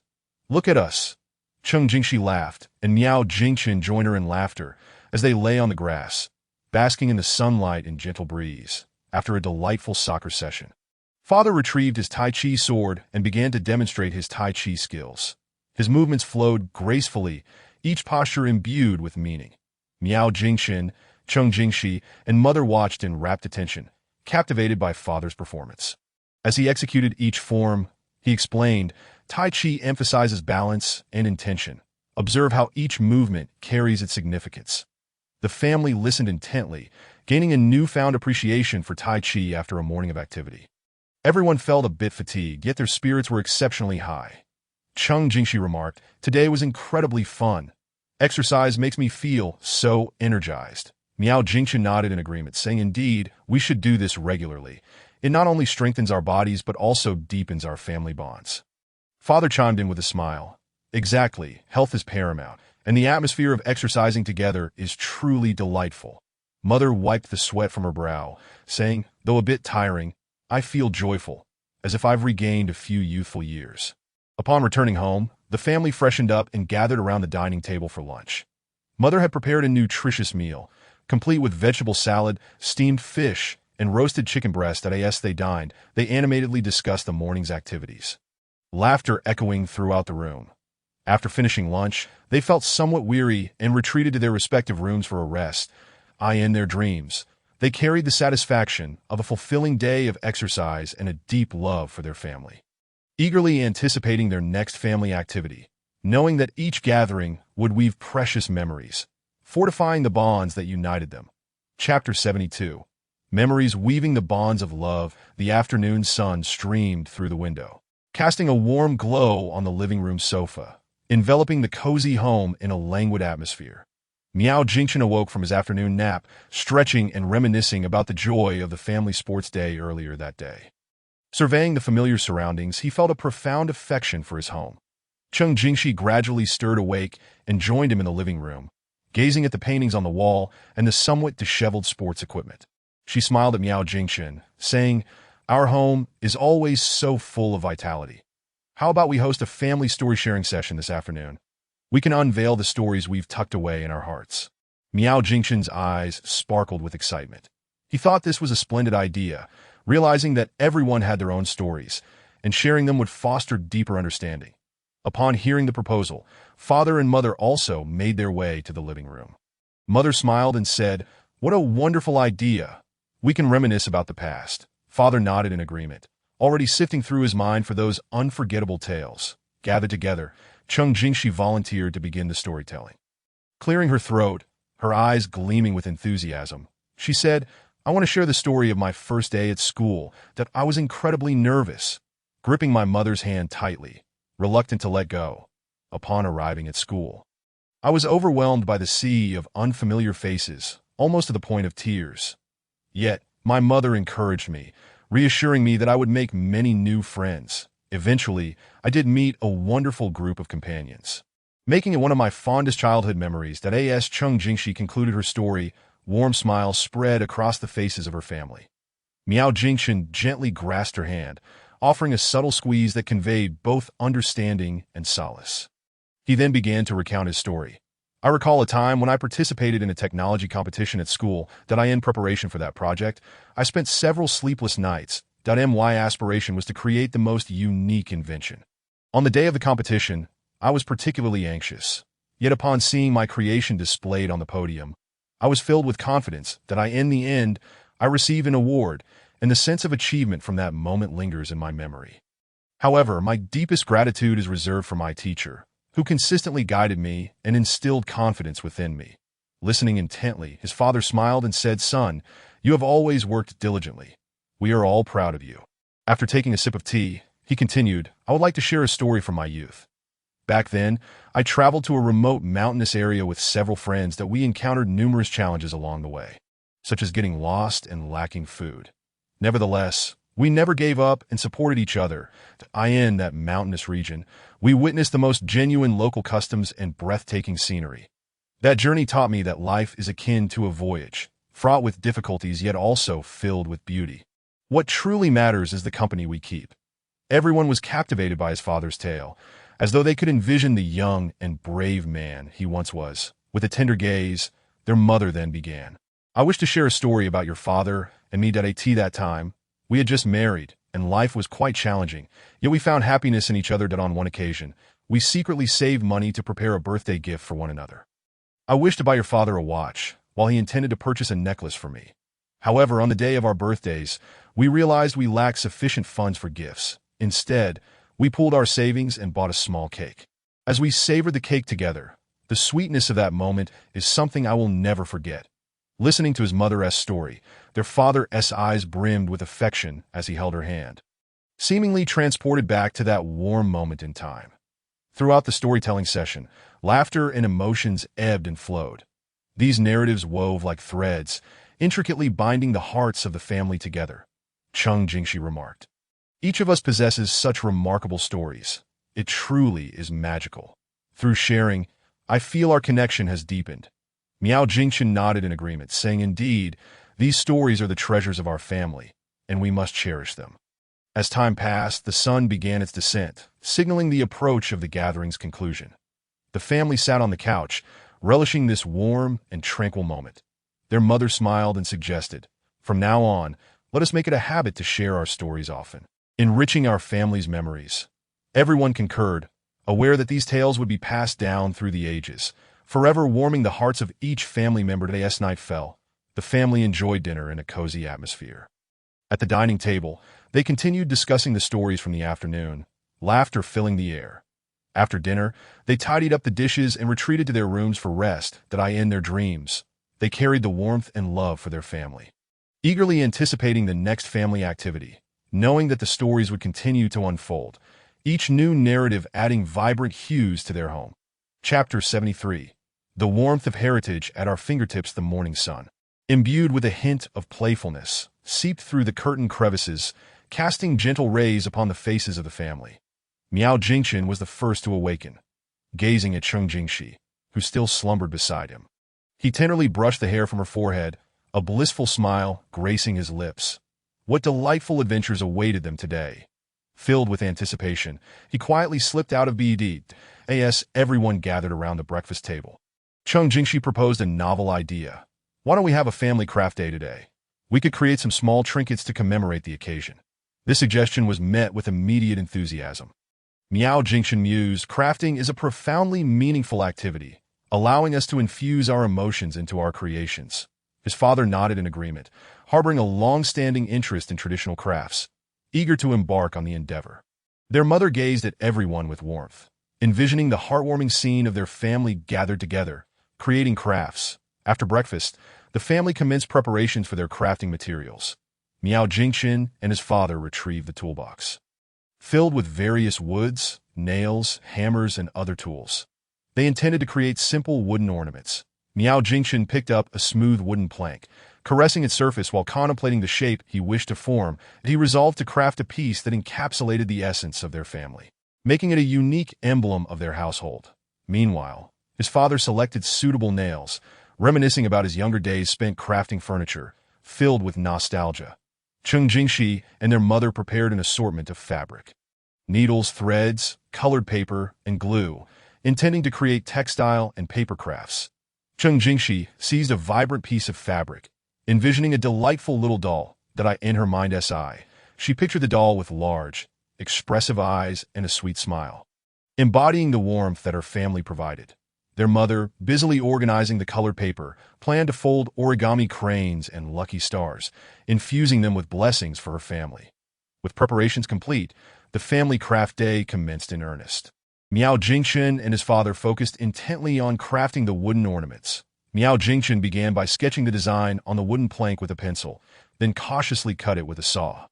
"Look at us!" Cheng Jingxi laughed, and Miao Jingchen joined her in laughter as they lay on the grass, basking in the sunlight and gentle breeze, after a delightful soccer session. Father retrieved his Tai Chi sword and began to demonstrate his Tai Chi skills. His movements flowed gracefully, each posture imbued with meaning. Miao Jingchen, Cheng Jingxi, and mother watched in rapt attention, captivated by father's performance. As he executed each form, he explained, "Tai Chi emphasizes balance and intention. Observe how each movement carries its significance." The family listened intently, gaining a newfound appreciation for Tai Chi after a morning of activity. Everyone felt a bit fatigued, yet their spirits were exceptionally high. Cheng Jingxi remarked, "Today was incredibly fun. Exercise makes me feel so energized." Miao Jingchen nodded in agreement, saying, "Indeed, we should do this regularly. It not only strengthens our bodies but also deepens our family bonds." Father chimed in with a smile. "Exactly, health is paramount, and the atmosphere of exercising together is truly delightful." Mother wiped the sweat from her brow, saying, "Though a bit tiring, I feel joyful, as if I've regained a few youthful years." Upon returning home, the family freshened up and gathered around the dining table for lunch. Mother had prepared a nutritious meal, complete with vegetable salad, steamed fish, and roasted chicken breast. As they dined, they animatedly discussed the morning's activities, laughter echoing throughout the room. After finishing lunch, they felt somewhat weary and retreated to their respective rooms for a rest. In their dreams, they carried the satisfaction of a fulfilling day of exercise and a deep love for their family, eagerly anticipating their next family activity, knowing that each gathering would weave precious memories, fortifying the bonds that united them. Chapter 72. Memories weaving the bonds of love. The afternoon sun streamed through the window, casting a warm glow on the living room sofa, enveloping the cozy home in a languid atmosphere. Miao Jingchen awoke from his afternoon nap, stretching and reminiscing about the joy of the family sports day earlier that day. Surveying the familiar surroundings, he felt a profound affection for his home. Cheng Jingxi gradually stirred awake and joined him in the living room, gazing at the paintings on the wall and the somewhat disheveled sports equipment. She smiled at Miao Jingchen, saying, "Our home is always so full of vitality. How about we host a family story-sharing session this afternoon? We can unveil the stories we've tucked away in our hearts." Miao Jingchen's eyes sparkled with excitement. He thought this was a splendid idea, realizing that everyone had their own stories, and sharing them would foster deeper understanding. Upon hearing the proposal, father and mother also made their way to the living room. Mother smiled and said, "What a wonderful idea. We can reminisce about the past." Father nodded in agreement, already sifting through his mind for those unforgettable tales. Gathered together, Cheng Jingxi volunteered to begin the storytelling. Clearing her throat, her eyes gleaming with enthusiasm, she said, "I want to share the story of my first day at school, that I was incredibly nervous, gripping my mother's hand tightly, reluctant to let go. Upon arriving at school, I was overwhelmed by the sea of unfamiliar faces, almost to the point of tears. Yet, my mother encouraged me, reassuring me that I would make many new friends. Eventually, I did meet a wonderful group of companions, making it one of my fondest childhood memories." That as Cheng Jingxi concluded her story, warm smiles spread across the faces of her family. Miao Jingchen gently grasped her hand, offering a subtle squeeze that conveyed both understanding and solace. He then began to recount his story. "I recall a time when I participated in a technology competition at school. In preparation for that project, I spent several sleepless nights. My aspiration was to create the most unique invention. On the day of the competition, I was particularly anxious. Yet upon seeing my creation displayed on the podium, I was filled with confidence that in the end, I received an award, and the sense of achievement from that moment lingers in my memory. However, my deepest gratitude is reserved for my teacher, who consistently guided me and instilled confidence within me." Listening intently, his father smiled and said, "Son, you have always worked diligently. We are all proud of you." After taking a sip of tea, he continued, "I would like to share a story from my youth. Back then, I traveled to a remote mountainous area with several friends that we encountered numerous challenges along the way, such as getting lost and lacking food. Nevertheless, we never gave up and supported each other. In that mountainous region, we witnessed the most genuine local customs and breathtaking scenery. That journey taught me that life is akin to a voyage, fraught with difficulties yet also filled with beauty. What truly matters is the company we keep." Everyone was captivated by his father's tale, as though they could envision the young and brave man he once was. With a tender gaze, their mother then began, "I wish to share a story about your father and me. That time, we had just married, and life was quite challenging, yet we found happiness in each other. On one occasion, we secretly saved money to prepare a birthday gift for one another. I wished to buy your father a watch, while he intended to purchase a necklace for me. However, on the day of our birthdays, we realized we lacked sufficient funds for gifts. Instead, we pooled our savings and bought a small cake. As we savored the cake together, the sweetness of that moment is something I will never forget." Listening to his mother's story, their father's eyes brimmed with affection as he held her hand, seemingly transported back to that warm moment in time. Throughout the storytelling session, laughter and emotions ebbed and flowed. These narratives wove like threads, intricately binding the hearts of the family together. Cheng Jingxi remarked, "Each of us possesses such remarkable stories. It truly is magical. Through sharing, I feel our connection has deepened." Miao Jingchen nodded in agreement, saying, "Indeed, these stories are the treasures of our family, and we must cherish them." As time passed, the sun began its descent, signaling the approach of the gathering's conclusion. The family sat on the couch, relishing this warm and tranquil moment. Their mother smiled and suggested, "From now on, let us make it a habit to share our stories often, enriching our family's memories." Everyone concurred, aware that these tales would be passed down through the ages, forever warming the hearts of each family member. As night fell, the family enjoyed dinner in a cozy atmosphere. At the dining table, they continued discussing the stories from the afternoon, laughter filling the air. After dinner, they tidied up the dishes and retreated to their rooms for rest. In their dreams, they carried the warmth and love for their family, eagerly anticipating the next family activity, knowing that the stories would continue to unfold, each new narrative adding vibrant hues to their home. Chapter 73. the warmth of heritage at our fingertips. The morning sun, imbued with a hint of playfulness, seeped through the curtain crevices, casting gentle rays upon the faces of the family. Miao Jingchen was the first to awaken, gazing at Cheng Jingxi, who still slumbered beside him. He tenderly brushed the hair from her forehead, a blissful smile gracing his lips. What delightful adventures awaited them today! Filled with anticipation, he quietly slipped out of bed. As everyone gathered around the breakfast table, Cheng Jingxi proposed a novel idea. Why don't we have a family craft day today? We could create some small trinkets to commemorate the occasion. This suggestion was met with immediate enthusiasm. Miao Jingchen mused, crafting is a profoundly meaningful activity, allowing us to infuse our emotions into our creations. His father nodded in agreement, harboring a long-standing interest in traditional crafts, eager to embark on the endeavor. Their mother gazed at everyone with warmth, envisioning the heartwarming scene of their family gathered together, creating crafts. After breakfast, the family commenced preparations for their crafting materials. Miao Jingchen and his father retrieved the toolbox, filled with various woods, nails, hammers, and other tools. They intended to create simple wooden ornaments. Miao Jingchen picked up a smooth wooden plank. Caressing its surface while contemplating the shape he wished to form, he resolved to craft a piece that encapsulated the essence of their family, making it a unique emblem of their household. Meanwhile, his father selected suitable nails, reminiscing about his younger days spent crafting furniture, filled with nostalgia. Cheng Jingxi and their mother prepared an assortment of fabric, needles, threads, colored paper, and glue, intending to create textile and paper crafts. Cheng Jingxi seized a vibrant piece of fabric, envisioning a delightful little doll that in her mind she pictured the doll with large, expressive eyes and a sweet smile, embodying the warmth that her family provided. Their mother, busily organizing the colored paper, planned to fold origami cranes and lucky stars, infusing them with blessings for her family. With preparations complete, the family craft day commenced in earnest. Miao Jingchen and his father focused intently on crafting the wooden ornaments. Miao Jingchen began by sketching the design on the wooden plank with a pencil, then cautiously cut it with a saw.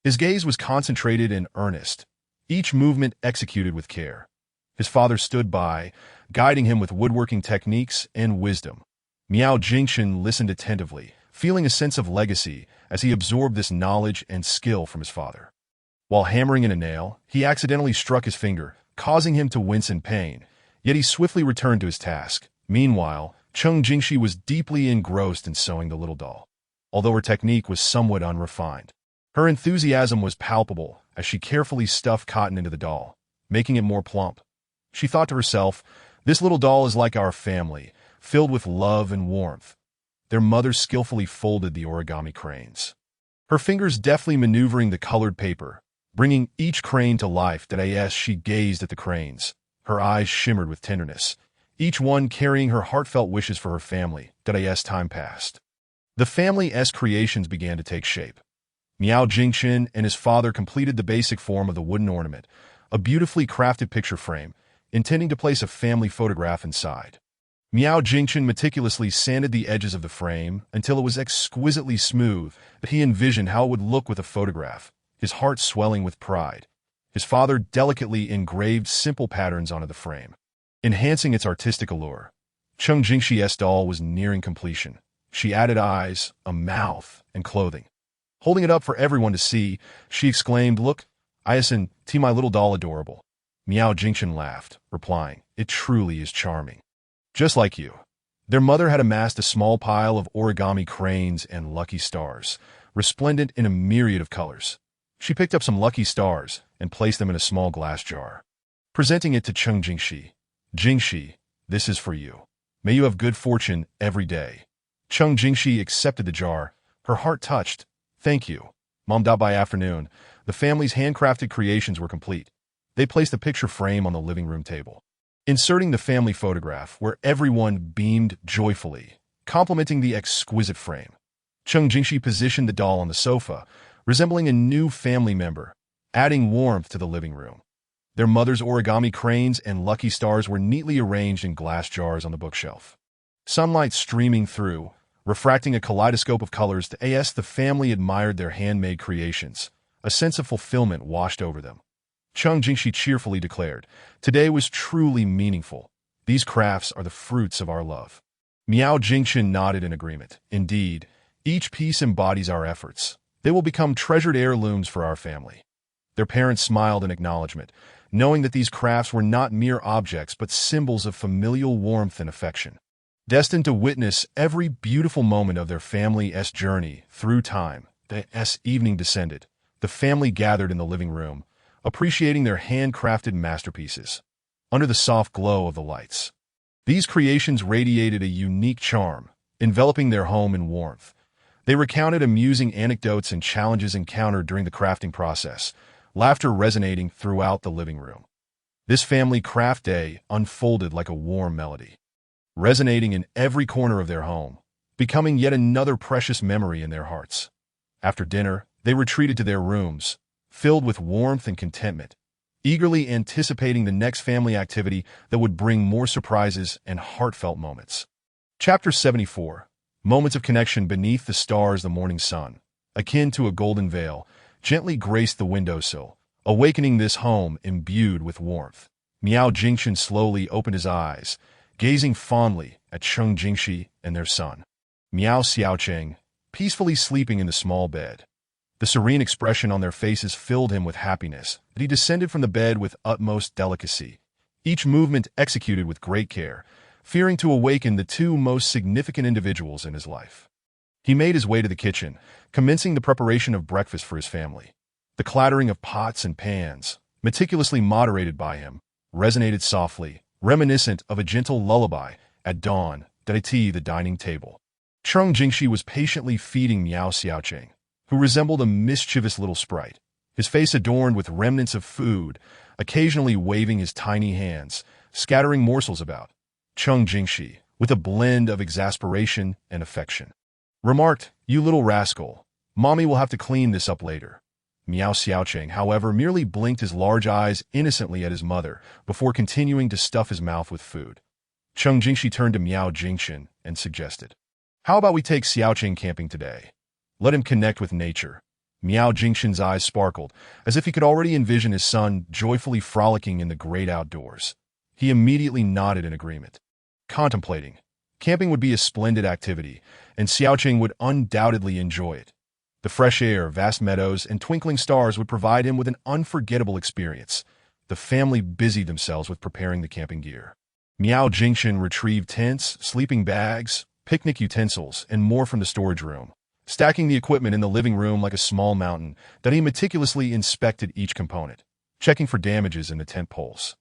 His gaze was concentrated and earnest, each movement executed with care. His father stood by, guiding him with woodworking techniques and wisdom. Miao Jingchen listened attentively, feeling a sense of legacy as he absorbed this knowledge and skill from his father. While hammering in a nail, he accidentally struck his finger, causing him to wince in pain, yet he swiftly returned to his task. Meanwhile, Cheng Jingxi was deeply engrossed in sewing the little doll. Although her technique was somewhat unrefined, her enthusiasm was palpable as she carefully stuffed cotton into the doll, making it more plump. She thought to herself, this little doll is like our family, filled with love and warmth. Their mother skillfully folded the origami cranes, her fingers deftly maneuvering the colored paper, bringing each crane to life. As she gazed at the cranes, her eyes shimmered with tenderness, each one carrying her heartfelt wishes for her family. As time passed, the family's creations began to take shape. Miao Jingchen and his father completed the basic form of the wooden ornament, a beautifully crafted picture frame, intending to place a family photograph inside. Miao Jingchen meticulously sanded the edges of the frame until it was exquisitely smooth. He envisioned how it would look with a photograph, his heart swelling with pride. His father delicately engraved simple patterns onto the frame, enhancing its artistic allure. Cheng Jingxi's doll was nearing completion. She added eyes, a mouth, and clothing. Holding it up for everyone to see, she exclaimed, "Look, Iasen, my little doll adorable." Miao Jingchen laughed, replying, "It truly is charming. Just like you." Their mother had amassed a small pile of origami cranes and lucky stars, resplendent in a myriad of colors. She picked up some lucky stars and placed them in a small glass jar, presenting it to Cheng Jingxi. "Jingxi, this is for you. May you have good fortune every day." Cheng Jingxi accepted the jar, her heart touched. "Thank you, Mom." By afternoon, the family's handcrafted creations were complete. They placed a picture frame on the living room table, inserting the family photograph where everyone beamed joyfully, complimenting the exquisite frame. Cheng Jingxi positioned the doll on the sofa, resembling a new family member, adding warmth to the living room. Their mother's origami cranes and lucky stars were neatly arranged in glass jars on the bookshelf. Sunlight streaming through, refracting a kaleidoscope of colors. The family admired their handmade creations. A sense of fulfillment washed over them. Cheng Jingxi cheerfully declared, "Today was truly meaningful. These crafts are the fruits of our love. Miao Jingchen nodded in agreement. Indeed, each piece embodies our efforts. They will become treasured heirlooms for our family. Their parents smiled in acknowledgement, knowing that these crafts were not mere objects but symbols of familial warmth and affection. Destined to witness every beautiful moment of their family's journey through time, as evening descended, the family gathered in the living room, appreciating their handcrafted masterpieces. Under the soft glow of the lights, these creations radiated a unique charm, enveloping their home in warmth. They recounted amusing anecdotes and challenges encountered during the crafting process, laughter resonating throughout the living room. This family craft day unfolded like a warm melody, resonating in every corner of their home, becoming yet another precious memory in their hearts. After dinner, they retreated to their rooms, filled with warmth and contentment, eagerly anticipating the next family activity that would bring more surprises and heartfelt moments. Chapter 74. Moments of connection beneath the stars. The morning sun, akin to a golden veil, gently graced the windowsill, awakening this home imbued with warmth. Miao Jingchen slowly opened his eyes, gazing fondly at Cheng Jingxi and their son, Miao Xiaocheng, peacefully sleeping in the small bed. The serene expression on their faces filled him with happiness, but he descended from the bed with utmost delicacy, each movement executed with great care, fearing to awaken the two most significant individuals in his life. He made his way to the kitchen, commencing the preparation of breakfast for his family. The clattering of pots and pans, meticulously moderated by him, resonated softly, reminiscent of a gentle lullaby at dawn at the dining table. Cheng Jingxi was patiently feeding Miao Xiaocheng, who resembled a mischievous little sprite, his face adorned with remnants of food, occasionally waving his tiny hands, scattering morsels about. Cheng Jingxi, with a blend of exasperation and affection, remarked, "You little rascal, Mommy will have to clean this up later." Miao Xiaocheng, however, merely blinked his large eyes innocently at his mother before continuing to stuff his mouth with food. Cheng Jingxi turned to Miao Jingchen and suggested, "How about we take Xiaocheng camping today? Let him connect with nature." Miao Jingchen's eyes sparkled, as if he could already envision his son joyfully frolicking in the great outdoors. He immediately nodded in agreement, contemplating. Camping would be a splendid activity, and Xiaocheng would undoubtedly enjoy it. The fresh air, vast meadows, and twinkling stars would provide him with an unforgettable experience. The family busied themselves with preparing the camping gear. Miao Jingchen retrieved tents, sleeping bags, picnic utensils, and more from the storage room, stacking the equipment in the living room like a small mountain that he meticulously inspected each component, checking for damages in the tent poles.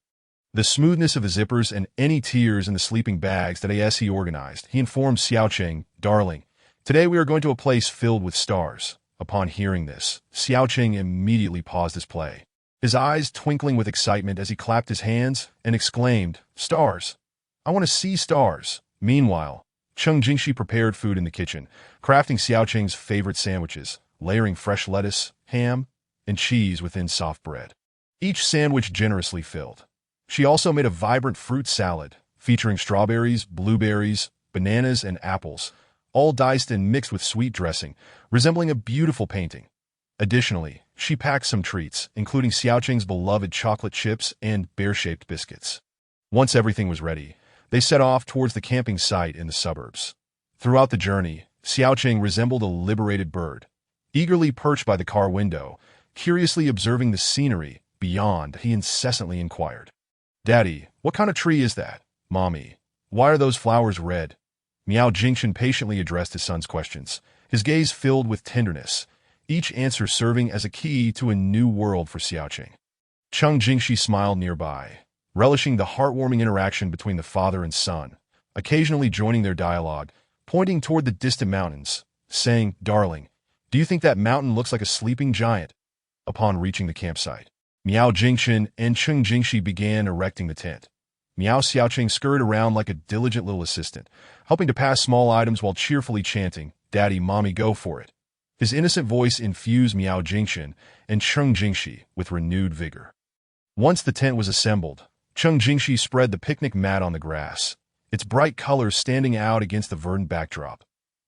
The smoothness of the zippers and any tears in the sleeping bags that he organized, he informed Xiaocheng, "Darling, today we are going to a place filled with stars." Upon hearing this, Xiaocheng immediately paused his play, his eyes twinkling with excitement as he clapped his hands and exclaimed, "Stars! I want to see stars." Meanwhile, Cheng Jingxi prepared food in the kitchen, crafting Xiaocheng's favorite sandwiches, layering fresh lettuce, ham, and cheese within soft bread, each sandwich generously filled. She also made a vibrant fruit salad, featuring strawberries, blueberries, bananas, and apples, all diced and mixed with sweet dressing, resembling a beautiful painting. Additionally, she packed some treats, including Xiaocheng's beloved chocolate chips and bear-shaped biscuits. Once everything was ready, they set off towards the camping site in the suburbs. Throughout the journey, Xiaocheng resembled a liberated bird, eagerly perched by the car window, curiously observing the scenery beyond. He incessantly inquired, "Daddy, what kind of tree is that? Mommy, why are those flowers red?" Miao Jingchen patiently addressed his son's questions, his gaze filled with tenderness, each answer serving as a key to a new world for Xiaocheng. Cheng Jingxi smiled nearby, relishing the heartwarming interaction between the father and son, occasionally joining their dialogue, pointing toward the distant mountains, saying, "Darling, do you think that mountain looks like a sleeping giant?" Upon reaching the campsite, Miao Jingchen and Cheng Jingxi began erecting the tent. Miao Xiaocheng scurried around like a diligent little assistant, helping to pass small items while cheerfully chanting, "Daddy, Mommy, go for it." His innocent voice infused Miao Jingchen and Cheng Jingxi with renewed vigor. Once the tent was assembled, Cheng Jingxi spread the picnic mat on the grass, its bright colors standing out against the verdant backdrop.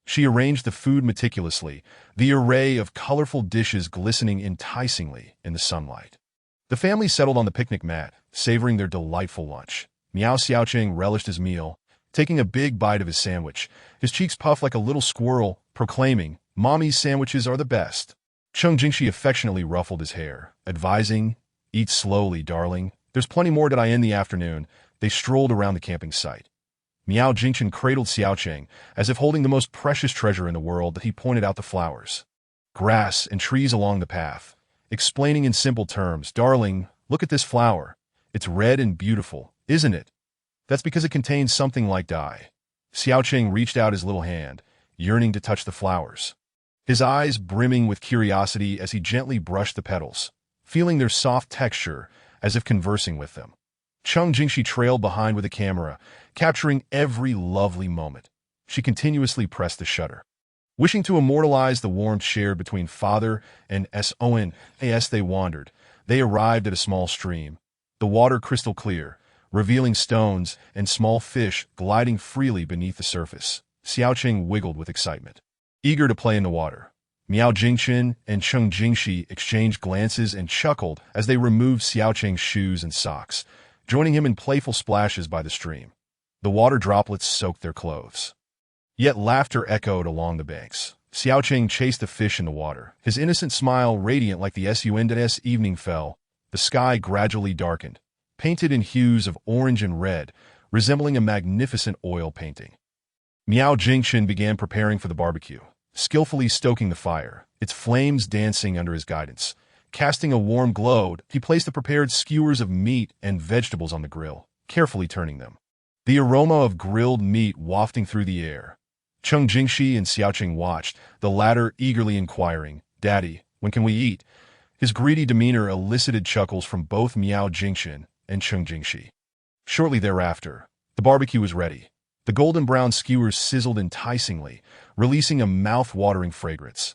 She arranged the food meticulously, the array of colorful dishes glistening enticingly in the sunlight. The family settled on the picnic mat, savoring their delightful lunch. Miao Xiaoqing relished his meal, taking a big bite of his sandwich. His cheeks puffed like a little squirrel, proclaiming, "Mommy's sandwiches are the best." Cheng Jingxi affectionately ruffled his hair, advising, "Eat slowly, darling. There's plenty more that I in the afternoon." They strolled around the camping site. Miao Jingchen cradled Xiaoqing, as if holding the most precious treasure in the world that he pointed out the flowers, grass, and trees along the path, explaining in simple terms, "Darling, look at this flower. It's red and beautiful, isn't it? That's because it contains something like dye." Xiaoqing reached out his little hand, yearning to touch the flowers, his eyes brimming with curiosity as he gently brushed the petals, feeling their soft texture as if conversing with them. Cheng Jingxi trailed behind with a camera, capturing every lovely moment. She continuously pressed the shutter, wishing to immortalize the warmth shared between father and Son. As they wandered, they arrived at a small stream, the water crystal clear, revealing stones and small fish gliding freely beneath the surface. Xiaoqing wiggled with excitement, eager to play in the water. Miao Jingchen and Cheng Jingxi exchanged glances and chuckled as they removed Xiaoqing's shoes and socks, joining him in playful splashes by the stream. The water droplets soaked their clothes, yet laughter echoed along the banks. Xiaoqing chased the fish in the water, his innocent smile radiant like the sun. As evening fell, the sky gradually darkened, painted in hues of orange and red, resembling a magnificent oil painting. Miao Jingchen began preparing for the barbecue, skillfully stoking the fire, its flames dancing under his guidance. Casting a warm glow, he placed the prepared skewers of meat and vegetables on the grill, carefully turning them, the aroma of grilled meat wafting through the air. Cheng Jingxi and Xiaoqing watched, the latter eagerly inquiring, "Daddy, when can we eat?" His greedy demeanor elicited chuckles from both Miao Jingchen and Cheng Jingxi. Shortly thereafter, the barbecue was ready. The golden brown skewers sizzled enticingly, releasing a mouth-watering fragrance.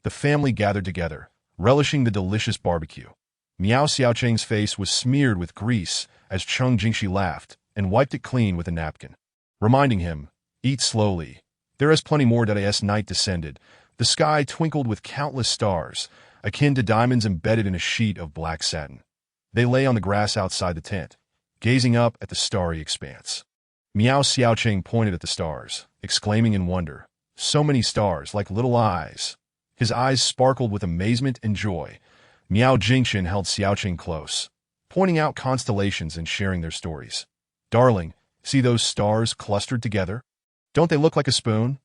The family gathered together, relishing the delicious barbecue. Miao Xiaoqing's face was smeared with grease as Cheng Jingxi laughed and wiped it clean with a napkin, reminding him, "Eat slowly. There is plenty more." As night descended, the sky twinkled with countless stars, akin to diamonds embedded in a sheet of black satin. They lay on the grass outside the tent, gazing up at the starry expanse. Miao Xiaoqing pointed at the stars, exclaiming in wonder, "So many stars, like little eyes." His eyes sparkled with amazement and joy. Miao Jingchen held Xiaoqing close, pointing out constellations and sharing their stories. "Darling, see those stars clustered together? Don't they look like a spoon?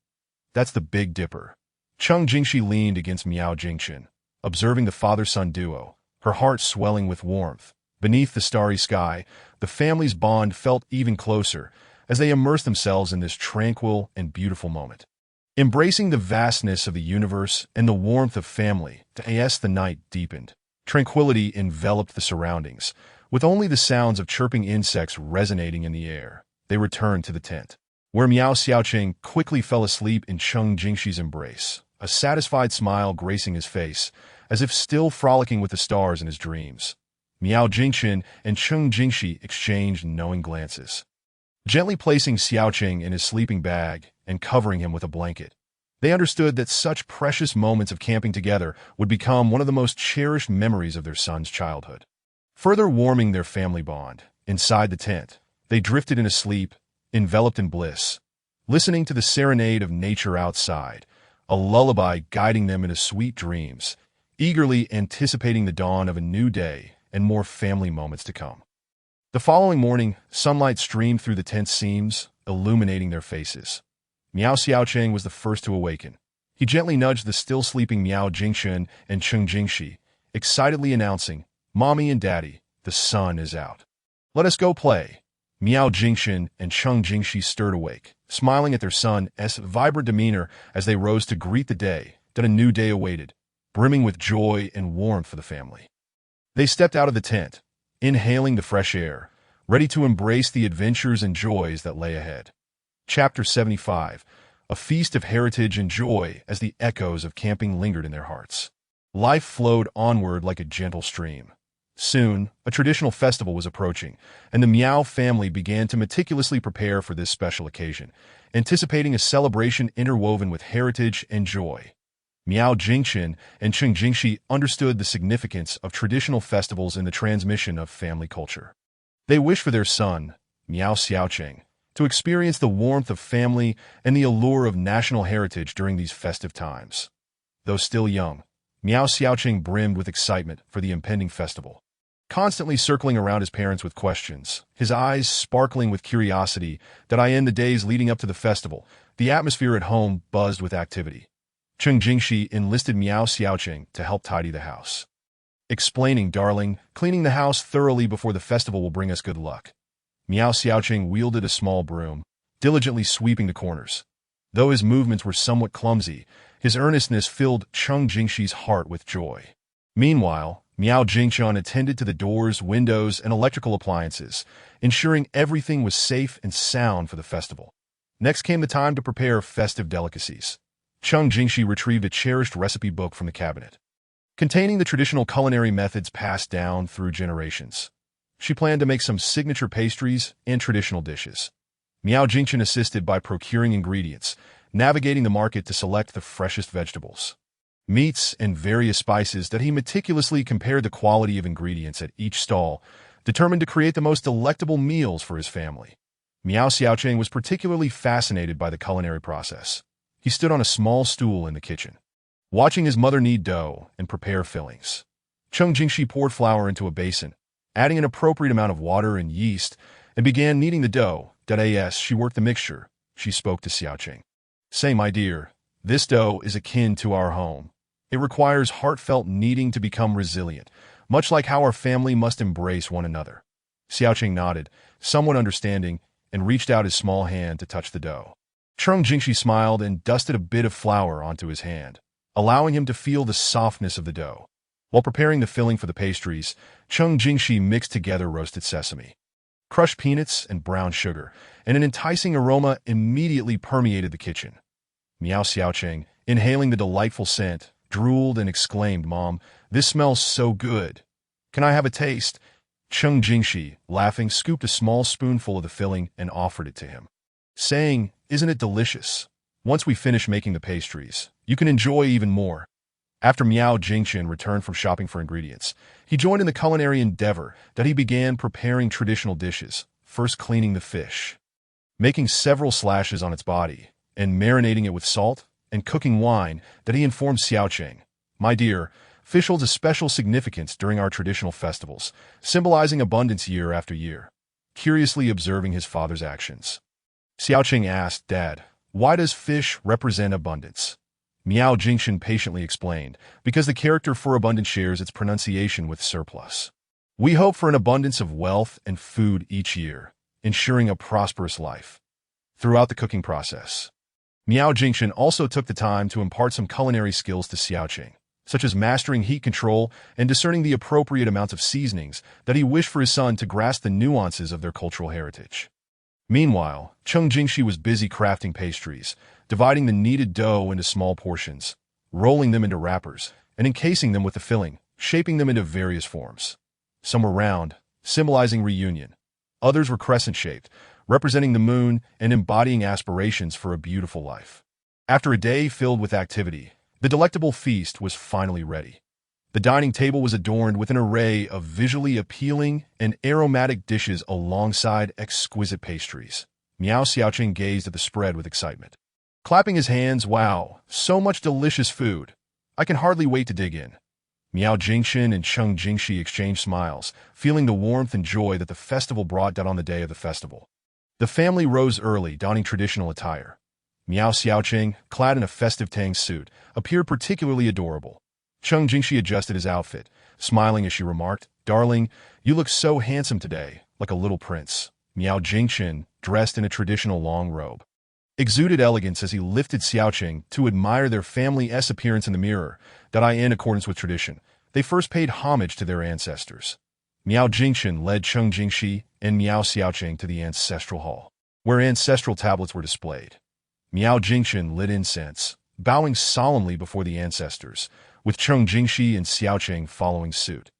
That's the Big Dipper." Cheng Jingxi leaned against Miao Jingchen, observing the father-son duo, her heart swelling with warmth. Beneath the starry sky, the family's bond felt even closer as they immersed themselves in this tranquil and beautiful moment. Embracing the vastness of the universe and the warmth of family, as the night deepened, tranquility enveloped the surroundings, with only the sounds of chirping insects resonating in the air. They returned to the tent, where Miao Xiaoqing quickly fell asleep in Cheng Jingxi's embrace, a satisfied smile gracing his face, as if still frolicking with the stars in his dreams. Miao Jingchen and Cheng Jingxi exchanged knowing glances, gently placing Xiaoqing in his sleeping bag and covering him with a blanket. They understood that such precious moments of camping together would become one of the most cherished memories of their son's childhood. Further warming their family bond, inside the tent, they drifted into sleep, enveloped in bliss, listening to the serenade of nature outside, a lullaby guiding them into sweet dreams, eagerly anticipating the dawn of a new day and more family moments to come. The following morning, sunlight streamed through the tent seams, illuminating their faces. Miao Xiaoqing was the first to awaken. He gently nudged the still sleeping Miao Jingchen and Cheng Jingxi, excitedly announcing, "Mommy and Daddy, the sun is out. Let us go play." Miao Jingchen and Cheng Jingxi stirred awake, smiling at their son's vibrant demeanor as they rose to greet the day that a new day awaited, brimming with joy and warmth for the family. They stepped out of the tent, inhaling the fresh air, ready to embrace the adventures and joys that lay ahead. Chapter 75, a feast of heritage and joy as the echoes of camping lingered in their hearts. Life flowed onward like a gentle stream. Soon, a traditional festival was approaching, and the Miao family began to meticulously prepare for this special occasion, anticipating a celebration interwoven with heritage and joy. Miao Jingchen and Cheng Jingxi understood the significance of traditional festivals in the transmission of family culture. They wished for their son, Miao Xiaoqing, to experience the warmth of family and the allure of national heritage during these festive times. Though still young, Miao Xiaoqing brimmed with excitement for the impending festival. Constantly circling around his parents with questions, his eyes sparkling with curiosity that in the days leading up to the festival, the atmosphere at home buzzed with activity. Cheng Jingxi enlisted Miao Xiaoqing to help tidy the house. Explaining, "Darling, cleaning the house thoroughly before the festival will bring us good luck." Miao Xiaoqing wielded a small broom, diligently sweeping the corners. Though his movements were somewhat clumsy, his earnestness filled Cheng Jingxi's heart with joy. Meanwhile, Miao Jingchun attended to the doors, windows, and electrical appliances, ensuring everything was safe and sound for the festival. Next came the time to prepare festive delicacies. Cheng Jingxi retrieved a cherished recipe book from the cabinet, containing the traditional culinary methods passed down through generations. She planned to make some signature pastries and traditional dishes. Miao Jingchun assisted by procuring ingredients, navigating the market to select the freshest vegetables, meats, and various spices that he meticulously compared the quality of ingredients at each stall, determined to create the most delectable meals for his family. Miao Xiaoqing was particularly fascinated by the culinary process. He stood on a small stool in the kitchen, watching his mother knead dough and prepare fillings. Cheng Jingxi poured flour into a basin, adding an appropriate amount of water and yeast, and began kneading the dough. As she worked the mixture, she spoke to Xiaoqing. "Say, my dear, this dough is akin to our home. It requires heartfelt kneading to become resilient, much like how our family must embrace one another." Xiaoqing nodded, somewhat understanding, and reached out his small hand to touch the dough. Cheng Jingxi smiled and dusted a bit of flour onto his hand, allowing him to feel the softness of the dough. While preparing the filling for the pastries, Cheng Jingxi mixed together roasted sesame, crushed peanuts, and brown sugar, and an enticing aroma immediately permeated the kitchen. Miao Xiaoqing, inhaling the delightful scent, drooled and exclaimed, "Mom, this smells so good. Can I have a taste?" Cheng Jingxi, laughing, scooped a small spoonful of the filling and offered it to him, saying, "Isn't it delicious? Once we finish making the pastries, you can enjoy even more." After Miao Jingchun returned from shopping for ingredients, he joined in the culinary endeavor that he began preparing traditional dishes, first cleaning the fish, making several slashes on its body, and marinating it with salt, and cooking wine that he informed Xiaoqing, "My dear, fish holds a special significance during our traditional festivals, symbolizing abundance year after year." Curiously observing his father's actions, Xiaoqing asked, "Dad, why does fish represent abundance?" Miao Jingchun patiently explained, "Because the character for abundance shares its pronunciation with surplus. We hope for an abundance of wealth and food each year, ensuring a prosperous life." Throughout the cooking process, Miao Jingchun also took the time to impart some culinary skills to Xiaoqing, such as mastering heat control and discerning the appropriate amounts of seasonings that he wished for his son to grasp the nuances of their cultural heritage. Meanwhile, Cheng Jingxi was busy crafting pastries, dividing the kneaded dough into small portions, rolling them into wrappers, and encasing them with the filling, shaping them into various forms. Some were round, symbolizing reunion. Others were crescent-shaped, representing the moon and embodying aspirations for a beautiful life. After a day filled with activity, the delectable feast was finally ready. The dining table was adorned with an array of visually appealing and aromatic dishes alongside exquisite pastries. Miao Xiaoqing gazed at the spread with excitement, clapping his hands. "Wow, so much delicious food. I can hardly wait to dig in." Miao Jingchun and Cheng Jingxi exchanged smiles, feeling the warmth and joy that the festival brought on the day of the festival. The family rose early, donning traditional attire. Miao Xiaoqing, clad in a festive tang suit, appeared particularly adorable. Cheng Jingxi adjusted his outfit, smiling as she remarked, "Darling, you look so handsome today, like a little prince." Miao Jingchun, dressed in a traditional long robe, exuded elegance as he lifted Xiaoqing to admire their family's appearance in the mirror. In accordance with tradition, they first paid homage to their ancestors. Miao Jingchun led Cheng Jingxi and Miao Xiaoqing to the ancestral hall, where ancestral tablets were displayed. Miao Jingchun lit incense, bowing solemnly before the ancestors, with Cheng Jingxi and Xiaoqing following suit.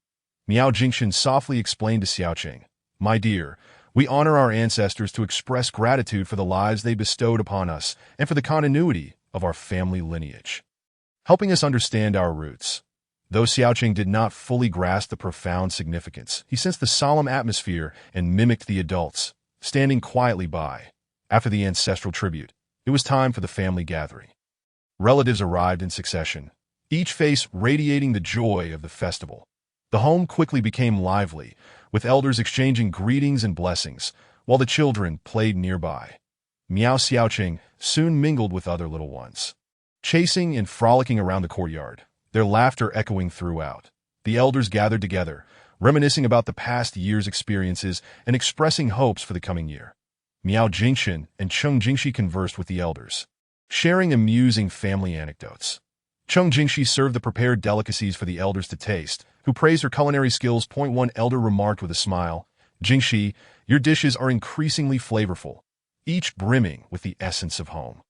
Miao Jingchun softly explained to Xiaoqing, "My dear, we honor our ancestors to express gratitude for the lives they bestowed upon us and for the continuity of our family lineage, helping us understand our roots." Though Xiaoqing did not fully grasp the profound significance, he sensed the solemn atmosphere and mimicked the adults, standing quietly by. After the ancestral tribute, it was time for the family gathering. Relatives arrived in succession, each face radiating the joy of the festival. The home quickly became lively, with elders exchanging greetings and blessings, while the children played nearby. Miao Xiaoqing soon mingled with other little ones, chasing and frolicking around the courtyard, their laughter echoing throughout. The elders gathered together, reminiscing about the past year's experiences and expressing hopes for the coming year. Miao Jingxin and Cheng Jingxi conversed with the elders, sharing amusing family anecdotes. Cheng Jingxi served the prepared delicacies for the elders to taste, who praised her culinary skills. One elder remarked with a smile, "Jingxi, your dishes are increasingly flavorful, each brimming with the essence of home."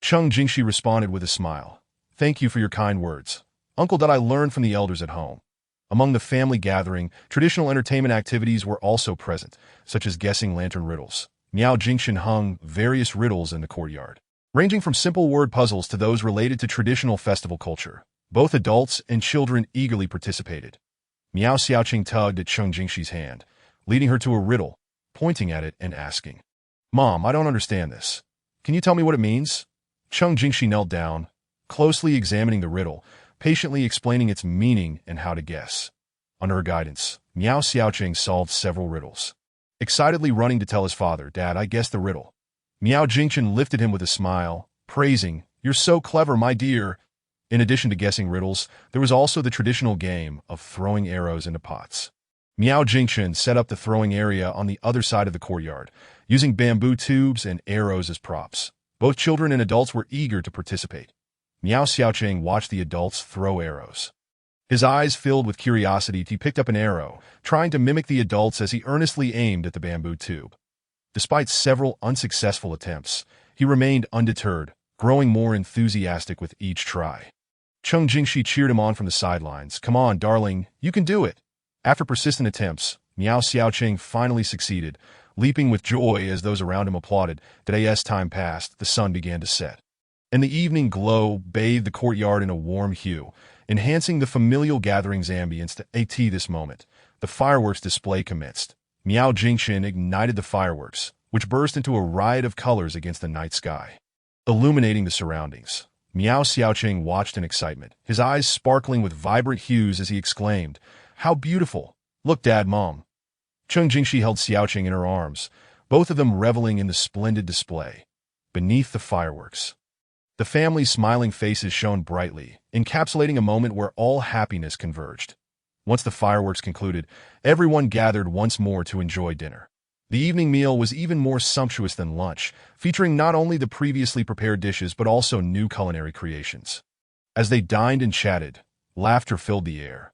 Cheng Jingxi responded with a smile, "Thank you for your kind words, uncle. That I learned from the elders at home." Among the family gathering, traditional entertainment activities were also present, such as guessing lantern riddles. Miao Jingxin hung various riddles in the courtyard, ranging from simple word puzzles to those related to traditional festival culture. Both adults and children eagerly participated. Miao Xiaoqing tugged at Cheng Jingxi's hand, leading her to a riddle, pointing at it and asking, "Mom, I don't understand this. Can you tell me what it means?" Cheng Jingxi knelt down, closely examining the riddle, patiently explaining its meaning and how to guess. Under her guidance, Miao Xiaoqing solved several riddles, excitedly running to tell his father, "Dad, I guessed the riddle." Miao Jingxin lifted him with a smile, praising, "You're so clever, my dear." In addition to guessing riddles, there was also the traditional game of throwing arrows into pots. Miao Jingxin set up the throwing area on the other side of the courtyard, using bamboo tubes and arrows as props. Both children and adults were eager to participate. Miao Xiaoqing watched the adults throw arrows. His eyes filled with curiosity. He picked up an arrow, trying to mimic the adults as he earnestly aimed at the bamboo tube. Despite several unsuccessful attempts, he remained undeterred, growing more enthusiastic with each try. Cheng Jingxi cheered him on from the sidelines. "Come on, darling, you can do it." After persistent attempts, Miao Xiaoqing finally succeeded, leaping with joy as those around him applauded. As time passed, the sun began to set, and the evening glow bathed the courtyard in a warm hue, enhancing the familial gathering's ambience. At this moment, the fireworks display commenced. Miao Jingxin ignited the fireworks, which burst into a riot of colors against the night sky, illuminating the surroundings. Miao Xiaoqing watched in excitement, his eyes sparkling with vibrant hues as he exclaimed, "How beautiful! Look, Dad, Mom." Cheng Jingxi held Xiaoqing in her arms, both of them reveling in the splendid display. Beneath the fireworks, the family's smiling faces shone brightly, encapsulating a moment where all happiness converged. Once the fireworks concluded, everyone gathered once more to enjoy dinner. The evening meal was even more sumptuous than lunch, featuring not only the previously prepared dishes but also new culinary creations. As they dined and chatted, laughter filled the air.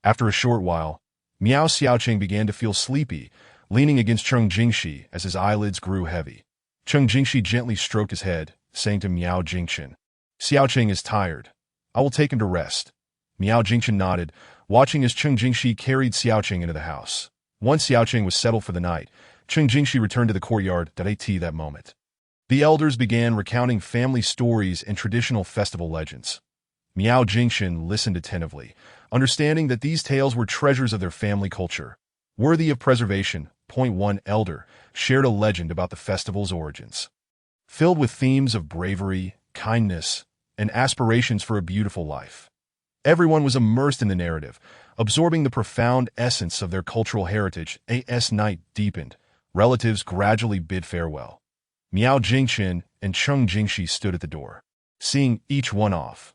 After a short while, Miao Xiaoqing began to feel sleepy, leaning against Cheng Jingxi as his eyelids grew heavy. Cheng Jingxi gently stroked his head, saying to Miao Jingxin, "Xiaoqing is tired. I will take him to rest." Miao Jingxin nodded, watching as Cheng Jingxi carried Xiaoqing into the house. Once Xiaoqing was settled for the night, Cheng Jingxi returned to the courtyard. At that moment, the elders began recounting family stories and traditional festival legends. Miao Jingxin listened attentively, understanding that these tales were treasures of their family culture, worthy of preservation. One elder shared a legend about the festival's origins, filled with themes of bravery, kindness, and aspirations for a beautiful life. Everyone was immersed in the narrative, absorbing the profound essence of their cultural heritage. As night deepened, relatives gradually bid farewell. Miao Jingxin and Cheng Jingxi stood at the door, seeing each one off.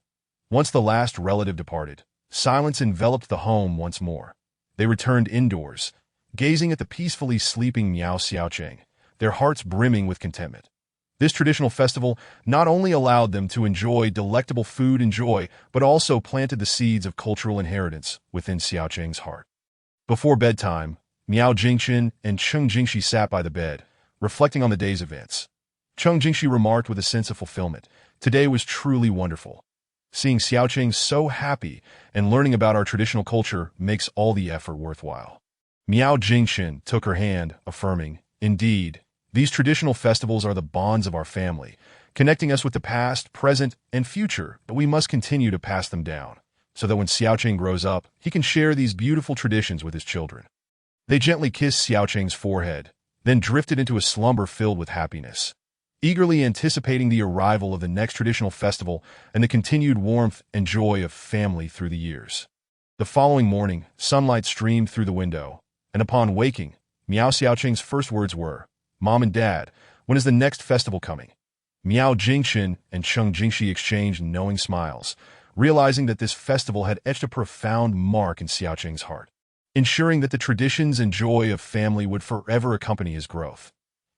Once the last relative departed, silence enveloped the home once more. They returned indoors, gazing at the peacefully sleeping Miao Xiaoqing, their hearts brimming with contentment. This traditional festival not only allowed them to enjoy delectable food and joy, but also planted the seeds of cultural inheritance within Xiaoqing's heart. Before bedtime, Miao Jingxin and Cheng Jingxi sat by the bed, reflecting on the day's events. Cheng Jingxi remarked with a sense of fulfillment, "Today was truly wonderful. Seeing Xiaoqing so happy and learning about our traditional culture makes all the effort worthwhile." Miao Jingxin took her hand, affirming, "Indeed, these traditional festivals are the bonds of our family, connecting us with the past, present, and future, but we must continue to pass them down, so that when Xiaoqing grows up, he can share these beautiful traditions with his children." They gently kissed Xiaoqing's forehead, then drifted into a slumber filled with happiness, eagerly anticipating the arrival of the next traditional festival and the continued warmth and joy of family through the years. The following morning, sunlight streamed through the window, and upon waking, Miao Xiaoqing's first words were, "Mom and Dad, when is the next festival coming?" Miao Jingxin and Cheng Jingxi exchanged knowing smiles, realizing that this festival had etched a profound mark in Xiaoqing's heart, ensuring that the traditions and joy of family would forever accompany his growth.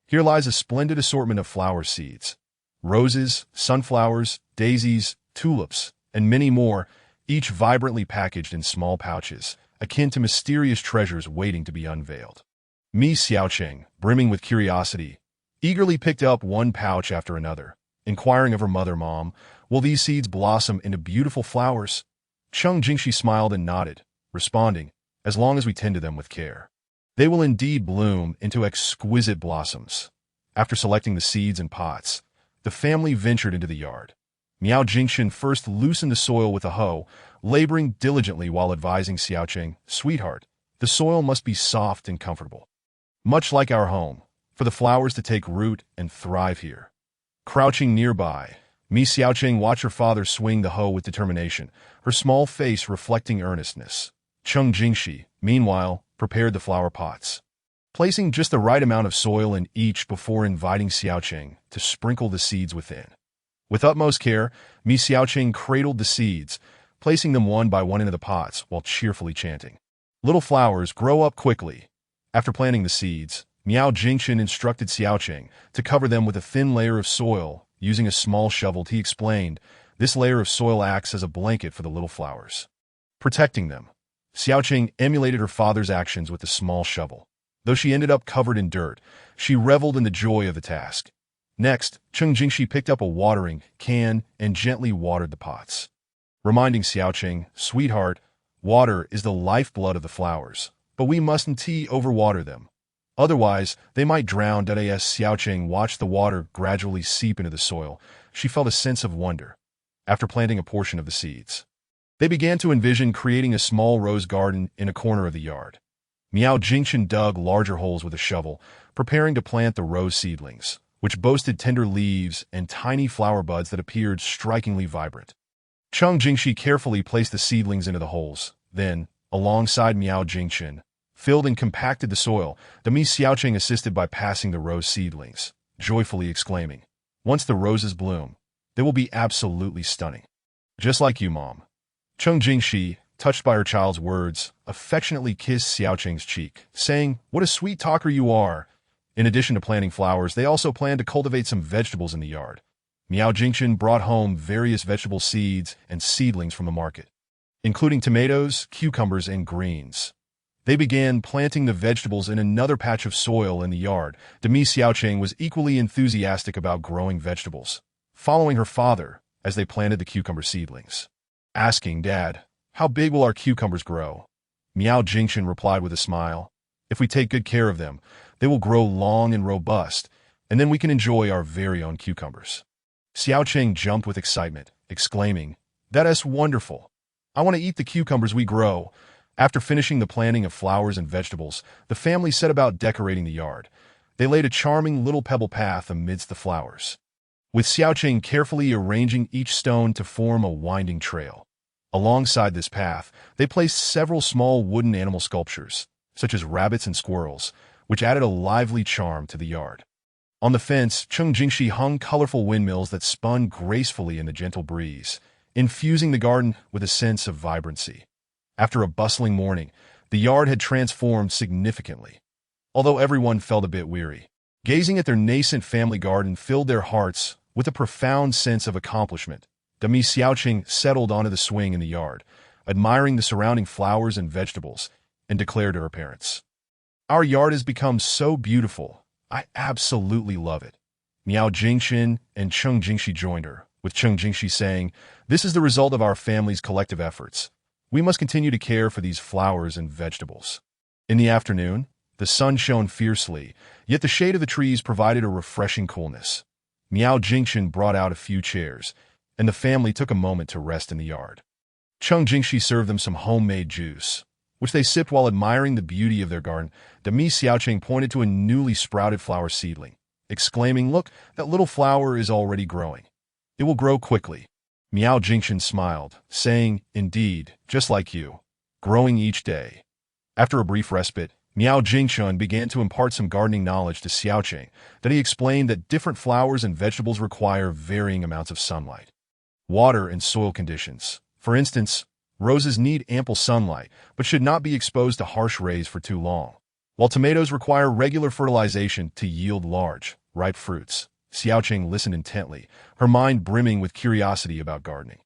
Here lies a splendid assortment of flower seeds: roses, sunflowers, daisies, tulips, and many more, each vibrantly packaged in small pouches, akin to mysterious treasures waiting to be unveiled. Mi Xiaoqing, brimming with curiosity, eagerly picked up one pouch after another, inquiring of her mother, "Mom, will these seeds blossom into beautiful flowers?" Cheng Jingxi smiled and nodded, responding, "As long as we tend to them with care, they will indeed bloom into exquisite blossoms." After selecting the seeds and pots, the family ventured into the yard. Miao Jingxin first loosened the soil with a hoe, laboring diligently while advising Xiaoqing, "Sweetheart, the soil must be soft and comfortable, much like our home, for the flowers to take root and thrive here." Crouching nearby, Mi Xiaoqing watched her father swing the hoe with determination, her small face reflecting earnestness. Cheng Jingxi, meanwhile, prepared the flower pots, placing just the right amount of soil in each before inviting Xiaoqing to sprinkle the seeds within. With utmost care, Mi Xiaoqing cradled the seeds, placing them one by one into the pots while cheerfully chanting, "Little flowers grow up quickly." After planting the seeds, Miao Jingxin instructed Xiaoqing to cover them with a thin layer of soil. Using a small shovel, he explained, "This layer of soil acts as a blanket for the little flowers, protecting them." Xiaoqing emulated her father's actions with the small shovel. Though she ended up covered in dirt, she reveled in the joy of the task. Next, Cheng Jingxi picked up a watering can and gently watered the pots, reminding Xiaoqing, "Sweetheart, water is the lifeblood of the flowers, but we mustn't overwater them. Otherwise, they might drown." As Xiaoqing watched the water gradually seep into the soil, she felt a sense of wonder. After planting a portion of the seeds, they began to envision creating a small rose garden in a corner of the yard. Miao Jingxin dug larger holes with a shovel, preparing to plant the rose seedlings, which boasted tender leaves and tiny flower buds that appeared strikingly vibrant. Cheng Jingxi carefully placed the seedlings into the holes. Then, alongside Miao Jingxin, filled and compacted the soil. Mi Xiaoqing assisted by passing the rose seedlings, joyfully exclaiming, "Once the roses bloom, they will be absolutely stunning. Just like you, Mom." Cheng Jingxi, touched by her child's words, affectionately kissed Xiaoqing's cheek, saying, "What a sweet talker you are." In addition to planting flowers, they also planned to cultivate some vegetables in the yard. Miao Jingxin brought home various vegetable seeds and seedlings from the market, including tomatoes, cucumbers, and greens. They began planting the vegetables in another patch of soil in the yard. Mi Xiaoqing was equally enthusiastic about growing vegetables, following her father as they planted the cucumber seedlings. Asking, "Dad, how big will our cucumbers grow?" Miao Jingxin replied with a smile, "If we take good care of them, they will grow long and robust, and then we can enjoy our very own cucumbers." Xiaoqing jumped with excitement, exclaiming, "That is wonderful. I want to eat the cucumbers we grow." After finishing the planting of flowers and vegetables, the family set about decorating the yard. They laid a charming little pebble path amidst the flowers, with Xiaoqing carefully arranging each stone to form a winding trail. Alongside this path, they placed several small wooden animal sculptures, such as rabbits and squirrels, which added a lively charm to the yard. On the fence, Cheng Jingxi hung colorful windmills that spun gracefully in the gentle breeze, infusing the garden with a sense of vibrancy. After a bustling morning, the yard had transformed significantly. Although everyone felt a bit weary, gazing at their nascent family garden filled their hearts with a profound sense of accomplishment. Mi Xiaoqing settled onto the swing in the yard, admiring the surrounding flowers and vegetables, and declared to her parents, "Our yard has become so beautiful. I absolutely love it." Miao Jingxin and Cheng Jingxi joined her, with Cheng Jingxi saying, "This is the result of our family's collective efforts. We must continue to care for these flowers and vegetables." In the afternoon, the sun shone fiercely, yet the shade of the trees provided a refreshing coolness. Miao Jingxin brought out a few chairs, and the family took a moment to rest in the yard. Cheng Jingxi served them some homemade juice, which they sipped while admiring the beauty of their garden. Demi Xiaoqing pointed to a newly sprouted flower seedling, exclaiming, "Look, that little flower is already growing. It will grow quickly." Miao Jingxin smiled, saying, "Indeed, just like you, growing each day." After a brief respite, Miao Jingxun began to impart some gardening knowledge to Xiaoqing. Then he explained that different flowers and vegetables require varying amounts of sunlight, water, and soil conditions. For instance, roses need ample sunlight, but should not be exposed to harsh rays for too long, while tomatoes require regular fertilization to yield large, ripe fruits. Xiaoqing listened intently, her mind brimming with curiosity about gardening.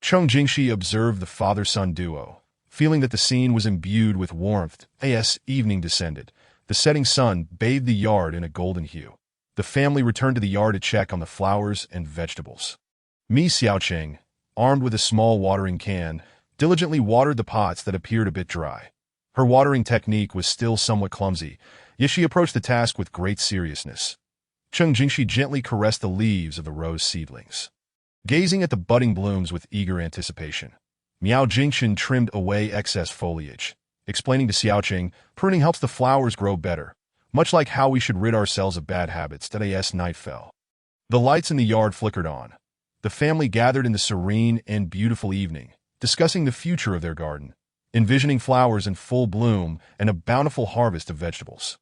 Cheng Jingxi observed the father-son duo, feeling that the scene was imbued with warmth. As evening descended, the setting sun bathed the yard in a golden hue. The family returned to the yard to check on the flowers and vegetables. Mi Xiaoqing, armed with a small watering can, diligently watered the pots that appeared a bit dry. Her watering technique was still somewhat clumsy, yet she approached the task with great seriousness. Cheng Jingxi gently caressed the leaves of the rose seedlings, gazing at the budding blooms with eager anticipation. Miao Jingxin trimmed away excess foliage, explaining to Xiaoqing, "Pruning helps the flowers grow better, much like how we should rid ourselves of bad habits." As night fell, the lights in the yard flickered on. The family gathered in the serene and beautiful evening, discussing the future of their garden, envisioning flowers in full bloom and a bountiful harvest of vegetables.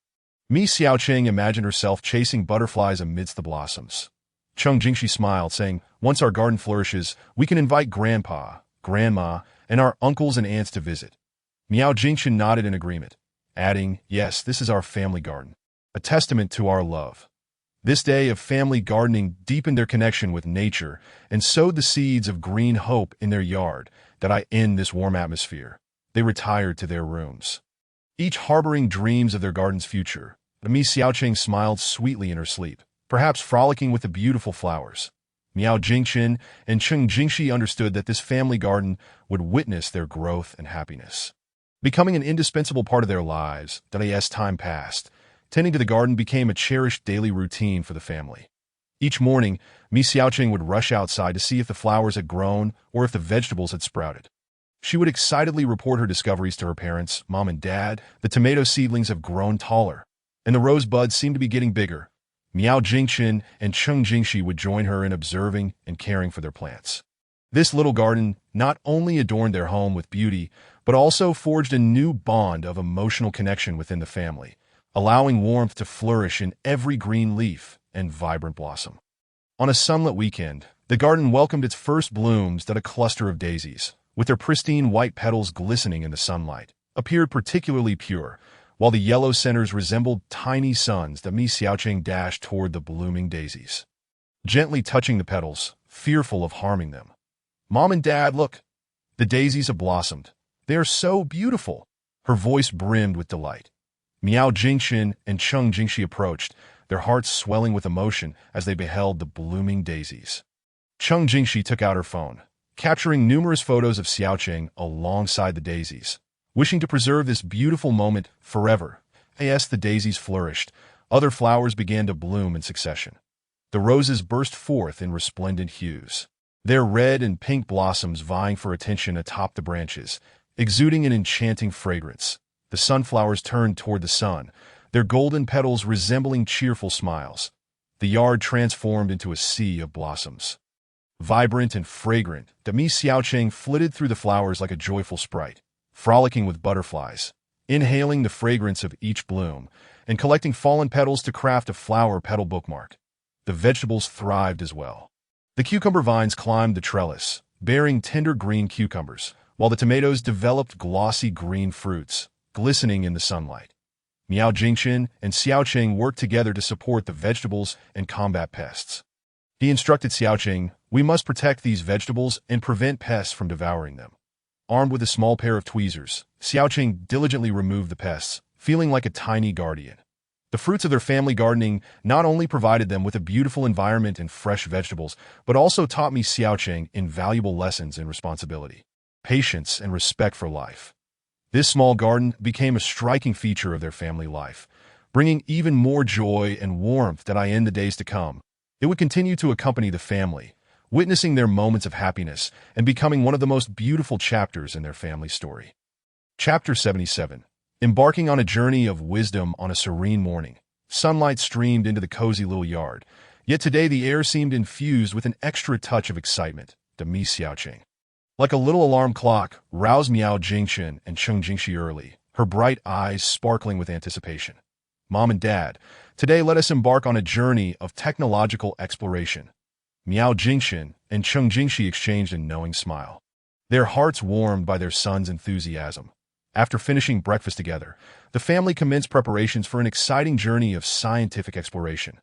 Mi Xiaoqing imagined herself chasing butterflies amidst the blossoms. Cheng Jingxi smiled, saying, "Once our garden flourishes, we can invite Grandpa, Grandma, and our uncles and aunts to visit." Miao Jingxin nodded in agreement, adding, "Yes, this is our family garden, a testament to our love." This day of family gardening deepened their connection with nature and sowed the seeds of green hope in their yard. In this warm atmosphere, they retired to their rooms, each harboring dreams of their garden's future. Mi Xiaoqing smiled sweetly in her sleep, perhaps frolicking with the beautiful flowers. Miao Jingxin and Cheng Jingxi understood that this family garden would witness their growth and happiness, becoming an indispensable part of their lives. As time passed, tending to the garden became a cherished daily routine for the family. Each morning, Mi Xiaoqing would rush outside to see if the flowers had grown or if the vegetables had sprouted. She would excitedly report her discoveries to her parents, Mom and Dad. "The tomato seedlings have grown taller, and the rose buds seem to be getting bigger." Miao Jingxin and Cheng Jingxi would join her in observing and caring for their plants. This little garden not only adorned their home with beauty, but also forged a new bond of emotional connection within the family, allowing warmth to flourish in every green leaf and vibrant blossom. On a sunlit weekend, the garden welcomed its first blooms. A cluster of daisies, with their pristine white petals glistening in the sunlight, appeared particularly pure, while the yellow centers resembled tiny suns. Mi Xiaoqing dashed toward the blooming daisies, gently touching the petals, fearful of harming them. "Mom and Dad, look! The daisies have blossomed. They are so beautiful!" Her voice brimmed with delight. Miao Jingxin and Cheng Jingxi approached, their hearts swelling with emotion as they beheld the blooming daisies. Cheng Jingxi took out her phone, capturing numerous photos of Xiaoqing alongside the daisies, wishing to preserve this beautiful moment forever. As the daisies flourished, other flowers began to bloom in succession. The roses burst forth in resplendent hues, their red and pink blossoms vying for attention atop the branches, exuding an enchanting fragrance. The sunflowers turned toward the sun, their golden petals resembling cheerful smiles. The yard transformed into a sea of blossoms. Vibrant and fragrant, Mi Xiaoqing flitted through the flowers like a joyful sprite, frolicking with butterflies, inhaling the fragrance of each bloom, and collecting fallen petals to craft a flower petal bookmark. The vegetables thrived as well. The cucumber vines climbed the trellis, bearing tender green cucumbers, while the tomatoes developed glossy green fruits, glistening in the sunlight. Miao Jingxin and Xiaoqing worked together to support the vegetables and combat pests. He instructed Xiaoqing, "We must protect these vegetables and prevent pests from devouring them." Armed with a small pair of tweezers, Xiaoqing diligently removed the pests, feeling like a tiny guardian. The fruits of their family gardening not only provided them with a beautiful environment and fresh vegetables, but also taught Mi Xiaoqing invaluable lessons in responsibility, patience, and respect for life. This small garden became a striking feature of their family life, bringing even more joy and warmth in the days to come. It would continue to accompany the family, witnessing their moments of happiness and becoming one of the most beautiful chapters in their family story. Chapter 77. Embarking on a journey of wisdom on a serene morning. Sunlight streamed into the cozy little yard, yet today the air seemed infused with an extra touch of excitement to Miss Xiaoqing. Like a little alarm clock, roused Miao Jingchen and Cheng Jingxi early, her bright eyes sparkling with anticipation. Mom and Dad, today let us embark on a journey of technological exploration. Miao Jingchen and Cheng Jingxi exchanged a knowing smile, their hearts warmed by their son's enthusiasm. After finishing breakfast together, the family commenced preparations for an exciting journey of scientific exploration.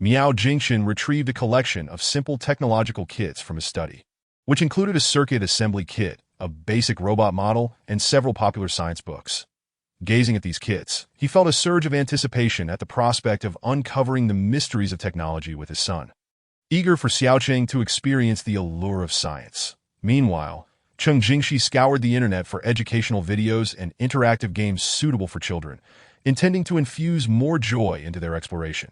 Miao Jingchen retrieved a collection of simple technological kits from his study, which included a circuit assembly kit, a basic robot model, and several popular science books. Gazing at these kits, he felt a surge of anticipation at the prospect of uncovering the mysteries of technology with his son, eager for Xiaoqing to experience the allure of science. Meanwhile, Cheng Jingxi scoured the internet for educational videos and interactive games suitable for children, intending to infuse more joy into their exploration.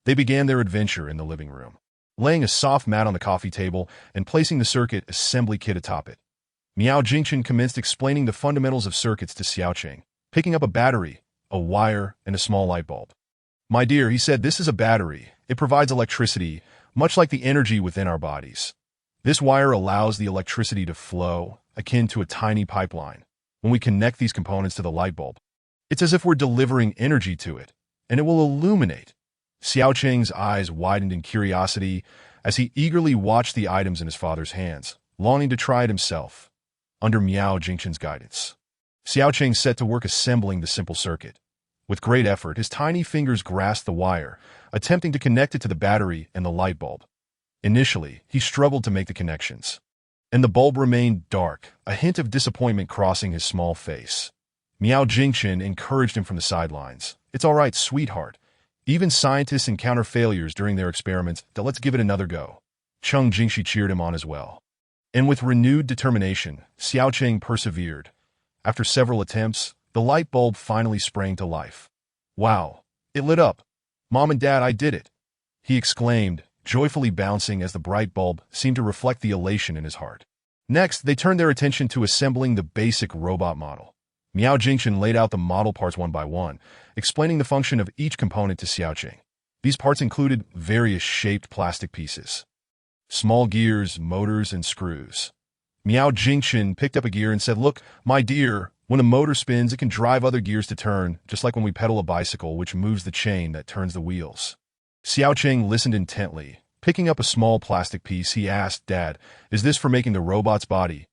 They began their adventure in the living room, laying a soft mat on the coffee table and placing the circuit assembly kit atop it. Miao Jingchen commenced explaining the fundamentals of circuits to Xiaoqing, picking up a battery, a wire, and a small light bulb. "My dear," he said, "this is a battery. It provides electricity, much like the energy within our bodies. This wire allows the electricity to flow, akin to a tiny pipeline. When we connect these components to the light bulb, it's as if we're delivering energy to it, and it will illuminate." Xiaoqing's eyes widened in curiosity as he eagerly watched the items in his father's hands, longing to try it himself. Under Miao Jingchen's guidance, Xiaoqing set to work assembling the simple circuit. With great effort, his tiny fingers grasped the wire, attempting to connect it to the battery and the light bulb. Initially, he struggled to make the connections, and the bulb remained dark, a hint of disappointment crossing his small face. Miao Jingchen encouraged him from the sidelines. "It's all right, sweetheart. Even scientists encounter failures during their experiments, so let's give it another go." Cheng Jingxi cheered him on as well. And with renewed determination, Xiaoqing persevered. After several attempts, the light bulb finally sprang to life. "Wow, it lit up. Mom and Dad, I did it," he exclaimed, joyfully bouncing as the bright bulb seemed to reflect the elation in his heart. Next, they turned their attention to assembling the basic robot model. Miao Jingchen laid out the model parts one by one, explaining the function of each component to Xiaoqing. These parts included various shaped plastic pieces, small gears, motors, and screws. Miao Jingchen picked up a gear and said, "Look, my dear, when a motor spins, it can drive other gears to turn, just like when we pedal a bicycle, which moves the chain that turns the wheels." Xiaoqing listened intently. Picking up a small plastic piece, he asked, "Dad, is this for making the robot's body?"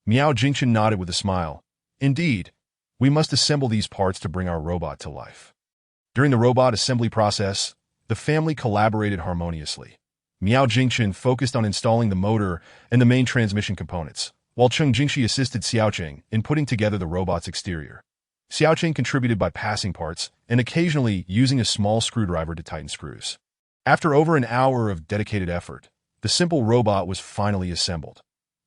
Miao Jingchen nodded with a smile. "Indeed, we must assemble these parts to bring our robot to life." During the robot assembly process, the family collaborated harmoniously. Miao Jingchen focused on installing the motor and the main transmission components, while Cheng Jingxi assisted Xiaoqing in putting together the robot's exterior. Xiaoqing contributed by passing parts and occasionally using a small screwdriver to tighten screws. After over an hour of dedicated effort, the simple robot was finally assembled.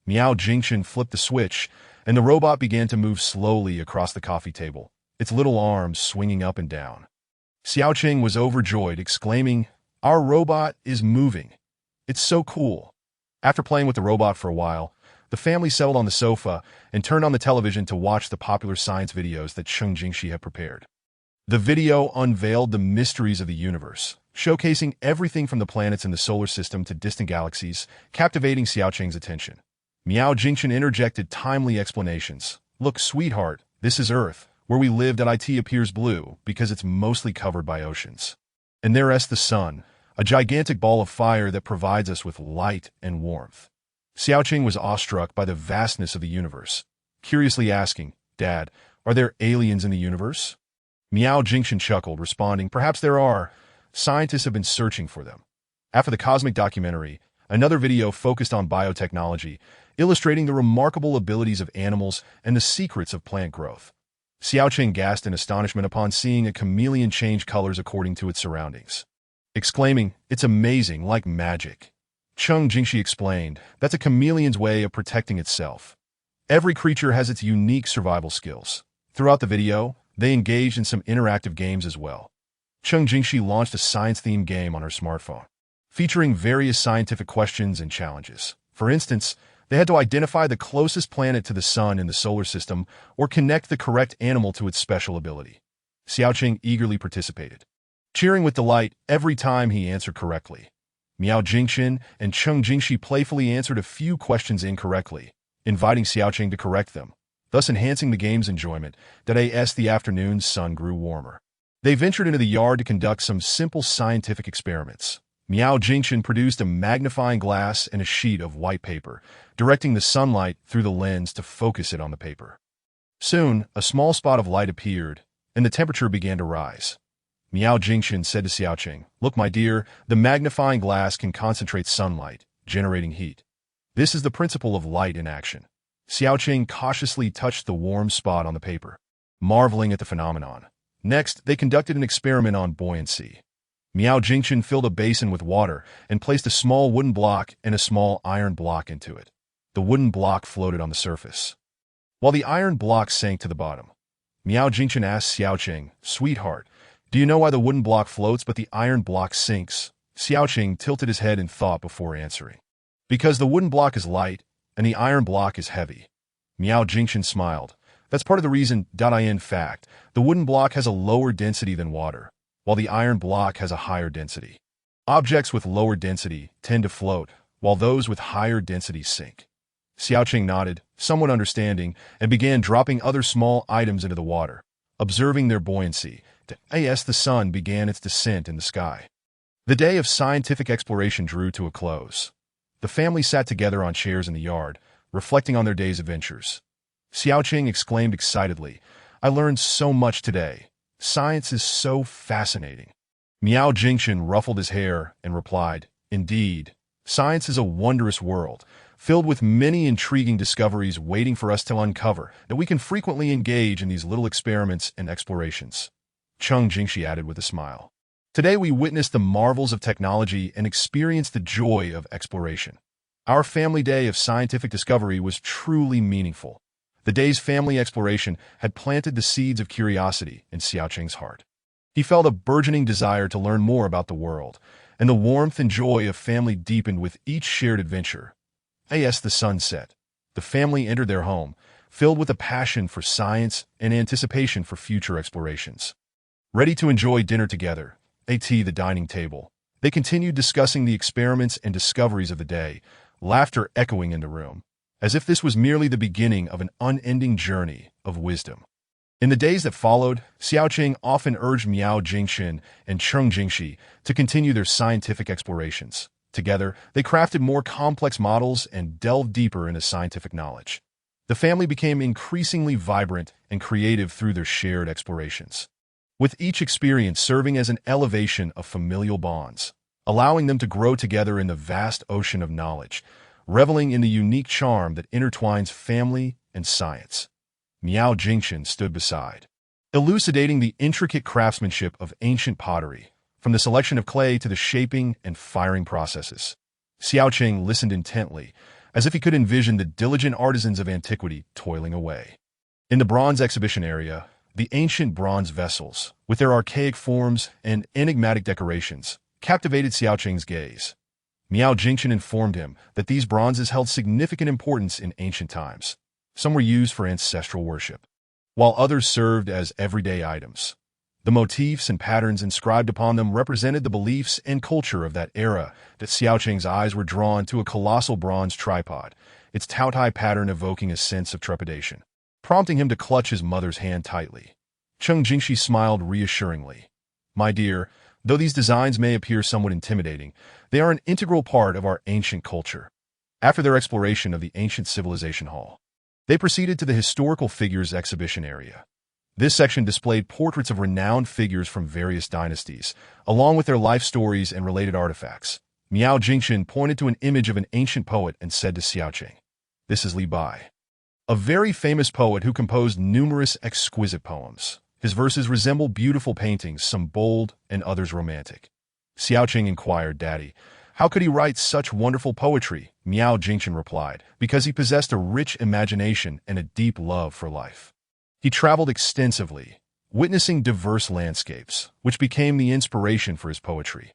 Miao Jingchen flipped the switch, and the robot began to move slowly across the coffee table, its little arms swinging up and down. Xiaoqing was overjoyed, exclaiming, "Our robot is moving. It's so cool." After playing with the robot for a while, the family settled on the sofa and turned on the television to watch the popular science videos that Cheng Jingxi had prepared. The video unveiled the mysteries of the universe, showcasing everything from the planets in the solar system to distant galaxies, captivating Xiaoqing's attention. Miao Jingchen interjected timely explanations. "Look, sweetheart, this is Earth, where we live. It appears blue because it's mostly covered by oceans. And there's the sun, a gigantic ball of fire that provides us with light and warmth." Xiaoqing was awestruck by the vastness of the universe, curiously asking, "Dad, are there aliens in the universe?" Miao Jingchen chuckled, responding, "Perhaps there are. Scientists have been searching for them." After the cosmic documentary, another video focused on biotechnology, illustrating the remarkable abilities of animals and the secrets of plant growth. Xiaoqing gasped in astonishment upon seeing a chameleon change colors according to its surroundings, exclaiming, "It's amazing, like magic." Cheng Jingxi explained, "That's a chameleon's way of protecting itself. Every creature has its unique survival skills." Throughout the video, they engaged in some interactive games as well. Cheng Jingxi launched a science-themed game on her smartphone, featuring various scientific questions and challenges. For instance, They had to identify the closest planet to the sun in the solar system or connect the correct animal to its special ability. Xiaoqing eagerly participated, cheering with delight every time he answered correctly. Miao Jingxin and Cheng Jingxi playfully answered a few questions incorrectly, inviting Xiaoqing to correct them, thus enhancing the game's enjoyment. As the afternoon sun grew warmer, they ventured into the yard to conduct some simple scientific experiments. Miao Jingxin produced a magnifying glass and a sheet of white paper, directing the sunlight through the lens to focus it on the paper. Soon, a small spot of light appeared, and the temperature began to rise. Miao Jingxin said to Xiaoqing, "Look, my dear, the magnifying glass can concentrate sunlight, generating heat. This is the principle of light in action." Xiaoqing cautiously touched the warm spot on the paper, marveling at the phenomenon. Next, they conducted an experiment on buoyancy. Miao Jingxin filled a basin with water and placed a small wooden block and a small iron block into it. The wooden block floated on the surface, while the iron block sank to the bottom. Miao Jingxin asked Xiaoqing, "Sweetheart, do you know why the wooden block floats but the iron block sinks?" Xiaoqing tilted his head in thought before answering. "Because the wooden block is light and the iron block is heavy." Miao Jingxin smiled. "That's part of the reason. In fact, the wooden block has a lower density than water, while the iron block has a higher density. Objects with lower density tend to float, while those with higher density sink." Xiaoqing nodded, somewhat understanding, and began dropping other small items into the water, observing their buoyancy. As the sun began its descent in the sky, the day of scientific exploration drew to a close. The family sat together on chairs in the yard, reflecting on their day's adventures. Xiaoqing exclaimed excitedly, "I learned so much today. Science is so fascinating." Miao Jingxin ruffled his hair and replied, "Indeed, science is a wondrous world, filled with many intriguing discoveries waiting for us to uncover, that we can frequently engage in these little experiments and explorations." Cheng Jingxi added with a smile, "Today we witnessed the marvels of technology and experienced the joy of exploration. Our family day of scientific discovery was truly meaningful." The day's family exploration had planted the seeds of curiosity in Xiaoqing's heart. He felt a burgeoning desire to learn more about the world, and the warmth and joy of family deepened with each shared adventure. As the sun set, the family entered their home, filled with a passion for science and anticipation for future explorations. Ready to enjoy dinner together, the dining table, they continued discussing the experiments and discoveries of the day, laughter echoing in the room, as if this was merely the beginning of an unending journey of wisdom. In the days that followed, Xiaoqing often urged Miao Jingxin and Cheng Jingxi to continue their scientific explorations. Together, they crafted more complex models and delved deeper into scientific knowledge. The family became increasingly vibrant and creative through their shared explorations, with each experience serving as an elevation of familial bonds, allowing them to grow together in the vast ocean of knowledge, reveling in the unique charm that intertwines family and science. Miao Jingxin stood beside, elucidating the intricate craftsmanship of ancient pottery, from the selection of clay to the shaping and firing processes. Xiaoqing listened intently, as if he could envision the diligent artisans of antiquity toiling away. In the bronze exhibition area, the ancient bronze vessels, with their archaic forms and enigmatic decorations, captivated Xiaoqing's gaze. Miao Jingxin informed him that these bronzes held significant importance in ancient times. Some were used for ancestral worship, while others served as everyday items. The motifs and patterns inscribed upon them represented the beliefs and culture of that era. That Xiaoqing's eyes were drawn to a colossal bronze tripod, its Taotai pattern evoking a sense of trepidation, prompting him to clutch his mother's hand tightly. Cheng Jingxi smiled reassuringly. "My dear, though these designs may appear somewhat intimidating, they are an integral part of our ancient culture." After their exploration of the ancient civilization hall, they proceeded to the historical figures exhibition area. This section displayed portraits of renowned figures from various dynasties, along with their life stories and related artifacts. Miao Jingxin pointed to an image of an ancient poet and said to Xiaoqing, "This is Li Bai, a very famous poet who composed numerous exquisite poems. His verses resemble beautiful paintings, some bold and others romantic." Xiaoqing inquired, "Daddy, how could he write such wonderful poetry?" Miao Jingxin replied, "Because he possessed a rich imagination and a deep love for life. He traveled extensively, witnessing diverse landscapes, which became the inspiration for his poetry."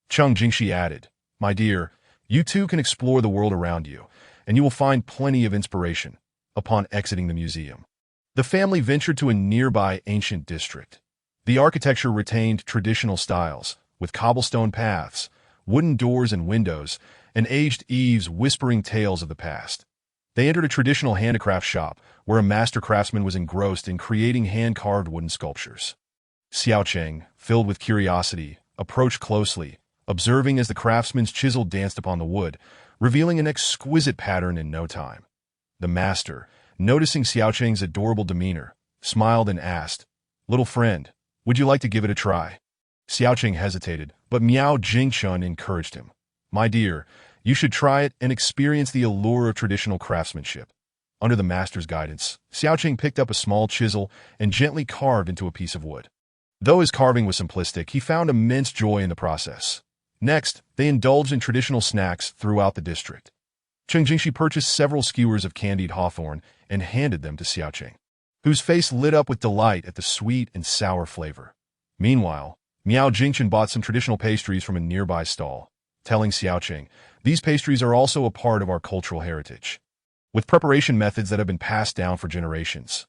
Cheng Jingxi added, "My dear, you too can explore the world around you, and you will find plenty of inspiration upon exiting the museum. The family ventured to a nearby ancient district. The architecture retained traditional styles, with cobblestone paths, wooden doors and windows, and aged eaves whispering tales of the past. They entered a traditional handicraft shop where a master craftsman was engrossed in creating hand-carved wooden sculptures. Xiaocheng, filled with curiosity, approached closely, observing as the craftsman's chisel danced upon the wood, revealing an exquisite pattern in no time. The master, noticing Xiaocheng's adorable demeanor, smiled and asked, "Little friend, would you like to give it a try?" Xiaocheng hesitated, but Miao Jingchun encouraged him. "My dear, you should try it and experience the allure of traditional craftsmanship." Under the master's guidance, Xiaocheng picked up a small chisel and gently carved into a piece of wood. Though his carving was simplistic, he found immense joy in the process. Next, they indulged in traditional snacks throughout the district. Cheng Jingxi purchased several skewers of candied hawthorn and handed them to Xiaocheng, whose face lit up with delight at the sweet and sour flavor. Meanwhile, Miao Jingchen bought some traditional pastries from a nearby stall, telling Xiaocheng, "These pastries are also a part of our cultural heritage, with preparation methods that have been passed down for generations."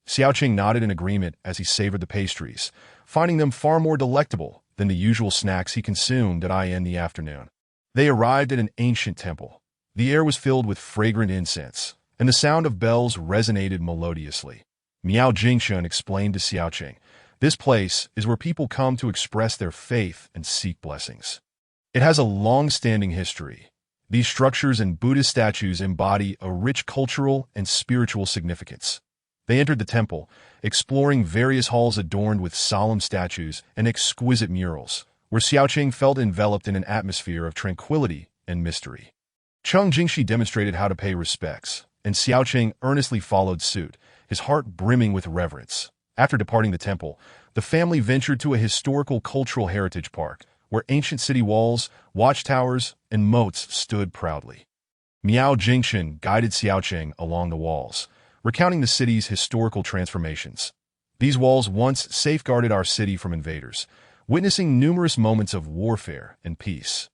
Xiaocheng nodded in agreement as he savored the pastries, finding them far more delectable than the usual snacks he consumed in the afternoon. They arrived at an ancient temple. The air was filled with fragrant incense, and the sound of bells resonated melodiously. Miao Jingchun explained to Xiaocheng, "This place is where people come to express their faith and seek blessings. It has a long-standing history. These structures and Buddhist statues embody a rich cultural and spiritual significance." They entered the temple, exploring various halls adorned with solemn statues and exquisite murals, where Xiaocheng felt enveloped in an atmosphere of tranquility and mystery. Cheng Jingxi demonstrated how to pay respects, and Xiaocheng earnestly followed suit, his heart brimming with reverence. After departing the temple, the family ventured to a historical cultural heritage park, where ancient city walls, watchtowers, and moats stood proudly. Miao Jingchen guided Xiaocheng along the walls, recounting the city's historical transformations. These walls once safeguarded our city from invaders, witnessing numerous moments of warfare and peace.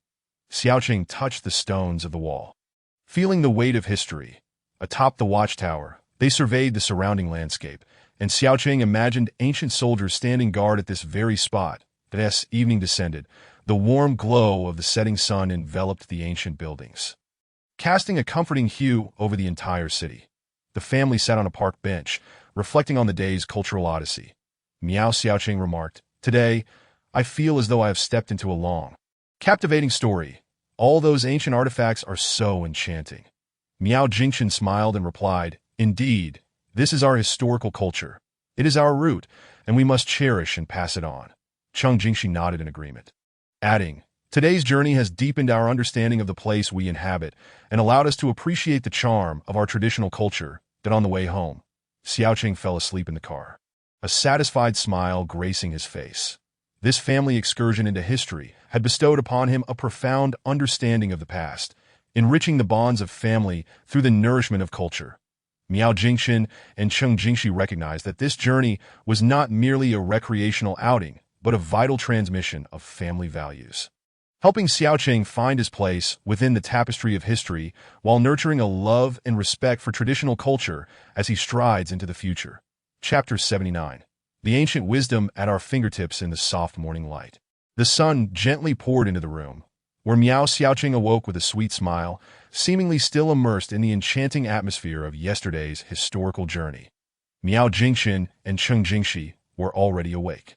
Xiaocheng touched the stones of the wall. Feeling the weight of history, atop the watchtower, they surveyed the surrounding landscape, and Xiaocheng imagined ancient soldiers standing guard at this very spot. As evening descended, the warm glow of the setting sun enveloped the ancient buildings, casting a comforting hue over the entire city. The family sat on a park bench, reflecting on the day's cultural odyssey. Miao Xiaocheng remarked, "Today, I feel as though I have stepped into a long, captivating story. All those ancient artifacts are so enchanting." Miao Jingchen smiled and replied, "Indeed, this is our historical culture. It is our root, and we must cherish and pass it on." Cheng Jingxi nodded in agreement, adding, "Today's journey has deepened our understanding of the place we inhabit and allowed us to appreciate the charm of our traditional culture." That on the way home, Xiaocheng fell asleep in the car, a satisfied smile gracing his face. This family excursion into history had bestowed upon him a profound understanding of the past, enriching the bonds of family through the nourishment of culture. Miao Jingchen and Cheng Jingxi recognized that this journey was not merely a recreational outing, but a vital transmission of family values, helping Xiaocheng find his place within the tapestry of history while nurturing a love and respect for traditional culture as he strides into the future. Chapter 79. The ancient wisdom at our fingertips in the soft morning light. The sun gently poured into the room, where Miao Xiaocheng awoke with a sweet smile, seemingly still immersed in the enchanting atmosphere of yesterday's historical journey. Miao Jingchen and Cheng Jingxi were already awake,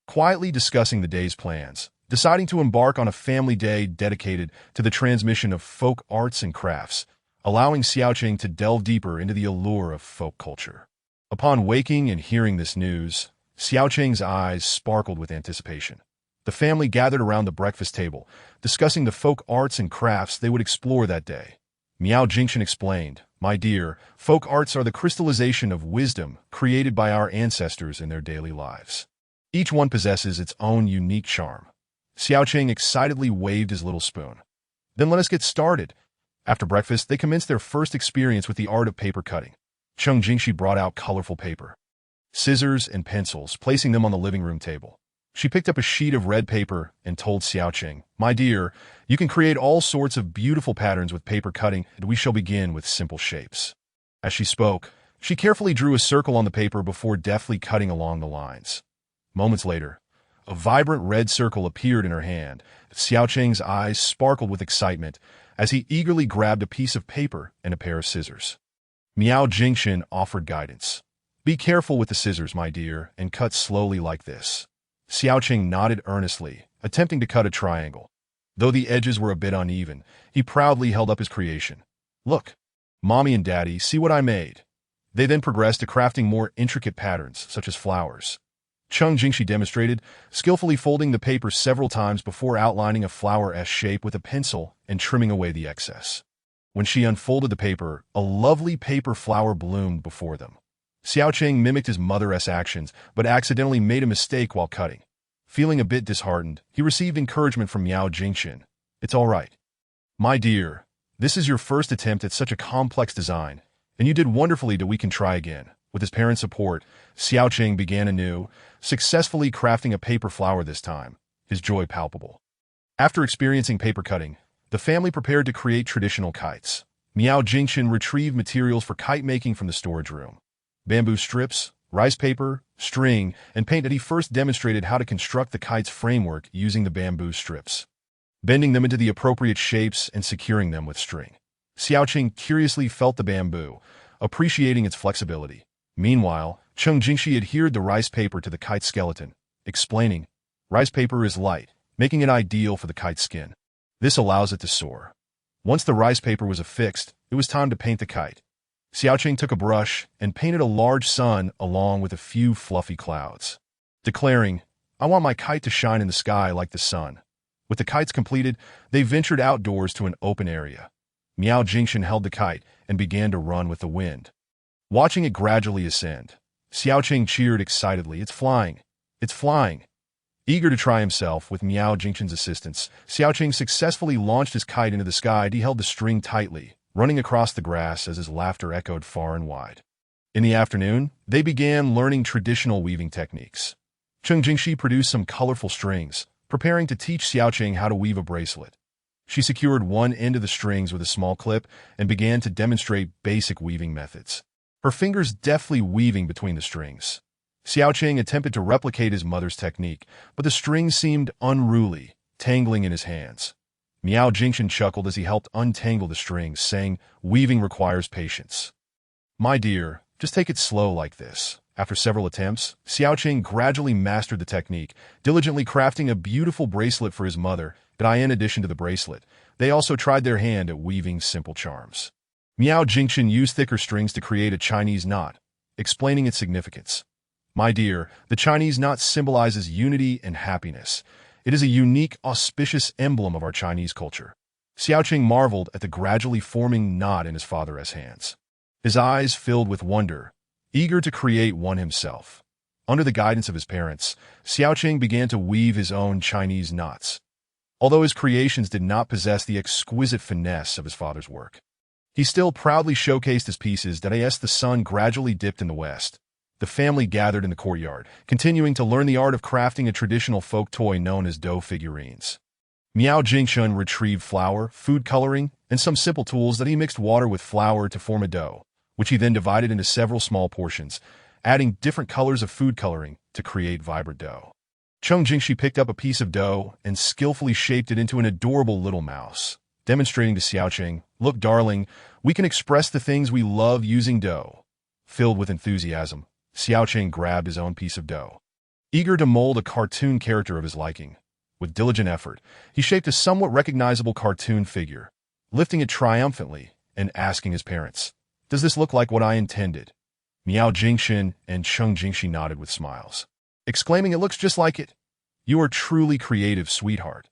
quietly discussing the day's plans, deciding to embark on a family day dedicated to the transmission of folk arts and crafts, allowing Xiaocheng to delve deeper into the allure of folk culture. Upon waking and hearing this news, Xiaocheng's eyes sparkled with anticipation. The family gathered around the breakfast table, discussing the folk arts and crafts they would explore that day. Miao Jingchen explained, "My dear, folk arts are the crystallization of wisdom created by our ancestors in their daily lives. Each one possesses its own unique charm." Xiaocheng excitedly waved his little spoon. "Then let us get started." After breakfast, they commenced their first experience with the art of paper cutting. Cheng Jingxi brought out colorful paper, scissors, and pencils, placing them on the living room table. She picked up a sheet of red paper and told Xiaoqing, "My dear, you can create all sorts of beautiful patterns with paper cutting, and we shall begin with simple shapes." As she spoke, she carefully drew a circle on the paper before deftly cutting along the lines. Moments later, a vibrant red circle appeared in her hand. Xiaoqing's eyes sparkled with excitement as he eagerly grabbed a piece of paper and a pair of scissors. Miao Jingxin offered guidance. "Be careful with the scissors, my dear, and cut slowly like this." Xiaoqing nodded earnestly, attempting to cut a triangle. Though the edges were a bit uneven, he proudly held up his creation. "Look, Mommy and Daddy, see what I made." They then progressed to crafting more intricate patterns, such as flowers. Cheng Jingxi demonstrated, skillfully folding the paper several times before outlining a flower-esque shape with a pencil and trimming away the excess. When she unfolded the paper, a lovely paper flower bloomed before them. Xiaoqing mimicked his mother-esque actions, but accidentally made a mistake while cutting. Feeling a bit disheartened, he received encouragement from Miao Jingxin. "It's all right. My dear, this is your first attempt at such a complex design, and you did wonderfully. We can try again." With his parents' support, Xiaoqing began anew, successfully crafting a paper flower this time, his joy palpable. After experiencing paper cutting, the family prepared to create traditional kites. Miao Jingxin retrieved materials for kite making from the storage room. Bamboo strips, rice paper, string, and paint. That he first demonstrated how to construct the kite's framework using the bamboo strips, bending them into the appropriate shapes and securing them with string. Xiaoqing curiously felt the bamboo, appreciating its flexibility. Meanwhile, Cheng Jingxi adhered the rice paper to the kite skeleton, explaining, "Rice paper is light, making it ideal for the kite's skin. This allows it to soar." Once the rice paper was affixed, it was time to paint the kite. Xiaoqing took a brush and painted a large sun along with a few fluffy clouds, declaring, "I want my kite to shine in the sky like the sun." With the kites completed, they ventured outdoors to an open area. Miao Jingxin held the kite and began to run with the wind. Watching it gradually ascend, Xiaoqing cheered excitedly, "It's flying! It's flying!" Eager to try himself with Miao Jingxin's assistance, Xiaoqing successfully launched his kite into the sky. He held the string tightly, running across the grass as his laughter echoed far and wide. In the afternoon, they began learning traditional weaving techniques. Cheng Jingxi produced some colorful strings, preparing to teach Xiaoqing how to weave a bracelet. She secured one end of the strings with a small clip and began to demonstrate basic weaving methods, her fingers deftly weaving between the strings. Xiaoqing attempted to replicate his mother's technique, but the strings seemed unruly, tangling in his hands. Miao Jingxin chuckled as he helped untangle the strings, saying, "Weaving requires patience. My dear, just take it slow like this." After several attempts, Xiaoqing gradually mastered the technique, diligently crafting a beautiful bracelet for his mother. In addition to the bracelet, they also tried their hand at weaving simple charms. Miao Jingxin used thicker strings to create a Chinese knot, explaining its significance. "My dear, the Chinese knot symbolizes unity and happiness. It is a unique, auspicious emblem of our Chinese culture." Xiaoqing marveled at the gradually forming knot in his father's hands. His eyes filled with wonder, eager to create one himself. Under the guidance of his parents, Xiaoqing began to weave his own Chinese knots. Although his creations did not possess the exquisite finesse of his father's work, he still proudly showcased his pieces. As the sun gradually dipped in the west, the family gathered in the courtyard, continuing to learn the art of crafting a traditional folk toy known as dough figurines. Miao Jingxin retrieved flour, food coloring, and some simple tools. He mixed water with flour to form a dough, which he then divided into several small portions, adding different colors of food coloring to create vibrant dough. Cheng Jingxi picked up a piece of dough and skillfully shaped it into an adorable little mouse, demonstrating to Xiaoqing, "Look, darling, we can express the things we love using dough." Filled with enthusiasm, Xiaoqing grabbed his own piece of dough. Eager to mold a cartoon character of his liking, with diligent effort, he shaped a somewhat recognizable cartoon figure, lifting it triumphantly and asking his parents, "Does this look like what I intended?" Miao Jingxin and Cheng Jingxi nodded with smiles, exclaiming, "It looks just like it. You are truly creative, sweetheart."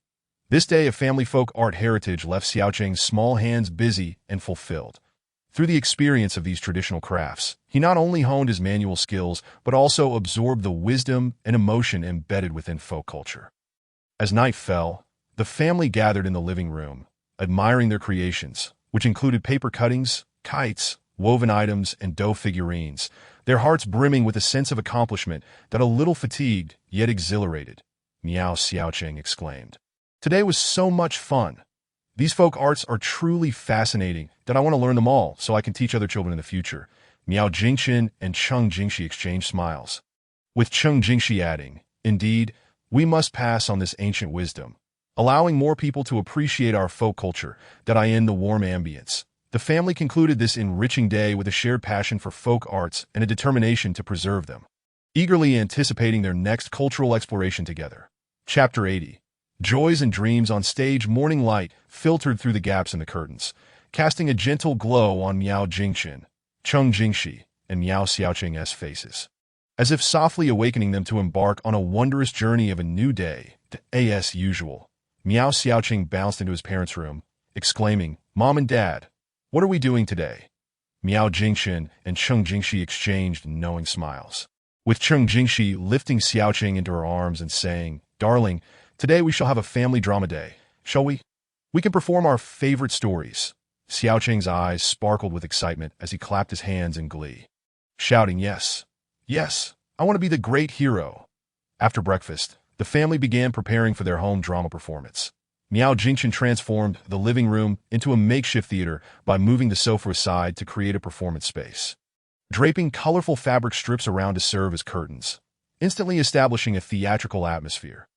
This day of family folk art heritage left Xiaoqing's small hands busy and fulfilled. Through the experience of these traditional crafts, he not only honed his manual skills, but also absorbed the wisdom and emotion embedded within folk culture. As night fell, the family gathered in the living room, admiring their creations, which included paper cuttings, kites, woven items, and dough figurines, their hearts brimming with a sense of accomplishment. A little fatigued, yet exhilarated, Miao Xiaoqing exclaimed. Today was so much fun. These folk arts are truly fascinating that I want to learn them all so I can teach other children in the future. Miao Jingchen and Cheng Jingxi exchanged smiles, with Cheng Jingxi adding, "Indeed, we must pass on this ancient wisdom, allowing more people to appreciate our folk culture that I in the warm ambience." The family concluded this enriching day with a shared passion for folk arts and a determination to preserve them, eagerly anticipating their next cultural exploration together. Chapter 80. Joys and dreams on stage. Morning light filtered through the gaps in the curtains, casting a gentle glow on Miao Jingchen, Cheng Jingxi, and Miao Xiaoqing's faces, as if softly awakening them to embark on a wondrous journey of a new day. As usual, Miao Xiaoqing bounced into his parents' room, exclaiming, "Mom and Dad, what are we doing today?" Miao Jingchen and Cheng Jingxi exchanged knowing smiles, with Cheng Jingxi lifting Xiaoqing into her arms and saying, "Darling, today we shall have a family drama day, shall we? We can perform our favorite stories." Xiaoqing's eyes sparkled with excitement as he clapped his hands in glee, shouting, "Yes, yes, I want to be the great hero." After breakfast, the family began preparing for their home drama performance. Miao Jingchen transformed the living room into a makeshift theater by moving the sofa aside to create a performance space, draping colorful fabric strips around to serve as curtains, instantly establishing a theatrical atmosphere.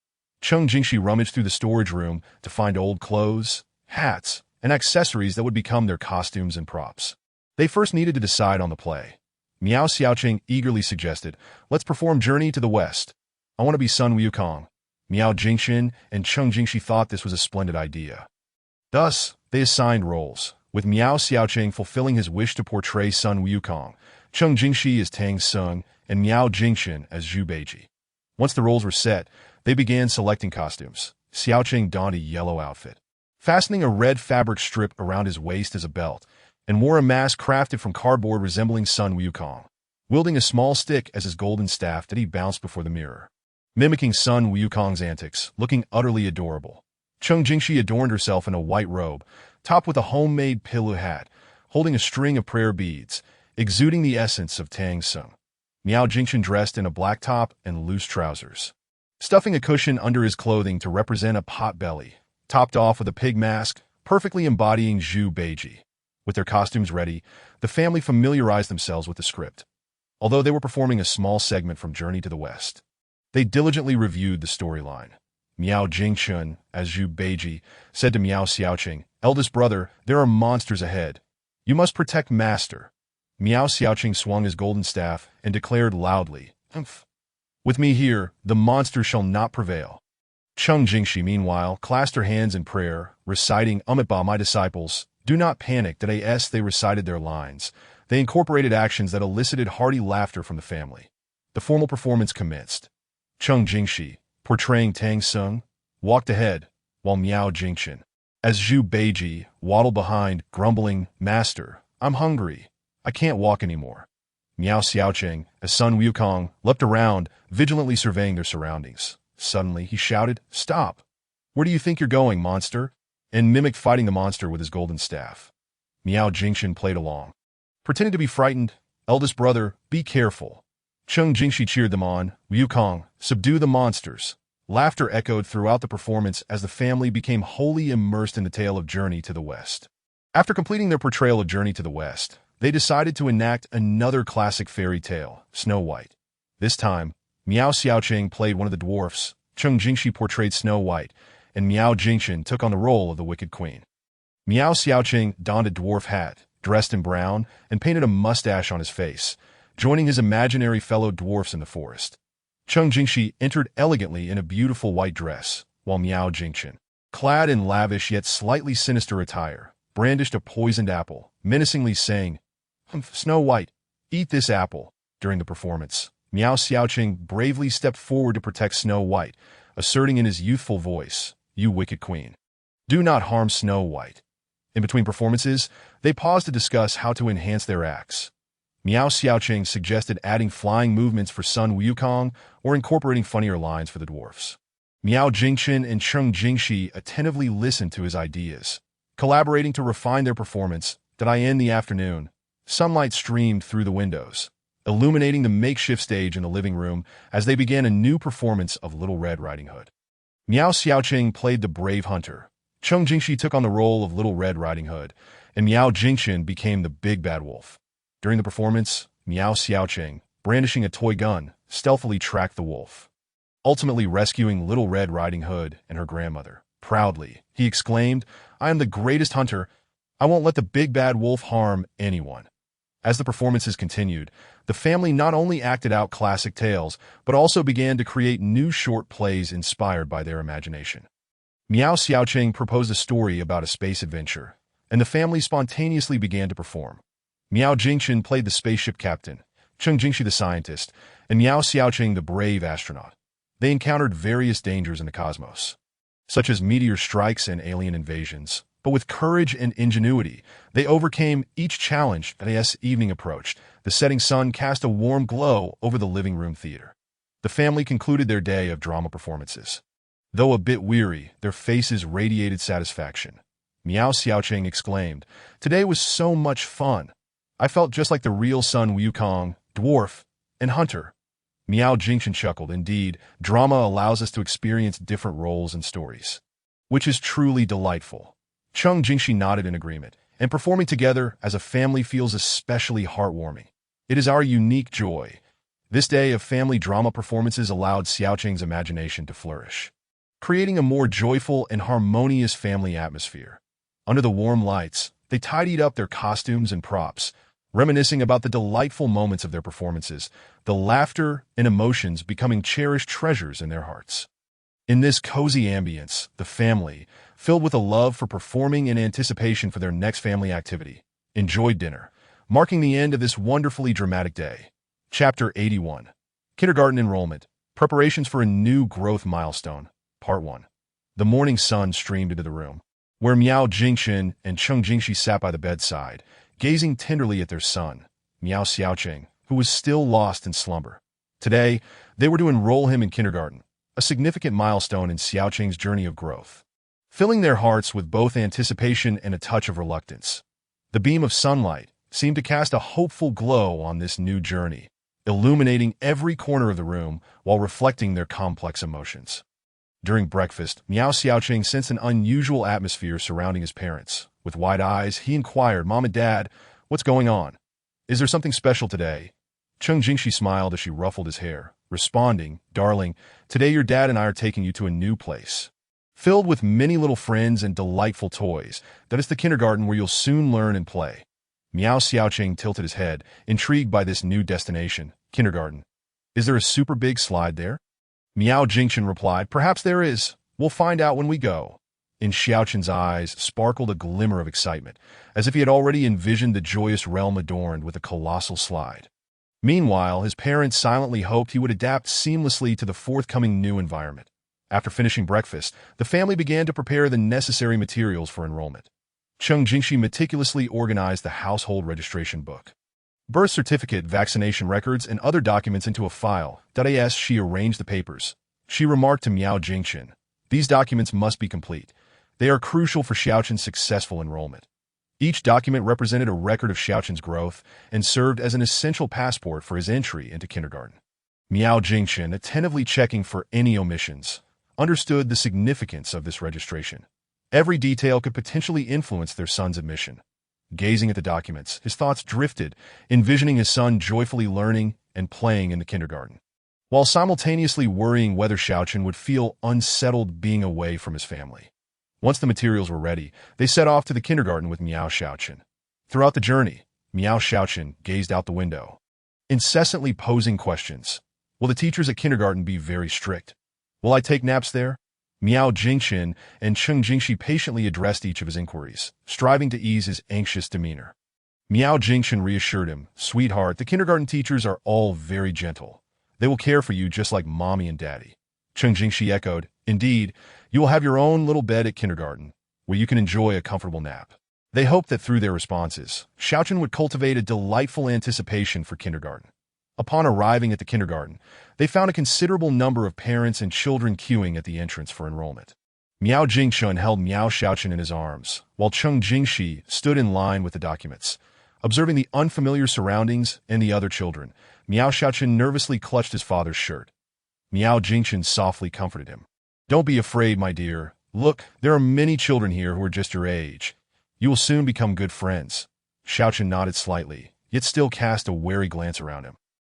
Cheng Jingxi rummaged through the storage room to find old clothes, hats, and accessories that would become their costumes and props. They first needed to decide on the play. Miao Xiaoqing eagerly suggested, "Let's perform Journey to the West. I want to be Sun Wukong." Miao Jingchen and Cheng Jingxi thought this was a splendid idea. Thus, they assigned roles, with Miao Xiaoqing fulfilling his wish to portray Sun Wukong, Cheng Jingxi as Tang Sung, and Miao Jingchen as Zhu Beiji. Once the roles were set, they began selecting costumes. Xiaoqing donned a yellow outfit, fastening a red fabric strip around his waist as a belt, and wore a mask crafted from cardboard resembling Sun Wukong, wielding a small stick as his golden staff that he bounced before the mirror, mimicking Sun Wukong's antics, looking utterly adorable. Cheng Jingxi adorned herself in a white robe, topped with a homemade pilu hat, holding a string of prayer beads, exuding the essence of Tang Sung. Miao Jingchen dressed in a black top and loose trousers, stuffing a cushion under his clothing to represent a pot belly, topped off with a pig mask, perfectly embodying Zhu Beiji. With their costumes ready, the family familiarized themselves with the script. Although they were performing a small segment from Journey to the West, they diligently reviewed the storyline. Miao Jingchen, as Zhu Beiji, said to Miao Xiaoqing, "Eldest brother, there are monsters ahead. You must protect Master." Miao Xiaoqing swung his golden staff and declared loudly, "Umph. With me here, the monster shall not prevail." Cheng Jingxi, meanwhile, clasped her hands in prayer, reciting, "Umitba, my disciples, do not panic." As they recited their lines, they incorporated actions that elicited hearty laughter from the family. The formal performance commenced. Cheng Jingxi, portraying Tang Sung, walked ahead, while Miao Jingchen, as Zhu Beiji, waddled behind, grumbling, "Master, I'm hungry. I can't walk anymore." Miao Xiaoqing, as Sun Wukong, leapt around, vigilantly surveying their surroundings. Suddenly, he shouted, "Stop! Where do you think you're going, monster?" and mimicked fighting the monster with his golden staff. Miao Jingchen played along, pretending to be frightened. "Eldest brother, be careful." Cheng Jingxi cheered them on. "Wukong, subdue the monsters." Laughter echoed throughout the performance as the family became wholly immersed in the tale of Journey to the West. After completing their portrayal of Journey to the West, they decided to enact another classic fairy tale, Snow White. This time, Miao Xiaoqing played one of the dwarfs, Cheng Jingxi portrayed Snow White, and Miao Jingchen took on the role of the Wicked Queen. Miao Xiaoqing donned a dwarf hat, dressed in brown, and painted a mustache on his face, joining his imaginary fellow dwarfs in the forest. Cheng Jingxi entered elegantly in a beautiful white dress, while Miao Jingchen, clad in lavish yet slightly sinister attire, brandished a poisoned apple, menacingly saying, "Snow White, eat this apple." During the performance, Miao Xiaoqing bravely stepped forward to protect Snow White, asserting in his youthful voice, "You wicked queen, do not harm Snow White." In between performances, they paused to discuss how to enhance their acts. Miao Xiaoqing suggested adding flying movements for Sun Wukong or incorporating funnier lines for the dwarfs. Miao Jingchen and Cheng Jingxi attentively listened to his ideas, collaborating to refine their performance. In the afternoon, sunlight streamed through the windows, illuminating the makeshift stage in the living room as they began a new performance of Little Red Riding Hood. Miao Xiaoqing played the brave hunter. Cheng Jingxi took on the role of Little Red Riding Hood, and Miao Jingchen became the big bad wolf. During the performance, Miao Xiaoqing, brandishing a toy gun, stealthily tracked the wolf, ultimately rescuing Little Red Riding Hood and her grandmother. Proudly, he exclaimed, "I am the greatest hunter. I won't let the big bad wolf harm anyone." As the performances continued, the family not only acted out classic tales, but also began to create new short plays inspired by their imagination. Miao Xiaoqing proposed a story about a space adventure, and the family spontaneously began to perform. Miao Jingchen played the spaceship captain, Cheng Jingxi the scientist, and Miao Xiaoqing the brave astronaut. They encountered various dangers in the cosmos, such as meteor strikes and alien invasions, but with courage and ingenuity, they overcame each challenge. As evening approached, the setting sun cast a warm glow over the living room theater. The family concluded their day of drama performances. Though a bit weary, their faces radiated satisfaction. Miao Xiaoqing exclaimed, "Today was so much fun. I felt just like the real Sun Wukong, dwarf, and hunter." Miao Jingchen chuckled. "Indeed, drama allows us to experience different roles and stories, which is truly delightful." Cheng Jingxi nodded in agreement, and performing together as a family feels especially heartwarming. It is our unique joy. This day of family drama performances allowed Xiaoqing's imagination to flourish, creating a more joyful and harmonious family atmosphere. Under the warm lights, they tidied up their costumes and props, reminiscing about the delightful moments of their performances, the laughter and emotions becoming cherished treasures in their hearts. In this cozy ambience, the family, filled with a love for performing and anticipation for their next family activity, enjoyed dinner, marking the end of this wonderfully dramatic day. Chapter 81. Kindergarten Enrollment. Preparations for a New Growth Milestone. Part 1. The morning sun streamed into the room, where Miao Jingchen and Cheng Jingxi sat by the bedside, gazing tenderly at their son, Miao Xiaoqing, who was still lost in slumber. Today, they were to enroll him in kindergarten, a significant milestone in Xiaoqing's journey of growth, filling their hearts with both anticipation and a touch of reluctance. The beam of sunlight seemed to cast a hopeful glow on this new journey, illuminating every corner of the room while reflecting their complex emotions. During breakfast, Miao Xiaoqing sensed an unusual atmosphere surrounding his parents. With wide eyes, he inquired, "Mom and Dad, what's going on? Is there something special today?" Cheng Jingxi smiled as she ruffled his hair, responding, "Darling, today your dad and I are taking you to a new place, filled with many little friends and delightful toys. That is the kindergarten where you'll soon learn and play." Miao Xiaoqing tilted his head, intrigued by this new destination. "Kindergarten? Is there a super big slide there?" Miao Jingchen replied, "Perhaps there is. We'll find out when we go." In Xiaoqing's eyes sparkled a glimmer of excitement, as if he had already envisioned the joyous realm adorned with a colossal slide. Meanwhile, his parents silently hoped he would adapt seamlessly to the forthcoming new environment. After finishing breakfast, the family began to prepare the necessary materials for enrollment. Cheng Jingxi meticulously organized the household registration book, birth certificate, vaccination records, and other documents into a file. As she arranged the papers, she remarked to Miao Jingchen, "These documents must be complete. They are crucial for Xiaoqing's successful enrollment." Each document represented a record of Xiaoqing's growth and served as an essential passport for his entry into kindergarten. Miao Jingchen, attentively checking for any omissions, understood the significance of this registration. Every detail could potentially influence their son's admission. Gazing at the documents, his thoughts drifted, envisioning his son joyfully learning and playing in the kindergarten, while simultaneously worrying whether Xiaoqing would feel unsettled being away from his family. Once the materials were ready, they set off to the kindergarten with Miao Xiaoqing. Throughout the journey, Miao Xiaoqing gazed out the window, incessantly posing questions. Will the teachers at kindergarten be very strict? Will I take naps there? Miao Jingchen and Cheng Jingxi patiently addressed each of his inquiries, striving to ease his anxious demeanor. Miao Jingchen reassured him, "Sweetheart, the kindergarten teachers are all very gentle. They will care for you just like mommy and daddy." Cheng Jingxi echoed, "Indeed, you will have your own little bed at kindergarten, where you can enjoy a comfortable nap." They hoped that through their responses, Xiaoqing would cultivate a delightful anticipation for kindergarten. Upon arriving at the kindergarten, they found a considerable number of parents and children queuing at the entrance for enrollment. Miao Jingchen held Miao Xiaoqing in his arms, while Cheng Jingxi stood in line with the documents. Observing the unfamiliar surroundings and the other children, Miao Xiaoqun nervously clutched his father's shirt. Miao Jingchen softly comforted him. Don't be afraid, my dear. Look, there are many children here who are just your age. You will soon become good friends. Xiaoqun nodded slightly, yet still cast a wary glance around him.